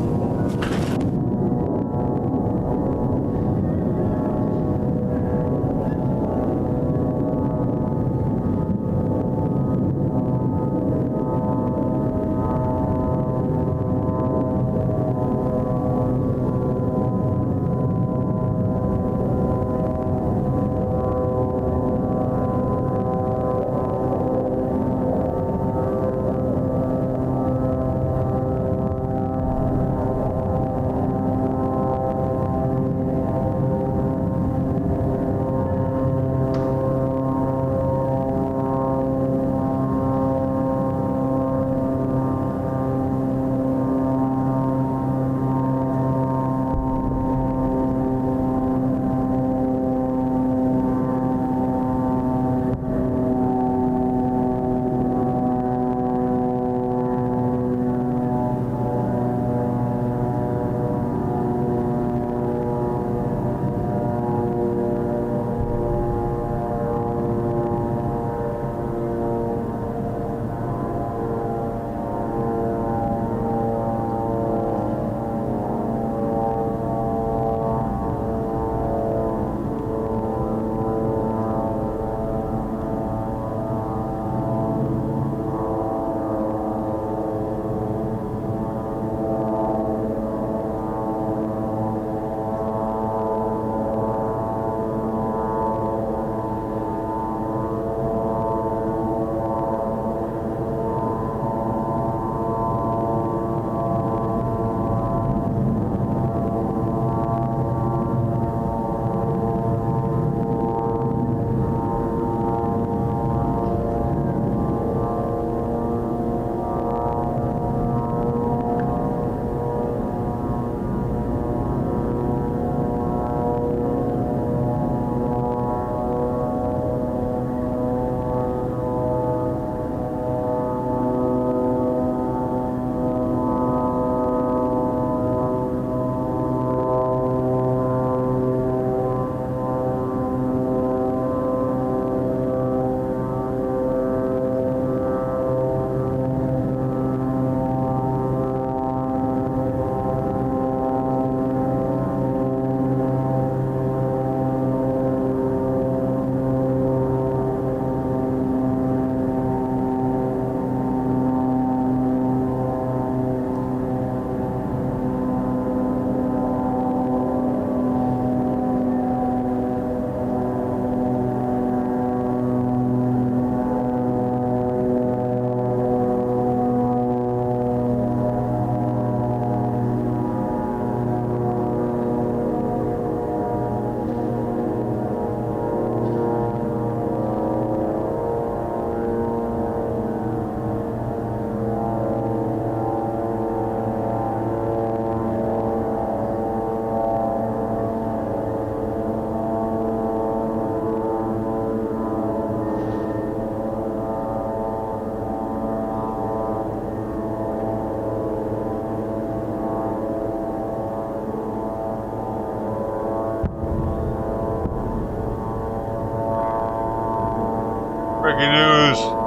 Breaking news.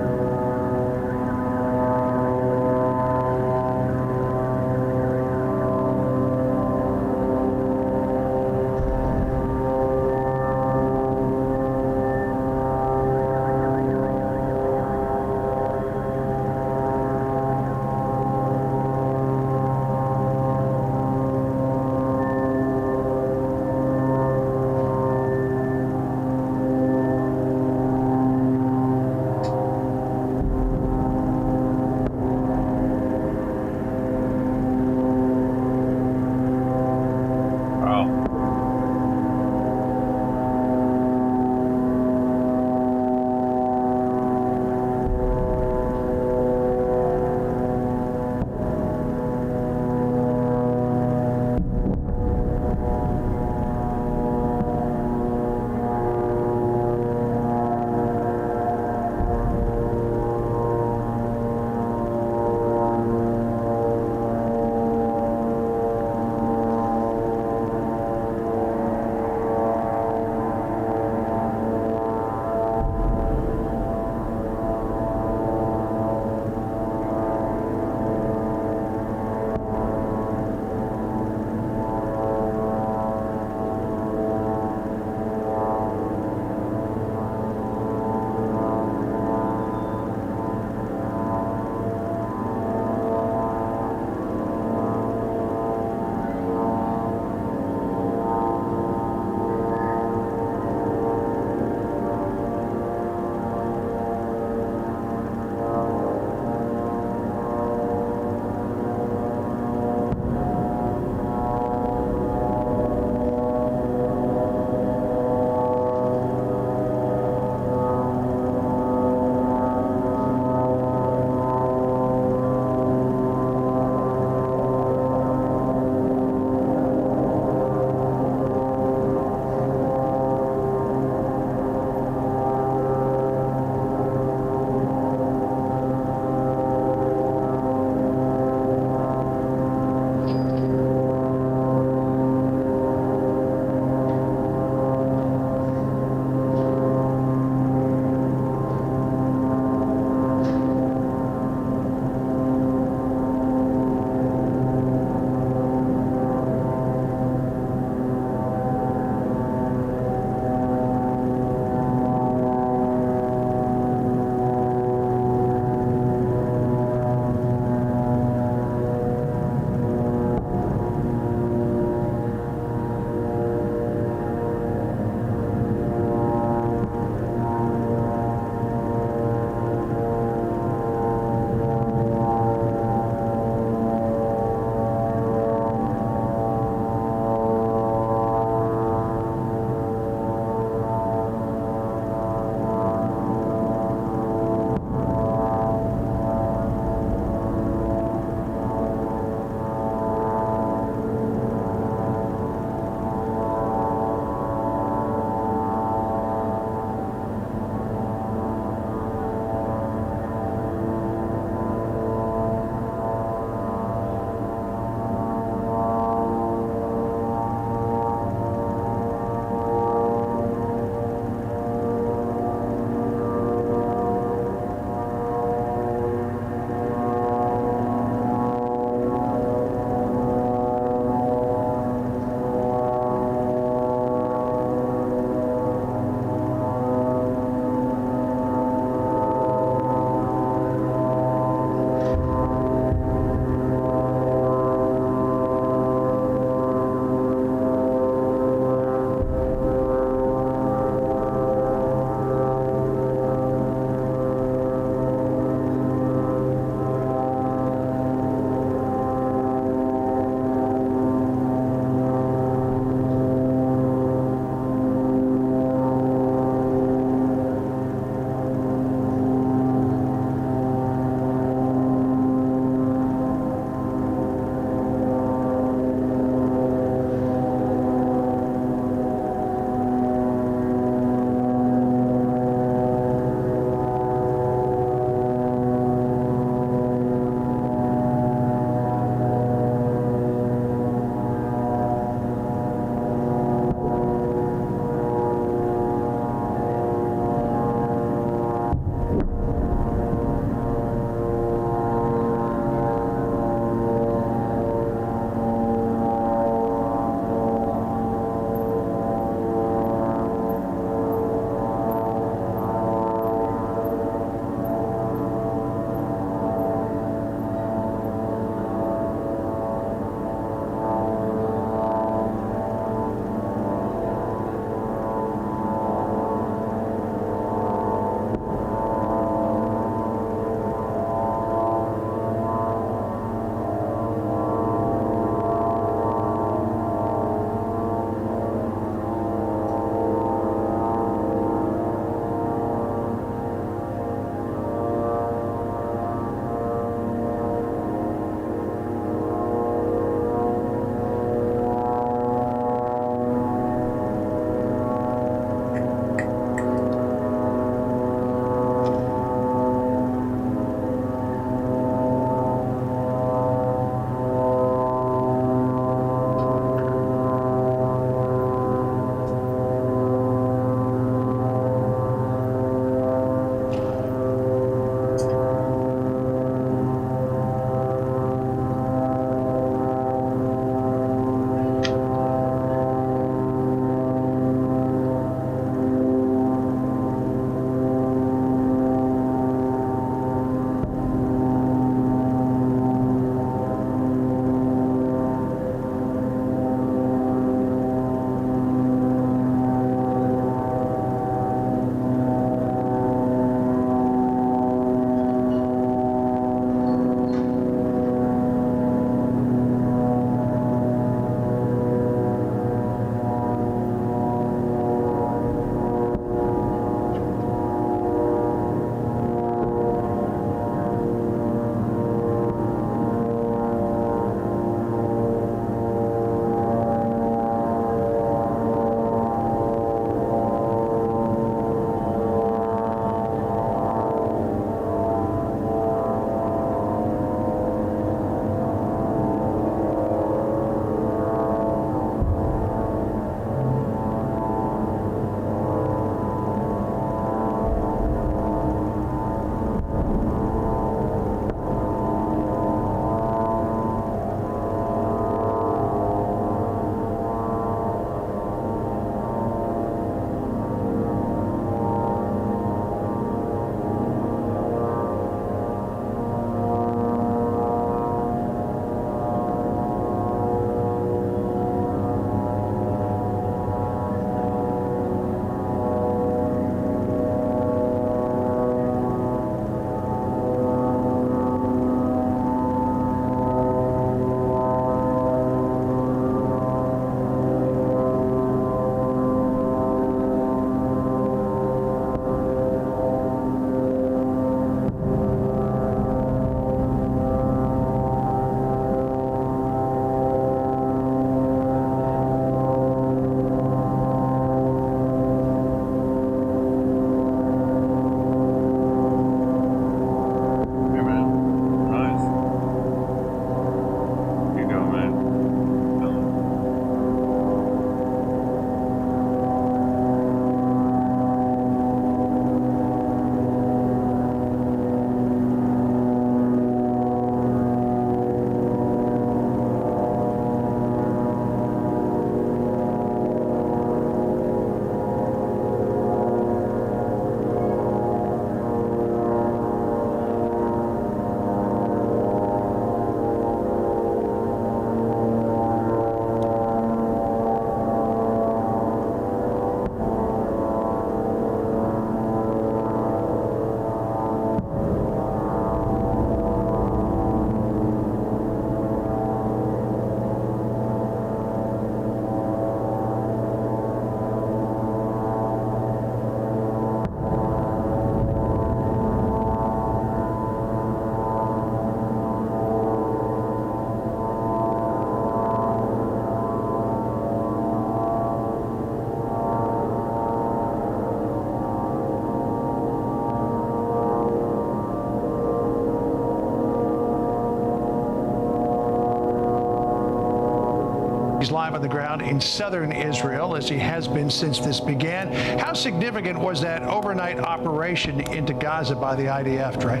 He's live on the ground in southern Israel, as he has been since this began. How significant was that overnight operation into Gaza by the IDF, Trey?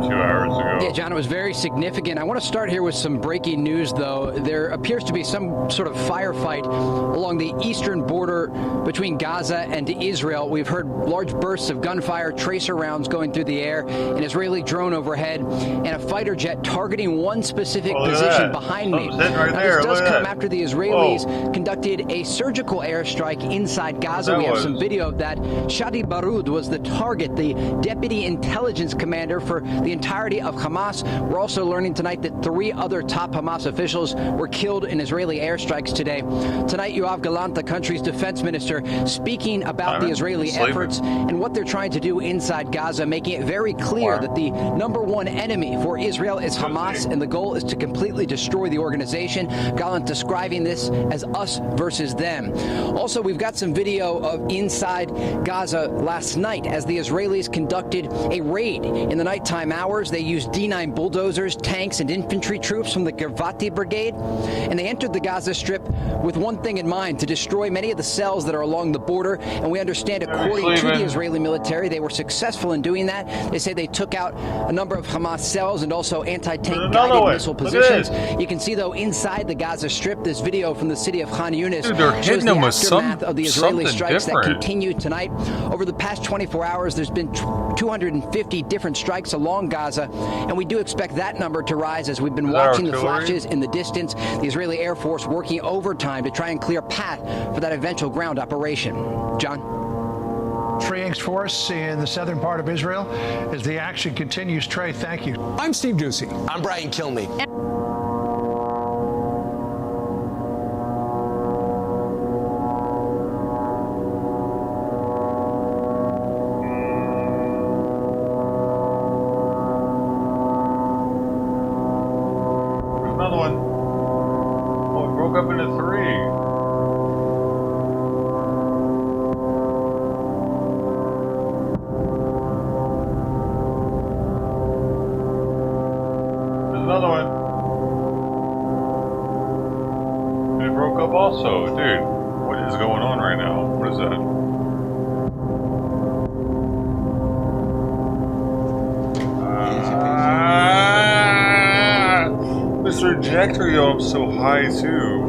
2 hours ago. Yeah, John, it was very significant. I want to start here with some breaking news, though. There appears to be some sort of firefight along the eastern border between Gaza and Israel. We've heard large bursts of gunfire, tracer rounds going through the air, an Israeli drone overhead, and a fighter jet targeting one specific position behind me. Right now, this does come after the Israelis conducted a surgical airstrike inside Gaza. We have some video of that. Shadi Baroud was the target, the deputy intelligence commander for the entirety of Hamas. We're also learning tonight that 3 other top Hamas officials were killed in Israeli airstrikes today. Tonight, Yoav Gallant, the country's defense minister, speaking about the Israeli efforts and what they're trying to do inside Gaza, making it very clear that the #1 enemy for Israel is Hamas, and the goal is to completely destroy the organization. Gallant describing this as us versus them. Also, we've got some video of inside Gaza last night as the Israelis conducted a raid in the nighttime hours. They used D9 bulldozers, tanks, and infantry troops from the Givati Brigade, and they entered the Gaza Strip with one thing in mind: to destroy many of the cells that are along the border. And we understand, according to the Israeli military, they were successful in doing that. They say they took out a number of Hamas cells and also anti-tank guided missile positions. You can see, though, inside the Gaza Strip, this video from the city of Khan Yunis shows the aftermath of the Israeli strikes that continue tonight. Over the past 24 hours, there's been 250 different strikes along Gaza, and we do expect that number to rise as we've been watching the flashes in the distance. The Israeli Air Force working overtime to try and clear a path for that eventual ground operation. John? Trey Yanks for us in the southern part of Israel as the action continues. Trey, thank you. I'm Steve Ducey. I'm Brian Kilmeade. Another one. Oh, it broke up into 3. There's another one. And it broke up also. Dude, what is going on right now? What is that? Mr. Ejector, yo, I'm so high too.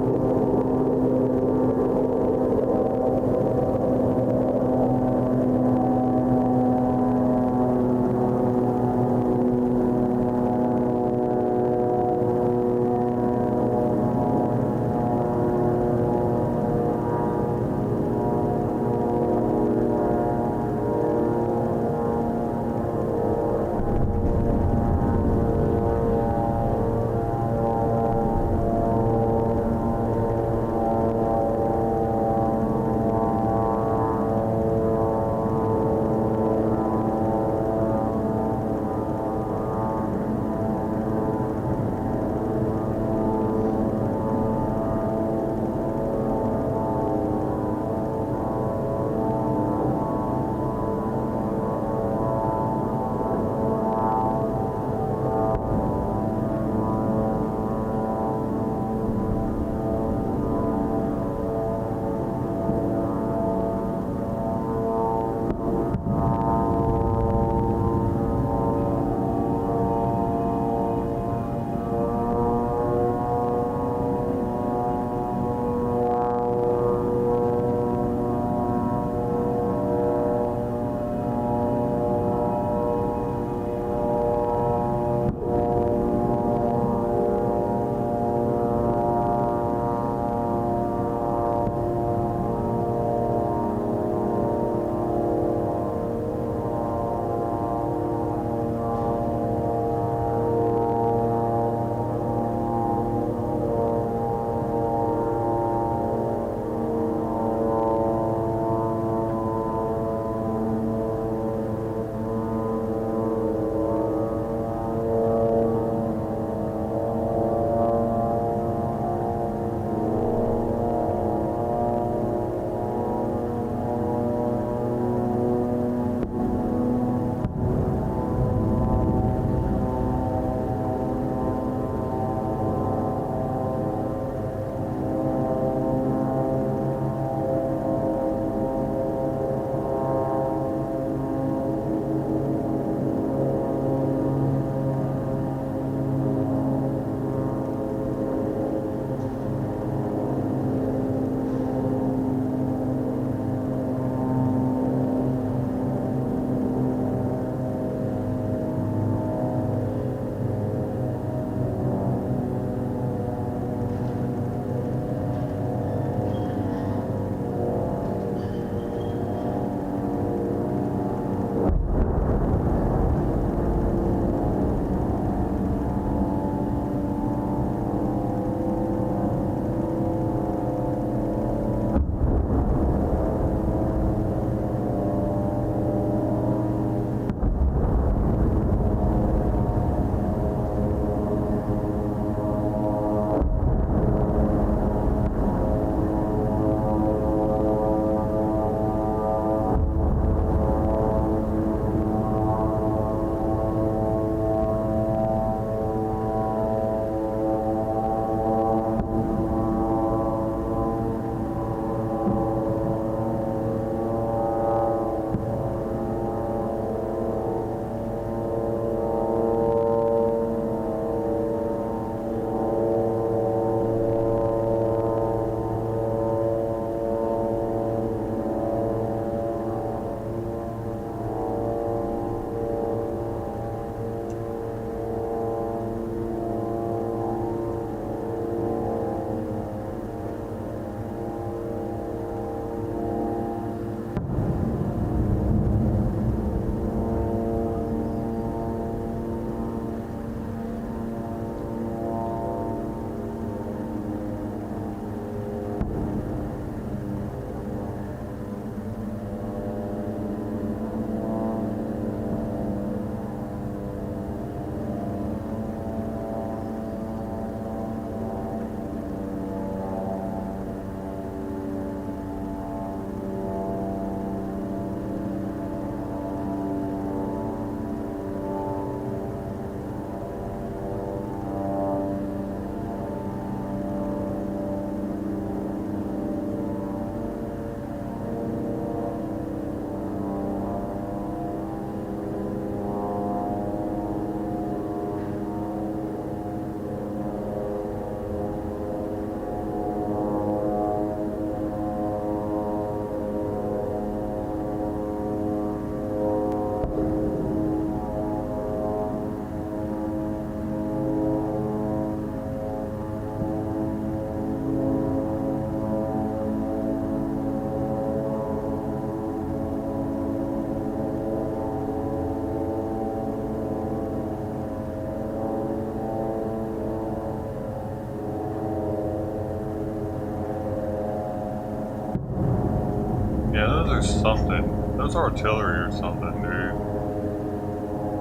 there's something. There's artillery or something, dude.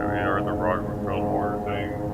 I mean, or the rocket Fillmore thing.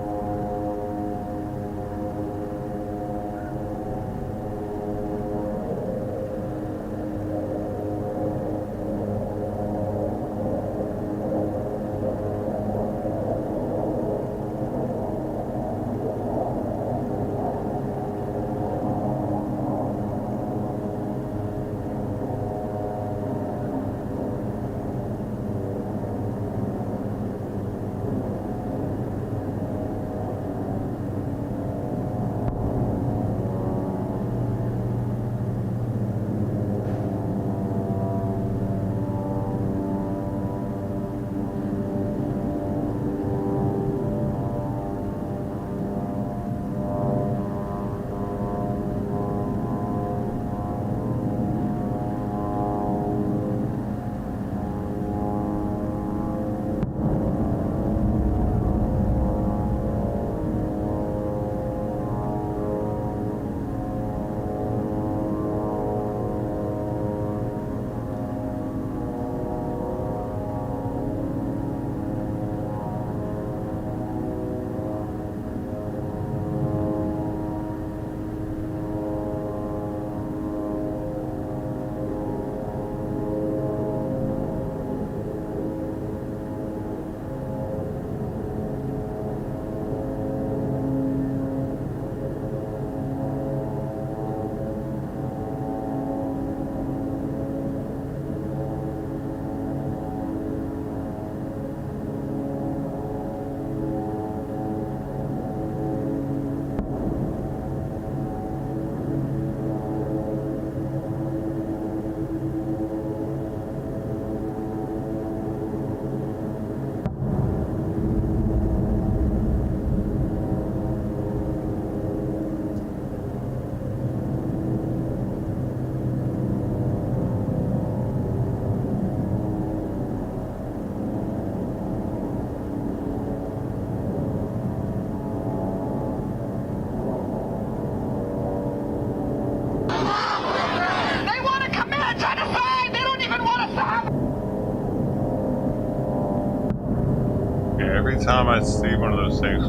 Every time I see one of those things,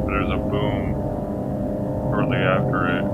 there's a boom shortly after it.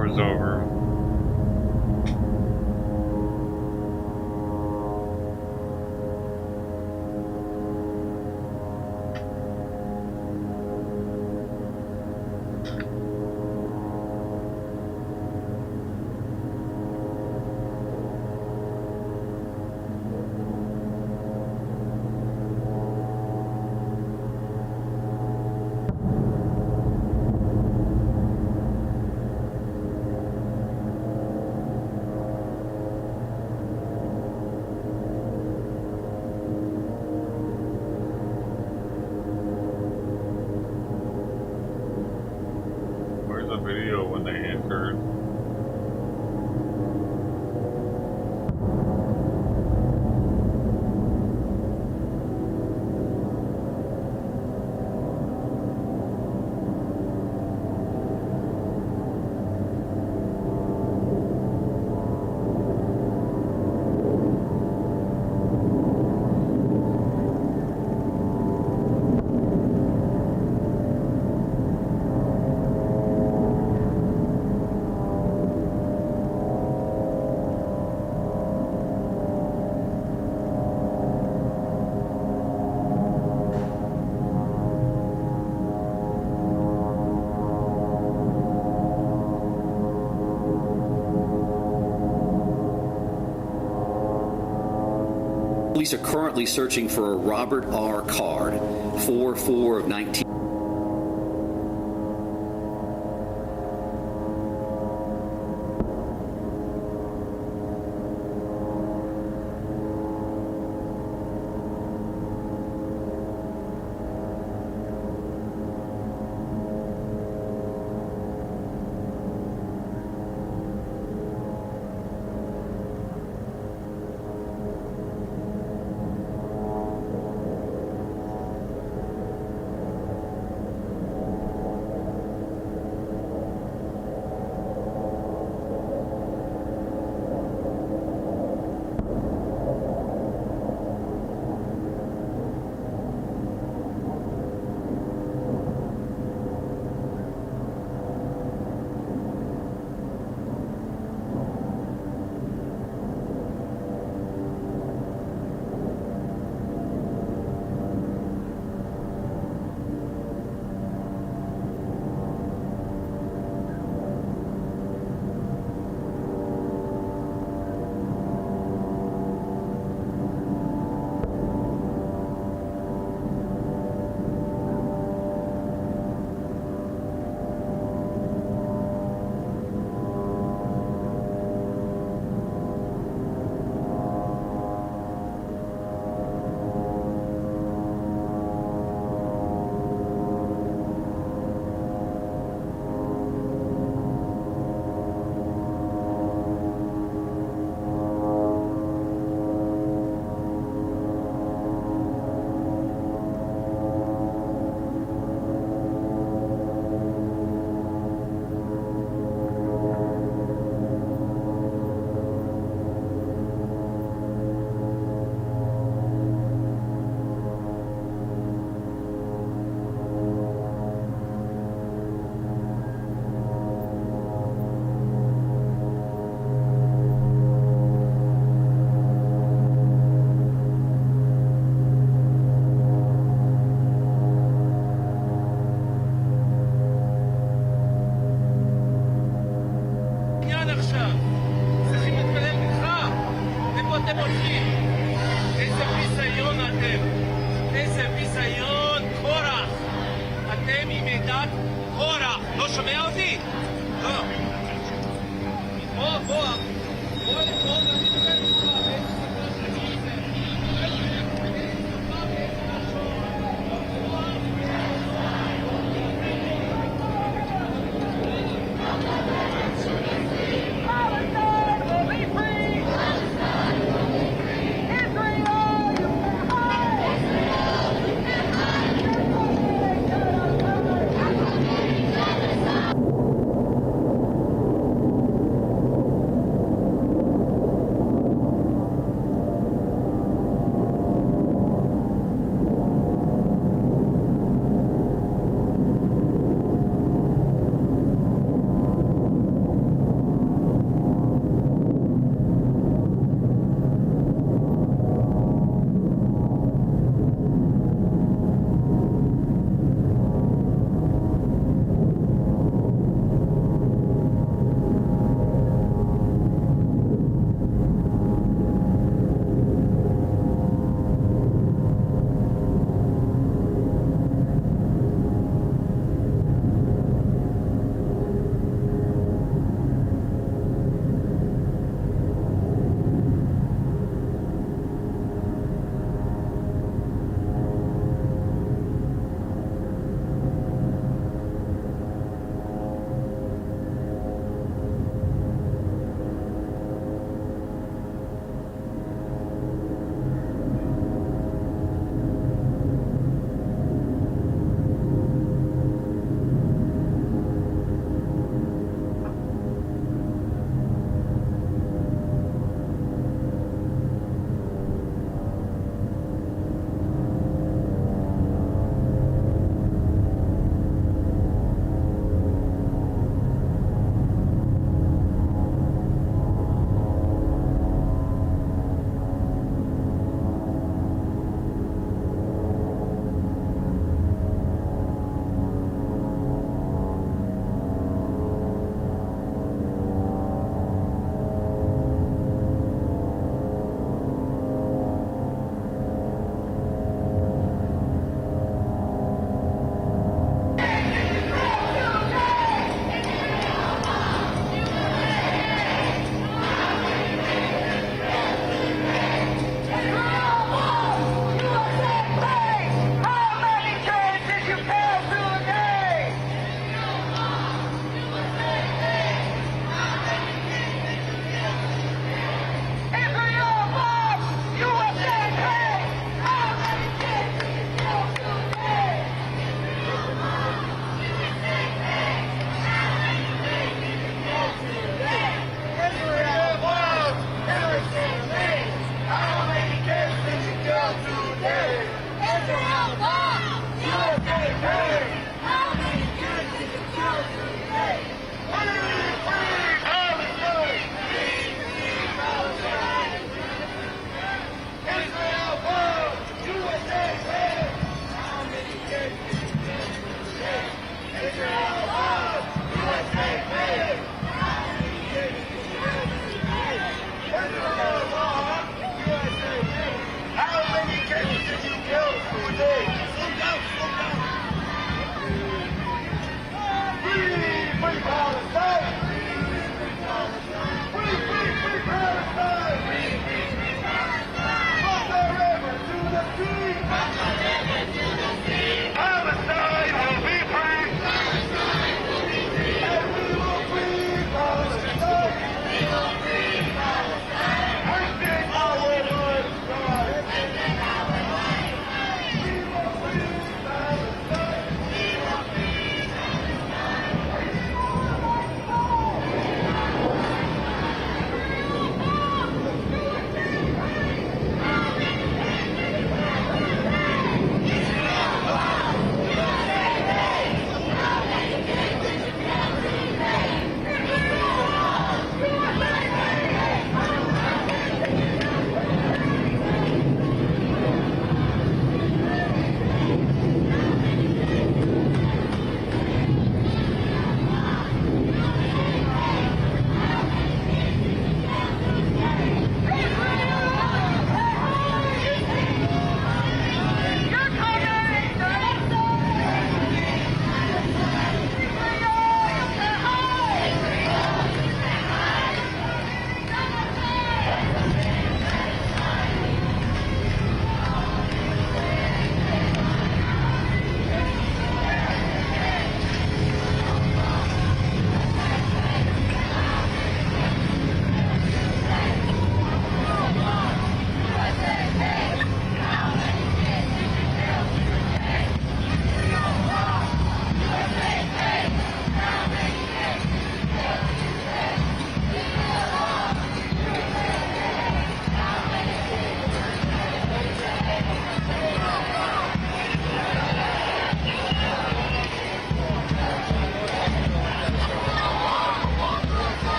War's over. The video when they entered. Police are currently searching for a Robert R. card, 4/4 of 19.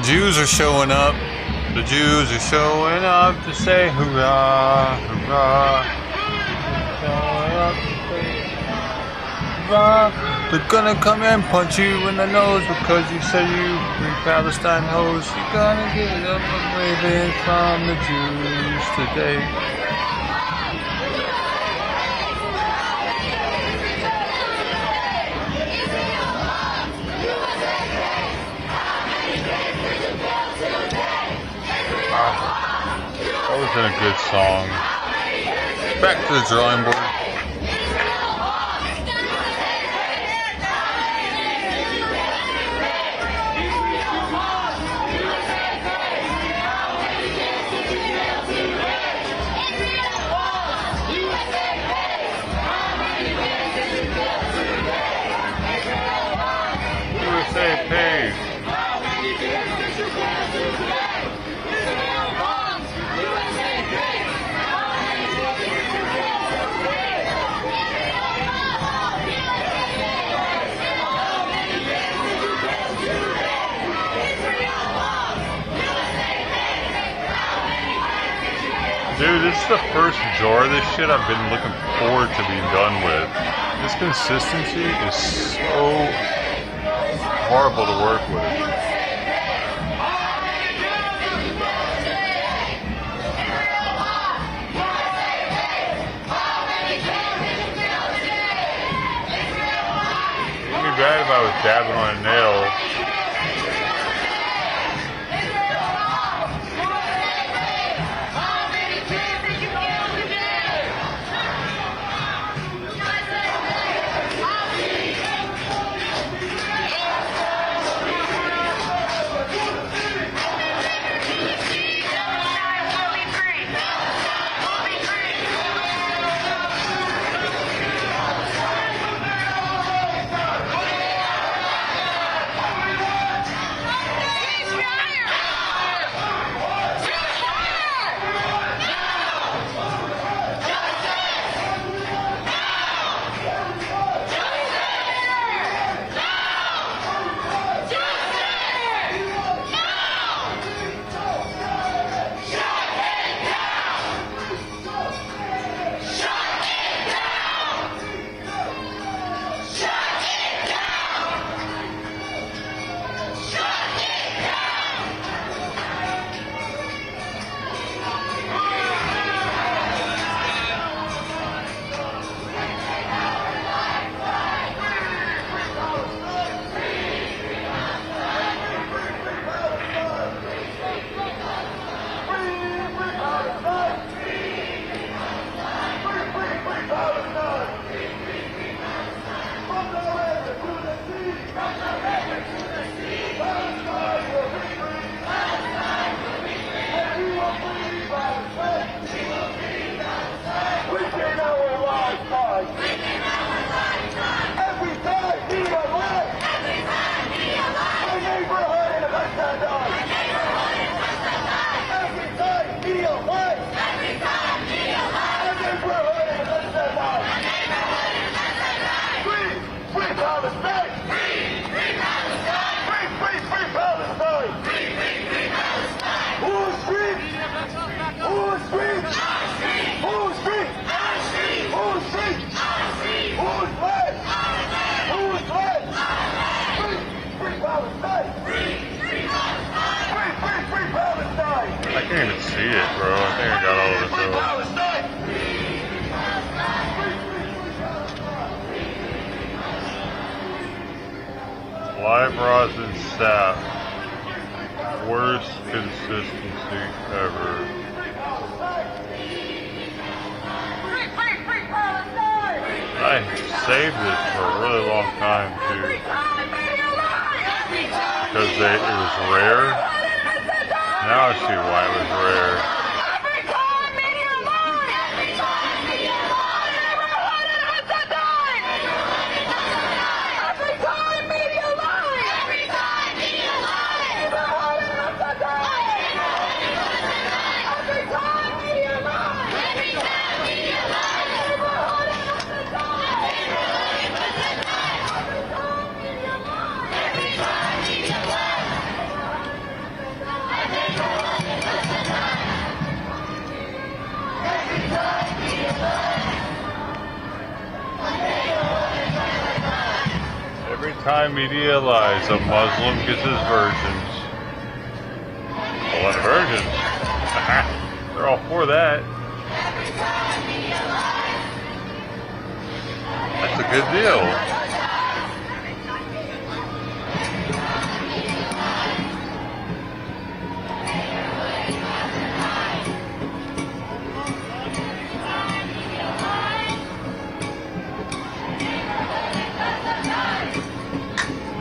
Jews are showing up. The Jews are showing up to say hurrah, hurrah. Showing up to say hurrah. They're gonna come and punch you in the nose because you say you free Palestine hoes. You're gonna get up and waving from the Jews today. That wasn't a good song. Back to the drawing board. USA pays. Dude, this is the first jar of this shit I've been looking forward to being done with. This consistency is so horrible to work with. It'd be bad if I was dabbing on a nail. I can't even see it, bro. I think I got all of it though. Live rosin sap. Worst consistency ever. I saved this for a really long time too. Because it was rare. Now I see why it was rare. Time media lies. A Muslim gets his virgins. A lot of virgins. They're all for that. That's a good deal.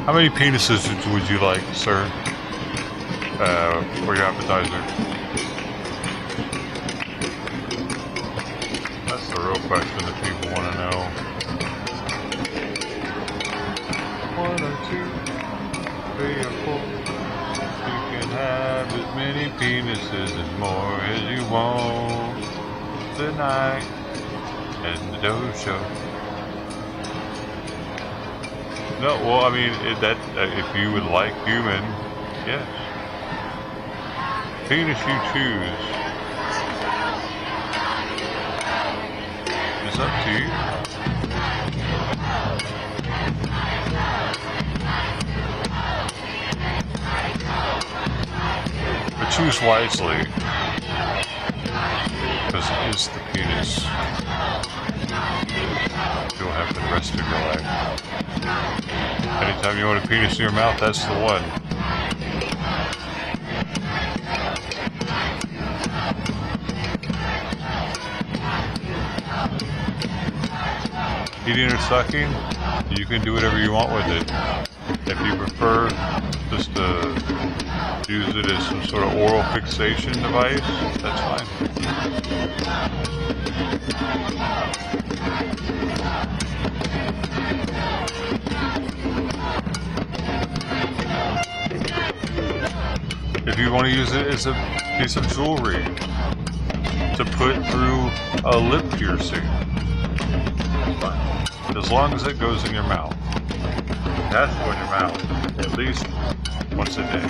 How many penises would you like, sir, for your appetizer? That's the real question that people want to know. 1 or 2, 3 or 4. You can have as many penises as more as you want tonight at the dojo. No, well, I mean, if you would like human, yes. Penis you choose. It's up to you. But choose wisely. Because it is the penis. You'll have the rest of your life. Anytime you want a penis in your mouth, that's the one. Eating or sucking, you can do whatever you want with it. If you prefer just to use it as some sort of oral fixation device, that's fine. If you want to use it as a piece of jewelry to put through a lip piercing, as long as it goes in your mouth. It has to go in your mouth at least once a day.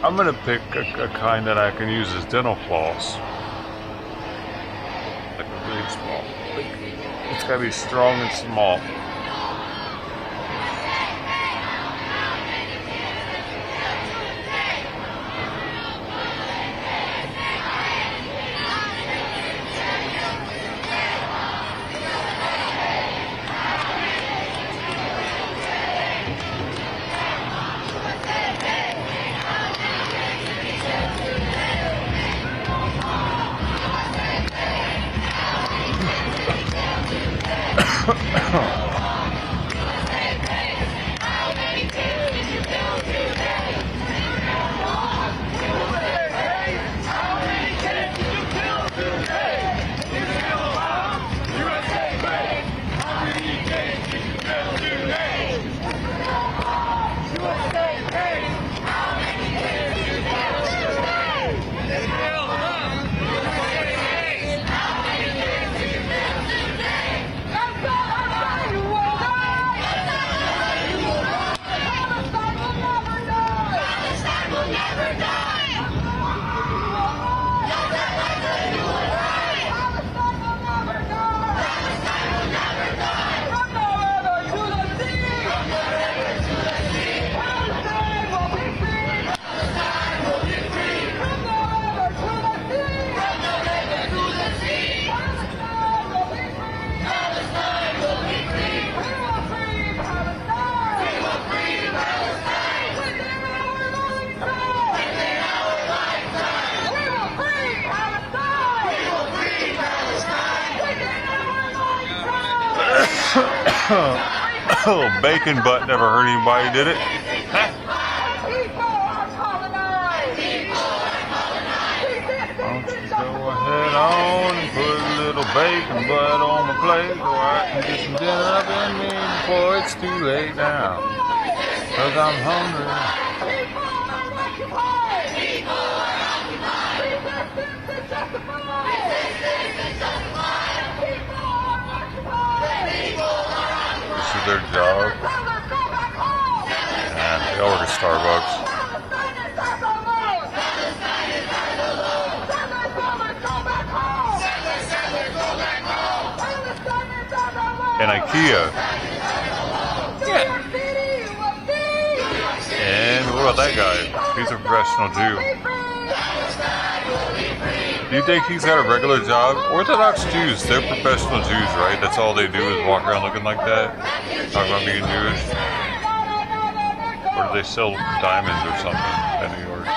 I'm going to pick a kind that I can use as dental floss. Like a really small. It's got to be strong and small. Little bacon butt never hurt anybody, did it? Won't you go ahead on and put a little bacon butt on my plate so I can get some dinner up in me before it's too late now. 'Cause I'm hungry. their job. Nah, they all work at Starbucks. And IKEA. Yeah. And what about that guy? He's a professional Jew. Do you think he's got a regular job? Orthodox Jews, they're professional Jews, right? That's all they do is walk around looking like that? Talk about being Jewish? Or do they sell diamonds or something in New York?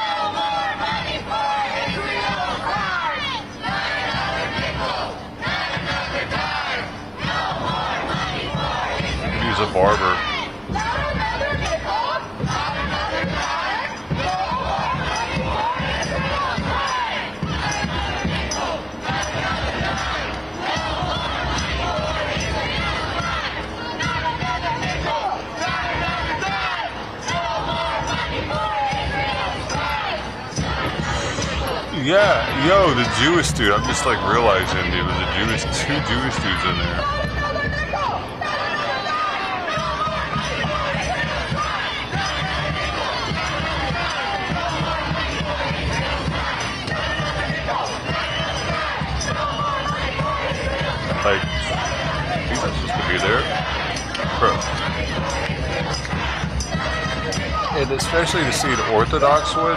You could use a barber. Yeah, yo, the Jewish dude. I'm just like realizing there was two Jewish dudes in there. Like, he's not supposed to be there, bro. And especially to see an Orthodox one.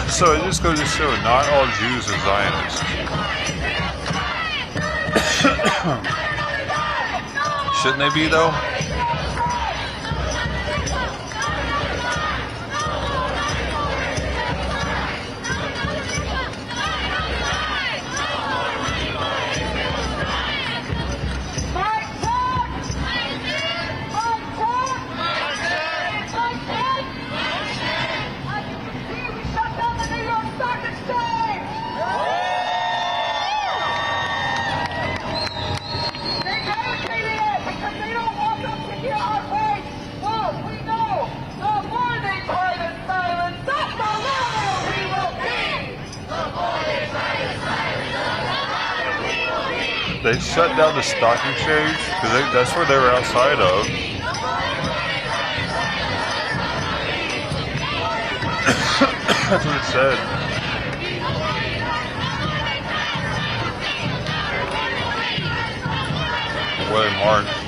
So it just goes to show not all Jews are Zionists. Shouldn't they be though? They shut down the stock exchange because that's where they were outside of. That's what it said. Where they marched.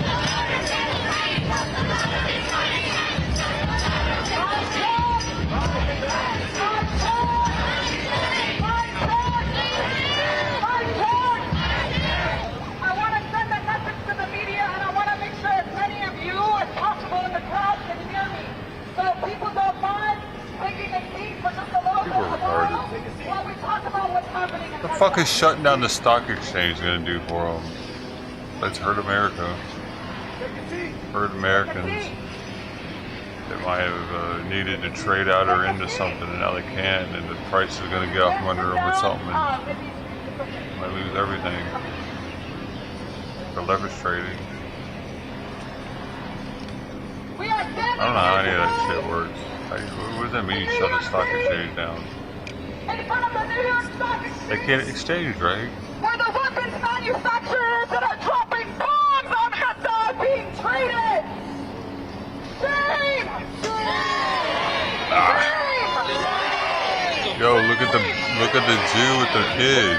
What the fuck is shutting down the stock exchange going to do for them? Let's hurt America. Hurt Americans that might have needed to trade out or into something and now they can't, and the price is going to get out from under them or something and they might lose everything for leverage trading. I don't know how any of that shit works. What does that mean, you shut the stock exchange down? They can't exchange, right? We're the weapons manufacturers that are dropping bombs on Gaza being traded! Shame! Shame! Yo, look at the Jew with the kid.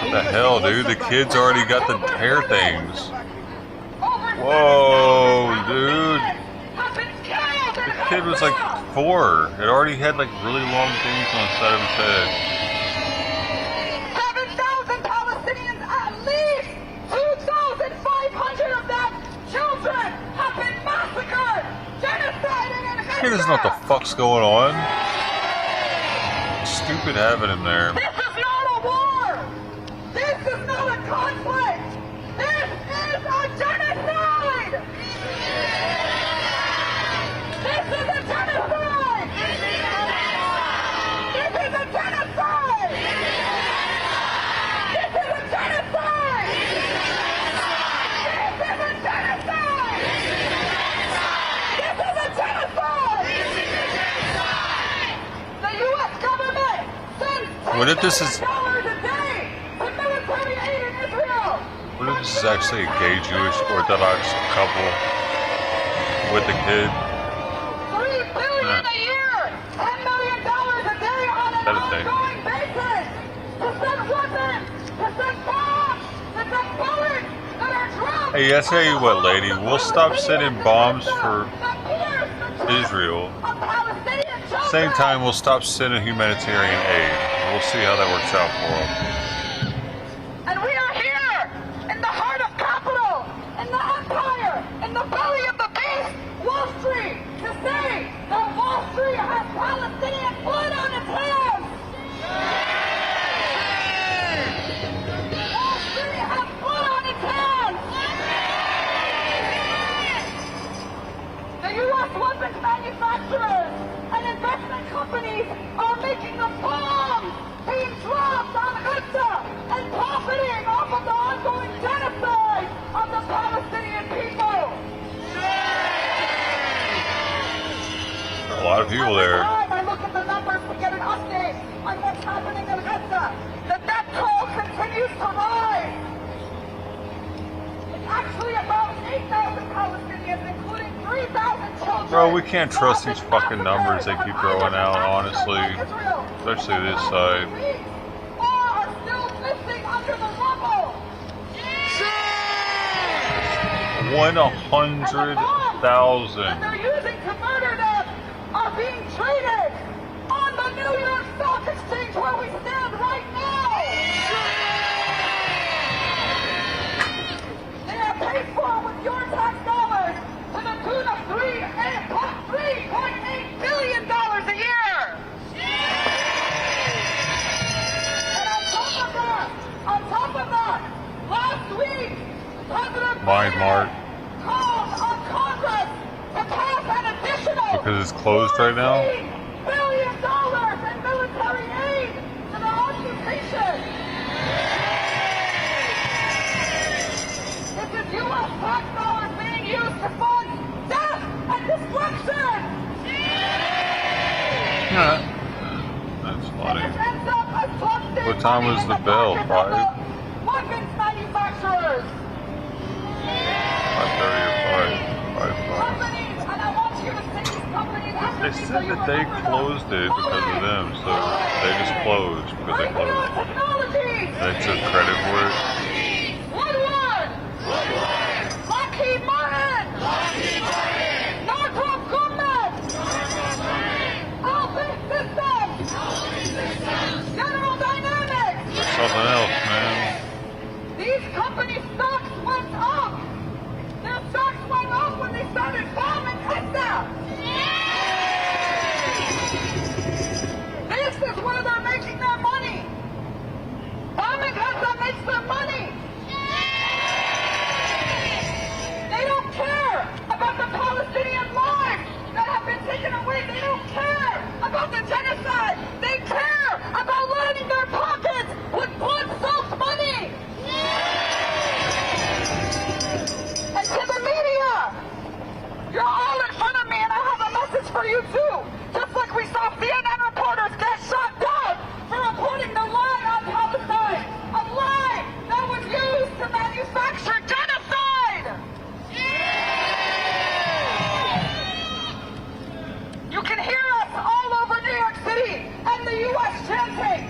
What the hell, dude? The kid's already got the hair things. Whoa, dude. The kid was like 4. It already had like really long things on the side of his head. 7,000 Palestinians, at least 2,500 of them children have been massacred, genocided, and This kid doesn't know what the fuck's going on. Stupid having him there. This is not a war! This is not a conflict! This is a genocide! This is a genocide! This is a genocide! This is a genocide! This is a genocide! This is a genocide! The U.S. government sends What if this is? $10 a day to military aid in Israel. What if this is is actually a gay Jewish Orthodox couple with a kid. $3 billion a year, $10 million a day on an ongoing basis to send weapons, to send bombs, to send bullets that are dropped. Hey, I tell you what, lady, we'll stop sending bombs for Israel. Same time, we'll stop sending humanitarian aid. We'll see how that works out for them. And we are here in the heart of capital, in the empire, in the belly of the beast, Wall Street, to say that Wall Street has Palestinian blood on its hands. Wall Street has blood on its hands. The U.S. weapons manufacturers and investment companies are making the bombs being dropped on Gaza and profiting off of the ongoing genocide of the Palestinian people. A lot of people there. I look at the numbers to get an update on what's happening in Gaza. The death toll continues to rise. It's actually about 8,000 Palestinians, including 3,000 children. Bro, we can't trust these fucking numbers they keep throwing out, honestly. Especially this side. Are still missing under the rubble. 100,000. And they're using to murder them are being traded on the New York Stock Exchange where we stand right now. They are paid for with your tax dollars to the tune of $3.8 billion a year. And on top of that, last week, President Mind called on Congress to pass an additional because it's closed right now. $14 billion in military aid to the occupation. This is U.S. tax dollars being used to fund death and destruction. That's funny. What time was the bell? 5? Weapons manufacturers. 5:30 or 5. They said that they closed it because of them, so they just closed because they closed. They took credit for it. Woodward! Lockheed Martin! Northrop Grumman! Alpha Systems! General Dynamics! That's something else, man. These companies' stocks went up! Their stocks went up when they started bombing Gaza! This is where they're making their money! Bombing Gaza makes them money! They don't care about the Palestinian lives that have been taken away! They don't care about the genocide! They care about lining their pockets with blood-soaked money! And to the media, you're all in front of me and I have a message for you too. Just like we saw CNN reporters get shot down for reporting the lie on Palestine. A lie that was used to manufacture genocide. You can hear us all over New York City and the U.S. chanting,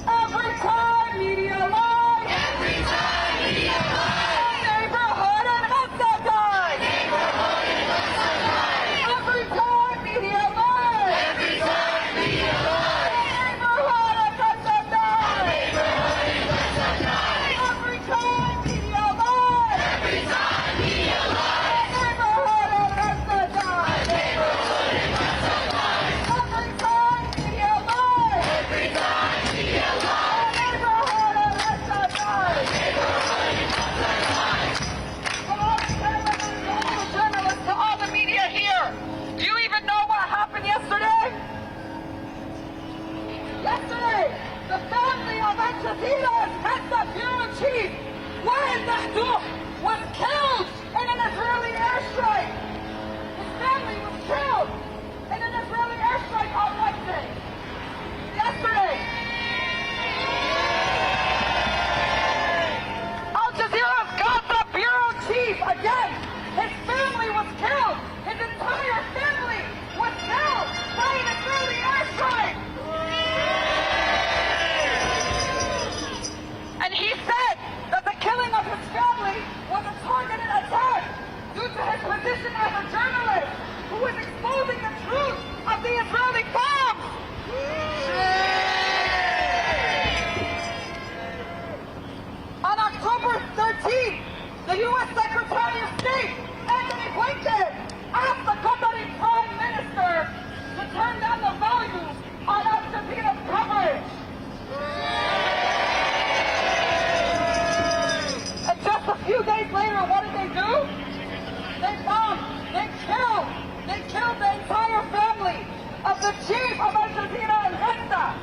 every time media lies. Every time media lies. Neighborhood and Gaza dies. Neighborhood and Gaza dies. Every time media lies. Every time media lies. Neighborhood and Gaza dies. Neighborhood and Gaza dies. Every time media lies. Every time media lies. Neighborhood and Gaza dies. Neighborhood and Gaza dies. Every time media lies. Every time media lies. Neighborhood and Gaza dies. Neighborhood and Gaza dies. To all the cameramen, to all the journalists, to all the media here, do you even know what happened yesterday? Yesterday, the family of Al-Jazeera's Gaza bureau chief, Wael Mahdouf, was killed in an Israeli airstrike. His family was killed in an Israeli airstrike on Wednesday. Yesterday. Al Jazeera's Gaza chief of Argentina and Gesta.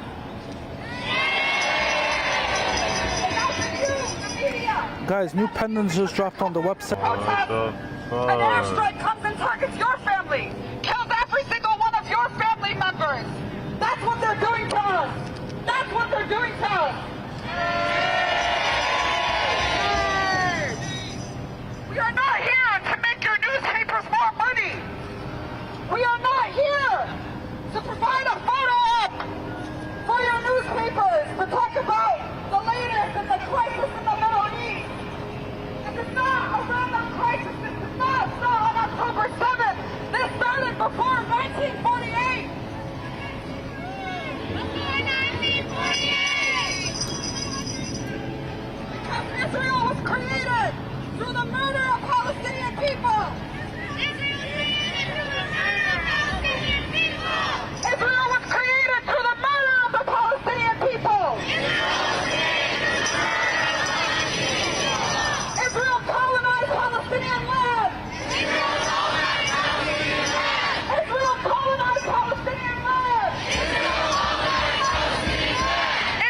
And now to you, the media. Guys, new pendants just dropped on the website. An airstrike comes and targets your family, kills every single one of your family members. That's what they're doing to us. That's what they're doing to us. We are not here to make your newspapers more money. We are not here to provide a photo op for your newspapers to talk about the latest and the crisis in the Middle East. This is not a random crisis. This did not start on October 7th. This started before 1948. Because Israel was created through the murder of Palestinian people. Israel was created through the murder of the Palestinian people. Israel colonized Palestinian land. Israel colonized Palestinian land.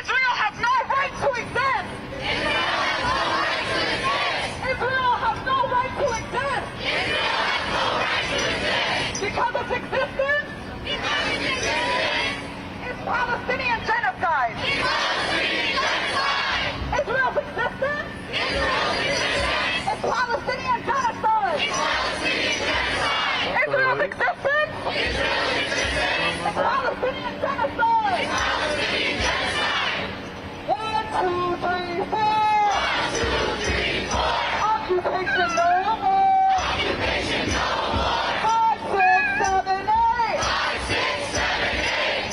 Israel has no right to exist. Israel has no right to exist. Because its existence is Palestinian genocide. Israel's existence is Palestinian genocide. Israel's existence is Palestinian genocide. 1, 2, 3, 4. Occupation no more. 5, 6, 7, 8.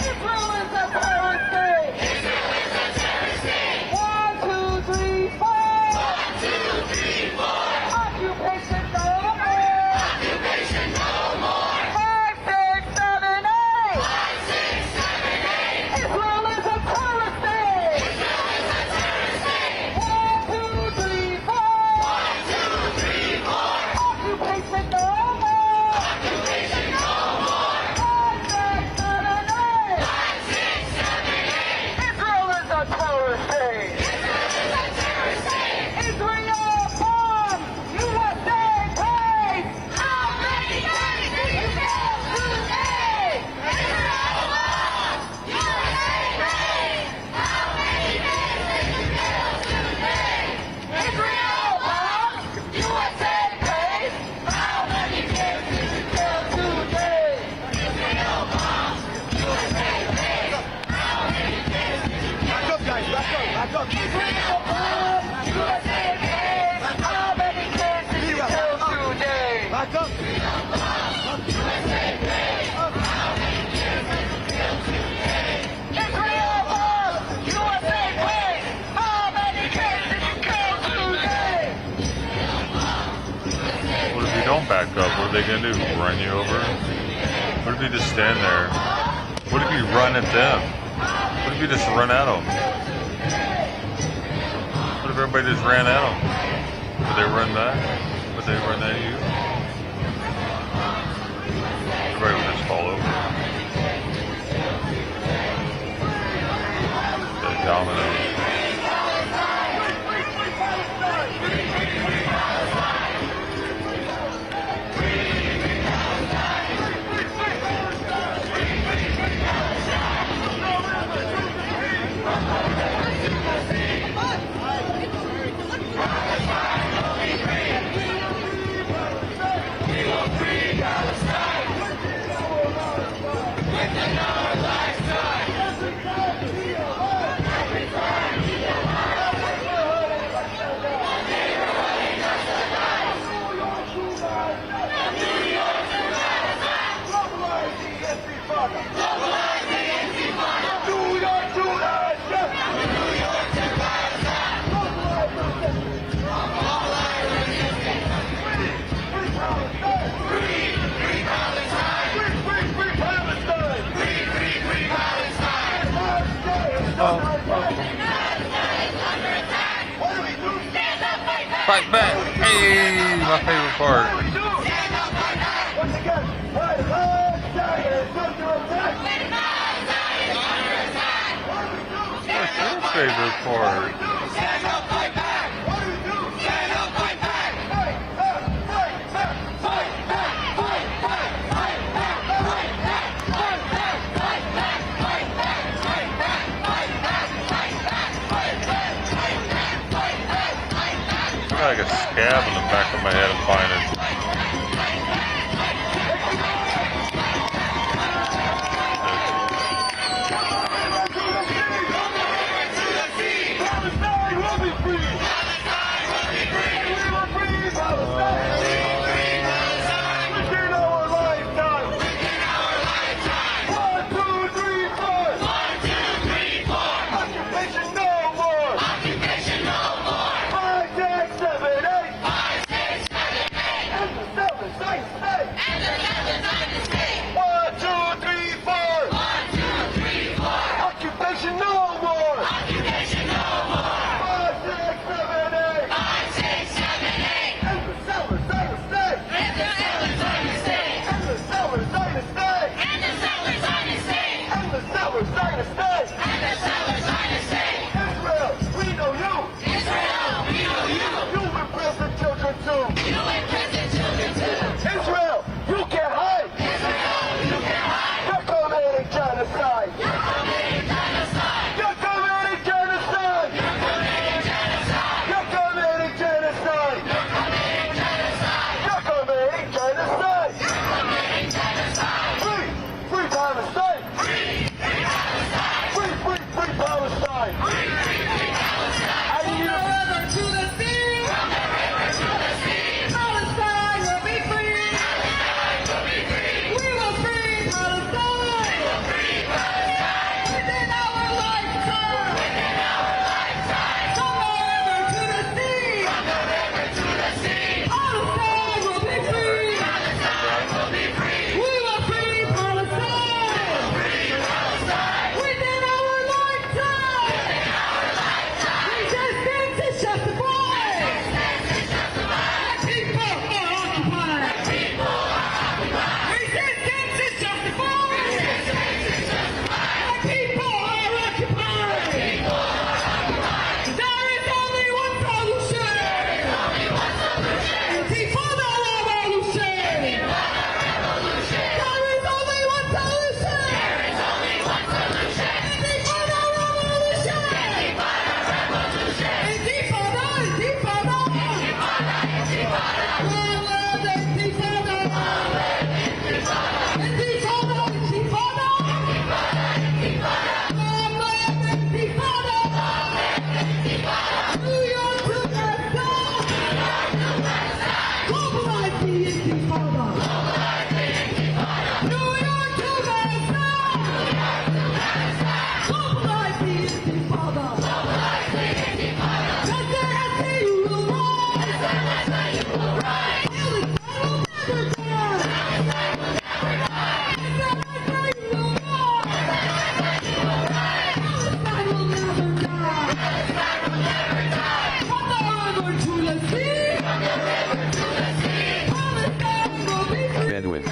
Israel is a terrorist state. 1, 2, 3, 4. Occupation no more. 5, 6, 7, 8. Israel is a terrorist state. 1, 2, 3, 4. Occupation no more. 5, 6, 7, 8. Israel is a terrorist state. Israel bombs. USA pays. How many days did you kill today? Israel bombs. USA pays. How many days did you kill today? Israel bombs. USA pays. How many days did you kill today? Israel bombs. USA pays. How many days did you kill? Back up, guys. Back up. Back up. Israel bombs. USA pays. How many kids did you kill today? Back up. Israel bombs. USA pays. How many kids did you kill today? Israel bombs. USA pays. How many kids did you kill today? What if you don't back up? What are they gonna do? Run you over? What if you just stand there? What if you run at them? What if you just run at them? What if everybody just ran at them? Would they run back? Would they run at you? Everybody would just fall over. The dominoes. Fight back! Hey, my favorite part. favorite part. Stand up, fight back! What do you do? Stand up, fight back! Fight back! Fight back! Fight back! Fight back! Fight back! Fight back! Fight back! Fight back! Fight back! Fight back! Fight back! Fight back! Fight back! Fight back! Fight back! Fight back! I got like a scab in the back of my head and find it. Israel, you can't hide! You're committing genocide! You're committing genocide! You're committing genocide! You're committing genocide! You're committing genocide! Free! Free Palestine! Free Palestine! I need you to the sea! Palestine will be free! We will free Palestine! Within our lifetime! From the river to the sea! Palestine will be free! We will free Palestine! Within our lifetime! Resistance is justified! People are occupied! Resistance is justified! People are occupied! There is only one solution! Intifada revolution! There is only one solution! Intifada revolution! Intifada! One love intifada! Intifada! One love intifada! New York to Gaza! Globalize the intifada! New York to Gaza! Globalize the intifada! Just as you will rise! Palestine will never die! Palestine will never die! From the river to the sea! Palestine will be free! Bedouin.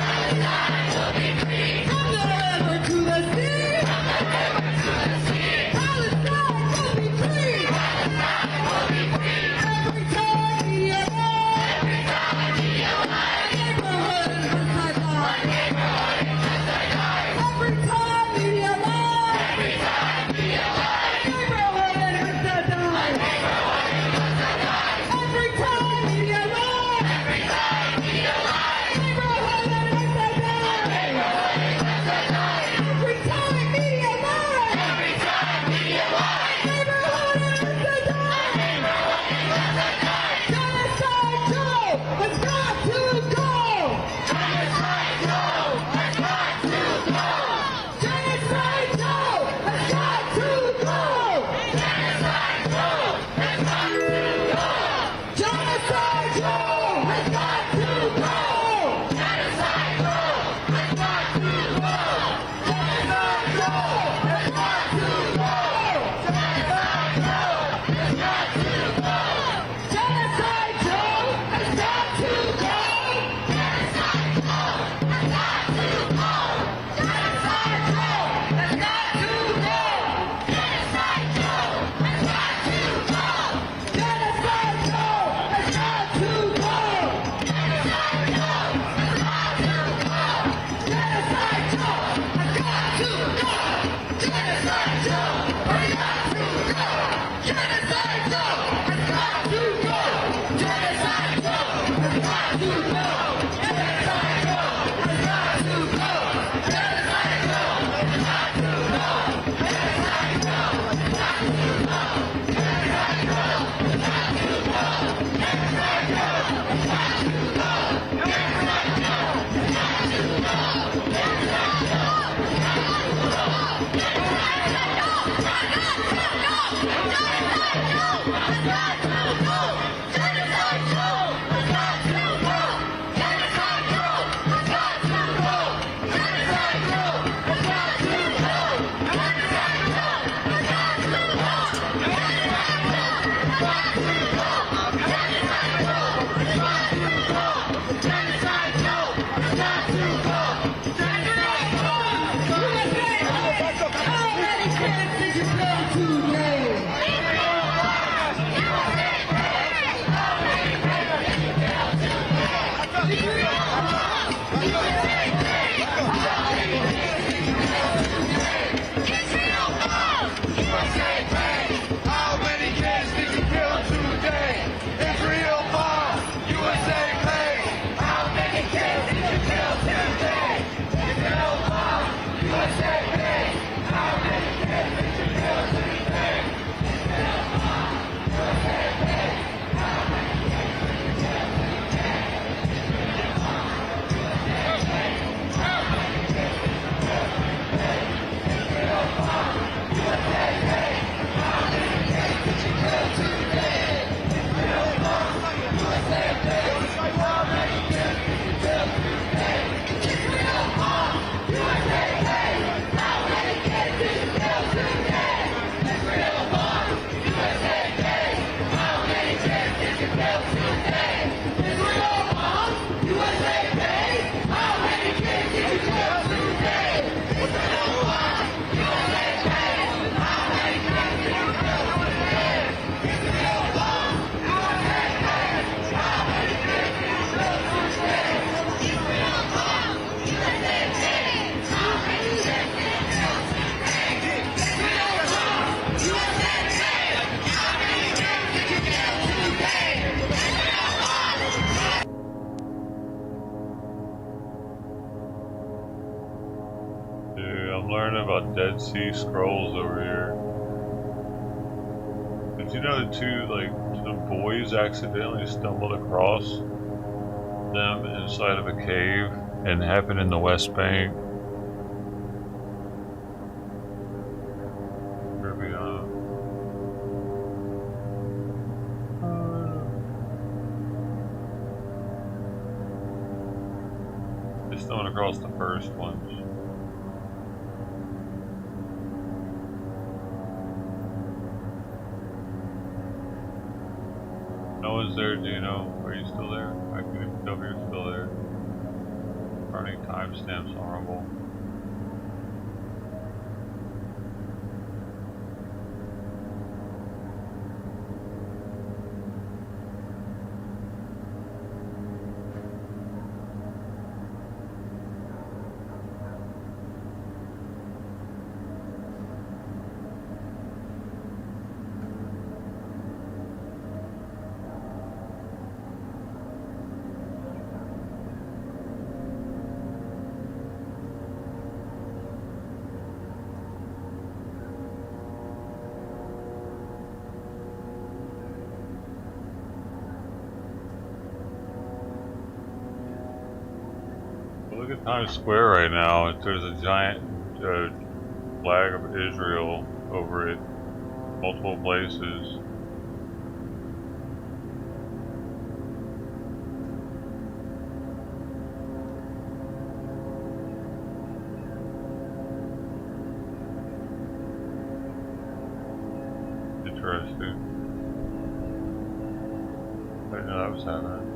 From the river to the sea! Palestine will be free! Every time we align! Neighborhood in Hussein! Every time we align! Neighborhood in Hussein! Every time we align! Neighborhood in I'm learning about Dead Sea Scrolls over here. Did you know the boys accidentally stumbled across them inside of a cave and happened in the West Bank? They stumbled across the first ones. No one's there, Dino. Are you still there? I can tell if you're still there. Running timestamps horrible. Look at Times Square right now. There's a giant flag of Israel over it, multiple places. Interesting. I didn't know that was happening.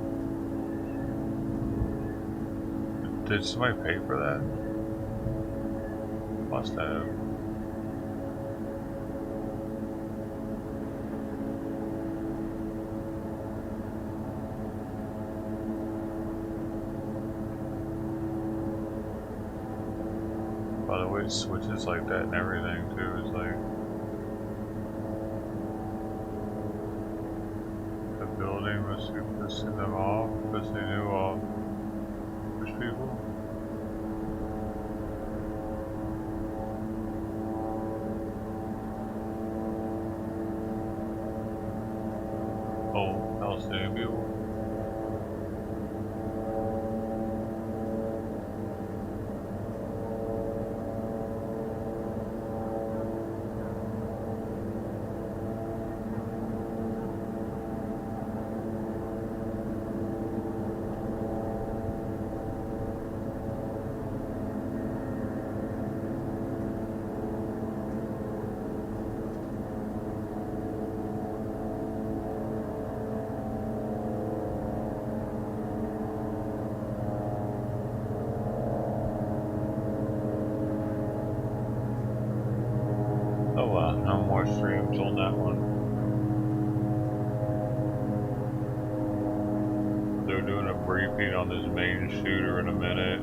Did somebody pay for that? Must have. By the way, it switches like that and everything too. It's like the building was pissing them off because they knew all Jewish people. Oh, Palestinian people. Oh wow, no more streams on that one. They're doing a briefing on this main shooter in a minute.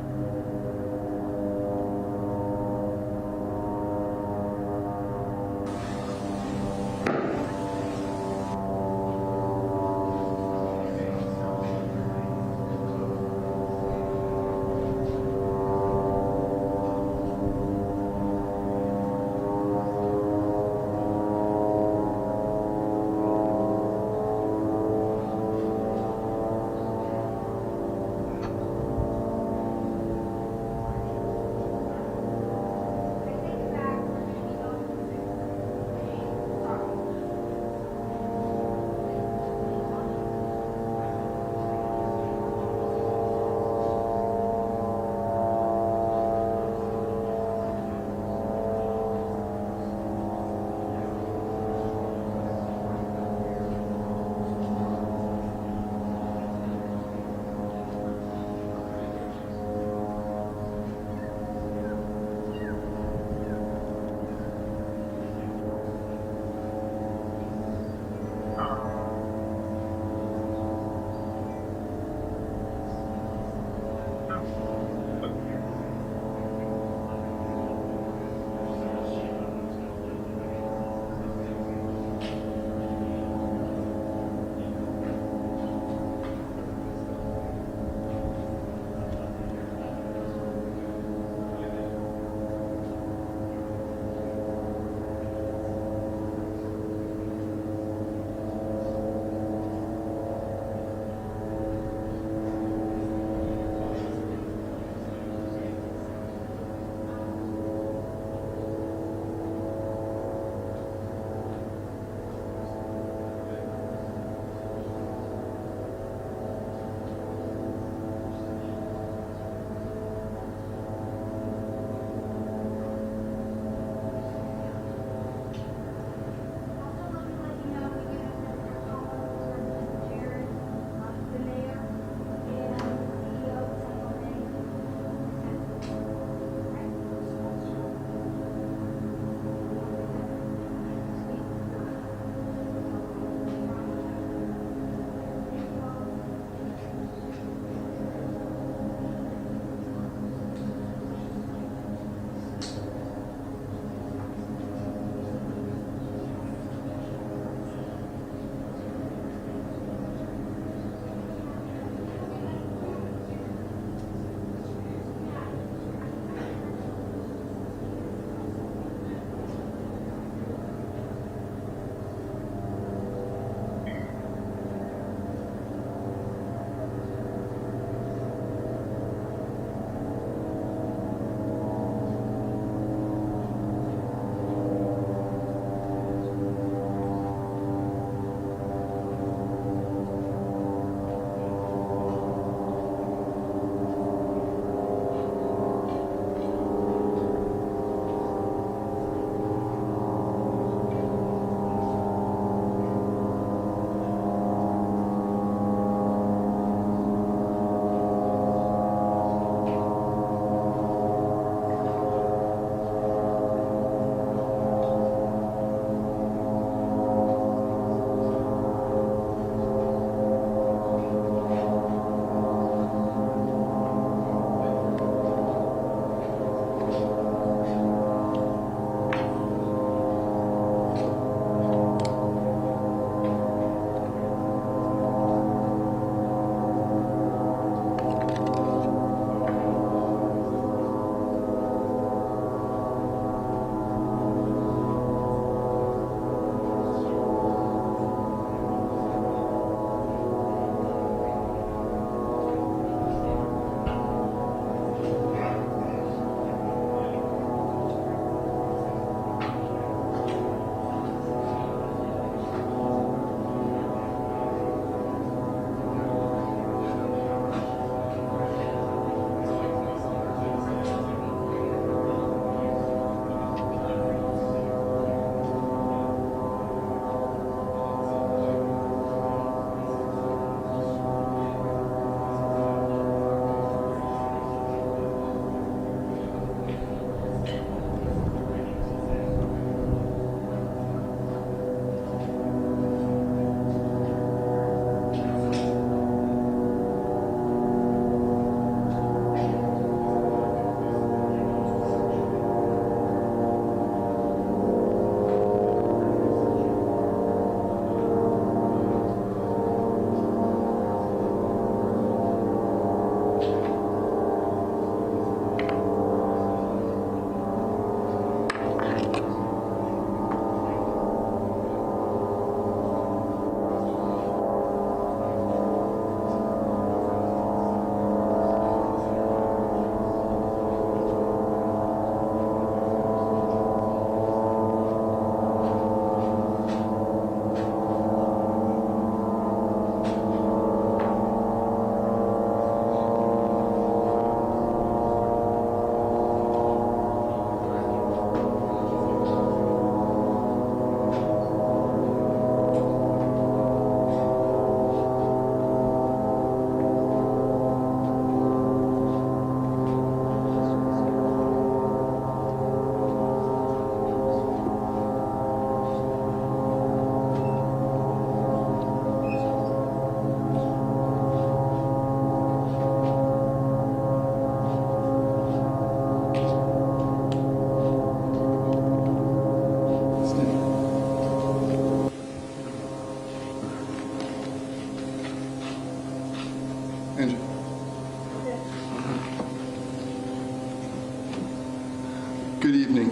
Good evening.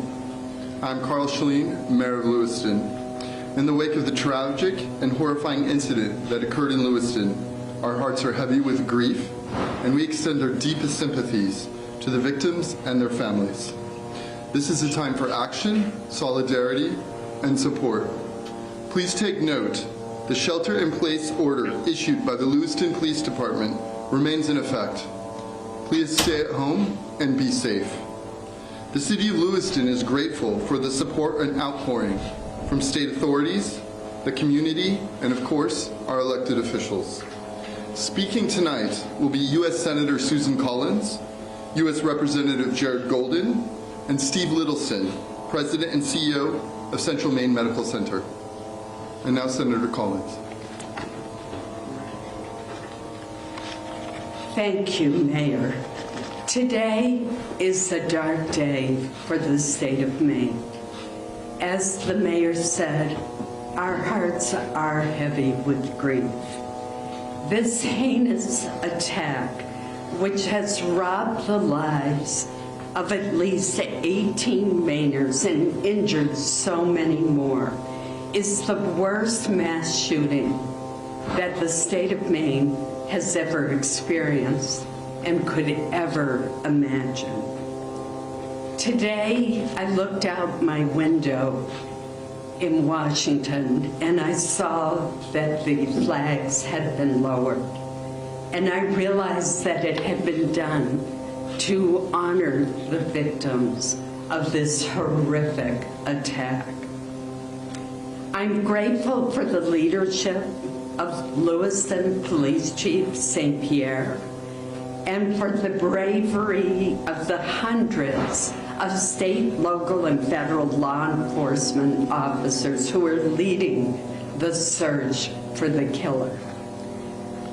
I'm Carl Schleen, Mayor of Lewiston. In the wake of the tragic and horrifying incident that occurred in Lewiston, our hearts are heavy with grief, and we extend our deepest sympathies to the victims and their families. This is a time for action, solidarity, and support. Please take note, the shelter-in-place order issued by the Lewiston Police Department remains in effect. Please stay at home and be safe. The City of Lewiston is grateful for the support and outpouring from state authorities, the community, and of course, our elected officials. Speaking tonight will be U.S. Senator Susan Collins, U.S. Representative Jared Golden, and Steve Littleson, President and CEO of Central Maine Medical Center. And now Senator Collins. Thank you, Mayor. Today is a dark day for the state of Maine. As the mayor said, our hearts are heavy with grief. This heinous attack, which has robbed the lives of at least 18 Mainers and injured so many more, is the worst mass shooting that the state of Maine has ever experienced and could ever imagine. Today, I looked out my window in Washington and I saw that the flags had been lowered. And I realized that it had been done to honor the victims of this horrific attack. I'm grateful for the leadership of Lewiston Police Chief St. Pierre and for the bravery of the hundreds of state, local, and federal law enforcement officers who are leading the search for the killer.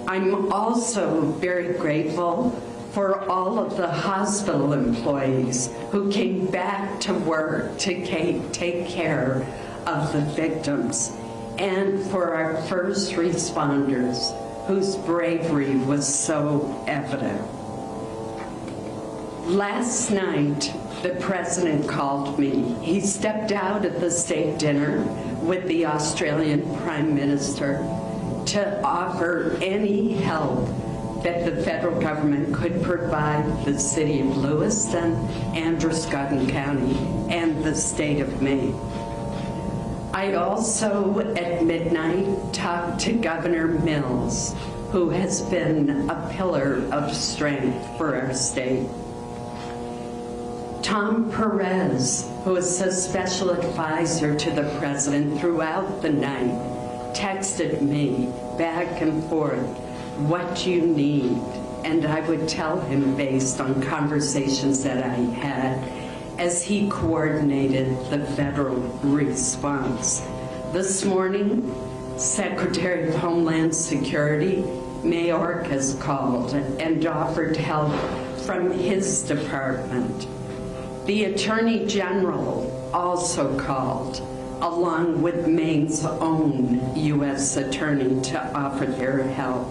I'm also very grateful for all of the hospital employees who came back to work to take care of the victims, and for our first responders whose bravery was so evident. Last night, the president called me. He stepped out at the state dinner with the Australian Prime Minister to offer any help that the federal government could provide the city of Lewiston, Androscoggin County, and the state of Maine. I also, at midnight, talked to Governor Mills, who has been a pillar of strength for our state. Tom Perez, who is a special advisor to the president throughout the night, texted me back and forth, "What do you need?" And I would tell him based on conversations that I had as he coordinated the federal response. This morning, Secretary of Homeland Security, Mayorkas, has called and offered help from his department. The Attorney General also called, along with Maine's own U.S. Attorney, to offer their help.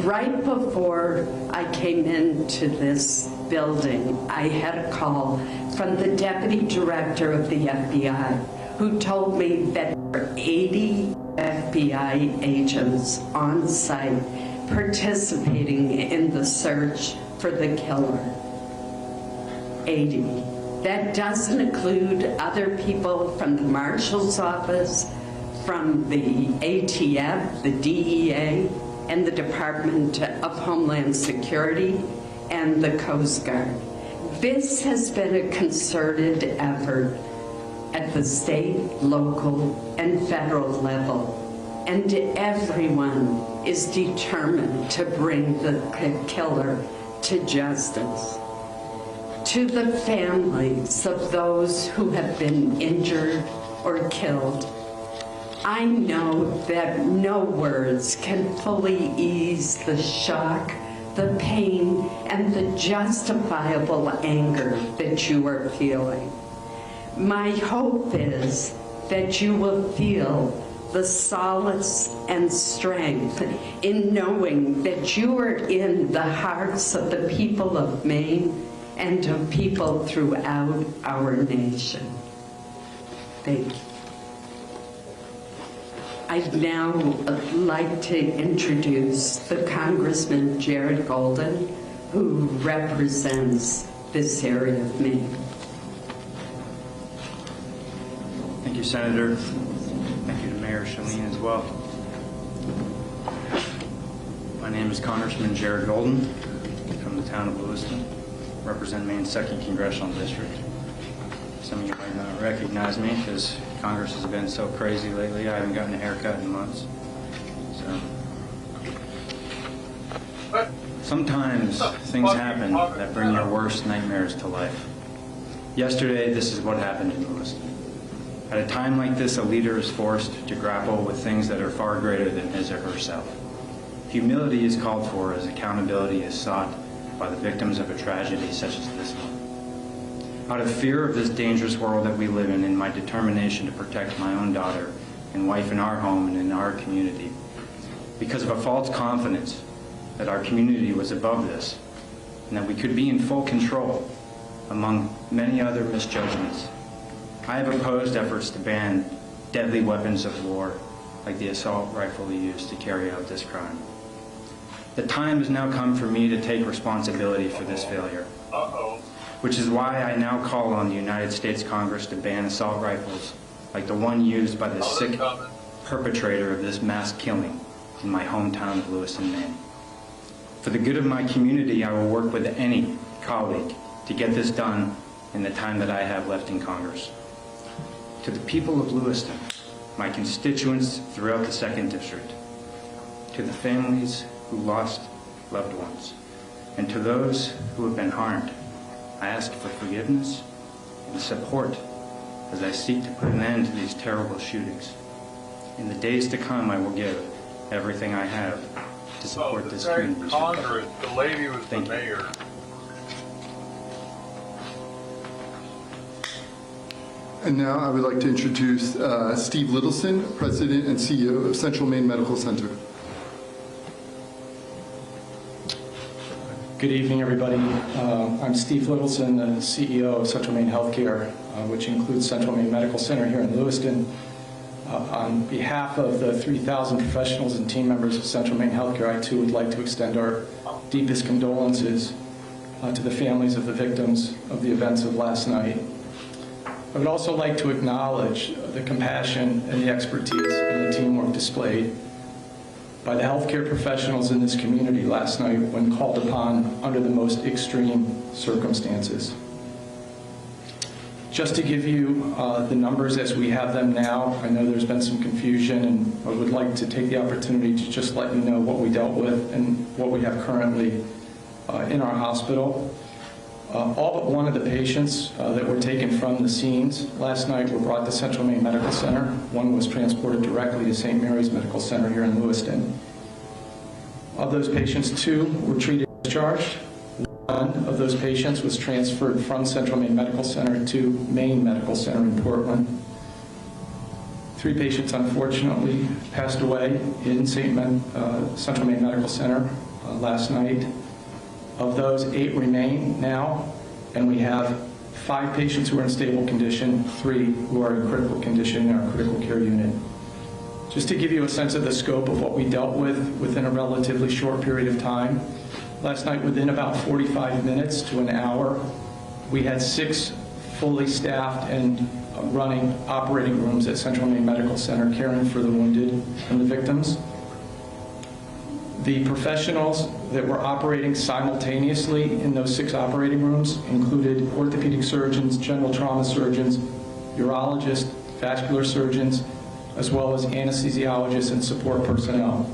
Right before I came into this building, I had a call from the Deputy Director of the FBI, who told me that there were 80 FBI agents on site participating in the search for the killer. 80. That doesn't include other people from the Marshal's Office, from the ATF, the DEA, and the Department of Homeland Security, and the Coast Guard. This has been a concerted effort at the state, local, and federal level, and everyone is determined to bring the killer to justice. To the families of those who have been injured or killed, I know that no words can fully ease the shock, the pain, and the justifiable anger that you are feeling. My hope is that you will feel the solace and strength in knowing that you are in the hearts of the people of Maine and of people throughout our nation. Thank you. I'd now like to introduce the Congressman Jared Golden, who represents this area of Maine. Thank you, Senator. Thank you to Mayor Shalene as well. My name is Congressman Jared Golden from the town of Lewiston, represent Maine's 2nd Congressional District. Some of you might not recognize me because Congress has been so crazy lately. I haven't gotten a haircut in months. So sometimes things happen that bring your worst nightmares to life. Yesterday, this is what happened in Lewiston. At a time like this, a leader is forced to grapple with things that are far greater than his or herself. Humility is called for as accountability is sought by the victims of a tragedy such as this one. Out of fear of this dangerous world that we live in and my determination to protect my own daughter and wife in our home and in our community, because of a false confidence that our community was above this and that we could be in full control, among many other misjudgments, I have opposed efforts to ban deadly weapons of war like the assault rifle used to carry out this crime. The time has now come for me to take responsibility for this failure, which is why I now call on the United States Congress to ban assault rifles like the one used by the sick perpetrator of this mass killing in my hometown of Lewiston, Maine. For the good of my community, I will work with any colleague to get this done in the time that I have left in Congress. To the people of Lewiston, my constituents throughout the 2nd District, to the families who lost loved ones, and to those who have been harmed, I ask for forgiveness and support as I seek to put an end to these terrible shootings. In the days to come, I will give everything I have to support this community. Congress, the lady was the mayor. And now I would like to introduce Steve Littleson, President and CEO of Central Maine Medical Center. Good evening, everybody. I'm Steve Littleson, the CEO of Central Maine Healthcare, which includes Central Maine Medical Center here in Lewiston. On behalf of the 3,000 professionals and team members of Central Maine Healthcare, I too would like to extend our deepest condolences to the families of the victims of the events of last night. I would also like to acknowledge the compassion and the expertise and the teamwork displayed by the healthcare professionals in this community last night when called upon under the most extreme circumstances. Just to give you the numbers as we have them now, I know there's been some confusion, and I would like to take the opportunity to just let you know what we dealt with and what we have currently in our hospital. All but one of the patients that were taken from the scenes last night were brought to Central Maine Medical Center. One was transported directly to St. Mary's Medical Center here in Lewiston. Of those patients, 2 were treated and discharged. One of those patients was transferred from Central Maine Medical Center to Maine Medical Center in Portland. 3 patients, unfortunately, passed away in Central Maine Medical Center last night. Of those, 8 remain now, and we have 5 patients who are in stable condition, 3 who are in critical condition in our critical care unit. Just to give you a sense of the scope of what we dealt with within a relatively short period of time, last night within about 45 minutes to an hour, we had 6 fully staffed and running operating rooms at Central Maine Medical Center caring for the wounded and the victims. The professionals that were operating simultaneously in those 6 operating rooms included orthopedic surgeons, general trauma surgeons, urologists, vascular surgeons, as well as anesthesiologists and support personnel.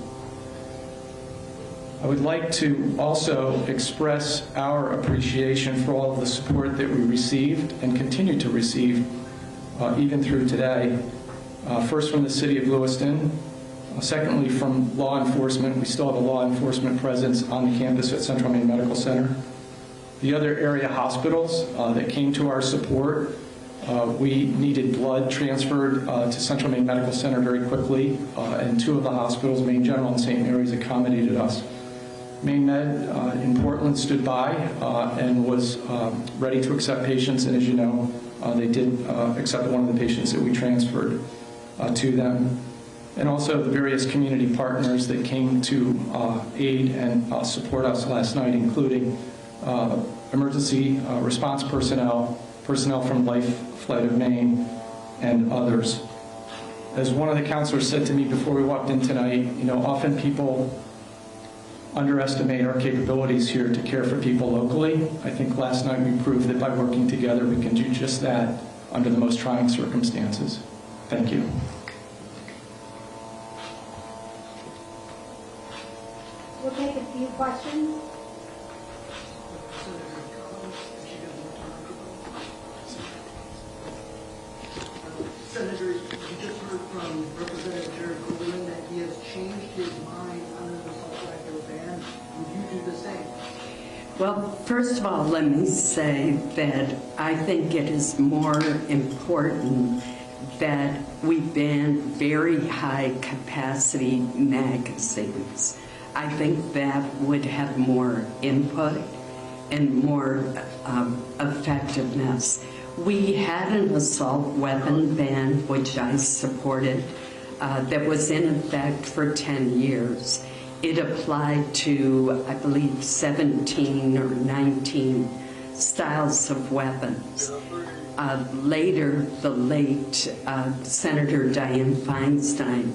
I would like to also express our appreciation for all of the support that we received and continue to receive even through today. First from the City of Lewiston. Secondly, from law enforcement. We still have a law enforcement presence on the campus at Central Maine Medical Center. The other area hospitals that came to our support, we needed blood transferred to Central Maine Medical Center very quickly, and 2 of the hospitals, Maine General and St. Mary's, accommodated us. Maine Med in Portland stood by and was ready to accept patients, and as you know, they did accept one of the patients that we transferred to them. And also the various community partners that came to aid and support us last night, including emergency response personnel, personnel from Life Flight of Maine, and others. As one of the counselors said to me before we walked in tonight, you know, often people underestimate our capabilities here to care for people locally. I think last night we proved that by working together we can do just that under the most trying circumstances. Thank you. We'll take a few questions. Senator, you just heard from Representative Jared Golden that he has changed his mind under the self-regular ban. Would you do the same? Well, first of all, let me say that I think it is more important that we ban very high capacity magazines. I think that would have more input and more effectiveness. We had an assault weapon ban, which I supported, that was in effect for 10 years. It applied to, I believe, 17 or 19 styles of weapons. Later, the late Senator Dianne Feinstein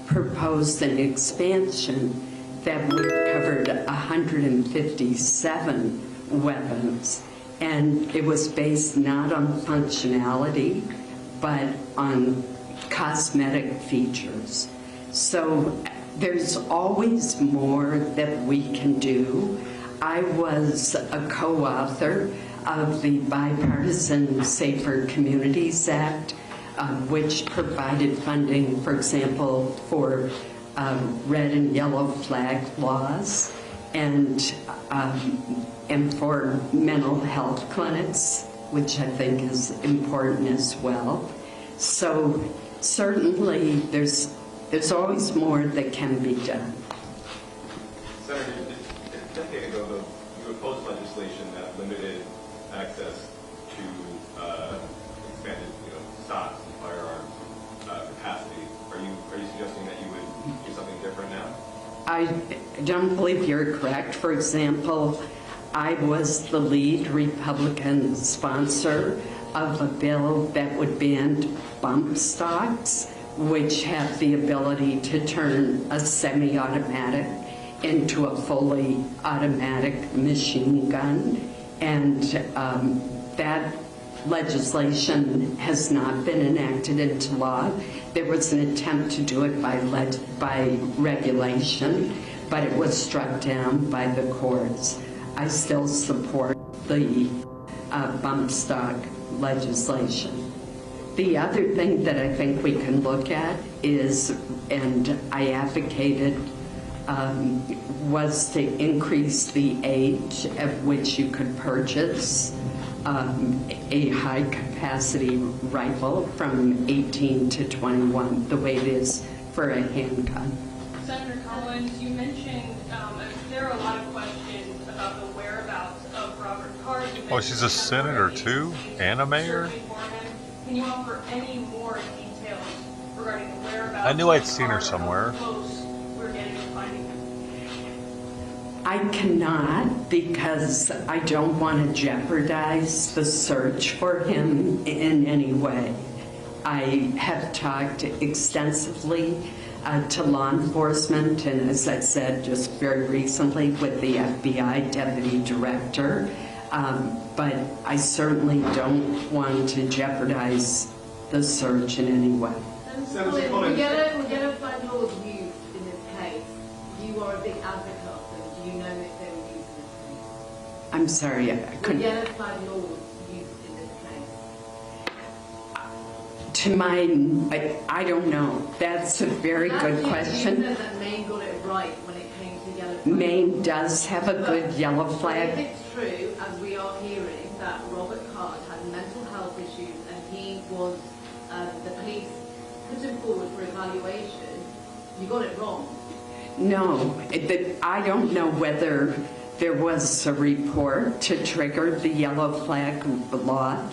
proposed an expansion that would have covered 157 weapons. And it was based not on functionality, but on cosmetic features. So there's always more that we can do. I was a co-author of the bipartisan Safer Communities Act, which provided funding, for example, for red and yellow flag laws and for mental health clinics, which I think is important as well. So certainly there's always more that can be done. Senator, a decade ago, though, you opposed legislation that limited access to expanded, stocks and firearms capacity. Are you suggesting that you would do something different now? I don't believe you're correct. For example, I was the lead Republican sponsor of a bill that would ban bump stocks, which have the ability to turn a semi-automatic into a fully automatic machine gun. And that legislation has not been enacted into law. There was an attempt to do it by regulation, but it was struck down by the courts. I still support the bump stock legislation. The other thing that I think we can look at is, and I advocated, was to increase the age at which you could purchase a high-capacity rifle from 18 to 21, the way it is for a handgun. Senator Collins, you mentioned there are a lot of questions about the whereabouts of Robert Card. Oh, she's a senator too? And a mayor? Can you offer any more details regarding the whereabouts? I knew I'd seen her somewhere. How close we're getting to finding him? I cannot, because I don't want to jeopardize the search for him in any way. I have talked extensively to law enforcement, and as I said just very recently with the FBI Deputy Director, but I certainly don't want to jeopardize the search in any way. We get a find law of youth in this case. You are a big advocate of them. Do you know if they were used in this case? I'm sorry, I couldn't. We get a find law of youth in this case. To my, I don't know. That's a very good question. You said that Maine got it right when it came to yellow flag. Maine does have a good yellow flag. If it's true, as we are hearing, that Robert Card had mental health issues and he was, the police put him forward for evaluation, you got it wrong. No, I don't know whether there was a report to trigger the yellow flag law.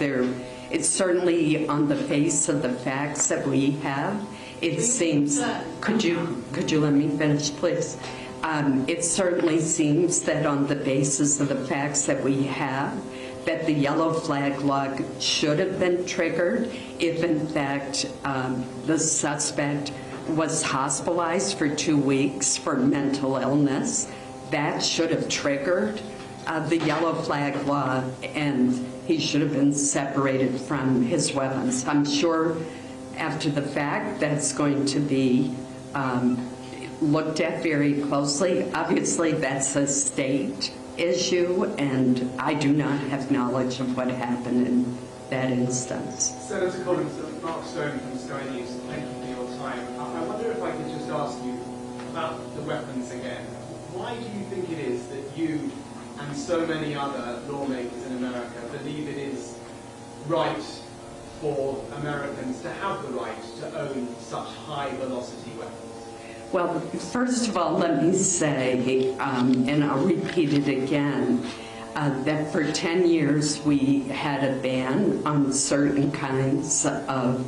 It's certainly on the face of the facts that we have. It seems, could you let me finish, please? It certainly seems that on the basis of the facts that we have, that the yellow flag law should have been triggered if in fact the suspect was hospitalized for 2 weeks for mental illness. That should have triggered the yellow flag law, and he should have been separated from his weapons. I'm sure after the fact that's going to be looked at very closely. Obviously that's a state issue, and I do not have knowledge of what happened in that instance. Senator Collins, Mark Stone from Sky News, thank you for your time. I wonder if I could just ask you about the weapons again. Why do you think it is that you and so many other lawmakers in America believe it is right for Americans to have the right to own such high-velocity weapons? Well, first of all, let me say, and I'll repeat it again, that for 10 years we had a ban on certain kinds of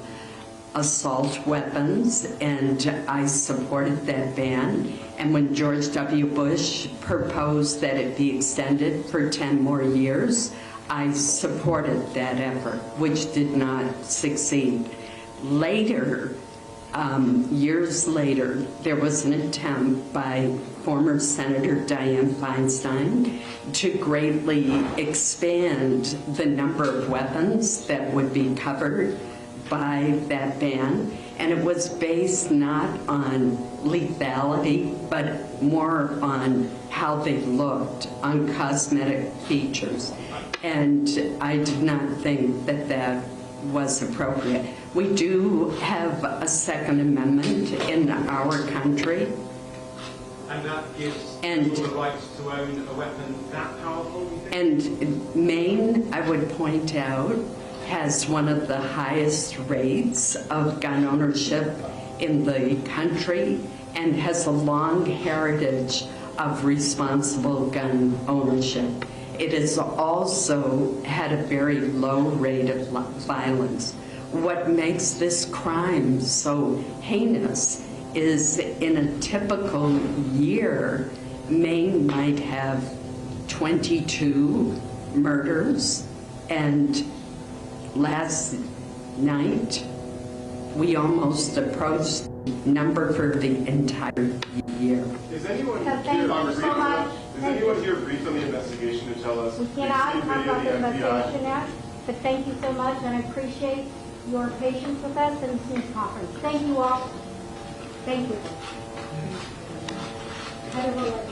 assault weapons, and I supported that ban. And when George W. Bush proposed that it be extended for 10 more years, I supported that effort, which did not succeed. Later, years later, there was an attempt by former Senator Dianne Feinstein to greatly expand the number of weapons that would be covered by that ban. And it was based not on lethality, but more on how they looked, on cosmetic features. And I did not think that that was appropriate. We do have a Second Amendment in our country. And that gives people the right to own a weapon that powerful, you think? And Maine, I would point out, has one of the highest rates of gun ownership in the country and has a long heritage of responsible gun ownership. It has also had a very low rate of violence. What makes this crime so heinous is in a typical year, Maine might have 22 murders, and last night we almost approached the number for the entire year. Is anyone here briefed on the investigation to tell us? We cannot talk about the investigation now, but thank you so much, and I appreciate your patience with us in this news conference. Thank you all. Thank you. I don't know what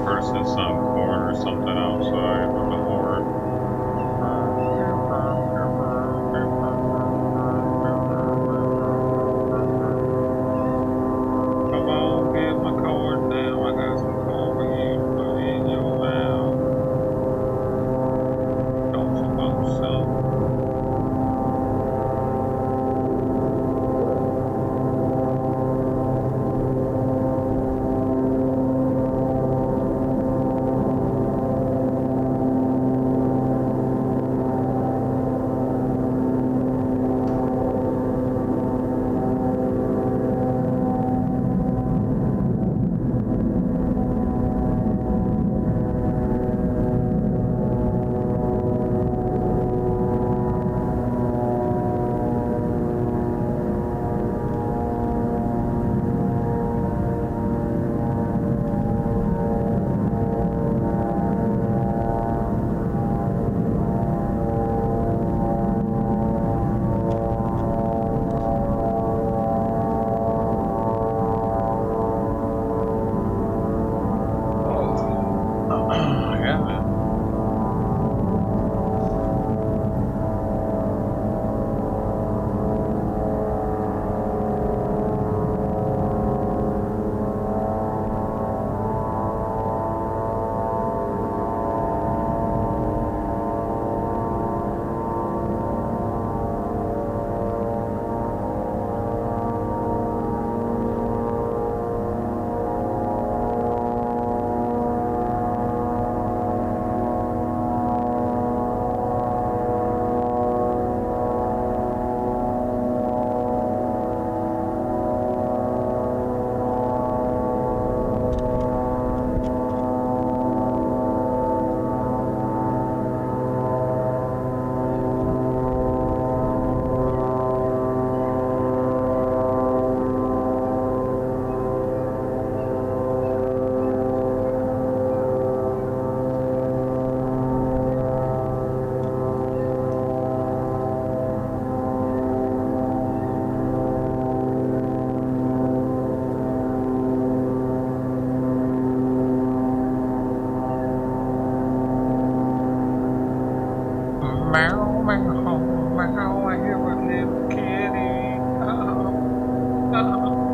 person some corn or something outside with the Lord. Come on, get my corn now. I got some corn for you to put in your mouth. Don't you want some? Yeah, man. Meow, meow, meow, I hear a little kitty. Oh, oh.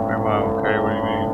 Am I okay? What do you mean?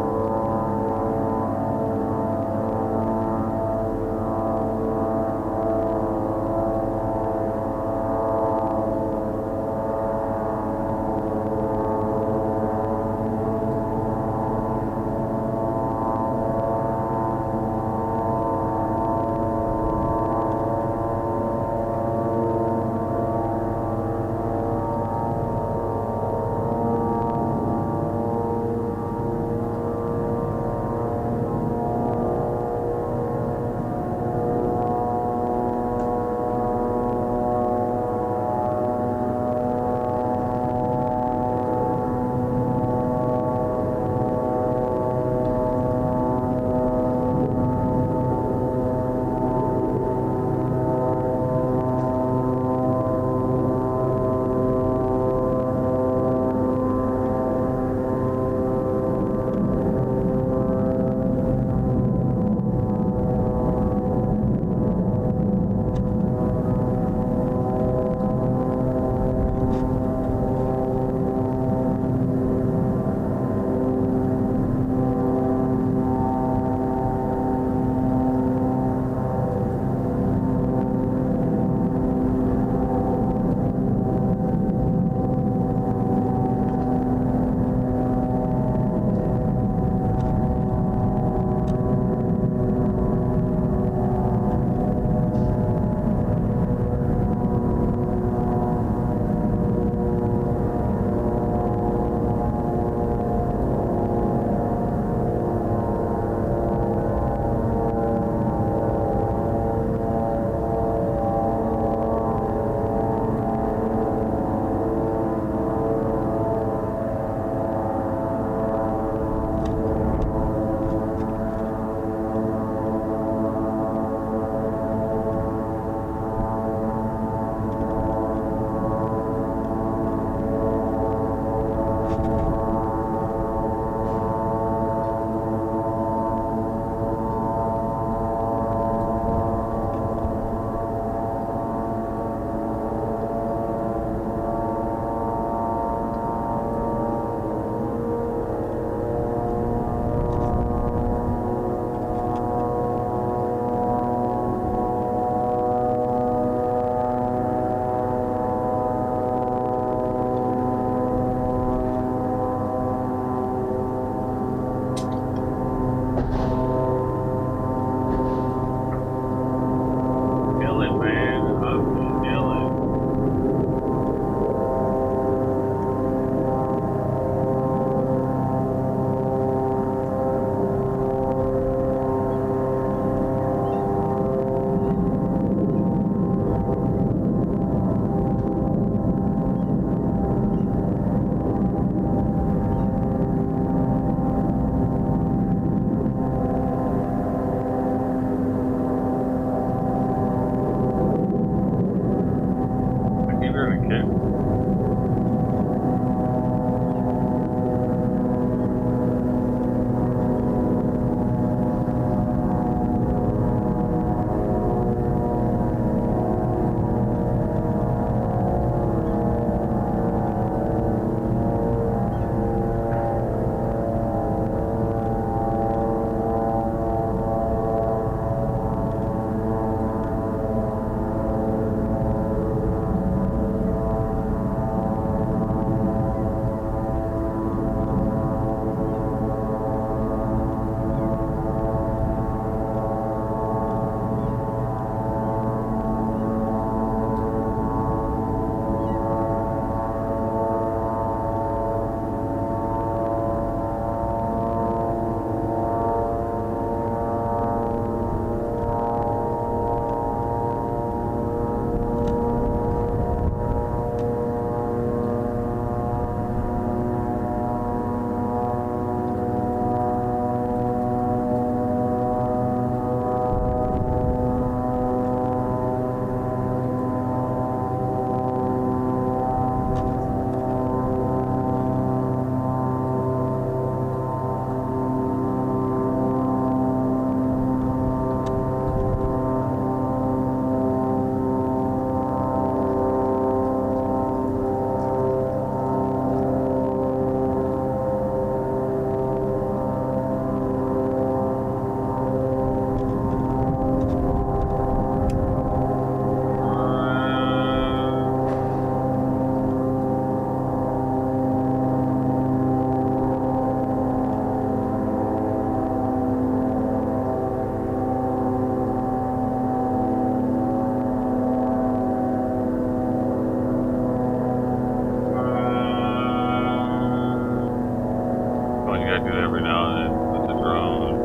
gotta do that every now and then with the drone.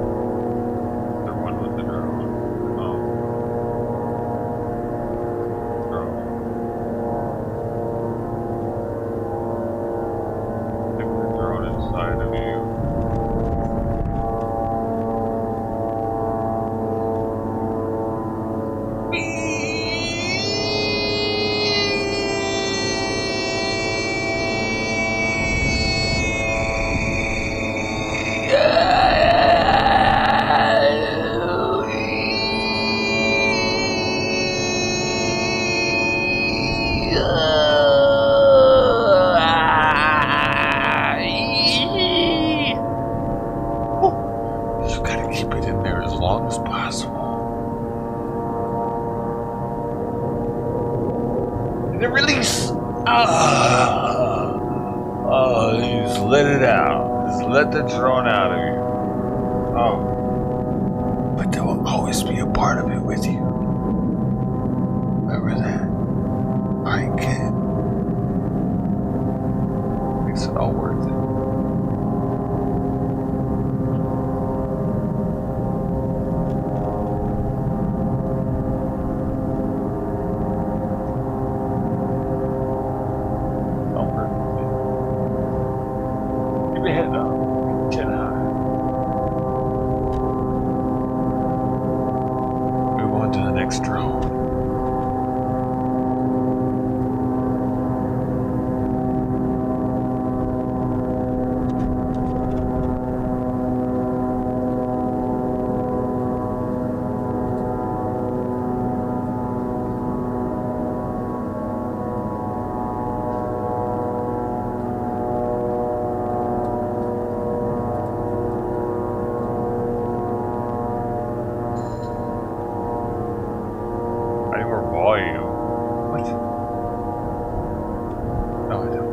They're one with the drone. Oh. Drone. Stick the drone inside of you. Just gotta keep it in there as long as possible. And then release! Oh, you just let it out. Just let the drone out of you. Oh. But there will always be a part of it with you. Remember that. Alright, kid. Makes it all worth it. Keep your head up. Chin high. Move on to the next drone. I need more volume. What? No, I don't.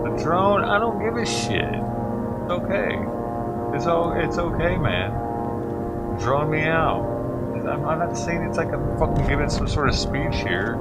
The drone? I don't give a shit. It's okay. It's okay, man. Drone me out. I'm not saying it's like I'm fucking giving some sort of speech here.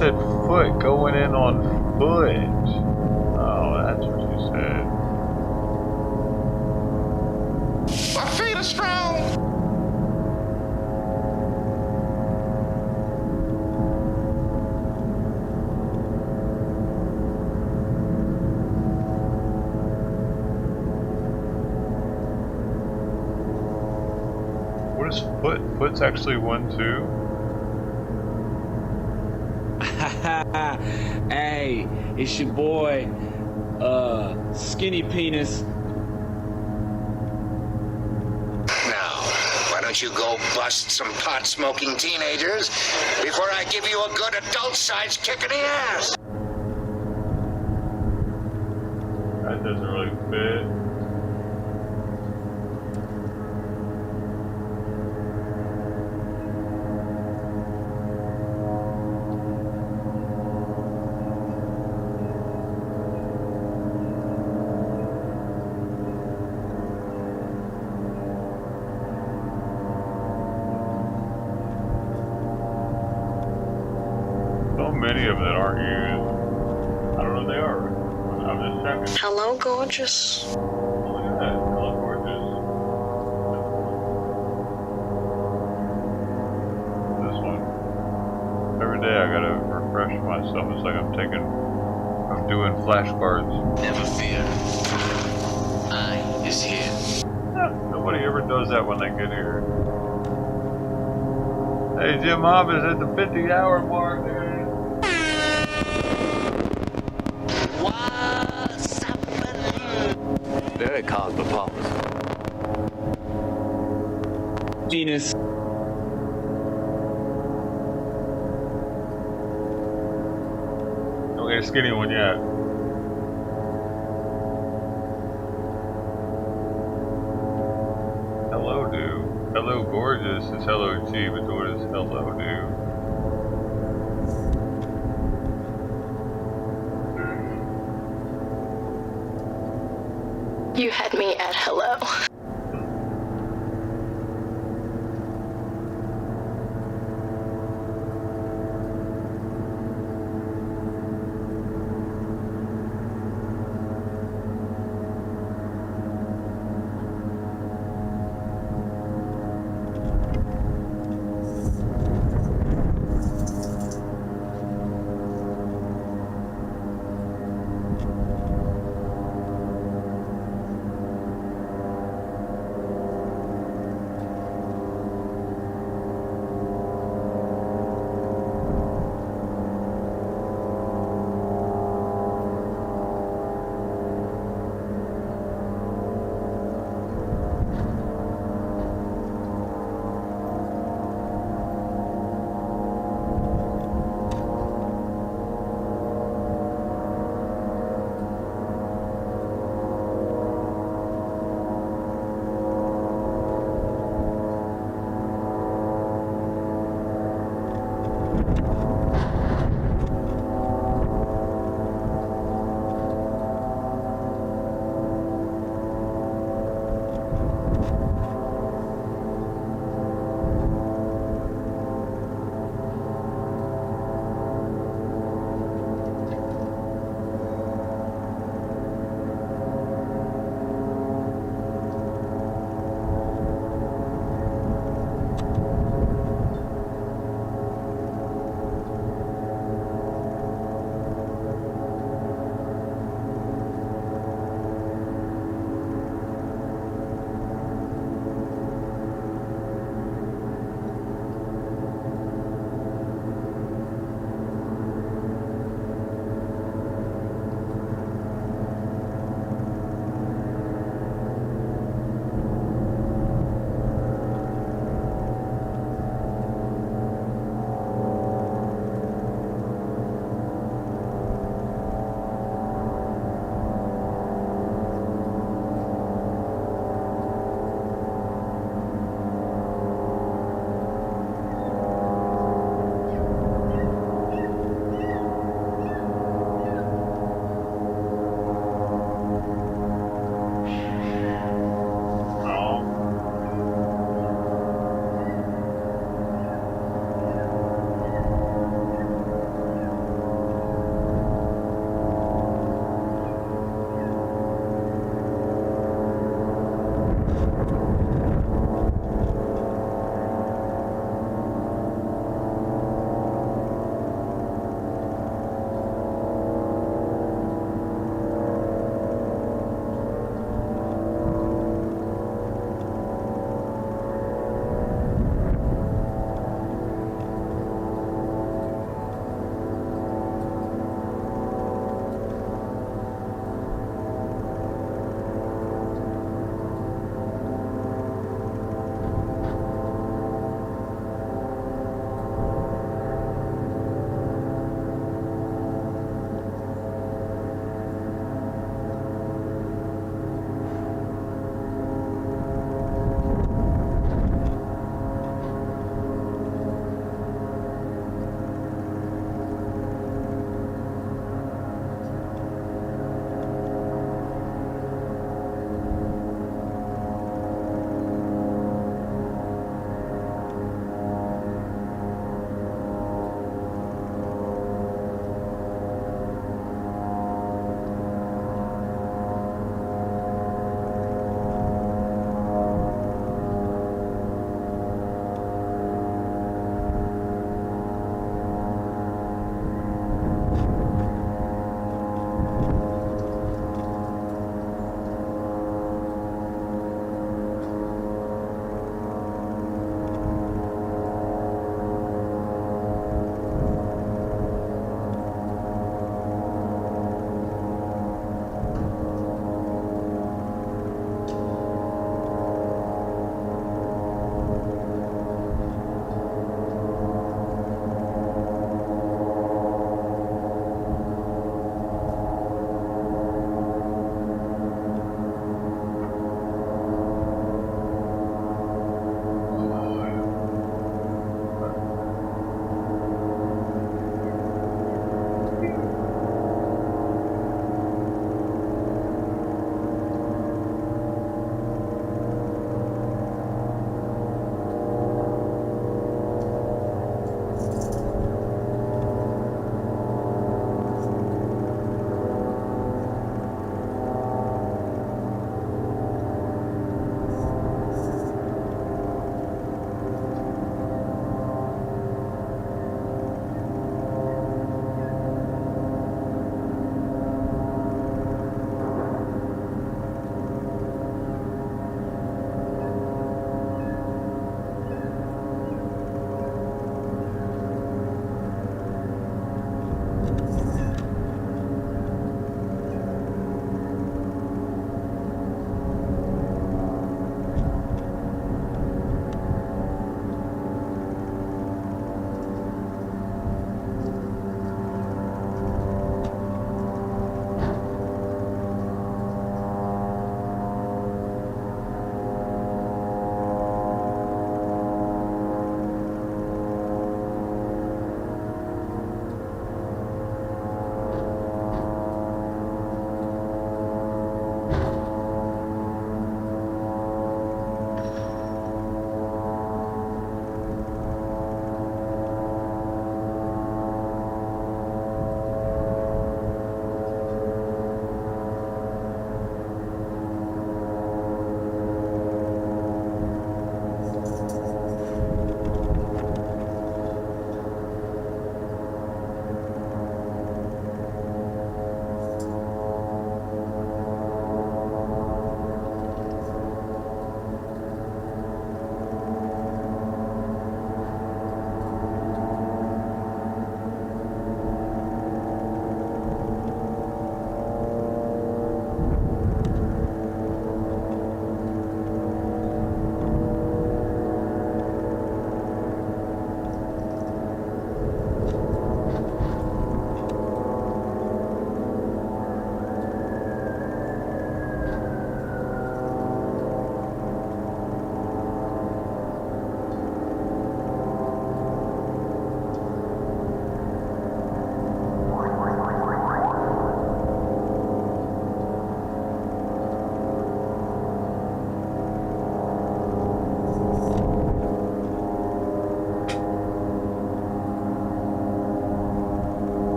said foot, going in on foot. Oh, that's what you said. My feet are strong. What is foot? Foot's actually 1, 2? Hey, it's your boy, Skinny Penis. Now, why don't you go bust some pot-smoking teenagers before I give you a good adult-sized kick in the ass? That doesn't really fit. Many of them that aren't used. I don't know if they are. I'm just checking. Hello, gorgeous. Oh, look at that. Hello, gorgeous. This one. Every day I gotta refresh myself. It's like I'm doing flashcards. Never fear. I is here. Nobody ever does that when they get here. Hey, Jim Hobb is at the 50-hour mark, dude. Very cosmopolitan. Penis. Don't get a skinny one yet. Hello, dude. Hello, gorgeous is hello, G, but what is hello, dude? You had me at hello.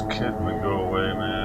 kid would go away, man.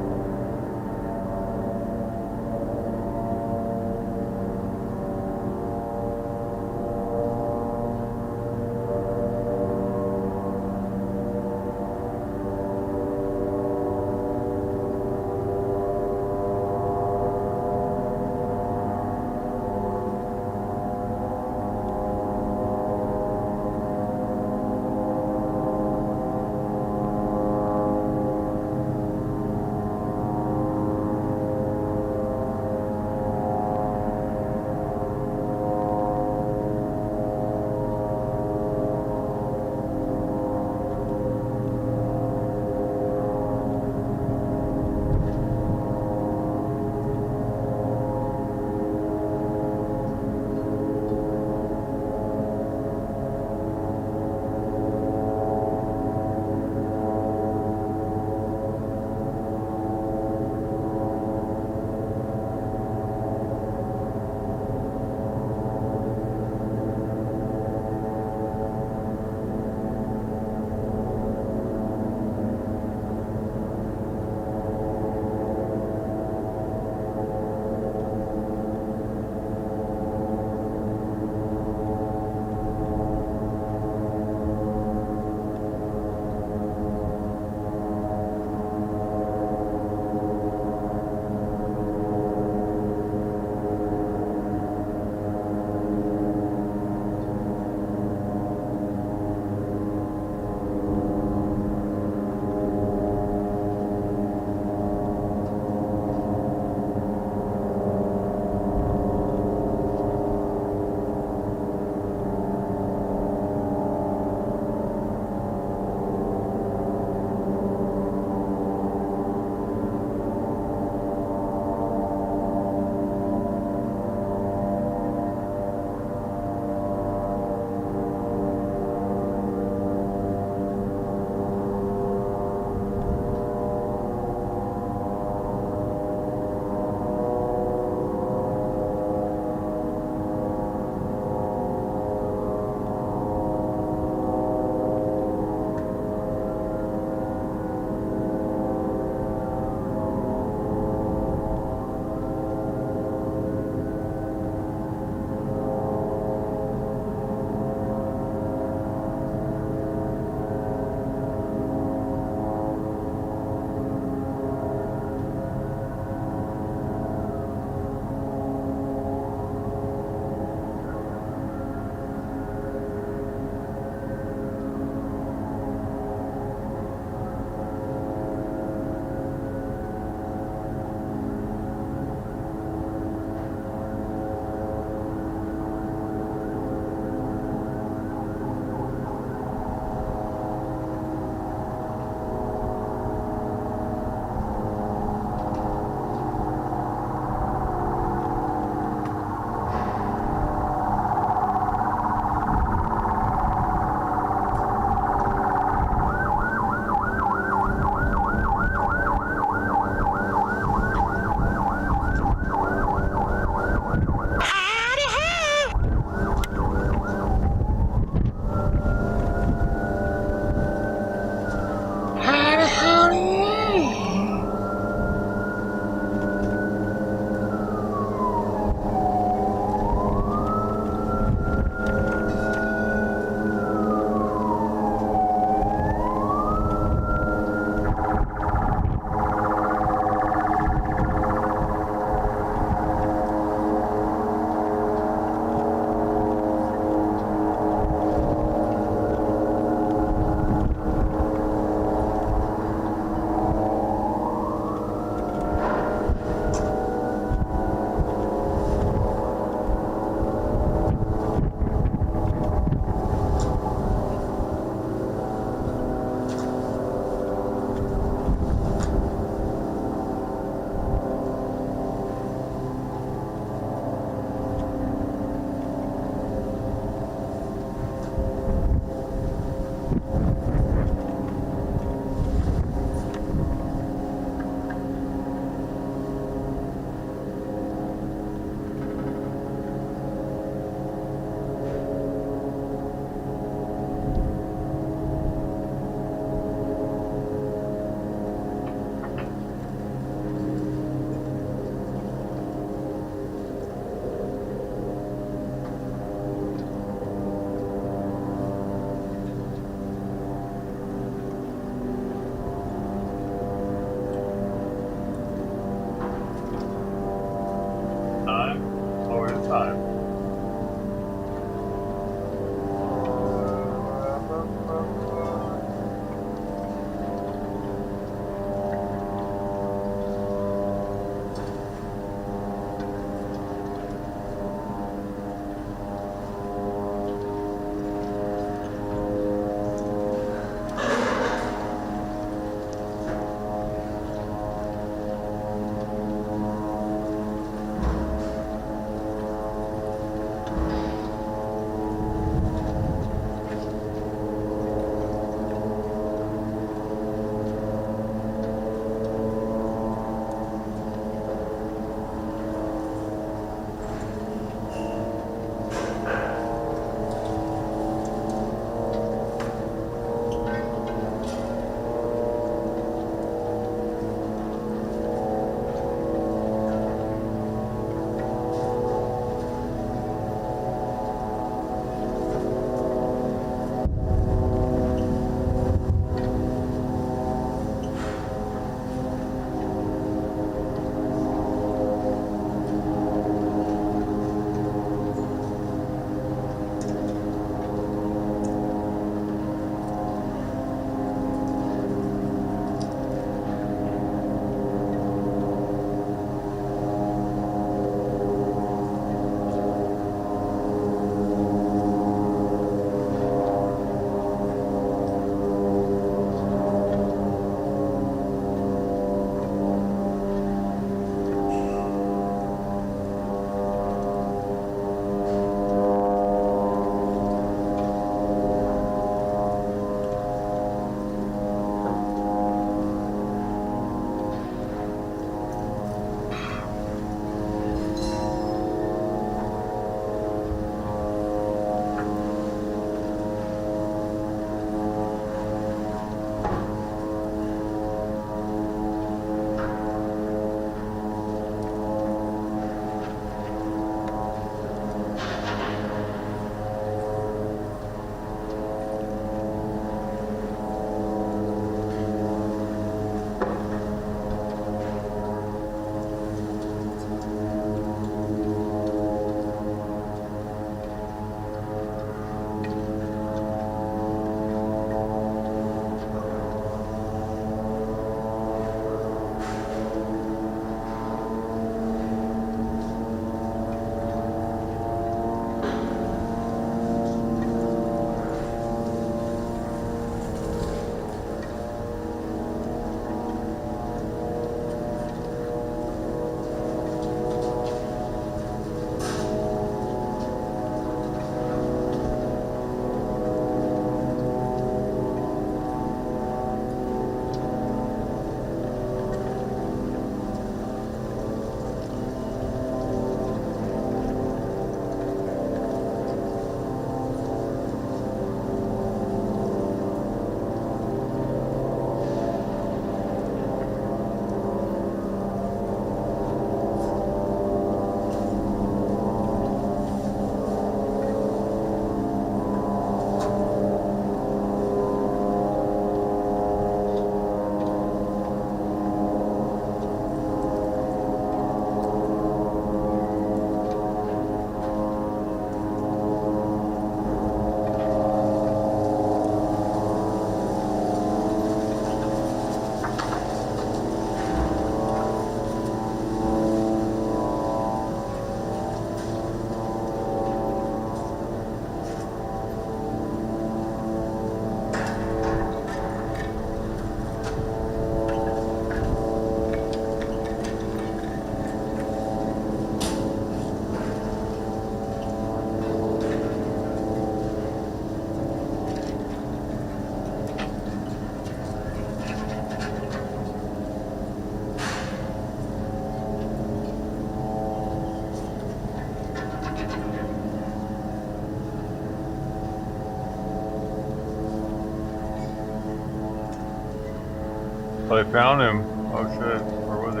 Oh, they found him. Oh shit, where was he?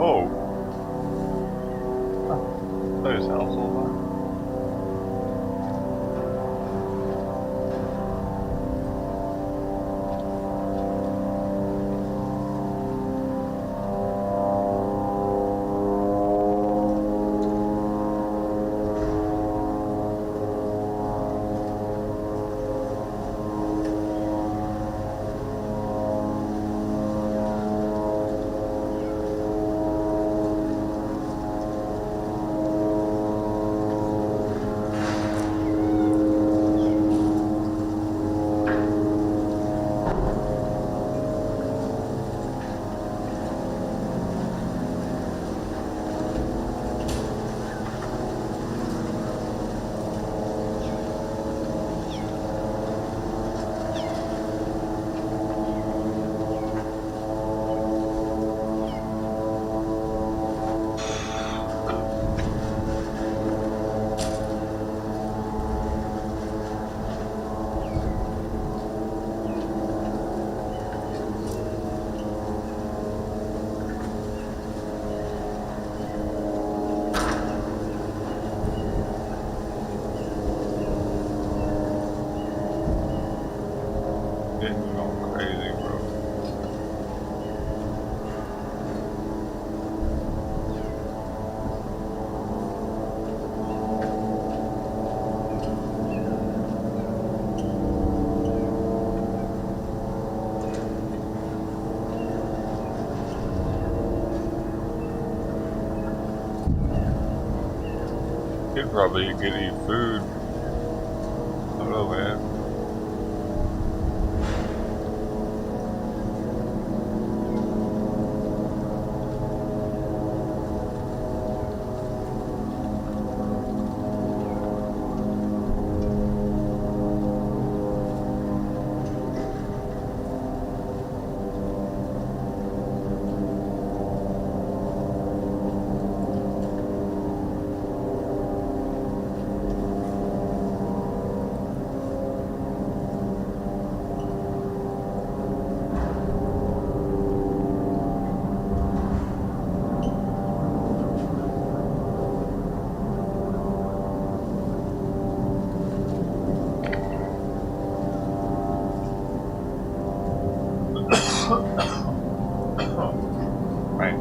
Oh. There's household line. It's going crazy, bro. Could probably get any food. I don't know, man. Right.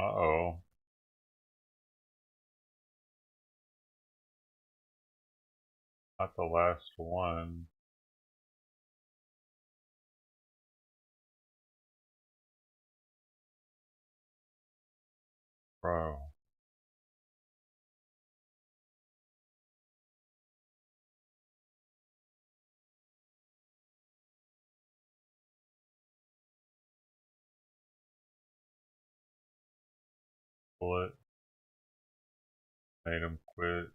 Uh-oh. Not the last one. Bro. Bullet. Made him quit.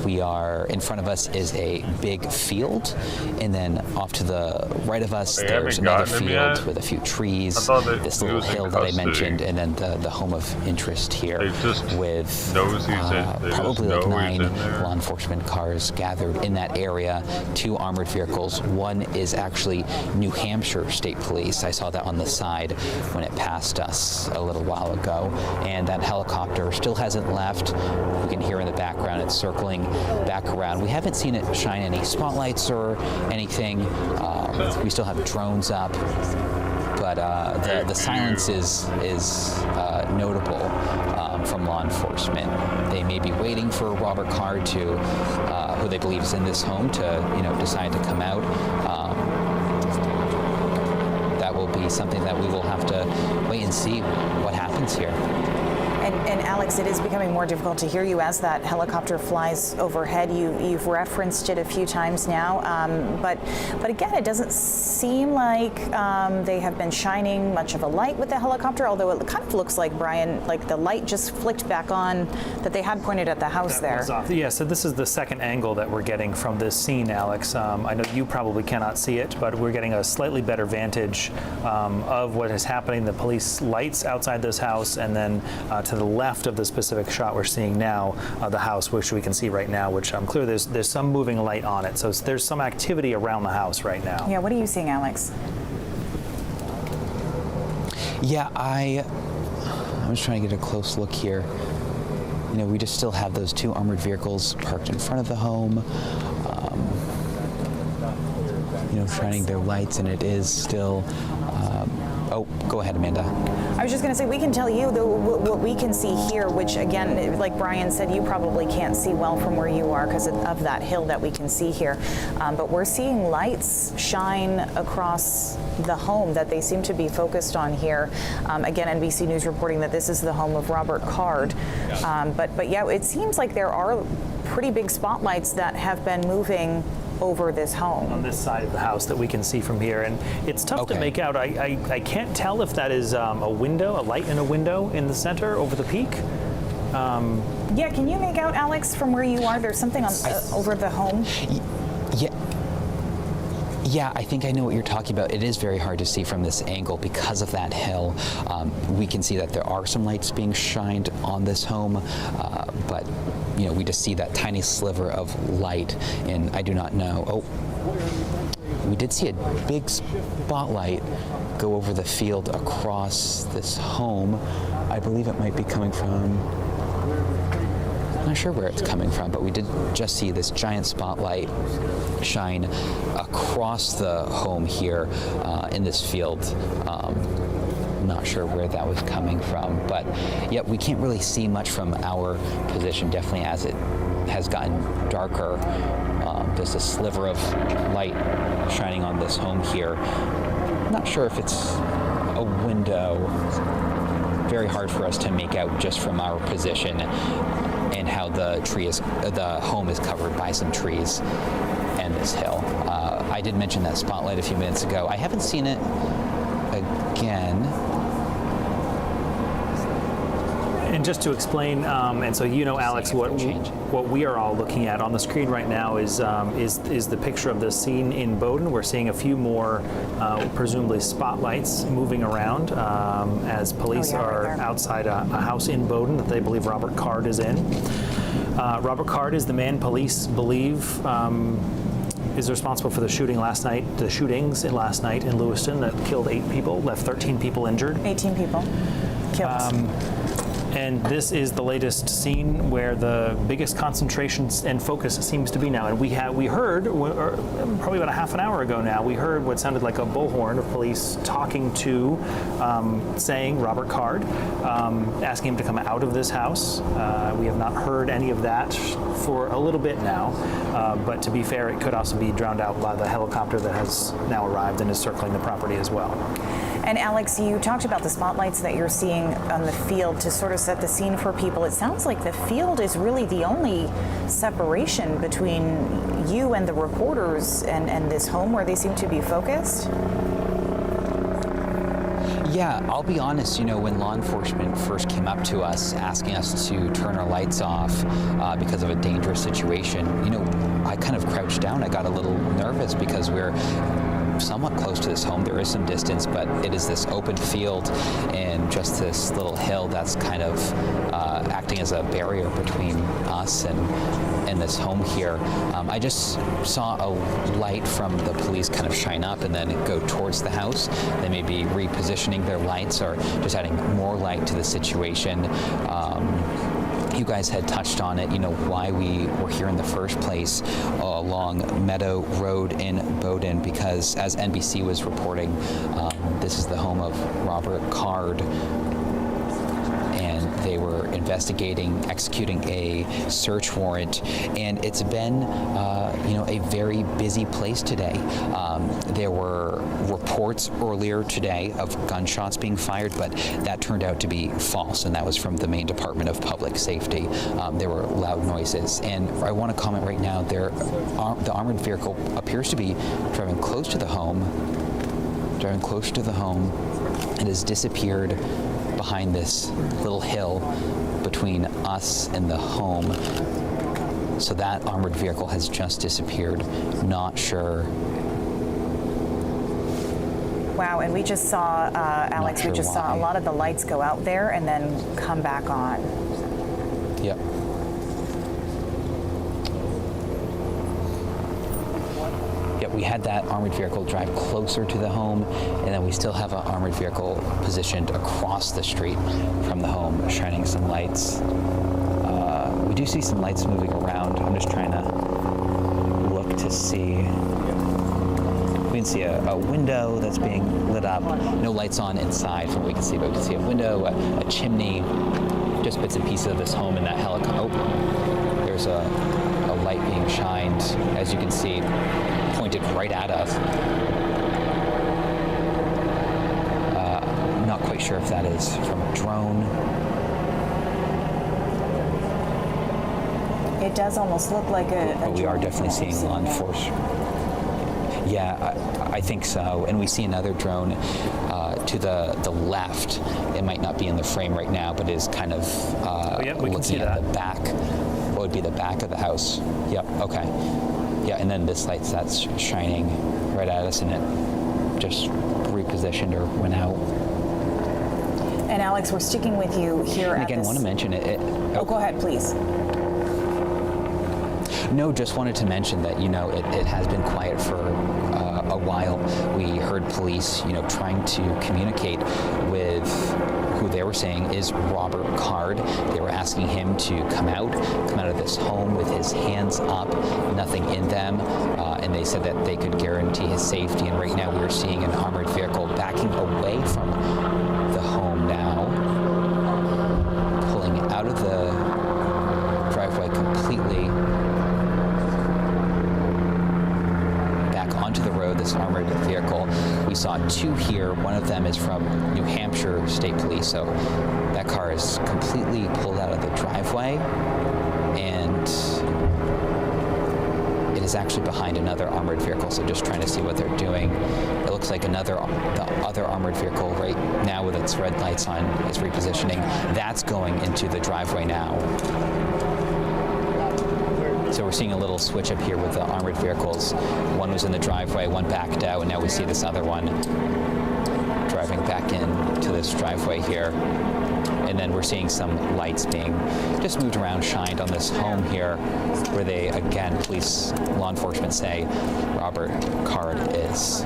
We are, in front of us is a big field, and then off to the right of us, there's another field with a few trees, this little hill that I mentioned, and then the home of interest here with probably like 9 law enforcement cars gathered in that area, 2 armored vehicles. One is actually New Hampshire State Police. I saw that on the side when it passed us a little while ago, and that helicopter still hasn't left. We can hear in the background it's circling back around. We haven't seen it shine any spotlights or anything. We still have drones up, but the silence is notable from law enforcement. They may be waiting for Robert Card to, who they believe is in this home, to decide to come out. That will be something that we will have to wait and see what happens here. And Alex, it is becoming more difficult to hear you as that helicopter flies overhead. You've referenced it a few times now, but again, it doesn't seem like they have been shining much of a light with the helicopter, although it kind of looks like, Brian, like the light just flicked back on that they had pointed at the house there. Yeah, so this is the second angle that we're getting from this scene, Alex. I know you probably cannot see it, but we're getting a slightly better vantage of what is happening. The police lights outside this house, and then to the left of the specific shot we're seeing now, the house, which we can see right now, which I'm clear there's some moving light on it. So there's some activity around the house right now. Yeah, what are you seeing, Alex? Yeah, I'm just trying to get a close look here. We just still have those 2 armored vehicles parked in front of the home, shining their lights, and it is still, oh, go ahead, Amanda. I was just going to say, we can tell you what we can see here, which again, like Brian said, you probably can't see well from where you are because of that hill that we can see here. But we're seeing lights shine across the home that they seem to be focused on here. Again, NBC News reporting that this is the home of Robert Card. But yeah, it seems like there are pretty big spotlights that have been moving over this home. On this side of the house that we can see from here, and it's tough to make out. I can't tell if that is a window, a light in a window in the center over the peak. Yeah, can you make out, Alex, from where you are? There's something on over the home. Yeah, I think I know what you're talking about. It is very hard to see from this angle because of that hill. We can see that there are some lights being shined on this home, but we just see that tiny sliver of light, and I do not know. Oh, we did see a big spotlight go over the field across this home. I believe it might be coming from, I'm not sure where it's coming from, but we did just see this giant spotlight shine across the home here in this field. I'm not sure where that was coming from, but yeah, we can't really see much from our position, definitely as it has gotten darker. There's a sliver of light shining on this home here. I'm not sure if it's a window. Very hard for us to make out just from our position, and how the home is covered by some trees and this hill. I did mention that spotlight a few minutes ago. I haven't seen it again. And just to explain, and so you know, Alex, what we are all looking at on the screen right now is the picture of the scene in Bowdoin. We're seeing a few more, presumably spotlights moving around as police are outside a house in Bowdoin that they believe Robert Card is in. Robert Card is the man police believe is responsible for the shooting last night, the shootings last night in Lewiston that killed 8 people, left 13 people injured. 18 people killed. And this is the latest scene where the biggest concentration and focus seems to be now. And we heard, probably about a half an hour ago now, we heard what sounded like a bullhorn of police talking to, saying Robert Card, asking him to come out of this house. We have not heard any of that for a little bit now. But to be fair, it could also be drowned out by the helicopter that has now arrived and is circling the property as well. And Alex, you talked about the spotlights that you're seeing on the field to sort of set the scene for people. It sounds like the field is really the only separation between you and the reporters and this home where they seem to be focused. Yeah, I'll be honest, you know, when law enforcement first came up to us asking us to turn our lights off because of a dangerous situation, you know, I kind of crouched down. I got a little nervous because we're somewhat close to this home. There is some distance, but it is this open field and just this little hill that's kind of acting as a barrier between us and this home here. I just saw a light from the police kind of shine up and then go towards the house. They may be repositioning their lights or just adding more light to the situation. You guys had touched on it, you know, why we were here in the first place along Meadow Road in Bowdoin, because as NBC was reporting, this is the home of Robert Card, and they were investigating, executing a search warrant, and it's been, you know, a very busy place today. There were reports earlier today of gunshots being fired, but that turned out to be false, and that was from the Maine Department of Public Safety. There were loud noises, and I want to comment right now, the armored vehicle appears to be driving close to the home, and has disappeared behind this little hill between us and the home. So that armored vehicle has just disappeared. Not sure. Wow, and we just saw, Alex, we just saw a lot of the lights go out there and then come back on. Yep. We had that armored vehicle drive closer to the home, and then we still have an armored vehicle positioned across the street from the home, shining some lights. We do see some lights moving around. I'm just trying to look to see. We can see a window that's being lit up. No lights on inside from what we can see, but we can see a window, a chimney, just bits and pieces of this home and that helicopter. Oh, there's a light being shined, as you can see, pointed right at us. I'm not quite sure if that is from a drone. It does almost look like a but we are definitely seeing law enforcement. Yeah, I think so. And we see another drone to the left. It might not be in the frame right now, but is kind of we can see at that. the back. What would be the back of the house? Yep, okay. Yeah, and then this light that's shining right at us, and it just repositioned or went out. And Alex, we're sticking with you here and at again, I want to mention it. Oh, go ahead, please. No, just wanted to mention that, you know, it has been quiet for a while. We heard police, you know, trying to communicate with who they were saying is Robert Card. They were asking him to come out of this home with his hands up, nothing in them, and they said that they could guarantee his safety. And right now we're seeing an armored vehicle backing away from the home now, pulling out of the driveway completely back onto the road, this armored vehicle. We saw 2 here. One of them is from New Hampshire State Police, so that car is completely pulled out of the driveway, and it is actually behind another armored vehicle, so just trying to see what they're doing. It looks looks like the other armored vehicle right now with its red lights on is repositioning. That's going into the driveway now. So we're seeing a little switch up here with the armored vehicles. One was in the driveway, one backed out, and now we see this other one driving back into this driveway here. And then we're seeing some lights being just moved around, shined on this home here, where they, again, law enforcement say Robert Card is.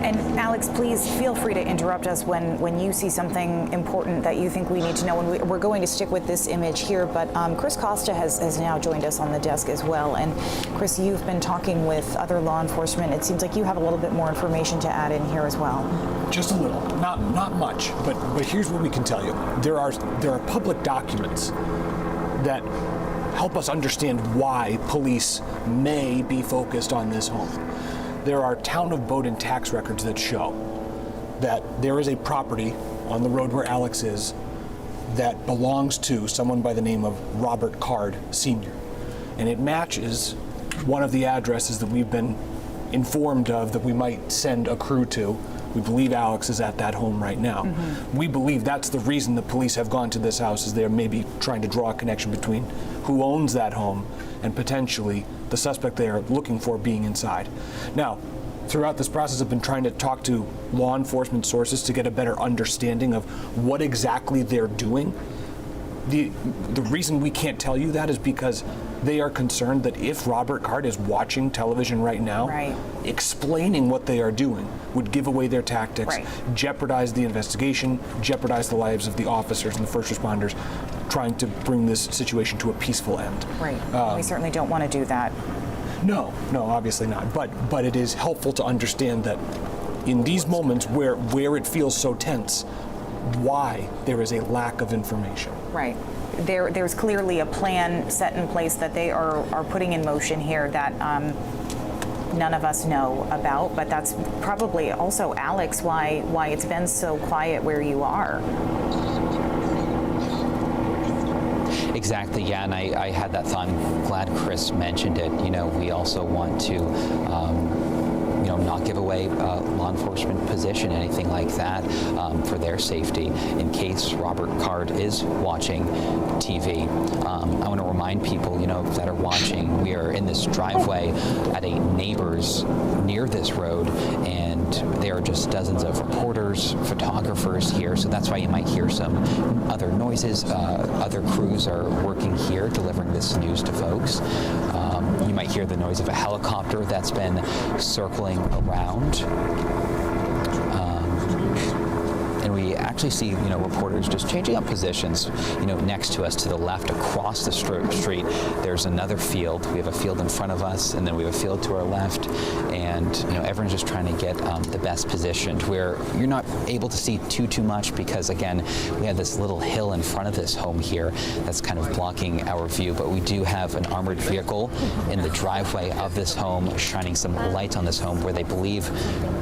And Alex, please feel free to interrupt us when you see something important that you think we need to know. And we're going to stick with this image here, but Chris Costa has now joined us on the desk as well. And Chris, you've been talking with other law enforcement. It seems like you have a little bit more information to add in here as well. Just a little, not much, but here's what we can tell you. There are public documents that help us understand why police may be focused on this home. There are town of Bowdoin tax records that show that there is a property on the road where Alex is that belongs to someone by the name of Robert Card Sr. And it matches one of the addresses that we've been informed of that we might send a crew to. We believe Alex is at that home right now. Mm-hmm. We believe that's the reason the police have gone to this house, is they're maybe trying to draw a connection between who owns that home and potentially the suspect they are looking for being inside. Now, throughout this process, I've been trying to talk to law enforcement sources to get a better understanding of what exactly they're doing. The reason we can't tell you that is because they are concerned that if Robert Card is watching television right now, explaining what they are doing would give away their tactics, jeopardize the investigation, jeopardize the lives of the officers and the first responders trying to bring this situation to a peaceful end. Right. We certainly don't want to do that. No, obviously not. But it is helpful to understand that in these moments where it feels so tense, why there is a lack of information. Right. There's clearly a plan set in place that they are putting in motion here that none of us know about, but that's probably also, Alex, why it's been so quiet where you are. Exactly, yeah, and I had that thought. I'm glad Chris mentioned it. You know, we also want to not give away law enforcement position, anything like that, for their safety in case Robert Card is watching TV. I want to remind people, that are watching, we are in this driveway at a neighbor's near this road, and there are just dozens of reporters, photographers here, so that's why you might hear some other noises. Other crews are working here delivering this news to folks. You might hear the noise of a helicopter that's been circling around. And we actually see, reporters just changing up positions, next to us to the left across the street. There's another field. We have a field in front of us, and then we have a field to our left. And, everyone's just trying to get the best positioned where you're not able to see too much because, again, we have this little hill in front of this home here that's kind of blocking our view. But we do have an armored vehicle in the driveway of this home, shining some light on this home where they believe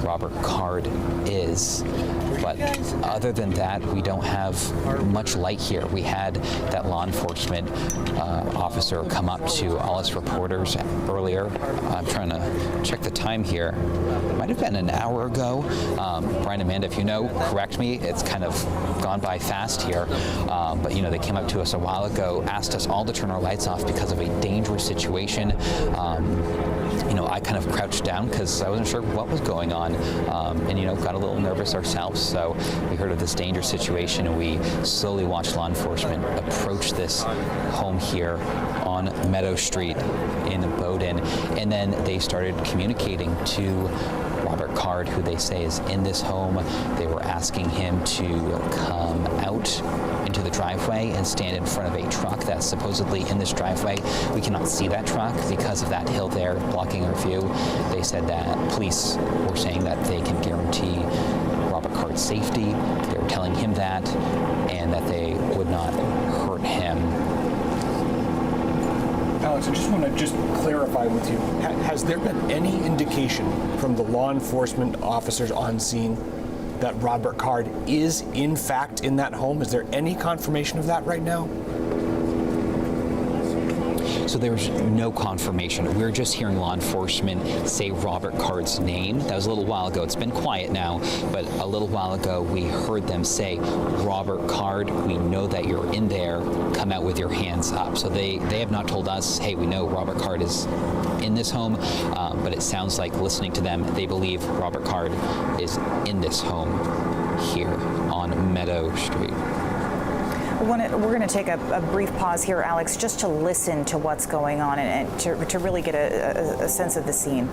Robert Card is. But other than that, we don't have much light here. We had that law enforcement officer come up to all us reporters earlier. I'm trying to check the time here. It might have been an hour ago. Brian, Amanda, if you know, correct me. It's kind of gone by fast here. But, they came up to us a while ago, asked us all to turn our lights off because of a dangerous situation. I kind of crouched down because I wasn't sure what was going on, and got a little nervous ourselves. So we heard of this dangerous situation, and we slowly watched law enforcement approach this home here on Meadow Street in Bowdoin, and then they started communicating to Robert Card, who they say is in this home. They were asking him to come out into the driveway and stand in front of a truck that's supposedly in this driveway. We cannot see that truck because of that hill there blocking our view. They said that police were saying that they can guarantee Robert Card's safety. They were telling him that, and that they would not hurt him. Alex, I just want to clarify with you. Has there been any indication from the law enforcement officers on scene that Robert Card is in fact in that home? Is there any confirmation of that right now? So there's no confirmation. We're just hearing law enforcement say Robert Card's name. That was a little while ago. It's been quiet now, but a little while ago we heard them say, Robert Card, we know that you're in there. Come out with your hands up. So they have not told us, hey, we know Robert Card is in this home, but it sounds like listening to them, they believe Robert Card is in this home here on Meadow Street. We're going to take a brief pause here, Alex, just to listen to what's going on and to really get a sense of the scene.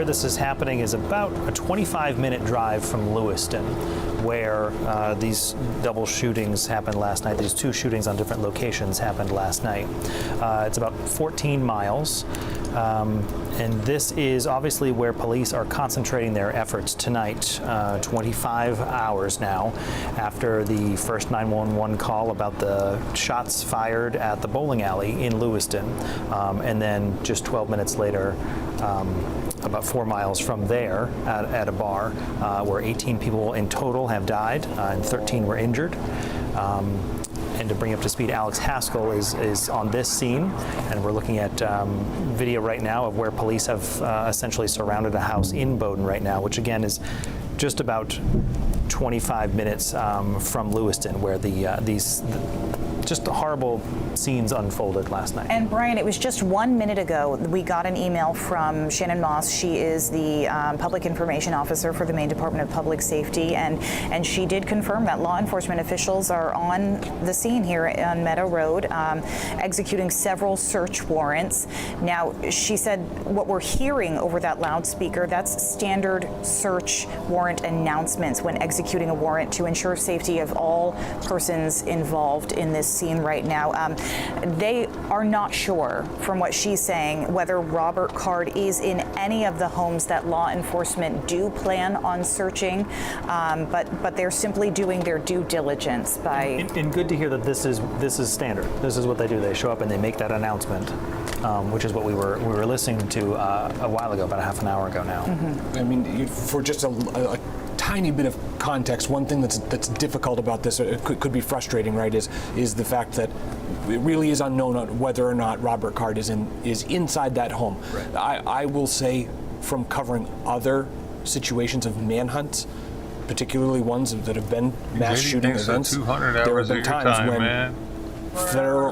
This is happening is about a 25-minute drive from Lewiston, where these double shootings happened last night. These two shootings on different locations happened last night. It's about 14 miles. And this is obviously where police are concentrating their efforts tonight, 25 hours now after the first 911 call about the shots fired at the bowling alley in Lewiston. And then just 12 minutes later, about 4 miles from there at a bar where 18 people in total have died and 13 were injured. And to bring up to speed, Alex Haskell is on this scene, and we're looking at video right now of where police have essentially surrounded a house in Bowdoin right now, which again is just about 25 minutes from Lewiston, where these just horrible scenes unfolded last night. And Brian, it was just 1 minute ago we got an email from Shannon Moss. She is the Public Information Officer for the Maine Department of Public Safety, and she did confirm that law enforcement officials are on the scene here on Meadow Road, executing several search warrants. Now, she said what we're hearing over that loudspeaker, that's standard search warrant announcements when executing a warrant to ensure safety of all persons involved in this scene right now. They are not sure, from what she's saying, whether Robert Card is in any of the homes that law enforcement do plan on searching, but they're simply doing their due diligence by. And good to hear that this is standard. This is what they do. They show up and they make that announcement, which is what we were listening to a while ago, about a half an hour ago now. I mean, for just a tiny bit of context, one thing that's difficult about this, it could be frustrating, right, is the fact that it really is unknown whether or not Robert Card is inside that home. Right. I will say, from covering other situations of manhunts, particularly ones that have been mass shooting events, there have been times when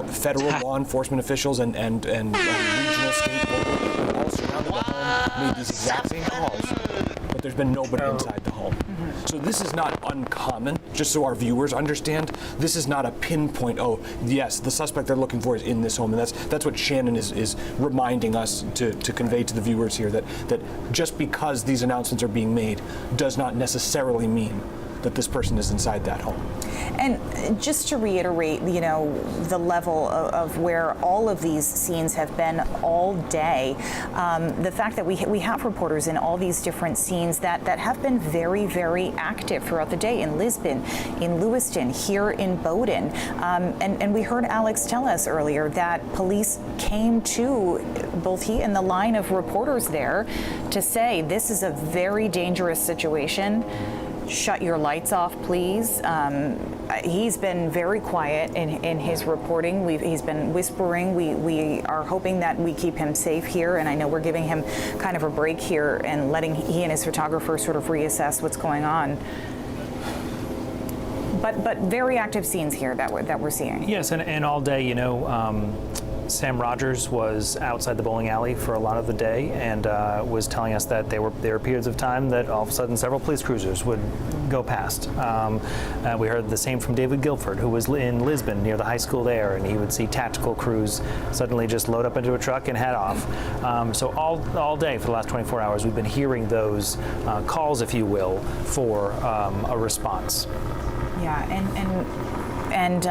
federal law enforcement officials and regional, state, local, all surrounded the home, made these exact same calls, but there's been nobody inside the home. So this is not uncommon, just so our viewers understand. This is not a pinpoint, oh, yes, the suspect they're looking for is in this home. And that's what Shannon is reminding us to convey to the viewers here, that just because these announcements are being made does not necessarily mean that this person is inside that home. And just to reiterate, the level of where all of these scenes have been all day, the fact that we have reporters in all these different scenes that have been very, very active throughout the day in Lisbon, in Lewiston, here in Bowdoin. And we heard Alex tell us earlier that police came to both he and the line of reporters there to say, this is a very dangerous situation. Shut your lights off, please. He's been very quiet in his reporting. He's been whispering. We are hoping that we keep him safe here, and I know we're giving him kind of a break here and letting he and his photographer sort of reassess what's going on. But very active scenes here that we're seeing. Yes, and all day, Sam Rogers was outside the bowling alley for a lot of the day and was telling us that there were periods of time that all of a sudden several police cruisers would go past. We heard the same from David Guilford, who was in Lisbon near the high school there, and he would see tactical crews suddenly just load up into a truck and head off. So all day for the last 24 hours, we've been hearing those calls, if you will, for a response. Yeah, and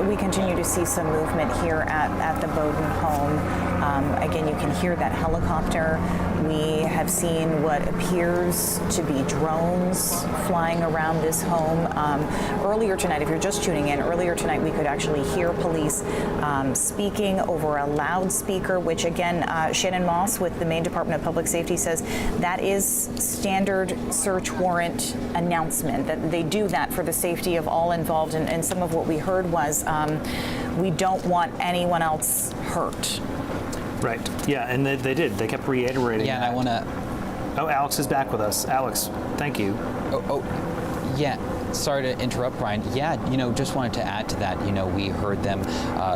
we continue to see some movement here at the Bowden home. Again, you can hear that helicopter. We have seen what appears to be drones flying around this home. Earlier tonight, if you're just tuning in, earlier tonight we could actually hear police speaking over a loudspeaker, which again, Shannon Moss with the Maine Department of Public Safety says that is standard search warrant announcement, that they do that for the safety of all involved. And some of what we heard was, we don't want anyone else hurt. Right. Yeah, and they did. They kept reiterating Yeah, that. and I want to... Oh, Alex is back with us. Alex, thank you. Yeah. Sorry to interrupt, Brian. Yeah, just wanted to add to that. We heard them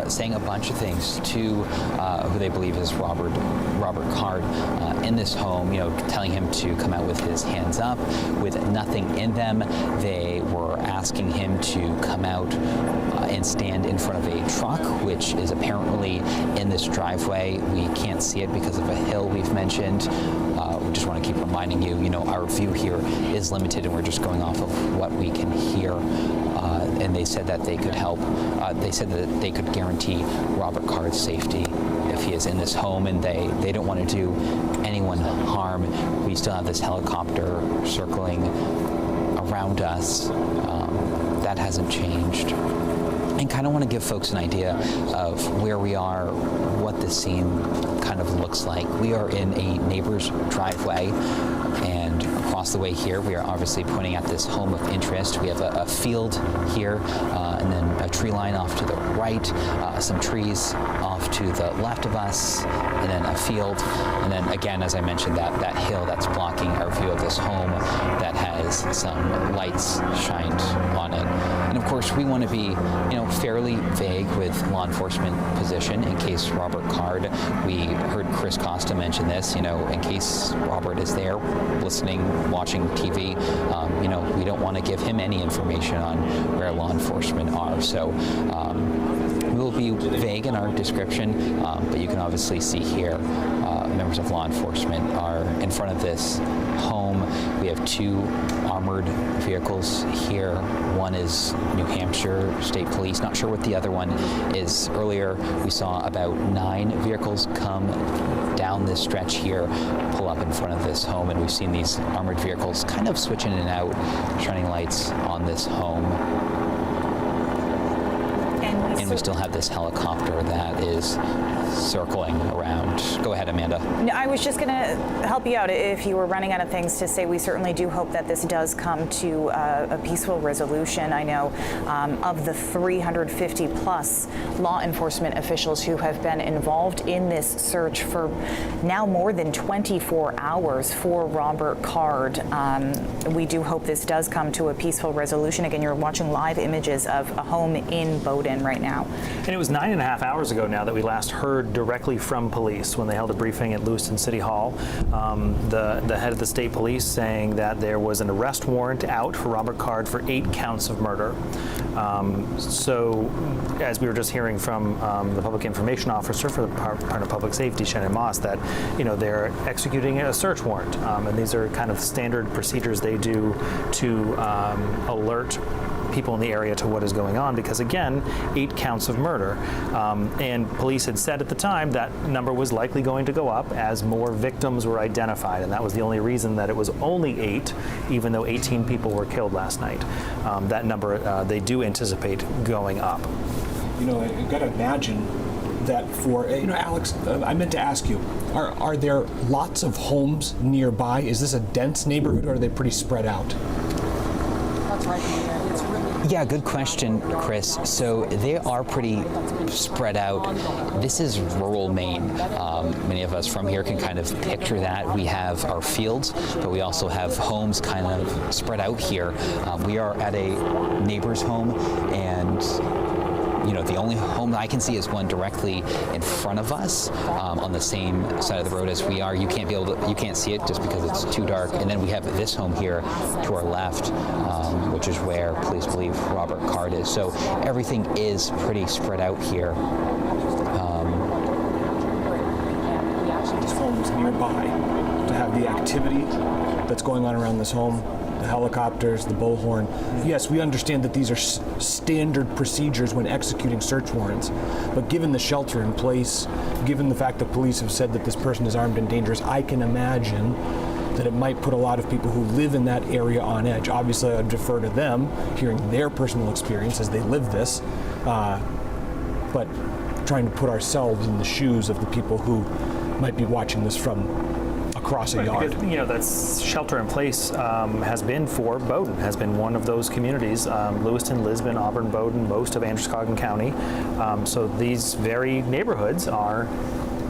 saying a bunch of things to who they believe is Robert Card in this home, telling him to come out with his hands up, with nothing in them. They were asking him to come out and stand in front of a truck, which is apparently in this driveway. We can't see it because of a hill we've mentioned. We just want to keep reminding you, our view here is limited and we're just going off of what we can hear. And they said that they could help. They said that they could guarantee Robert Card's safety if he is in this home, and they don't want to do anyone harm. We still have this helicopter circling around us. That hasn't changed. And kind of want to give folks an idea of where we are, what the scene kind of looks like. We are in a neighbor's driveway, and across the way here, we are obviously pointing at this home of interest. We have a field here, and then a tree line off to the right, some trees off to the left of us, and then a field. And then again, as I mentioned, that hill that's blocking our view of this home that has some lights shined on it. And of course, we want to be, fairly vague with law enforcement position in case Robert Card. We heard Chris Costa mention this, in case Robert is there listening, watching TV, we don't want to give him any information on where law enforcement are. So we'll be vague in our description, but you can obviously see here members of law enforcement are in front of this home. We have two armored vehicles here. One is New Hampshire State Police. Not sure what the other one is. Earlier, we saw about 9 vehicles come down this stretch here, pull up in front of this home, and we've seen these armored vehicles kind of switch in and out, shining lights on this home. And we still have this helicopter that is circling around. Go ahead, Amanda. No, I was just going to help you out if you were running out of things to say. We certainly do hope that this does come to a peaceful resolution. I know of the 350 plus law enforcement officials who have been involved in this search for now more than 24 hours for Robert Card. We do hope this does come to a peaceful resolution. Again, you're watching live images of a home in Bowden right now. And it was 9.5 hours ago now that we last heard directly from police when they held a briefing at Lewiston City Hall. The head of the state police saying that there was an arrest warrant out for Robert Card for 8 counts of murder. So, as we were just hearing from the public information officer for the Department of Public Safety, Shannon Moss, that they're executing a search warrant, and these are kind of standard procedures they do to alert people in the area to what is going on, because again, 8 counts of murder. And police had said at the time that number was likely going to go up as more victims were identified, and that was the only reason that it was only 8, even though 18 people were killed last night. That number, they do anticipate going up. You've got to imagine that for, Alex, I meant to ask you, are there lots of homes nearby? Is this a dense neighborhood, or are they pretty spread out? That's right. Yeah, good question, Chris. So they are pretty spread out. This is rural Maine. Many of us from here can kind of picture that. We have our fields, but we also have homes kind of spread out here. We are at a neighbor's home, and the only home that I can see is one directly in front of us, on the same side of the road as we are. You can't see it just because it's too dark. And then we have this home here to our left, which is where police believe Robert Card is. So everything is pretty spread out here. Homes nearby to have the activity that's going on around this home. the helicopters, the bullhorn. Yes, we understand that these are standard procedures when executing search warrants, but given the shelter in place, given the fact that police have said that this person is armed and dangerous, I can imagine that it might put a lot of people who live in that area on edge. Obviously, I would defer to them, hearing their personal experience as they live this, but trying to put ourselves in the shoes of the people who might be watching this from across a yard. Because, that's shelter in place has been for Bowdoin, has been one of those communities. Lewiston, Lisbon, Auburn, Bowdoin, most of Androscoggin County. So these very neighborhoods are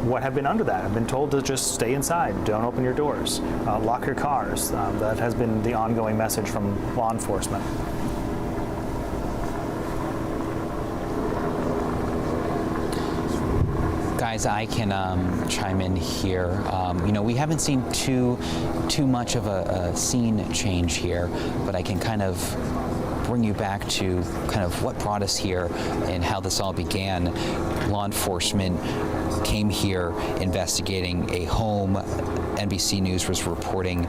what have been under that. Have been told to just stay inside, don't open your doors, lock your cars. That has been the ongoing message from law enforcement. Guys, I can chime in here. We haven't seen too much of a scene change here, but I can kind of bring you back to kind of what brought us here and how this all began. Law enforcement came here investigating a home NBC News was reporting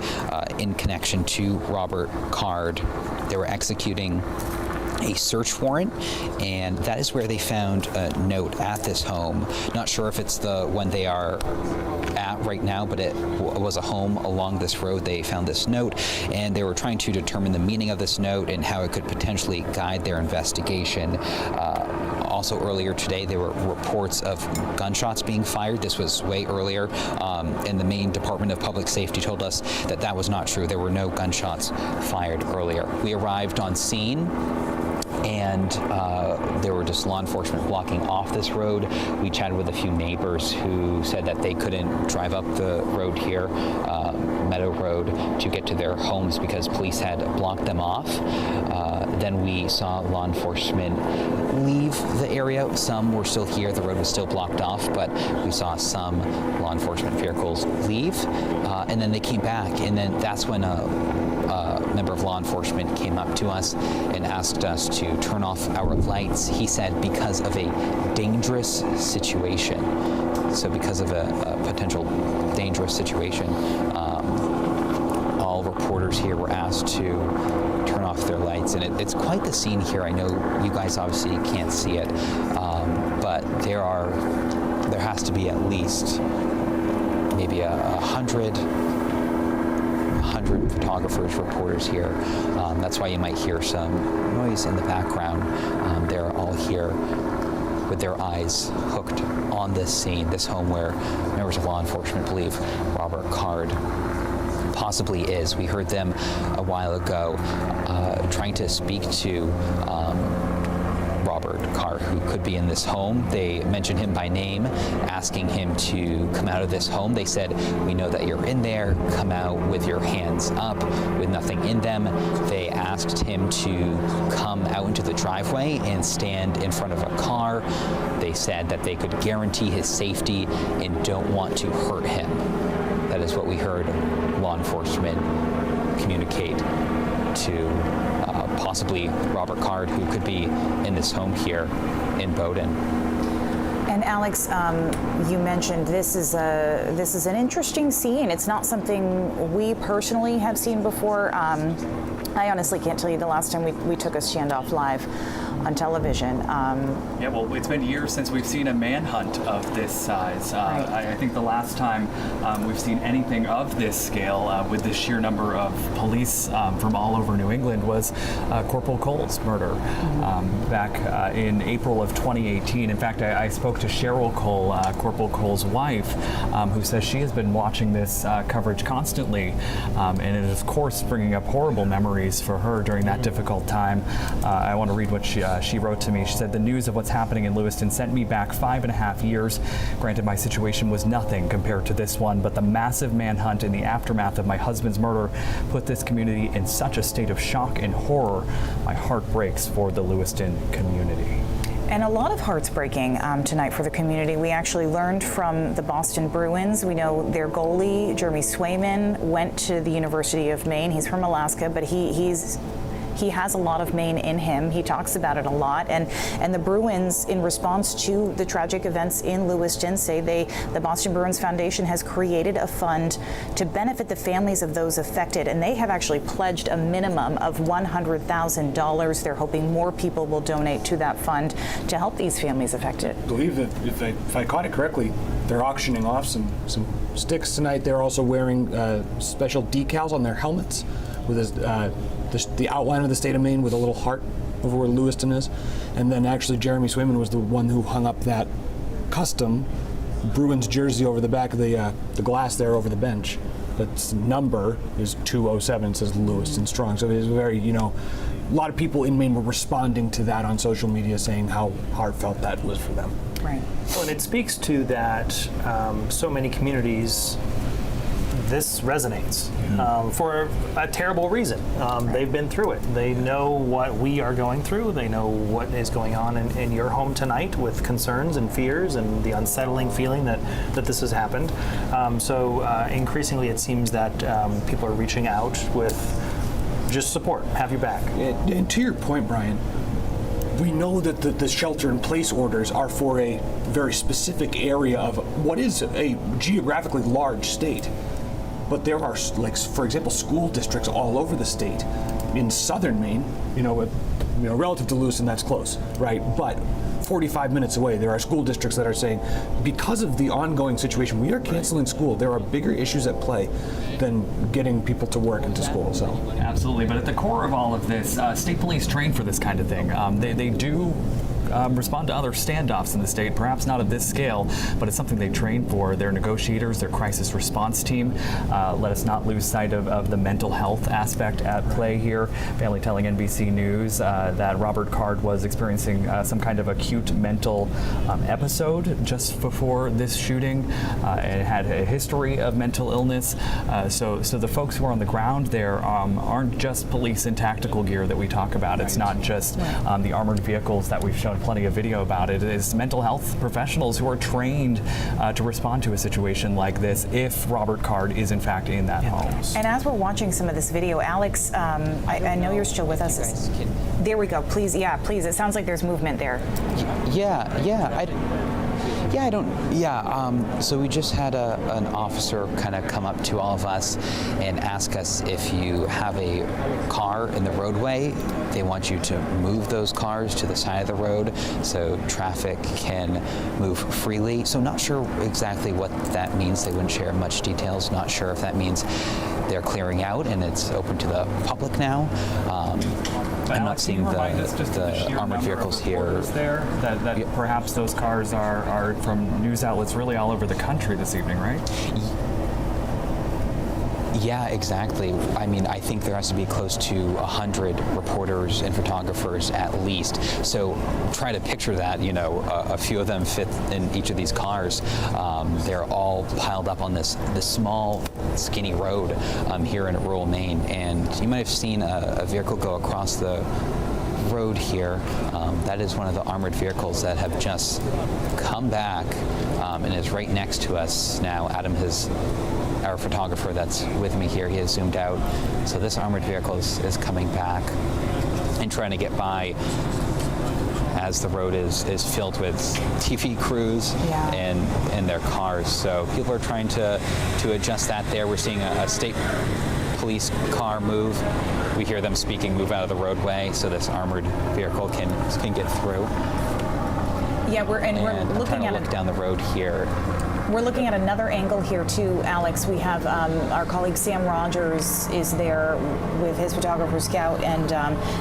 in connection to Robert Card. They were executing a search warrant, and that is where they found a note at this home. Not sure if it's the one they are at right now, but it was a home along this road. They found this note, and they were trying to determine the meaning of this note and how it could potentially guide their investigation. Also earlier today, there were reports of gunshots being fired. This was way earlier, and the Maine Department of Public Safety told us that that was not true. There were no gunshots fired earlier. We arrived on scene, and there were just law enforcement blocking off this road. We chatted with a few neighbors who said that they couldn't drive up the road here, Meadow Road, to get to their homes because police had blocked them off. Then we saw law enforcement leave the area. Some were still here. The road was still blocked off, but we saw some law enforcement vehicles leave, and then they came back. And then that's when a member of law enforcement came up to us and asked us to turn off our lights. He said because of a dangerous situation. So because of a potential dangerous situation, all reporters here were asked to turn off their lights. And it's quite the scene here. I know you guys obviously can't see it, but there has to be at least maybe 100 photographers, reporters here. That's why you might hear some noise in the background. They're all here with their eyes hooked on this scene, this home where members of law enforcement believe Robert Card possibly is. We heard them a while ago trying to speak to Robert Card, who could be in this home. They mentioned him by name, asking him to come out of this home. They said, "We know that you're in there. Come out with your hands up, with nothing in them." They asked him to come out into the driveway and stand in front of a car. They said that they could guarantee his safety and don't want to hurt him. That is what we heard law enforcement communicate to possibly Robert Card, who could be in this home here in Bowdoin. And Alex, you mentioned this is an interesting scene. It's not something we personally have seen before. I honestly can't tell you the last time we took a standoff live on television. Yeah, well, it's been years since we've seen a manhunt of this size. I think the last time we've seen anything of this scale with the sheer number of police from all over New England was Corporal Cole's murder back in April of 2018. In fact, I spoke to Cheryl Cole, Corporal Cole's wife, who says she has been watching this coverage constantly, and it is, of course, bringing up horrible memories for her during that difficult time. I want to read what she wrote to me. She said, "The news of what's happening in Lewiston sent me back 5.5 years. Granted, my situation was nothing compared to this one, but the massive manhunt in the aftermath of my husband's murder put this community in such a state of shock and horror. My heart breaks for the Lewiston community." And a lot of hearts breaking tonight for the community. We actually learned from the Boston Bruins. We know their goalie, Jeremy Swayman, went to the University of Maine. He's from Alaska, but he's He has a lot of Maine in him. He talks about it a lot. And the Bruins, in response to the tragic events in Lewiston, say the Boston Bruins Foundation has created a fund to benefit the families of those affected. And they have actually pledged a minimum of $100,000. They're hoping more people will donate to that fund to help these families affected. I believe that if I caught it correctly, they're auctioning off some sticks tonight. They're also wearing special decals on their helmets with the outline of the state of Maine with a little heart over where Lewiston is. And then actually Jeremy Swayman was the one who hung up that custom Bruins jersey over the back of the glass there over the bench. Its number is 207, says Lewiston Strong. So it is very, a lot of people in Maine were responding to that on social media, saying how heartfelt that was for them. Right. Well, and it speaks to that so many communities, this resonates for a terrible reason. They've been through it. They know what we are going through. They know what is going on in your home tonight with concerns and fears and the unsettling feeling that this has happened. So increasingly it seems that people are reaching out with just support, have your back. And to your point, Brian, we know that the shelter-in-place orders are for a very specific area of what is a geographically large state. But there are, like, for example, school districts all over the state. In southern Maine, relative to Lewiston, that's close, right? But 45 minutes away, there are school districts that are saying, because of the ongoing situation, we are canceling school. There are bigger issues at play than getting people to work and to school. So absolutely, but at the core of all of this, state police train for this kind of thing. They do respond to other standoffs in the state, perhaps not at this scale, but it's something they train for. Their negotiators, their crisis response team. Let us not lose sight of the mental health aspect at play here. Family telling NBC News that Robert Card was experiencing some kind of acute mental episode just before this shooting and had a history of mental illness. So the folks who are on the ground there aren't just police in tactical gear that we talk about. It's not just the armored vehicles that we've shown plenty of video about. It is mental health professionals who are trained to respond to a situation like this if Robert Card is in fact in that home. And as we're watching some of this video, Alex, I know you're still with us. There we go. Please, please. It sounds like there's movement there. So we just had an officer kind of come up to all of us and ask us if you have a car in the roadway, they want you to move those cars to the side of the road so traffic can move freely. So not sure exactly what that means. They wouldn't share much details. Not sure if that means they're clearing out and it's open to the public now. I'm not seeing the armored vehicles here. That perhaps those cars are from news outlets really all over the country this evening, right? Yeah, exactly. I mean, I think there has to be close to 100 reporters and photographers at least. So try to picture that, a few of them fit in each of these cars. They're all piled up on this small, skinny road here in rural Maine. And you might have seen a vehicle go across the road here. That is one of the armored vehicles that have just come back and is right next to us now. Adam our photographer that's with me here, he has zoomed out. So this armored vehicle is coming back and trying to get by as the road is filled with TV crews and their cars. So people are trying to adjust that there. We're seeing a state police car move. We hear them speaking, move out of the roadway so this armored vehicle can get through. Yeah, we're looking at look down the road here. We're looking at another angle here too, Alex. We have our colleague Sam Rogers is there with his photographer Scout, and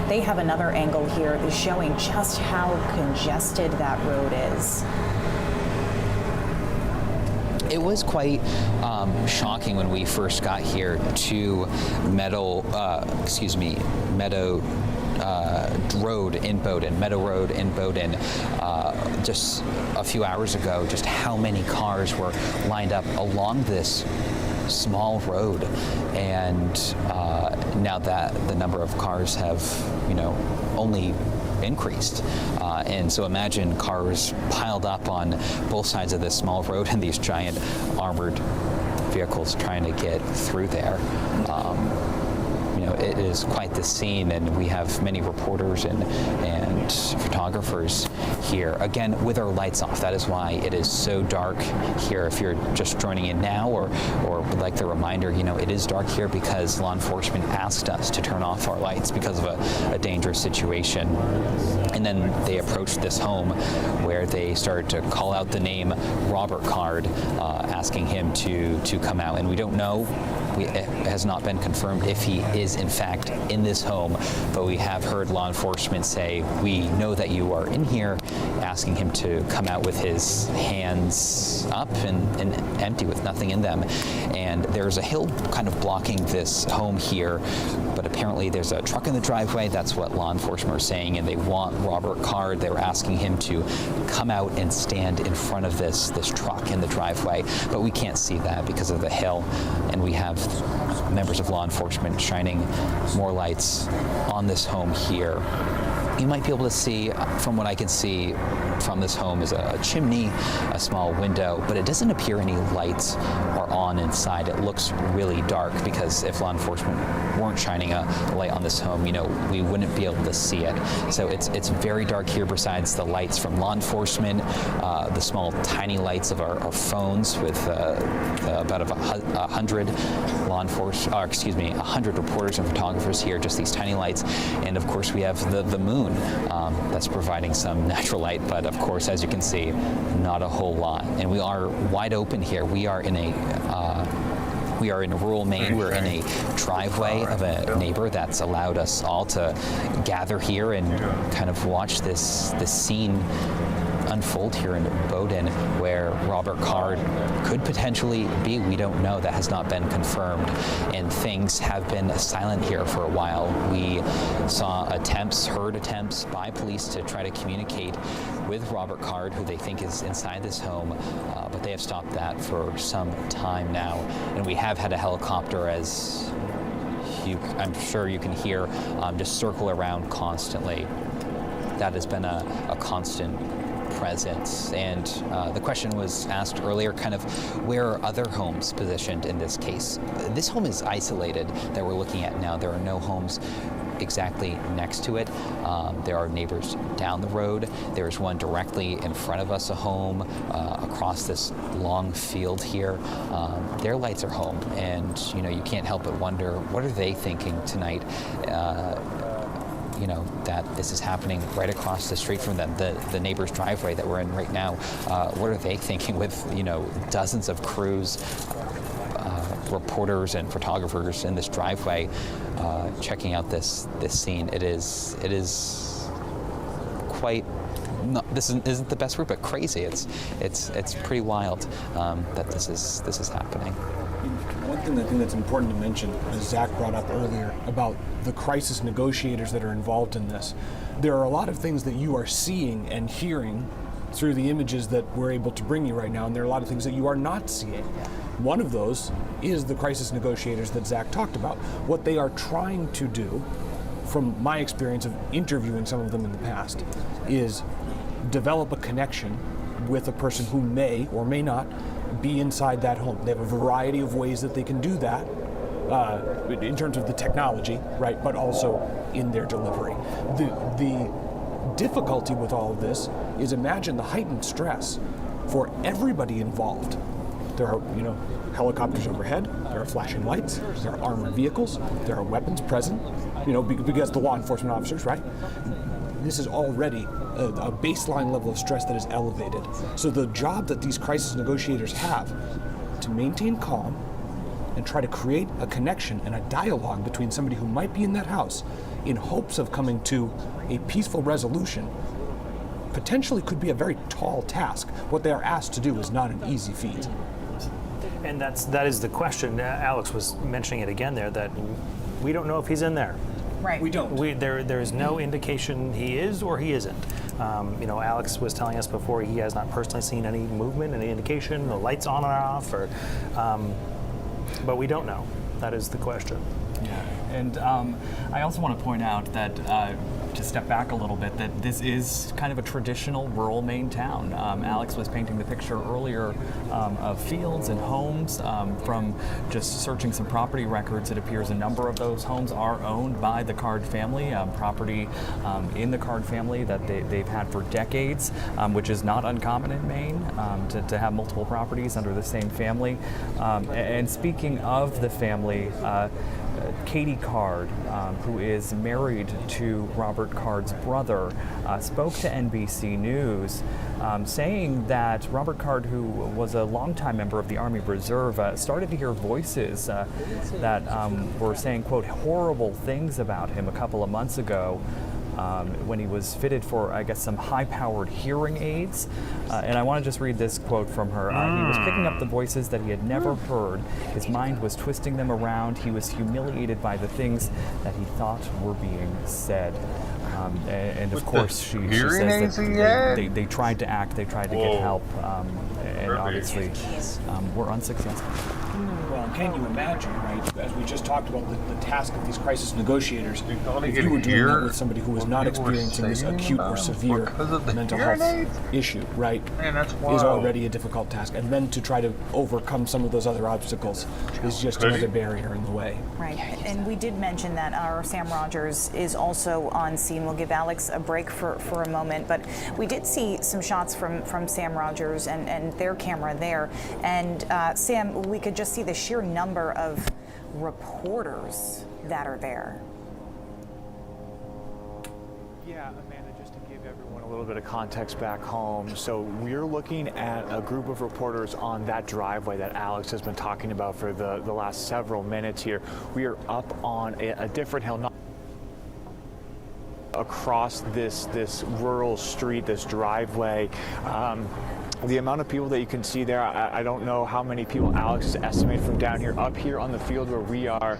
they have another angle here that's showing just how congested that road is. It was quite shocking when we first got here to Meadow Road in Bowdoin, just a few hours ago, just how many cars were lined up along this small road, and now that the number of cars have, only increased. And so imagine cars piled up on both sides of this small road and these giant armored vehicles trying to get through there. It is quite the scene, and we have many reporters and photographers here. Again, with our lights off. That is why it is so dark here. If you're just joining in now or would like the reminder, it is dark here because law enforcement asked us to turn off our lights because of a dangerous situation. And then they approached this home where they started to call out the name Robert Card, asking him to come out. And we don't know. It has not been confirmed if he is in fact in this home, but we have heard law enforcement say, we know that you are in here, asking him to come out with his hands up and empty with nothing in them. And there's a hill kind of blocking this home here, but apparently there's a truck in the driveway. That's what law enforcement are saying, and they want Robert Card. They were asking him to come out and stand in front of this truck in the driveway, but we can't see that because of the hill, and we have members of law enforcement shining more lights on this home here. You might be able to see, from what I can see from this home, is a chimney, a small window, but it doesn't appear any lights are on inside. It looks really dark because if law enforcement weren't shining a light on this home, we wouldn't be able to see it. So it's very dark here besides the lights from law enforcement, the small tiny lights of our phones with about 100 law enforcement, 100 reporters and photographers here, just these tiny lights. And of course we have the moon that's providing some natural light, but of course, as you can see, not a whole lot. And we are wide open here. We are in rural Maine. We're in a driveway of a neighbor that's allowed us all to gather here and kind of watch this scene unfold here in Bowdoin, where Robert Card could potentially be. We don't know. That has not been confirmed, and things have been silent here for a while. We saw heard attempts by police to try to communicate with Robert Card, who they think is inside this home, but they have stopped that for some time now. And we have had a helicopter, as I'm sure you can hear, just circle around constantly. That has been a constant presence. And the question was asked earlier, kind of where are other homes positioned in this case? This home is isolated that we're looking at now. There are no homes exactly next to it. There are neighbors down the road. There's one directly in front of us, a home across this long field here. Their lights are home, and you can't help but wonder, what are they thinking tonight? That this is happening right across the street from them, the neighbor's driveway that we're in right now. What are they thinking with, dozens of crews, reporters and photographers in this driveway, checking out this scene? It is quite, this isn't the best word, but crazy. It's pretty wild that this is happening. One thing I think that's important to mention, as Zach brought up earlier, about the crisis negotiators that are involved in this, there are a lot of things that you are seeing and hearing through the images that we're able to bring you right now, and there are a lot of things that you are not seeing. One of those is the crisis negotiators that Zach talked about. What they are trying to do, from my experience of interviewing some of them in the past, is develop a connection with a person who may or may not be inside that home. They have a variety of ways that they can do that in terms of the technology, right, but also in their delivery. The difficulty with all of this is, imagine the heightened stress for everybody involved. There are, helicopters overhead, there are flashing lights, there are armored vehicles, there are weapons present, because the law enforcement officers, right? This is already a baseline level of stress that is elevated. So the job that these crisis negotiators have to maintain calm and try to create a connection and a dialogue between somebody who might be in that house in hopes of coming to a peaceful resolution potentially could be a very tall task. What they are asked to do is not an easy feat. And that is the question. Alex was mentioning it again there, that we don't know if he's in there. Right. We don't. There is no indication he is or he isn't. Alex was telling us before he has not personally seen any movement, any indication, the lights on or off, but we don't know. That is the question. Yeah. And I also want to point out that, to step back a little bit, that this is kind of a traditional rural Maine town. Alex was painting the picture earlier of fields and homes. From just searching some property records, it appears a number of those homes are owned by the Card family, property in the Card family that they've had for decades, which is not uncommon in Maine, to have multiple properties under the same family. And speaking of the family, Katie Card, who is married to Robert Card's brother, spoke to NBC News, saying that Robert Card, who was a longtime member of the Army Reserve, started to hear voices that were saying, quote, horrible things about him a couple of months ago. When he was fitted for, I guess, some high-powered hearing aids. And I want to just read this quote from her. He was picking up the voices that he had never heard. His mind was twisting them around. He was humiliated by the things that he thought were being said. And of course, she says that they tried to act, they tried to get help, and obviously were unsuccessful. Well, can you imagine, right, as we just talked about the task of these crisis negotiators, if you were dealing with somebody who was not experiencing this acute or severe mental health issue, right, is already a difficult task. And then to try to overcome some of those other obstacles is just another barrier in the way. Right, and we did mention that our Sam Rogers is also on scene. We'll give Alex a break for a moment, but we did see some shots from Sam Rogers and their camera there. And Sam, we could just see the sheer number of reporters that are there. Yeah, Amanda, just to give everyone a little bit of context back home. So we're looking at a group of reporters on that driveway that Alex has been talking about for the last several minutes here. We are up on a different hill, not across this rural street, this driveway. The amount of people that you can see there, I don't know how many people Alex has estimated from down here. Up here on the field where we are,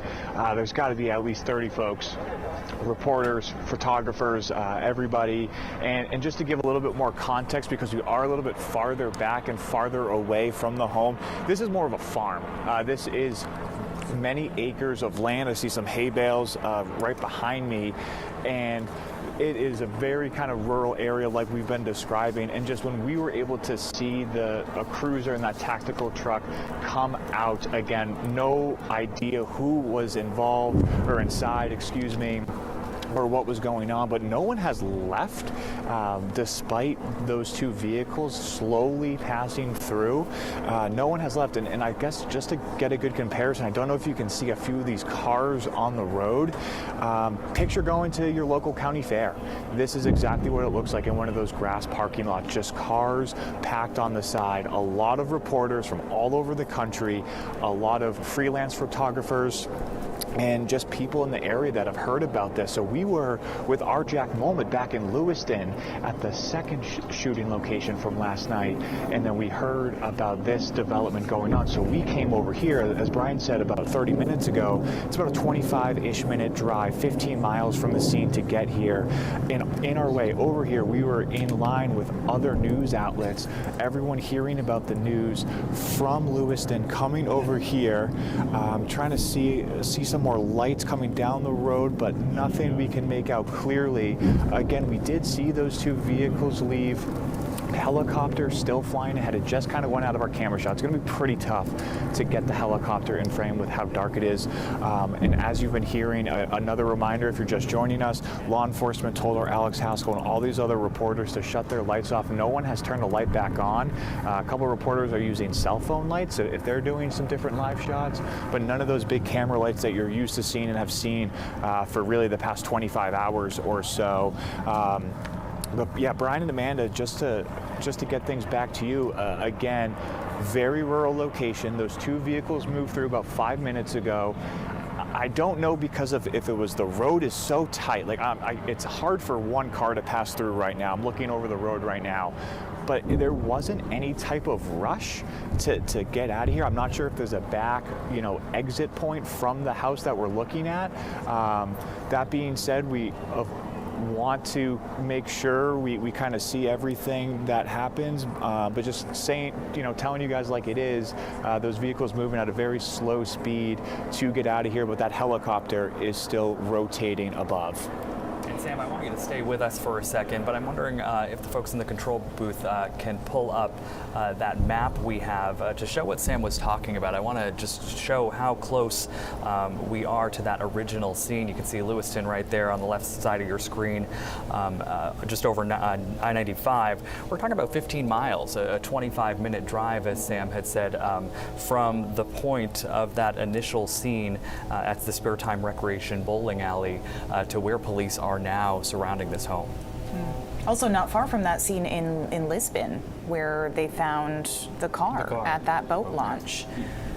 there's got to be at least 30 folks, reporters, photographers, everybody. And just to give a little bit more context, because we are a little bit farther back and farther away from the home, this is more of a farm. This is many acres of land. I see some hay bales right behind me, and it is a very kind of rural area like we've been describing. And just when we were able to see a cruiser and that tactical truck come out, again, no idea who was involved or inside, excuse me, or what was going on, but no one has left despite those two vehicles slowly passing through. No one has left, and I guess just to get a good comparison, I don't know if you can see a few of these cars on the road. Picture going to your local county fair. This is exactly what it looks like in one of those grass parking lots, just cars packed on the side. A lot of reporters from all over the country, a lot of freelance photographers, and just people in the area that have heard about this. So we were with our Jack Moment back in Lewiston at the second shooting location from last night, and then we heard about this development going on. So we came over here, as Brian said, about 30 minutes ago. It's about a 25-ish minute drive, 15 miles from the scene to get here. And in our way over here, we were in line with other news outlets, everyone hearing about the news from Lewiston, coming over here, trying to see some more lights coming down the road, but nothing we can make out clearly. Again, we did see those two vehicles leave. Helicopter still flying ahead. It just kind of went out of our camera shot. It's going to be pretty tough to get the helicopter in frame with how dark it is. And as you've been hearing, another reminder, if you're just joining us, law enforcement told our Alex Haskell and all these other reporters to shut their lights off. No one has turned the light back on. A couple of reporters are using cell phone lights if they're doing some different live shots, but none of those big camera lights that you're used to seeing and have seen for really the past 25 hours or so. But yeah, Brian and Amanda, just to get things back to you, again, very rural location. Those two vehicles moved through about 5 minutes ago. I don't know because of if it was the road is so tight. Like it's hard for one car to pass through right now. I'm looking over the road right now. But there wasn't any type of rush to get out of here. I'm not sure if there's a back, exit point from the house that we're looking at. That being said, want to make sure we kind of see everything that happens, but just saying, telling you guys like it is, those vehicles moving at a very slow speed to get out of here, but that helicopter is still rotating above. And Sam, I want you to stay with us for a second, but I'm wondering if the folks in the control booth can pull up that map we have to show what Sam was talking about. I want to just show how close we are to that original scene. You can see Lewiston right there on the left side of your screen, just over I-95. We're talking about 15 miles, a 25-minute drive, as Sam had said, from the point of that initial scene at the Spare Time Recreation bowling alley to where police are now surrounding this home. Also not far from that scene in Lisbon, where they found the car at that boat launch.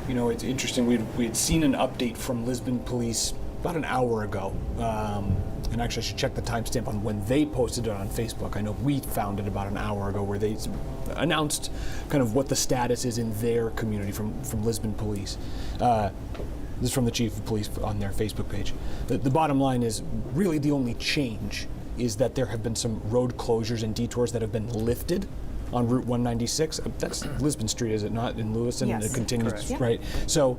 It's interesting. We had seen an update from Lisbon police about an hour ago. And actually, I should check the timestamp on when they posted it on Facebook. I know we found it about an hour ago, where they announced kind of what the status is in their community from Lisbon police. This is from the chief of police on their Facebook page. The bottom line is really the only change is that there have been some road closures and detours that have been lifted on Route 196. That's Lisbon Street, is it not, in Lewiston? Yes. It continues, Correct. right? So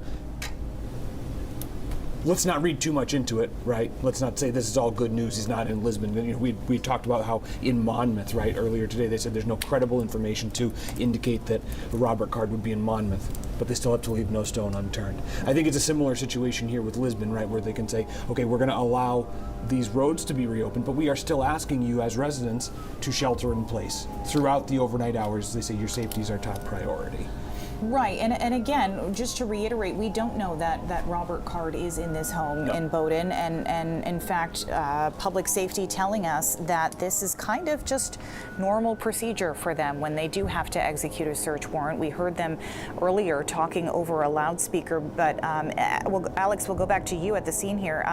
let's not read too much into it, right? Let's not say this is all good news. He's not in Lisbon. We talked about how in Monmouth, right, earlier today, they said there's no credible information to indicate that Robert Card would be in Monmouth, but they still have to leave no stone unturned. I think it's a similar situation here with Lisbon, right, where they can say, okay, we're going to allow these roads to be reopened, but we are still asking you as residents to shelter in place. Throughout the overnight hours, they say your safety is our top priority. Right, and again, just to reiterate, we don't know that Robert Card is in this home in Bowdoin, and in fact, public safety telling us that this is kind of just normal procedure for them when they do have to execute a search warrant. We heard them earlier talking over a loudspeaker, but Alex, we'll go back to you at the scene here.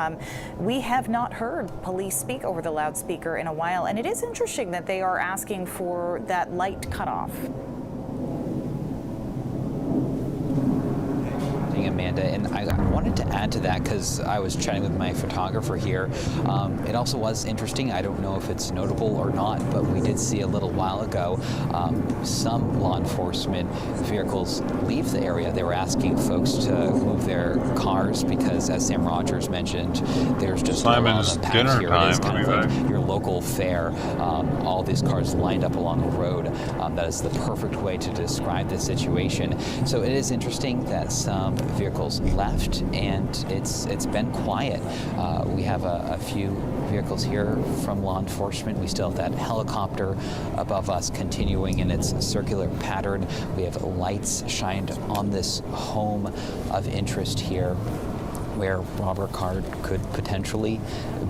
We have not heard police speak over the loudspeaker in a while, and it is interesting that they are asking for that light cut off. Amanda, and I wanted to add to that because I was chatting with my photographer here. It also was interesting. I don't know if it's notable or not, but we did see a little while ago some law enforcement vehicles leave the area. They were asking folks to move their cars because, as Sam Rogers mentioned, there's just Simon's dinner here. time. It is kind of like your local fair. All these cars lined up along the road. That is the perfect way to describe this situation. So it is interesting that some vehicles left, and it's been quiet. We have a few vehicles here from law enforcement. We still have that helicopter above us continuing in its circular pattern. We have lights shined on this home of interest here where Robert Card could potentially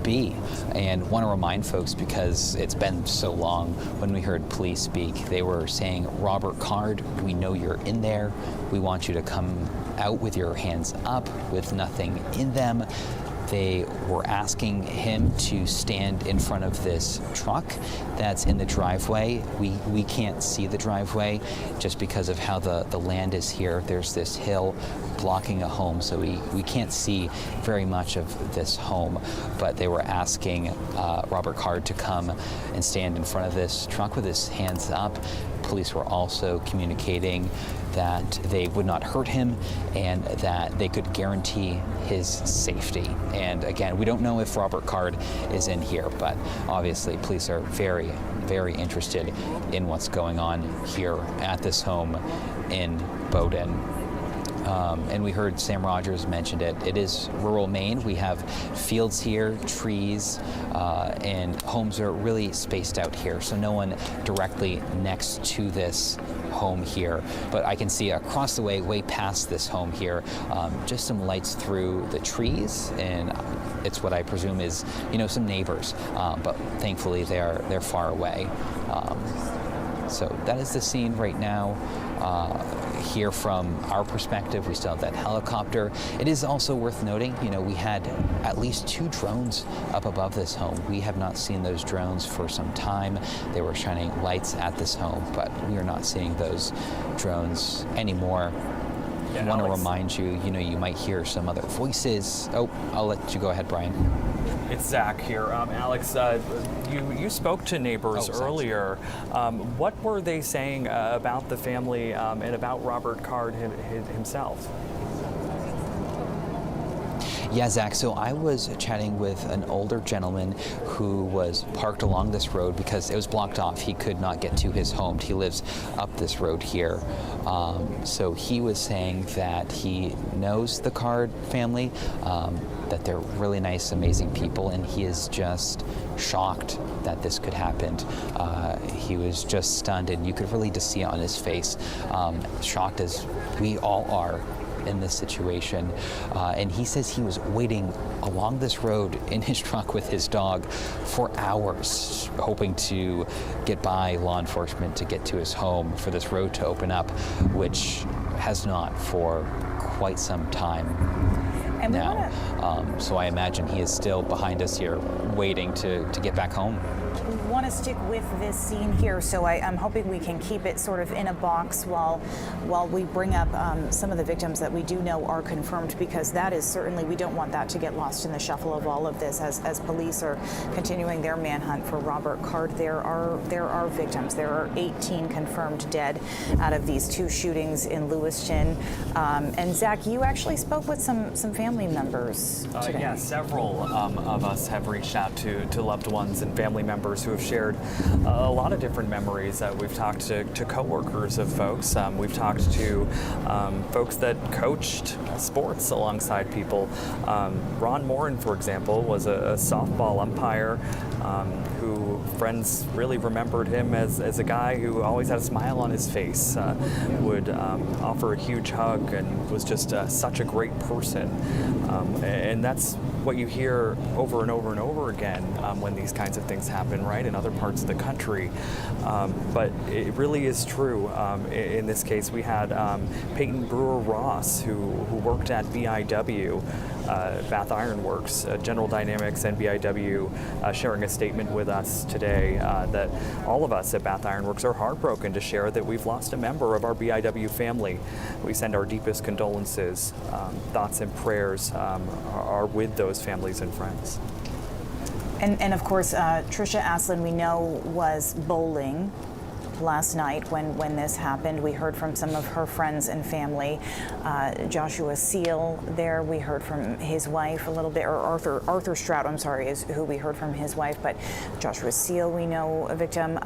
be. And want to remind folks, because it's been so long, when we heard police speak, they were saying, Robert Card, we know you're in there. We want you to come out with your hands up, with nothing in them. They were asking him to stand in front of this truck that's in the driveway. We can't see the driveway just because of how the land is here. There's this hill blocking a home, so we can't see very much of this home. But they were asking Robert Card to come and stand in front of this truck with his hands up. Police were also communicating that they would not hurt him and that they could guarantee his safety. And again, we don't know if Robert Card is in here, but obviously police are very, very interested in what's going on here at this home in Bowdoin. And we heard Sam Rogers mentioned it. It is rural Maine. We have fields here, trees, and homes are really spaced out here. So no one directly next to this home here. But I can see across the way past this home here, just some lights through the trees, and it's what I presume is, some neighbors. But thankfully they're far away. So that is the scene right now. Here from our perspective, we still have that helicopter. It is also worth noting, we had at least 2 drones up above this home. We have not seen those drones for some time. They were shining lights at this home, but we are not seeing those drones anymore. I want to remind you, you might hear some other voices. Oh, I'll let you go ahead, Brian. It's Zach here. Alex, you spoke to neighbors earlier. What were they saying about the family and about Robert Card himself? Yeah, Zach, so I was chatting with an older gentleman who was parked along this road because it was blocked off. He could not get to his home. He lives up this road here. So he was saying that he knows the Card family, that they're really nice, amazing people, and he is just shocked that this could happen. He was just stunned, and you could really just see it on his face, shocked as we all are in this situation. And he says he was waiting along this road in his truck with his dog for hours, hoping to get by law enforcement to get to his home, for this road to open up, which has not for quite some time now. So I imagine he is still behind us here, waiting to get back home. We want to stick with this scene here, so I'm hoping we can keep it sort of in a box while we bring up some of the victims that we do know are confirmed, because that is certainly, we don't want that to get lost in the shuffle of all of this as police are continuing their manhunt for Robert Card. There are victims. There are 18 confirmed dead out of these 2 shootings in Lewiston. And Zach, you actually spoke with some family members today. Yeah, several of us have reached out to loved ones and family members who have shared a lot of different memories. We've talked to coworkers of folks. We've talked to folks that coached sports alongside people. Ron Morin, for example, was a softball umpire who friends really remembered him as a guy who always had a smile on his face, would offer a huge hug, and was just such a great person. And that's what you hear over and over and over again when these kinds of things happen, right, in other parts of the country. But it really is true. In this case, we had Peyton Brewer-Ross, who worked at BIW, Bath Iron Works, General Dynamics, and BIW, sharing a statement with us today that all of us at Bath Iron Works are heartbroken to share that we've lost a member of our BIW family. We send our deepest condolences. Thoughts and prayers are with those families and friends. And of course, Tricia Aslin, we know, was bowling last night when this happened. We heard from some of her friends and family. Joshua Seal there, we heard from his wife a little bit, or Arthur Stroud, I'm sorry, is who we heard from his wife, but Joshua Seal, we know, a victim.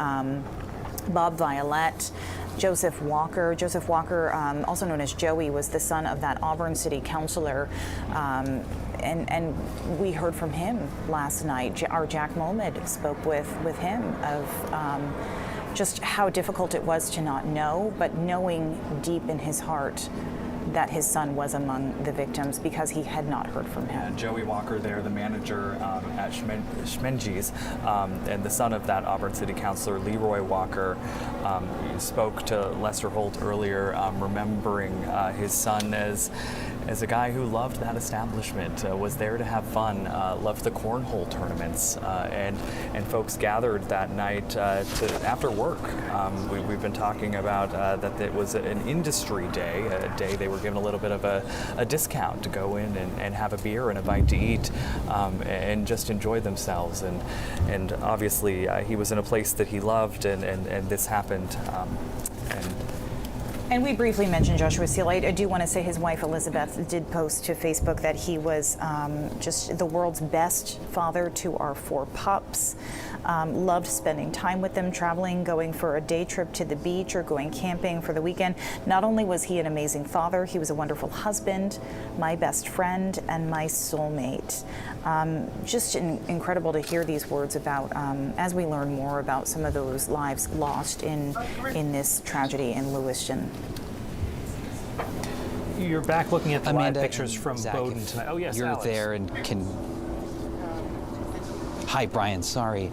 Bob Violette, Joseph Walker. Joseph Walker, also known as Joey, was the son of that Auburn City councilor. And we heard from him last night. Our Jack Mohamed spoke with him of just how difficult it was to not know, but knowing deep in his heart that his son was among the victims, because he had not heard from him. Joey Walker there, the manager at Schmenges, and the son of that Auburn City councilor, Leroy Walker, spoke to Lester Holt earlier, remembering his son as a guy who loved that establishment, was there to have fun, loved the cornhole tournaments, and folks gathered that night after work. We've been talking about that it was an industry day, a day they were given a little bit of a discount to go in and have a beer and a bite to eat, and just enjoy themselves. And obviously he was in a place that he loved, and this happened. And we briefly mentioned Joshua Seal. I do want to say his wife Elizabeth did post to Facebook that he was just the world's best father to our 4 pups. Loved spending time with them, traveling, going for a day trip to the beach or going camping for the weekend. Not only was he an amazing father, he was a wonderful husband, my best friend, and my soulmate. Just incredible to hear these words about, as we learn more about some of those lives lost in this tragedy in Lewiston. You're back looking at the Amanda, live pictures from Zach, Bowdoin tonight. Oh, yes, you're Alex. there and can... Hi, Brian, sorry.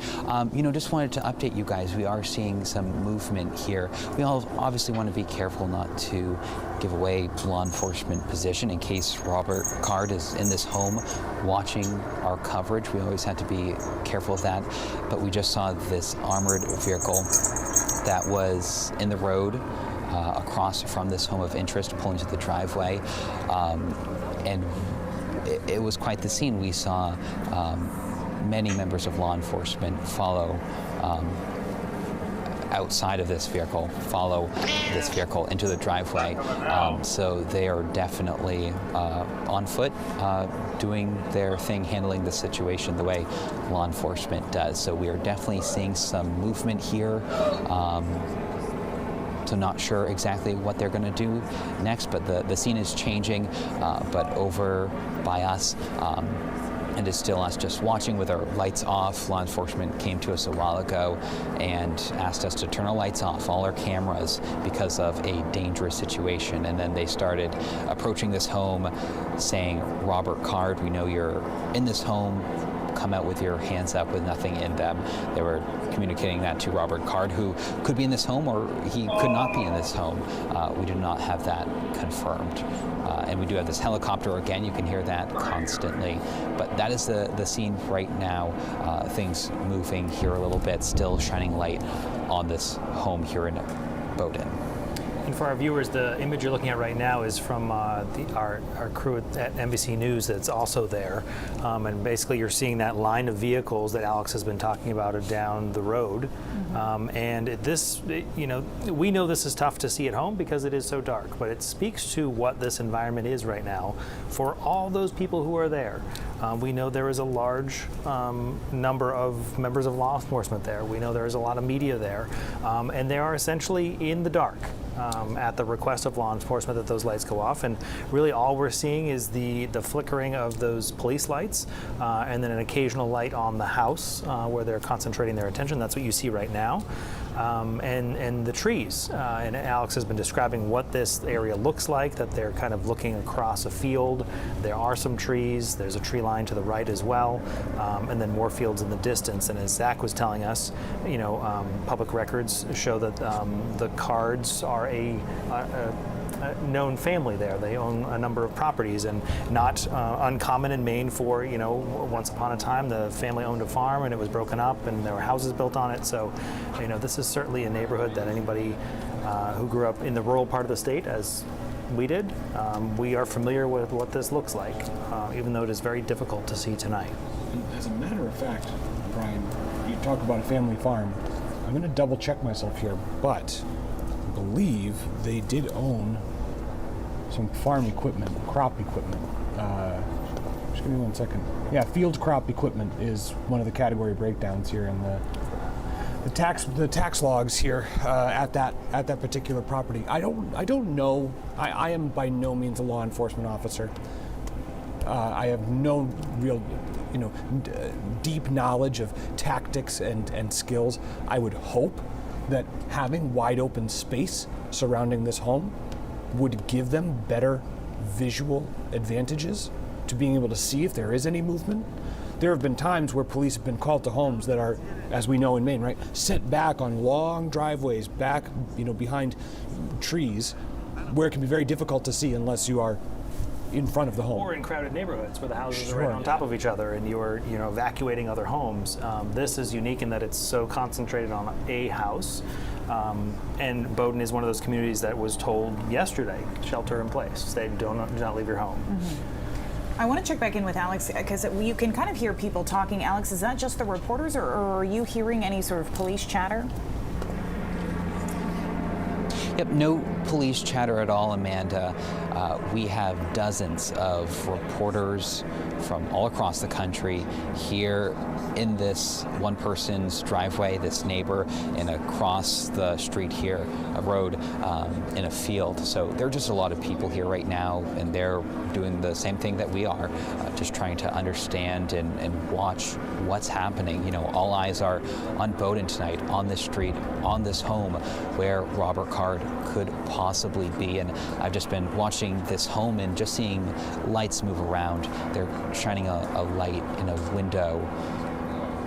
Just wanted to update you guys. We are seeing some movement here. We all obviously want to be careful not to give away law enforcement position in case Robert Card is in this home watching our coverage. We always have to be careful of that. But we just saw this armored vehicle that was in the road across from this home of interest, pulling to the driveway. And it was quite the scene. We saw many members of law enforcement follow outside of this vehicle, follow this vehicle into the driveway. So they are definitely on foot, doing their thing, handling the situation the way law enforcement does. So we are definitely seeing some movement here. So not sure exactly what they're going to do next, but the scene is changing, but over by us, and it's still us just watching with our lights off. Law enforcement came to us a while ago and asked us to turn our lights off, all our cameras, because of a dangerous situation. And then they started approaching this home saying, "Robert Card, we know you're in this home. Come out with your hands up with nothing in them." They were communicating that to Robert Card, who could be in this home or he could not be in this home. We do not have that confirmed. And we do have this helicopter again. You can hear that constantly. But that is the scene right now. Things moving here a little bit, still shining light on this home here in Bowdoin. And for our viewers, the image you're looking at right now is from our crew at NBC News that's also there. And basically you're seeing that line of vehicles that Alex has been talking about down the road. And this, we know this is tough to see at home because it is so dark, but it speaks to what this environment is right now for all those people who are there. We know there is a large number of members of law enforcement there. We know there is a lot of media there. And they are essentially in the dark. At the request of law enforcement that those lights go off, and really all we're seeing is the flickering of those police lights and then an occasional light on the house where they're concentrating their attention. That's what you see right now. And the trees. And Alex has been describing what this area looks like, that they're kind of looking across a field. There are some trees. There's a tree line to the right as well, and then more fields in the distance. And as Zach was telling us, public records show that the Cards are a known family there. They own a number of properties, and not uncommon in Maine for, once upon a time the family owned a farm and it was broken up and there were houses built on it. So, this is certainly a neighborhood that anybody who grew up in the rural part of the state, as we did, we are familiar with what this looks like, even though it is very difficult to see tonight. As a matter of fact, Brian, you talk about a family farm. I'm going to double check myself here, but I believe they did own some farm equipment, crop equipment. Just give me 1 second. Yeah, field crop equipment is one of the category breakdowns here in the tax logs here at that particular property. I don't know. I am by no means a law enforcement officer. I have no real, deep knowledge of tactics and skills. I would hope that having wide open space surrounding this home would give them better visual advantages to being able to see if there is any movement. There have been times where police have been called to homes that are, as we know in Maine, right, set back on long driveways, back, behind trees, where it can be very difficult to see unless you are in front of the home. Or in crowded neighborhoods where the houses are right on top of each other and you're evacuating other homes. This is unique in that it's so concentrated on a house. And Bowdoin is one of those communities that was told yesterday, shelter in place. They do not leave your home. I want to check back in with Alex because you can kind of hear people talking. Alex, is that just the reporters or are you hearing any sort of police chatter? Yep, no police chatter at all, Amanda. We have dozens of reporters from all across the country here in this one person's driveway, this neighbor, and across the street here, a road in a field. So there are just a lot of people here right now, and they're doing the same thing that we are, just trying to understand and watch what's happening. All eyes are on Bowdoin tonight, on this street, on this home where Robert Card could possibly be. And I've just been watching this home and just seeing lights move around. They're shining a light in a window.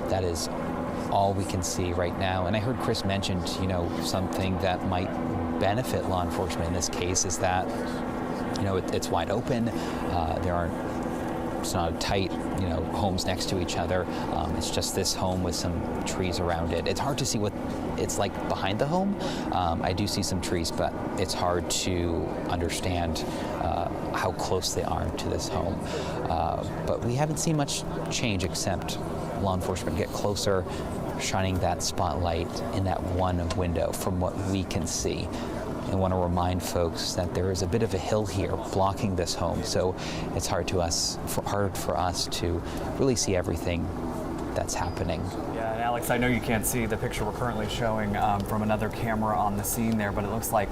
That is all we can see right now. And I heard Chris mentioned, something that might benefit law enforcement in this case is that, it's wide open. It's not tight, homes next to each other. It's just this home with some trees around it. It's hard to see what it's like behind the home. I do see some trees, but it's hard to understand how close they are to this home. But we haven't seen much change except law enforcement get closer, shining that spotlight in that one window from what we can see. I want to remind folks that there is a bit of a hill here blocking this home, so it's hard for us to really see everything that's happening. Yeah, and Alex, I know you can't see the picture we're currently showing from another camera on the scene there, but it looks like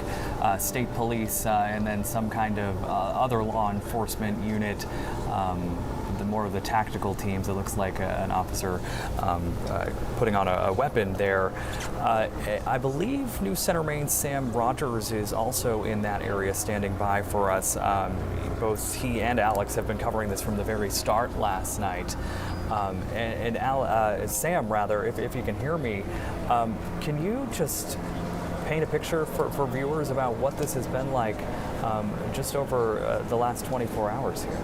state police and then some kind of other law enforcement unit. More of the tactical teams. It looks like an officer putting on a weapon there. I believe News Center Maine's Sam Rogers is also in that area standing by for us. Both he and Alex have been covering this from the very start last night. Sam, rather, if you can hear me, can you just paint a picture for viewers about what this has been like just over the last 24 hours here?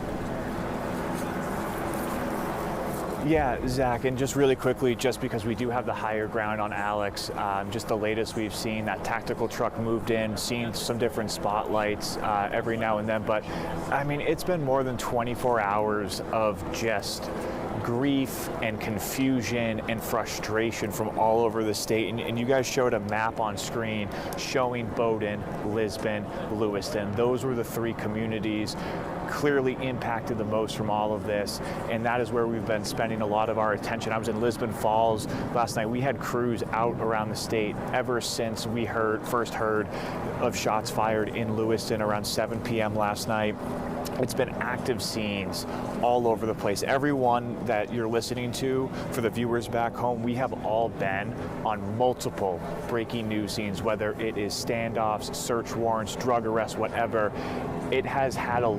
Yeah, Zach, and just really quickly, just because we do have the higher ground on Alex, just the latest we've seen, that tactical truck moved in, seen some different spotlights every now and then, but I mean, it's been more than 24 hours of just grief and confusion and frustration from all over the state. And you guys showed a map on screen showing Bowdoin, Lisbon, Lewiston. Those were the three communities clearly impacted the most from all of this, and that is where we've been spending a lot of our attention. I was in Lisbon Falls last night. We had crews out around the state ever since we first heard of shots fired in Lewiston around 7 p.m. last night. It's been active scenes all over the place. Everyone that you're listening to, for the viewers back home, we have all been on multiple breaking news scenes, whether it is standoffs, search warrants, drug arrests, whatever. It has had a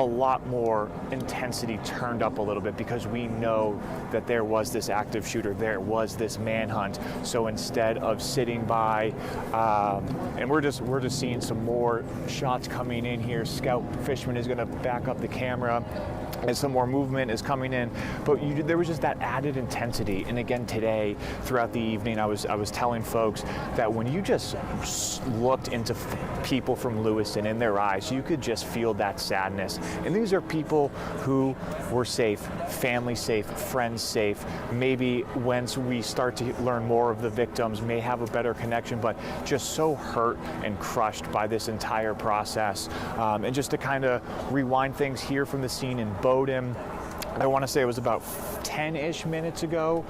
lot more intensity turned up a little bit, because we know that there was this active shooter, there was this manhunt. So instead of sitting by, and we're just seeing some more shots coming in here. Scout Fishman is going to back up the camera as some more movement is coming in, but there was just that added intensity. And again today, throughout the evening, I was telling folks that when you just looked into people from Lewiston in their eyes, you could just feel that sadness. And these are people who were safe, family safe, friends safe. Maybe once we start to learn more of the victims, may have a better connection, but just so hurt and crushed by this entire process. And just to kind of rewind things here from the scene in Bowdoin, I want to say it was about 10-ish minutes ago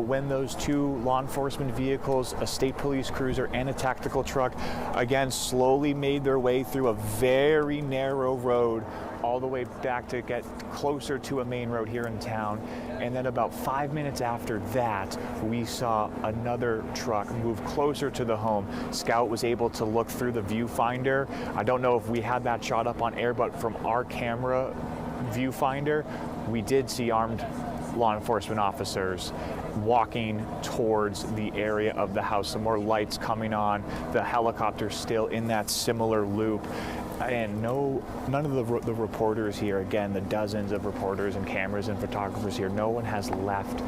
when those two law enforcement vehicles, a state police cruiser and a tactical truck, again slowly made their way through a very narrow road all the way back to get closer to a main road here in town. And then about 5 minutes after that, we saw another truck move closer to the home. Scout was able to look through the viewfinder. I don't know if we had that shot up on air, but from our camera viewfinder, we did see armed law enforcement officers walking towards the area of the house. Some more lights coming on. The helicopter still in that similar loop. And none of the reporters here, again, the dozens of reporters and cameras and photographers here, no one has left.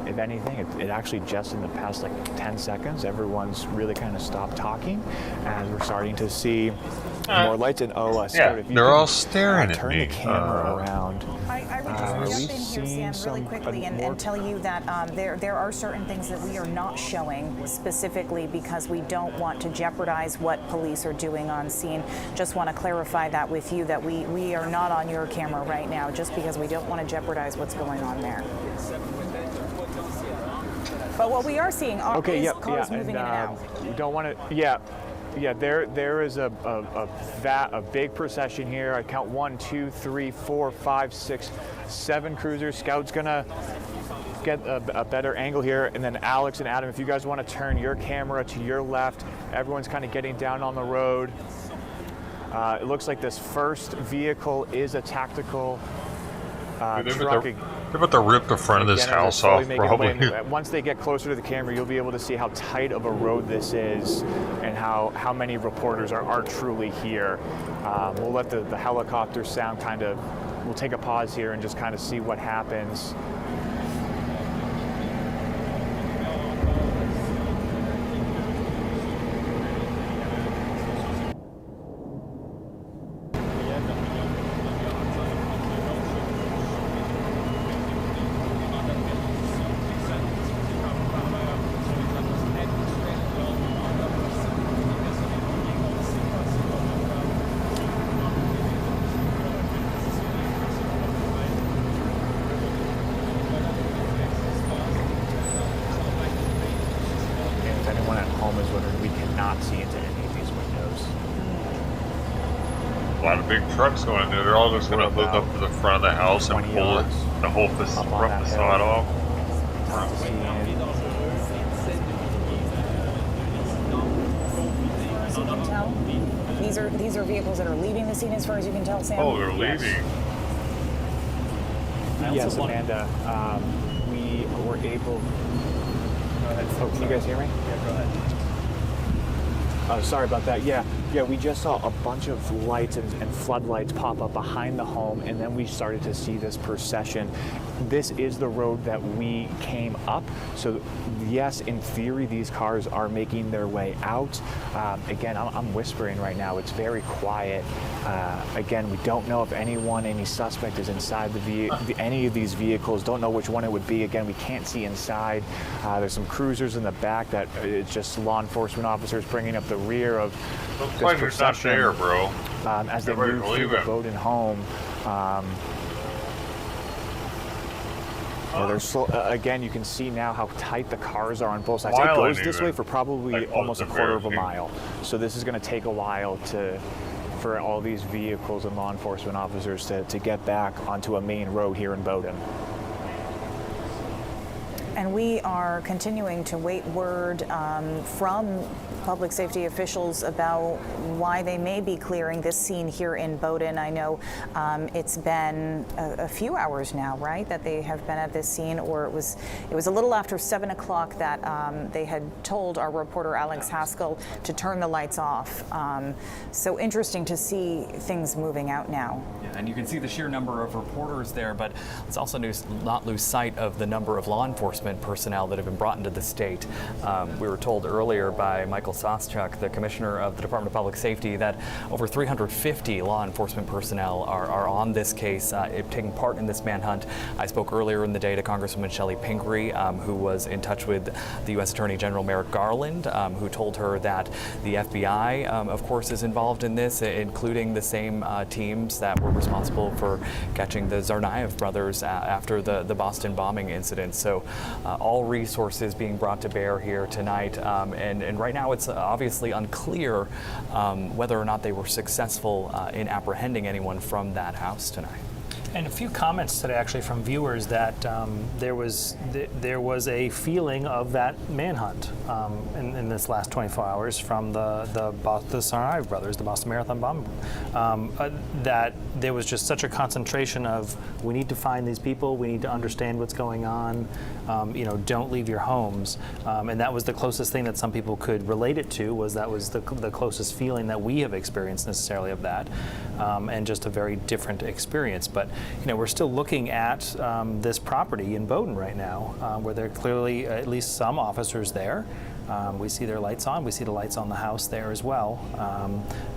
If anything, it actually just in the past 10 seconds, everyone's really kind of stopped talking as we're starting to see more lights. And they're all staring at turn me. The camera around. I would just jump in here, Sam, really quickly and tell you that there are certain things that we are not showing specifically because we don't want to jeopardize what police are doing on scene. Just want to clarify that with you, that we are not on your camera right now just because we don't want to jeopardize what's going on there. But what we are seeing are cars moving in and out. We don't want to, yeah, there is a big procession here. I count 1, 2, 3, 4, 5, 6, 7 cruisers. Scout's gonna get a better angle here, and then Alex and Adam, if you guys want to turn your camera to your left, everyone's kind of getting down on the road. It looks like this first vehicle is a tactical truck. They're about to rip the front of this house off, probably. Once they get closer to the camera, you'll be able to see how tight of a road this is and how many reporters are truly here. We'll let the helicopter sound we'll take a pause here and just kind of see what happens. A lot of big trucks going in there. They're all just going to hook up to the front of the house and pull the whole facade off. As you can tell, these are vehicles that are leaving the scene as far as you can tell, Sam? Oh, they're leaving. Yes, Amanda. We were able... Go ahead. Oh, can you guys hear me? Yeah, go ahead. Sorry about that. Yeah, we just saw a bunch of lights and floodlights pop up behind the home, and then we started to see this procession. This is the road that we came up. So yes, in theory, these cars are making their way out. Again, I'm whispering right now. It's very quiet. Again, we don't know if any suspect is inside any of these vehicles. Don't know which one it would be. Again, we can't see inside. There's some cruisers in the back that it's just law enforcement officers bringing up the rear of this procession. Not there, bro. As they move through the Bowdoin home. They're slow. Again, you can see now how tight the cars are on both sides. It goes this way for probably almost a quarter of a mile. So this is going to take a while for all these vehicles and law enforcement officers to get back onto a main road here in Bowdoin. And we are continuing to wait word from public safety officials about why they may be clearing this scene here in Bowdoin. I know it's been a few hours now, right, that they have been at this scene, or it was a little after 7 o'clock that they had told our reporter Alex Haskell to turn the lights off. So interesting to see things moving out now. Yeah, and you can see the sheer number of reporters there, but let's also not lose sight of the number of law enforcement personnel that have been brought into the state. We were told earlier by Michael Soschuk, the Commissioner of the Department of Public Safety, that over 350 law enforcement personnel are on this case, taking part in this manhunt. I spoke earlier in the day to Congresswoman Shelley Pingree, who was in touch with the U.S. Attorney General Merrick Garland, who told her that the FBI, of course, is involved in this, including the same teams that were responsible for catching the Tsarnaev brothers after the Boston bombing incident. So all resources being brought to bear here tonight, and right now it's obviously unclear whether or not they were successful in apprehending anyone from that house tonight. And a few comments today, actually, from viewers that there was a feeling of that manhunt in this last 24 hours from the Tsarnaev brothers, the Boston Marathon bomb. That there was just such a concentration of, we need to find these people, we need to understand what's going on. Don't leave your homes. And that was the closest thing that some people could relate it to. That was the closest feeling that we have experienced necessarily of that, and just a very different experience. But we're still looking at this property in Bowdoin right now, where there are clearly at least some officers there. We see their lights on. We see the lights on the house there as well.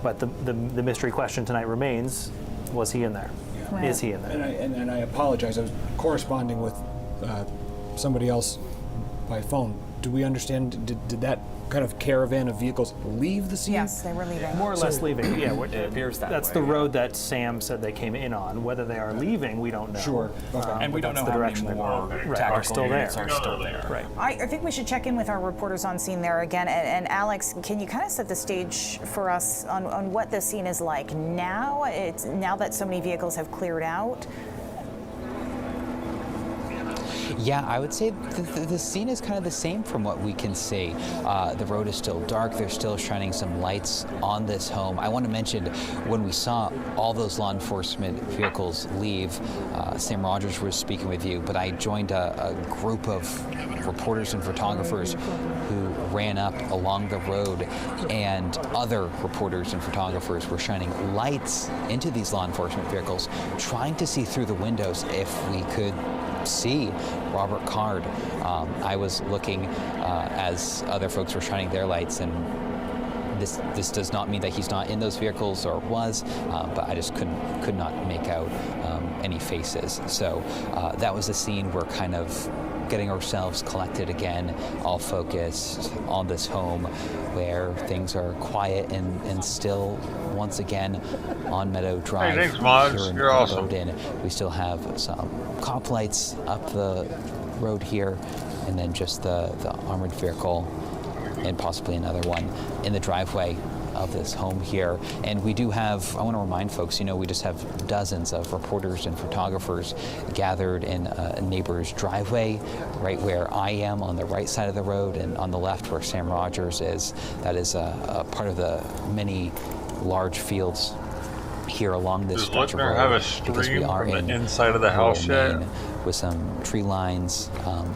But the mystery question tonight remains: was he in there? Right. Is he in there? And I apologize. I was corresponding with somebody else by phone. Do we understand? Did that kind of caravan of vehicles leave the scene? Yes, they were leaving. More or less leaving. Yeah, it appears that that's way, the road that Sam said they came in on. Whether they are leaving, we don't know. Sure. Okay. And we don't know how many more are still there. Are still there. Right. I think we should check in with our reporters on scene there again. And Alex, can you kind of set the stage for us on what the scene is like now? Now that so many vehicles have cleared out. Yeah, I would say the scene is kind of the same from what we can see. The road is still dark. They're still shining some lights on this home. I want to mention when we saw all those law enforcement vehicles leave, Sam Rogers was speaking with you, but I joined a group of reporters and photographers who ran up along the road, and other reporters and photographers were shining lights into these law enforcement vehicles, trying to see through the windows if we could see Robert Card. I was looking as other folks were shining their lights, and this does not mean that he's not in those vehicles or was, but I just could not make out any faces. So that was the scene. We're kind of getting ourselves collected again, all focused on this home where things are quiet and still once again on Meadow Drive. Hey, thanks, Maz. Here in You're awesome. Bowdoin. We still have some cop lights up the road here, and then just the armored vehicle and possibly another one in the driveway of this home here. And we do have, I want to remind folks, we just have dozens of reporters and photographers gathered in a neighbor's driveway, right where I am on the right side of the road, and on the left where Sam Rogers is. That is a part of the many large fields here along this stretch of road. Have a stream from the inside of the house yet? With some tree lines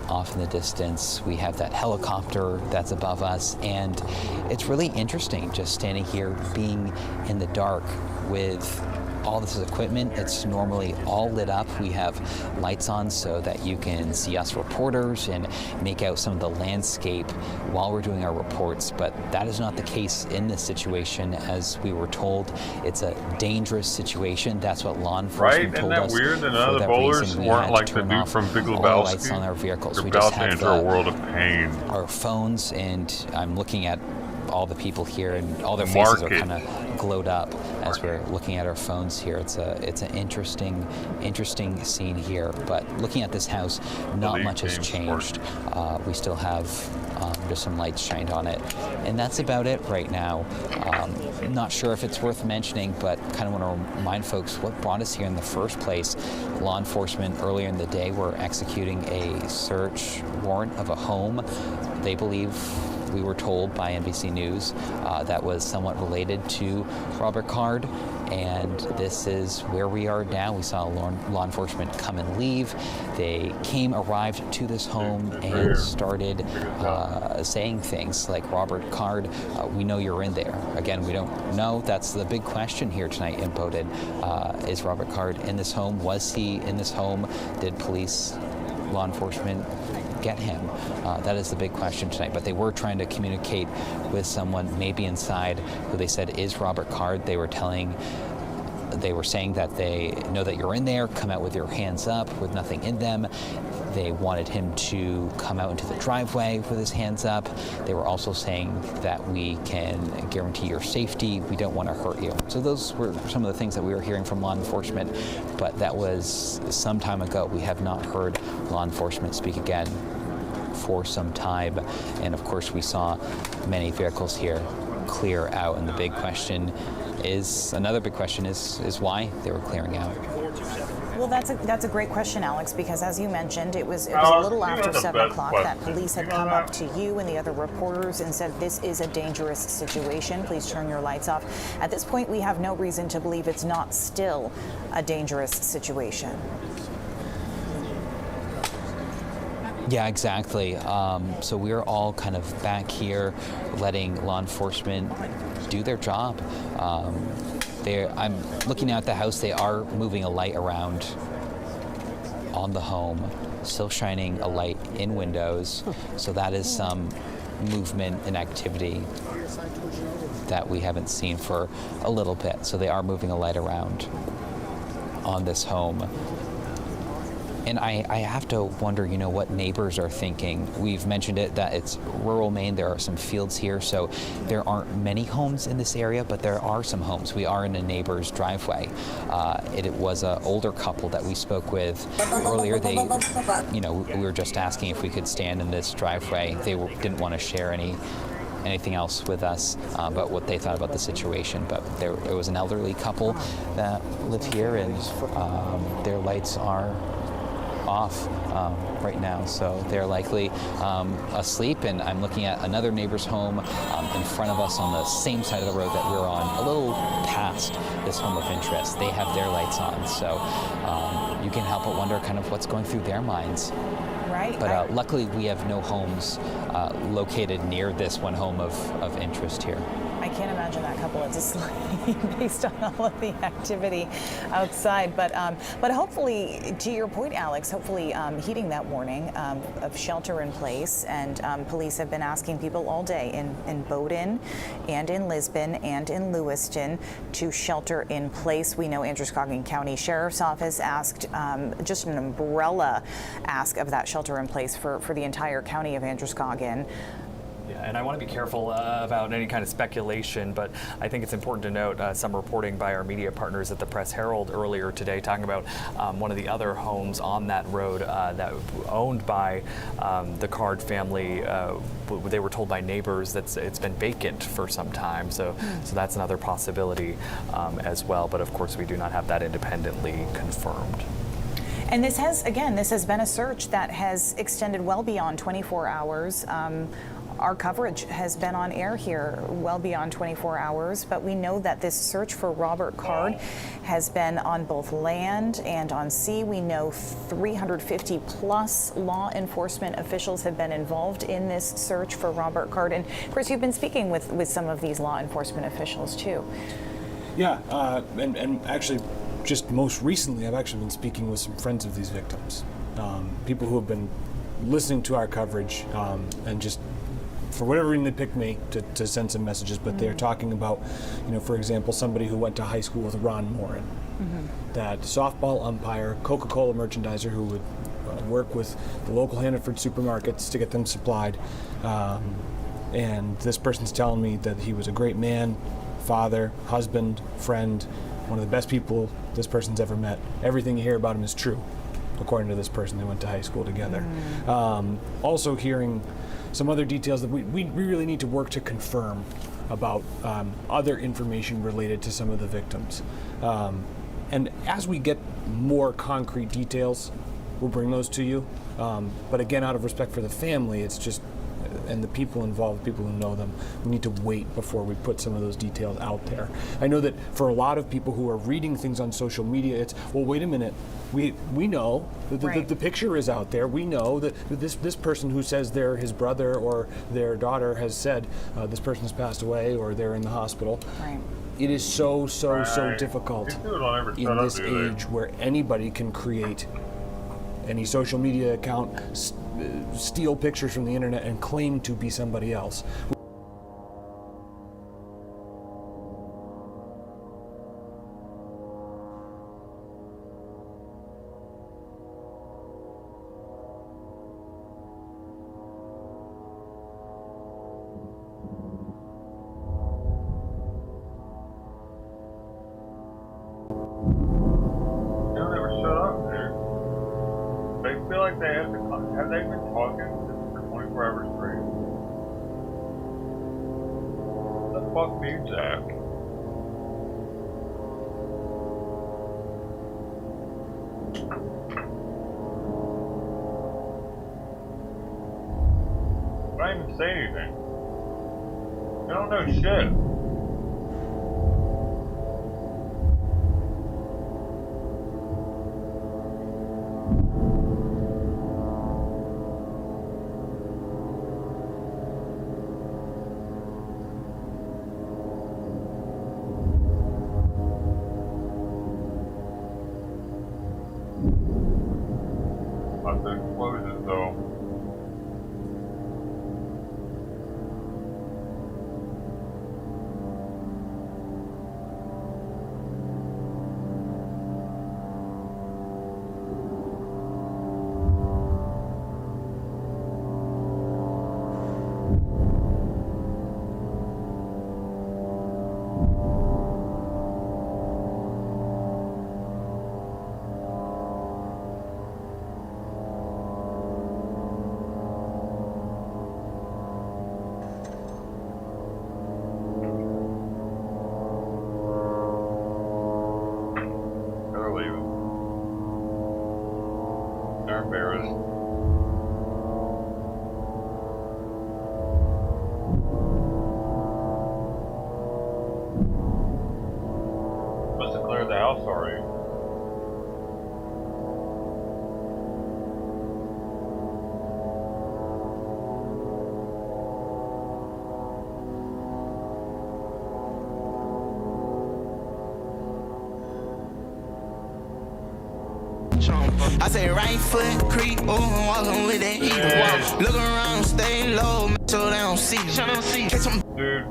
off in the distance. We have that helicopter that's above us, and it's really interesting just standing here, being in the dark with all this equipment. It's normally all lit up. We have lights on so that you can see us reporters and make out some of the landscape while we're doing our reports, but that is not the case in this situation. As we were told, it's a dangerous situation. That's what law enforcement told us. Right? Isn't that weird that none of the bowlers weren't like the dude from Big Lebowski? Lights on our vehicles. They're we about just to have enter a world of pain. Our phones, and I'm looking at all the people here, and all their faces are kind of glowed up as we're looking at our phones here. It's an interesting scene here. But looking at this house, not much has changed. We still have just some lights shined on it, and that's about it right now. Not sure if it's worth mentioning, but kind of want to remind folks what brought us here in the first place. Law enforcement earlier in the day were executing a search warrant of a home. They believe, we were told by NBC News, that was somewhat related to Robert Card, and this is where we are now. We saw law enforcement come and leave. They arrived to this home and started saying things like, Robert Card, we know you're in there. Again, we don't know. That's the big question here tonight in Bowdoin. Is Robert Card in this home? Was he in this home? Did police, law enforcement get him? That is the big question tonight. But they were trying to communicate with someone maybe inside who they said is Robert Card. They were saying that they know that you're in there, come out with your hands up with nothing in them. They wanted him to come out into the driveway with his hands up. They were also saying that we can guarantee your safety. We don't want to hurt you. So those were some of the things that we were hearing from law enforcement, but that was some time ago. We have not heard law enforcement speak again for some time. And of course, we saw many vehicles here clear out. And the big question is, another big question is why they were clearing out. Well, that's a great question, Alex, because as you mentioned, it was a little after 7 o'clock that police had come up to you and the other reporters and said, this is a dangerous situation. Please turn your lights off. At this point, we have no reason to believe it's not still a dangerous situation. Yeah, exactly. So we're all kind of back here letting law enforcement do their job. I'm looking at the house. They are moving a light around on the home, still shining a light in windows. So that is some movement and activity that we haven't seen for a little bit. So they are moving a light around on this home. And I have to wonder, what neighbors are thinking. We've mentioned it, that it's rural Maine. There are some fields here, so there aren't many homes in this area, but there are some homes. We are in a neighbor's driveway. It was an older couple that we spoke with earlier. We were just asking if we could stand in this driveway. They didn't want to share anything else with us about what they thought about the situation. But there was an elderly couple that lived here, and their lights are off right now, so they're likely asleep. And I'm looking at another neighbor's home in front of us on the same side of the road that we're on, a little past this home of interest. They have their lights on, so you can help but wonder kind of what's going through their minds. Right. But luckily we have no homes located near this one home of interest here. I can't imagine that couple is asleep based on all of the activity outside. But hopefully, to your point, Alex, hopefully heeding that warning of shelter in place. And police have been asking people all day in Bowdoin and in Lisbon and in Lewiston to shelter in place. We know Androscoggin County Sheriff's Office asked just an umbrella ask of that shelter in place for the entire county of Androscoggin. Yeah, and I want to be careful about any kind of speculation, but I think it's important to note some reporting by our media partners at the Press Herald earlier today talking about one of the other homes on that road that owned by the Card family. They were told by neighbors that it's been vacant for some time, so that's another possibility as well. But of course, we do not have that independently confirmed. And this has been a search that has extended well beyond 24 hours. Our coverage has been on air here well beyond 24 hours, but we know that this search for Robert Card has been on both land and on sea. We know 350 plus law enforcement officials have been involved in this search for Robert Card. And of course, you've been speaking with some of these law enforcement officials too. Yeah, and actually, just most recently, I've actually been speaking with some friends of these victims, people who have been listening to our coverage and just, for whatever reason, they picked me to send some messages, but they're talking about, for example, somebody who went to high school with Ron Morin, that softball umpire, Coca-Cola merchandiser who would work with the local Hannaford supermarkets to get them supplied. And this person's telling me that he was a great man, father, husband, friend, one of the best people this person's ever met. Everything you hear about him is true, according to this person. They went to high school together. Also hearing some other details that we really need to work to confirm about other information related to some of the victims. And as we get more concrete details, we'll bring those to you. But again, out of respect for the family, it's just, and the people involved, people who know them, we need to wait before we put some of those details out there. I know that for a lot of people who are reading things on social media, it's, well, wait a minute, we know that the picture is out there. We know that this person who says they're his brother or their daughter has said this person has passed away or they're in the hospital. Right. It is so difficult in this age where anybody can create any social media account, steal pictures from the internet and claim to be somebody else. Have they been talking for 24 hours straight? What the fuck means that? I don't even say anything. I don't know shit. I say right foot creep, oh, walking with that evil. Look around, stay low, so they don't see. Dude,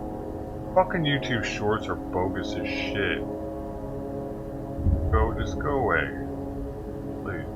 fucking YouTube shorts are bogus as shit. Just go away. Please.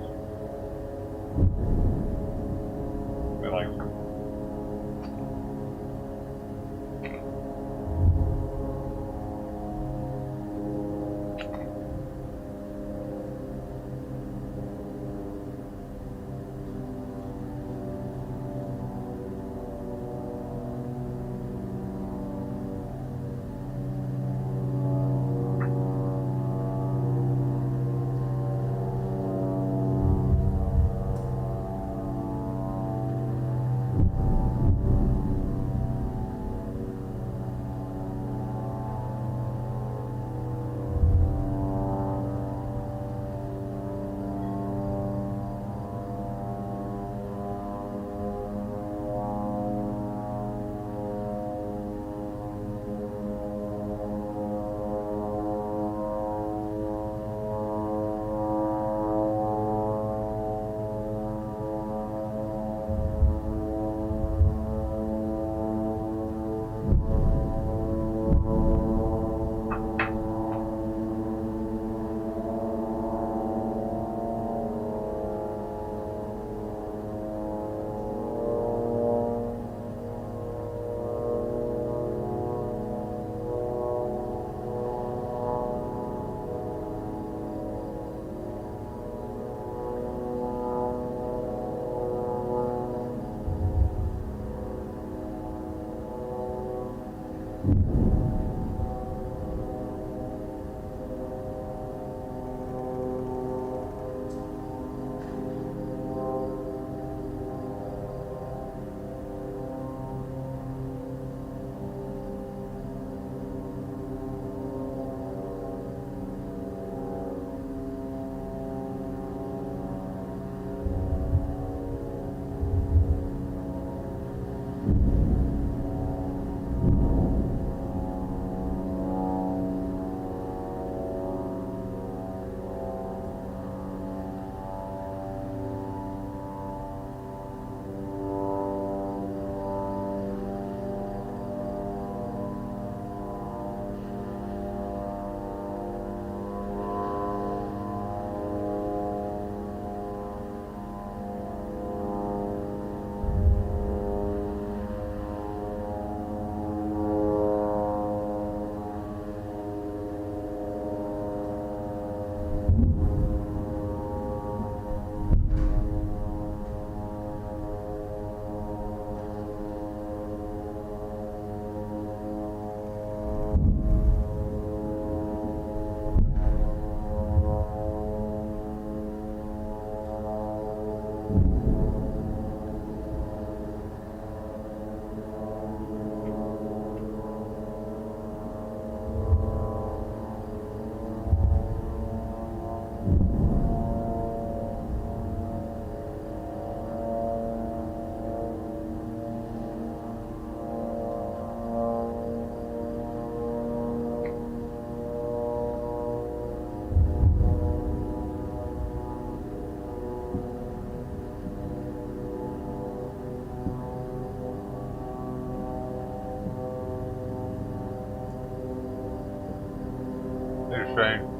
Shane.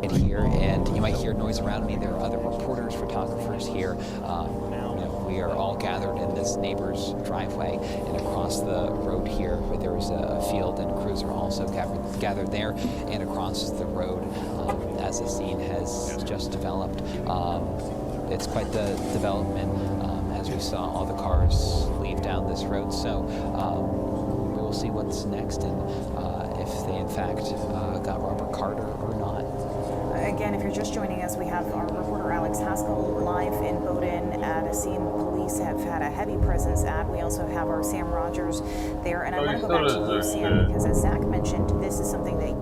Here, and you might hear noise around me. There are other reporters, photographers here. We are all gathered in this neighbor's driveway, and across the road here, where there is a field, and crews are also gathered there, and across the road, as the scene has just developed. It's quite the development, as we saw all the cars leave down this road. So we will see what's next, and if they in fact got Robert Carter or not. Again, if you're just joining us, we have our reporter Alex Haskell live in Bowdoin at a scene police have had a heavy presence at. We also have our Sam Rogers there. And I want to go back to you, Sam, because as Zach mentioned, this is something that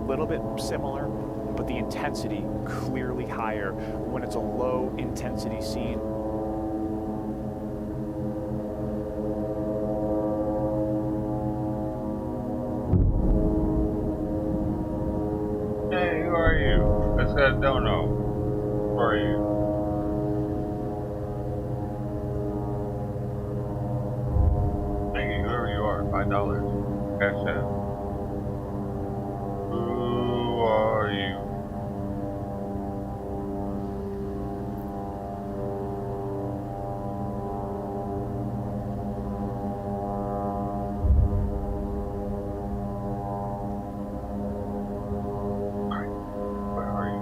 little bit similar, but the intensity clearly higher when it's a low intensity scene. Hey, who are you? This guy don't know. Who are you? Thank you, whoever you are. $5. Cash out. Who are you? Where are you?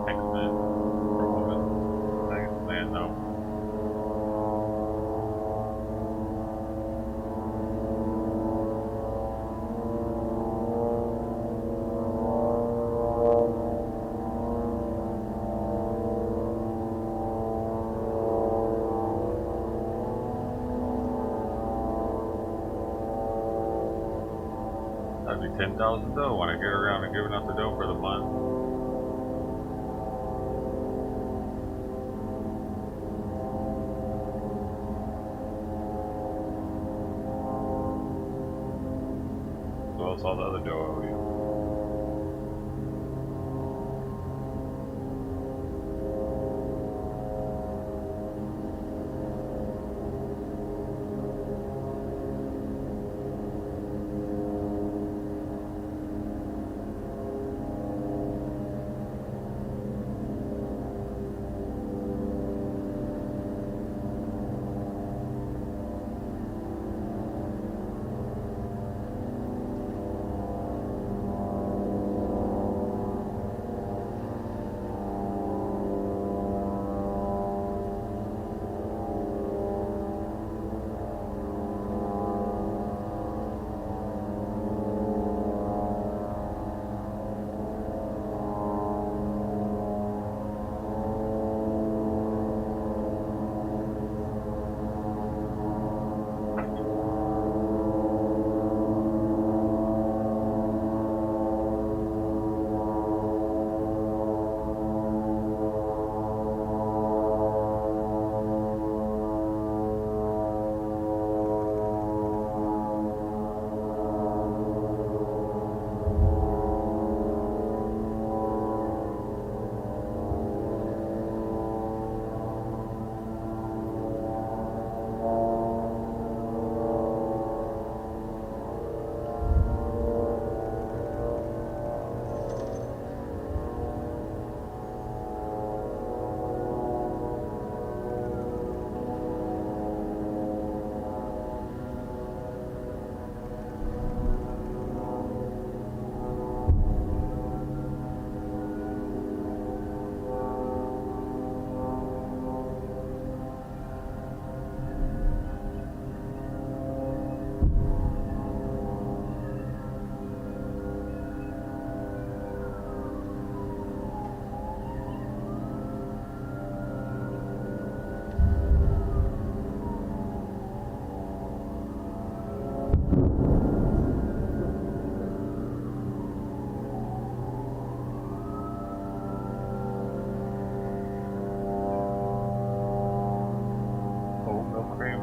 X-Men or woman? X-Man, no. That'd be 10,000 dough when I get around to giving out the dough for the month. As well as all the other dough I owe you.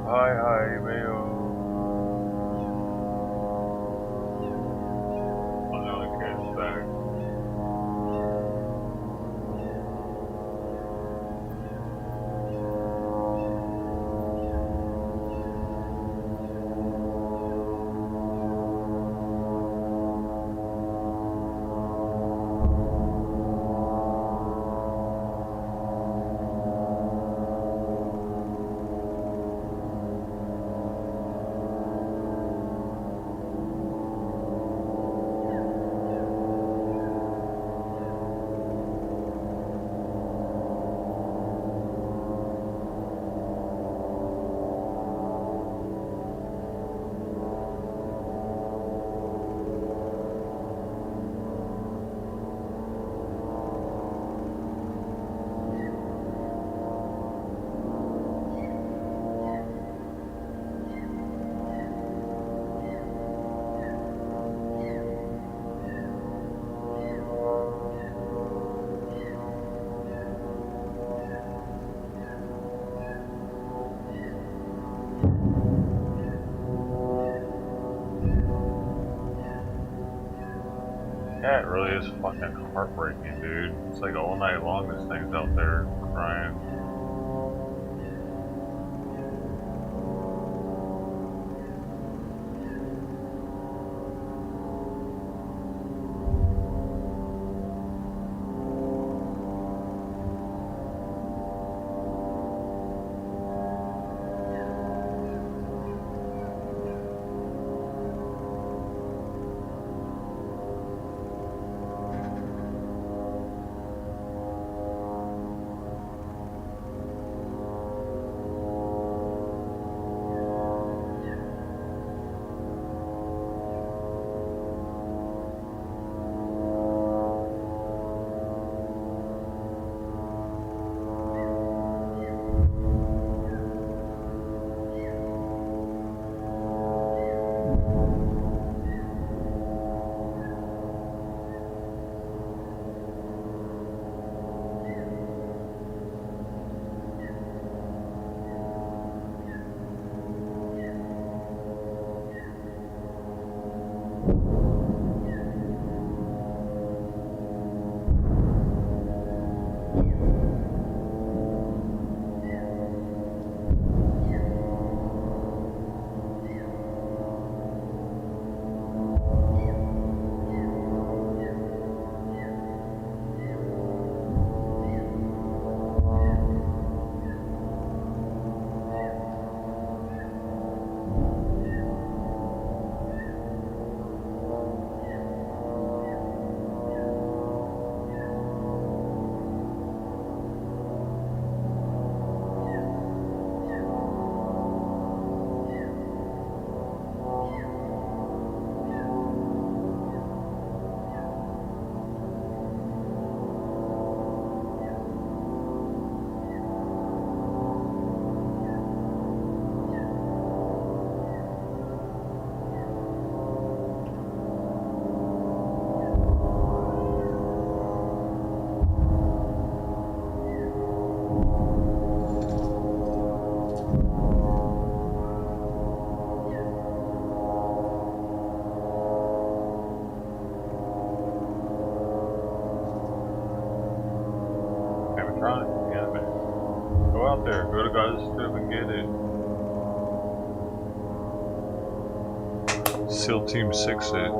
Hi, Mayo. Oh no, the kid's back. cat really is fucking heartbreaking, dude. It's like all night long this thing's out there crying. Go out there, go to Gaza Strip and get it. SEAL Team 6 it.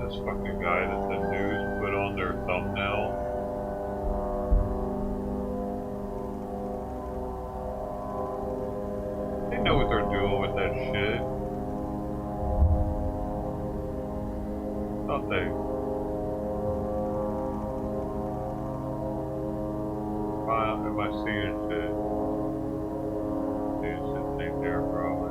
this fucking guy that the news put on their thumbnail. They know what they're doing with that shit. Don't they? Am I seeing shit? Seeing shit ain't there, probably.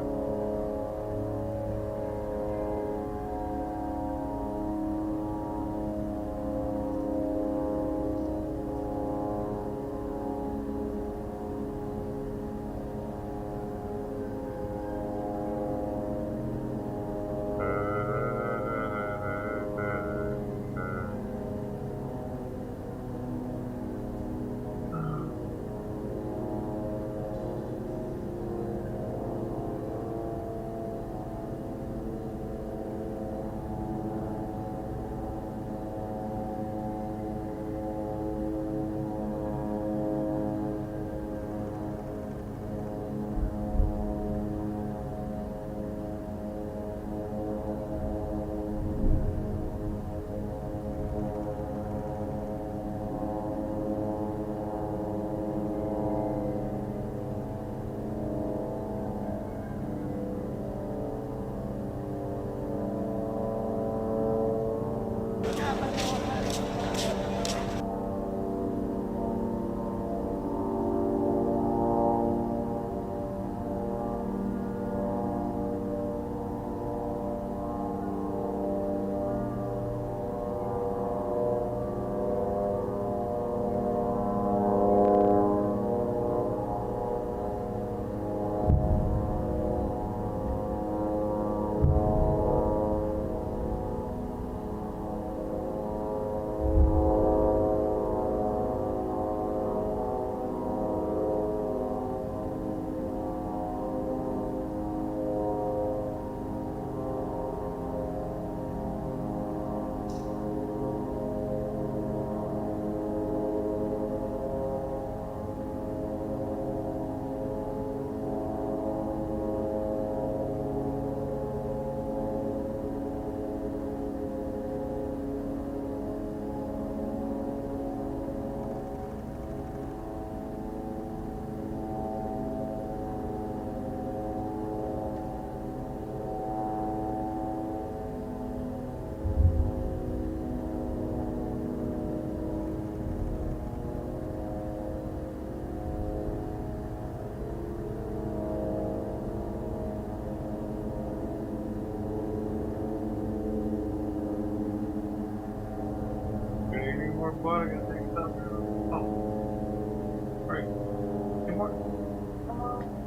more blood. I gotta take stuff. Oh. Right. Two more. Come on.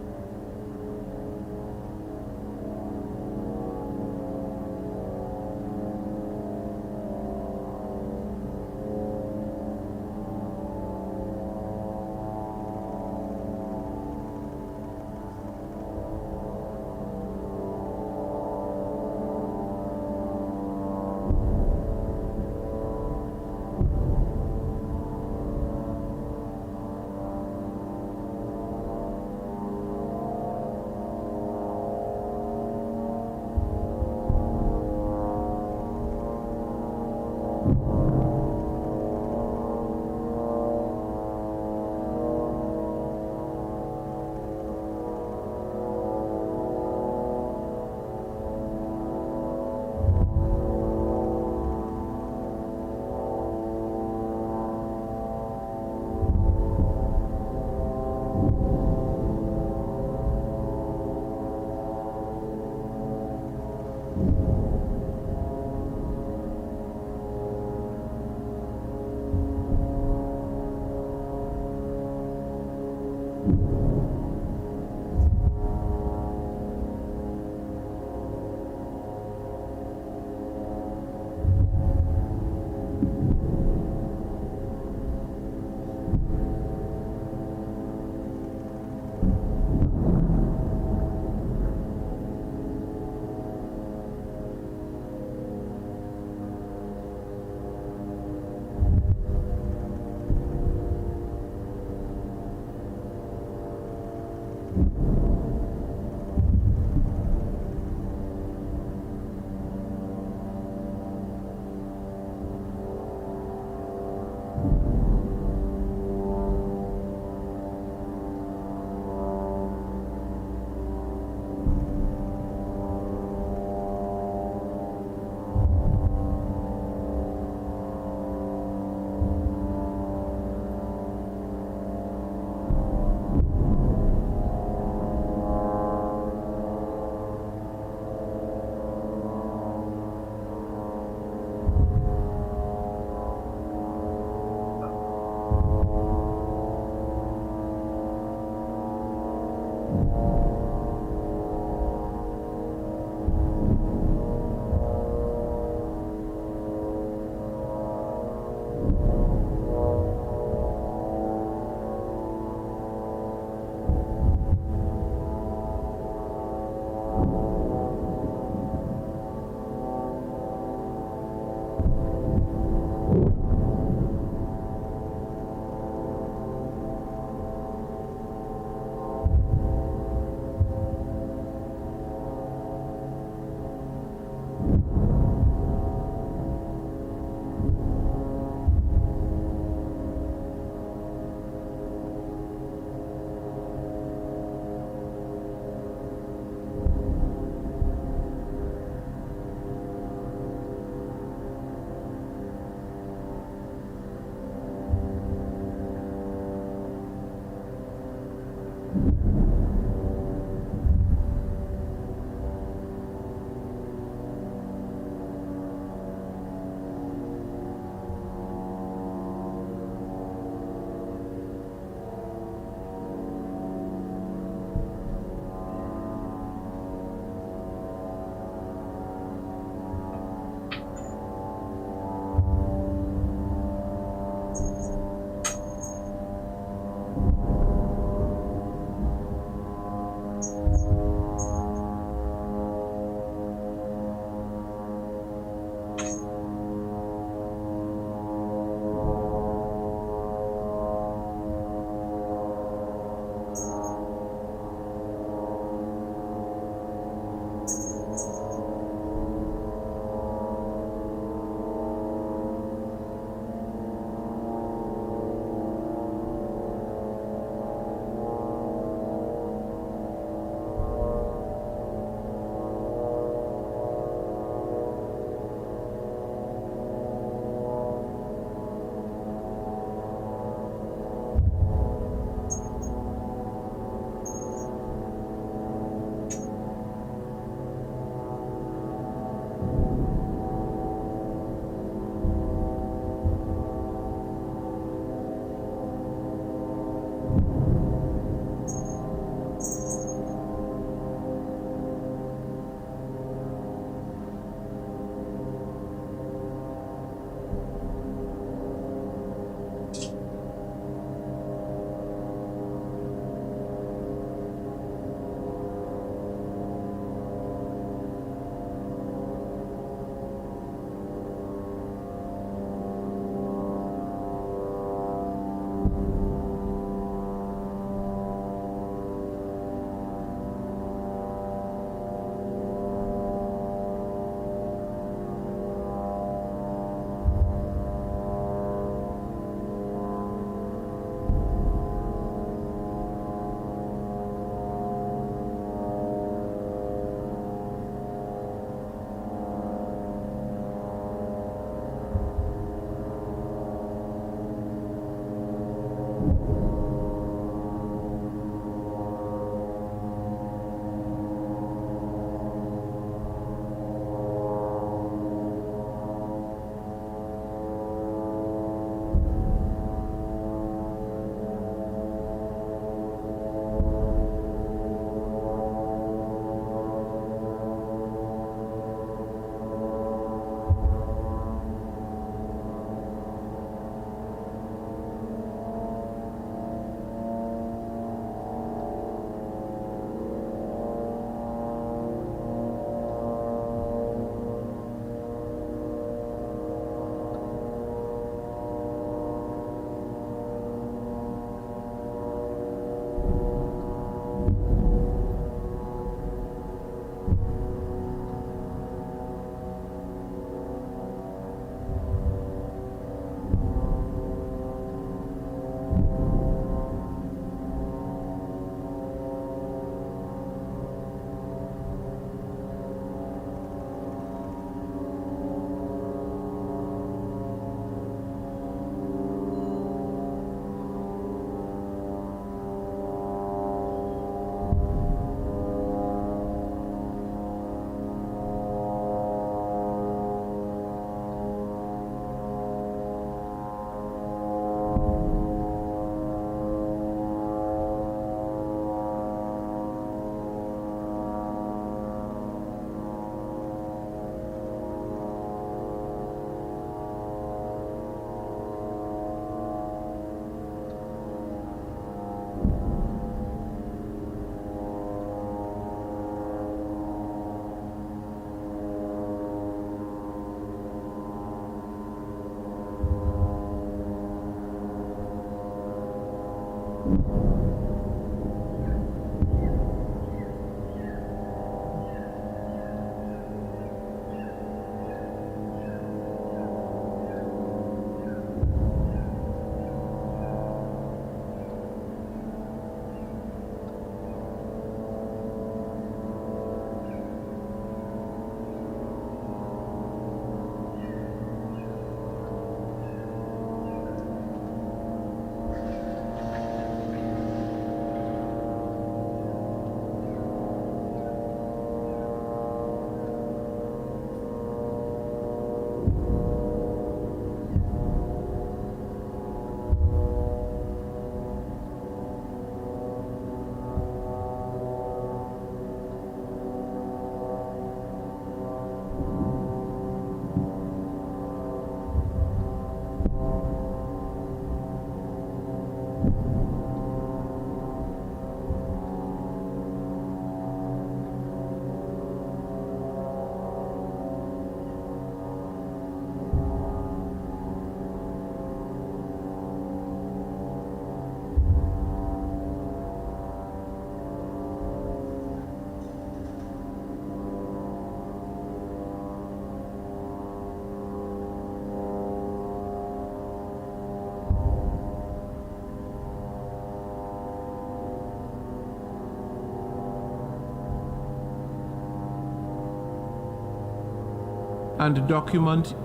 and document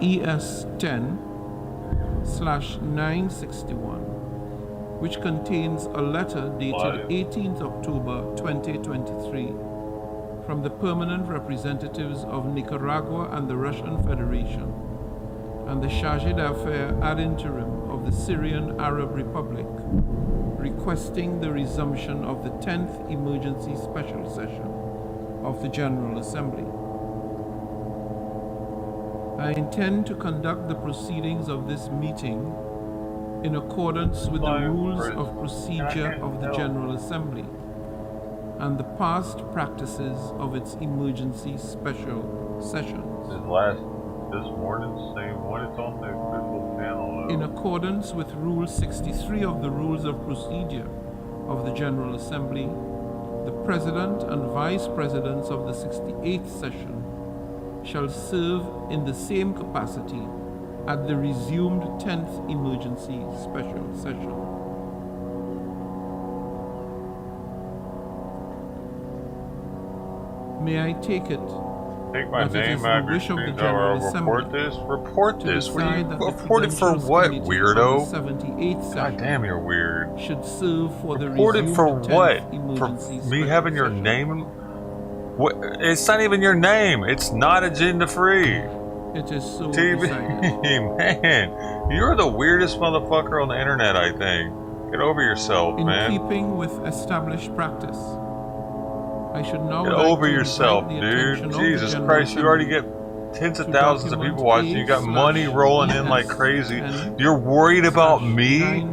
ES10/961, which contains a letter dated 18th October 2023 from the permanent representatives of Nicaragua and the Russian Federation and the Chargé d'Affaires ad interim of the Syrian Arab Republic, requesting the resumption of the 10th Emergency Special Session of the General Assembly. I intend to conduct the proceedings of this meeting in accordance with the rules of procedure of the General Assembly and the past practices of its emergency special sessions. This morning's same one, it's on the official channel. In accordance with Rule 63 of the Rules of Procedure of the General Assembly, the President and Vice Presidents of the 68th session shall serve in the same capacity at the resumed 10th Emergency Special Session. May I take it Take my that it name is out the of your wish of the streets. General Report Assembly this? Report to this? What do decide you that the report it for? Credentials What, Committee weirdo? of the 78th session God damn, you're weird. should serve for the Report it resumed for 10th what? Emergency For me Special having your Session. name? What? It's not even your name. It's not agenda free. It is so TV, decided. man, you're the weirdest motherfucker on the internet. I think. Get over yourself, In man. keeping with established practice, I should now Get like over to yourself, invite the dude. attention of the Jesus General Christ, you already Assembly get tens of to thousands of document people watching. You got money rolling in like crazy. You're worried about me?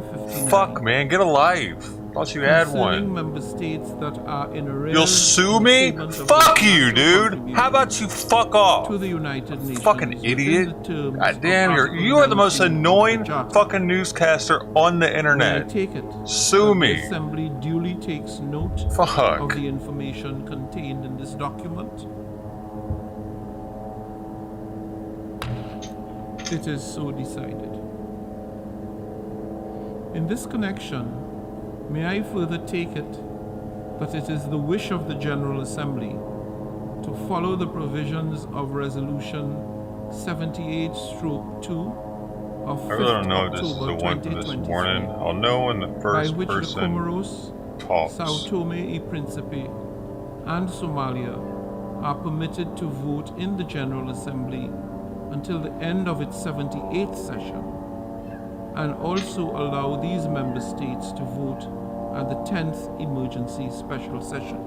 Fuck, man, get a life. Thought you had concerning one. member states that are in arrears You'll sue me? Fuck you, dude. How about you fuck off? to the United Nations Fucking idiot. within the terms God of damn, Article you are the most 19 of the annoying Charter. fucking newscaster on the May I internet. take it Sue that me. the Assembly duly takes note Fuck. of the information contained in this document? It is so decided. In this connection, may I further take it that it is the wish of the General Assembly to follow the provisions of Resolution 78/2 of 5th I really don't know if this is October the one from this 2023, morning. I'll know when the by first which the person Comoros, talks. Sao Tome y Principe, and Somalia are permitted to vote in the General Assembly until the end of its 78th session, and also allow these member states to vote at the 10th Emergency Special Session.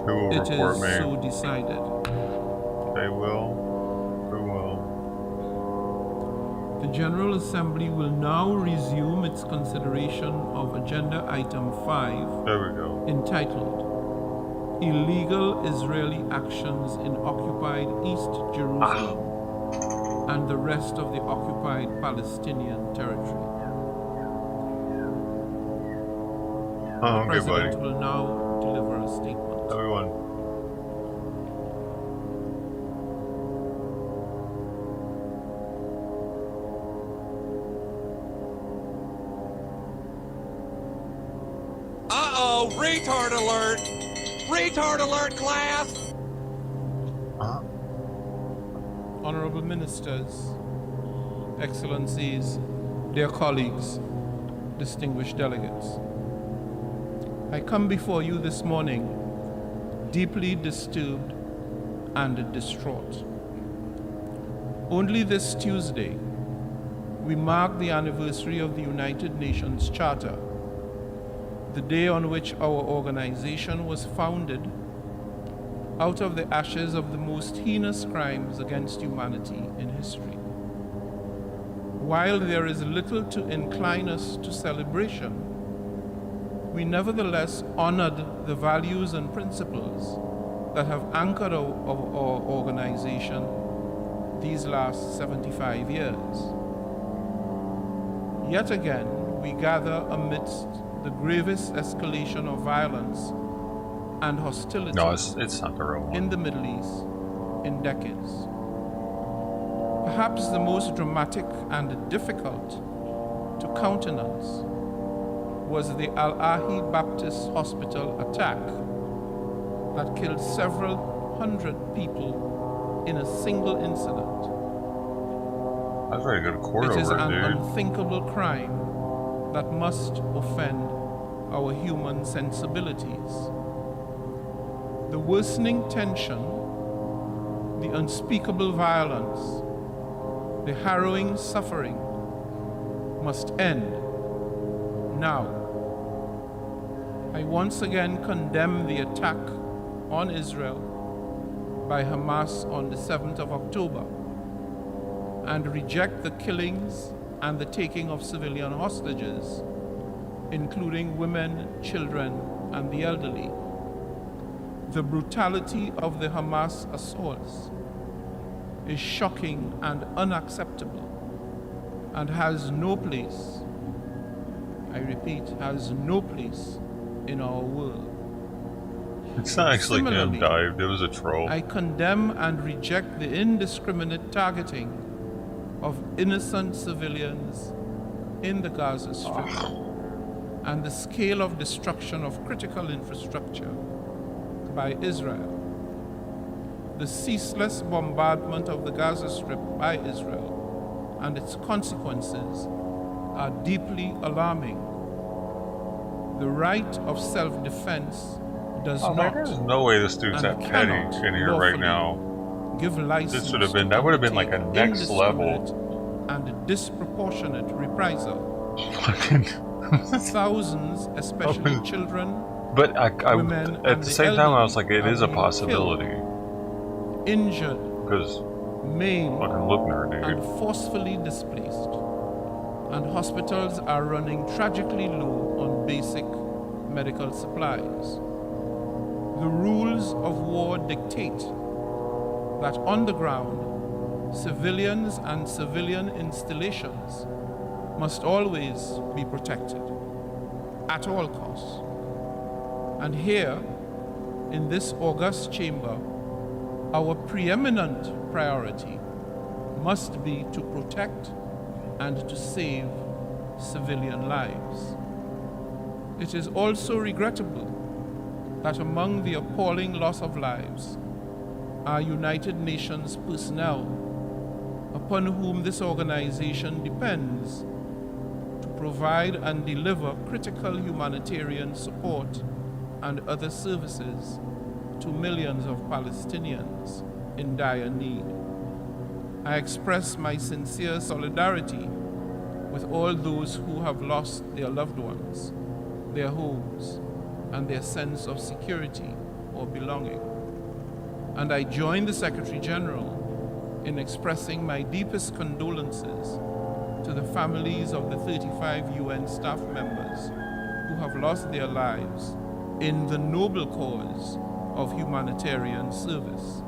Who will It report is me? so decided. They will. Who will? The General Assembly will now resume its consideration of Agenda Item 5, There we go. entitled Illegal Israeli Actions in Occupied East Jerusalem and the rest of the occupied Palestinian territory. The Okay, President buddy. will now deliver a statement. Everyone. Uh-oh, retard alert! Retard alert, class! Honorable Ministers, Excellencies, dear colleagues, distinguished delegates, I come before you this morning deeply disturbed and distraught. Only this Tuesday, we mark the anniversary of the United Nations Charter, the day on which our organization was founded out of the ashes of the most heinous crimes against humanity in history. While there is little to incline us to celebration, we nevertheless honored the values and principles that have anchored our organization these last 75 years. Yet again, we gather amidst the gravest escalation of violence and hostility No, it's not the real one. in the Middle East in decades. Perhaps the most dramatic and difficult to countenance was the Al-Ahi Baptist Hospital attack, that killed several hundred people in a single incident. I was ready to go to court It is over an it, dude. unthinkable crime that must offend our human sensibilities. The worsening tension, the unspeakable violence, the harrowing suffering must end now. I once again condemn the attack on Israel by Hamas on the 7th of October and reject the killings and the taking of civilian hostages, including women, children, and the elderly. The brutality of the Hamas assaults is shocking and unacceptable and has no place, I repeat, has no place in our world. It's not actually him Similarly, dived, it was a troll. I condemn and reject the indiscriminate targeting of innocent civilians in the Gaza Strip and the scale of destruction of critical infrastructure by Israel. The ceaseless bombardment of the Gaza Strip by Israel and its consequences are deeply alarming. The right of self-defense does not. There's no way this dude's that petty in here right now. Give license This would have been, that would have been like a next level. And disproportionate reprisal. Fucking. Thousands, especially children, But women, at the same time, I was like, it is a possibility. Injured, because maimed, fucking Lookner, dude. and forcefully displaced. And hospitals are running tragically low on basic medical supplies. The rules of war dictate that on the ground, civilians and civilian installations must always be protected at all costs. And here, in this august chamber, our preeminent priority must be to protect and to save civilian lives. It is also regrettable that among the appalling loss of lives are United Nations personnel upon whom this organization depends to provide and deliver critical humanitarian support and other services to millions of Palestinians in dire need. I express my sincere solidarity with all those who have lost their loved ones, their homes, and their sense of security or belonging. And I join the Secretary General in expressing my deepest condolences to the families of the 35 UN staff members who have lost their lives in the noble cause of humanitarian service.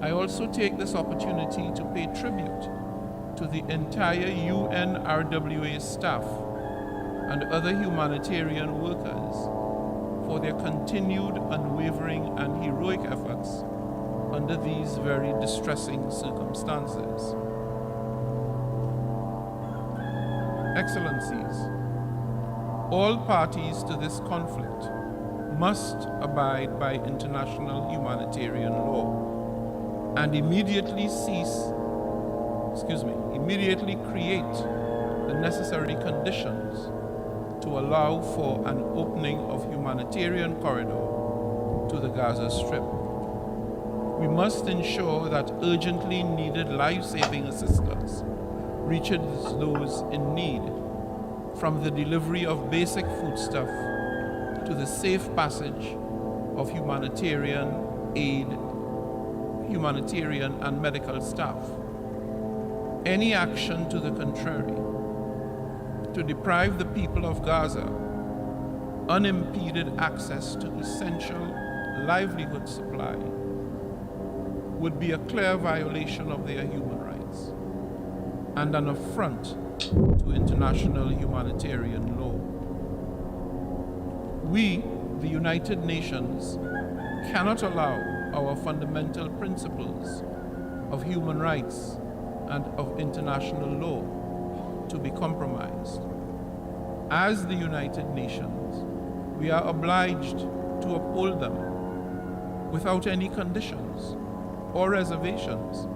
I also take this opportunity to pay tribute to the entire UNRWA staff and other humanitarian workers for their continued unwavering and heroic efforts under these very distressing circumstances. Excellencies, all parties to this conflict must abide by international humanitarian law and immediately create the necessary conditions to allow for an opening of humanitarian corridor to the Gaza Strip. We must ensure that urgently needed life-saving assistance reaches those in need, from the delivery of basic foodstuff to the safe passage of humanitarian aid, humanitarian and medical staff. Any action to the contrary, to deprive the people of Gaza unimpeded access to essential livelihood supply, would be a clear violation of their human rights and an affront to international humanitarian law. We, the United Nations, cannot allow our fundamental principles of human rights and of international law to be compromised. As the United Nations, we are obliged to uphold them without any conditions or reservations,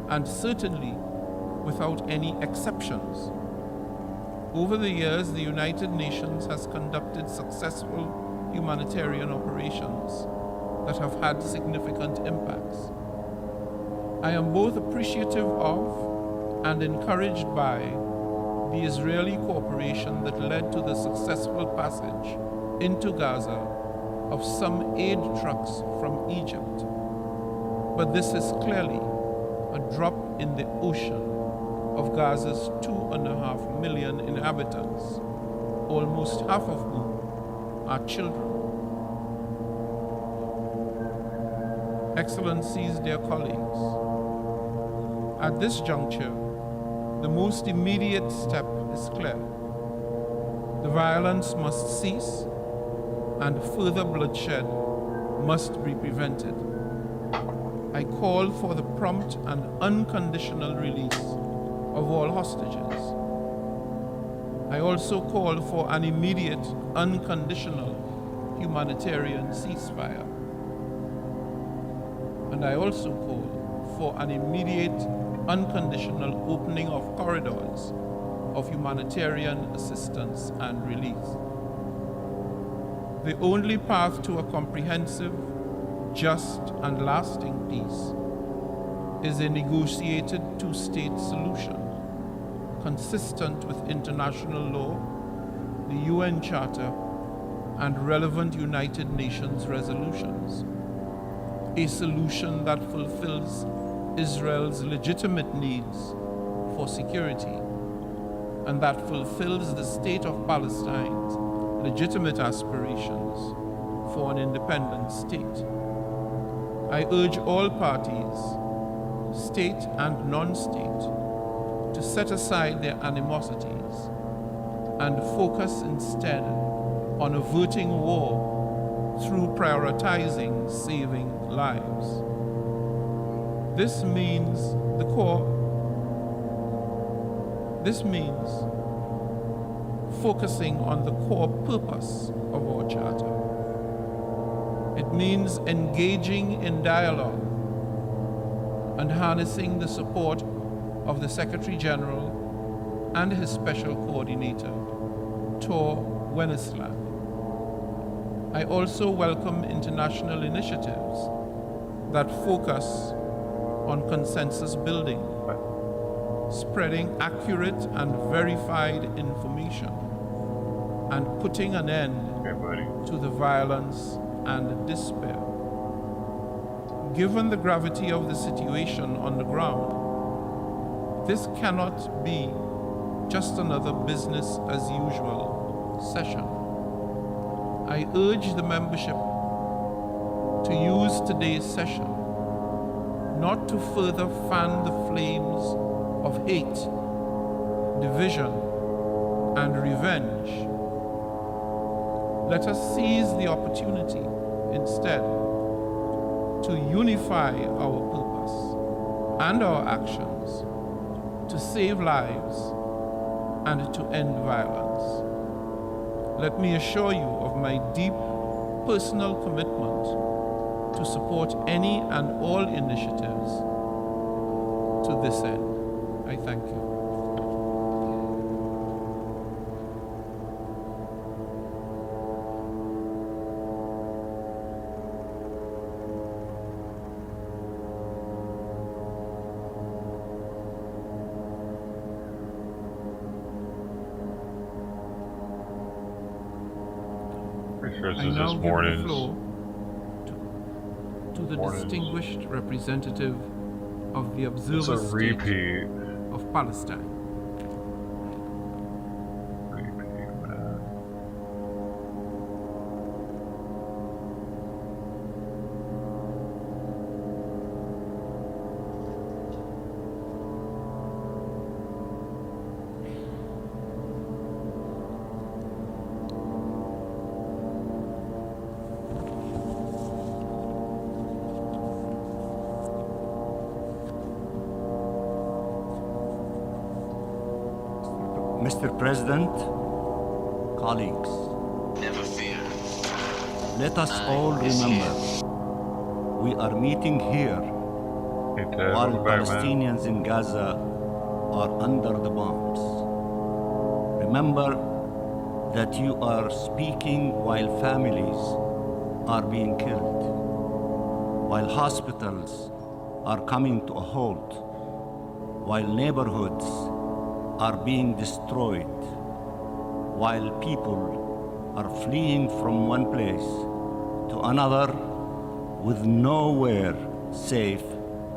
and certainly without any exceptions. Over the years, the United Nations has conducted successful humanitarian operations that have had significant impacts. I am both appreciative of and encouraged by the Israeli cooperation that led to the successful passage into Gaza of some aid trucks from Egypt. But this is clearly a drop in the ocean of Gaza's 2.5 million inhabitants, almost half of whom are children. Excellencies, dear colleagues, at this juncture, the most immediate step is clear. The violence must cease and further bloodshed must be prevented. I call for the prompt and unconditional release of all hostages. I also call for an immediate, unconditional humanitarian ceasefire. And I also call for an immediate, unconditional opening of corridors of humanitarian assistance and relief. The only path to a comprehensive, just, and lasting peace is a negotiated two-state solution consistent with international law, the UN Charter, and relevant United Nations resolutions. A solution that fulfills Israel's legitimate needs for security and that fulfills the state of Palestine's legitimate aspirations for an independent state. I urge all parties, state and non-state, to set aside their animosities and focus instead on averting war through prioritizing saving lives. This means focusing on the core purpose of our charter. It means engaging in dialogue and harnessing the support of the Secretary General and his Special Coordinator, Tor Wennesland. I also welcome international initiatives that focus on consensus building, spreading accurate and verified information, and putting an end to the violence and despair. Given the gravity of the situation on the ground, this cannot be just another business as usual session. I urge the membership to use today's session not to further fan the flames of hate, division, and revenge. Let us seize the opportunity instead to unify our purpose and our actions to save lives and to end violence. Let me assure you of my deep personal commitment to support any and all initiatives to this end. I thank you. This I is now this give morning's the floor to the distinguished representative of the observer state repeat of Palestine. Mr. President, colleagues, Never fear. let us all remember we are meeting here while Palestinians in Gaza are under the bombs. Remember that you are speaking while families are being killed, while hospitals are coming to a halt, while neighborhoods are being destroyed, while people are fleeing from one place to another with nowhere safe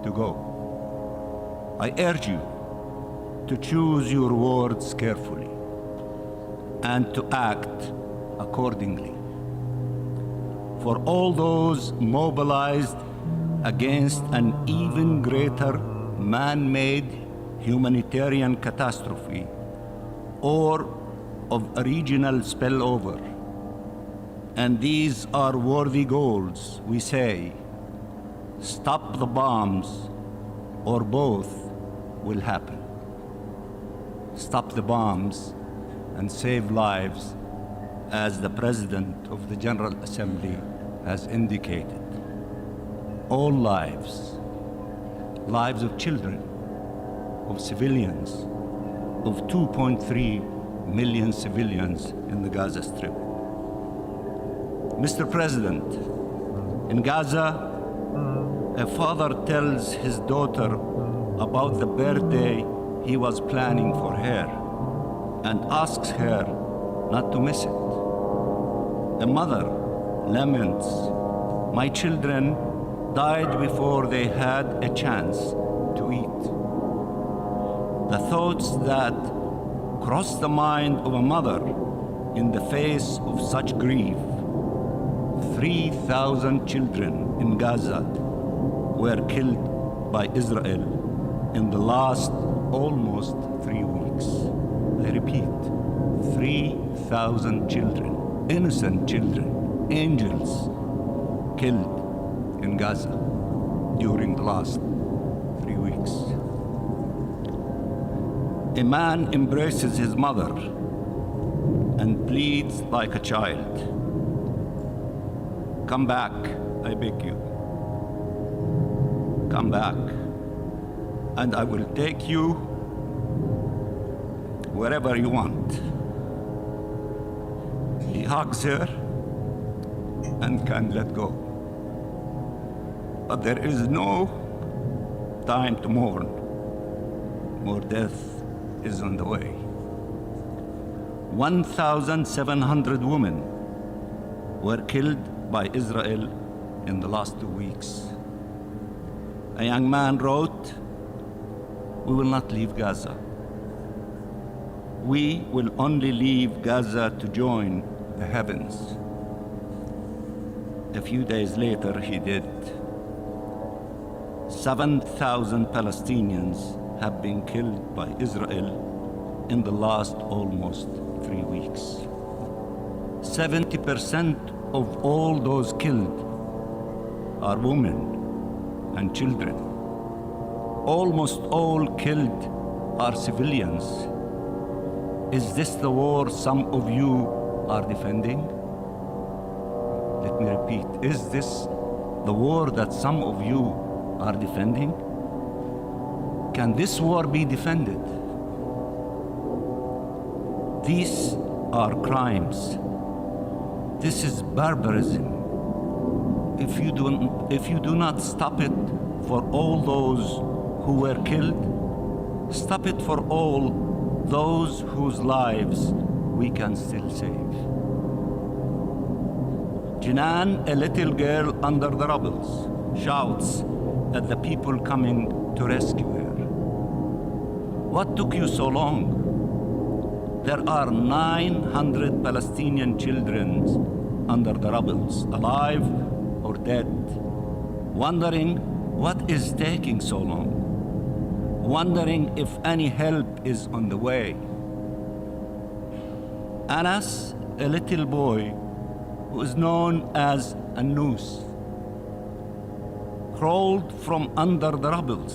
to go. I urge you to choose your words carefully and to act accordingly. For all those mobilized against an even greater man-made humanitarian catastrophe or of a regional spillover, and these are worthy goals, we say, stop the bombs or both will happen. Stop the bombs and save lives, as the President of the General Assembly has indicated. All lives, lives of children, of civilians, of 2.3 million civilians in the Gaza Strip. Mr. President, in Gaza, a father tells his daughter about the birthday he was planning for her and asks her not to miss it. A mother laments, "My children died before they had a chance to eat." The thoughts that cross the mind of a mother in the face of such grief. 3,000 children in Gaza were killed by Israel in the last almost 3 weeks. I repeat, 3,000 children, innocent children, angels, killed in Gaza during the last 3 weeks. A man embraces his mother and pleads like a child. "Come back, I beg you. Come back, and I will take you wherever you want." He hugs her and can't let go. But there is no time to mourn. More death is on the way. 1,700 women were killed by Israel in the last 2 weeks. A young man wrote, "We will not leave Gaza. We will only leave Gaza to join the heavens." A few days later, he did. 7,000 Palestinians have been killed by Israel in the last almost 3 weeks. 70% of all those killed are women and children. Almost all killed are civilians. Is this the war some of you are defending? Let me repeat, is this the war that some of you are defending? Can this war be defended? These are crimes. This is barbarism. If you do not stop it for all those who were killed, stop it for all those whose lives we can still save. Jinan, a little girl under the rubble, shouts at the people coming to rescue her. "What took you so long? There are 900 Palestinian children under the rubble, alive or dead, wondering what is taking so long, wondering if any help is on the way." Anas, a little boy who is known as Anous, crawled from under the rubble,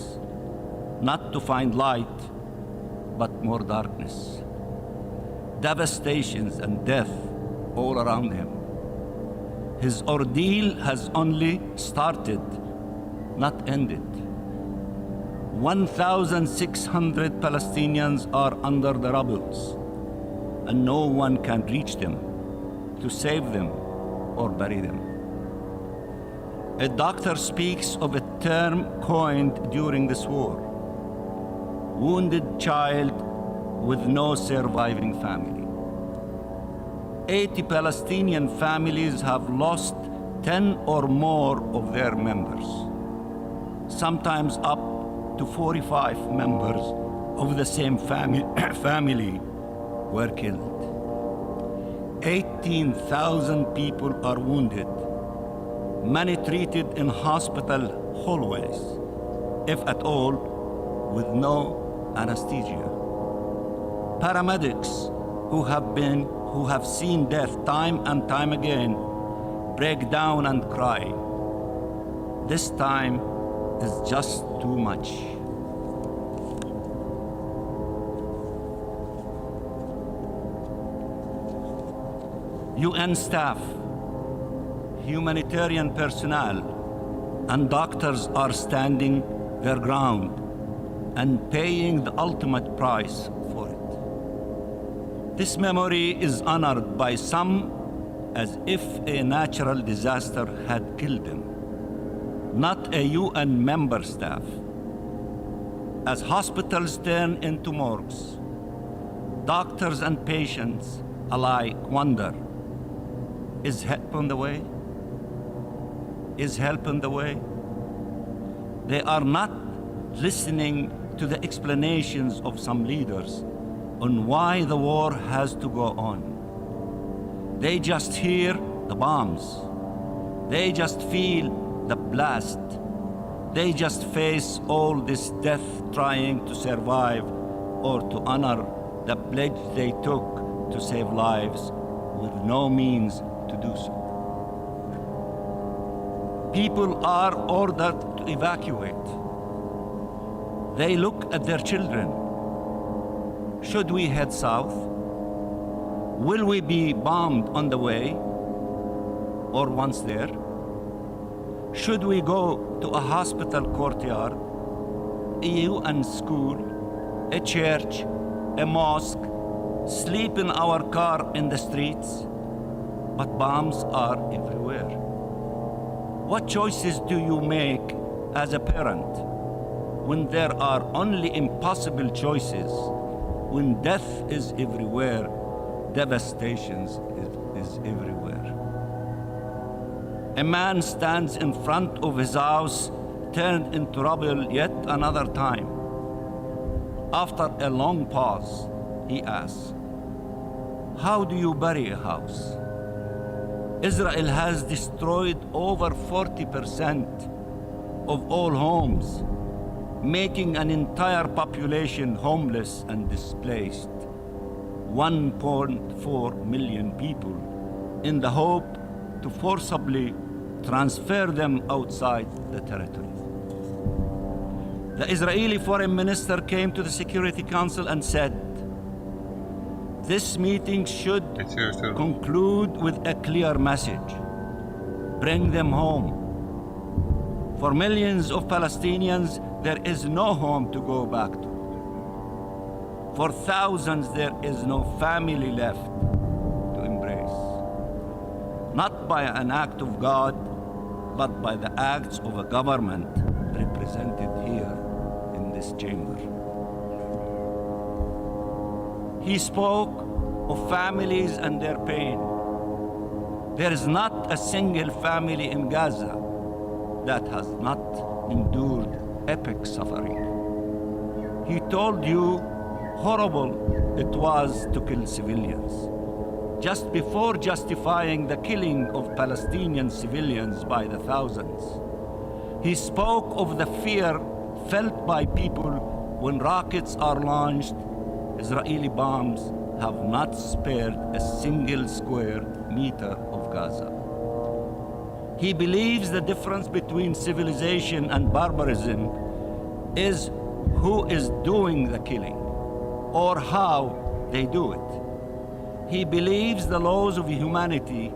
not to find light, but more darkness, devastations and death all around him. His ordeal has only started, not ended. 1,600 Palestinians are under the rubble, and no one can reach them to save them or bury them. A doctor speaks of a term coined during this war: wounded child with no surviving family. 80 Palestinian families have lost 10 or more of their members. Sometimes up to 45 members of the same family were killed. 18,000 people are wounded, many treated in hospital hallways, if at all, with no anesthesia. Paramedics who have seen death time and time again break down and cry. This time is just too much. UN staff, humanitarian personnel, and doctors are standing their ground and paying the ultimate price for it. This memory is honored by some as if a natural disaster had killed them, not a UN member staff. As hospitals turn into morgues, doctors and patients alike wonder, is help on the way? Is help on the way? They are not listening to the explanations of some leaders on why the war has to go on. They just hear the bombs. They just feel the blast. They just face all this death trying to survive or to honor the pledge they took to save lives with no means to do so. People are ordered to evacuate. They look at their children. Should we head south? Will we be bombed on the way or once there? Should we go to a hospital courtyard, a UN school, a church, a mosque, sleep in our car in the streets? But bombs are everywhere. What choices do you make as a parent when there are only impossible choices, when death is everywhere, devastation is everywhere? A man stands in front of his house, turned into rubble yet another time. After a long pause, he asks, how do you bury a house? Israel has destroyed over 40% of all homes, making an entire population homeless and displaced. 1.4 million people, in the hope to forcibly transfer them outside the territory. The Israeli foreign minister came to the Security Council and said, this meeting should conclude with a clear message. Bring them home. For millions of Palestinians, there is no home to go back to. For thousands, there is no family left to embrace. Not by an act of God, but by the acts of a government represented here in this chamber. He spoke of families and their pain. There is not a single family in Gaza that has not endured epic suffering. He told you horrible it was to kill civilians, just before justifying the killing of Palestinian civilians by the thousands. He spoke of the fear felt by people when rockets are launched. Israeli bombs have not spared a single square meter of Gaza. He believes the difference between civilization and barbarism is who is doing the killing or how they do it. He believes the laws of humanity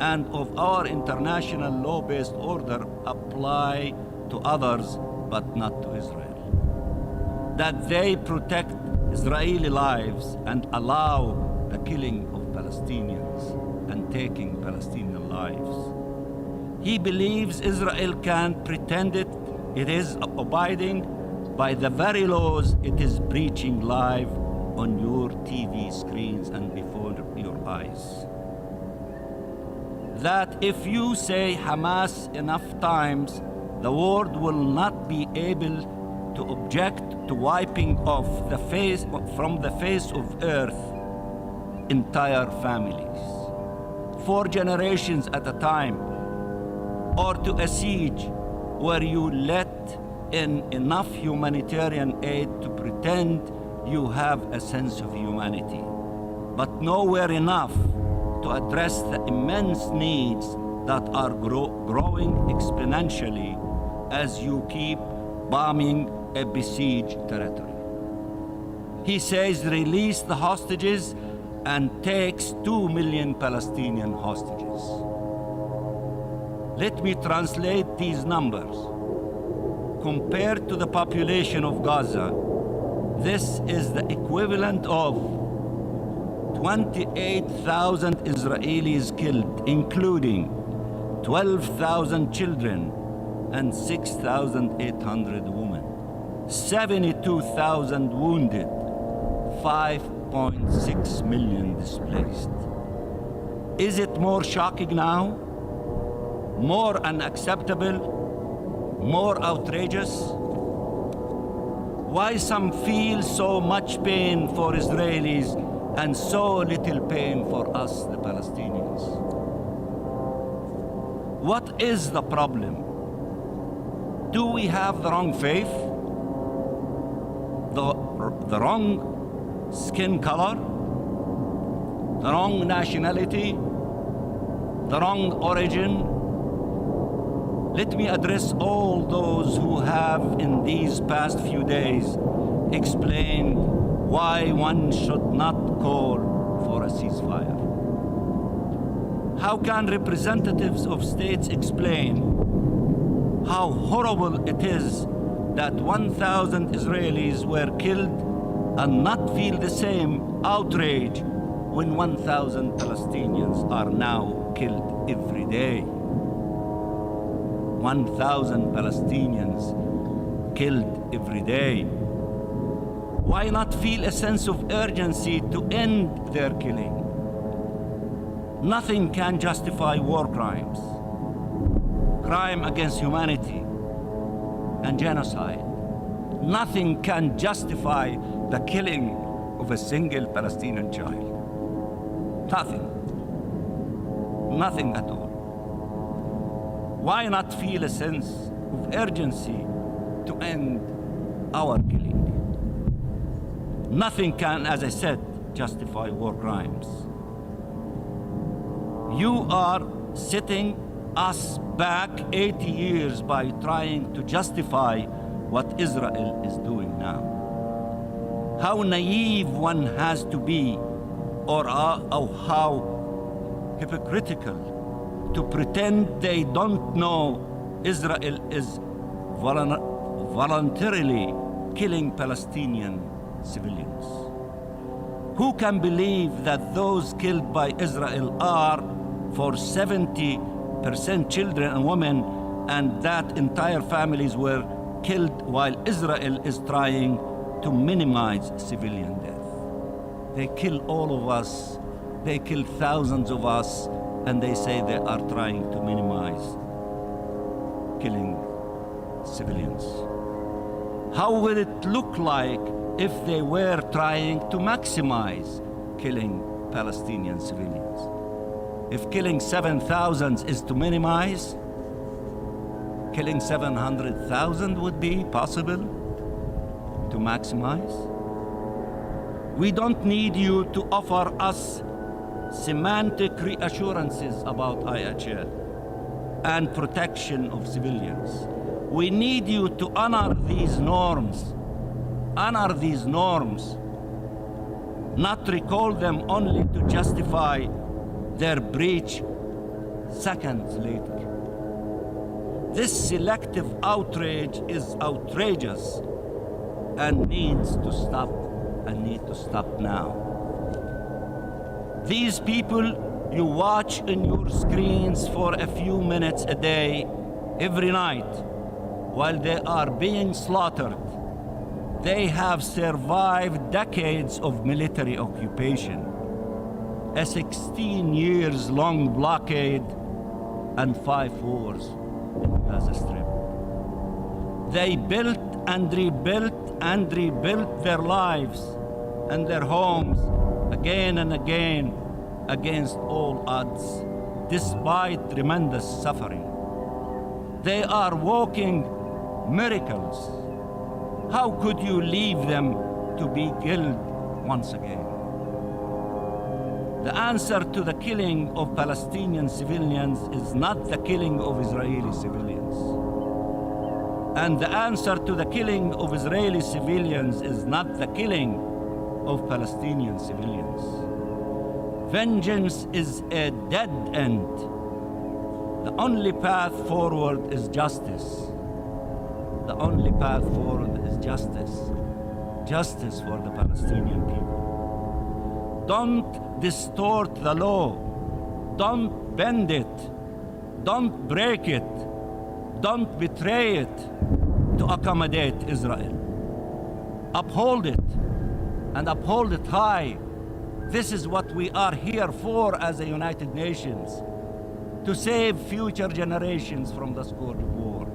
and of our international law-based order apply to others but not to Israel. That they protect Israeli lives and allow the killing of Palestinians and taking Palestinian lives. He believes Israel can pretend it is abiding by the very laws it is breaching live on your TV screens and before your eyes. That if you say Hamas enough times, the world will not be able to object to wiping off from the face of earth entire families, 4 generations at a time, or to a siege where you let in enough humanitarian aid to pretend you have a sense of humanity, but nowhere enough to address the immense needs that are growing exponentially as you keep bombing a besieged territory. He says release the hostages and takes 2 million Palestinian hostages. Let me translate these numbers. Compared to the population of Gaza, this is the equivalent of 28,000 Israelis killed, including 12,000 children and 6,800 women, 72,000 wounded, 5.6 million displaced. Is it more shocking now? More unacceptable? More outrageous? Why some feel so much pain for Israelis and so little pain for us, the Palestinians? What is the problem? Do we have the wrong faith? The wrong skin color? The wrong nationality? The wrong origin? Let me address all those who have in these past few days explained why one should not call for a ceasefire. How can representatives of states explain how horrible it is that 1,000 Israelis were killed and not feel the same outrage when 1,000 Palestinians are now killed every day? 1,000 Palestinians killed every day. Why not feel a sense of urgency to end their killing? Nothing can justify war crimes, crime against humanity, and genocide. Nothing can justify the killing of a single Palestinian child. Nothing. Nothing at all. Why not feel a sense of urgency to end our killing? Nothing can, as I said, justify war crimes. You are setting us back 80 years by trying to justify what Israel is doing now. How naive one has to be, or how hypocritical to pretend they don't know Israel is voluntarily killing Palestinian civilians. Who can believe that those killed by Israel are for 70% children and women, and that entire families were killed while Israel is trying to minimize civilian death? They kill all of us, they kill thousands of us, and they say they are trying to minimize killing civilians. How would it look like if they were trying to maximize killing Palestinian civilians? If killing 7,000 is to minimize, killing 700,000 would be possible to maximize? We don't need you to offer us semantic reassurances about IHL and protection of civilians. We need you to honor these norms. Honor these norms. Not recall them only to justify their breach seconds later. This selective outrage is outrageous and needs to stop, and need to stop now. These people you watch in your screens for a few minutes a day, every night, while they are being slaughtered, they have survived decades of military occupation, a 16 years long blockade, and 5 wars in the Gaza Strip. They built and rebuilt their lives and their homes again and again against all odds, despite tremendous suffering. They are walking miracles. How could you leave them to be killed once again? The answer to the killing of Palestinian civilians is not the killing of Israeli civilians. And the answer to the killing of Israeli civilians is not the killing of Palestinian civilians. Vengeance is a dead end. The only path forward is justice. The only path forward is justice. Justice for the Palestinian people. Don't distort the law. Don't bend it. Don't break it. Don't betray it to accommodate Israel. Uphold it, and uphold it high. This is what we are here for as a United Nations, to save future generations from the scourge of war.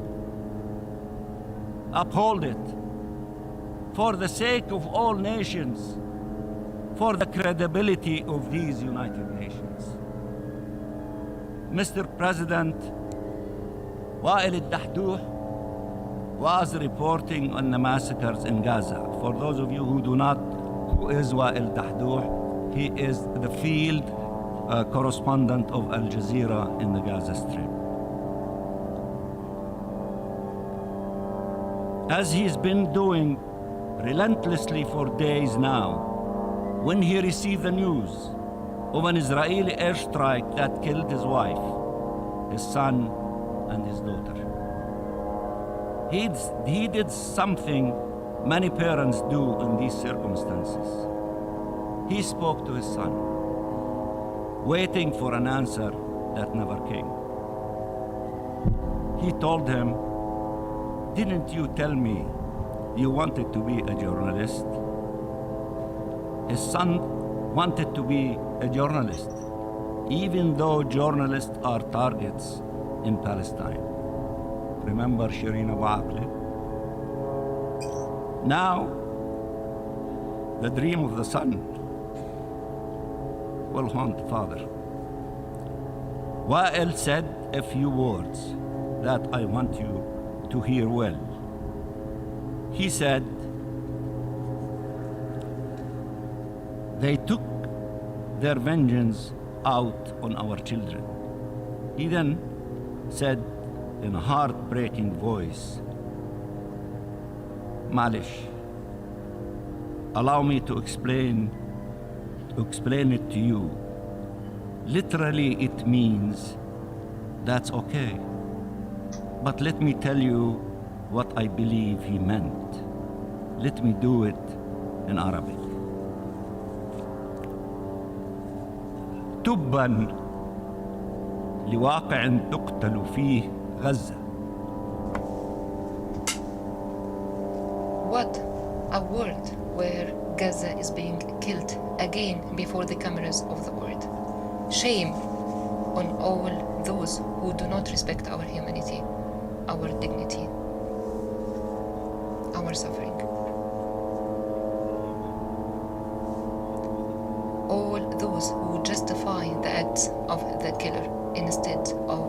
Uphold it for the sake of all nations, for the credibility of these United Nations. Mr. President, Wael al-Dahduh was reporting on the massacres in Gaza. For those of you who do not, who is Wael al-Dahduh? He is the field correspondent of Al Jazeera in the Gaza Strip. As he's been doing relentlessly for days now, when he received the news of an Israeli airstrike that killed his wife, his son, and his daughter, he did something many parents do in these circumstances. He spoke to his son, waiting for an answer that never came. He told him, "Didn't you tell me you wanted to be a journalist?" His son wanted to be a journalist, even though journalists are targets in Palestine. Remember Shireen Abu Akleh? Now, the dream of the son will haunt the father. Wael said a few words that I want you to hear well. He said, "They took their vengeance out on our children." He then said in a heartbreaking voice, "Malish, allow me to explain it to you. Literally it means that's okay. But let me tell you what I believe he meant. Let me do it in Arabic. تبا لواقع تقتل فيه غزة." What a world where Gaza is being killed again before the cameras of the world. Shame on all those who do not respect our humanity, our dignity, our suffering. All those who justify the acts of the killer instead of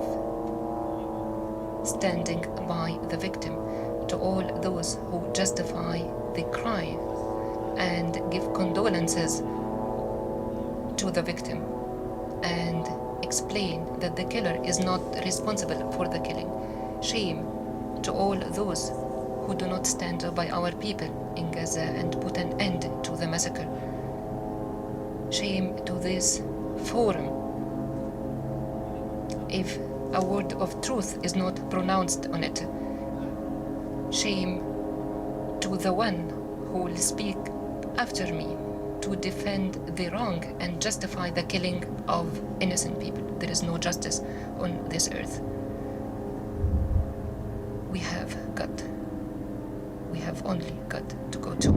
standing by the victim, to all those who justify the crime and give condolences to the victim and explain that the killer is not responsible for the killing. Shame to all those who do not stand by our people in Gaza and put an end to the massacre. Shame to this forum if a word of truth is not pronounced on it. Shame to the one who will speak after me to defend the wrong and justify the killing of innocent people. There is no justice on this earth. We have only got to go to.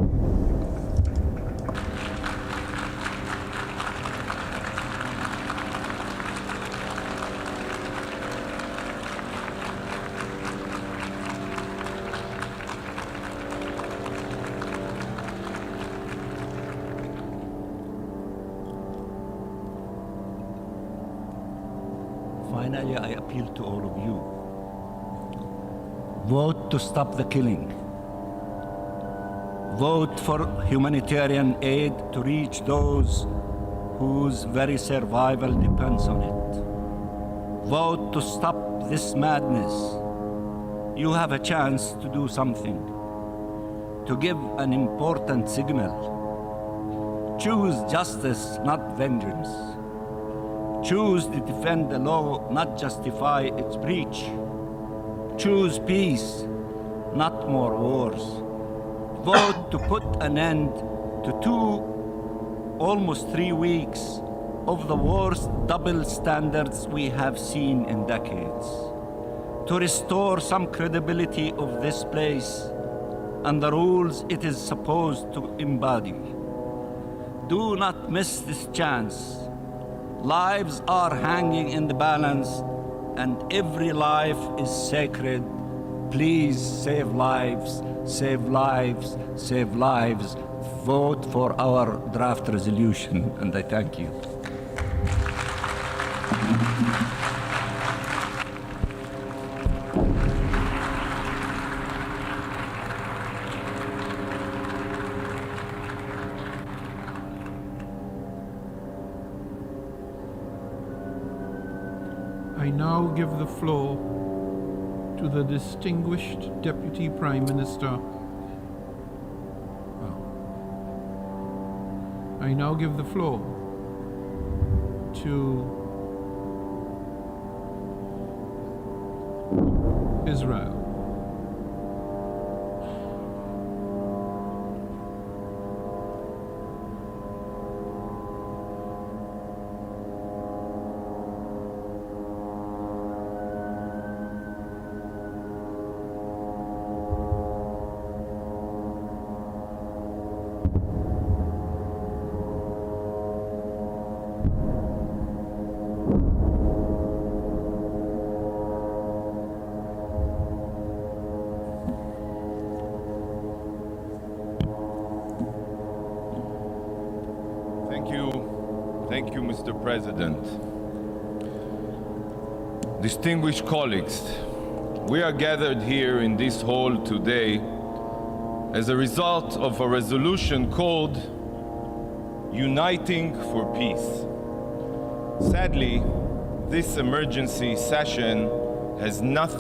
Finally, I appeal to all of you. Vote to stop the killing. Vote for humanitarian aid to reach those whose very survival depends on it. Vote to stop this madness. You have a chance to do something, to give an important signal. Choose justice, not vengeance. Choose to defend the law, not justify its breach. Choose peace, not more wars. Vote to put an end to almost 3 weeks of the worst double standards we have seen in decades. To restore some credibility of this place and the rules it is supposed to embody. Do not miss this chance. Lives are hanging in the balance, and every life is sacred. Please save lives, save lives, save lives. Vote for our draft resolution, and I thank you. I now give the floor to the distinguished Deputy Prime Minister. I now give the floor to Israel. Thank you, Mr. President. Distinguished colleagues, we are gathered here in this hall today as a result of a resolution called Uniting for Peace. Sadly, this emergency session has nothing